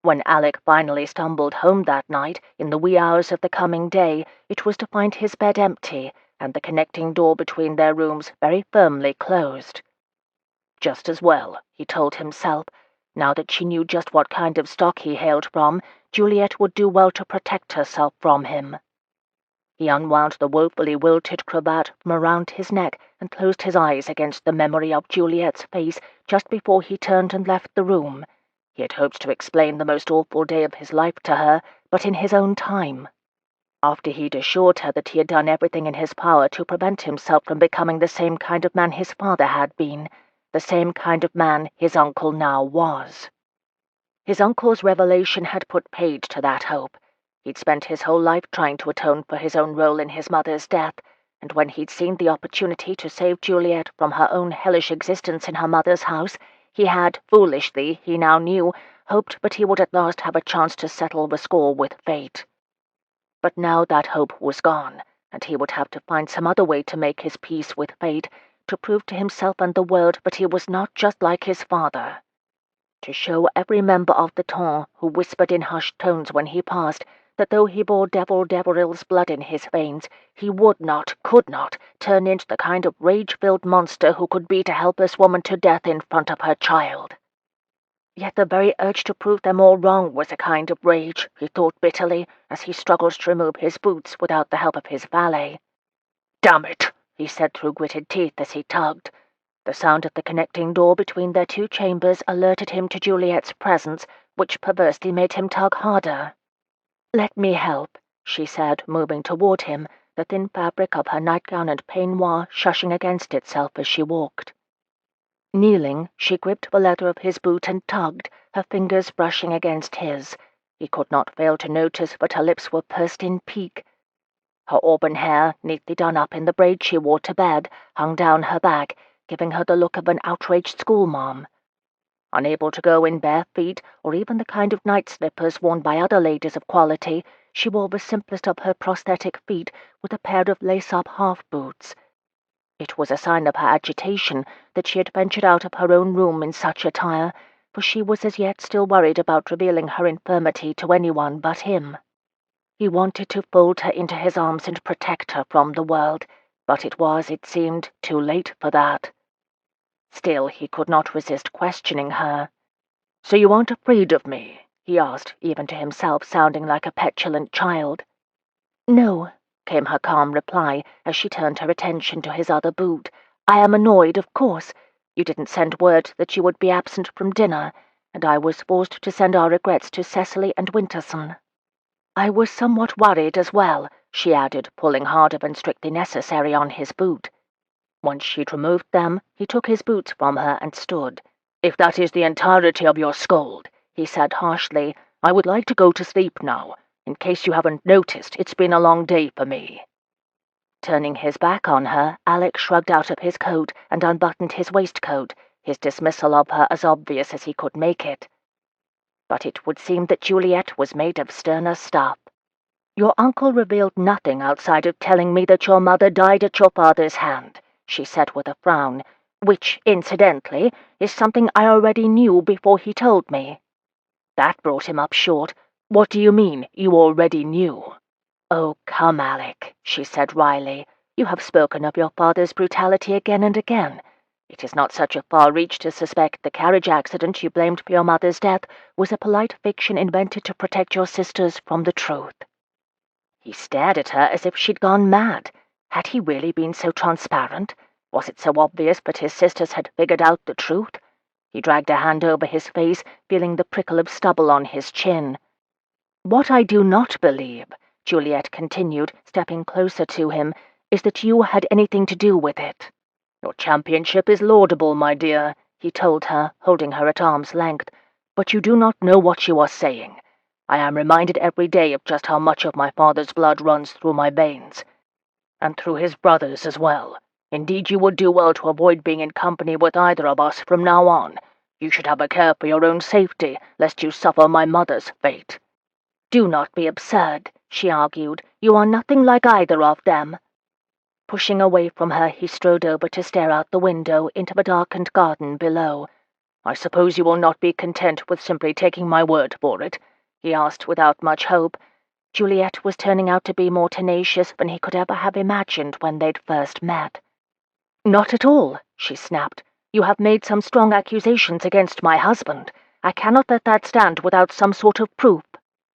When Alec finally stumbled home that night, in the wee hours of the coming day, it was to find his bed empty, and the connecting door between their rooms very firmly closed. Just as well, he told himself. Now that she knew just what kind of stock he hailed from, Juliet would do well to protect herself from him. He unwound the woefully wilted cravat from around his neck and closed his eyes against the memory of Juliet's face just before he turned and left the room. He had hoped to explain the most awful day of his life to her, but in his own time. After he'd assured her that he had done everything in his power to prevent himself from becoming the same kind of man his father had been, the same kind of man his uncle now was. His uncle's revelation had put paid to that hope. He'd spent his whole life trying to atone for his own role in his mother's death, and when he'd seen the opportunity to save Juliet from her own hellish existence in her mother's house, he had, foolishly, he now knew, hoped that he would at last have a chance to settle the score with fate. But now that hope was gone, and he would have to find some other way to make his peace with fate, to prove to himself and the world that he was not just like his father. To show every member of the town who whispered in hushed tones when he passed that though he bore Deveril's blood in his veins, he would not, could not, turn into the kind of rage-filled monster who could beat a helpless woman to death in front of her child. Yet the very urge to prove them all wrong was a kind of rage, he thought bitterly, as he struggled to remove his boots without the help of his valet. "Damn it," he said through gritted teeth as he tugged. The sound of the connecting door between their two chambers alerted him to Juliet's presence, which perversely made him tug harder. "Let me help," she said, moving toward him, the thin fabric of her nightgown and peignoir shushing against itself as she walked. Kneeling, she gripped the leather of his boot and tugged, her fingers brushing against his. He could not fail to notice that her lips were pursed in pique. Her auburn hair, neatly done up in the braid she wore to bed, hung down her back, giving her the look of an outraged schoolmarm. Unable to go in bare feet, or even the kind of night slippers worn by other ladies of quality, she wore the simplest of her prosthetic feet with a pair of lace-up half-boots. It was a sign of her agitation that she had ventured out of her own room in such attire, for she was as yet still worried about revealing her infirmity to anyone but him. He wanted to fold her into his arms and protect her from the world, but it was, it seemed, too late for that. Still, he could not resist questioning her. "So you aren't afraid of me?" he asked, even to himself sounding like a petulant child.
"No,"
came her calm reply as she turned her attention to his other boot. "I am annoyed, of course. You didn't send word that you would be absent from dinner, and I was forced to send our regrets to Cecily and Winterson. I was somewhat worried as well," she added, pulling harder than strictly necessary on his boot. Once she'd removed them, he took his boots from her and stood. "If that is the entirety of your scold," he said harshly, "I would like to go to sleep now. In case you haven't noticed, it's been a long day for me." Turning his back on her, Alec shrugged out of his coat and unbuttoned his waistcoat, his dismissal of her as obvious as he could make it. But it would seem that Juliet was made of sterner stuff. "Your uncle revealed nothing outside of telling me that your mother died at your father's hand," she said with a frown, "which, incidentally, is something I already knew before he told me." That brought him up short. "What do you mean, you already knew?" "Oh, come, Alec," she said wryly. "You have spoken of your father's brutality again and again. It is not such a far reach to suspect the carriage accident you blamed for your mother's death was a polite fiction invented to protect your sisters from the truth." He stared at her as if she'd gone mad. Had he really been so transparent? Was it so obvious that his sisters had figured out the truth? He dragged a hand over his face, feeling the prickle of stubble on his chin. "What I do not believe," Juliet continued, stepping closer to him, "is that you had anything to do with it." "Your championship is laudable, my dear," he told her, holding her at arm's length, "but you do not know what you are saying. I am reminded every day of just how much of my father's blood runs through my veins, and through his brothers as well. Indeed, you would do well to avoid being in company with either of us from now on. You should have a care for your own safety, lest you suffer my mother's fate."
"Do not be absurd," she argued. "You are nothing like either of them." Pushing away from her, he strode over to stare out the window into the darkened garden below.
"I suppose you will not be content with simply taking my word for it?" he asked without much hope.
Juliet was turning out to be more tenacious than he could ever have imagined when they'd first met. "Not at all," she snapped. "You have made some strong accusations against my husband. I cannot let that stand without some sort of proof."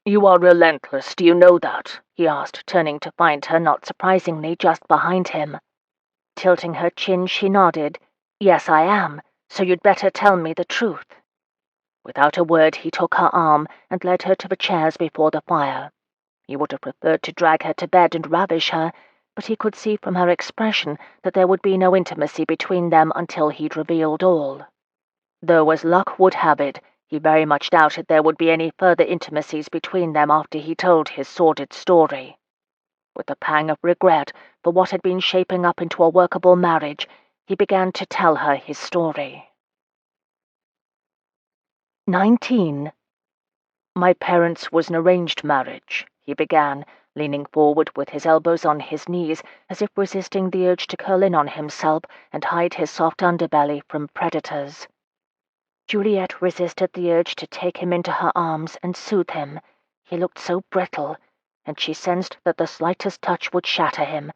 "You are relentless, do you know that?" he asked, turning to find her, not surprisingly, just behind him.
Tilting her chin, she nodded. "Yes, I am. So you'd better tell me the truth."
Without a word, he took her arm and led her to the chairs before the fire. He would have preferred to drag her to bed and ravish her, but he could see from her expression that there would be no intimacy between them until he'd revealed all. Though, as luck would have it, he very much doubted there would be any further intimacies between them after he told his sordid story. With a pang of regret for what had been shaping up into a workable marriage, he began to tell her his story.
19.
"My parents' was an arranged marriage," he began, leaning forward with his elbows on his knees, as if resisting the urge to curl in on himself and hide his soft underbelly from predators.
Juliet resisted the urge to take him into her arms and soothe him. He looked so brittle, and she sensed that the slightest touch would shatter him.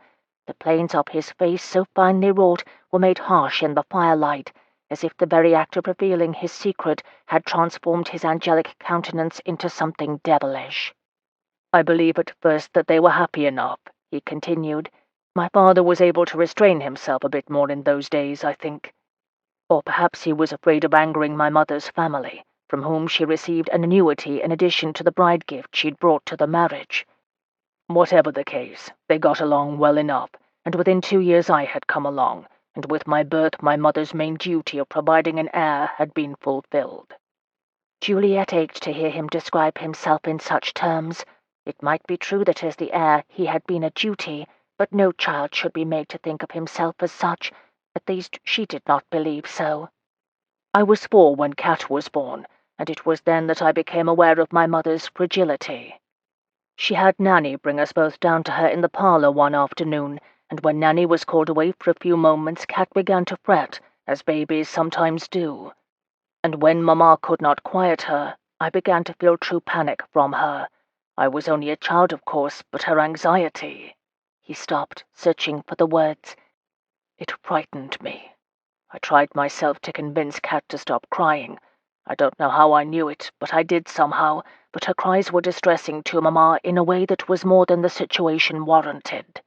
The planes of his face, so finely wrought, were made harsh in the firelight, as if the very act of revealing his secret had transformed his angelic countenance into something devilish.
"I believe at first that they were happy enough," he continued. "My father was able to restrain himself a bit more in those days, I think. Or perhaps he was afraid of angering my mother's family, from whom she received an annuity in addition to the bride gift she'd brought to the marriage. Whatever the case, they got along well enough, and within 2 years I had come along, and with my birth my mother's main duty of providing an heir had been fulfilled."
Juliet ached to hear him describe himself in such terms. It might be true that as the heir he had been a duty, but no child should be made to think of himself as such. At least she did not believe so.
"I was 4 when Cat was born, and it was then that I became aware of my mother's fragility. She had Nanny bring us both down to her in the parlor one afternoon, and when Nanny was called away for a few moments, Cat began to fret, as babies sometimes do. And when Mamma could not quiet her, I began to feel true panic from her. I was only a child, of course, but her anxiety—" He stopped, searching for the words. "It frightened me. I tried myself to convince Cat to stop crying, I don't know how I knew it, but I did somehow, but her cries were distressing to Mamma in a way that was more than the situation warranted.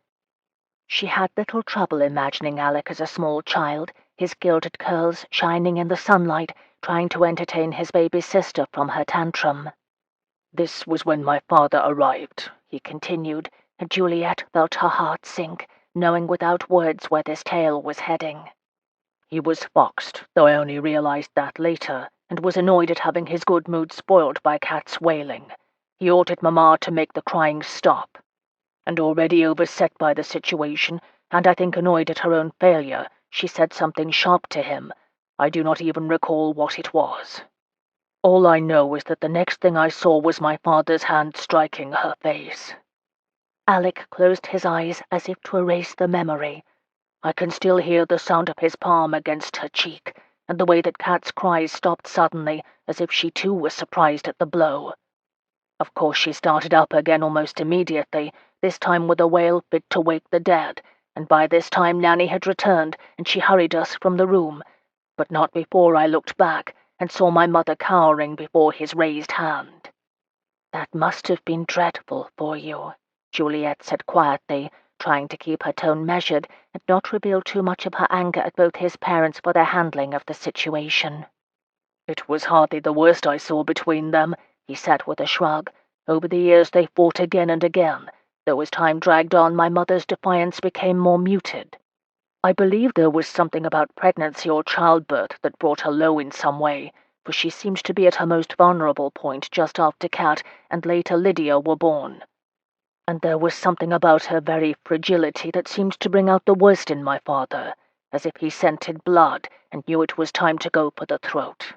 She had little trouble imagining Alec as a small child, his gilded curls shining in the sunlight, trying to entertain his baby sister from her tantrum. "This was when my father arrived," he continued, and Juliet felt her heart sink, knowing without words where this tale was heading. He was foxed, though I only realized that later, and was annoyed at having his good mood spoiled by Kat's wailing. He ordered Mamma to make the crying stop. And already overset by the situation, and I think annoyed at her own failure, she said something sharp to him. I do not even recall what it was. All I know is that the next thing I saw was my father's hand striking her face. Alec closed his eyes as if to erase the memory. I can still hear the sound of his palm against her cheek, and the way that Kat's cries stopped suddenly, as if she too was surprised at the blow. Of course she started up again almost immediately, this time with a wail fit to wake the dead, and by this time Nanny had returned, and she hurried us from the room, but not before I looked back and saw my mother cowering before his raised hand. "That must have been dreadful for you," Juliet said quietly, trying to keep her tone measured and not reveal too much of her anger at both his parents for their handling of the situation. "It was hardly the worst I saw between them," he said with a shrug. "Over the years they fought again and again, though as time dragged on my mother's defiance became more muted. I believe there was something about pregnancy or childbirth that brought her low in some way, for she seemed to be at her most vulnerable point just after Kat and later Lydia were born. And there was something about her very fragility that seemed to bring out the worst in my father, as if he scented blood and knew it was time to go for the throat."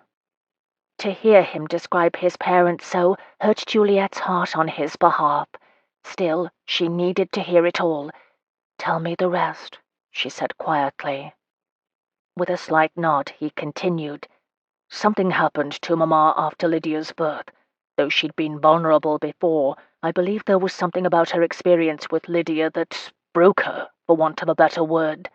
To hear him describe his parents so hurt Juliet's heart on his behalf. Still, she needed to hear it all. "Tell me the rest," she said quietly. With a slight nod, he continued. "Something happened to Mamma after Lydia's birth. Though she'd been vulnerable before, I believe there was something about her experience with Lydia that broke her, for want of a better word.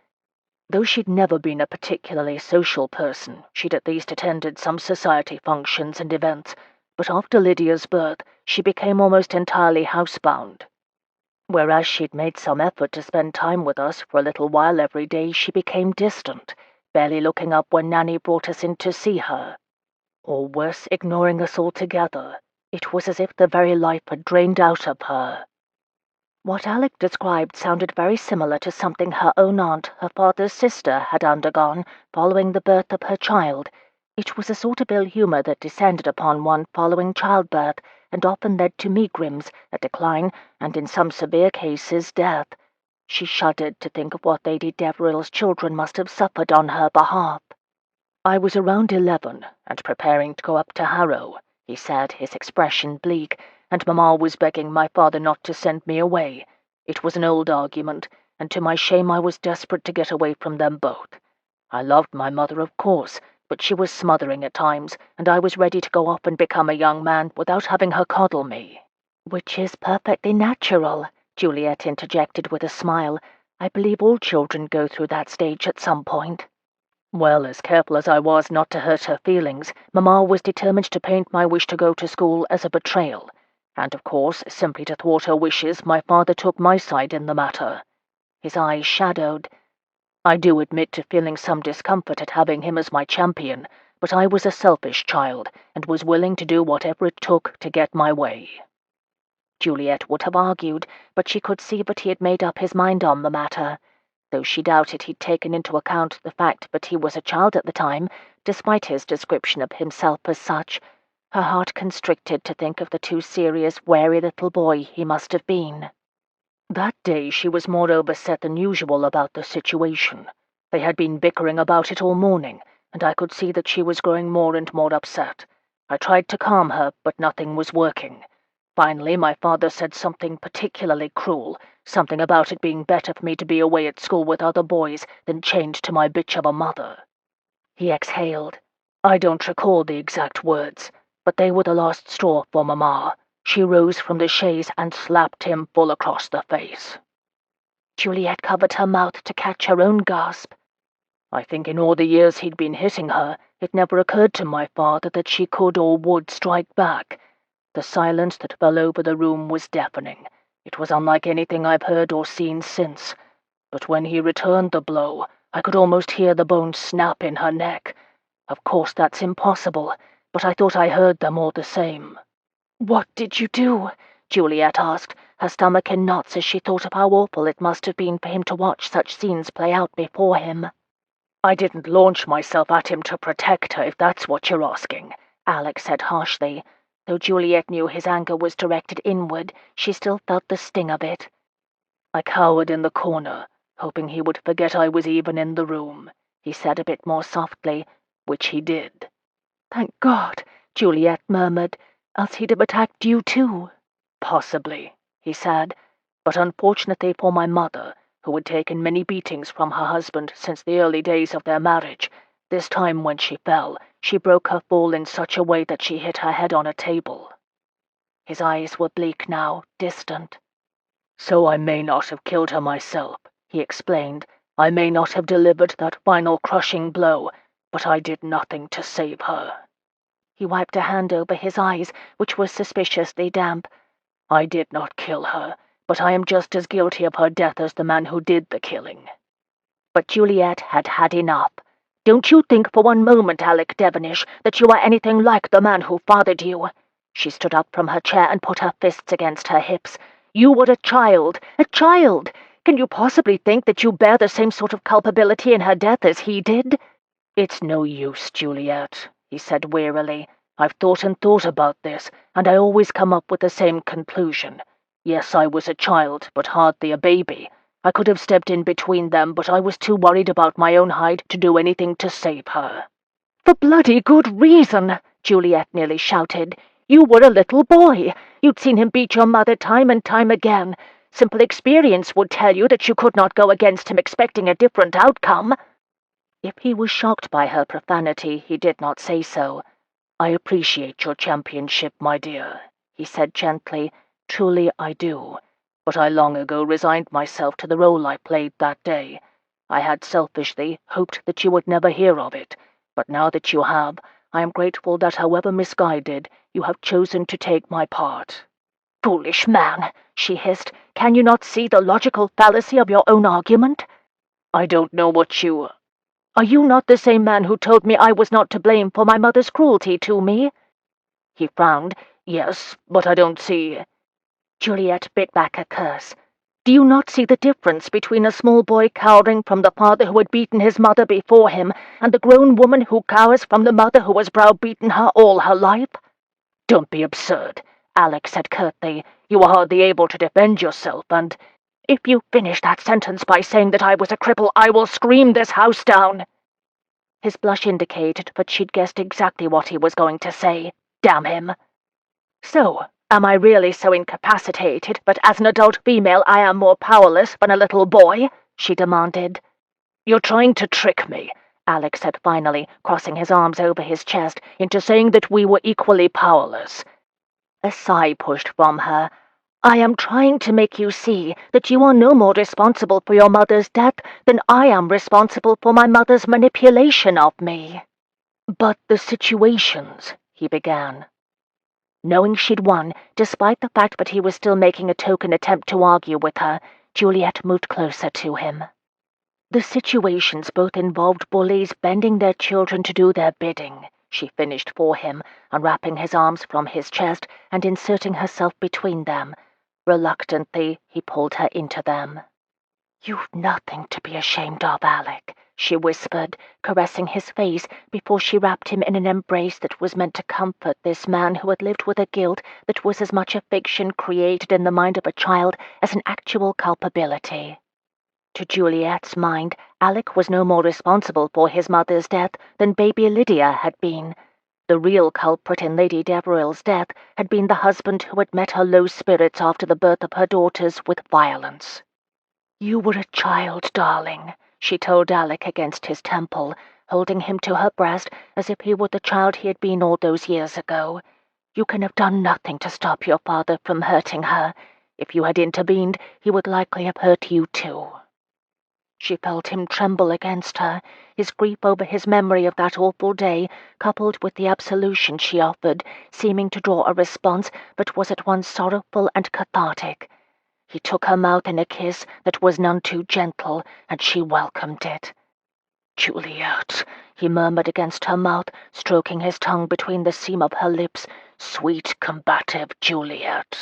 Though she'd never been a particularly social person, she'd at least attended some society functions and events, but after Lydia's birth, she became almost entirely housebound. Whereas she'd made some effort to spend time with us for a little while every day, she became distant, barely looking up when Nanny brought us in to see her. Or worse, ignoring us altogether. It was as if the very life had drained out of her." What Alec described sounded very similar to something her own aunt, her father's sister, had undergone following the birth of her child. It was a sort of ill humour that descended upon one following childbirth, and often led to megrims, a decline, and in some severe cases death. She shuddered to think of what Lady Deveril's children must have suffered on her behalf. "I was around 11, and preparing to go up to Harrow," he said, his expression bleak, "and Mamma was begging my father not to send me away. It was an old argument, and to my shame I was desperate to get away from them both. I loved my mother, of course, but she was smothering at times, and I was ready to go off and become a young man without having her coddle me." "Which is perfectly natural," Juliet interjected with a smile. "I believe all children go through that stage at some point." Well, as careful as I was not to hurt her feelings, Mamma was determined to paint my wish to go to school as a betrayal, and of course, simply to thwart her wishes, my father took my side in the matter. His eyes shadowed. "I do admit to feeling some discomfort at having him as my champion, but I was a selfish child, and was willing to do whatever it took to get my way." Juliet would have argued, but she could see that he had made up his mind on the matter. Though she doubted he'd taken into account the fact that he was a child at the time, despite his description of himself as such, her heart constricted to think of the too serious, wary little boy he must have been. That day she was more overset than usual about the situation. They had been bickering about it all morning, and I could see that she was growing more and more upset. I tried to calm her, but nothing was working. Finally, my father said something particularly cruel, something about it being better for me to be away at school with other boys than chained to my bitch of a mother. He exhaled. I don't recall the exact words, but they were the last straw for Mamma. She rose from the chaise and slapped him full across the face. Juliet covered her mouth to catch her own gasp. I think in all the years he'd been hitting her,
It never occurred to my father that she could or would strike back. The silence that fell over the room was deafening. It was unlike anything I've heard or seen since. But when he returned the blow, I could almost hear the bones snap in her neck. Of course that's impossible, but I thought I heard them all the same." "What did you do?" Juliet asked, her stomach in knots as she thought of how awful it must have been for him to watch such scenes play out before him.
"I didn't launch myself at him to protect her, if that's what you're asking," Alec said harshly. Though Juliet knew his anger was directed inward, she still felt the sting of it.
"I cowered in the corner, hoping he would forget I was even in the room," he said a bit more softly, which he did.
"Thank God," Juliet murmured, "else he'd have attacked you too."
"Possibly," he said, "but unfortunately for my mother, who had taken many beatings from her husband since the early days of their marriage, this time when she fell, she broke her fall in such a way that she hit her head on a table."
His eyes were bleak now, distant.
"So I may not have killed her myself," he explained. "I may not have delivered that final crushing blow, but I did nothing to save her."
He wiped a hand over his eyes, which was suspiciously damp.
"I did not kill her, but I am just as guilty of her death as the man who did the killing."
But Juliet had had enough. "Don't you think for one moment, Alec Devenish, that you are anything like the man who fathered you?" She stood up from her chair and put her fists against her hips. "You were a child! A child! Can you possibly think that you bear the same sort of culpability in her death as he did?"
"It's no use, Juliet," he said wearily. "I've thought and thought about this, and I always come up with the same conclusion. Yes, I was a child, but hardly a baby. I could have stepped in between them, but I was too worried about my own hide to do anything to save her."
"For bloody good reason!" Juliet nearly shouted. "You were a little boy. You'd seen him beat your mother time and time again. Simple experience would tell you that you could not go against him expecting a different outcome."
If he was shocked by her profanity, he did not say so. "I appreciate your championship, my dear," he said gently. "Truly I do. But I long ago resigned myself to the role I played that day. I had selfishly hoped that you would never hear of it, but now that you have, I am grateful that however misguided, you have chosen to take my part."
"Foolish man," she hissed. "Can you not see the logical fallacy of your own argument?"
"I don't know what you—"
"Are you not the same man who told me I was not to blame for my mother's cruelty to me?"
He frowned. "Yes, but I don't see—"
Juliet bit back a curse. "Do you not see the difference between a small boy cowering from the father who had beaten his mother before him, and the grown woman who cowers from the mother who has browbeaten her all her life?"
"Don't be absurd," Alec said curtly. "You were hardly able to defend yourself, and—"
"If you finish that sentence by saying that I was a cripple, I will scream this house down." His blush indicated that she'd guessed exactly what he was going to say. Damn him. "So, am I really so incapacitated that as an adult female I am more powerless than a little boy?" she demanded.
"You're trying to trick me," Alec said finally, crossing his arms over his chest, "into saying that we were equally powerless."
A sigh pushed from her. "I am trying to make you see that you are no more responsible for your mother's death than I am responsible for my mother's manipulation of me."
"But the situations," he began.
Knowing she'd won, despite the fact that he was still making a token attempt to argue with her, Juliet moved closer to him.
"The situations both involved bullies bending their children to do their bidding," she finished for him, unwrapping his arms from his chest and inserting herself between them. Reluctantly, he pulled her into them.
"You've nothing to be ashamed of, Alec," she whispered, caressing his face before she wrapped him in an embrace that was meant to comfort this man who had lived with a guilt that was as much a fiction created in the mind of a child as an actual culpability. To Juliet's mind, Alec was no more responsible for his mother's death than baby Lydia had been. The real culprit in Lady Deveril's death had been the husband who had met her low spirits after the birth of her daughters with violence. "You were a child, darling," she told Alec against his temple, holding him to her breast as if he were the child he had been all those years ago. "You can have done nothing to stop your father from hurting her. If you had intervened, he would likely have hurt you too." She felt him tremble against her, his grief over his memory of that awful day, coupled with the absolution she offered, seeming to draw a response but was at once sorrowful and cathartic. He took her mouth in a kiss that was none too gentle, and she welcomed it. "Juliet," he murmured against her mouth, stroking his tongue between the seam of her lips. "Sweet, combative Juliet."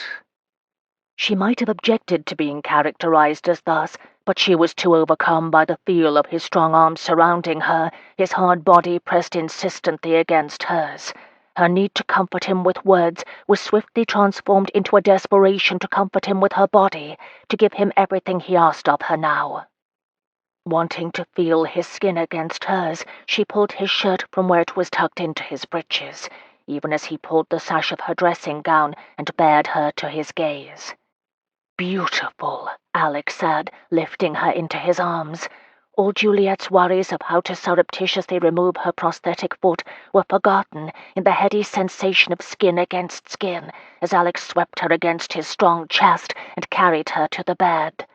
She might have objected to being characterized as thus, but she was too overcome by the feel of his strong arms surrounding her, his hard body pressed insistently against hers. Her need to comfort him with words was swiftly transformed into a desperation to comfort him with her body, to give him everything he asked of her now. Wanting to feel his skin against hers, she pulled his shirt from where it was tucked into his breeches, even as he pulled the sash of her dressing gown and bared her to his gaze. "Beautiful," Alec said, lifting her into his arms. All Juliet's worries of how to surreptitiously remove her prosthetic foot were forgotten in the heady sensation of skin against skin as Alec swept her against his strong chest and carried her to the bed.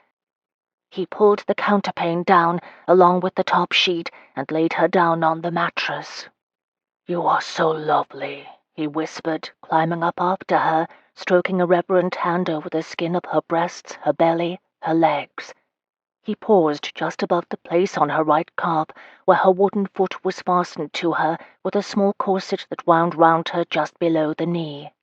He pulled the counterpane down along with the top sheet and laid her down on the mattress. "You are so lovely," he whispered, climbing up after her, stroking a reverent hand over the skin of her breasts, her belly, her legs. He paused just above the place on her right calf where her wooden foot was fastened to her with a small corset that wound round her just below the knee.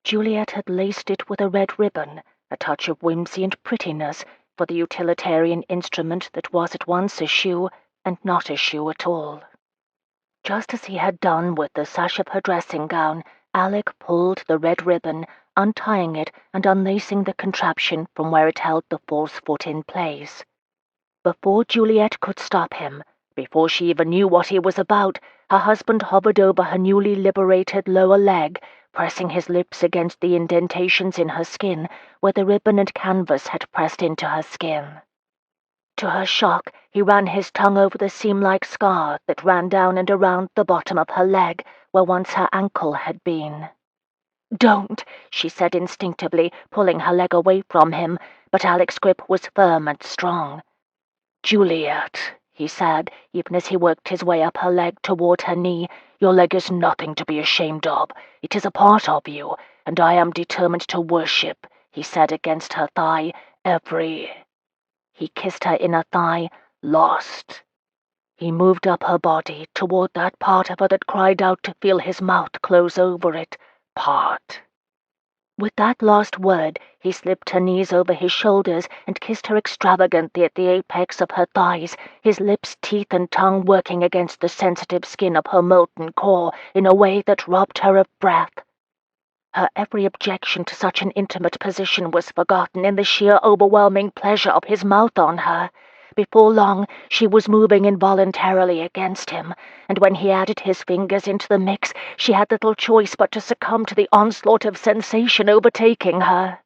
Juliet had laced it with a red ribbon, a touch of whimsy and prettiness for the utilitarian instrument that was at once a shoe and not a shoe at all. Just as he had done with the sash of her dressing gown, Alec pulled the red ribbon, untying it and unlacing the contraption from where it held the false foot in place. Before Juliet could stop him, before she even knew what he was about, her husband hovered over her newly liberated lower leg, pressing his lips against the indentations in her skin where the ribbon and canvas had pressed into her skin. To her shock, he ran his tongue over the seam-like scar that ran down and around the bottom of her leg, where once her ankle had been. "Don't," she said instinctively, pulling her leg away from him, but Alec's grip was firm and strong. "Juliet," he said, even as he worked his way up her leg toward her knee, "your leg is nothing to be ashamed of. It is a part of you, and I am determined to worship," he said against her thigh, "every—" He kissed her inner thigh, "lost." He moved up her body toward that part of her that cried out to feel his mouth close over it, "part." With that last word, he slipped her knees over his shoulders and kissed her extravagantly at the apex of her thighs, his lips, teeth, and tongue working against the sensitive skin of her molten core in a way that robbed her of breath. Her every objection to such an intimate position was forgotten in the sheer overwhelming pleasure of his mouth on her. Before long, she was moving involuntarily against him, and when he added his fingers into the mix, she had little choice but to succumb to the onslaught of sensation overtaking her.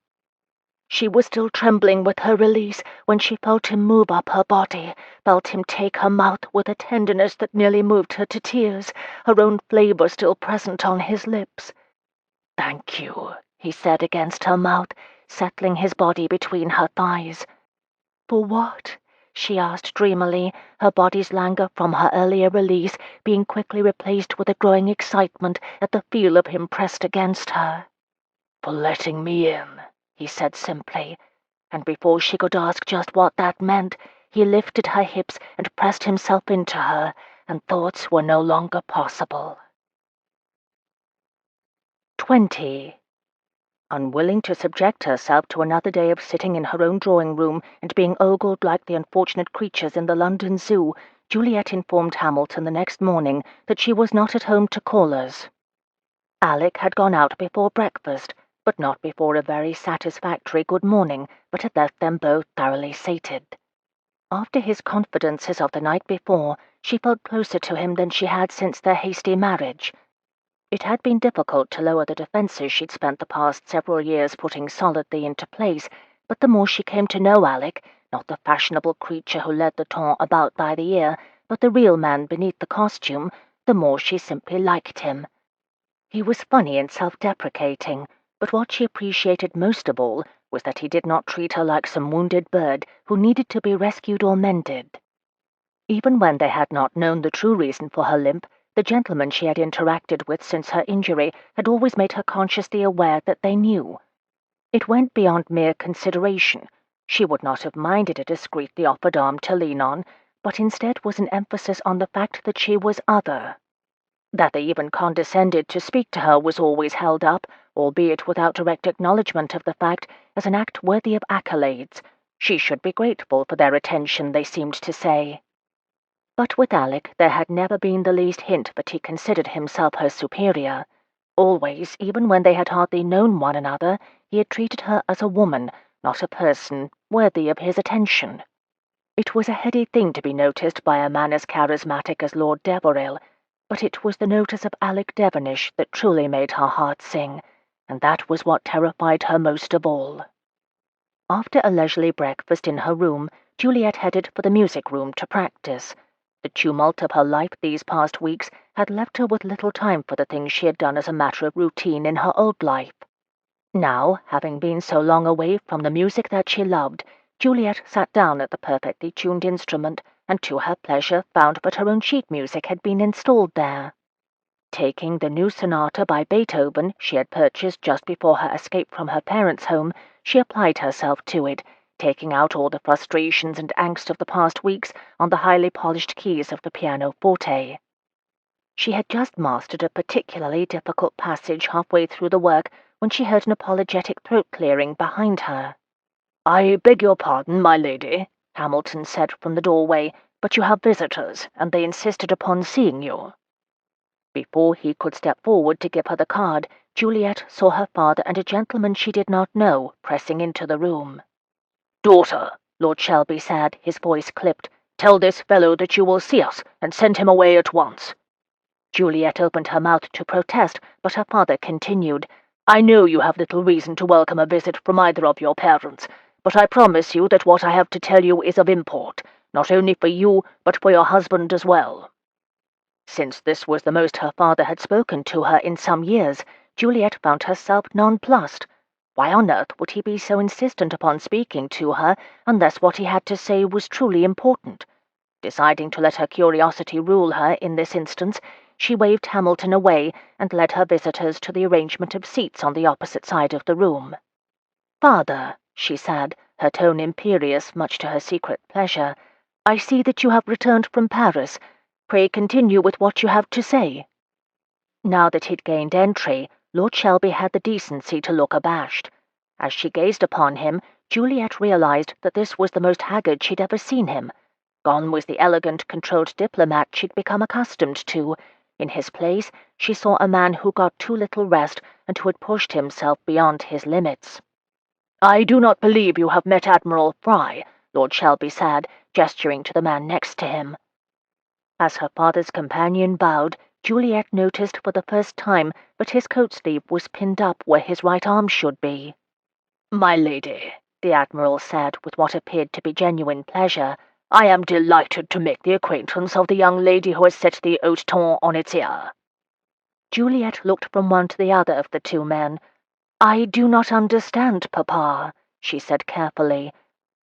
She was still trembling with her release when she felt him move up her body, felt him take her mouth with a tenderness that nearly moved her to tears, her own flavor still present on his lips. "Thank you," he said against her mouth, settling his body between her thighs. "For what?" she asked dreamily, her body's languor from her earlier release being quickly replaced with a growing excitement at the feel of him pressed against her. "For letting me in," he said simply, and before she could ask just what that meant, he lifted her hips and pressed himself into her, and thoughts were no longer possible. 20. Unwilling to subject herself to another day of sitting in her own drawing-room and being ogled like the unfortunate creatures in the London Zoo, Juliet informed Hamilton the next morning that she was not at home to callers. Alec had gone out before breakfast, but not before a very satisfactory good morning, but had left them both thoroughly sated. After his confidences of the night before, she felt closer to him than she had since their hasty marriage. It had been difficult to lower the defenses she'd spent the past several years putting solidly into place, but the more she came to know Alec, not the fashionable creature who led the ton about by the ear, but the real man beneath the costume, the more she simply liked him. He was funny and self-deprecating, but what she appreciated most of all was that he did not treat her like some wounded bird who needed to be rescued or mended. Even when they had not known the true reason for her limp, the gentlemen she had interacted with since her injury had always made her consciously aware that they knew. It went beyond mere consideration. She would not have minded a discreetly offered arm to lean on, but instead was an emphasis on the fact that she was other. That they even condescended to speak to her was always held up, albeit without direct acknowledgment of the fact, as an act worthy of accolades. She should be grateful for their attention, they seemed to say. But with Alec there had never been the least hint that he considered himself her superior. Always, even when they had hardly known one another, he had treated her as a woman, not a person, worthy of his attention. It was a heady thing to be noticed by a man as charismatic as Lord Deveril, but it was the notice of Alec Devenish that truly made her heart sing, and that was what terrified her most of all. After a leisurely breakfast in her room, Juliet headed for the music room to practice. The tumult of her life these past weeks had left her with little time for the things she had done as a matter of routine in her old life. Now, having been so long away from the music that she loved, Juliet sat down at the perfectly tuned instrument, and to her pleasure found that her own sheet music had been installed there. Taking the new sonata by Beethoven she had purchased just before her escape from her parents' home, she applied herself to it, taking out all the frustrations and angst of the past weeks on the highly polished keys of the pianoforte. She had just mastered a particularly difficult passage halfway through the work when she heard an apologetic throat-clearing behind her. "I beg your pardon, my lady," Hamilton said from the doorway, "but you have visitors, and they insisted upon seeing you." Before he could step forward to give her the card, Juliet saw her father and a gentleman she did not know pressing into the room. "Daughter," Lord Shelby said, his voice clipped, "tell this fellow that you will see us, and send him away at once." Juliet opened her mouth to protest, but her father continued, "I know you have little reason to welcome a visit from either of your parents, but I promise you that what I have to tell you is of import, not only for you, but for your husband as well." Since this was the most her father had spoken to her in some years, Juliet found herself nonplussed. Why on earth would he be so insistent upon speaking to her unless what he had to say was truly important? Deciding to let her curiosity rule her in this instance, she waved Hamilton away and led her visitors to the arrangement of seats on the opposite side of the room. "Father," she said, her tone imperious, much to her secret pleasure, "I see that you have returned from Paris. Pray continue with what you have to say." Now that he'd gained entry, Lord Shelby had the decency to look abashed. As she gazed upon him, Juliet realized that this was the most haggard she'd ever seen him. Gone was the elegant, controlled diplomat she'd become accustomed to. In his place, she saw a man who got too little rest and who had pushed himself beyond his limits. "I do not believe you have met Admiral Fry," Lord Shelby said, gesturing to the man next to him. As her father's companion bowed, Juliet noticed for the first time that his coat sleeve was pinned up where his right arm should be. "My lady," the Admiral said with what appeared to be genuine pleasure, "I am delighted to make the acquaintance of the young lady who has set the haute ton on its ear." Juliet looked from one to the other of the two men. "I do not understand, Papa," she said carefully.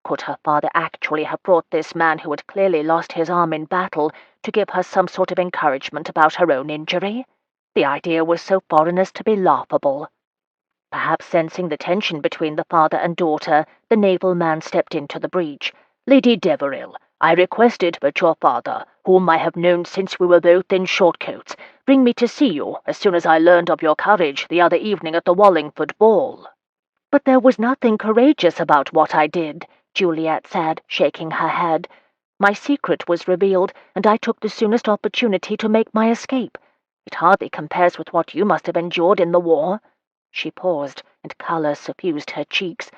Could her father actually have brought this man who had clearly lost his arm in battle to give her some sort of encouragement about her own injury? The idea was so foreign as to be laughable. Perhaps sensing the tension between the father and daughter, the naval man stepped into the breach. "Lady Deveril, I requested that your father, whom I have known since we were both in shortcoats, bring me to see you as soon as I learned of your courage the other evening at the Wallingford ball." "But there was nothing courageous about what I did," Juliet said, shaking her head. "My secret was revealed, and I took the soonest opportunity to make my escape. It hardly compares with what you must have endured in the war." She paused, and colour suffused her cheeks.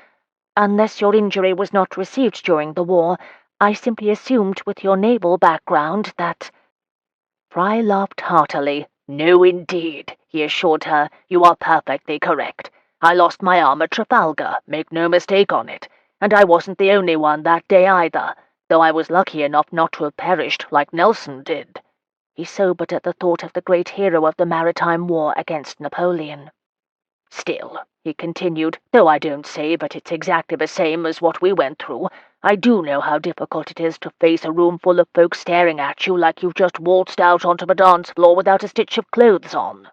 "Unless your injury was not received during the war, I simply assumed with your naval background that—" Fry laughed heartily. "No, indeed," he assured her. "You are perfectly correct. I lost my arm at Trafalgar, make no mistake on it, and I wasn't the only one that day either, though I was lucky enough not to have perished like Nelson did." He sobered at the thought of the great hero of the maritime war against Napoleon. Still, he continued, though I don't say that it's exactly the same as what we went through, I do know how difficult it is to face a room full of folks staring at you like you've just waltzed out onto the dance floor without a stitch of clothes on.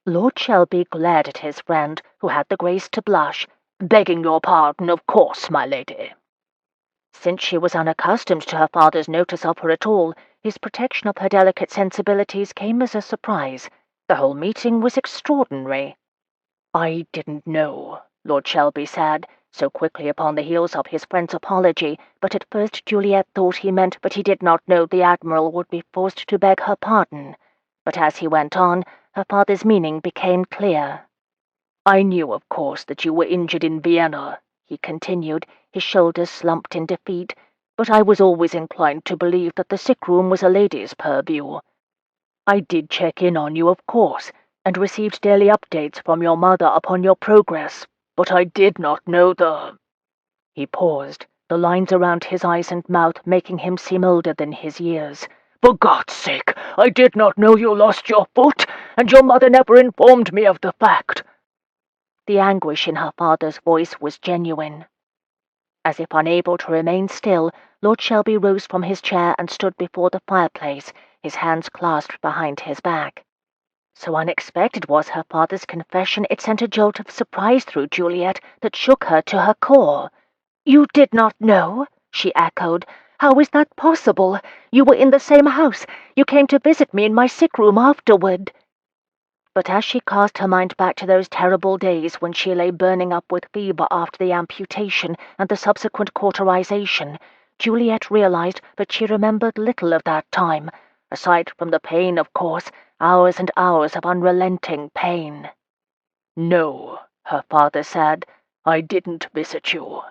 Lord Shelby glared at his friend, who had the grace to blush. Begging your pardon, of course, my lady. Since she was unaccustomed to her father's notice of her at all, his protection of her delicate sensibilities came as a surprise. The whole meeting was extraordinary. I didn't know, Lord Shelby said, so quickly upon the heels of his friend's apology, but at first Juliet thought he meant that he did not know the Admiral would be forced to beg her pardon. But as he went on, her father's meaning became clear. I knew, of course, that you were injured in Vienna, he continued, his shoulders slumped in defeat, but I was always inclined to believe that the sick room was a lady's purview. I did check in on you, of course, and received daily updates from your mother upon your progress, but I did not know the—" He paused, the lines around his eyes and mouth making him seem older than his years. For God's sake, I did not know you lost your foot, and your mother never informed me of the fact. The anguish in her father's voice was genuine. As if unable to remain still, Lord Shelby rose from his chair and stood before the fireplace, his hands clasped behind his back. So unexpected was her father's confession, it sent a jolt of surprise through Juliet that shook her to her core. "You did not know?" she echoed. "How is that possible? You were in the same house. You came to visit me in my sick room afterward." But as she cast her mind back to those terrible days when she lay burning up with fever after the amputation and the subsequent cauterization, Juliet realized that she remembered little of that time, aside from the pain, of course, hours and hours of unrelenting pain. "No," her father said, "I didn't visit you."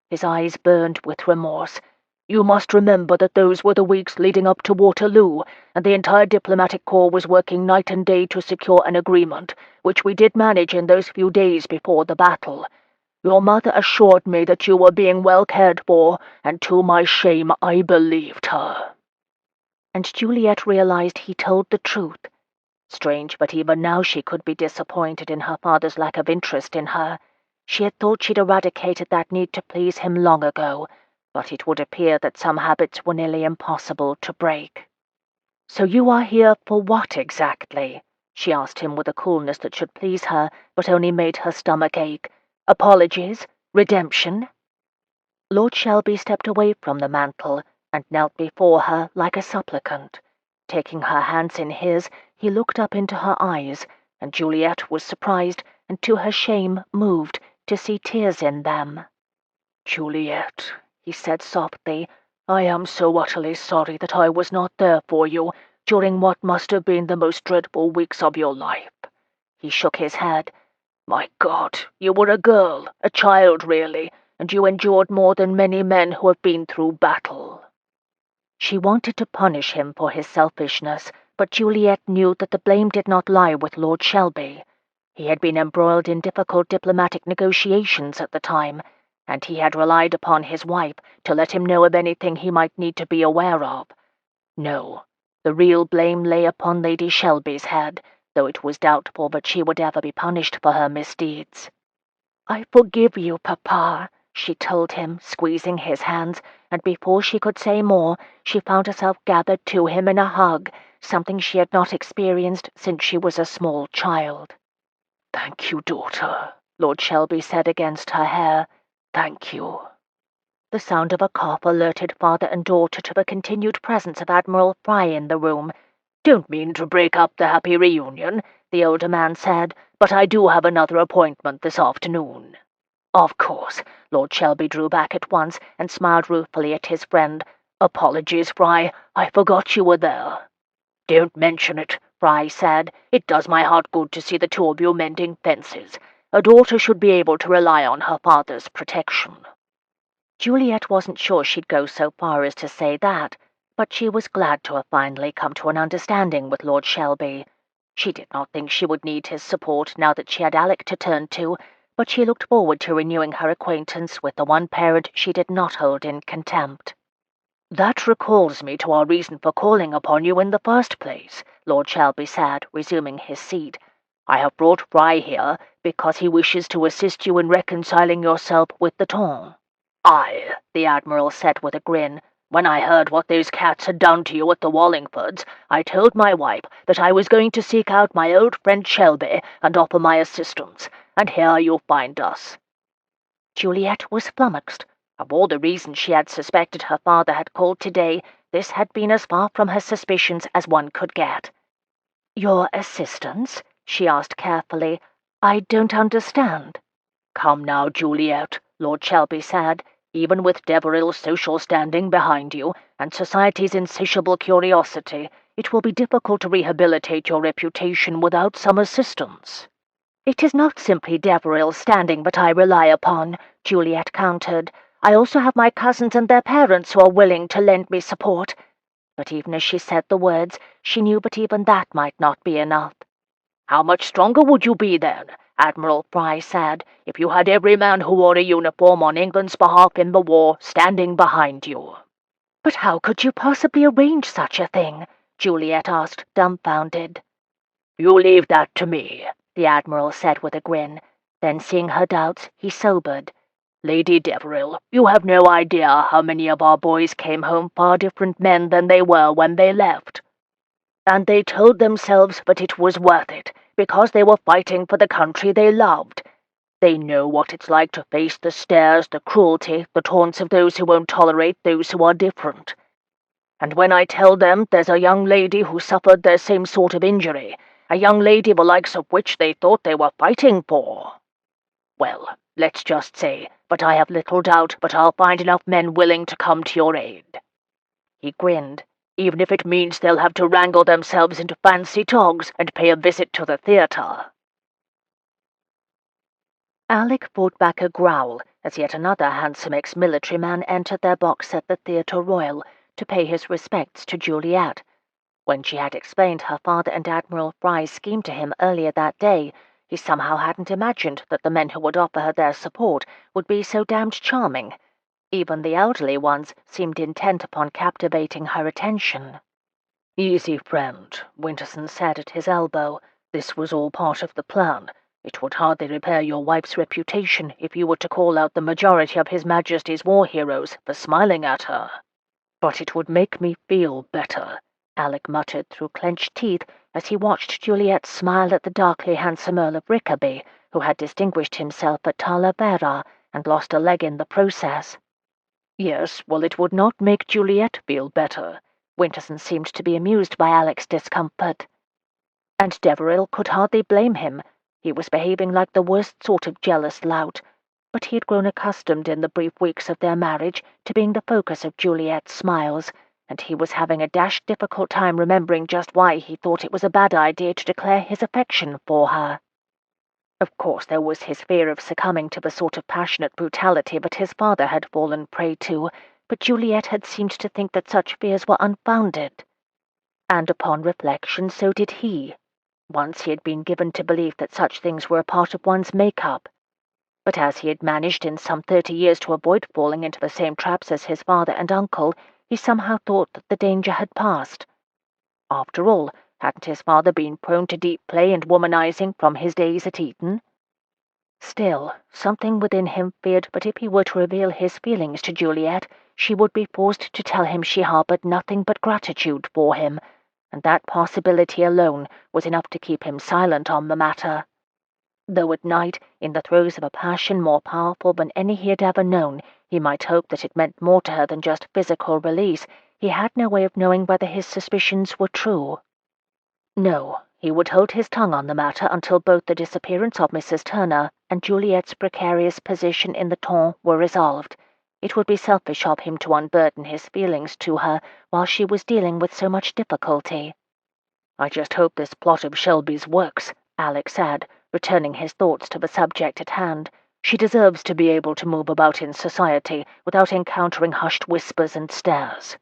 His eyes burned with remorse. "You must remember that those were the weeks leading up to Waterloo, and the entire diplomatic corps was working night and day to secure an agreement, which we did manage in those few days before the battle. Your mother assured me that you were being well cared for, and to my shame I believed her." And Juliet realized he told the truth. Strange, but even now she could be disappointed in her father's lack of interest in her. She had thought she'd eradicated that need to please him long ago, but it would appear that some habits were nearly impossible to break. "So you are here for what exactly?" she asked him with a coolness that should please her, but only made her stomach ache. "Apologies? Redemption?" Lord Shelby stepped away from the mantel and knelt before her like a supplicant. Taking her hands in his, he looked up into her eyes, and Juliet was surprised and to her shame moved to see tears in them. "Juliet," he said softly, "I am so utterly sorry that I was not there for you during what must have been the most dreadful weeks of your life." He shook his head. "My God, you were a girl, a child really, and you endured more than many men who have been through battle." She wanted to punish him for his selfishness, but Juliet knew that the blame did not lie with Lord Shelby. He had been embroiled in difficult diplomatic negotiations at the time, and he had relied upon his wife to let him know of anything he might need to be aware of. No, the real blame lay upon Lady Shelby's head, though it was doubtful that she would ever be punished for her misdeeds. "I forgive you, Papa," she told him, squeezing his hands, and before she could say more, she found herself gathered to him in a hug, something she had not experienced since she was a small child. "Thank you, daughter," Lord Shelby said against her hair. "Thank you." The sound of a cough alerted father and daughter to the continued presence of Admiral Fry in the room. "Don't mean to break up the happy reunion," the older man said, "but I do have another appointment this afternoon." "Of course." Lord Shelby drew back at once and smiled ruefully at his friend. "Apologies, Fry. I forgot you were there." "Don't mention it," Fry said. "It does my heart good to see the two of you mending fences. A daughter should be able to rely on her father's protection." Juliet wasn't sure she'd go so far as to say that, but she was glad to have finally come to an understanding with Lord Shelby. She did not think she would need his support now that she had Alec to turn to, but she looked forward to renewing her acquaintance with the one parent she did not hold in contempt. "That recalls me to our reason for calling upon you in the first place," Lord Shelby said, resuming his seat. I have brought Fry here because he wishes to assist you in reconciling yourself with the Ton." "Aye," the Admiral said with a grin. "When I heard what those cats had done to you at the Wallingfords, I told my wife that I was going to seek out my old friend Shelby and offer my assistance, and here you find us." Juliet was flummoxed. Of all the reasons she had suspected her father had called today, this had been as far from her suspicions as one could get. "Your assistance?" she asked carefully. "I don't understand." "Come now, Juliet," Lord Shelby said. "Even with Deveril's social standing behind you, and society's insatiable curiosity, it will be difficult to rehabilitate your reputation without some assistance." "It is not simply Deveril's standing that I rely upon," Juliet countered. "I also have my cousins and their parents who are willing to lend me support." But even as she said the words, she knew that even that might not be enough. "How much stronger would you be then," Admiral Fry said, "if you had every man who wore a uniform on England's behalf in the war standing behind you?" "But how could you possibly arrange such a thing?" Juliet asked, dumbfounded. "You leave that to me," the Admiral said with a grin. Then, seeing her doubts, he sobered. "Lady Deveril, you have no idea how many of our boys came home far different men than they were when they left. And they told themselves that it was worth it, because they were fighting for the country they loved. They know what it's like to face the stares, the cruelty, the taunts of those who won't tolerate those who are different. And when I tell them there's a young lady who suffered the same sort of injury, a young lady the likes of which they thought they were fighting for, well, let's just say that I have little doubt that I'll find enough men willing to come to your aid." He grinned. "Even if it means they'll have to wrangle themselves into fancy togs and pay a visit to the theatre." Alec fought back a growl as yet another handsome ex-military man entered their box at the Theatre Royal to pay his respects to Juliet. When she had explained her father and Admiral Fry's scheme to him earlier that day, he somehow hadn't imagined that the men who would offer her their support would be so damned charming. Even the elderly ones seemed intent upon captivating her attention. "Easy, friend," Winterson said at his elbow. "This was all part of the plan. It would hardly repair your wife's reputation if you were to call out the majority of His Majesty's war heroes for smiling at her." "But it would make me feel better," Alec muttered through clenched teeth as he watched Juliet smile at the darkly handsome Earl of Rickaby, who had distinguished himself at Talavera and lost a leg in the process. "Yes, well, it would not make Juliet feel better." Winterson seemed to be amused by Alec's discomfort. And Deveril could hardly blame him. He was behaving like the worst sort of jealous lout, but he had grown accustomed in the brief weeks of their marriage to being the focus of Juliet's smiles, and he was having a dashed difficult time remembering just why he thought it was a bad idea to declare his affection for her. Of course, there was his fear of succumbing to the sort of passionate brutality that his father had fallen prey to, but Juliet had seemed to think that such fears were unfounded. And upon reflection, so did he. Once he had been given to believe that such things were a part of one's make-up. But as he had managed in some 30 years to avoid falling into the same traps as his father and uncle, he somehow thought that the danger had passed. After all, hadn't his father been prone to deep play and womanizing from his days at Eton? Still, something within him feared that if he were to reveal his feelings to Juliet, she would be forced to tell him she harbored nothing but gratitude for him, and that possibility alone was enough to keep him silent on the matter. Though at night, in the throes of a passion more powerful than any he had ever known, he might hope that it meant more to her than just physical release, he had no way of knowing whether his suspicions were true. No, he would hold his tongue on the matter until both the disappearance of Mrs. Turner and Juliet's precarious position in the Ton were resolved. It would be selfish of him to unburden his feelings to her while she was dealing with so much difficulty. "I just hope this plot of Shelby's works," Alec said, returning his thoughts to the subject at hand. "She deserves to be able to move about in society without encountering hushed whispers and stares."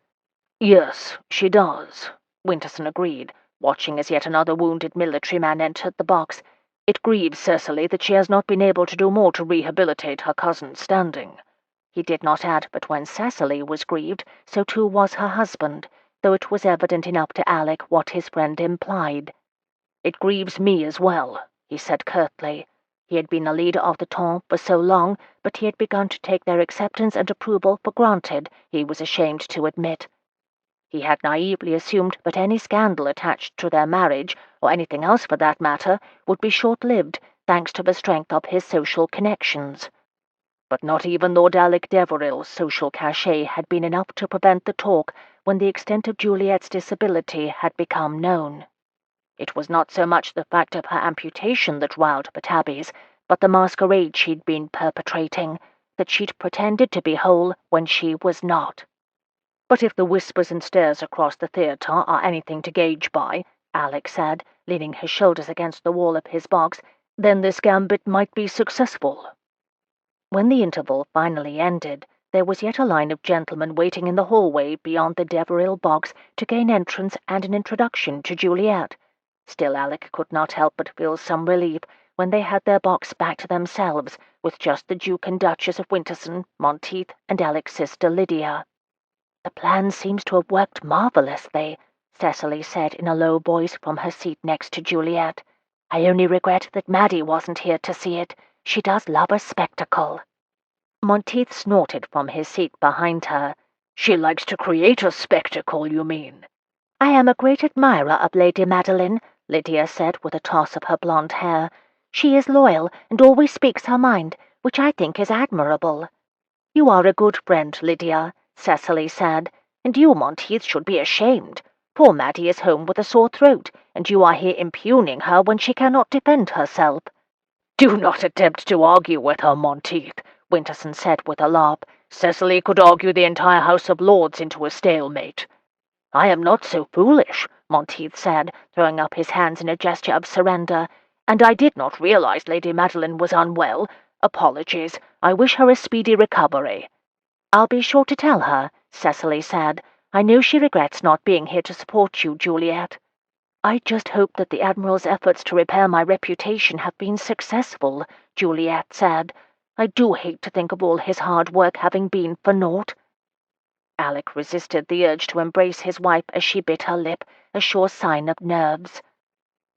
"Yes, she does," Winterson agreed, watching as yet another wounded military man entered the box. "It grieves Cecily that she has not been able to do more to rehabilitate her cousin's standing." He did not add that when Cecily was grieved, so too was her husband, though it was evident enough to Alec what his friend implied. "It grieves me as well," he said curtly. He had been a leader of the Temps for so long, but he had begun to take their acceptance and approval for granted, he was ashamed to admit. He had naively assumed that any scandal attached to their marriage, or anything else for that matter, would be short-lived, thanks to the strength of his social connections. But not even Lord Alec Deveril's social cachet had been enough to prevent the talk when the extent of Juliet's disability had become known. It was not so much the fact of her amputation that riled the tabbies, but the masquerade she'd been perpetrating, that she'd pretended to be whole when she was not. "But if the whispers and stares across the theatre are anything to gauge by," Alec said, leaning his shoulders against the wall of his box, "then this gambit might be successful." When the interval finally ended, there was yet a line of gentlemen waiting in the hallway beyond the Deveril box to gain entrance and an introduction to Juliet. Still Alec could not help but feel some relief when they had their box back to themselves, with just the Duke and Duchess of Winterson, Monteith, and Alec's sister Lydia. "The plan seems to have worked marvellously," Cecily said in a low voice from her seat next to Juliet. "I only regret that Maddie wasn't here to see it. She does love a spectacle." Monteith snorted from his seat behind her. "She likes to create a spectacle, you mean?" "I am a great admirer of Lady Madeline," Lydia said with a toss of her blonde hair. "She is loyal and always speaks her mind, which I think is admirable." "You are a good friend, Lydia," Cecily said, "and you, Monteith, should be ashamed. Poor Maddie is home with a sore throat, and you are here impugning her when she cannot defend herself." "Do not attempt to argue with her, Monteith," Winterson said with a laugh. "Cecily could argue the entire House of Lords into a stalemate." "I am not so foolish," Monteith said, throwing up his hands in a gesture of surrender. "And I did not realize Lady Madeline was unwell. Apologies. I wish her a speedy recovery." "I'll be sure to tell her," Cecily said. "I know she regrets not being here to support you, Juliet." "I just hope that the Admiral's efforts to repair my reputation have been successful," Juliet said. "I do hate to think of all his hard work having been for naught." Alec resisted the urge to embrace his wife as she bit her lip, a sure sign of nerves.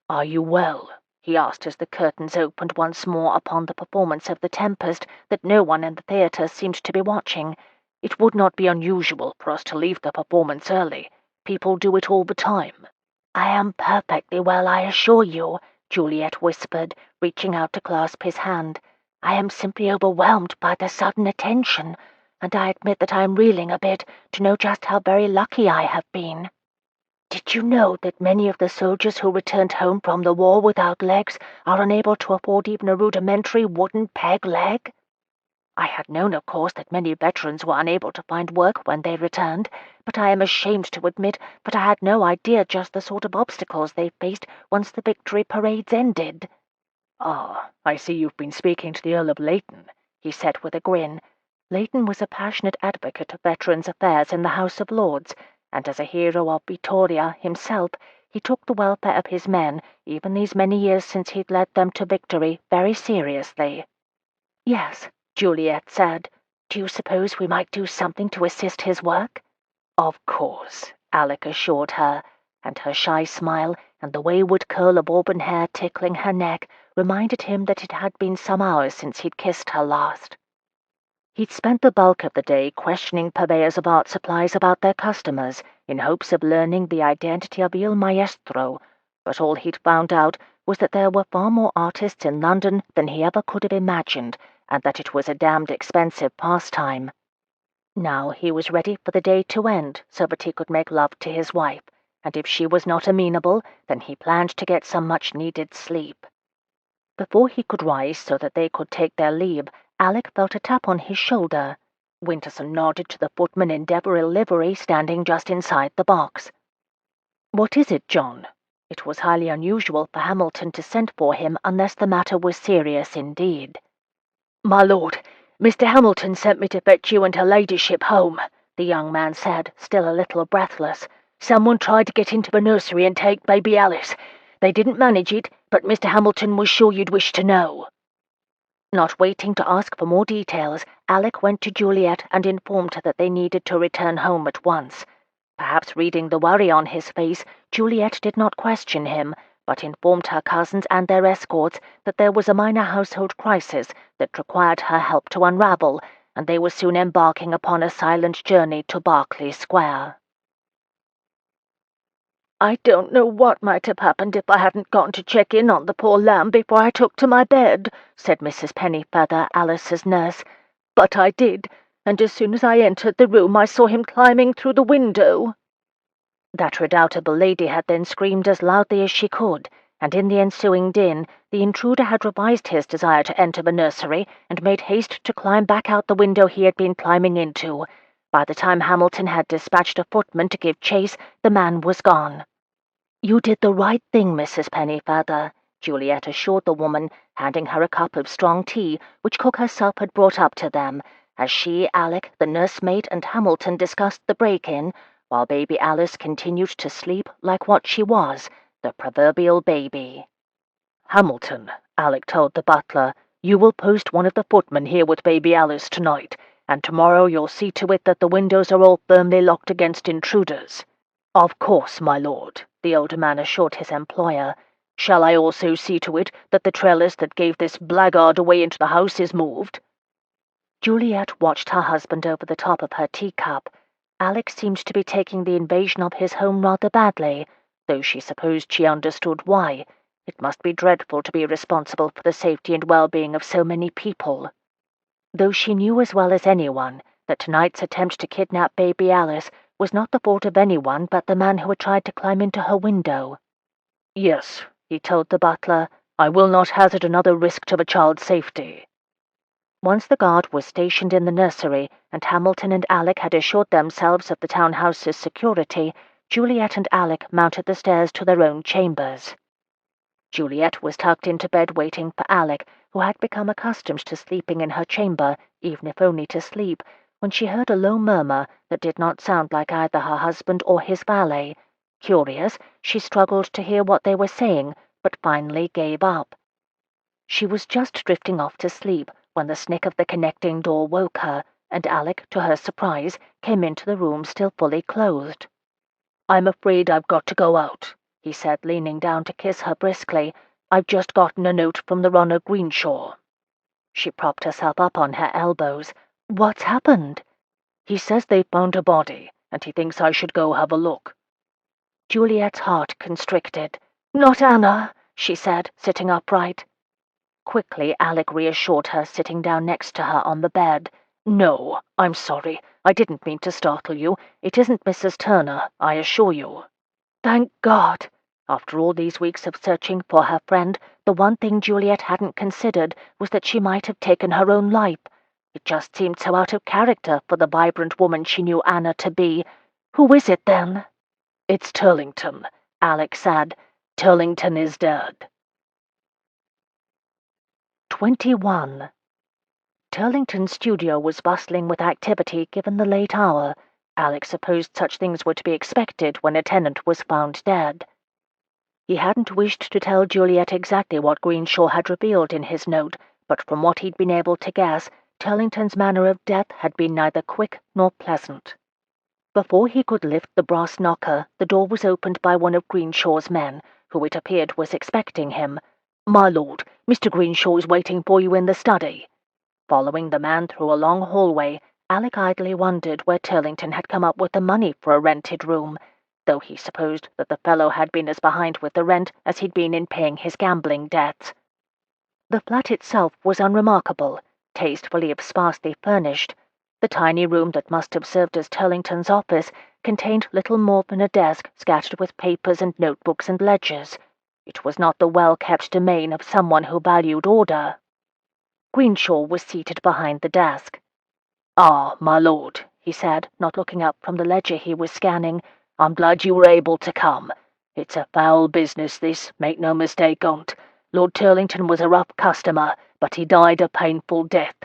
"Are you well?" he asked as the curtains opened once more upon the performance of The Tempest that no one in the theatre seemed to be watching. "It would not be unusual for us to leave the performance early. People do it all the time." "I am perfectly well, I assure you," Juliet whispered, reaching out to clasp his hand. "I am simply overwhelmed by the sudden attention, and I admit that I am reeling a bit to know just how very lucky I have been." "Did you know that many of the soldiers who returned home from the war without legs are unable to afford even a rudimentary wooden peg leg?" "I had known, of course, that many veterans were unable to find work when they returned, but I am ashamed to admit that I had no idea just the sort of obstacles they faced once the victory parades ended." "Ah, I see you've been speaking to the Earl of Leighton," he said with a grin. Leighton was a passionate advocate of veterans' affairs in the House of Lords, and as a hero of Vittoria himself, he took the welfare of his men, even these many years since he'd led them to victory, very seriously. "Yes," Juliet said. "Do you suppose we might do something to assist his work?" "Of course," Alec assured her, and her shy smile and the wayward curl of auburn hair tickling her neck reminded him that it had been some hours since he'd kissed her last. He'd spent the bulk of the day questioning purveyors of art supplies about their customers, in hopes of learning the identity of Il Maestro, but all he'd found out was that there were far more artists in London than he ever could have imagined, and that it was a damned expensive pastime. Now he was ready for the day to end so that he could make love to his wife, and if she was not amenable, then he planned to get some much-needed sleep. Before he could rise so that they could take their leave, Alec felt a tap on his shoulder. Winterson nodded to the footman in Deveril livery standing just inside the box. "What is it, John?" It was highly unusual for Hamilton to send for him unless the matter was serious indeed. "My lord, Mr. Hamilton sent me to fetch you and her ladyship home," the young man said, still a little breathless. "Someone tried to get into the nursery and take baby Alice. They didn't manage it, but Mr. Hamilton was sure you'd wish to know." Not waiting to ask for more details, Alec went to Juliet and informed her that they needed to return home at once. Perhaps reading the worry on his face, Juliet did not question him, but informed her cousins and their escorts that there was a minor household crisis that required her help to unravel, and they were soon embarking upon a silent journey to Berkeley Square.
"I don't know what might have happened if I hadn't gone to check in on the poor lamb before I took to my bed," said Mrs. Pennyfeather, Alice's nurse. "But I did, and as soon as I entered the room I saw him climbing through the window."
That redoubtable lady had then screamed as loudly as she could, and in the ensuing din the intruder had revised his desire to enter the nursery and made haste to climb back out the window he had been climbing into. By the time Hamilton had dispatched a footman to give chase, the man was gone. "You did the right thing, Mrs. Pennyfeather," Juliet assured the woman, handing her a cup of strong tea, which cook herself had brought up to them, as she, Alec, the nursemaid, and Hamilton discussed the break-in, while baby Alice continued to sleep like what she was, the proverbial baby.
"Hamilton," Alec told the butler, "you will post one of the footmen here with baby Alice tonight, and tomorrow you'll see to it that the windows are all firmly locked against intruders." "Of course, my lord," the older man assured his employer. "Shall I also see to it that the trellis that gave this blackguard away into the house is moved?"
Juliet watched her husband over the top of her teacup. Alec seemed to be taking the invasion of his home rather badly, though she supposed she understood why. It must be dreadful to be responsible for the safety and well-being of so many people. Though she knew as well as anyone that tonight's attempt to kidnap baby Alice was not the fault of anyone but the man who had tried to climb into her window.
"Yes," he told the butler, "I will not hazard another risk to the child's safety."
Once the guard was stationed in the nursery, and Hamilton and Alec had assured themselves of the townhouse's security, Juliet and Alec mounted the stairs to their own chambers. Juliet was tucked into bed waiting for Alec, who had become accustomed to sleeping in her chamber, even if only to sleep, when she heard a low murmur that did not sound like either her husband or his valet. Curious, she struggled to hear what they were saying, but finally gave up. She was just drifting off to sleep when the snick of the connecting door woke her, and Alec, to her surprise, came into the room still fully clothed.
"I'm afraid I've got to go out," he said, leaning down to kiss her briskly. "I've just gotten a note from the runner Greenshaw."
She propped herself up on her elbows. "What's happened?"
"He says they found a body, and he thinks I should go have a look."
Juliet's heart constricted. "Not Anna," she said, sitting upright. Quickly, Alec reassured her, sitting down next to her on the bed.
"No, I'm sorry. I didn't mean to startle you. It isn't Mrs. Turner, I assure you."
Thank God! After all these weeks of searching for her friend, the one thing Juliet hadn't considered was that she might have taken her own life. It just seemed so out of character for the vibrant woman she knew Anna to be. Who is it, then?
"It's Turlington," Alec said. "Turlington is dead."
21. Turlington's studio was bustling with activity given the late hour. Alec supposed such things were to be expected when a tenant was found dead. He hadn't wished to tell Juliet exactly what Greenshaw had revealed in his note, but from what he'd been able to guess, Turlington's manner of death had been neither quick nor pleasant. Before he could lift the brass knocker, the door was opened by one of Greenshaw's men, who it appeared was expecting him.
"My lord, Mr. Greenshaw is waiting for you in the study."
Following the man through a long hallway, Alec idly wondered where Turlington had come up with the money for a rented room, though he supposed that the fellow had been as behind with the rent as he'd been in paying his gambling debts. The flat itself was unremarkable, tastefully if sparsely furnished. The tiny room that must have served as Turlington's office contained little more than a desk scattered with papers and notebooks and ledgers. It was not the well-kept domain of someone who valued order. Greenshaw was seated behind the desk.
"Ah, my lord," he said, not looking up from the ledger he was scanning. "I'm glad you were able to come. It's a foul business, this, make no mistake on't. Lord Turlington was a rough customer, but he died a painful death."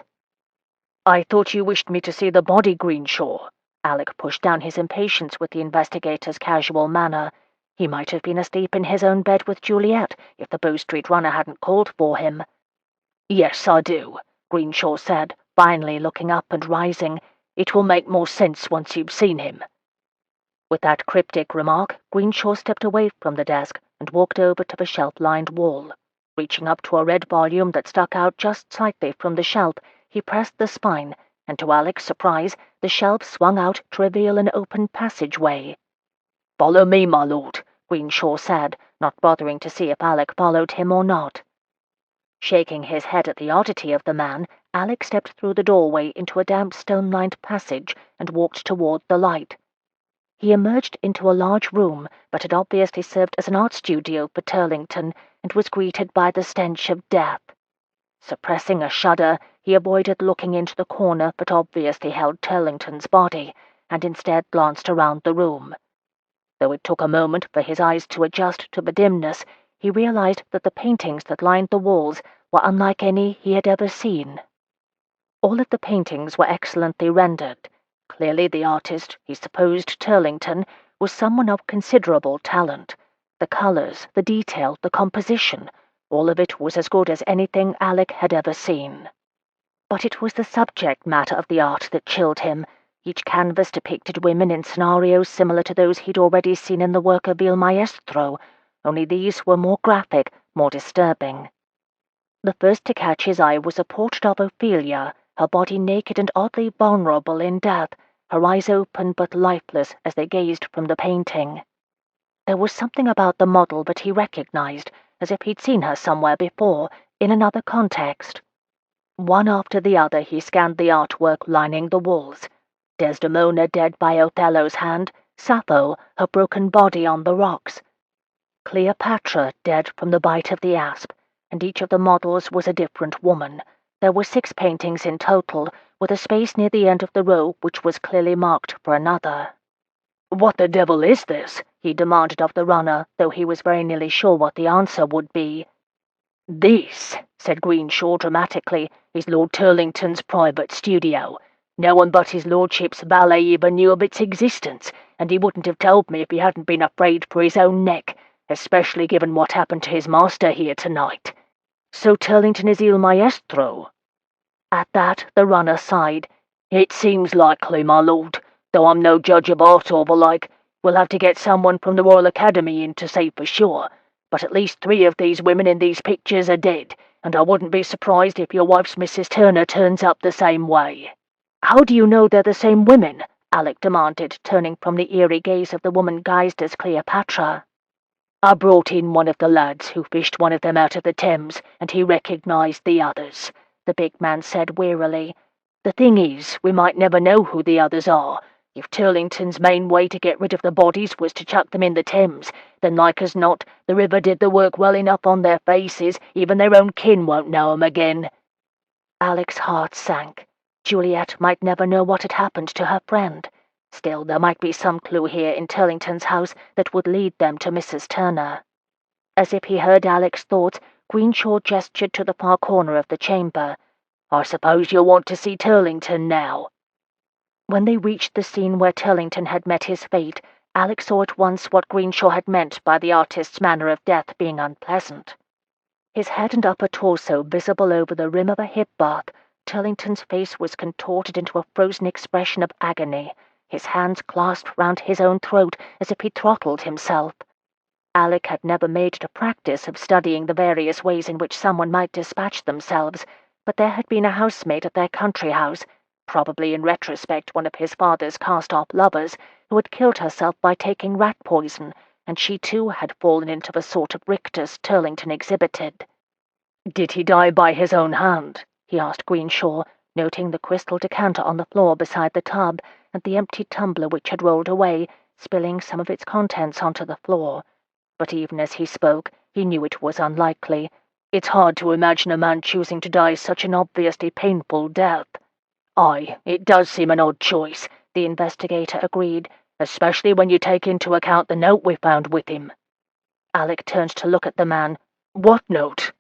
"I thought you wished me to see the body, Greenshaw." Alec pushed down his impatience with the investigator's casual manner. He might have been asleep in his own bed with Juliet if the Bow Street runner hadn't called for him. "Yes, I do," Greenshaw said, finally looking up and rising. "It will make more sense once you've seen him."
With that cryptic remark, Greenshaw stepped away from the desk, and walked over to the shelf-lined wall. Reaching up to a red volume that stuck out just slightly from the shelf, he pressed the spine, and to Alec's surprise, the shelf swung out to reveal an open passageway. "Follow me, my lord," Greenshaw said, not bothering to see if Alec followed him or not. Shaking his head at the oddity of the man, Alec stepped through the doorway into a damp stone-lined passage and walked toward the light. He emerged into a large room that had obviously served as an art studio for Turlington and was greeted by the stench of death. Suppressing a shudder, he avoided looking into the corner that obviously held Turlington's body, and instead glanced around the room. Though it took a moment for his eyes to adjust to the dimness, he realized that the paintings that lined the walls were unlike any he had ever seen. All of the paintings were excellently rendered. Clearly the artist, he supposed Turlington, was someone of considerable talent. The colors, the detail, the composition, all of it was as good as anything Alec had ever seen. But it was the subject matter of the art that chilled him. Each canvas depicted women in scenarios similar to those he'd already seen in the work of Il Maestro, only these were more graphic, more disturbing. The first to catch his eye was a portrait of Ophelia, her body naked and oddly vulnerable in death, her eyes open but lifeless as they gazed from the painting. There was something about the model that he recognized, as if he'd seen her somewhere before, in another context. One after the other he scanned the artwork lining the walls. Desdemona dead by Othello's hand, Sappho, her broken body on the rocks. Cleopatra dead from the bite of the asp, and each of the models was a different woman. There were 6 paintings in total, with a space near the end of the row which was clearly marked for another. "What the devil is this?" he demanded of the runner, though he was very nearly sure what the answer would be. "This," said Greenshaw dramatically, "is Lord Turlington's private studio. No one but his lordship's valet even knew of its existence, and he wouldn't have told me if he hadn't been afraid for his own neck, especially given what happened to his master here tonight. So Turlington is Il Maestro?" At that the runner sighed. "It seems likely, my lord, though I'm no judge of art or the like. We'll have to get someone from the Royal Academy in to say for sure. But at least 3 of these women in these pictures are dead, and I wouldn't be surprised if your wife's Mrs. Turner turns up the same way." "How do you know they're the same women?" Alec demanded, turning from the eerie gaze of the woman guised as Cleopatra. "I brought in one of the lads who fished one of them out of the Thames, and he recognized the others," the big man said wearily. "The thing is, we might never know who the others are. If Turlington's main way to get rid of the bodies was to chuck them in the Thames, then like as not, the river did the work well enough on their faces, even their own kin won't know 'em again." Alec's heart sank. Juliet might never know what had happened to her friend. Still, there might be some clue here in Turlington's house that would lead them to Mrs. Turner. As if he heard Alec's thoughts, Greenshaw gestured to the far corner of the chamber. "I suppose you'll want to see Turlington now." When they reached the scene where Turlington had met his fate, Alec saw at once what Greenshaw had meant by the artist's manner of death being unpleasant. His head and upper torso visible over the rim of a hip bath, Turlington's face was contorted into a frozen expression of agony, his hands clasped round his own throat as if he throttled himself. Alec had never made it a practice of studying the various ways in which someone might dispatch themselves, but there had been a housemaid at their country house, probably in retrospect one of his father's cast-off lovers, who had killed herself by taking rat poison, and she too had fallen into the sort of rictus Turlington exhibited. "Did he die by his own hand?" he asked Greenshaw, noting the crystal decanter on the floor beside the tub and the empty tumbler which had rolled away, spilling some of its contents onto the floor. But even as he spoke, he knew it was unlikely. It's hard to imagine a man choosing to die such an obviously painful death. "Aye, it does seem an odd choice," the investigator agreed, "especially when you take into account the note we found with him." Alec turned to look at the man. "What note?"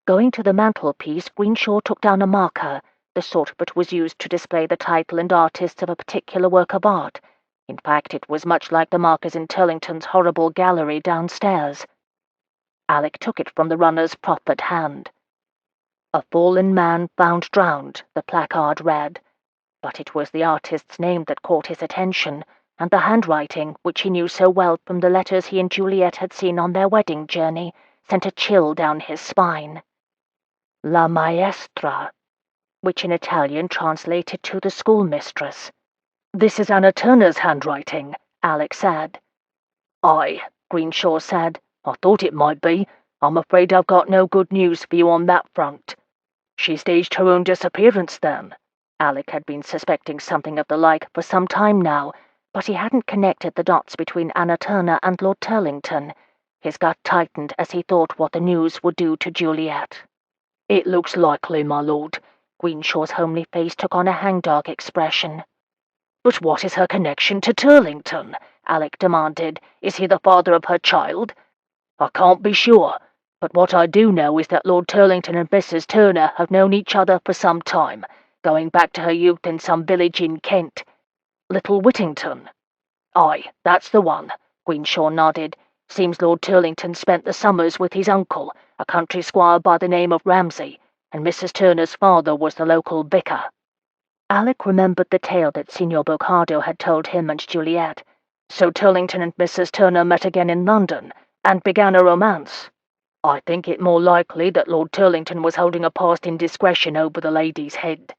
Going to the mantelpiece, Greenshaw took down a marker, the sort that was used to display the title and artist of a particular work of art. In fact, it was much like the markers in Turlington's horrible gallery downstairs. Alec took it from the runner's proffered hand. "A fallen man found drowned," the placard read. But it was the artist's name that caught his attention. and the handwriting, which he knew so well from the letters he and Juliet had seen on their wedding journey, sent a chill down his spine. La Maestra, which in Italian translated to the schoolmistress. "This is Anna Turner's handwriting," Alec said. "Aye," Greenshaw said. "I thought it might be. I'm afraid I've got no good news for you on that front." "She staged her own disappearance, then?" Alec had been suspecting something of the like for some time now, but he hadn't connected the dots between Anna Turner and Lord Turlington. His gut tightened as he thought what the news would do to Juliet. "It looks likely, my lord." Greenshaw's homely face took on a hangdog expression. "But what is her connection to Turlington?" Alec demanded. "Is he the father of her child?" "I can't be sure, but what I do know is that Lord Turlington and Mrs. Turner have known each other for some time, going back to her youth in some village in Kent. Little Whittington?" "Aye, that's the one," Greenshaw nodded. "Seems Lord Turlington spent the summers with his uncle, a country squire by the name of Ramsay, and Mrs. Turner's father was the local vicar." Alec remembered the tale that Signor Bocardo had told him and Juliet. "So Turlington and Mrs. Turner met again in London, and began a romance. I think it more likely that Lord Turlington was holding a past indiscretion over the lady's head."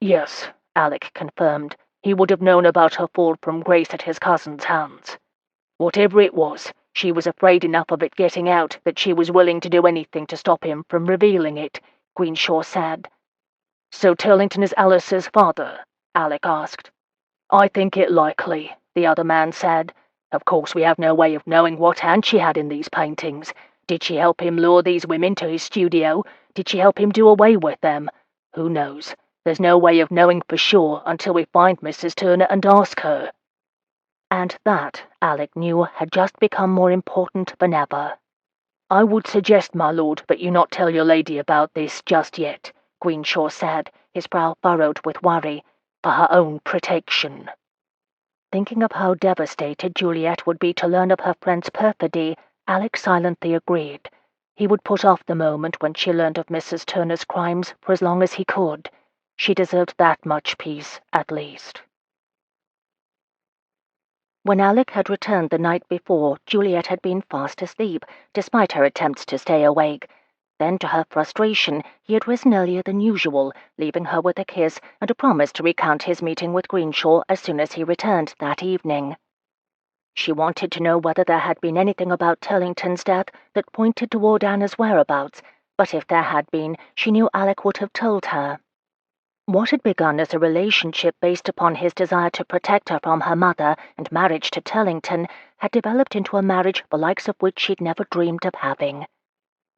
"Yes," Alec confirmed. "He would have known about her fall from grace at his cousin's hands. Whatever it was, she was afraid enough of it getting out that she was willing to do anything to stop him from revealing it," Greenshaw said. "So Turlington is Alice's father?" Alec asked. "I think it likely," the other man said. "Of course we have no way of knowing what hand she had in these paintings. Did she help him lure these women to his studio? Did she help him do away with them? Who knows? There's no way of knowing for sure until we find Mrs. Turner and ask her." And that, Alec knew, had just become more important than ever. "I would suggest, my lord, that you not tell your lady about this just yet," Greenshaw said, his brow furrowed with worry, "for her own protection." Thinking of how devastated Juliet would be to learn of her friend's perfidy, Alec silently agreed. He would put off the moment when she learned of Mrs. Turner's crimes for as long as he could. She deserved that much peace, at least. When Alec had returned the night before, Juliet had been fast asleep, despite her attempts to stay awake. Then, to her frustration, he had risen earlier than usual, leaving her with a kiss and a promise to recount his meeting with Greenshaw as soon as he returned that evening. She wanted to know whether there had been anything about Turlington's death that pointed toward Anna's whereabouts, but if there had been, she knew Alec would have told her. What had begun as a relationship based upon his desire to protect her from her mother and marriage to Turlington had developed into a marriage the likes of which she'd never dreamed of having.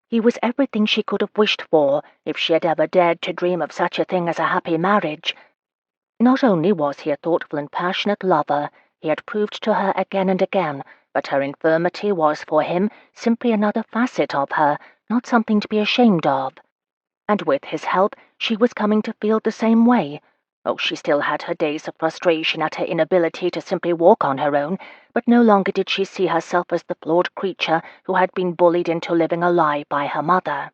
He was everything she could have wished for, if she had ever dared to dream of such a thing as a happy marriage. Not only was he a thoughtful and passionate lover, he had proved to her again and again that her infirmity was for him simply another facet of her, not something to be ashamed of. And with his help, she was coming to feel the same way. Oh, she still had her days of frustration at her inability to simply walk on her own, but no longer did she see herself as the flawed creature who had been bullied into living a lie by her mother.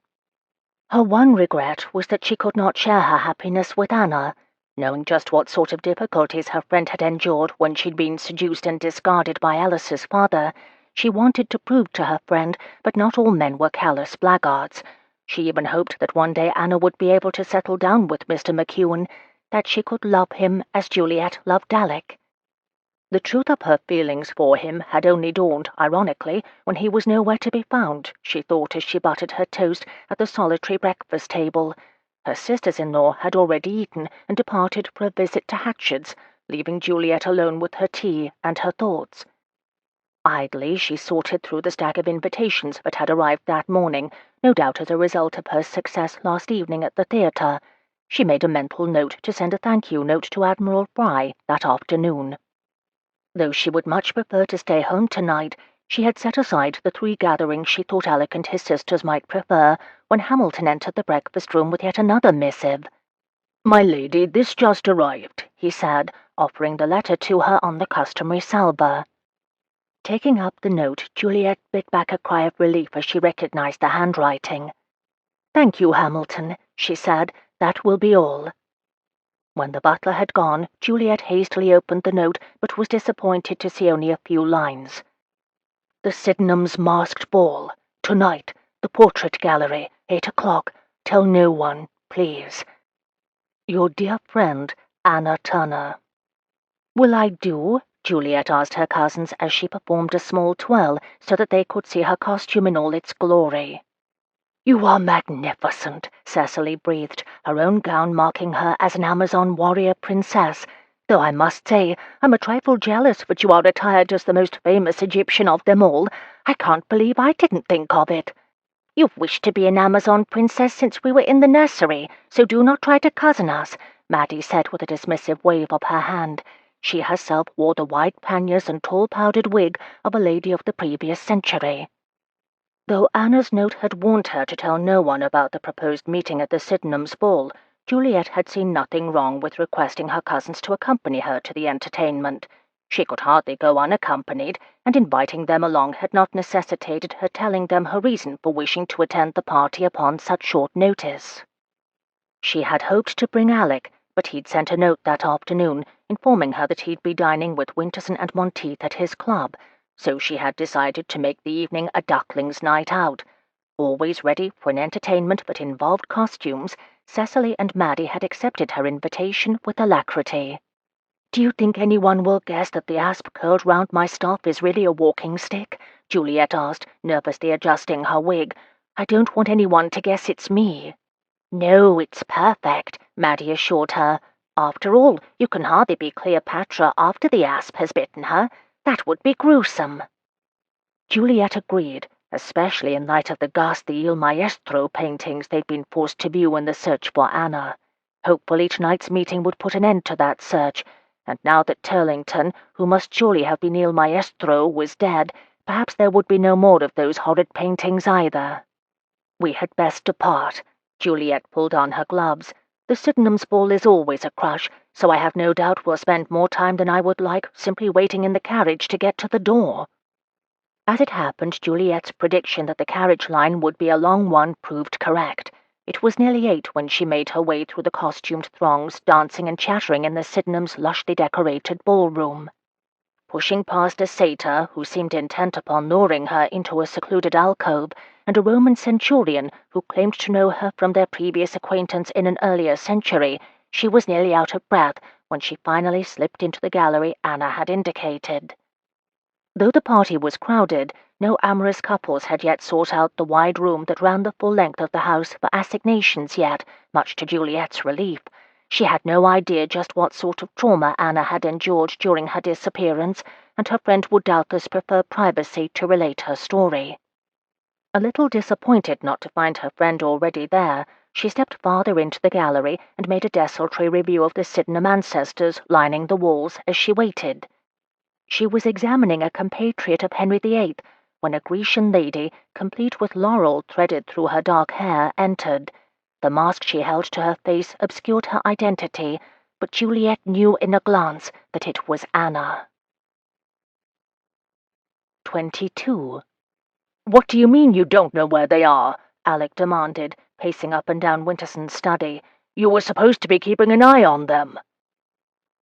Her one regret was that she could not share her happiness with Anna. Knowing just what sort of difficulties her friend had endured when she'd been seduced and discarded by Alice's father, she wanted to prove to her friend that not all men were callous blackguards. She even hoped that one day Anna would be able to settle down with Mr. McEwen, that she could love him as Juliet loved Alec. The truth of her feelings for him had only dawned, ironically, when he was nowhere to be found, she thought as she buttered her toast at the solitary breakfast table. Her sisters-in-law had already eaten and departed for a visit to Hatchard's, leaving Juliet alone with her tea and her thoughts. Idly she sorted through the stack of invitations that had arrived that morning, no doubt as a result of her success last evening at the theatre. She made a mental note to send a thank-you note to Admiral Fry that afternoon. Though she would much prefer to stay home tonight, she had set aside the 3 gatherings she thought Alec and his sisters might prefer when Hamilton entered the breakfast room with yet another missive. "My lady, this just arrived," he said, offering the letter to her on the customary salver. Taking up the note, Juliet bit back a cry of relief as she recognized the handwriting. "Thank you, Hamilton," she said. "That will be all." When the butler had gone, Juliet hastily opened the note, but was disappointed to see only a few lines. "The Sydenham's masked ball. Tonight. The Portrait Gallery. 8 o'clock. Tell no one, please. Your dear friend, Anna Turner." "Will I do?" Juliet asked her cousins as she performed a small twirl so that they could see her costume in all its glory. "You are magnificent," Cecily breathed, her own gown marking her as an Amazon warrior princess, "though I must say I'm a trifle jealous that you are attired as the most famous Egyptian of them all. I can't believe I didn't think of it." "You've wished to be an Amazon princess since we were in the nursery, so do not try to cozen us," Maddie said with a dismissive wave of her hand. She herself wore the wide panniers and tall powdered wig of a lady of the previous century. Though Anna's note had warned her to tell no one about the proposed meeting at the Sydenham's ball, Juliet had seen nothing wrong with requesting her cousins to accompany her to the entertainment. She could hardly go unaccompanied, and inviting them along had not necessitated her telling them her reason for wishing to attend the party upon such short notice. She had hoped to bring Alec, but he'd sent a note that afternoon, informing her that he'd be dining with Winterson and Monteith at his club, so she had decided to make the evening a Ducklings night out. Always ready for an entertainment that involved costumes, Cecily and Maddie had accepted her invitation with alacrity. "Do you think anyone will guess that the asp curled round my staff is really a walking stick?" Juliet asked, nervously adjusting her wig. "I don't want anyone to guess it's me." "No, it's perfect," Maddie assured her. "After all, you can hardly be Cleopatra after the asp has bitten her. That would be gruesome." Juliet agreed, especially in light of the ghastly Il Maestro paintings they'd been forced to view in the search for Anna. Hopefully tonight's meeting would put an end to that search, and now that Turlington, who must surely have been Il Maestro, was dead, perhaps there would be no more of those horrid paintings either. "We had best depart." Juliet pulled on her gloves. "The Sydenham's ball is always a crush, so I have no doubt we'll spend more time than I would like simply waiting in the carriage to get to the door." As it happened, Juliet's prediction that the carriage line would be a long one proved correct. It was nearly 8 when she made her way through the costumed throngs, dancing and chattering in the Sydenham's lushly decorated ballroom. Pushing past a satyr, who seemed intent upon luring her into a secluded alcove, and a Roman centurion, who claimed to know her from their previous acquaintance in an earlier century, she was nearly out of breath when she finally slipped into the gallery Anna had indicated. Though the party was crowded, no amorous couples had yet sought out the wide room that ran the full length of the house for assignations yet, much to Juliet's relief. She had no idea just what sort of trauma Anna had endured during her disappearance, and her friend would doubtless prefer privacy to relate her story. A little disappointed not to find her friend already there, she stepped farther into the gallery and made a desultory review of the Sydenham ancestors lining the walls as she waited. She was examining a compatriot of Henry VIII when a Grecian lady, complete with laurel threaded through her dark hair, entered. The mask she held to her face obscured her identity, but Juliet knew in a glance that it was Anna. 22. "What do you mean you don't know where they are?" Alec demanded, pacing up and down Winterson's study. "You were supposed to be keeping an eye on them."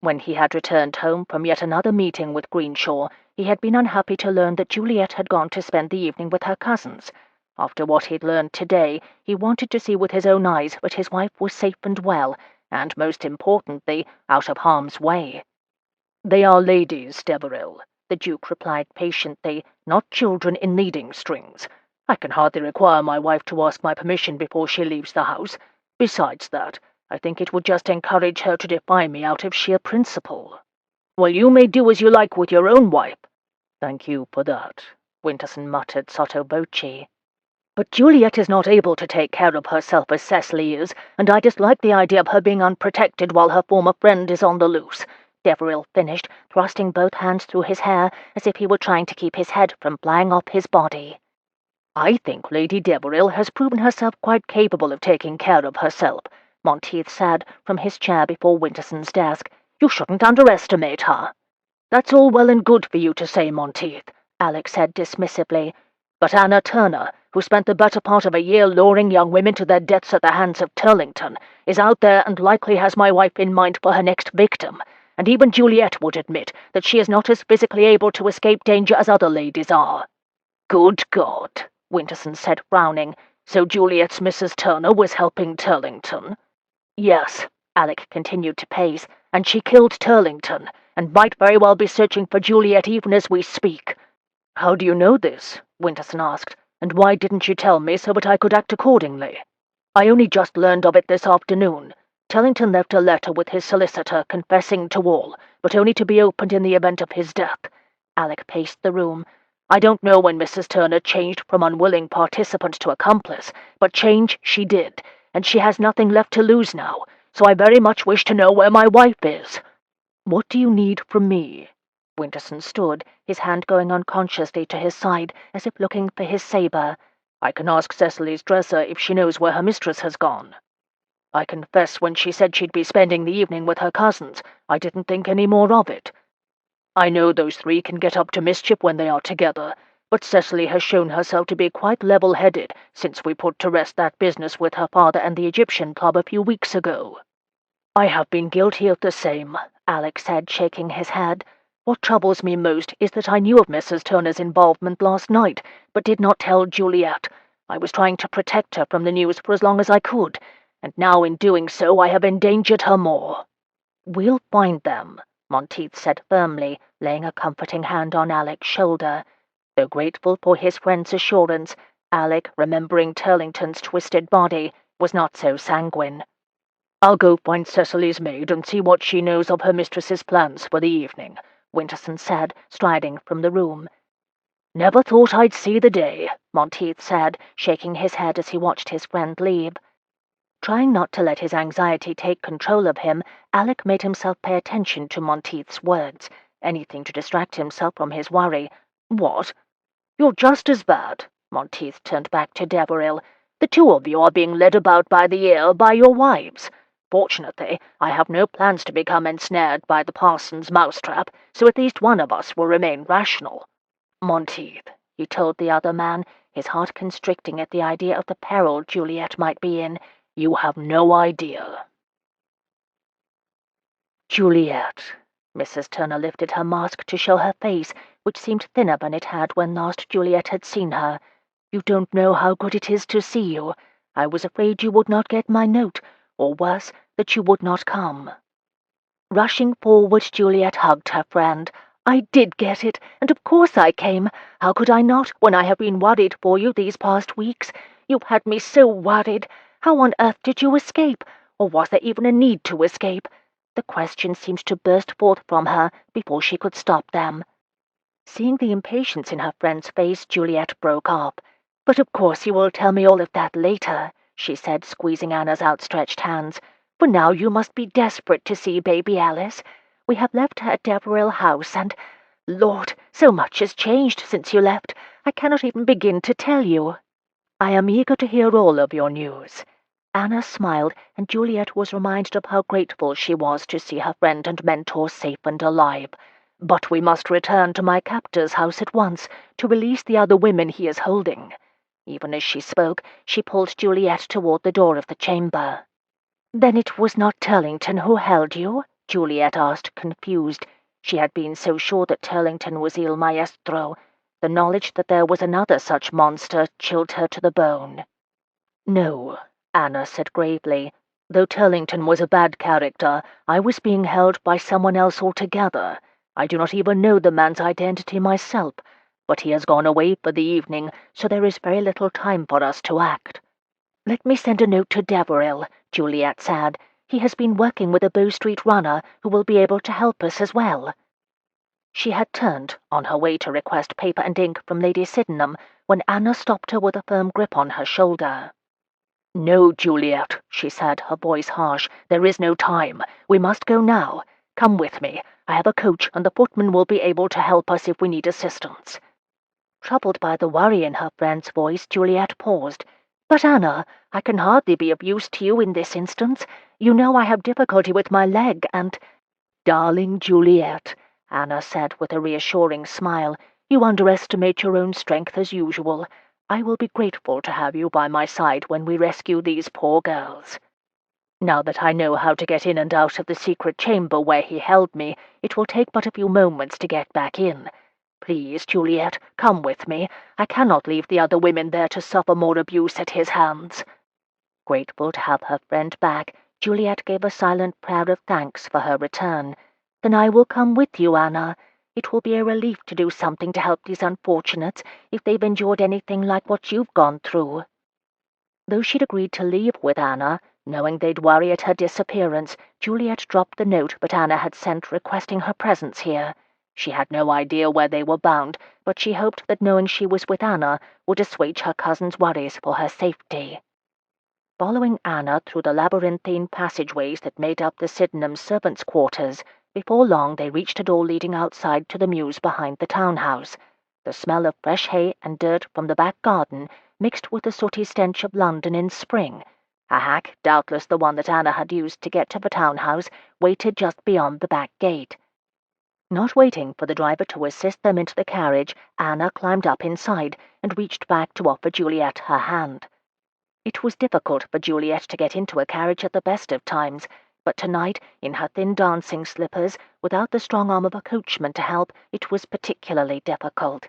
When he had returned home from yet another meeting with Greenshaw, he had been unhappy to learn that Juliet had gone to spend the evening with her cousins. After what he'd learned today, he wanted to see with his own eyes that his wife was safe and well, and, most importantly, out of harm's way. "They are ladies, Deveril," the Duke replied patiently, "not children in leading strings. I can hardly require my wife to ask my permission before she leaves the house. Besides that, I think it would just encourage her to defy me out of sheer principle." "Well, you may do as you like with your own wife." "Thank you for that," Winterson muttered sotto voce. "But Juliet is not able to take care of herself as Cecily is, and I dislike the idea of her being unprotected while her former friend is on the loose," Deveril finished, thrusting both hands through his hair as if he were trying to keep his head from flying off his body. "I think Lady Deveril has proven herself quite capable of taking care of herself," Monteith said from his chair before Winterson's desk. "You shouldn't underestimate her." "That's all well and good for you to say, Monteith," Alec said dismissively. "But Anna Turner, who spent the better part of a year luring young women to their deaths at the hands of Turlington, is out there and likely has my wife in mind for her next victim, and even Juliet would admit that she is not as physically able to escape danger as other ladies are." "Good God," Winterson said, frowning. "So Juliet's Mrs. Turner was helping Turlington?" "Yes," Alec continued to pace, "and she killed Turlington, and might very well be searching for Juliet even as we speak." "How do you know this?" Winterson asked, "and why didn't you tell me so that I could act accordingly?" "I only just learned of it this afternoon. Turlington left a letter with his solicitor confessing to all, but only to be opened in the event of his death." Alec paced the room. "I don't know when Mrs. Turner changed from unwilling participant to accomplice, but change she did, and she has nothing left to lose now, so I very much wish to know where my wife is." "What do you need from me?" Winterson stood, his hand going unconsciously to his side, as if looking for his saber. "I can ask Cecily's dresser if she knows where her mistress has gone." "I confess when she said she'd be spending the evening with her cousins, I didn't think any more of it. I know those three can get up to mischief when they are together, but Cecily has shown herself to be quite level-headed since we put to rest that business with her father and the Egyptian Club a few weeks ago." "I have been guilty of the same," Alec said, shaking his head. "What troubles me most is that I knew of Mrs. Turner's involvement last night, but did not tell Juliet. I was trying to protect her from the news for as long as I could, and now in doing so I have endangered her more." "We'll find them," Monteith said firmly, laying a comforting hand on Alec's shoulder. Though grateful for his friend's assurance, Alec, remembering Turlington's twisted body, was not so sanguine. "I'll go find Cecily's maid and see what she knows of her mistress's plans for the evening," Winterson said, striding from the room. "Never thought I'd see the day," Monteith said, shaking his head as he watched his friend leave. Trying not to let his anxiety take control of him, Alec made himself pay attention to Monteith's words, anything to distract himself from his worry. "What? You're just as bad." Monteith turned back to Deveril. "The two of you are being led about by the ear by your wives. Fortunately, I have no plans to become ensnared by the parson's mousetrap, so at least one of us will remain rational." "Monteith," he told the other man, his heart constricting at the idea of the peril Juliet might be in, "you have no idea." "Juliet." Mrs. Turner lifted her mask to show her face, which seemed thinner than it had when last Juliet had seen her. "You don't know how good it is to see you. I was afraid you would not get my note, or worse, that you would not come." Rushing forward, Juliet hugged her friend. "I did get it, and of course I came. How could I not, when I have been worried for you these past weeks? You've had me so worried. How on earth did you escape? Or was there even a need to escape?" The question seemed to burst forth from her before she could stop them. Seeing the impatience in her friend's face, Juliet broke off. "But of course you will tell me all of that later," she said, squeezing Anna's outstretched hands. "For now you must be desperate to see baby Alice. We have left her at Deveril House, and, Lord, so much has changed since you left. I cannot even begin to tell you." "I am eager to hear all of your news." Anna smiled, and Juliet was reminded of how grateful she was to see her friend and mentor safe and alive. "But we must return to my captor's house at once, to release the other women he is holding." Even as she spoke, she pulled Juliet toward the door of the chamber. "Then it was not Turlington who held you?" Juliet asked, confused. She had been so sure that Turlington was Il Maestro. The knowledge that there was another such monster chilled her to the bone. "No," Anna said gravely. "Though Turlington was a bad character, I was being held by someone else altogether. I do not even know the man's identity myself, but he has gone away for the evening, so there is very little time for us to act." "Let me send a note to Deveril," Juliet said. "He has been working with a Bow Street runner who will be able to help us as well." She had turned, on her way to request paper and ink from Lady Sydenham, when Anna stopped her with a firm grip on her shoulder. "No, Juliet," she said, her voice harsh. "There is no time. We must go now. Come with me. I have a coach, and the footman will be able to help us if we need assistance." Troubled by the worry in her friend's voice, Juliet paused. "But, Anna, I can hardly be of use to you in this instance. You know I have difficulty with my leg, and—" "Darling Juliet," Anna said with a reassuring smile, "you underestimate your own strength as usual. I will be grateful to have you by my side when we rescue these poor girls. Now that I know how to get in and out of the secret chamber where he held me, it will take but a few moments to get back in. Please, Juliet, come with me. I cannot leave the other women there to suffer more abuse at his hands." Grateful to have her friend back, Juliet gave a silent prayer of thanks for her return. "Then I will come with you, Anna. It will be a relief to do something to help these unfortunates if they've endured anything like what you've gone through." Though she'd agreed to leave with Anna, knowing they'd worry at her disappearance, Juliet dropped the note that Anna had sent requesting her presence here. She had no idea where they were bound, but she hoped that knowing she was with Anna would assuage her cousin's worries for her safety. Following Anna through the labyrinthine passageways that made up the Sydenham servants' quarters, before long they reached a door leading outside to the mews behind the townhouse. The smell of fresh hay and dirt from the back garden mixed with the sooty stench of London in spring. A hack, doubtless the one that Anna had used to get to the townhouse, waited just beyond the back gate. Not waiting for the driver to assist them into the carriage, Anna climbed up inside and reached back to offer Juliet her hand. It was difficult for Juliet to get into a carriage at the best of times, but tonight, in her thin dancing slippers, without the strong arm of a coachman to help, it was particularly difficult.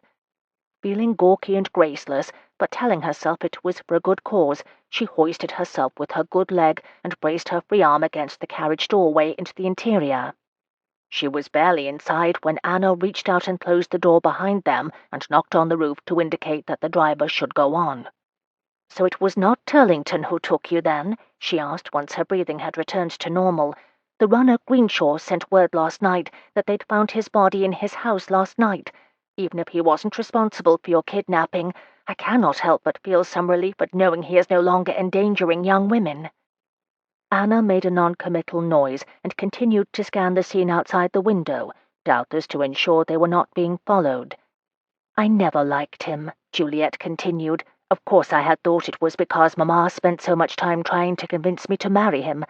Feeling gawky and graceless, but telling herself it was for a good cause, she hoisted herself with her good leg and braced her free arm against the carriage doorway into the interior. She was barely inside when Anna reached out and closed the door behind them and knocked on the roof to indicate that the driver should go on. "So it was not Turlington who took you, then?" she asked once her breathing had returned to normal. "The runner Greenshaw sent word last night that they'd found his body in his house last night. Even if he wasn't responsible for your kidnapping, I cannot help but feel some relief at knowing he is no longer endangering young women." Anna made a non-committal noise and continued to scan the scene outside the window, doubtless to ensure they were not being followed. "I never liked him," Juliet continued. "Of course I had thought it was because Mamma spent so much time trying to convince me to marry him.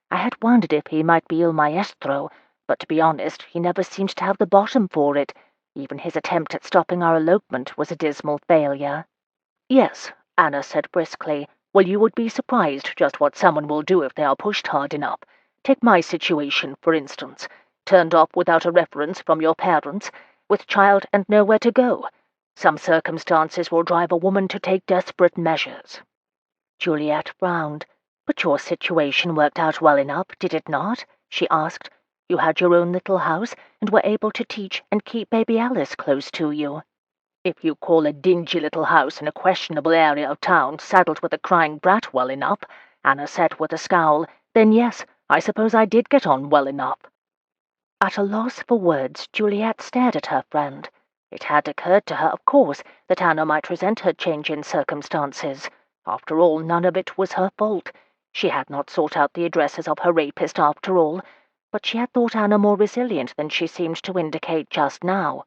I had wondered if he might be il maestro, but to be honest, he never seemed to have the bottom for it. Even his attempt at stopping our elopement was a dismal failure." "Yes," Anna said briskly. "Well, you would be surprised just what someone will do if they are pushed hard enough. Take my situation, for instance. Turned off without a reference from your parents, with child and nowhere to go. Some circumstances will drive a woman to take desperate measures." Juliet frowned. "But your situation worked out well enough, did it not?" she asked. "You had your own little house, and were able to teach and keep baby Alice close to you." "If you call a dingy little house in a questionable area of town saddled with a crying brat well enough," Anna said with a scowl, "then yes, I suppose I did get on well enough." At a loss for words, Juliet stared at her friend. It had occurred to her, of course, that Anna might resent her change in circumstances. After all, none of it was her fault. She had not sought out the addresses of her rapist after all, but she had thought Anna more resilient than she seemed to indicate just now.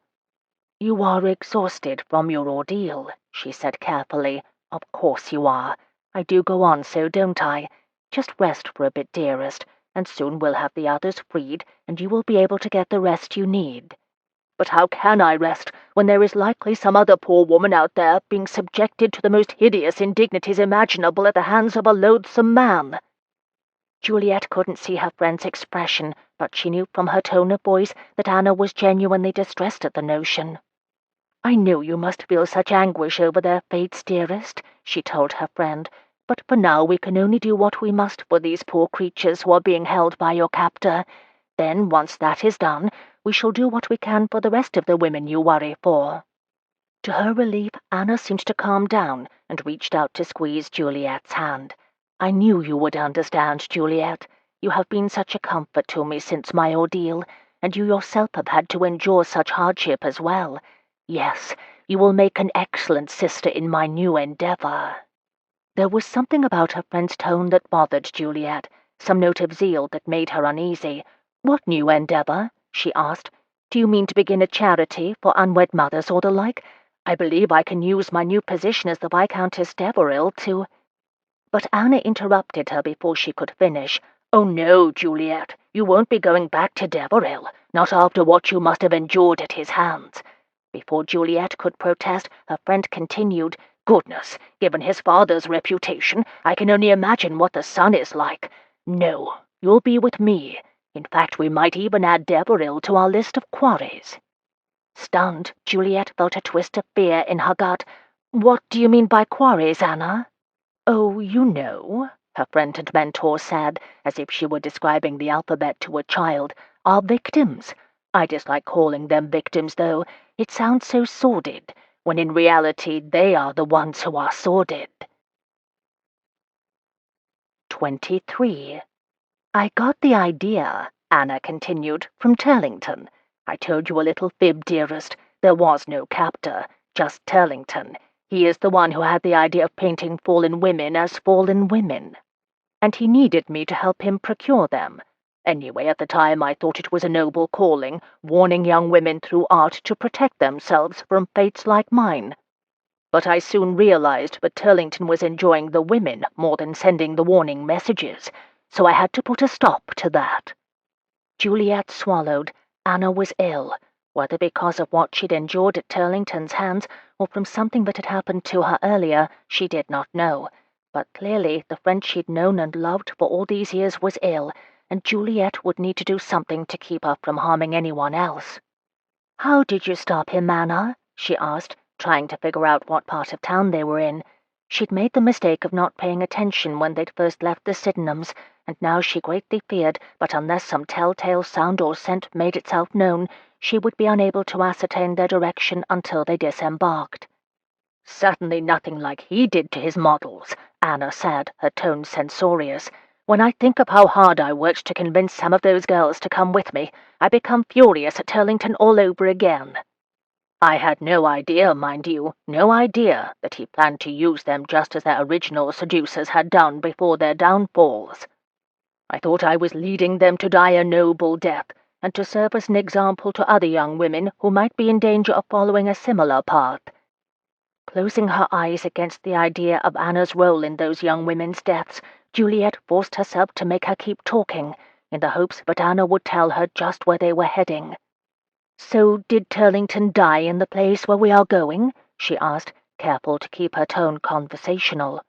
"You are exhausted from your ordeal," she said carefully. "Of course you are. I do go on so, don't I? Just rest for a bit, dearest, and soon we'll have the others freed, and you will be able to get the rest you need." "But how can I rest when there is likely some other poor woman out there being subjected to the most hideous indignities imaginable at the hands of a loathsome man?" Juliet couldn't see her friend's expression, but she knew from her tone of voice that Anna was genuinely distressed at the notion. "I know you must feel such anguish over their fates, dearest," she told her friend, "but for now we can only do what we must for these poor creatures who are being held by your captor. Then, once that is done, we shall do what we can for the rest of the women you worry for." To her relief, Anna seemed to calm down and reached out to squeeze Juliet's hand. "I knew you would understand, Juliet. You have been such a comfort to me since my ordeal, and you yourself have had to endure such hardship as well. Yes, you will make an excellent sister in my new endeavor." There was something about her friend's tone that bothered Juliet, some note of zeal that made her uneasy. "What new endeavor?" she asked. "Do you mean to begin a charity for unwed mothers or the like? I believe I can use my new position as the Viscountess Deveril to—" But Anna interrupted her before she could finish. "Oh no, Juliet, you won't be going back to Deveril, not after what you must have endured at his hands." Before Juliet could protest, her friend continued, Goodness, given his father's reputation, I can only imagine what the son is like. No, you'll be with me. In fact, we might even add Deveril to our list of quarries." Stunned, Juliet felt a twist of fear in her gut. "What do you mean by quarries, Anna?" "Oh, you know," her friend and mentor said, as if she were describing the alphabet to a child, "our victims. I dislike calling them victims, though. It sounds so sordid, when in reality they are the ones who are sordid." 23. "I got the idea," Anna continued, "from Turlington. I told you a little fib, dearest. There was no captor, just Turlington. He is the one who had the idea of painting fallen women as fallen women. And he needed me to help him procure them. Anyway, at the time I thought it was a noble calling, warning young women through art to protect themselves from fates like mine. But I soon realized that Turlington was enjoying the women more than sending the warning messages, so I had to put a stop to that." Juliet swallowed. Anna was ill, whether because of what she'd endured at Turlington's hands or from something that had happened to her earlier, she did not know. But clearly the friend she'd known and loved for all these years was ill, and Juliet would need to do something to keep her from harming anyone else. "How did you stop him, Anna?" she asked, trying to figure out what part of town they were in. She'd made the mistake of not paying attention when they'd first left the Sydenhams, and now she greatly feared that unless some telltale sound or scent made itself known, she would be unable to ascertain their direction until they disembarked. "Certainly nothing like he did to his models," Anna said, her tone censorious. "When I think of how hard I worked to convince some of those girls to come with me, I become furious at Turlington all over again. I had no idea, mind you, no idea that he planned to use them just as their original seducers had done before their downfalls. I thought I was leading them to die a noble death, and to serve as an example to other young women who might be in danger of following a similar path." Closing her eyes against the idea of Anna's role in those young women's deaths, Juliet forced herself to make her keep talking, in the hopes that Anna would tell her just where they were heading. "So did Turlington die in the place where we are going?" she asked, careful to keep her tone conversational.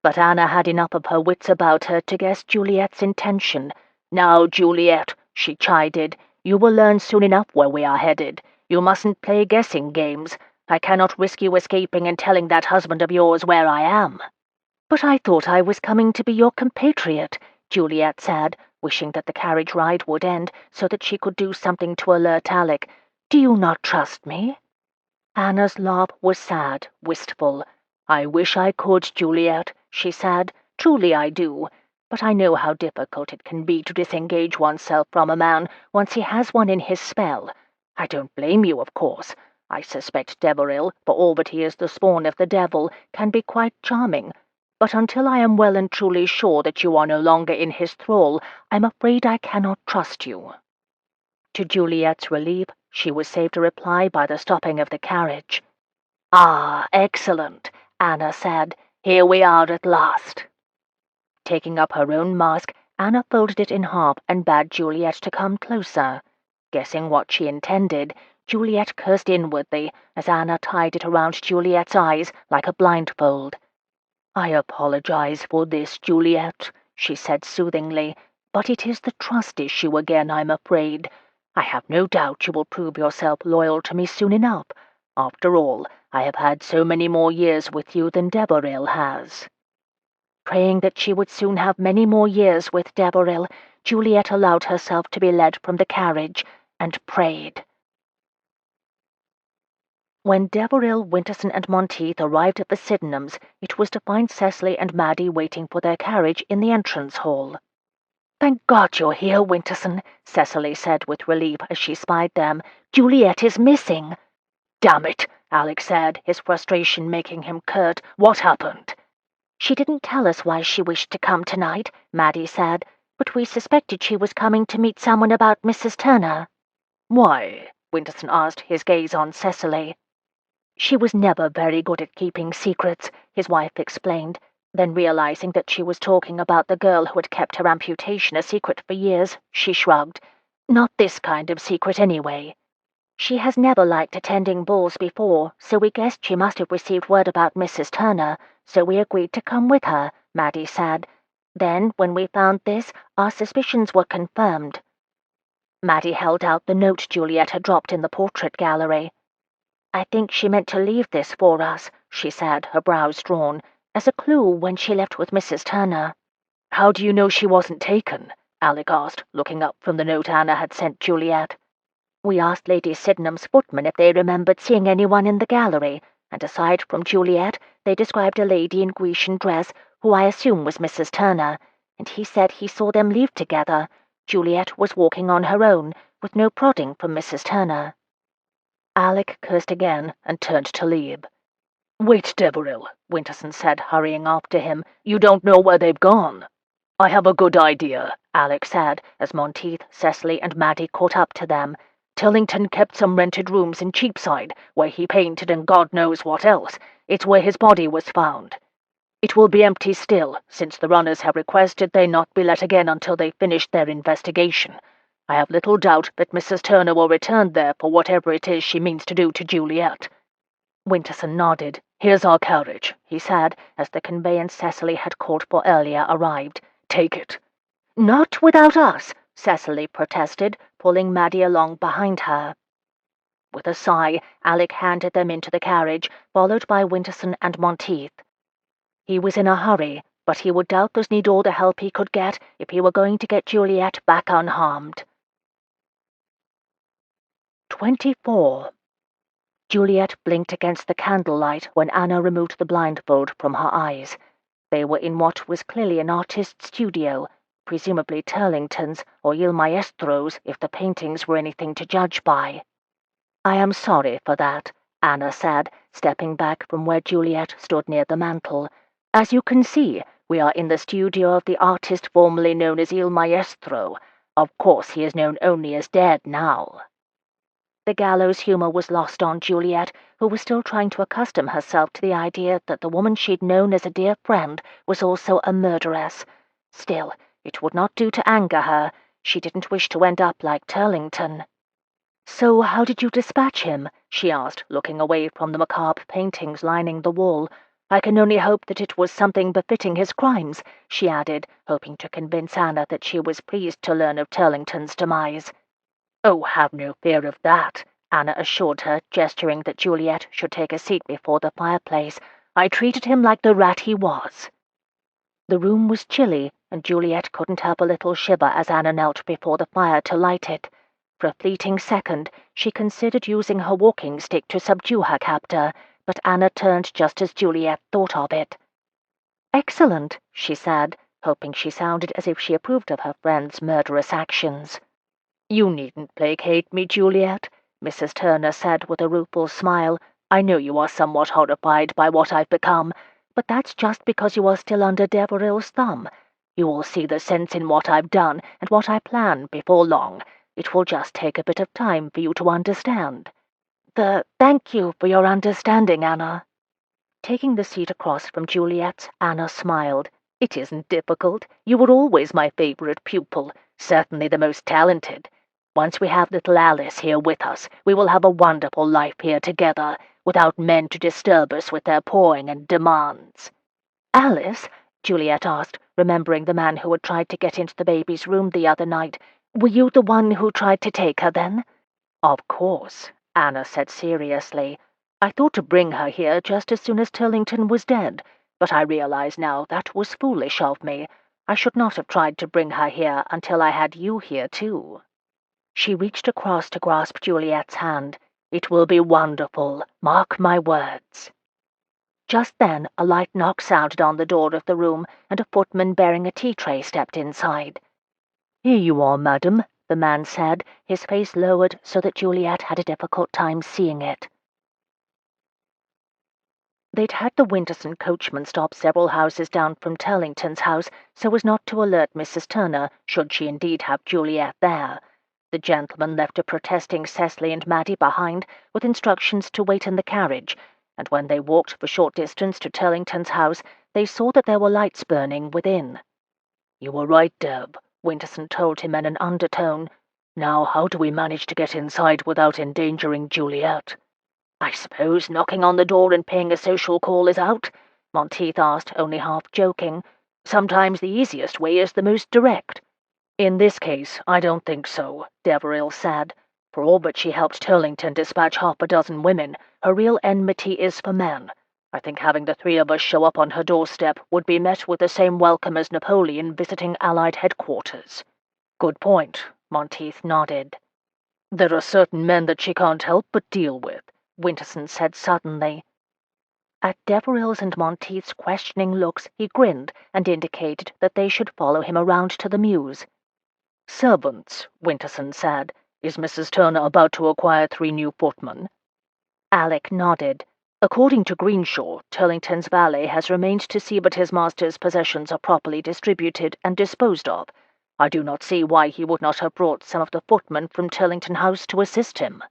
But Anna had enough of her wits about her to guess Juliet's intention. "Now, Juliet," she chided, "you will learn soon enough where we are headed. You mustn't play guessing games. I cannot risk you escaping and telling that husband of yours where I am." "But I thought I was coming to be your compatriot," Juliet said, wishing that the carriage ride would end so that she could do something to alert Alec. "Do you not trust me?" Anna's laugh was sad, wistful. "I wish I could, Juliet," she said. "Truly I do. But I know how difficult it can be to disengage oneself from a man once he has one in his spell. I don't blame you, of course. I suspect Deveril, for all that he is the spawn of the devil, can be quite charming. But until I am well and truly sure that you are no longer in his thrall, I'm afraid I cannot trust you." To Juliet's relief, she was saved a reply by the stopping of the carriage. "Ah, excellent," Anna said. "Here we are at last." Taking up her own mask, Anna folded it in half and bade Juliet to come closer. Guessing what she intended, Juliet cursed inwardly as Anna tied it around Juliet's eyes like a blindfold. "I apologize for this, Juliet," she said soothingly, "but it is the trust issue again, I'm afraid. I have no doubt you will prove yourself loyal to me soon enough. After all, I have had so many more years with you than Deveril has." Praying that she would soon have many more years with Deveril, Juliet allowed herself to be led from the carriage, and prayed. When Deveril, Winterson, and Monteith arrived at the Sydenhams, it was to find Cecily and Maddie waiting for their carriage in the entrance hall. "Thank God you're here, Winterson," Cecily said with relief as she spied them. "Juliet is missing." "Damn it," Alec said, his frustration making him curt. "What happened?" "She didn't tell us why she wished to come tonight," Maddie said, "but we suspected she was coming to meet someone about Mrs. Turner." "Why?" Winterson asked, his gaze on Cecily. "She was never very good at keeping secrets," his wife explained. Then, realizing that she was talking about the girl who had kept her amputation a secret for years, she shrugged. "Not this kind of secret, anyway." She has never liked attending balls before, so we guessed she must have received word about Mrs. Turner, so we agreed to come with her, Maddie said. Then, when we found this, our suspicions were confirmed. Maddie held out the note Juliet had dropped in the portrait gallery. I think she meant to leave this for us, she said, her brows drawn, as a clue when she left with Mrs. Turner.
How do you know she wasn't taken? Alec asked, looking up from the note Anna had sent Juliet.
We asked Lady Sydenham's footman if they remembered seeing anyone in the gallery, and aside from Juliet, they described a lady in Grecian dress, who I assume was Mrs. Turner, and he said he saw them leave together. Juliet was walking on her own, with no prodding from Mrs. Turner.
Alec cursed again and turned to leave. Wait, Deveril, Winterson said, hurrying after him. You don't know where they've gone. I have a good idea, Alec said, as Monteith, Cecily, and Maddie caught up to them. Tillington kept some rented rooms in Cheapside, where he painted and God knows what else. It's where his body was found. It will be empty still, since the runners have requested they not be let again until they finish their investigation. I have little doubt that Mrs. Turner will return there for whatever it is she means to do to Juliet. Winterson nodded. Here's our carriage, he said, as the conveyance Cecily had called for earlier arrived. Take it.
Not without us, Cecily protested, pulling Maddie along behind her. With a sigh, Alec handed them into the carriage, followed by Winterson and Monteith. He was in a hurry, but he would doubtless need all the help he could get if he were going to get Juliet back unharmed. 24. Juliet blinked against the candlelight when Anna removed the blindfold from her eyes. They were in what was clearly an artist's studio, presumably Turlington's or Il Maestro's if the paintings were anything to judge by. I am sorry for that, Anna said, stepping back from where Juliet stood near the mantel. As you can see, we are in the studio of the artist formerly known as Il Maestro. Of course, he is known only as dead now. The gallows humor was lost on Juliet, who was still trying to accustom herself to the idea that the woman she'd known as a dear friend was also a murderess. Still, it would not do to anger her. She didn't wish to end up like Turlington. "So how did you dispatch him?" she asked, looking away from the macabre paintings lining the wall. "I can only hope that it was something befitting his crimes," she added, hoping to convince Anna that she was pleased to learn of Turlington's demise. "Oh, have no fear of that," Anna assured her, gesturing that Juliet should take a seat before the fireplace. "I treated him like the rat he was." The room was chilly, and Juliet couldn't help a little shiver as Anna knelt before the fire to light it. For a fleeting second, she considered using her walking stick to subdue her captor, but Anna turned just as Juliet thought of it. "Excellent," she said, hoping she sounded as if she approved of her friend's murderous actions. "You needn't placate me, Juliet," Mrs. Turner said with a rueful smile. "I know you are somewhat horrified by what I've become, but that's just because you are still under Deveril's thumb. You will see the sense in what I've done and what I plan before long. It will just take a bit of time for you to understand." Thank you for your understanding, Anna." Taking the seat across from Juliet's, Anna smiled. "It isn't difficult. You were always my favorite pupil, certainly the most talented. Once we have little Alice here with us, we will have a wonderful life here together, without men to disturb us with their pawing and demands." "Alice?" Juliet asked, remembering the man who had tried to get into the baby's room the other night. "Were you the one who tried to take her, then?" "Of course," Anna said seriously. "I thought to bring her here just as soon as Turlington was dead, but I realize now that was foolish of me. I should not have tried to bring her here until I had you here, too." She reached across to grasp Juliet's hand. "It will be wonderful, mark my words." Just then a light knock sounded on the door of the room, and a footman bearing a tea-tray stepped inside. "Here you are, madam," the man said, his face lowered so that Juliet had a difficult time seeing it. They'd had the Winterson coachman stop several houses down from Turlington's house so as not to alert Mrs. Turner, should she indeed have Juliet there. The gentleman left a protesting Cecily and Maddie behind, with instructions to wait in the carriage, and when they walked for a short distance to Turlington's house, they saw that there were lights burning within. "You were right, Deb," Winterson told him in an undertone.
Now how do we manage to get inside without endangering Juliet?
I suppose knocking on the door and paying a social call is out? Monteith asked, only half joking. Sometimes the easiest way is the most direct.
In this case, I don't think so, Deveril said. For all but she helped Turlington dispatch half a dozen women, her real enmity is for men. I think having the three of us show up on her doorstep would be met with the same welcome as Napoleon visiting Allied headquarters.
Good point, Monteith nodded.
There are certain men that she can't help but deal with,
Winterson said suddenly. At Deveril's and Monteith's questioning looks he grinned and indicated that they should follow him around to the mews.
Servants, Winterson said. Is Mrs. Turner about to acquire 3 new footmen?
Alec nodded. According to Greenshaw, Turlington's valet has remained to see that his master's possessions are properly distributed and disposed of. I do not see why he would not have brought some of the footmen from Turlington House to assist him.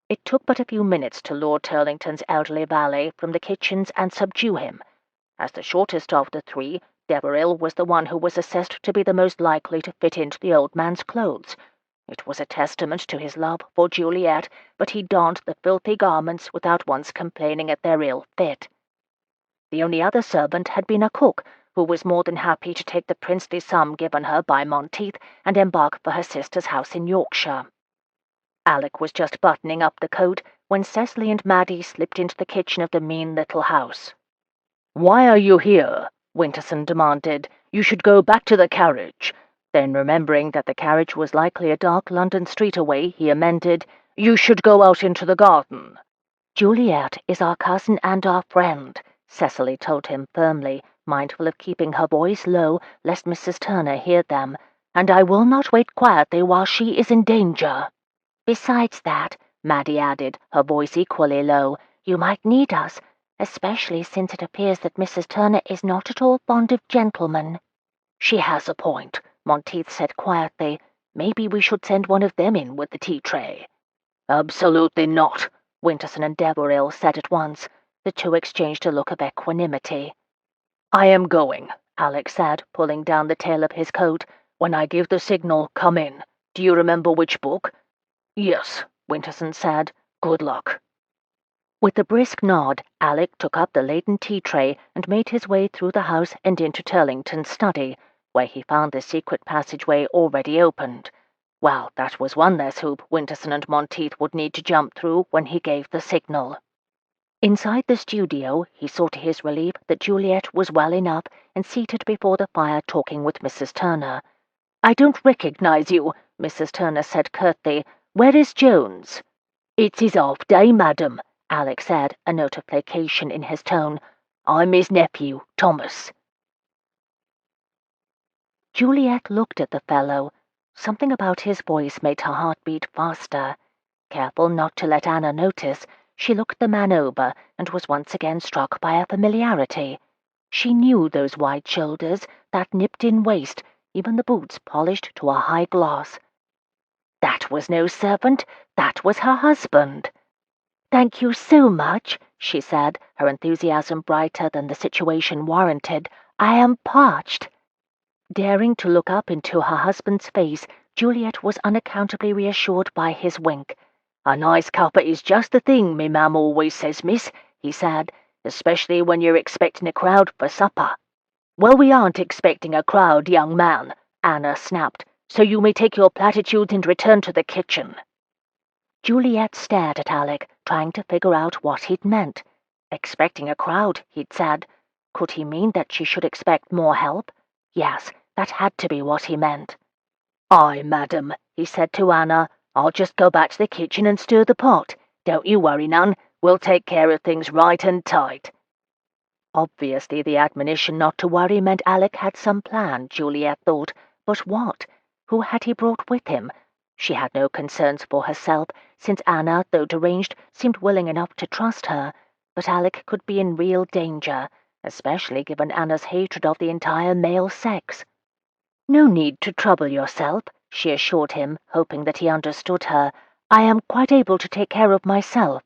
It took but a few minutes to lure Turlington's elderly valet from the kitchens and subdue him. As the shortest of the three, Deveril was the one who was assessed to be the most likely to fit into the old man's clothes. It was a testament to his love for Juliet, but he donned the filthy garments without once complaining at their ill fit. The only other servant had been a cook, who was more than happy to take the princely sum given her by Monteith and embark for her sister's house in Yorkshire. Alec was just buttoning up the coat when Cecily and Maddie slipped into the kitchen of the mean little house.
"Why are you here?" Winterson demanded. "You should go back to the carriage." Then, remembering that the carriage was likely a dark London street away, he amended, "You should go out into the garden."
"Juliet is our cousin and our friend," Cecily told him firmly, mindful of keeping her voice low lest Mrs. Turner hear them, "and I will not wait quietly while she is in danger." "Besides that," Maddie added, her voice equally low, "you might need us, especially since it appears that Mrs. Turner is not at all fond of gentlemen."
"She has a point," Monteith said quietly. "Maybe we should send one of them in with the tea-tray." "Absolutely not," Winterson and Deveril said at once. The two exchanged a look of equanimity. "I am going," Alec said, pulling down the tail of his coat. "When I give the signal, come in. Do you remember which book?" "Yes," Winterson said. "Good luck." With a brisk nod, Alec took up the laden tea-tray and made his way through the house and into Turlington's study, where he found the secret passageway already opened. Well, that was one less hoop Winterson and Monteith would need to jump through when he gave the signal. Inside the studio, he saw to his relief that Juliet was well enough and seated before the fire talking with Mrs. Turner. "I don't recognize you," Mrs. Turner said curtly. "Where is Jones?" "It's his off-day, madam," Alec said, a note of placation in his tone. "I'm his nephew, Thomas." Juliet looked at the fellow. Something about his voice made her heart beat faster. Careful not to let Anna notice, she looked the man over and was once again struck by a familiarity. She knew those wide shoulders, that nipped-in waist, even the boots polished to a high gloss. That was no servant, that was her husband. "Thank you so much," she said, her enthusiasm brighter than the situation warranted. "I am parched." Daring to look up into her husband's face, Juliet was unaccountably reassured by his wink. "A nice cuppa is just the thing, me mam always says, miss," he said, "especially when you're expecting a crowd for supper." "Well, we aren't expecting a crowd, young man," Anna snapped, "so you may take your platitudes and return to the kitchen." Juliet stared at Alec, trying to figure out what he'd meant. Expecting a crowd, he'd said. Could he mean that she should expect more help? Yes, that had to be what he meant. "Aye, madam," he said to Anna. "I'll just go back to the kitchen and stir the pot. Don't you worry none. We'll take care of things right and tight." Obviously the admonition not to worry meant Alec had some plan, Juliet thought. But what? Who had he brought with him? She had no concerns for herself, since Anna, though deranged, seemed willing enough to trust her. But Alec could be in real danger, especially given Anna's hatred of the entire male sex. "No need to trouble yourself," she assured him, hoping that he understood her. "I am quite able to take care of myself."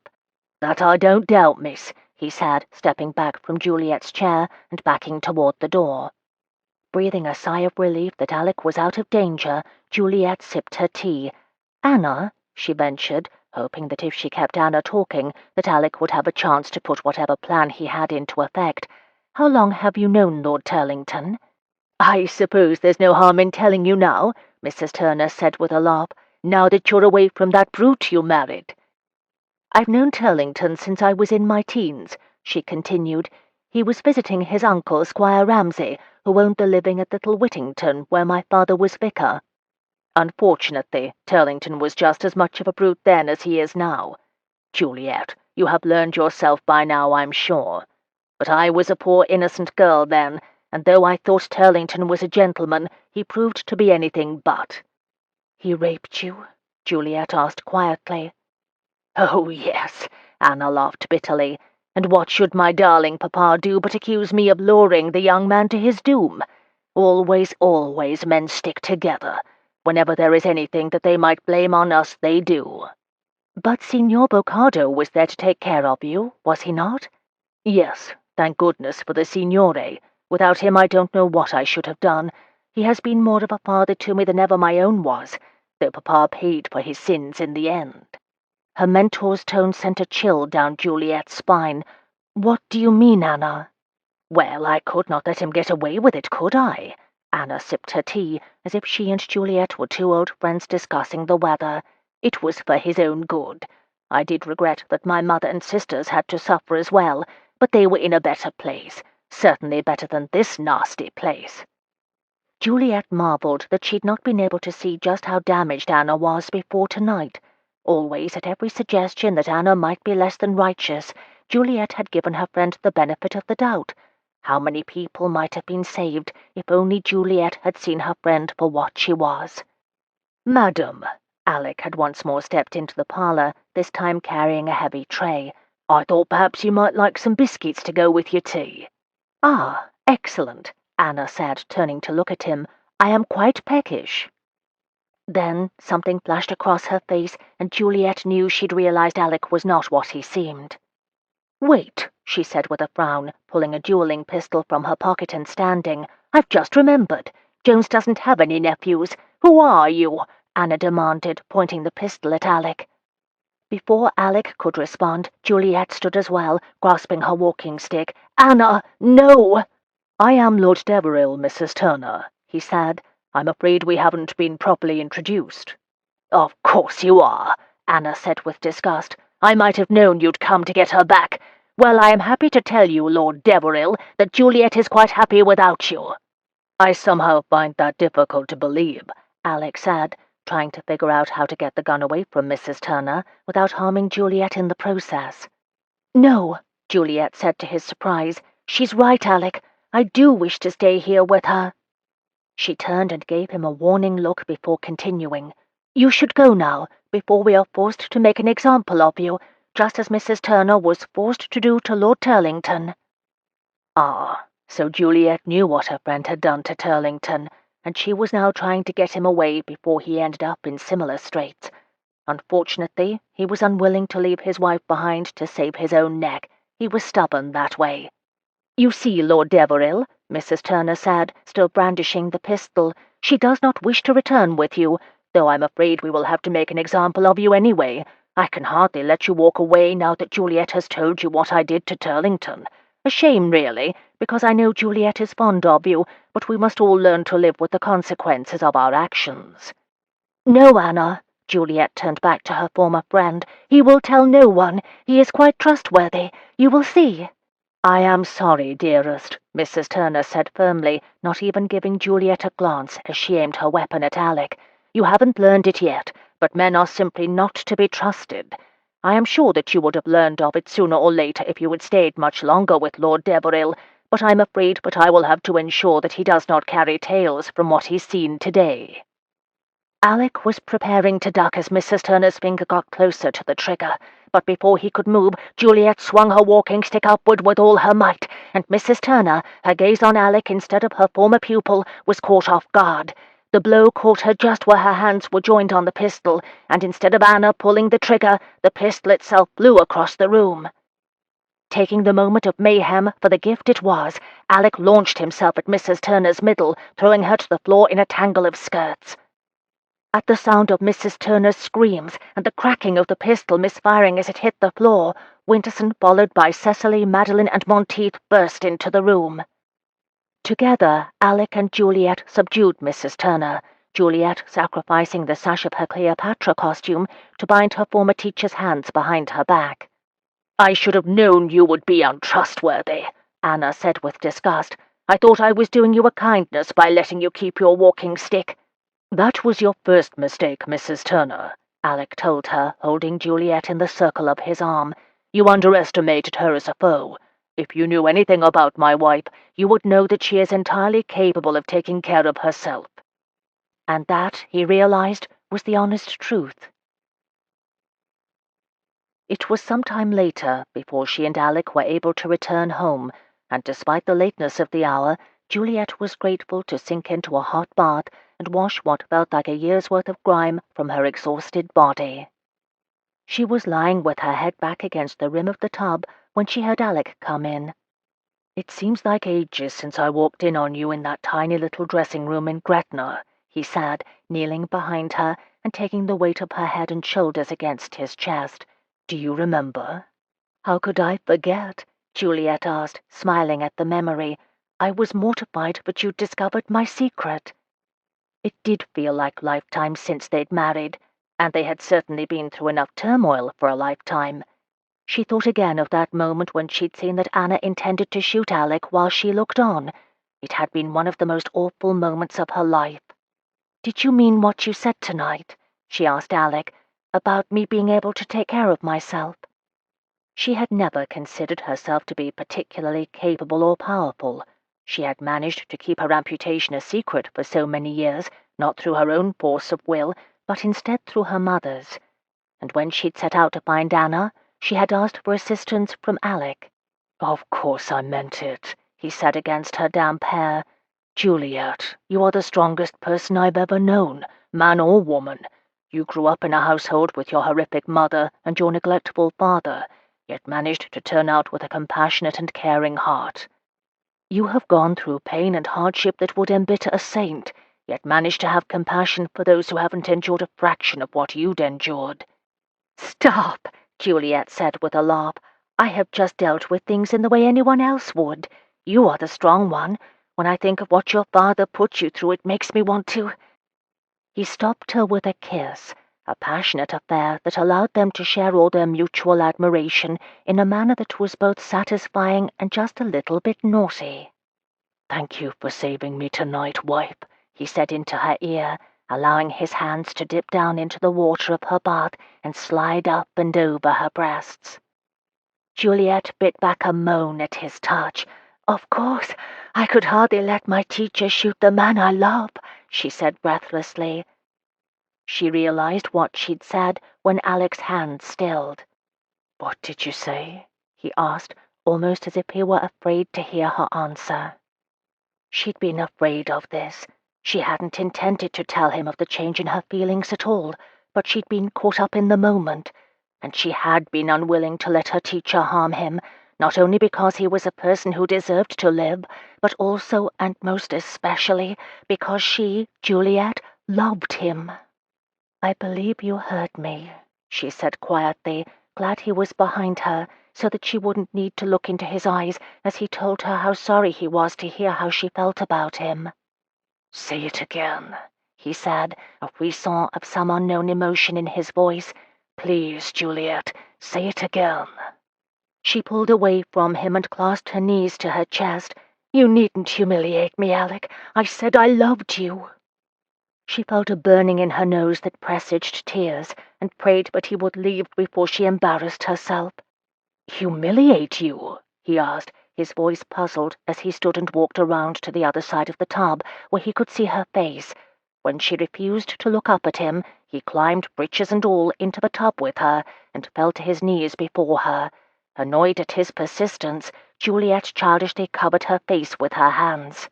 "That I don't doubt, miss," he said, stepping back from Juliet's chair and backing toward the door.
Breathing a sigh of relief that Alec was out of danger, Juliet sipped her tea. "Anna," she ventured, hoping that if she kept Anna talking, that Alec would have a chance to put whatever plan he had into effect. "How long have you known Lord Turlington?" "I suppose there's no harm in telling you now," Mrs. Turner said with a laugh, "now that you're away from that brute you married." "I've known Turlington since I was in my teens," she continued. "He was visiting his uncle, Squire Ramsay, who owned the living at Little Whittington, where my father was vicar. Unfortunately, Turlington was just as much of a brute then as he is now. Juliet, you have learned yourself by now, I'm sure. But I was a poor innocent girl then, and though I thought Turlington was a gentleman, he proved to be anything but." "He raped you?" Juliet asked quietly. "Oh, yes," Anna laughed bitterly. "And what should my darling papa do but accuse me of luring the young man to his doom? Always, always men stick together. Whenever there is anything that they might blame on us, they do." "But Signor Bocardo was there to take care of you, was he not?" "Yes, thank goodness for the Signore. Without him I don't know what I should have done. He has been more of a father to me than ever my own was, though papa paid for his sins in the end." Her mentor's tone sent a chill down Juliet's spine. "What do you mean, Anna?" "Well, I could not let him get away with it, could I?" Anna sipped her tea, as if she and Juliet were two old friends discussing the weather. "It was for his own good. I did regret that my mother and sisters had to suffer as well, but they were in a better place, certainly better than this nasty place." Juliet marveled that she'd not been able to see just how damaged Anna was before tonight. Always, at every suggestion that Anna might be less than righteous, Juliet had given her friend the benefit of the doubt. How many people might have been saved if only Juliet had seen her friend for what she was? "Madam," Alec had once more stepped into the parlour, this time carrying a heavy tray. "I thought perhaps you might like some biscuits to go with your tea." "Ah, excellent," Anna said, turning to look at him. "I am quite peckish." Then something flashed across her face, and Juliet knew she'd realized Alec was not what he seemed. "Wait," she said with a frown, pulling a dueling pistol from her pocket and standing. "I've just remembered. Jones doesn't have any nephews. Who are you?" Anna demanded, pointing the pistol at Alec. Before Alec could respond, Juliet stood as well, grasping her walking stick. "Anna, no!" "I am Lord Deveril, Mrs. Turner," he said. "I'm afraid we haven't been properly introduced." "Of course you are," Anna said with disgust. "I might have known you'd come to get her back. Well, I am happy to tell you, Lord Deveril, that Juliet is quite happy without you." "I somehow find that difficult to believe," Alec said, trying to figure out how to get the gun away from Mrs. Turner without harming Juliet in the process. "No," Juliet said to his surprise. "She's right, Alec. I do wish to stay here with her." She turned and gave him a warning look before continuing. "You should go now, before we are forced to make an example of you, just as Mrs. Turner was forced to do to Lord Turlington." Ah, so Juliet knew what her friend had done to Turlington, and she was now trying to get him away before he ended up in similar straits. Unfortunately, he was unwilling to leave his wife behind to save his own neck. He was stubborn that way. "You see, Lord Deveril," Mrs. Turner said, still brandishing the pistol, "she does not wish to return with you, though I'm afraid we will have to make an example of you anyway. I can hardly let you walk away now that Juliet has told you what I did to Turlington. A shame, really, because I know Juliet is fond of you, but we must all learn to live with the consequences of our actions." "No, Anna," Juliet turned back to her former friend. "He will tell no one. He is quite trustworthy. You will see." "I am sorry, dearest," Mrs. Turner said firmly, not even giving Juliet a glance as she aimed her weapon at Alec. "You haven't learned it yet, but men are simply not to be trusted. I am sure that you would have learned of it sooner or later if you had stayed much longer with Lord Deveril, but I'm afraid that I will have to ensure that he does not carry tales from what he's seen today." Alec was preparing to duck as Mrs. Turner's finger got closer to the trigger, but before he could move, Juliet swung her walking stick upward with all her might, and Mrs. Turner, her gaze on Alec instead of her former pupil, was caught off guard. The blow caught her just where her hands were joined on the pistol, and instead of Anna pulling the trigger, the pistol itself flew across the room. Taking the moment of mayhem for the gift it was, Alec launched himself at Mrs. Turner's middle, throwing her to the floor in a tangle of skirts. At the sound of Mrs. Turner's screams and the cracking of the pistol misfiring as it hit the floor, Winterson, followed by Cecily, Madeline, and Monteith, burst into the room. Together, Alec and Juliet subdued Mrs. Turner, Juliet sacrificing the sash of her Cleopatra costume to bind her former teacher's hands behind her back. "I should have known you would be untrustworthy," Anna said with disgust. "I thought I was doing you a kindness by letting you keep your walking stick." "That was your first mistake, Mrs. Turner," Alec told her, holding Juliet in the circle of his arm. "You underestimated her as a foe. If you knew anything about my wife, you would know that she is entirely capable of taking care of herself." And that, he realized, was the honest truth. It was some time later before she and Alec were able to return home, and despite the lateness of the hour, Juliet was grateful to sink into a hot bath and wash what felt like a year's worth of grime from her exhausted body. She was lying with her head back against the rim of the tub when she heard Alec come in. "It seems like ages since I walked in on you in that tiny little dressing room in Gretna," he said, kneeling behind her and taking the weight of her head and shoulders against his chest. "Do you remember?" "How could I forget?" Juliet asked, smiling at the memory. "I was mortified, but you'd discovered my secret." It did feel like lifetimes since they'd married, and they had certainly been through enough turmoil for a lifetime. She thought again of that moment when she'd seen that Anna intended to shoot Alec while she looked on. It had been one of the most awful moments of her life. "Did you mean what you said tonight?" she asked Alec, "about me being able to take care of myself?" She had never considered herself to be particularly capable or powerful. She had managed to keep her reputation a secret for so many years, not through her own force of will, but instead through her mother's. And when she'd set out to find Anna, she had asked for assistance from Alec. "Of course I meant it," he said against her damp hair. "Juliet, you are the strongest person I've ever known, man or woman. You grew up in a household with your horrific mother and your neglectful father, yet managed to turn out with a compassionate and caring heart. You have gone through pain and hardship that would embitter a saint, yet managed to have compassion for those who haven't endured a fraction of what you'd endured." "Stop," Juliet said with a laugh. "I have just dealt with things in the way anyone else would. You are the strong one. When I think of what your father put you through, it makes me want to—" He stopped her with a kiss, a passionate affair that allowed them to share all their mutual admiration in a manner that was both satisfying and just a little bit naughty. "Thank you for saving me tonight, wife," he said into her ear, allowing his hands to dip down into the water of her bath and slide up and over her breasts. Juliet bit back a moan at his touch. "Of course, I could hardly let my teacher shoot the man I love," she said breathlessly. She realized what she'd said when Alec's hand stilled. "What did you say?" he asked, almost as if he were afraid to hear her answer. She'd been afraid of this. She hadn't intended to tell him of the change in her feelings at all, but she'd been caught up in the moment, and she had been unwilling to let her teacher harm him, not only because he was a person who deserved to live, but also, and most especially, because she, Juliet, loved him. "I believe you heard me," she said quietly, glad he was behind her, so that she wouldn't need to look into his eyes as he told her how sorry he was to hear how she felt about him. "Say it again," he said, a frisson of some unknown emotion in his voice. "Please, Juliet, say it again." She pulled away from him and clasped her knees to her chest. "You needn't humiliate me, Alec. I said I loved you." She felt a burning in her nose that presaged tears, and prayed but he would leave before she embarrassed herself. "Humiliate you?" he asked, his voice puzzled as he stood and walked around to the other side of the tub, where he could see her face. When she refused to look up at him, he climbed, breeches and all, into the tub with her, and fell to his knees before her. Annoyed at his persistence, Juliet childishly covered her face with her hands.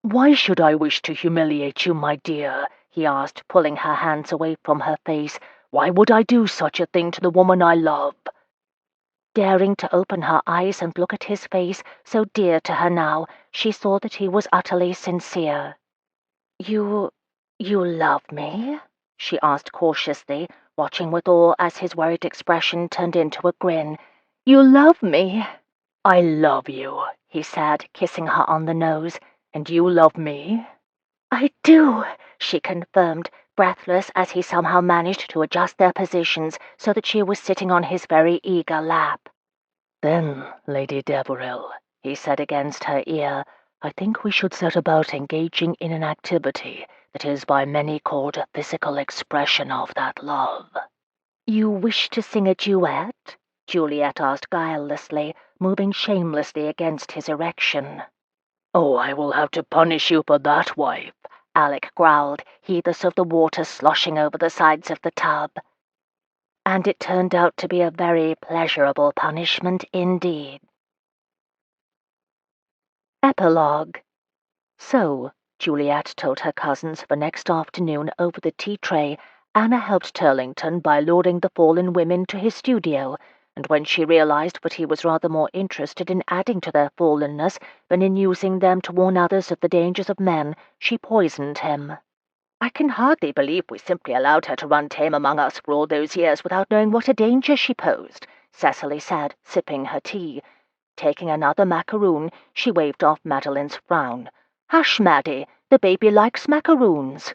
"Why should I wish to humiliate you, my dear?" he asked, pulling her hands away from her face. "Why would I do such a thing to the woman I love?" Daring to open her eyes and look at his face, so dear to her now, she saw that he was utterly sincere. You love me? She asked cautiously, watching with awe as his worried expression turned into a grin. You love me? I love you, he said, kissing her on the nose. And you love me? I do, she confirmed, breathless as he somehow managed to adjust their positions so that she was sitting on his very eager lap. Then, Lady Deveril, he said against her ear, I think we should set about engaging in an activity that is by many called a physical expression of that love. You wish to sing a duet? Juliet asked guilelessly, moving shamelessly against his erection. Oh, I will have to punish you for that, wife, Alec growled, heedless of the water sloshing over the sides of the tub. And it turned out to be a very pleasurable punishment indeed. Epilogue. So, Juliet told her cousins the next afternoon over the tea tray, Anna helped Turlington by luring the fallen women to his studio, and when she realized that he was rather more interested in adding to their fallenness than in using them to warn others of the dangers of men, she poisoned him. I can hardly believe we simply allowed her to run tame among us for all those years without knowing what a danger she posed, Cecily said, sipping her tea. Taking another macaroon, she waved off Madeline's frown. Hush, Maddie, the baby likes macaroons.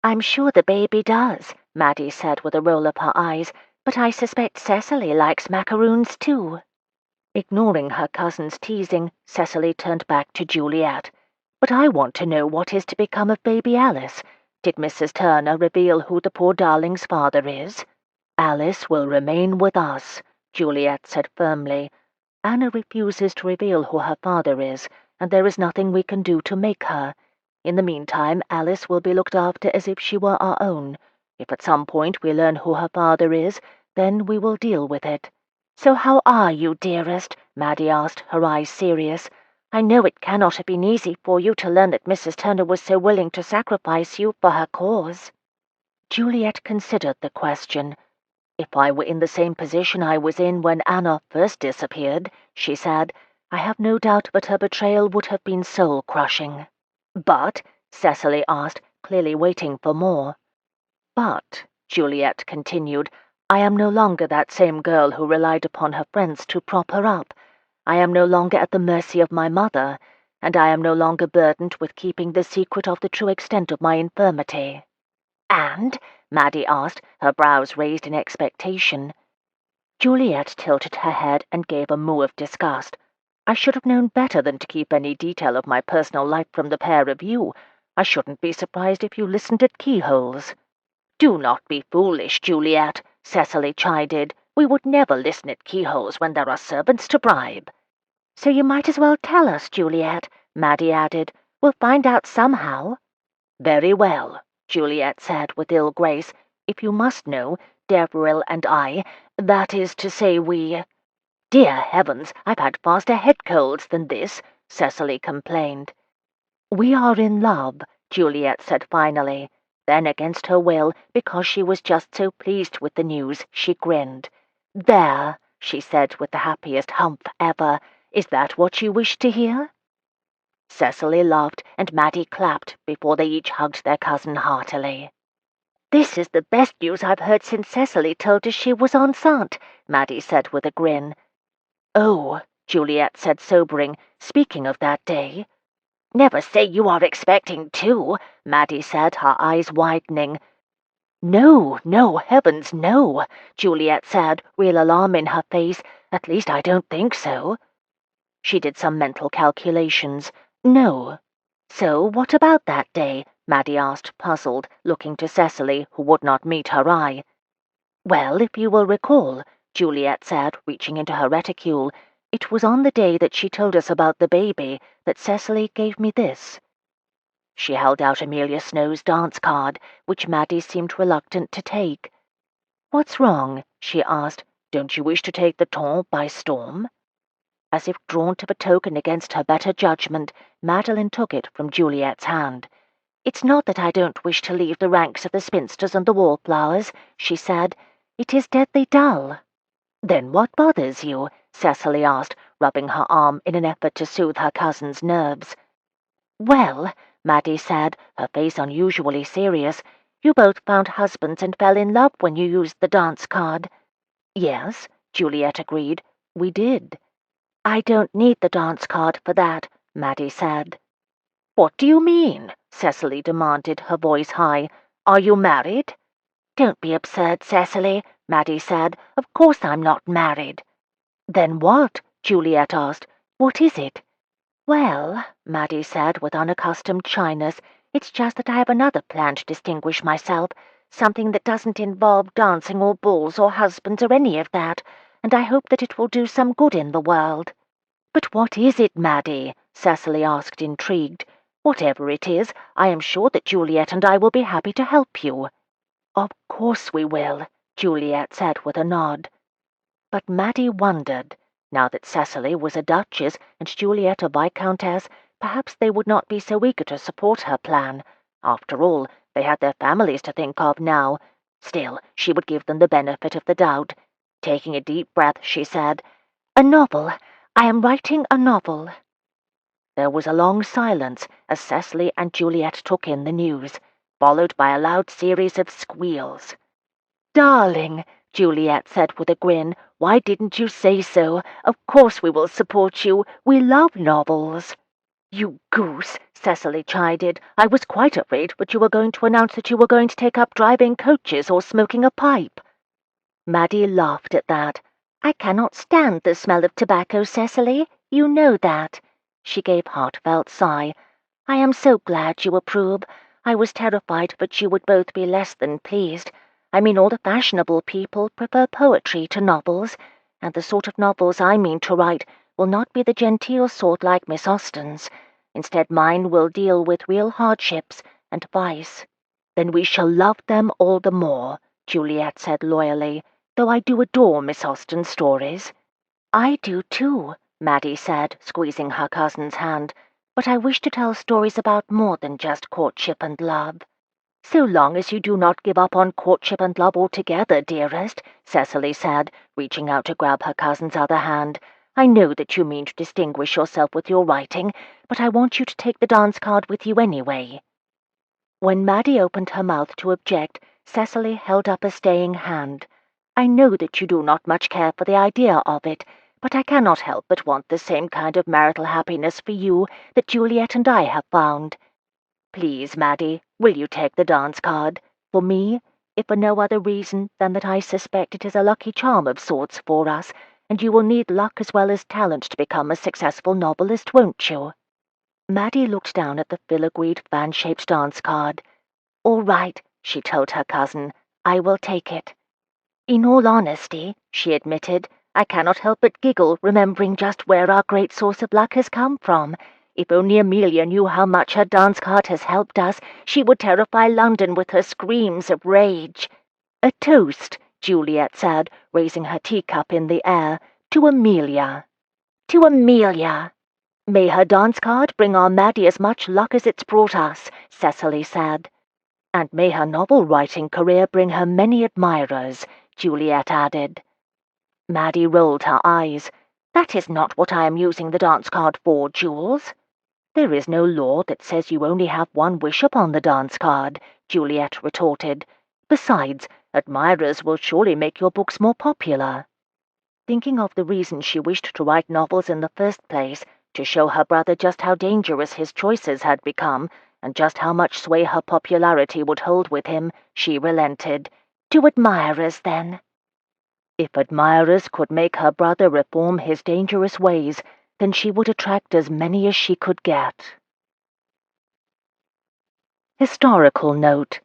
I'm sure the baby does, Maddie said with a roll of her eyes, but I suspect Cecily likes macaroons too. Ignoring her cousin's teasing, Cecily turned back to Juliet. But I want to know what is to become of baby Alice. Did Mrs. Turner reveal who the poor darling's father is? Alice will remain with us, Juliet said firmly. Anna refuses to reveal who her father is, and there is nothing we can do to make her. In the meantime, Alice will be looked after as if she were our own. If at some point we learn who her father is, then we will deal with it. So how are you, dearest? Maddie asked, her eyes serious. I know it cannot have been easy for you to learn that Mrs. Turner was so willing to sacrifice you for her cause. Juliet considered the question. If I were in the same position I was in when Anna first disappeared, she said, I have no doubt that her betrayal would have been soul-crushing. But, Cecily asked, clearly waiting for more. But, Juliet continued, I am no longer that same girl who relied upon her friends to prop her up. I am no longer at the mercy of my mother, and I am no longer burdened with keeping the secret of the true extent of my infirmity. And? Maddie asked, her brows raised in expectation. Juliet tilted her head and gave a moo of disgust. I should have known better than to keep any detail of my personal life from the pair of you. I shouldn't be surprised if you listened at keyholes. Do not be foolish, Juliet, Cecily chided. We would never listen at keyholes when there are servants to bribe. So you might as well tell us, Juliet, Maddie added. We'll find out somehow. Very well, Juliet said with ill grace. If you must know, Deveril and I, that is to say we— Dear heavens, I've had faster head colds than this, Cecily complained. We are in love, Juliet said finally. Then, against her will, because she was just so pleased with the news, she grinned. There, she said with the happiest humph ever. Is that what you wish to hear? Cecily laughed, and Maddie clapped before they each hugged their cousin heartily. This is the best news I've heard since Cecily told us she was enceinte, Maddie said with a grin. Oh, Juliet said, sobering, speaking of that day. Never say you are expecting two, Maddie said, her eyes widening. No, no, heavens, no, Juliet said, real alarm in her face. At least I don't think so. She did some mental calculations. No. So what about that day? Maddie asked, puzzled, looking to Cecily, who would not meet her eye. Well, if you will recall, Juliet said, reaching into her reticule, it was on the day that she told us about the baby that Cecily gave me this. She held out Amelia Snow's dance card, which Maddie seemed reluctant to take. What's wrong? She asked. Don't you wish to take the ton by storm? As if drawn to the token against her better judgment, Madeline took it from Juliet's hand. It's not that I don't wish to leave the ranks of the spinsters and the wallflowers, she said. It is deadly dull. "Then what bothers you?" Cecily asked, rubbing her arm in an effort to soothe her cousin's nerves. "Well," Maddie said, her face unusually serious, "you both found husbands and fell in love when you used the dance card." "Yes," Juliet agreed, "we did." "I don't need the dance card for that," Maddie said. "What do you mean?" Cecily demanded, her voice high. "Are you married?" "Don't be absurd, Cecily," Maddie said. "Of course I'm not married." "Then what?" Juliet asked. "What is it?" "Well," Maddie said with unaccustomed shyness, "it's just that I have another plan to distinguish myself, something that doesn't involve dancing or balls or husbands or any of that, and I hope that it will do some good in the world." "But what is it, Maddie?" Cecily asked, intrigued. "Whatever it is, I am sure that Juliet and I will be happy to help you." "Of course we will," Juliet said with a nod. But Maddie wondered. Now that Cecily was a duchess and Juliet a viscountess, perhaps they would not be so eager to support her plan. After all, they had their families to think of now. Still, she would give them the benefit of the doubt. Taking a deep breath, she said, "A novel. I am writing a novel." There was a long silence as Cecily and Juliet took in the news, followed by a loud series of squeals. "Darling," Juliet said with a grin, "why didn't you say so? Of course we will support you. We love novels." "You goose," Cecily chided. "I was quite afraid that you were going to announce that you were going to take up driving coaches or smoking a pipe." Maddie laughed at that. "I cannot stand the smell of tobacco, Cecily. You know that." She gave a heartfelt sigh. "I am so glad you approve. I was terrified that you would both be less than pleased. I mean, all the fashionable people prefer poetry to novels, and the sort of novels I mean to write will not be the genteel sort like Miss Austen's. Instead, mine will deal with real hardships and vice." "Then we shall love them all the more," Juliet said loyally, "though I do adore Miss Austen's stories." "I do too," Maddie said, squeezing her cousin's hand, "but I wish to tell stories about more than just courtship and love." "So long as you do not give up on courtship and love altogether, dearest," Cecily said, reaching out to grab her cousin's other hand. "I know that you mean to distinguish yourself with your writing, but I want you to take the dance card with you anyway." When Maddie opened her mouth to object, Cecily held up a staying hand. "I know that you do not much care for the idea of it, but I cannot help but want the same kind of marital happiness for you that Juliet and I have found. Please, Maddie, will you take the dance card? For me, if for no other reason than that I suspect it is a lucky charm of sorts for us, and you will need luck as well as talent to become a successful novelist, won't you?" Maddie looked down at the filigreed fan-shaped dance card. "All right," she told her cousin, "I will take it." "In all honesty," she admitted, "I cannot help but giggle remembering just where our great source of luck has come from. If only Amelia knew how much her dance card has helped us, she would terrify London with her screams of rage." "A toast," Juliet said, raising her teacup in the air, "to Amelia." "To Amelia." "May her dance card bring our Maddie as much luck as it's brought us," Cecily said. "And may her novel-writing career bring her many admirers," Juliet added. Maddie rolled her eyes. "That is not what I am using the dance card for, Jules." "There is no law that says you only have one wish upon the dance card," Juliet retorted. "Besides, admirers will surely make your books more popular." Thinking of the reason she wished to write novels in the first place, to show her brother just how dangerous his choices had become, and just how much sway her popularity would hold with him, she relented. "To admirers, then." If admirers could make her brother reform his dangerous ways, then she would attract as many as she could get. Historical note.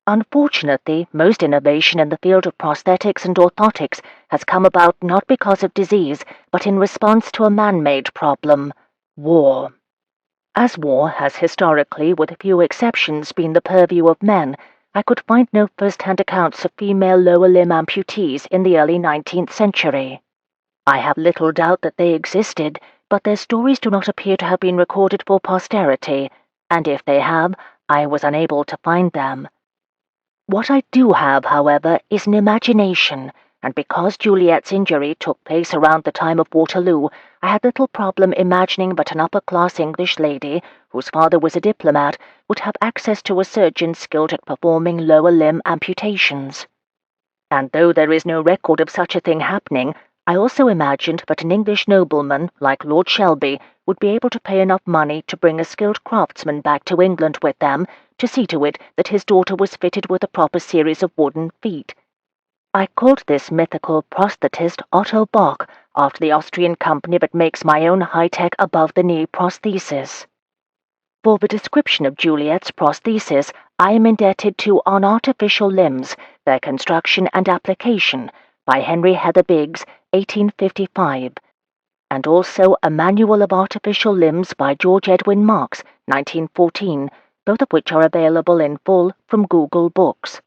Unfortunately, most innovation in the field of prosthetics and orthotics has come about not because of disease, but in response to a man-made problem: war. As war has historically, with few exceptions, been the purview of men, I could find no first-hand accounts of female lower limb amputees in the early 19th century. I have little doubt that they existed, but their stories do not appear to have been recorded for posterity, and if they have, I was unable to find them. What I do have, however, is an imagination, and because Juliet's injury took place around the time of Waterloo, I had little problem imagining that an upper-class English lady, whose father was a diplomat, would have access to a surgeon skilled at performing lower limb amputations. And though there is no record of such a thing happening, I also imagined that an English nobleman, like Lord Shelby, would be able to pay enough money to bring a skilled craftsman back to England with them to see to it that his daughter was fitted with a proper series of wooden feet. I called this mythical prosthetist Otto Bock, after the Austrian company that makes my own high-tech above-the-knee prosthesis. For the description of Juliet's prosthesis, I am indebted to On Artificial Limbs, Their Construction and Application, by Henry Heather Biggs, 1855, and also A Manual of Artificial Limbs by George Edwin Marks, 1914, both of which are available in full from Google Books.